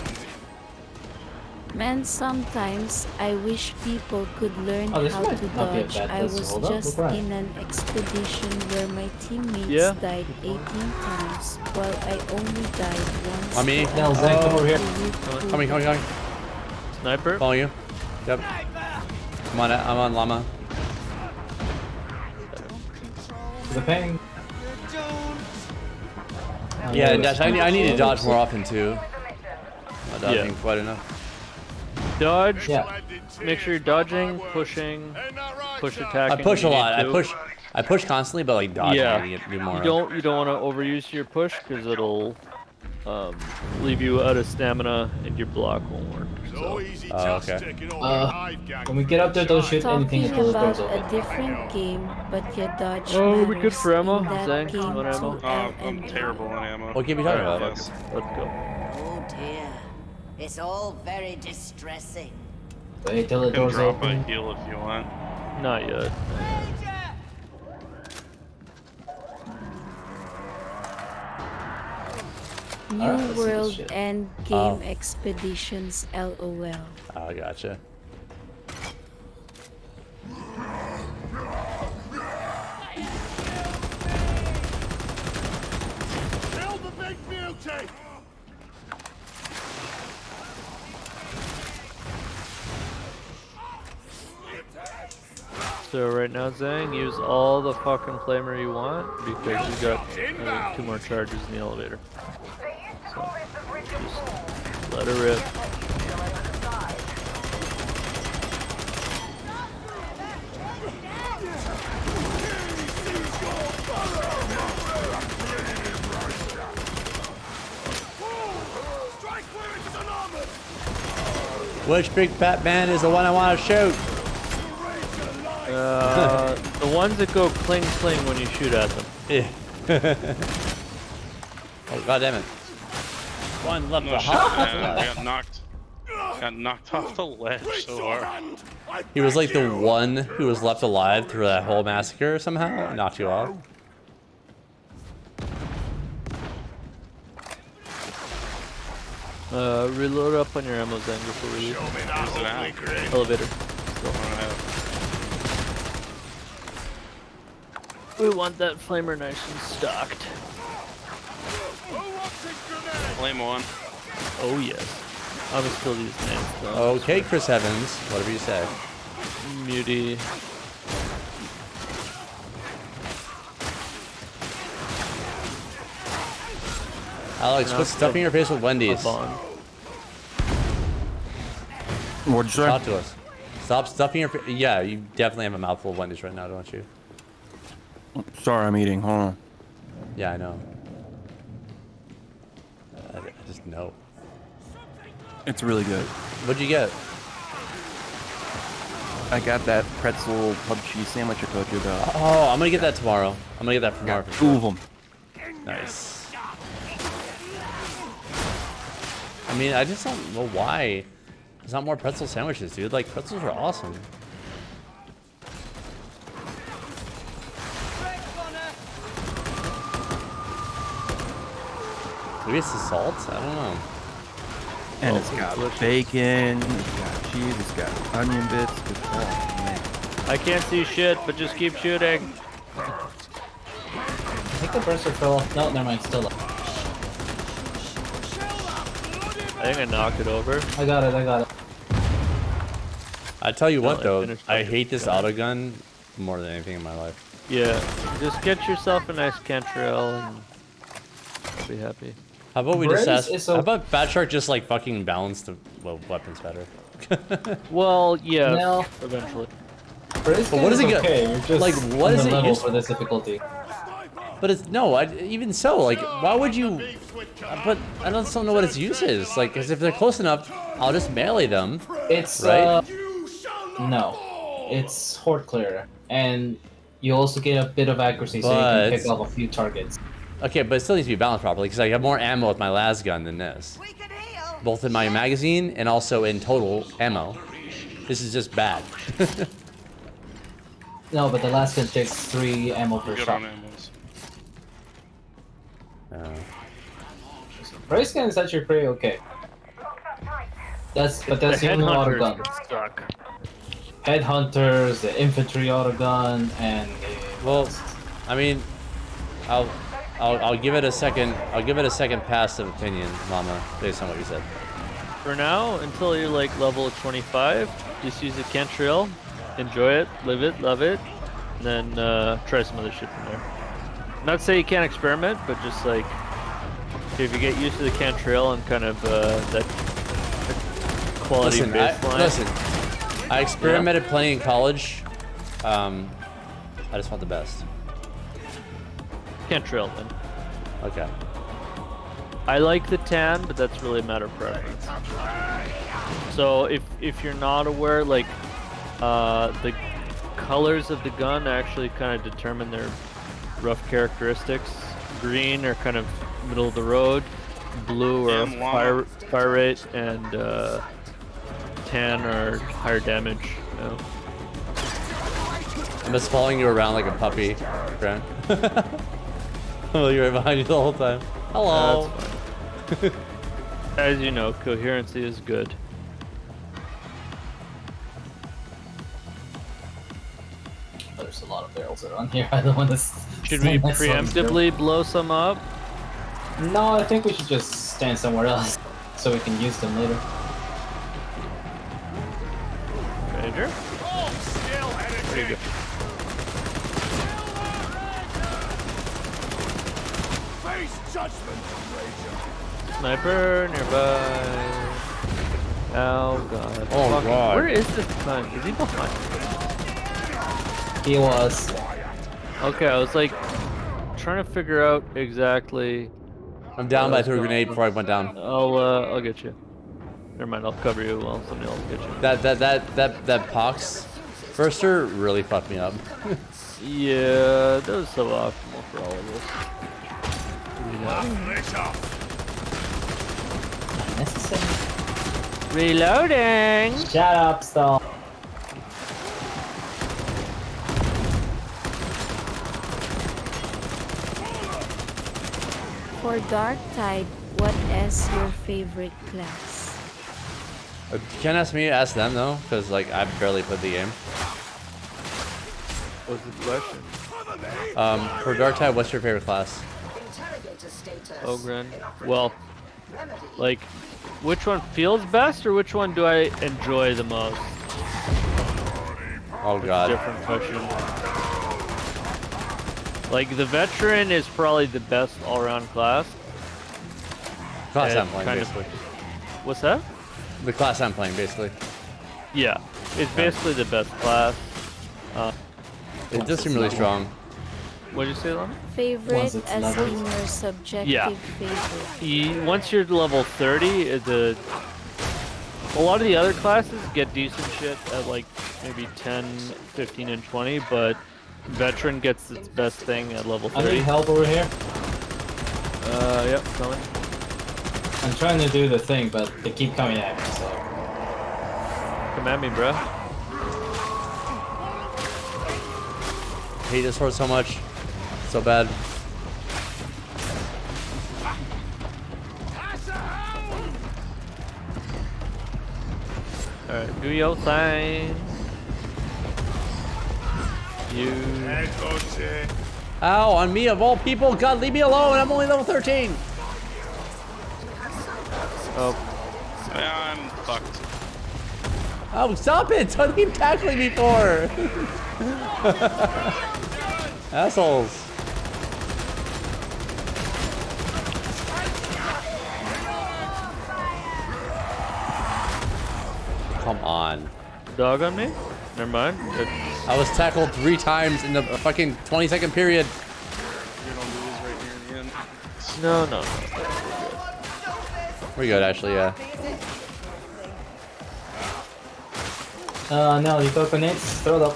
Man, sometimes I wish people could learn Oh, this how might to not be a dodge. bad I place to was hold up. just Look right. in an expedition where my teammates Yeah. died 18 times, while I only died once. On me. Now, Zach, come over here. Coming. Sniper. Follow you. Yep. I'm on llama. The ping. Yeah, Dash, I need to dodge more often too. Not dodging Yeah. quite enough. Dodge. Yeah. Make sure you're dodging, pushing, push attacking. I push a when you lot. need to. I push constantly, but like dodging to do more. You don't want to overuse your push because it'll leave you out of stamina and your block won't work. So. Okay. When we get up there, don't shoot anything Talking until the about door's a open. different game, but your dodge Oh, we good matters for ammo? in that Zang, game you want ammo? too, I'm terrible in ammo. What game are you talking about? Yes. Let's go. Oh dear. It's all very distressing. Wait till the I can door's drop open. my heal if you want. Not yet. New Alright, let's see this World shit. End Game Expeditions, LOL. Oh, gotcha. Kill the big beauty! So right now, Zang, use all the fucking flamer you want because you got 2 more charges in the elevator. So just let her rip. Which big fat man is the one I want to shoot? The ones that go cling cling when you shoot at them. Yeah. Oh god damn it! One left. No shit, man. I got knocked off the ledge so hard. He was like the one who was left alive through that whole massacre somehow. Knocked you off. Reload up on your ammo, Zang, before we leave. Where's it at? Elevator. We want that flamer nice and stocked. Flame one. Oh yes. I'm gonna kill these names though. Okay, Chris Evans. Whatever you say. Muty. Alex, quit stuffing your face with Wendy's. What'd you say? Talk to us. Stop stuffing your face. Yeah, you definitely have a mouthful of Wendy's right now, don't you? Sorry, I'm eating. Hold on. Yeah, I know. I just know. It's really good. What'd you get? I got that pretzel pub cheese sandwich I told you about. Oh, I'm gonna get that tomorrow. I'm gonna get that for tomorrow. Two of them. Nice. I mean, I just don't know why there's not more pretzel sandwiches, dude. Like, pretzels are awesome. Maybe it's the salt? I don't know. And it's got bacon, it's got cheese, it's got onion bits. Oh, man. I can't see shit, but just keep shooting. I think the burster fell off. No, never mind. Still up. I think I knocked it over. I got it. I tell you what, I though, finished I it. hate this autogun more than anything in my life. Yeah, just get yourself a nice cantrell and I'll be happy. How about we just Brace ask? is How about Bad Shark just like fucking balance the weapons better? Well, yeah, No. eventually. But what is it go- okay. You're just like, what is it level used for this difficulty? But it's no, even so, like, why would you? But I don't still know what its use is. Like, because if they're close enough, I'll just melee them. It's right. No, it's horde clear, and you also get a bit of accuracy, so you can pick off a few targets. Okay, but it still needs to be balanced properly because I have more ammo with my las gun than this. Both in my magazine and also in total ammo. This is just bad. No, but the last gun takes 3 ammo per Good shot. on ammos. Race gun is actually pretty okay. That's the only auto gun. Suck. Headhunters, the infantry auto gun, and well, I mean, I'll give it a second. I'll give it a second pass of opinion, Mama, based on what you said. For now, until you're like level 25, just use the cantrell, enjoy it, live it, love it, and then try some other shit from there. Not to say you can't experiment, but just like if you get used to the cantrell and kind of that quality baseline. Listen, I experimented playing in college, I just want the best. Can't trail then. Okay. I like the tan, but that's really a matter of preference. So if you're not aware, like the colors of the gun actually kind of determine their rough characteristics. Green are kind of middle of the road, blue are fire rate, and tan are higher damage. You know? I'm just following you around like a puppy, Grant. Oh, you're right behind you the whole time. Hello. As you know, coherency is good. There's a lot of barrels around here. I don't want to. Should we preemptively blow some up? No, I think we should just stand somewhere else so we can use them later. Ranger? There you go. Face judgment, Ranger. Sniper nearby. Oh god. Oh god. Where is this gun? Is he behind? He was. Okay, I was like trying to figure out exactly. I'm down by threw a grenade before I went down. I'll get you. Never mind, I'll cover you while somebody else gets you. That pox burster really fucked me up. Yeah, that was suboptimal for all of us. Reloading. Shut up, stall. For Dark Tide, what is your favorite class? You can't ask me, ask them though, because like I barely played the game. What's the question? For Dark Tide, what's your favorite class? Ogren. Well, like, which one feels best, or which one do I enjoy the most? Oh god. Different question. Like, the veteran is probably the best all-around class. Class I'm playing, basically. What's that? The class I'm playing, basically. Yeah, it's basically the best class. It does seem really strong. What did you say, Lana? Favorite as in your subjective favorite. Once you're level 30, a lot of the other classes get decent shit at like maybe 10, 15, and 20, but veteran gets its best thing at level 30. I need help over here. Yep, coming. I'm trying to do the thing, but they keep coming at me, so... Come at me, bruh. I hate this horse so much. So bad. Alright, do your thing. You... Ow, on me of all people. God, leave me alone. I'm only level 13. Oh. I'm fucked. Oh, stop it. Don't keep tackling me for. Assholes. Come on. Dog on me? Never mind. I was tackled 3 times in the fucking 20-second period. You're gonna lose right near the end. No. We're good, actually, yeah. No, you got grenades? Throw them.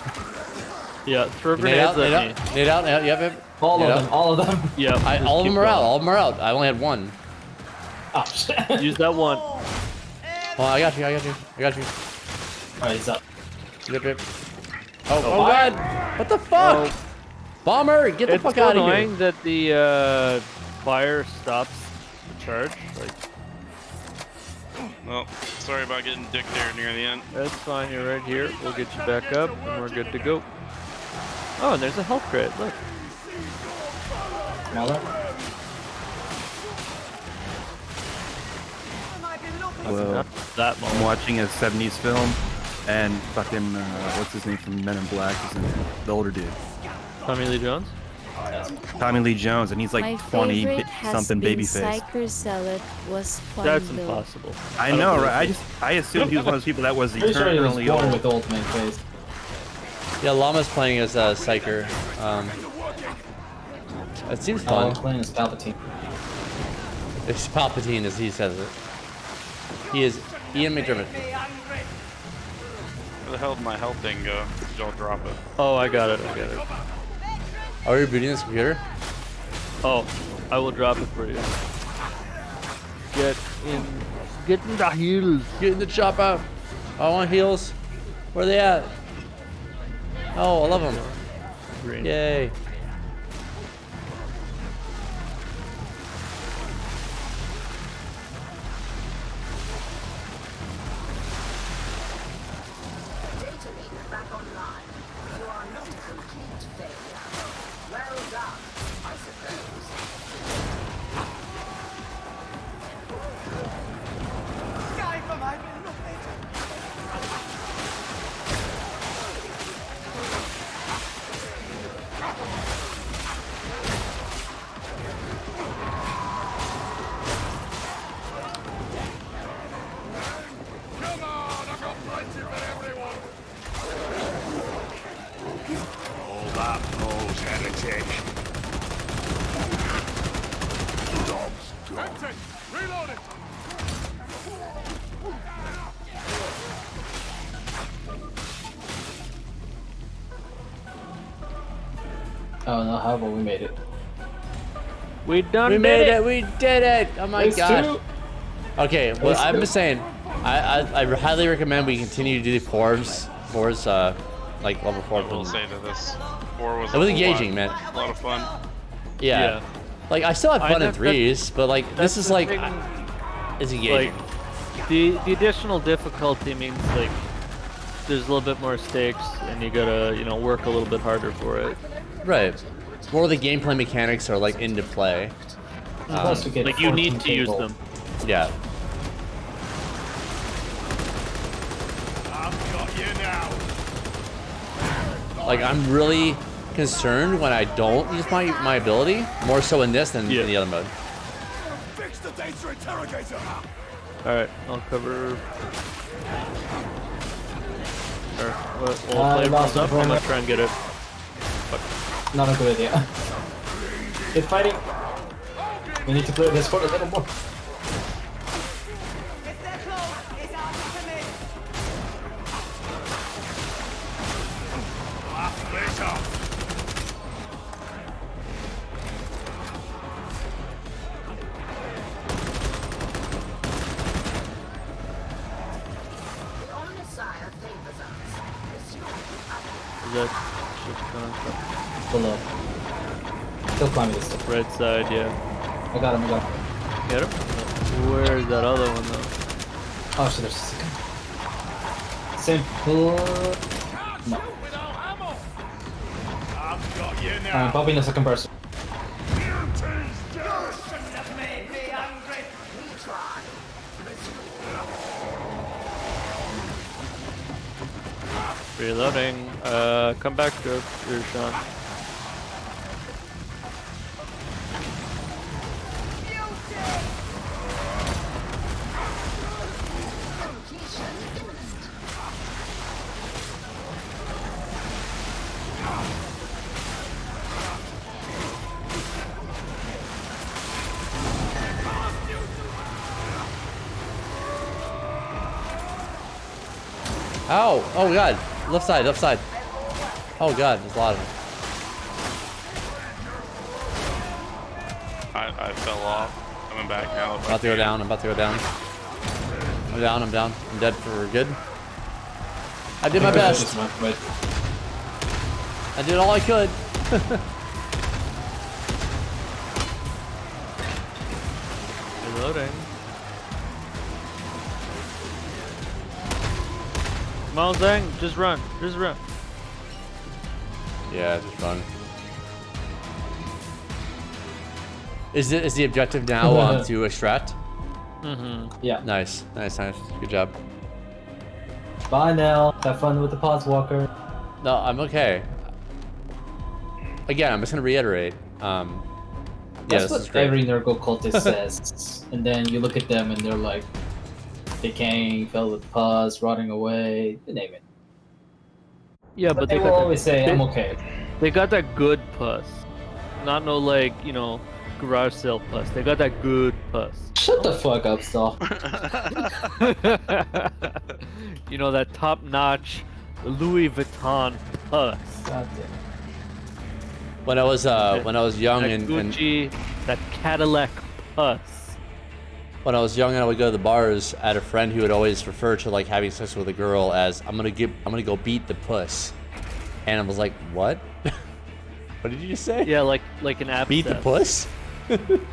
Yeah, throw grenades at me. Nade out, yep. All of them. Yeah. All of them are out, all of them are out. I only had one. Oh, shit. Use that one. Oh, I got you. Alright, he's up. Yep. Oh god! What the fuck? Bomber, get the fuck out of here. It's annoying that the fire stops the charge. Like, well, sorry about getting dicked there near the end. that's fine, you're right here. We'll get you back up and we're good to go. Oh, and there's a health crate, look. Smaller? Well, I'm watching a 70s film, and fucking, what's his name from Men in Black is in it? The older dude. Tommy Lee Jones? Tommy Lee Jones, and he's like 20-something babyface. Was fun That's though. impossible. I know, right? I assumed he was one of those people that was Pretty sure he was eternally born old. with old man face. Yeah, Llama's playing as a Psyker. It seems Oh, fun. I'm playing as Palpatine. It's Palpatine, as he says it. He is Ian McDermott. Where the hell did my health thing go? Did y'all drop it? Oh, I got it. I got it. Are you rebooting this computer? Oh, I will drop it for you. Get in the heels. Get in the chop out. I want heels. Where are they at? Oh, I love them. Green. Yay. Data link back online. You are not a complete failure. Well done, I suppose. Come on, I've got plenty for everyone. Hold up, nose, heretic. Empty! Reload it! Oh no, however, we made it. We done We did made it. it. We did it. Oh my Phase gosh. 2. Okay, well, Phase I'm 2. just saying, I highly recommend we continue to do the fours, like level 4. I will say that this 4 was It was a engaging, man. A lot of fun. Yeah. Like, I still had fun in that- 3s, but like, this is the like, thing, it's engaging. Like, the additional difficulty means like there's a little bit more stakes, and you gotta work a little bit harder for it. Right. More of the gameplay mechanics are like into play. Plus we get Like you need 14 to use gold. them. Yeah. I've got you now. Like, I'm really concerned when I don't use my ability, more so in this than in the other mode. Fix the data interrogator. All right, I'll cover. Or well, I play lost runs up. my I'm gonna promo. try and get it. Not a good idea. Keep fighting. We need to clear this fort a little more. The Omnissiah favors us. Pursue the Is that shit's Below. Still climbing this stuff. right side? Yeah. I got him, I got him. Get him. Where's that other one though? Oh shit, there's a second. Simple. No. I've got you now. I'm popping the second person. Reloading. Come back to your Sean. Ow! Oh god! Left side, left side. Oh god, there's a lot of them. I fell off. Coming back now. I'm about to go down, I'm about to go down. I'm down, I'm down. I'm dead for good. I did my best. I did all I could. Reloading. Come on, Zang. Just run. Just run. Yeah, just run. Is the objective now to extract? Mm-hmm. Yeah. Nice, nice, nice. Good job. Bye now. Have fun with the Pods Walker. No, I'm okay. Again, I'm just gonna reiterate. Yeah, That's this what is great. every Nurgle cultist says. And then you look at them and they're like decaying, filled with pus, rotting away, you name it. Yeah, but they got will that- always say, they- "I'm okay." They got that good puss, not no like garage sale puss. They got that good puss. Shut the fuck up, Stall. That top-notch Louis Vuitton puss. God damn. When I was young that and Gucci, that Cadillac puss. when I was young and I would go to the bars, I had a friend who would always refer to like having sex with a girl as I'm gonna go beat the puss, and I was like, what? What did you just say? Yeah, like an abscess. Beat the puss?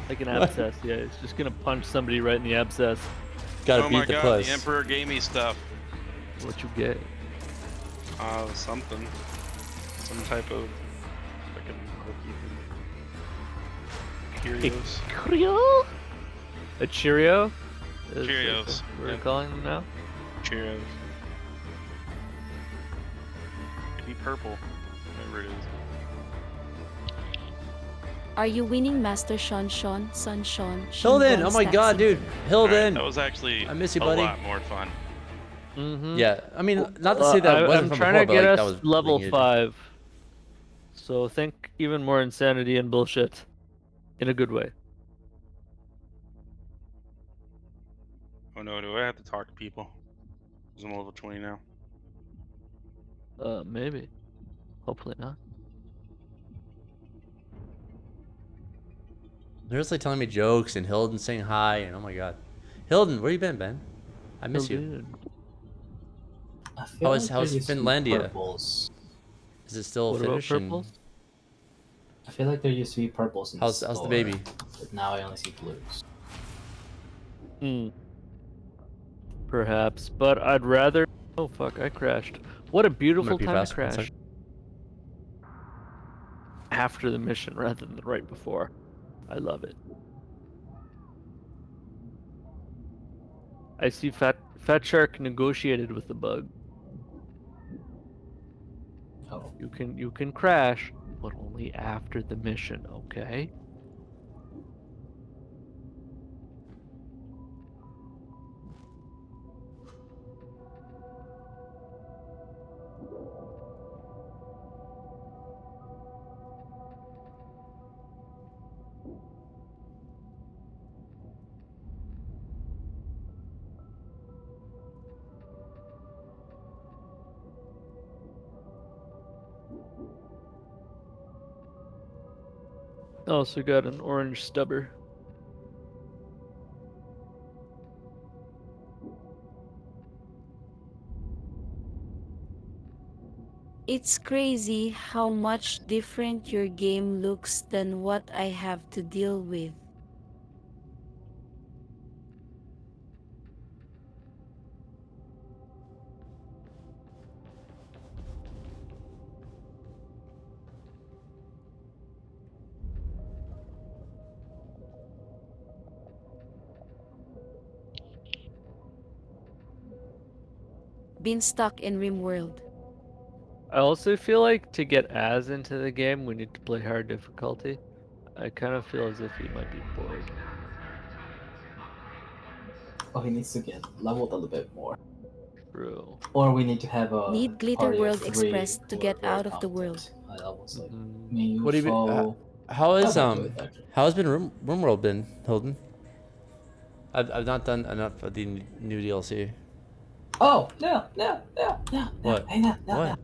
Like an abscess. Yeah, it's just gonna punch somebody right in the abscess. Gotta oh beat my the god, puss. the Emperor gave me stuff. What you get? Something. Some type of fucking Cheerios. Cheerio? A Cheerio? Cheerios. What are we calling them now? Cheerios. Could be purple. Whatever it is. Are you winning, Master Sean? Son Sean? Hilden! Oh my god, dude! Hilden! That was actually I miss you, a buddy. lot more fun. Mm-hmm. Yeah, I mean, not to say that wasn't I'm from trying before, to but get like, that us was level really good. 5. So think even more insanity and bullshit. In a good way. Oh no, do I have to talk to people? 'Cause I'm level 20 now. Maybe. Hopefully not. They're just like telling me jokes and Hilden saying hi and oh my god. Hilden, where you been, Ben? I miss you. I feel How's there used to be Finlandia? purples. Is it still What about Finnish? And purples? I feel like there used to be purples in how's the the store, baby? but now I only see blues. Perhaps, but I'd rather. Oh fuck! I crashed. What a beautiful be time to fast, one crash. sec. After the mission rather than right before. I love it. I see Fat Shark negotiated with the bug. Oh. You can crash, but only after the mission, okay? Also got an orange stubber. It's crazy how much different your game looks than what I have to deal with. Been stuck in RimWorld. I also feel like to get Az into the game, we need to play hard difficulty. I kind of feel as if he might be bored. Oh, he needs to get leveled a little bit more. True. Or we need to have a Need Glitter party of World 3 Express to who get are very out of the competent. world. That was like me, What do you mean? UFO. How is I'll do it, actually. how's been RimWorld been, Hilden? I've not done enough of the new DLC. Oh, no. What? Hey, no. What?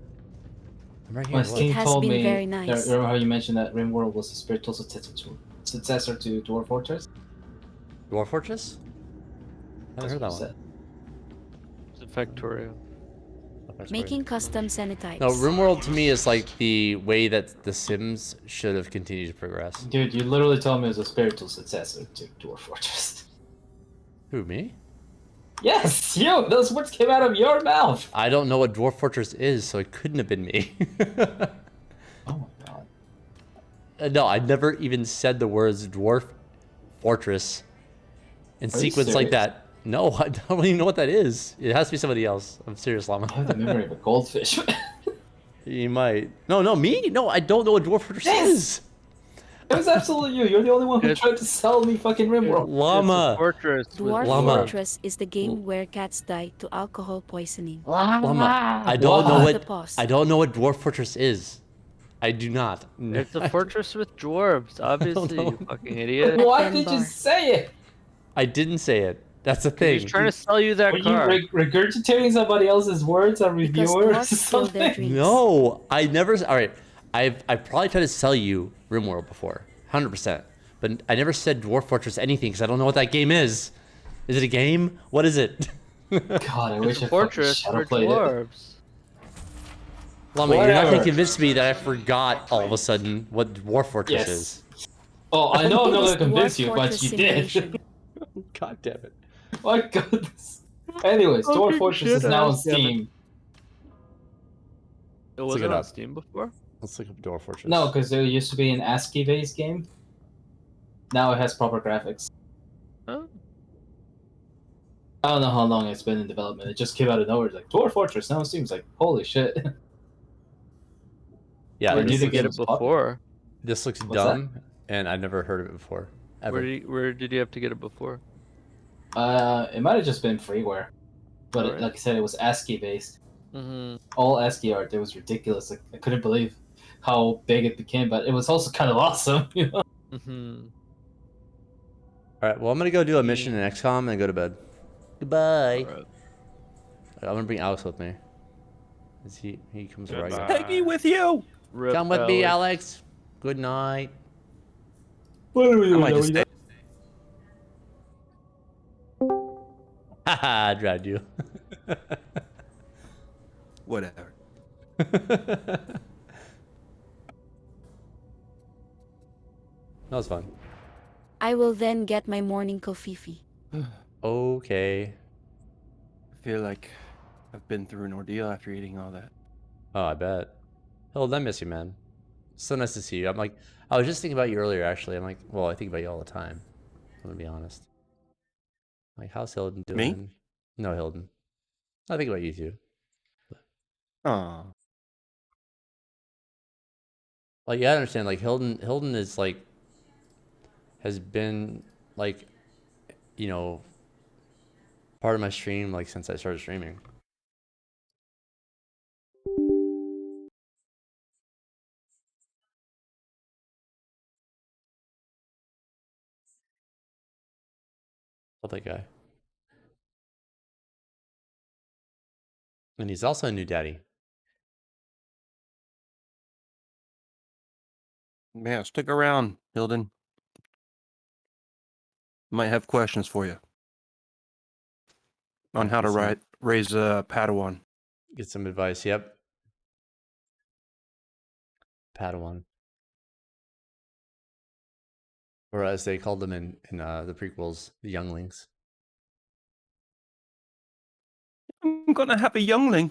I'm right here. My What? Steam has told been me. very nice. Remember how you mentioned that RimWorld was a spiritual successor to Dwarf Fortress? Dwarf Fortress? I haven't heard that one. It's a Factorio. Making custom Cenotypes. No, RimWorld to me is like the way that The Sims should have continued to progress. Dude, you literally told me it was a spiritual successor to Dwarf Fortress. Who, me? Yes, you! Those words came out of your mouth! I don't know what Dwarf Fortress is, so it couldn't have been me. Oh my god. No, I never even said the words Dwarf Fortress in Are you sequence like serious? that. No, I don't even know what that is. It has to be somebody else. I'm serious, Llama. I have the memory of a goldfish. You might. No, me? No, I don't know what Dwarf Fortress is. It was absolutely you. You're the only one who It's- tried to sell me fucking RimWorld. Llama. It's a fortress. Dwarf Llama. Fortress is the game where cats die to alcohol poisoning. Llama. I don't know The what. pause. I don't know what Dwarf Fortress is. I do not. It's a fortress with dwarves, obviously, you fucking idiot. Why did you say it? I didn't say it. That's the thing. He's trying to sell you that Were you car. regurgitating somebody else's words, a reviewer or something? No, I never. All right, I've probably tried to sell you RimWorld before, 100%. But I never said Dwarf Fortress anything because I don't know what that game is. Is it a game? What is it? God, I wish It's a fortress for played it. dwarves. Llama, you're not Whatever. gonna convince me that I forgot all of a sudden what Dwarf Fortress Yes. is. Oh, I know I'm not It's gonna convince Dwarf you, but Fortress you did. Simulation. God damn it. My goodness. Anyways, Dwarf Fucking Fortress shit is now on ass, damn it. Steam. It look wasn't it on up. Steam before? Let's look up Dwarf Fortress. No, because it used to be an ASCII-based game. Now it has proper graphics. Oh. I don't know how long it's been in development. It just came out of nowhere. It's like, Dwarf Fortress now on Steam. It's like, holy shit. Yeah, Where I knew did the you game get it was popular. before? This looks What's that? dumb, and I've never heard of it before. Ever. Where did you have to get it before? It might have just been freeware. But Alright. like I said, it was ASCII-based. Mm-hmm. All ASCII art. It was ridiculous. Like, I couldn't believe how big it became, but it was also kind of awesome, you know? Mm-hmm. All right, well, I'm gonna go do a mission in XCOM and go to bed. Goodbye. Alright. I'm gonna bring Alex with me. Is he comes right now. Take me with you. Rip Come with me, Alex. Alex. Good night. What are we I doing? might just stay. Haha, I dragged you. Whatever. That was fun. I will then get my morning coffee. Okay. I feel like I've been through an ordeal after eating all that. Oh, I bet. Hell, I miss you, man. So nice to see you. I was just thinking about you earlier, actually. I'm like, well, I think about you all the time. I'm gonna be honest. Like, how's Hilden doing? Me? No, Hilden. I think about you too. Aw. Like, yeah, I understand. Like, Hilden is like, has been like, you know, part of my stream like since I started streaming. Love that guy. And he's also a new daddy. Yeah, stick around, Hilden. Might have questions for you on how to raise a Padawan. Get some advice. Yep. Padawan. Or as they called them in the prequels, the younglings. I'm gonna have a youngling.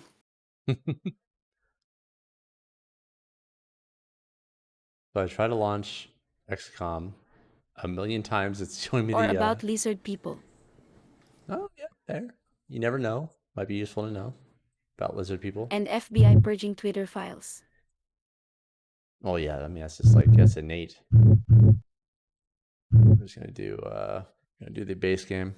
So I try to launch XCOM a million times. It's showing me Or the. about lizard people. Oh yeah, there. You never know. Might be useful to know about lizard people. And FBI purging Twitter files. Oh yeah, I mean that's innate. I'm just gonna do the base game.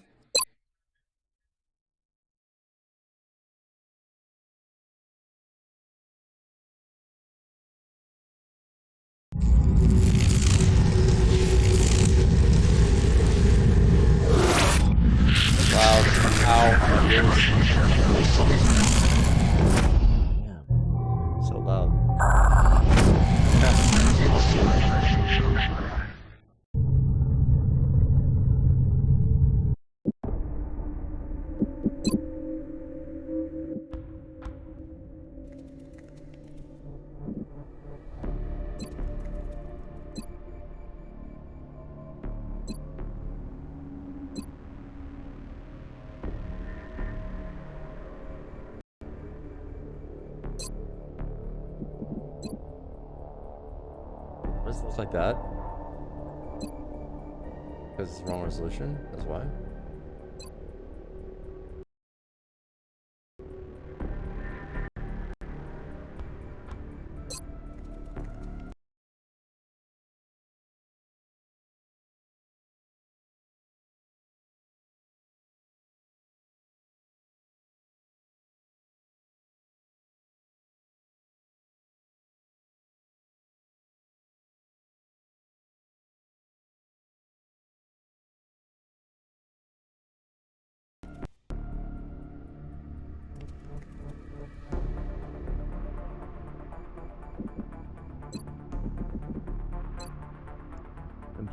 Loud. Ow. Yeah. So loud. Does it look like that? Because it's the wrong resolution? That's why?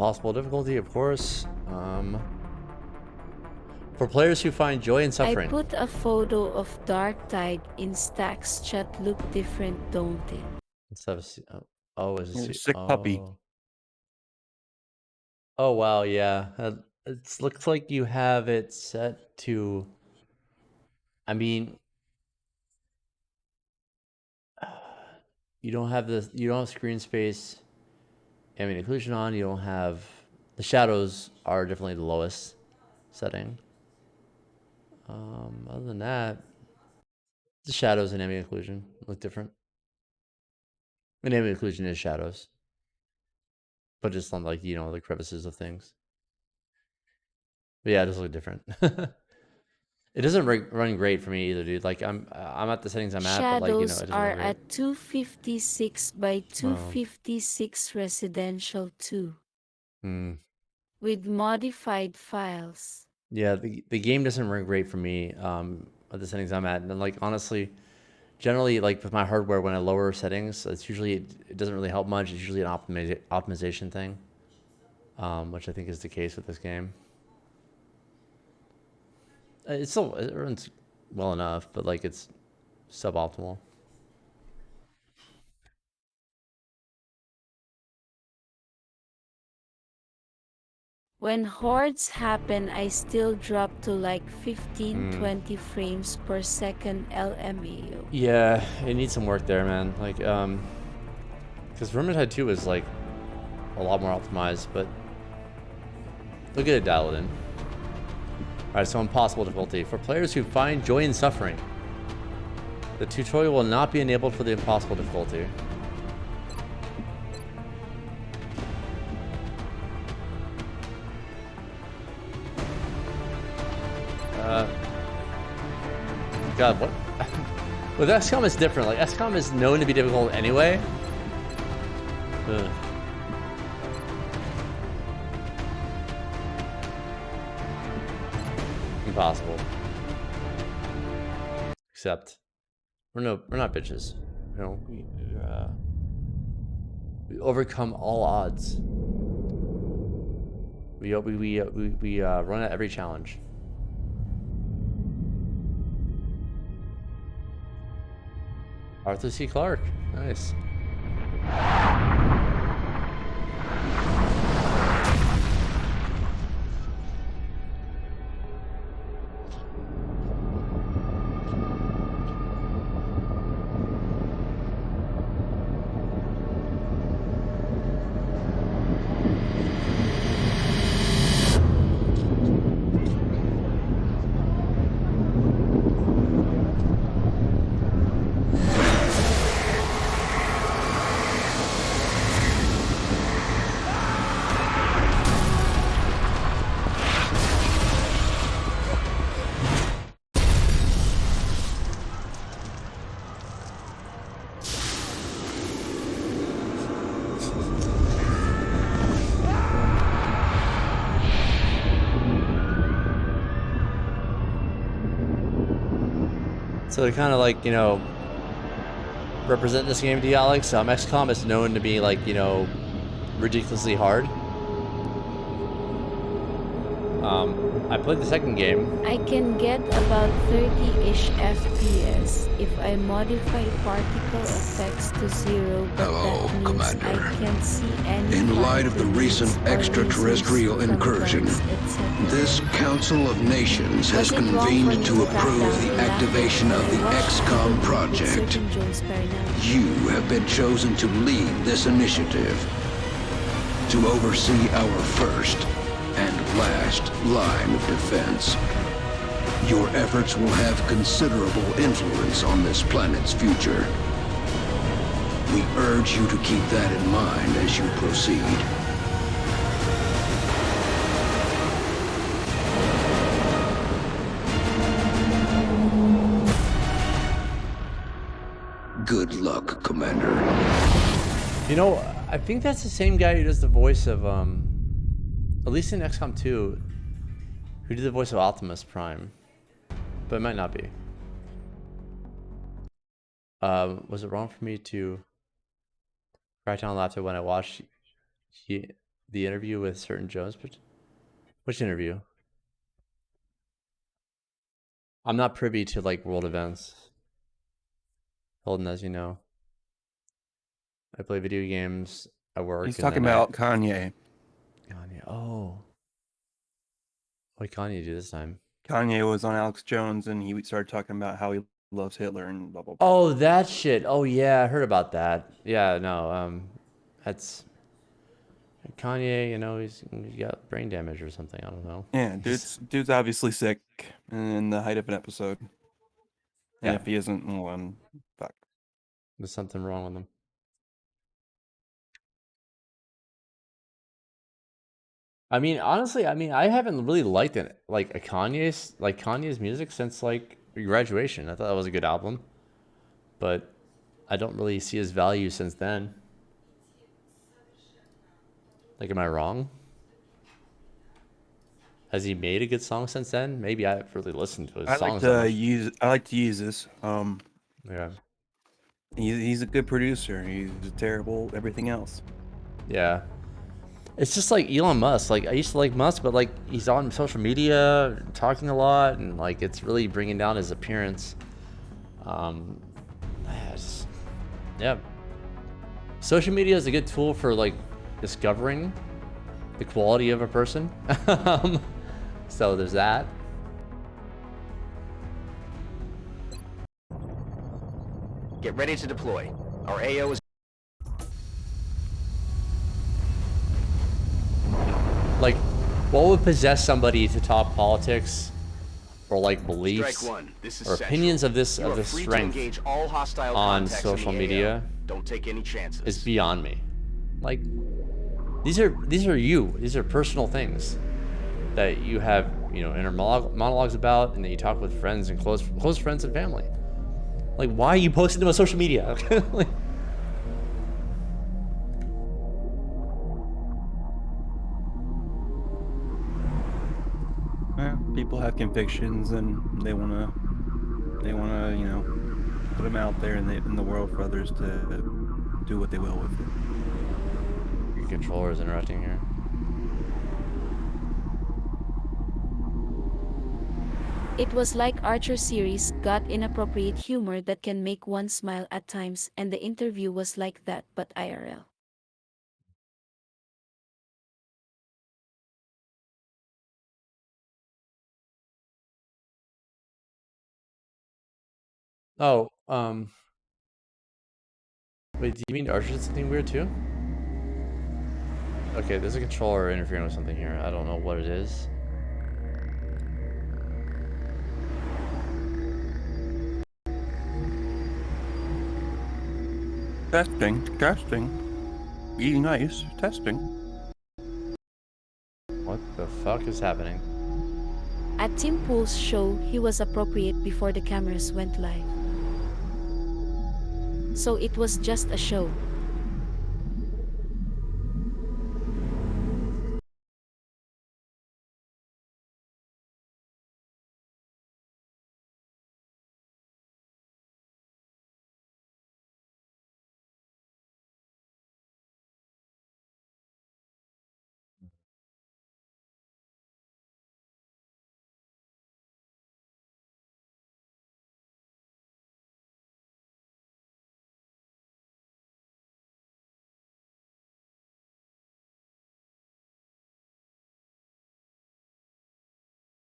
impossible difficulty, of course. For players who find joy in suffering. I put a photo of Dark Tide in Stack's chat. Look different, don't it? Let's have a see. Oh, is Oh, it sick puppy. Oh wow, yeah. It looks like you have it set to. I mean, you don't have this. You don't have screen space. Ambient occlusion on. You don't have. The shadows are definitely the lowest setting. Other than that, the shadows and ambient occlusion look different. And ambient occlusion is shadows, but just on like the crevices of things. But yeah, it does look different. It doesn't run great for me either, dude. Like I'm at the settings I'm at, but like it Shadows doesn't are run great. at 256 by 256 residential 2 with modified files. Yeah, the game doesn't run great for me at the settings I'm at, and like honestly, generally like with my hardware when I lower settings, it's usually it doesn't really help much. It's usually an optimization thing, which I think is the case with this game. It runs well enough, but like it's suboptimal. When hordes happen, I still drop to like 15-20 frames per second LMAO. Yeah, it needs some work there, man. Like, because Vermintide 2 is like a lot more optimized, but they'll get it dialed in. Alright, so impossible difficulty. For players who find joy in suffering, the tutorial will not be enabled for the impossible difficulty. God, what? With XCOM, it's different. Like, XCOM is known to be difficult anyway. Ugh. Impossible. Except, we're not bitches. You know, we overcome all odds. We run at every challenge. Arthur C. Clarke. Nice. So to kind of like, represent this game to you, Alex, XCOM is known to be like, ridiculously hard. I played the second game. I can get about 30-ish FPS if I modify particle effects to 0, but that means Commander. I can't see any. In light of the recent extraterrestrial incursion, this Council of Nations has convened to approve the activation of the XCOM project. You have been chosen to lead this initiative, to oversee our first and last line of defense. Your efforts will have considerable influence on this planet's future. We urge you to keep that in mind as you proceed. Good luck, Commander. I think that's the same guy who does the voice of, at least in XCOM 2, who did the voice of Optimus Prime. But it might not be. Was it wrong for me to crack down on laptop when I watched The interview with certain Jones, but which interview? I'm not privy to like world events. Holden, as you know, I play video games. I work. He's and talking then about Kanye. Kanye. Oh, what did Kanye do this time? Kanye was on Alex Jones, and he started talking about how he loves Hitler and blah blah blah. Oh, that shit. Oh yeah, I heard about that. Yeah, no, that's Kanye. You know, he got brain damage or something. I don't know. Yeah, dude's obviously sick in the height of an episode. And Yeah. if he isn't, well, fuck. There's something wrong with him. I mean, honestly, I haven't really liked it like Kanye's music since like graduation. I thought that was a good album, but I don't really see his value since then. Like, am I wrong? Has he made a good song since then? Maybe I haven't really listened to his songs that much. I like to use this. Yeah. He's a good producer. He's terrible everything else. Yeah. It's just like Elon Musk. Like, I used to like Musk, but like he's on social media talking a lot, and like it's really bringing down his appearance. Yeah. Social media is a good tool for like discovering the quality of a person. So there's that. Get ready to deploy. Our AO is... Like, what would possess somebody to talk politics or like beliefs Strike one. This is or Central. opinions of this You are free to strength engage all hostile on contacts in social the media AO. Don't take any chances. is beyond me. Like, these are you. These are personal things that you have, you know, inner monologues about, and that you talk with friends and close friends and family. Like, why are you posting them on social media? Like, People have convictions, and they wanna, you know, put them out there in the world for others to do what they will with it. your controller is interrupting here. It was like Archer series got inappropriate humor that can make one smile at times, and the interview was like that, but IRL. Oh, wait, do you mean Archer did something weird too? Okay, there's a controller interfering with something here. I don't know what it is. Testing. Be nice. Testing. What the fuck is happening? At Tim Pool's show, he was appropriate before the cameras went live. So it was just a show.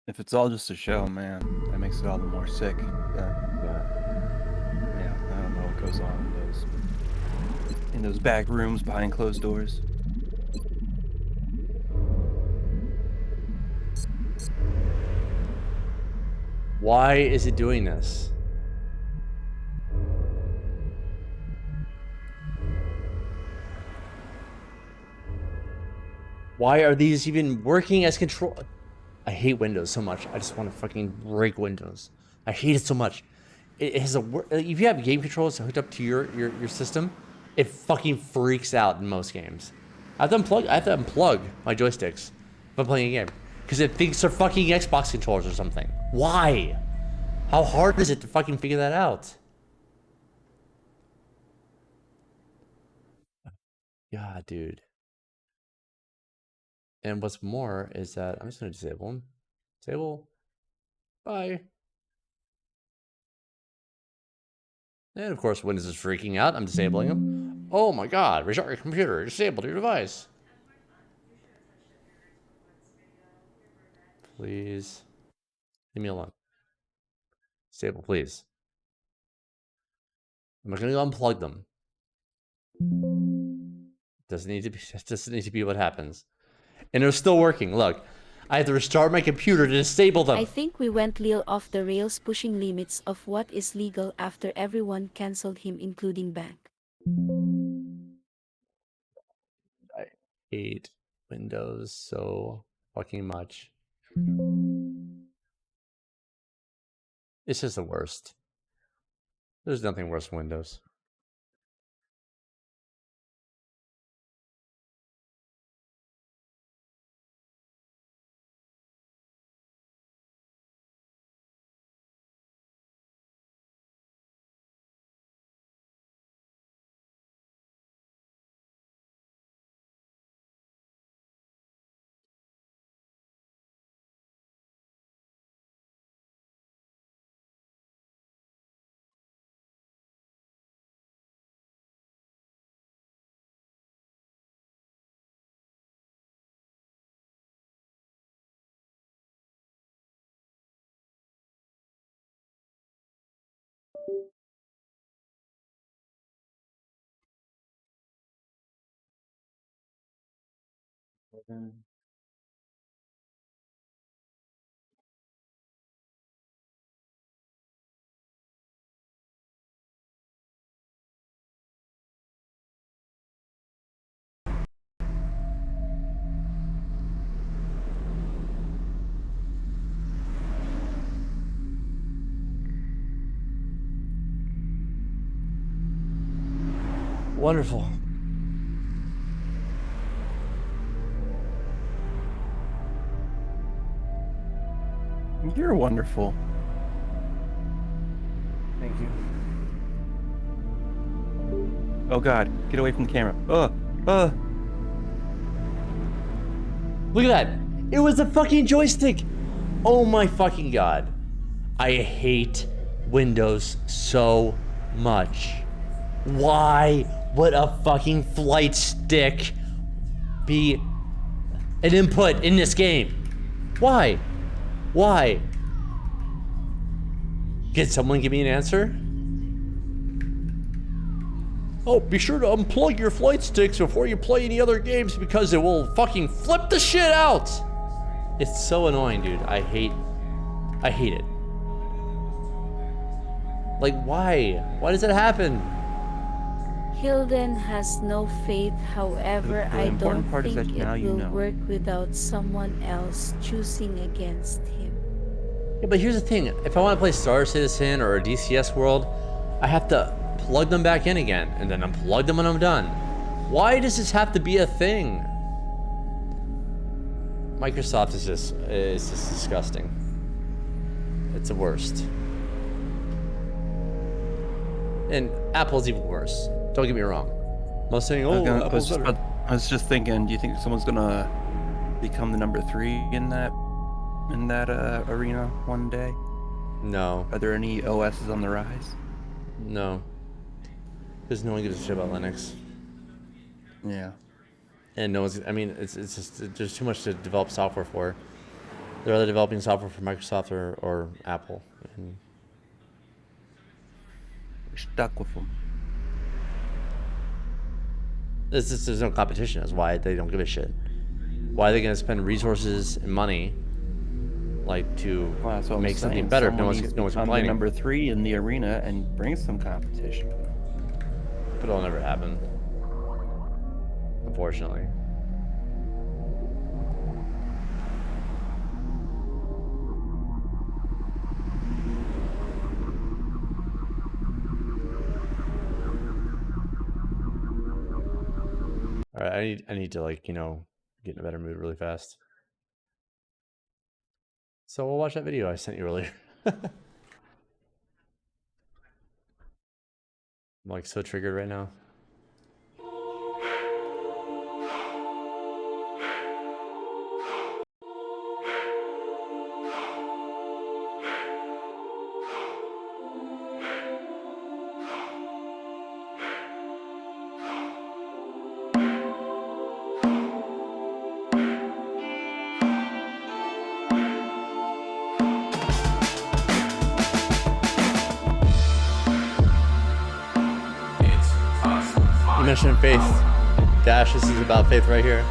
If it's all just a show, man, that makes it all the more sick. Yeah, I don't know what goes on in those back rooms behind closed doors. Why is it doing this? Why are these even working as control? I hate Windows so much. I just want to fucking break Windows. I hate it so much. It has if you have game controllers hooked up to your system, it fucking freaks out in most games. I have to unplug my joysticks if I'm playing a game because it thinks they're fucking Xbox controllers or something. Why? How hard is it to fucking figure that out? God, dude. And what's more is that I'm just going to disable them. Disable. Bye. And of course, Windows is freaking out. I'm disabling them. Oh my god, restart your computer. Disable your device. Please. Leave me alone. Disable, please. I'm not going to unplug them. Doesn't need to be what happens. And they're still working. Look, I have to restart my computer to disable them. I think we went little off the rails pushing limits of what is legal after everyone cancelled him including Bank. I hate Windows so fucking much. It's just the worst. There's nothing worse than Windows. Wonderful. You're wonderful. Thank you. Oh god, get away from the camera. Look at that. It was a fucking joystick. Oh my fucking god. I hate Windows so much. Why would a fucking flight stick be an input in this game? Why? Why? Can someone give me an answer? Oh, be sure to unplug your flight sticks before you play any other games because it will fucking flip the shit out. It's so annoying, dude. I hate it. Like, why? Why does it happen? Hilden has no faith, however, The I don't important part is think that it now you will know. work without someone else choosing against him. Yeah, but here's the thing. If I want to play Star Citizen or a DCS World, I have to plug them back in again and then unplug them when I'm done. Why does this have to be a thing? Microsoft is just disgusting. It's the worst. And Apple's even worse. Don't get me wrong. I'm not saying, oh, Apple's better. I was just thinking, do you think someone's gonna become the number 3 in that arena one day? No. Are there any OSs on the rise? No. Because no one gives a shit about Linux. Yeah. And no one's, I mean, it's just, there's too much to develop software for. They're either developing software for Microsoft or Apple. And We're stuck with them. there's no competition. That's why they don't give a shit. Why are they going to spend resources and money, like, to make something better? No one's complaining. Number 3 in the arena and bring some competition. But it'll never happen. Unfortunately. All right, I need to, like, you know, get in a better mood really fast. So we'll watch that video I sent you earlier. I'm like so triggered right now. mentioned faith. Dash, this is about faith right here.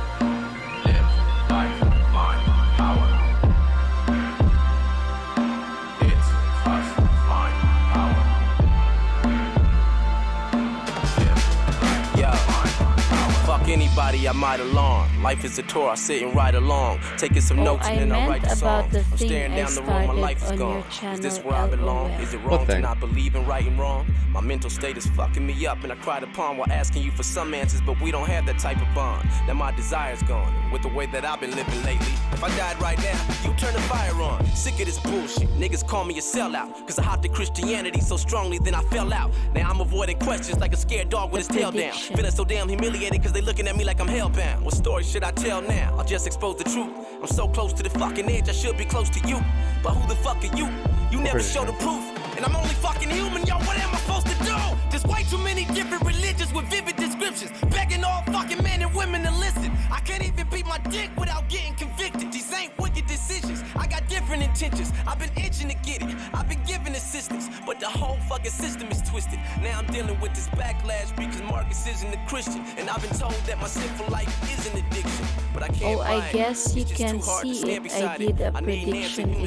Anybody I might alarm. Life is a tour, I sit and ride along. Taking some notes and then I write the song. I'm staring down the road, my life is gone. Is this where I belong? Is it wrong to not believe in right and wrong? My mental state is fucking me up, and I cried upon while asking you for some answers, but we don't have that type of bond. Now my desire's gone, and with the way that I've been living lately, if I died right now, you turn the fire on. Sick of this bullshit, niggas call me a sellout, cause I hopped in Christianity so strongly then I fell out. Now I'm avoiding questions like a scared dog with his tail down. Feeling so damn humiliated cause they looking at me like I'm hellbound. What story should I tell now? I'll just expose the truth. I'm so close to the fucking edge, I should be close to you. But who the fuck are you? You never show the proof. And I'm only fucking human, yo, what am I supposed to do? There's way too many different religions with vivid descriptions, begging all fucking men and women to listen. I can't even beat my dick without getting convicted. These ain't wicked decisions, I got different intentions. I've been itching to get it, I've been giving assistance, but the whole fucking system is twisted. Now I'm dealing with this backlash because Marcus isn't a Christian, and I've been told that my sinful life is an addiction. But I can't I guess you can see it. I did a prediction in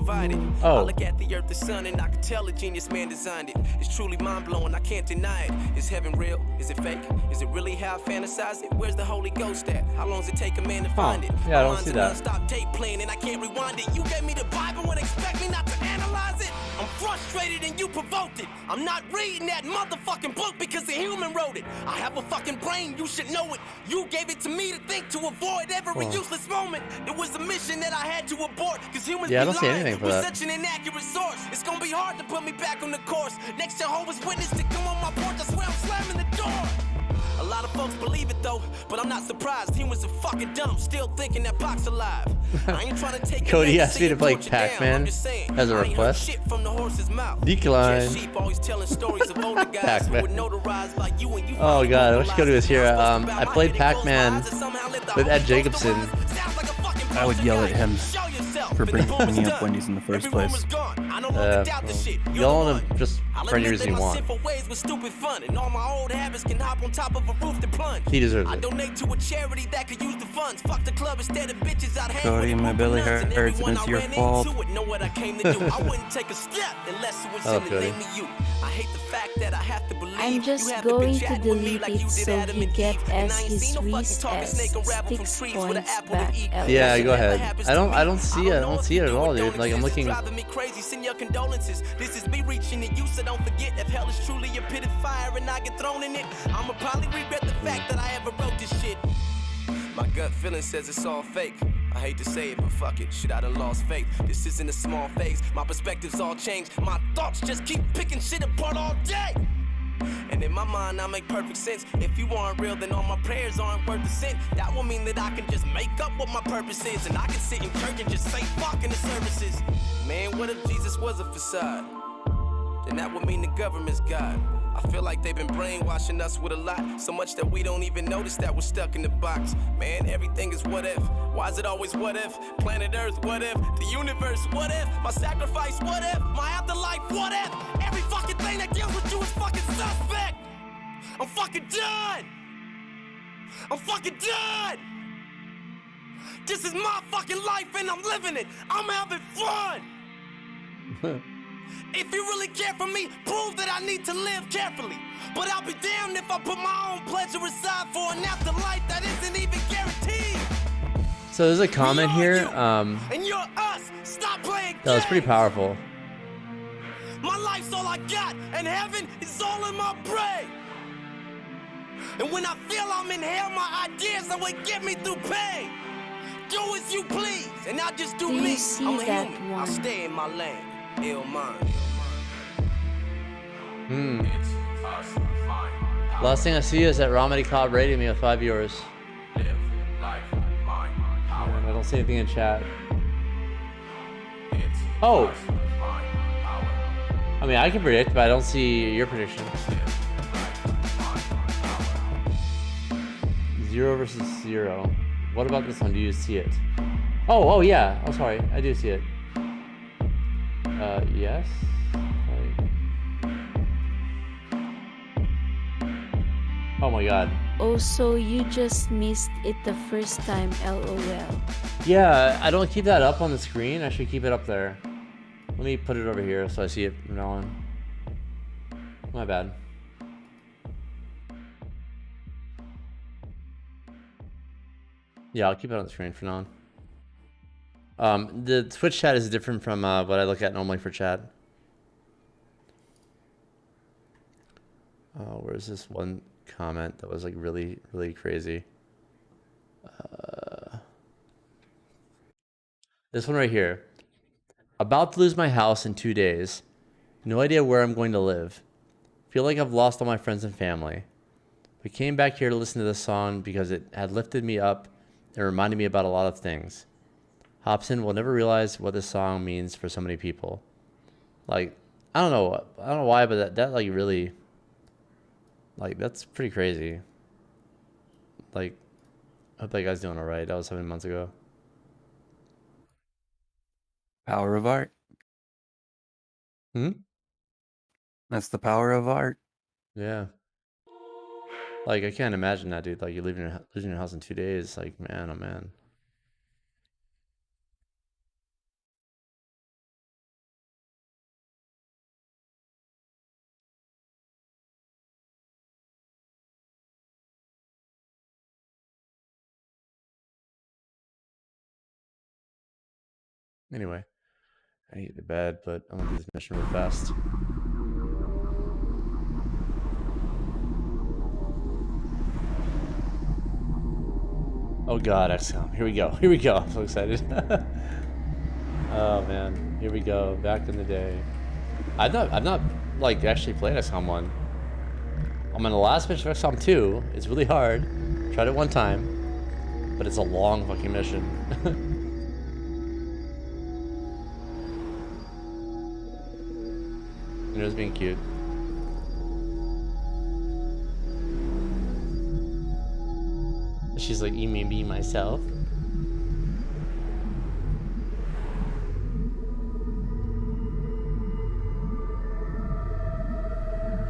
Mod Moon. Oh. I look at the earth, the sun, and I can tell a genius man designed it. It's truly mind-blowing, I can't deny it. Is heaven real? Is it fake? Is it really how I fantasize it? Where's the Holy Ghost at? How long does it take a man to find it? Yeah, I don't see that. Stop tape playing and I can't rewind it. You gave me the Bible and expect me not to analyze it? I'm frustrated and you provoked it. I'm not reading that motherfucking book because a human wrote it. I have a fucking brain, you should know it. You gave it to me to think, to avoid every useless moment. It was a mission that I had to abort because humans Yeah, I be don't see lying anything for with that. such an inaccurate source. It's gonna be hard to put me back on the course. Next Jehovah's Witness to come on my porch, I swear I'm slamming the door. A lot of folks believe it though, but I'm not surprised. Humans are fucking dumb, still thinking that Pac's alive. I ain't trying to take Cody asked me to play Pac-Man as a request. Decline. Pac-Man. Oh god, I wish Cody was here. I played Pac-Man with Ed Jacobson. I would yell at him for bringing up Wendy's in the first place. Yell at him just for any reason you want. He deserves I it. donate to a charity that could use the funds. Fuck the club instead of bitches I'd hang Cody, my belly hurts and it's your fault. Know what I came to do. I wouldn't take a step unless it was in the name of you. I hate the fact that I have to believe. I'm just going to delete it so he get as his recess 6 points back. Yeah, go ahead. I don't see it. I don't see it at all, dude. Like I'm looking. Me crazy, send your condolences. This is me reaching to you, so don't forget if hell is truly a pit of fire and I get thrown in it, I'ma probably regret the fact that I ever wrote this shit. My gut feeling says it's all fake. I hate to say it, but fuck it, shit, I done lost faith. This isn't a small phase, my perspectives all change. My thoughts just keep picking shit apart all day. And in my mind, I make perfect sense. If you aren't real, then all my prayers aren't worth a cent. That will mean that I can just make up what my purpose is, and I can sit in church and just say fuck in the services. Man, what if Jesus was a facade? Then that would mean the government's God. I feel like they've been brainwashing us with a lot, so much that we don't even notice that we're stuck in the box. Man, everything is what if. Why is it always what if? Planet Earth, what if? The universe, what if? My sacrifice, what if? My afterlife, what if? Every fucking thing that deals with you is fucking suspect. I'm fucking done. I'm fucking done. This is my fucking life and I'm living it. I'm having fun. If you really care for me, prove that I need to live carefully. But I'll be damned if I put my own pleasure aside for an afterlife that isn't even guaranteed. So there's a comment here. And you're us. Stop playing That was pretty powerful. My life's all I got, and heaven is all in my brain. And when I feel I'm in hell, my ideas are what get me through pain. Do as you please, and I'll just do me. I'm a human. I'll stay in my lane. Ill mind. Last thing I see is that Ramadi Cobb rated me with 5 viewers. And I don't see anything in chat. Oh! I mean, I can predict, but I don't see your prediction. 0 versus 0. What about this one? Do you see it? Oh, yeah. Oh, sorry. I do see it. Yes. Oh my god. Oh, so you just missed it the first time, lol. Yeah, I don't keep that up on the screen. I should keep it up there. Let me put it over here so I see it from now on. My bad. Yeah, I'll keep it on the screen for now on. The Twitch chat is different from what I look at normally for chat. Where's this one comment that was like really, really crazy? This one right here. About to lose my house in 2 days. No idea where I'm going to live. Feel like I've lost all my friends and family. We came back here to listen to this song because it had lifted me up and reminded me about a lot of things. Hobson will never realize what this song means for so many people. Like, I don't know why, but that like really, like, that's pretty crazy. Like, I hope that guy's doing all right. That was 7 months ago. Power of art. That's the power of art. Yeah. Like, I can't imagine that, dude. Like, you're losing your house in 2 days. Like, man, oh man. Anyway, I need to get to bed, but I'm gonna do this mission real fast. Oh god, XCOM. Here we go. Here we go. I'm so excited. Oh man, here we go. Back in the day. I've not like actually played XCOM 1. I'm on the last mission of XCOM 2. It's really hard. Tried it one time, but it's a long fucking mission. You know, it's being cute. She's like, you mean be myself?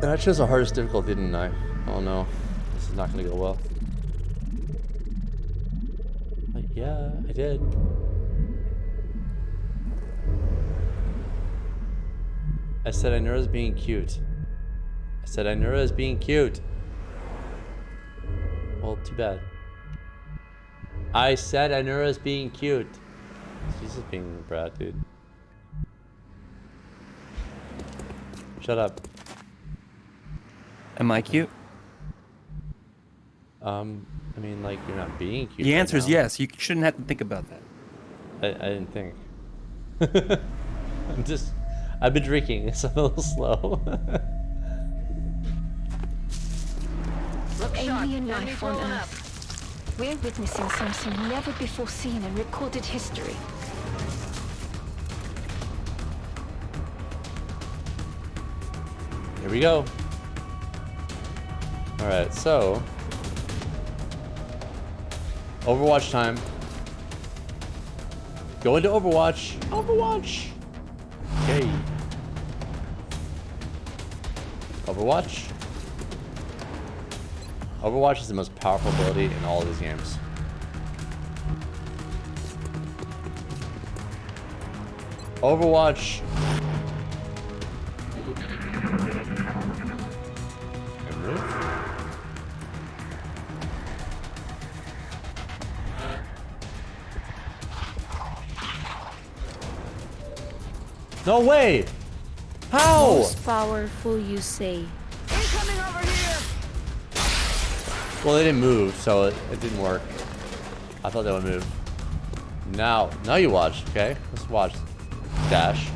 And I chose the hardest difficulty, didn't I? Oh no, this is not gonna go well. Like, yeah, I did. I said Inura's being cute. I said Inura's being cute. Well, too bad. I said Inura's being cute. She's just being a brat, dude. Shut up. Am I cute? I mean, like, you're not being cute. The answer is yes. You shouldn't have to think about that. I didn't think. I've been drinking, so I'm a little slow. Alien life on Earth. We're witnessing something never before seen in recorded history. Here we go. Alright, so Overwatch time. Go into Overwatch. Overwatch. Okay. Overwatch. Overwatch is the most powerful ability in all of these games. Overwatch. And move. No way! How? Most powerful, you say. Incoming over here! Well, they didn't move, so it didn't work. I thought they would move. Now you watch, okay? Let's watch. Dash.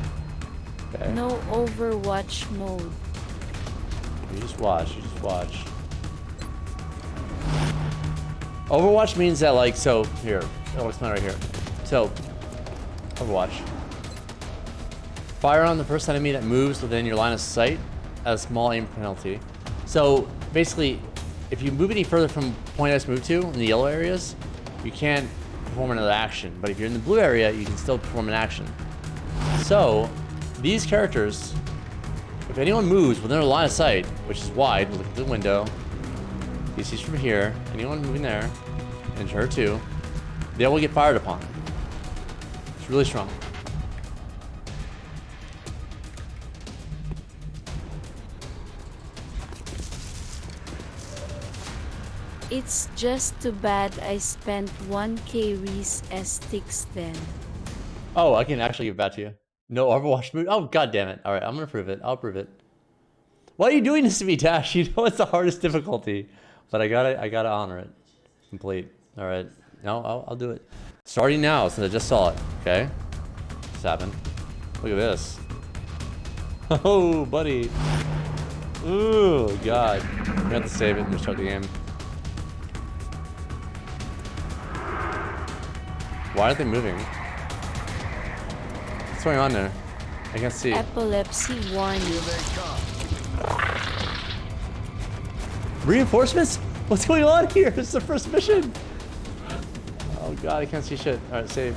Okay. No Overwatch mode. You just watch, you just watch. Overwatch means that, like, so, here. Oh, it's not right here. So, Overwatch. Fire on the first enemy that moves within your line of sight at a small aim penalty. So, basically, if you move any further from point X move to, in the yellow areas, you can't perform another action. But if you're in the blue area, you can still perform an action. So, these characters, if anyone moves within their line of sight, which is wide, look at the window, He sees from here. Anyone moving there, and her too, they will get fired upon. It's really strong. It's just too bad I spent 1k Reese as sticks then. Oh, I can actually give it back to you. No Overwatch mood. Oh, god damn it. All right, I'm gonna prove it. I'll prove it. Why are you doing this to me, Dash? You know it's the hardest difficulty, but I gotta honor it. Complete. All right. No, I'll do it. Starting now, since I just saw it. Okay. What's happened? Look at this. Oh, buddy. Ooh, god. We have to save it and restart the game. Why aren't they moving? What's going on there? I can't see. Epilepsy warning. Reinforcements? What's going on here? This is the first mission. Oh god, I can't see shit. Alright, save.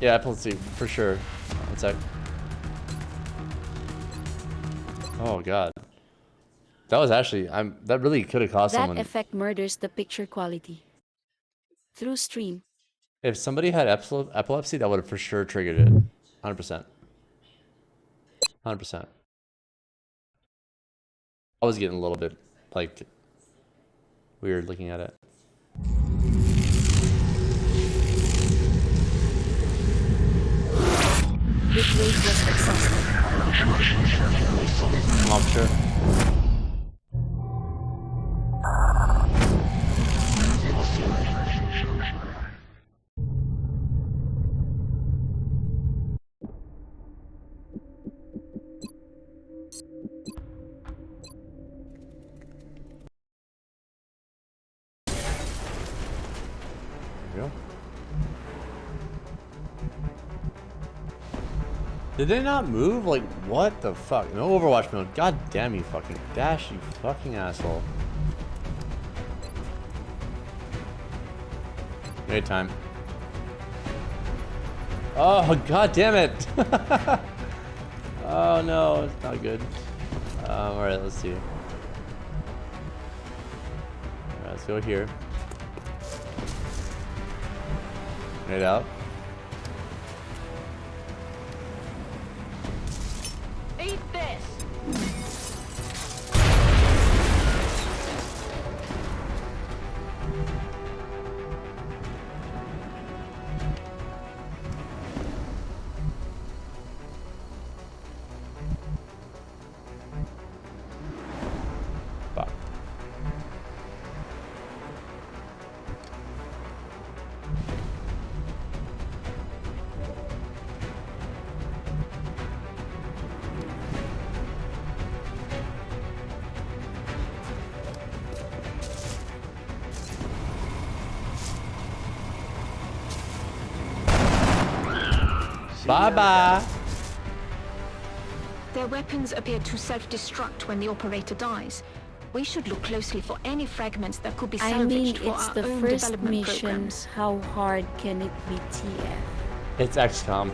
Yeah, epilepsy, for sure. One sec. Oh god. That was actually, that really could have caused someone. That effect murders the picture quality. Through stream. If somebody had epilepsy, that would have for sure triggered it. 100%. 100%. I was getting a little bit, like, weird looking at it. I'm sure. Did they not move? Like, what the fuck? No Overwatch mode. God damn you fucking Dash, you fucking asshole. Great time. Oh, god damn it! Oh no, it's not good. Alright, let's see. Alright, let's go here. Get it out. Eat this! Fuck. Bye-bye. Their weapons appear to self-destruct when the operator dies. We should look closely for any fragments that could be I salvaged mean, for it's our the own first development mission. programs. How hard can it be, TF? It's XCOM.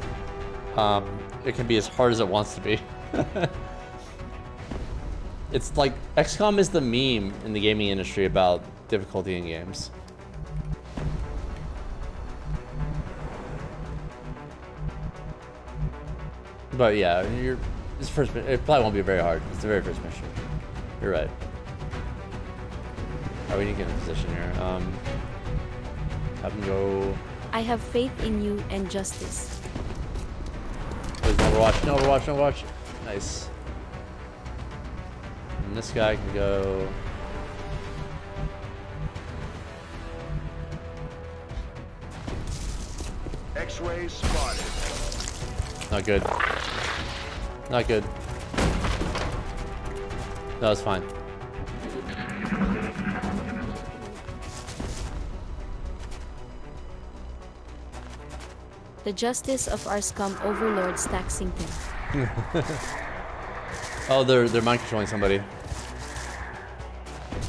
It can be as hard as it wants to be. It's like, XCOM is the meme in the gaming industry about difficulty in games. But yeah, this first, it probably won't be very hard. It's the very first mission. You're right. Alright, we need to get in position here. Have him go. I have faith in you and justice. Please, no Overwatch, no Overwatch, no Overwatch. Nice. And this guy can go. X-ray spotted. Not good. Not good. That was fine. The justice of our scum overlord Staxington. Oh, they're mind controlling somebody.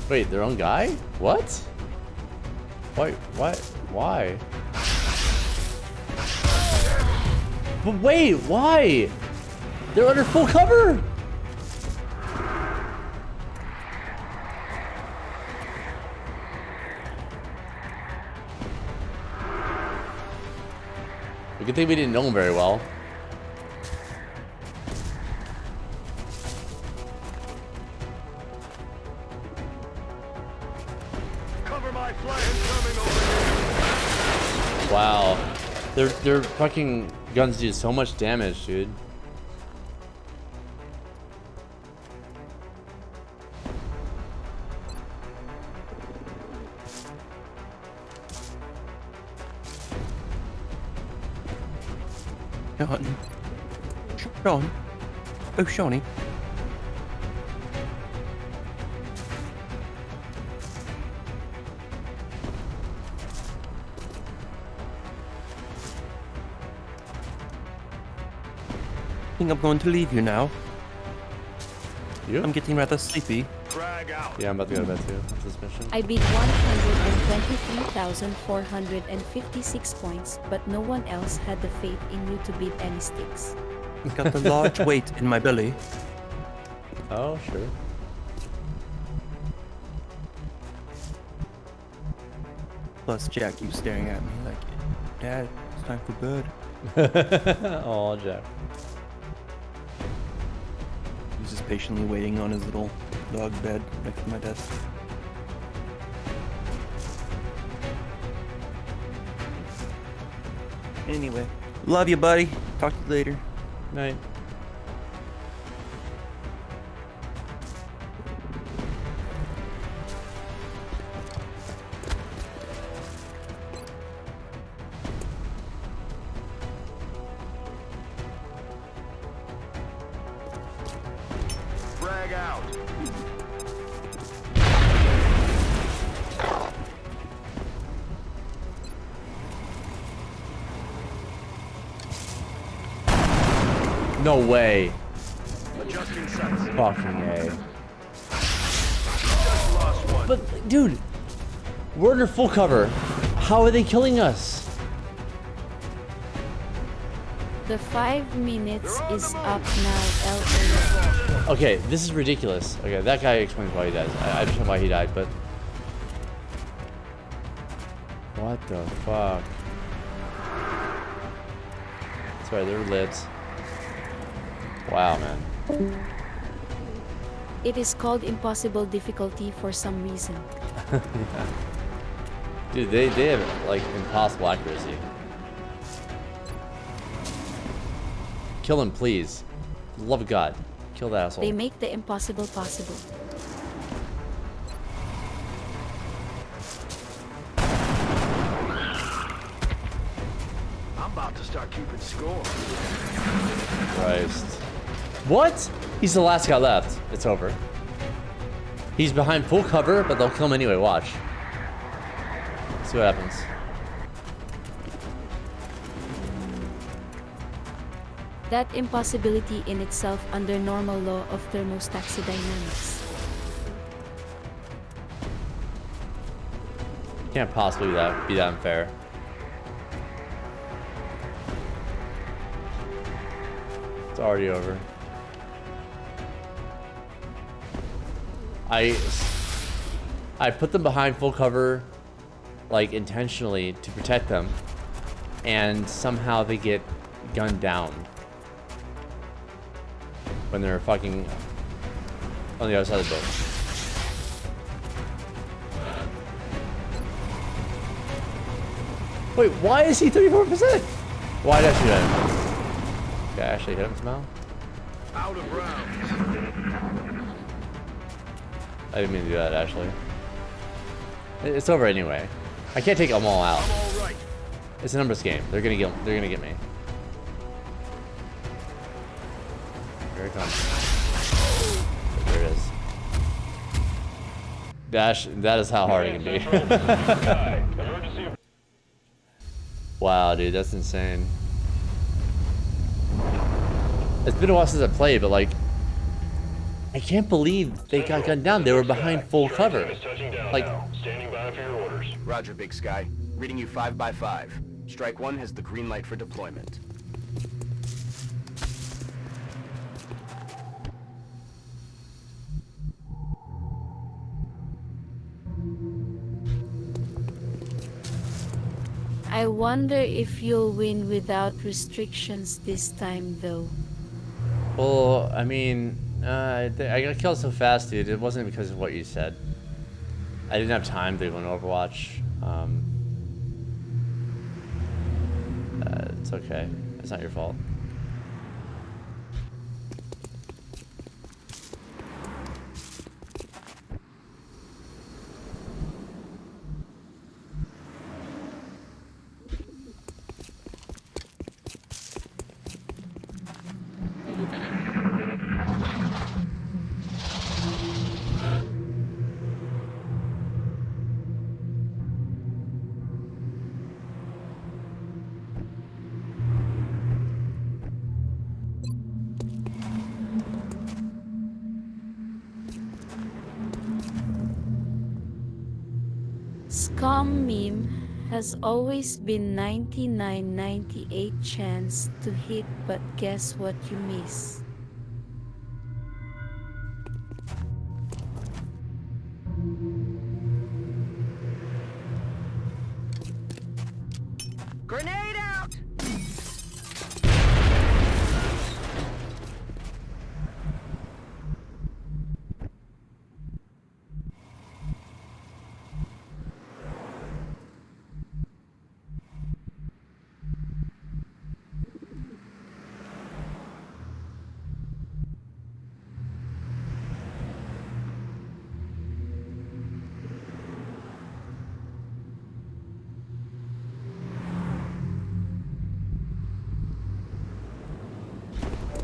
Wait, their own guy? What? Why? What? Why? But wait, why? They're under full cover. Good thing we didn't know him very well. Cover my flank coming over here. Wow. Their fucking guns do so much damage, dude. Sean. Sean. Oh, Shawnee. I think I'm going to leave you now. You? I'm getting rather sleepy. Yeah, I'm about to go to bed too. What's this mission? I beat 123,456 points, but no one else had the faith in you to beat any sticks. Got the large weight in my belly. Oh, sure. Plus, Jack, you staring at me like, Dad, it's time for bed. Oh, Jack. He's just patiently waiting on his little dog bed next to my desk. Anyway, love you, buddy. Talk to you later. Night. Frag out. No way. Adjusting sights. Fucking A. Just lost one. But, dude, we're under full cover. How are they killing us? The 5 minutes is up now, LA. Okay, this is ridiculous. Okay, that guy explains why he dies. I understand why he died, but... What the fuck? Sorry, they're lit. Wow, man. It is called impossible difficulty for some reason. Dude, they have, like, impossible accuracy. Kill him, please. For the love of God. Kill that asshole. They make the impossible possible. I'm about to start keeping score. Christ. What? He's the last guy left. It's over. He's behind full cover, but they'll kill him anyway. Watch. See what happens. That impossibility in itself under normal law of thermostachdynamics. Can't possibly be that unfair. It's already over. I put them behind full cover, like, intentionally to protect them, and somehow they get gunned down when they're fucking on the other side of the boat. Wait, why is he 34%? Why did I shoot him? Okay, I actually hit him somehow. Out of rounds. I didn't mean to do that, actually. It's over anyway. I can't take them all out. I'm all right. It's a numbers game. They're gonna get me. Here it comes. There it is. That is how hard it can be. Wow, dude, that's insane. It's been a while since I played, but like, I can't believe they got gunned down. They were behind full cover. Like, Standing by for your orders. Roger, Big Sky. Reading you 5 by 5. Strike 1 has the green light for deployment. I wonder if you'll win without restrictions this time, though. Well, I mean, I got killed so fast, dude. It wasn't because of what you said. I didn't have time to go in Overwatch. It's okay. It's not your fault. Scum meme has always been 99.98 chance to hit, but guess what you miss? Grenade out!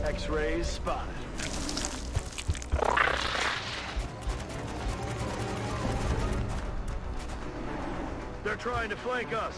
X-rays spotted. They're trying to flank us.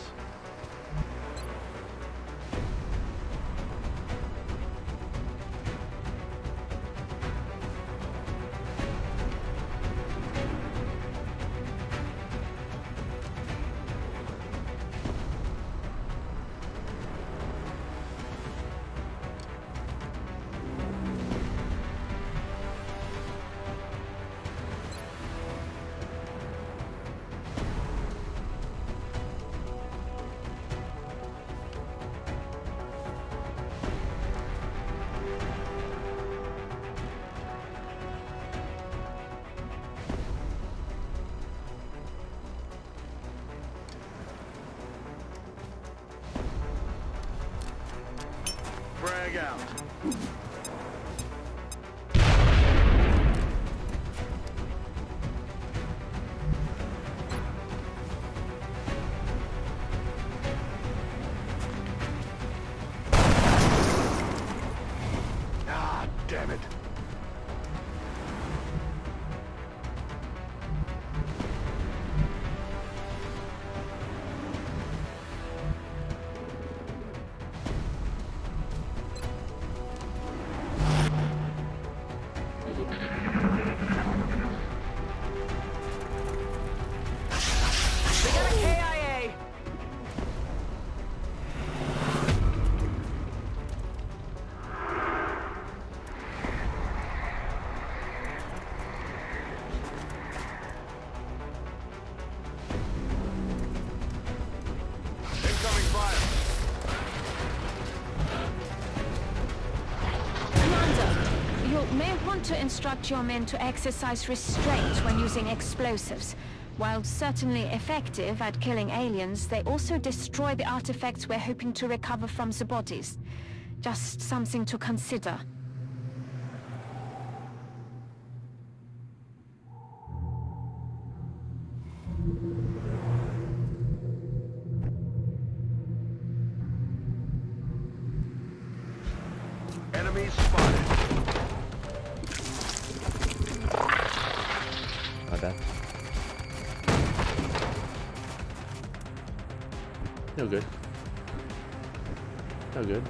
Frag out. Ah, damn it. To instruct your men to exercise restraint when using explosives. While certainly effective at killing aliens, they also destroy the artifacts we're hoping to recover from the bodies. Just something to consider. Enemies spotted. My bad. No good. No good.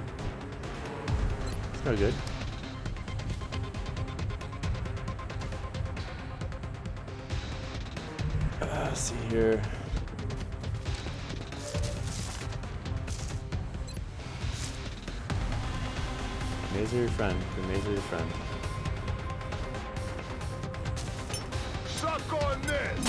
It's no good. Let's see here. Mazer your friend. Mazer your friend. Suck on this!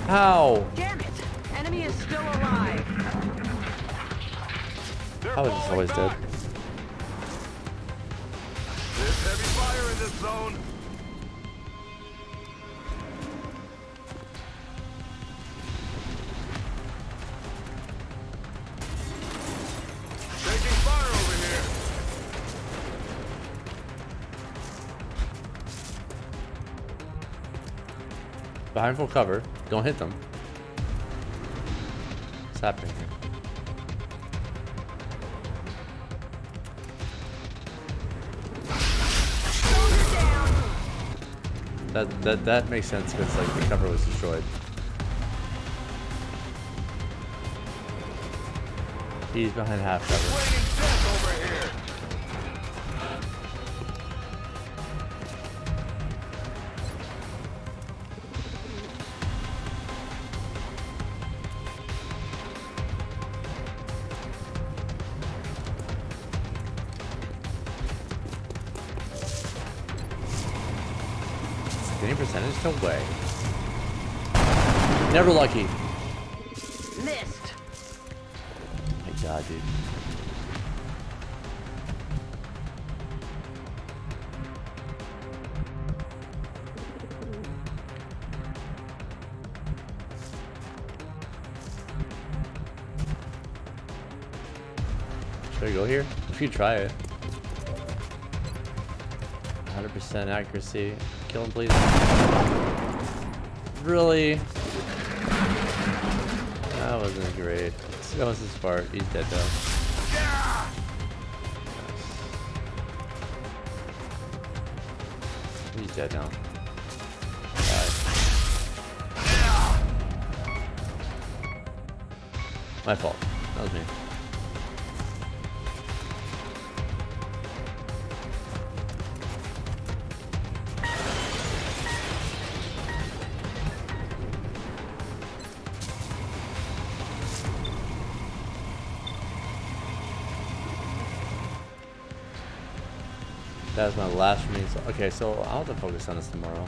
How? Damn it! Enemy is still alive. I was just always dead. There's heavy fire in this zone. Taking fire over here. Behind full cover. Don't hit them. What's happening here? That makes sense because like the cover was destroyed. He's behind half cover. Any percentage? No way. Never lucky. Missed. My God, dude. Should I go here? If you try it. 100% accuracy. Kill him, please. Really? That wasn't great. That was the spark. He's dead though. He's dead now. My fault. That was me. That was my last for me. So, okay, so I'll have to focus on this tomorrow.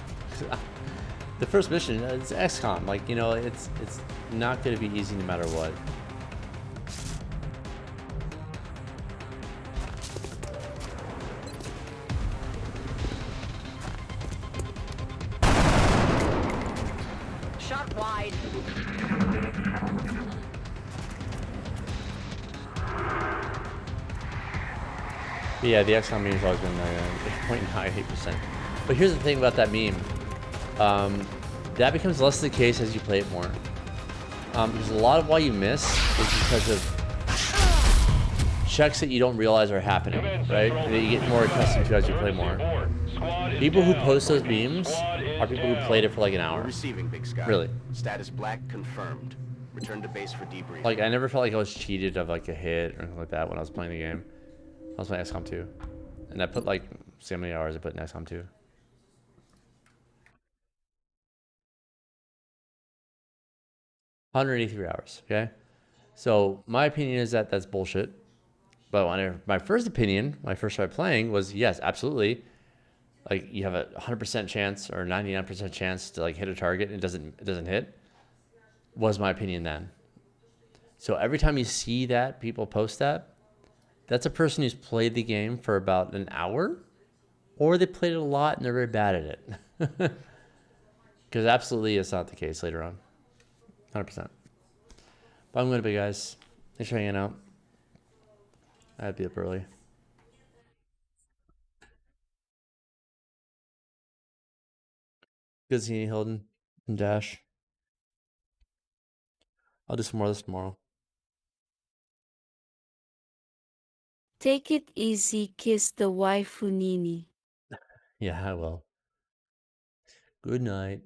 The first mission is XCOM. Like, you know, it's not going to be easy no matter what. Shot wide. But yeah, the XCOM meme's always been 0.98%. But here's the thing about that meme. That becomes less the case as you play it more. Because a lot of why you miss is because of checks that you don't realize are happening, right? That you get more accustomed to as you play more. People who post those memes are people who played it for like an hour. Receiving, Big Sky. Really. Status black confirmed. Return to base for debrief. Like, I never felt like I was cheated of like a hit or anything like that when I was playing the game. I was playing XCOM 2. And I put like, see how many hours I put in XCOM 2. $183 hours, okay? So my opinion is that that's bullshit. But my first opinion, when I first started playing, was yes, absolutely. Like, you have a 100% chance or 99% chance to like hit a target and it doesn't hit. Was my opinion then. So every time you see that people post that, that's a person who's played the game for about an hour, or they played it a lot and they're very bad at it. Because absolutely it's not the case later on. 100%. But I'm going to be, guys. Thanks for hanging out. I have to be up early. Good seeing you, Hilden and Dash. I'll do some more of this tomorrow. Take it easy, kiss the waifu Nini. Yeah, I will. Good night.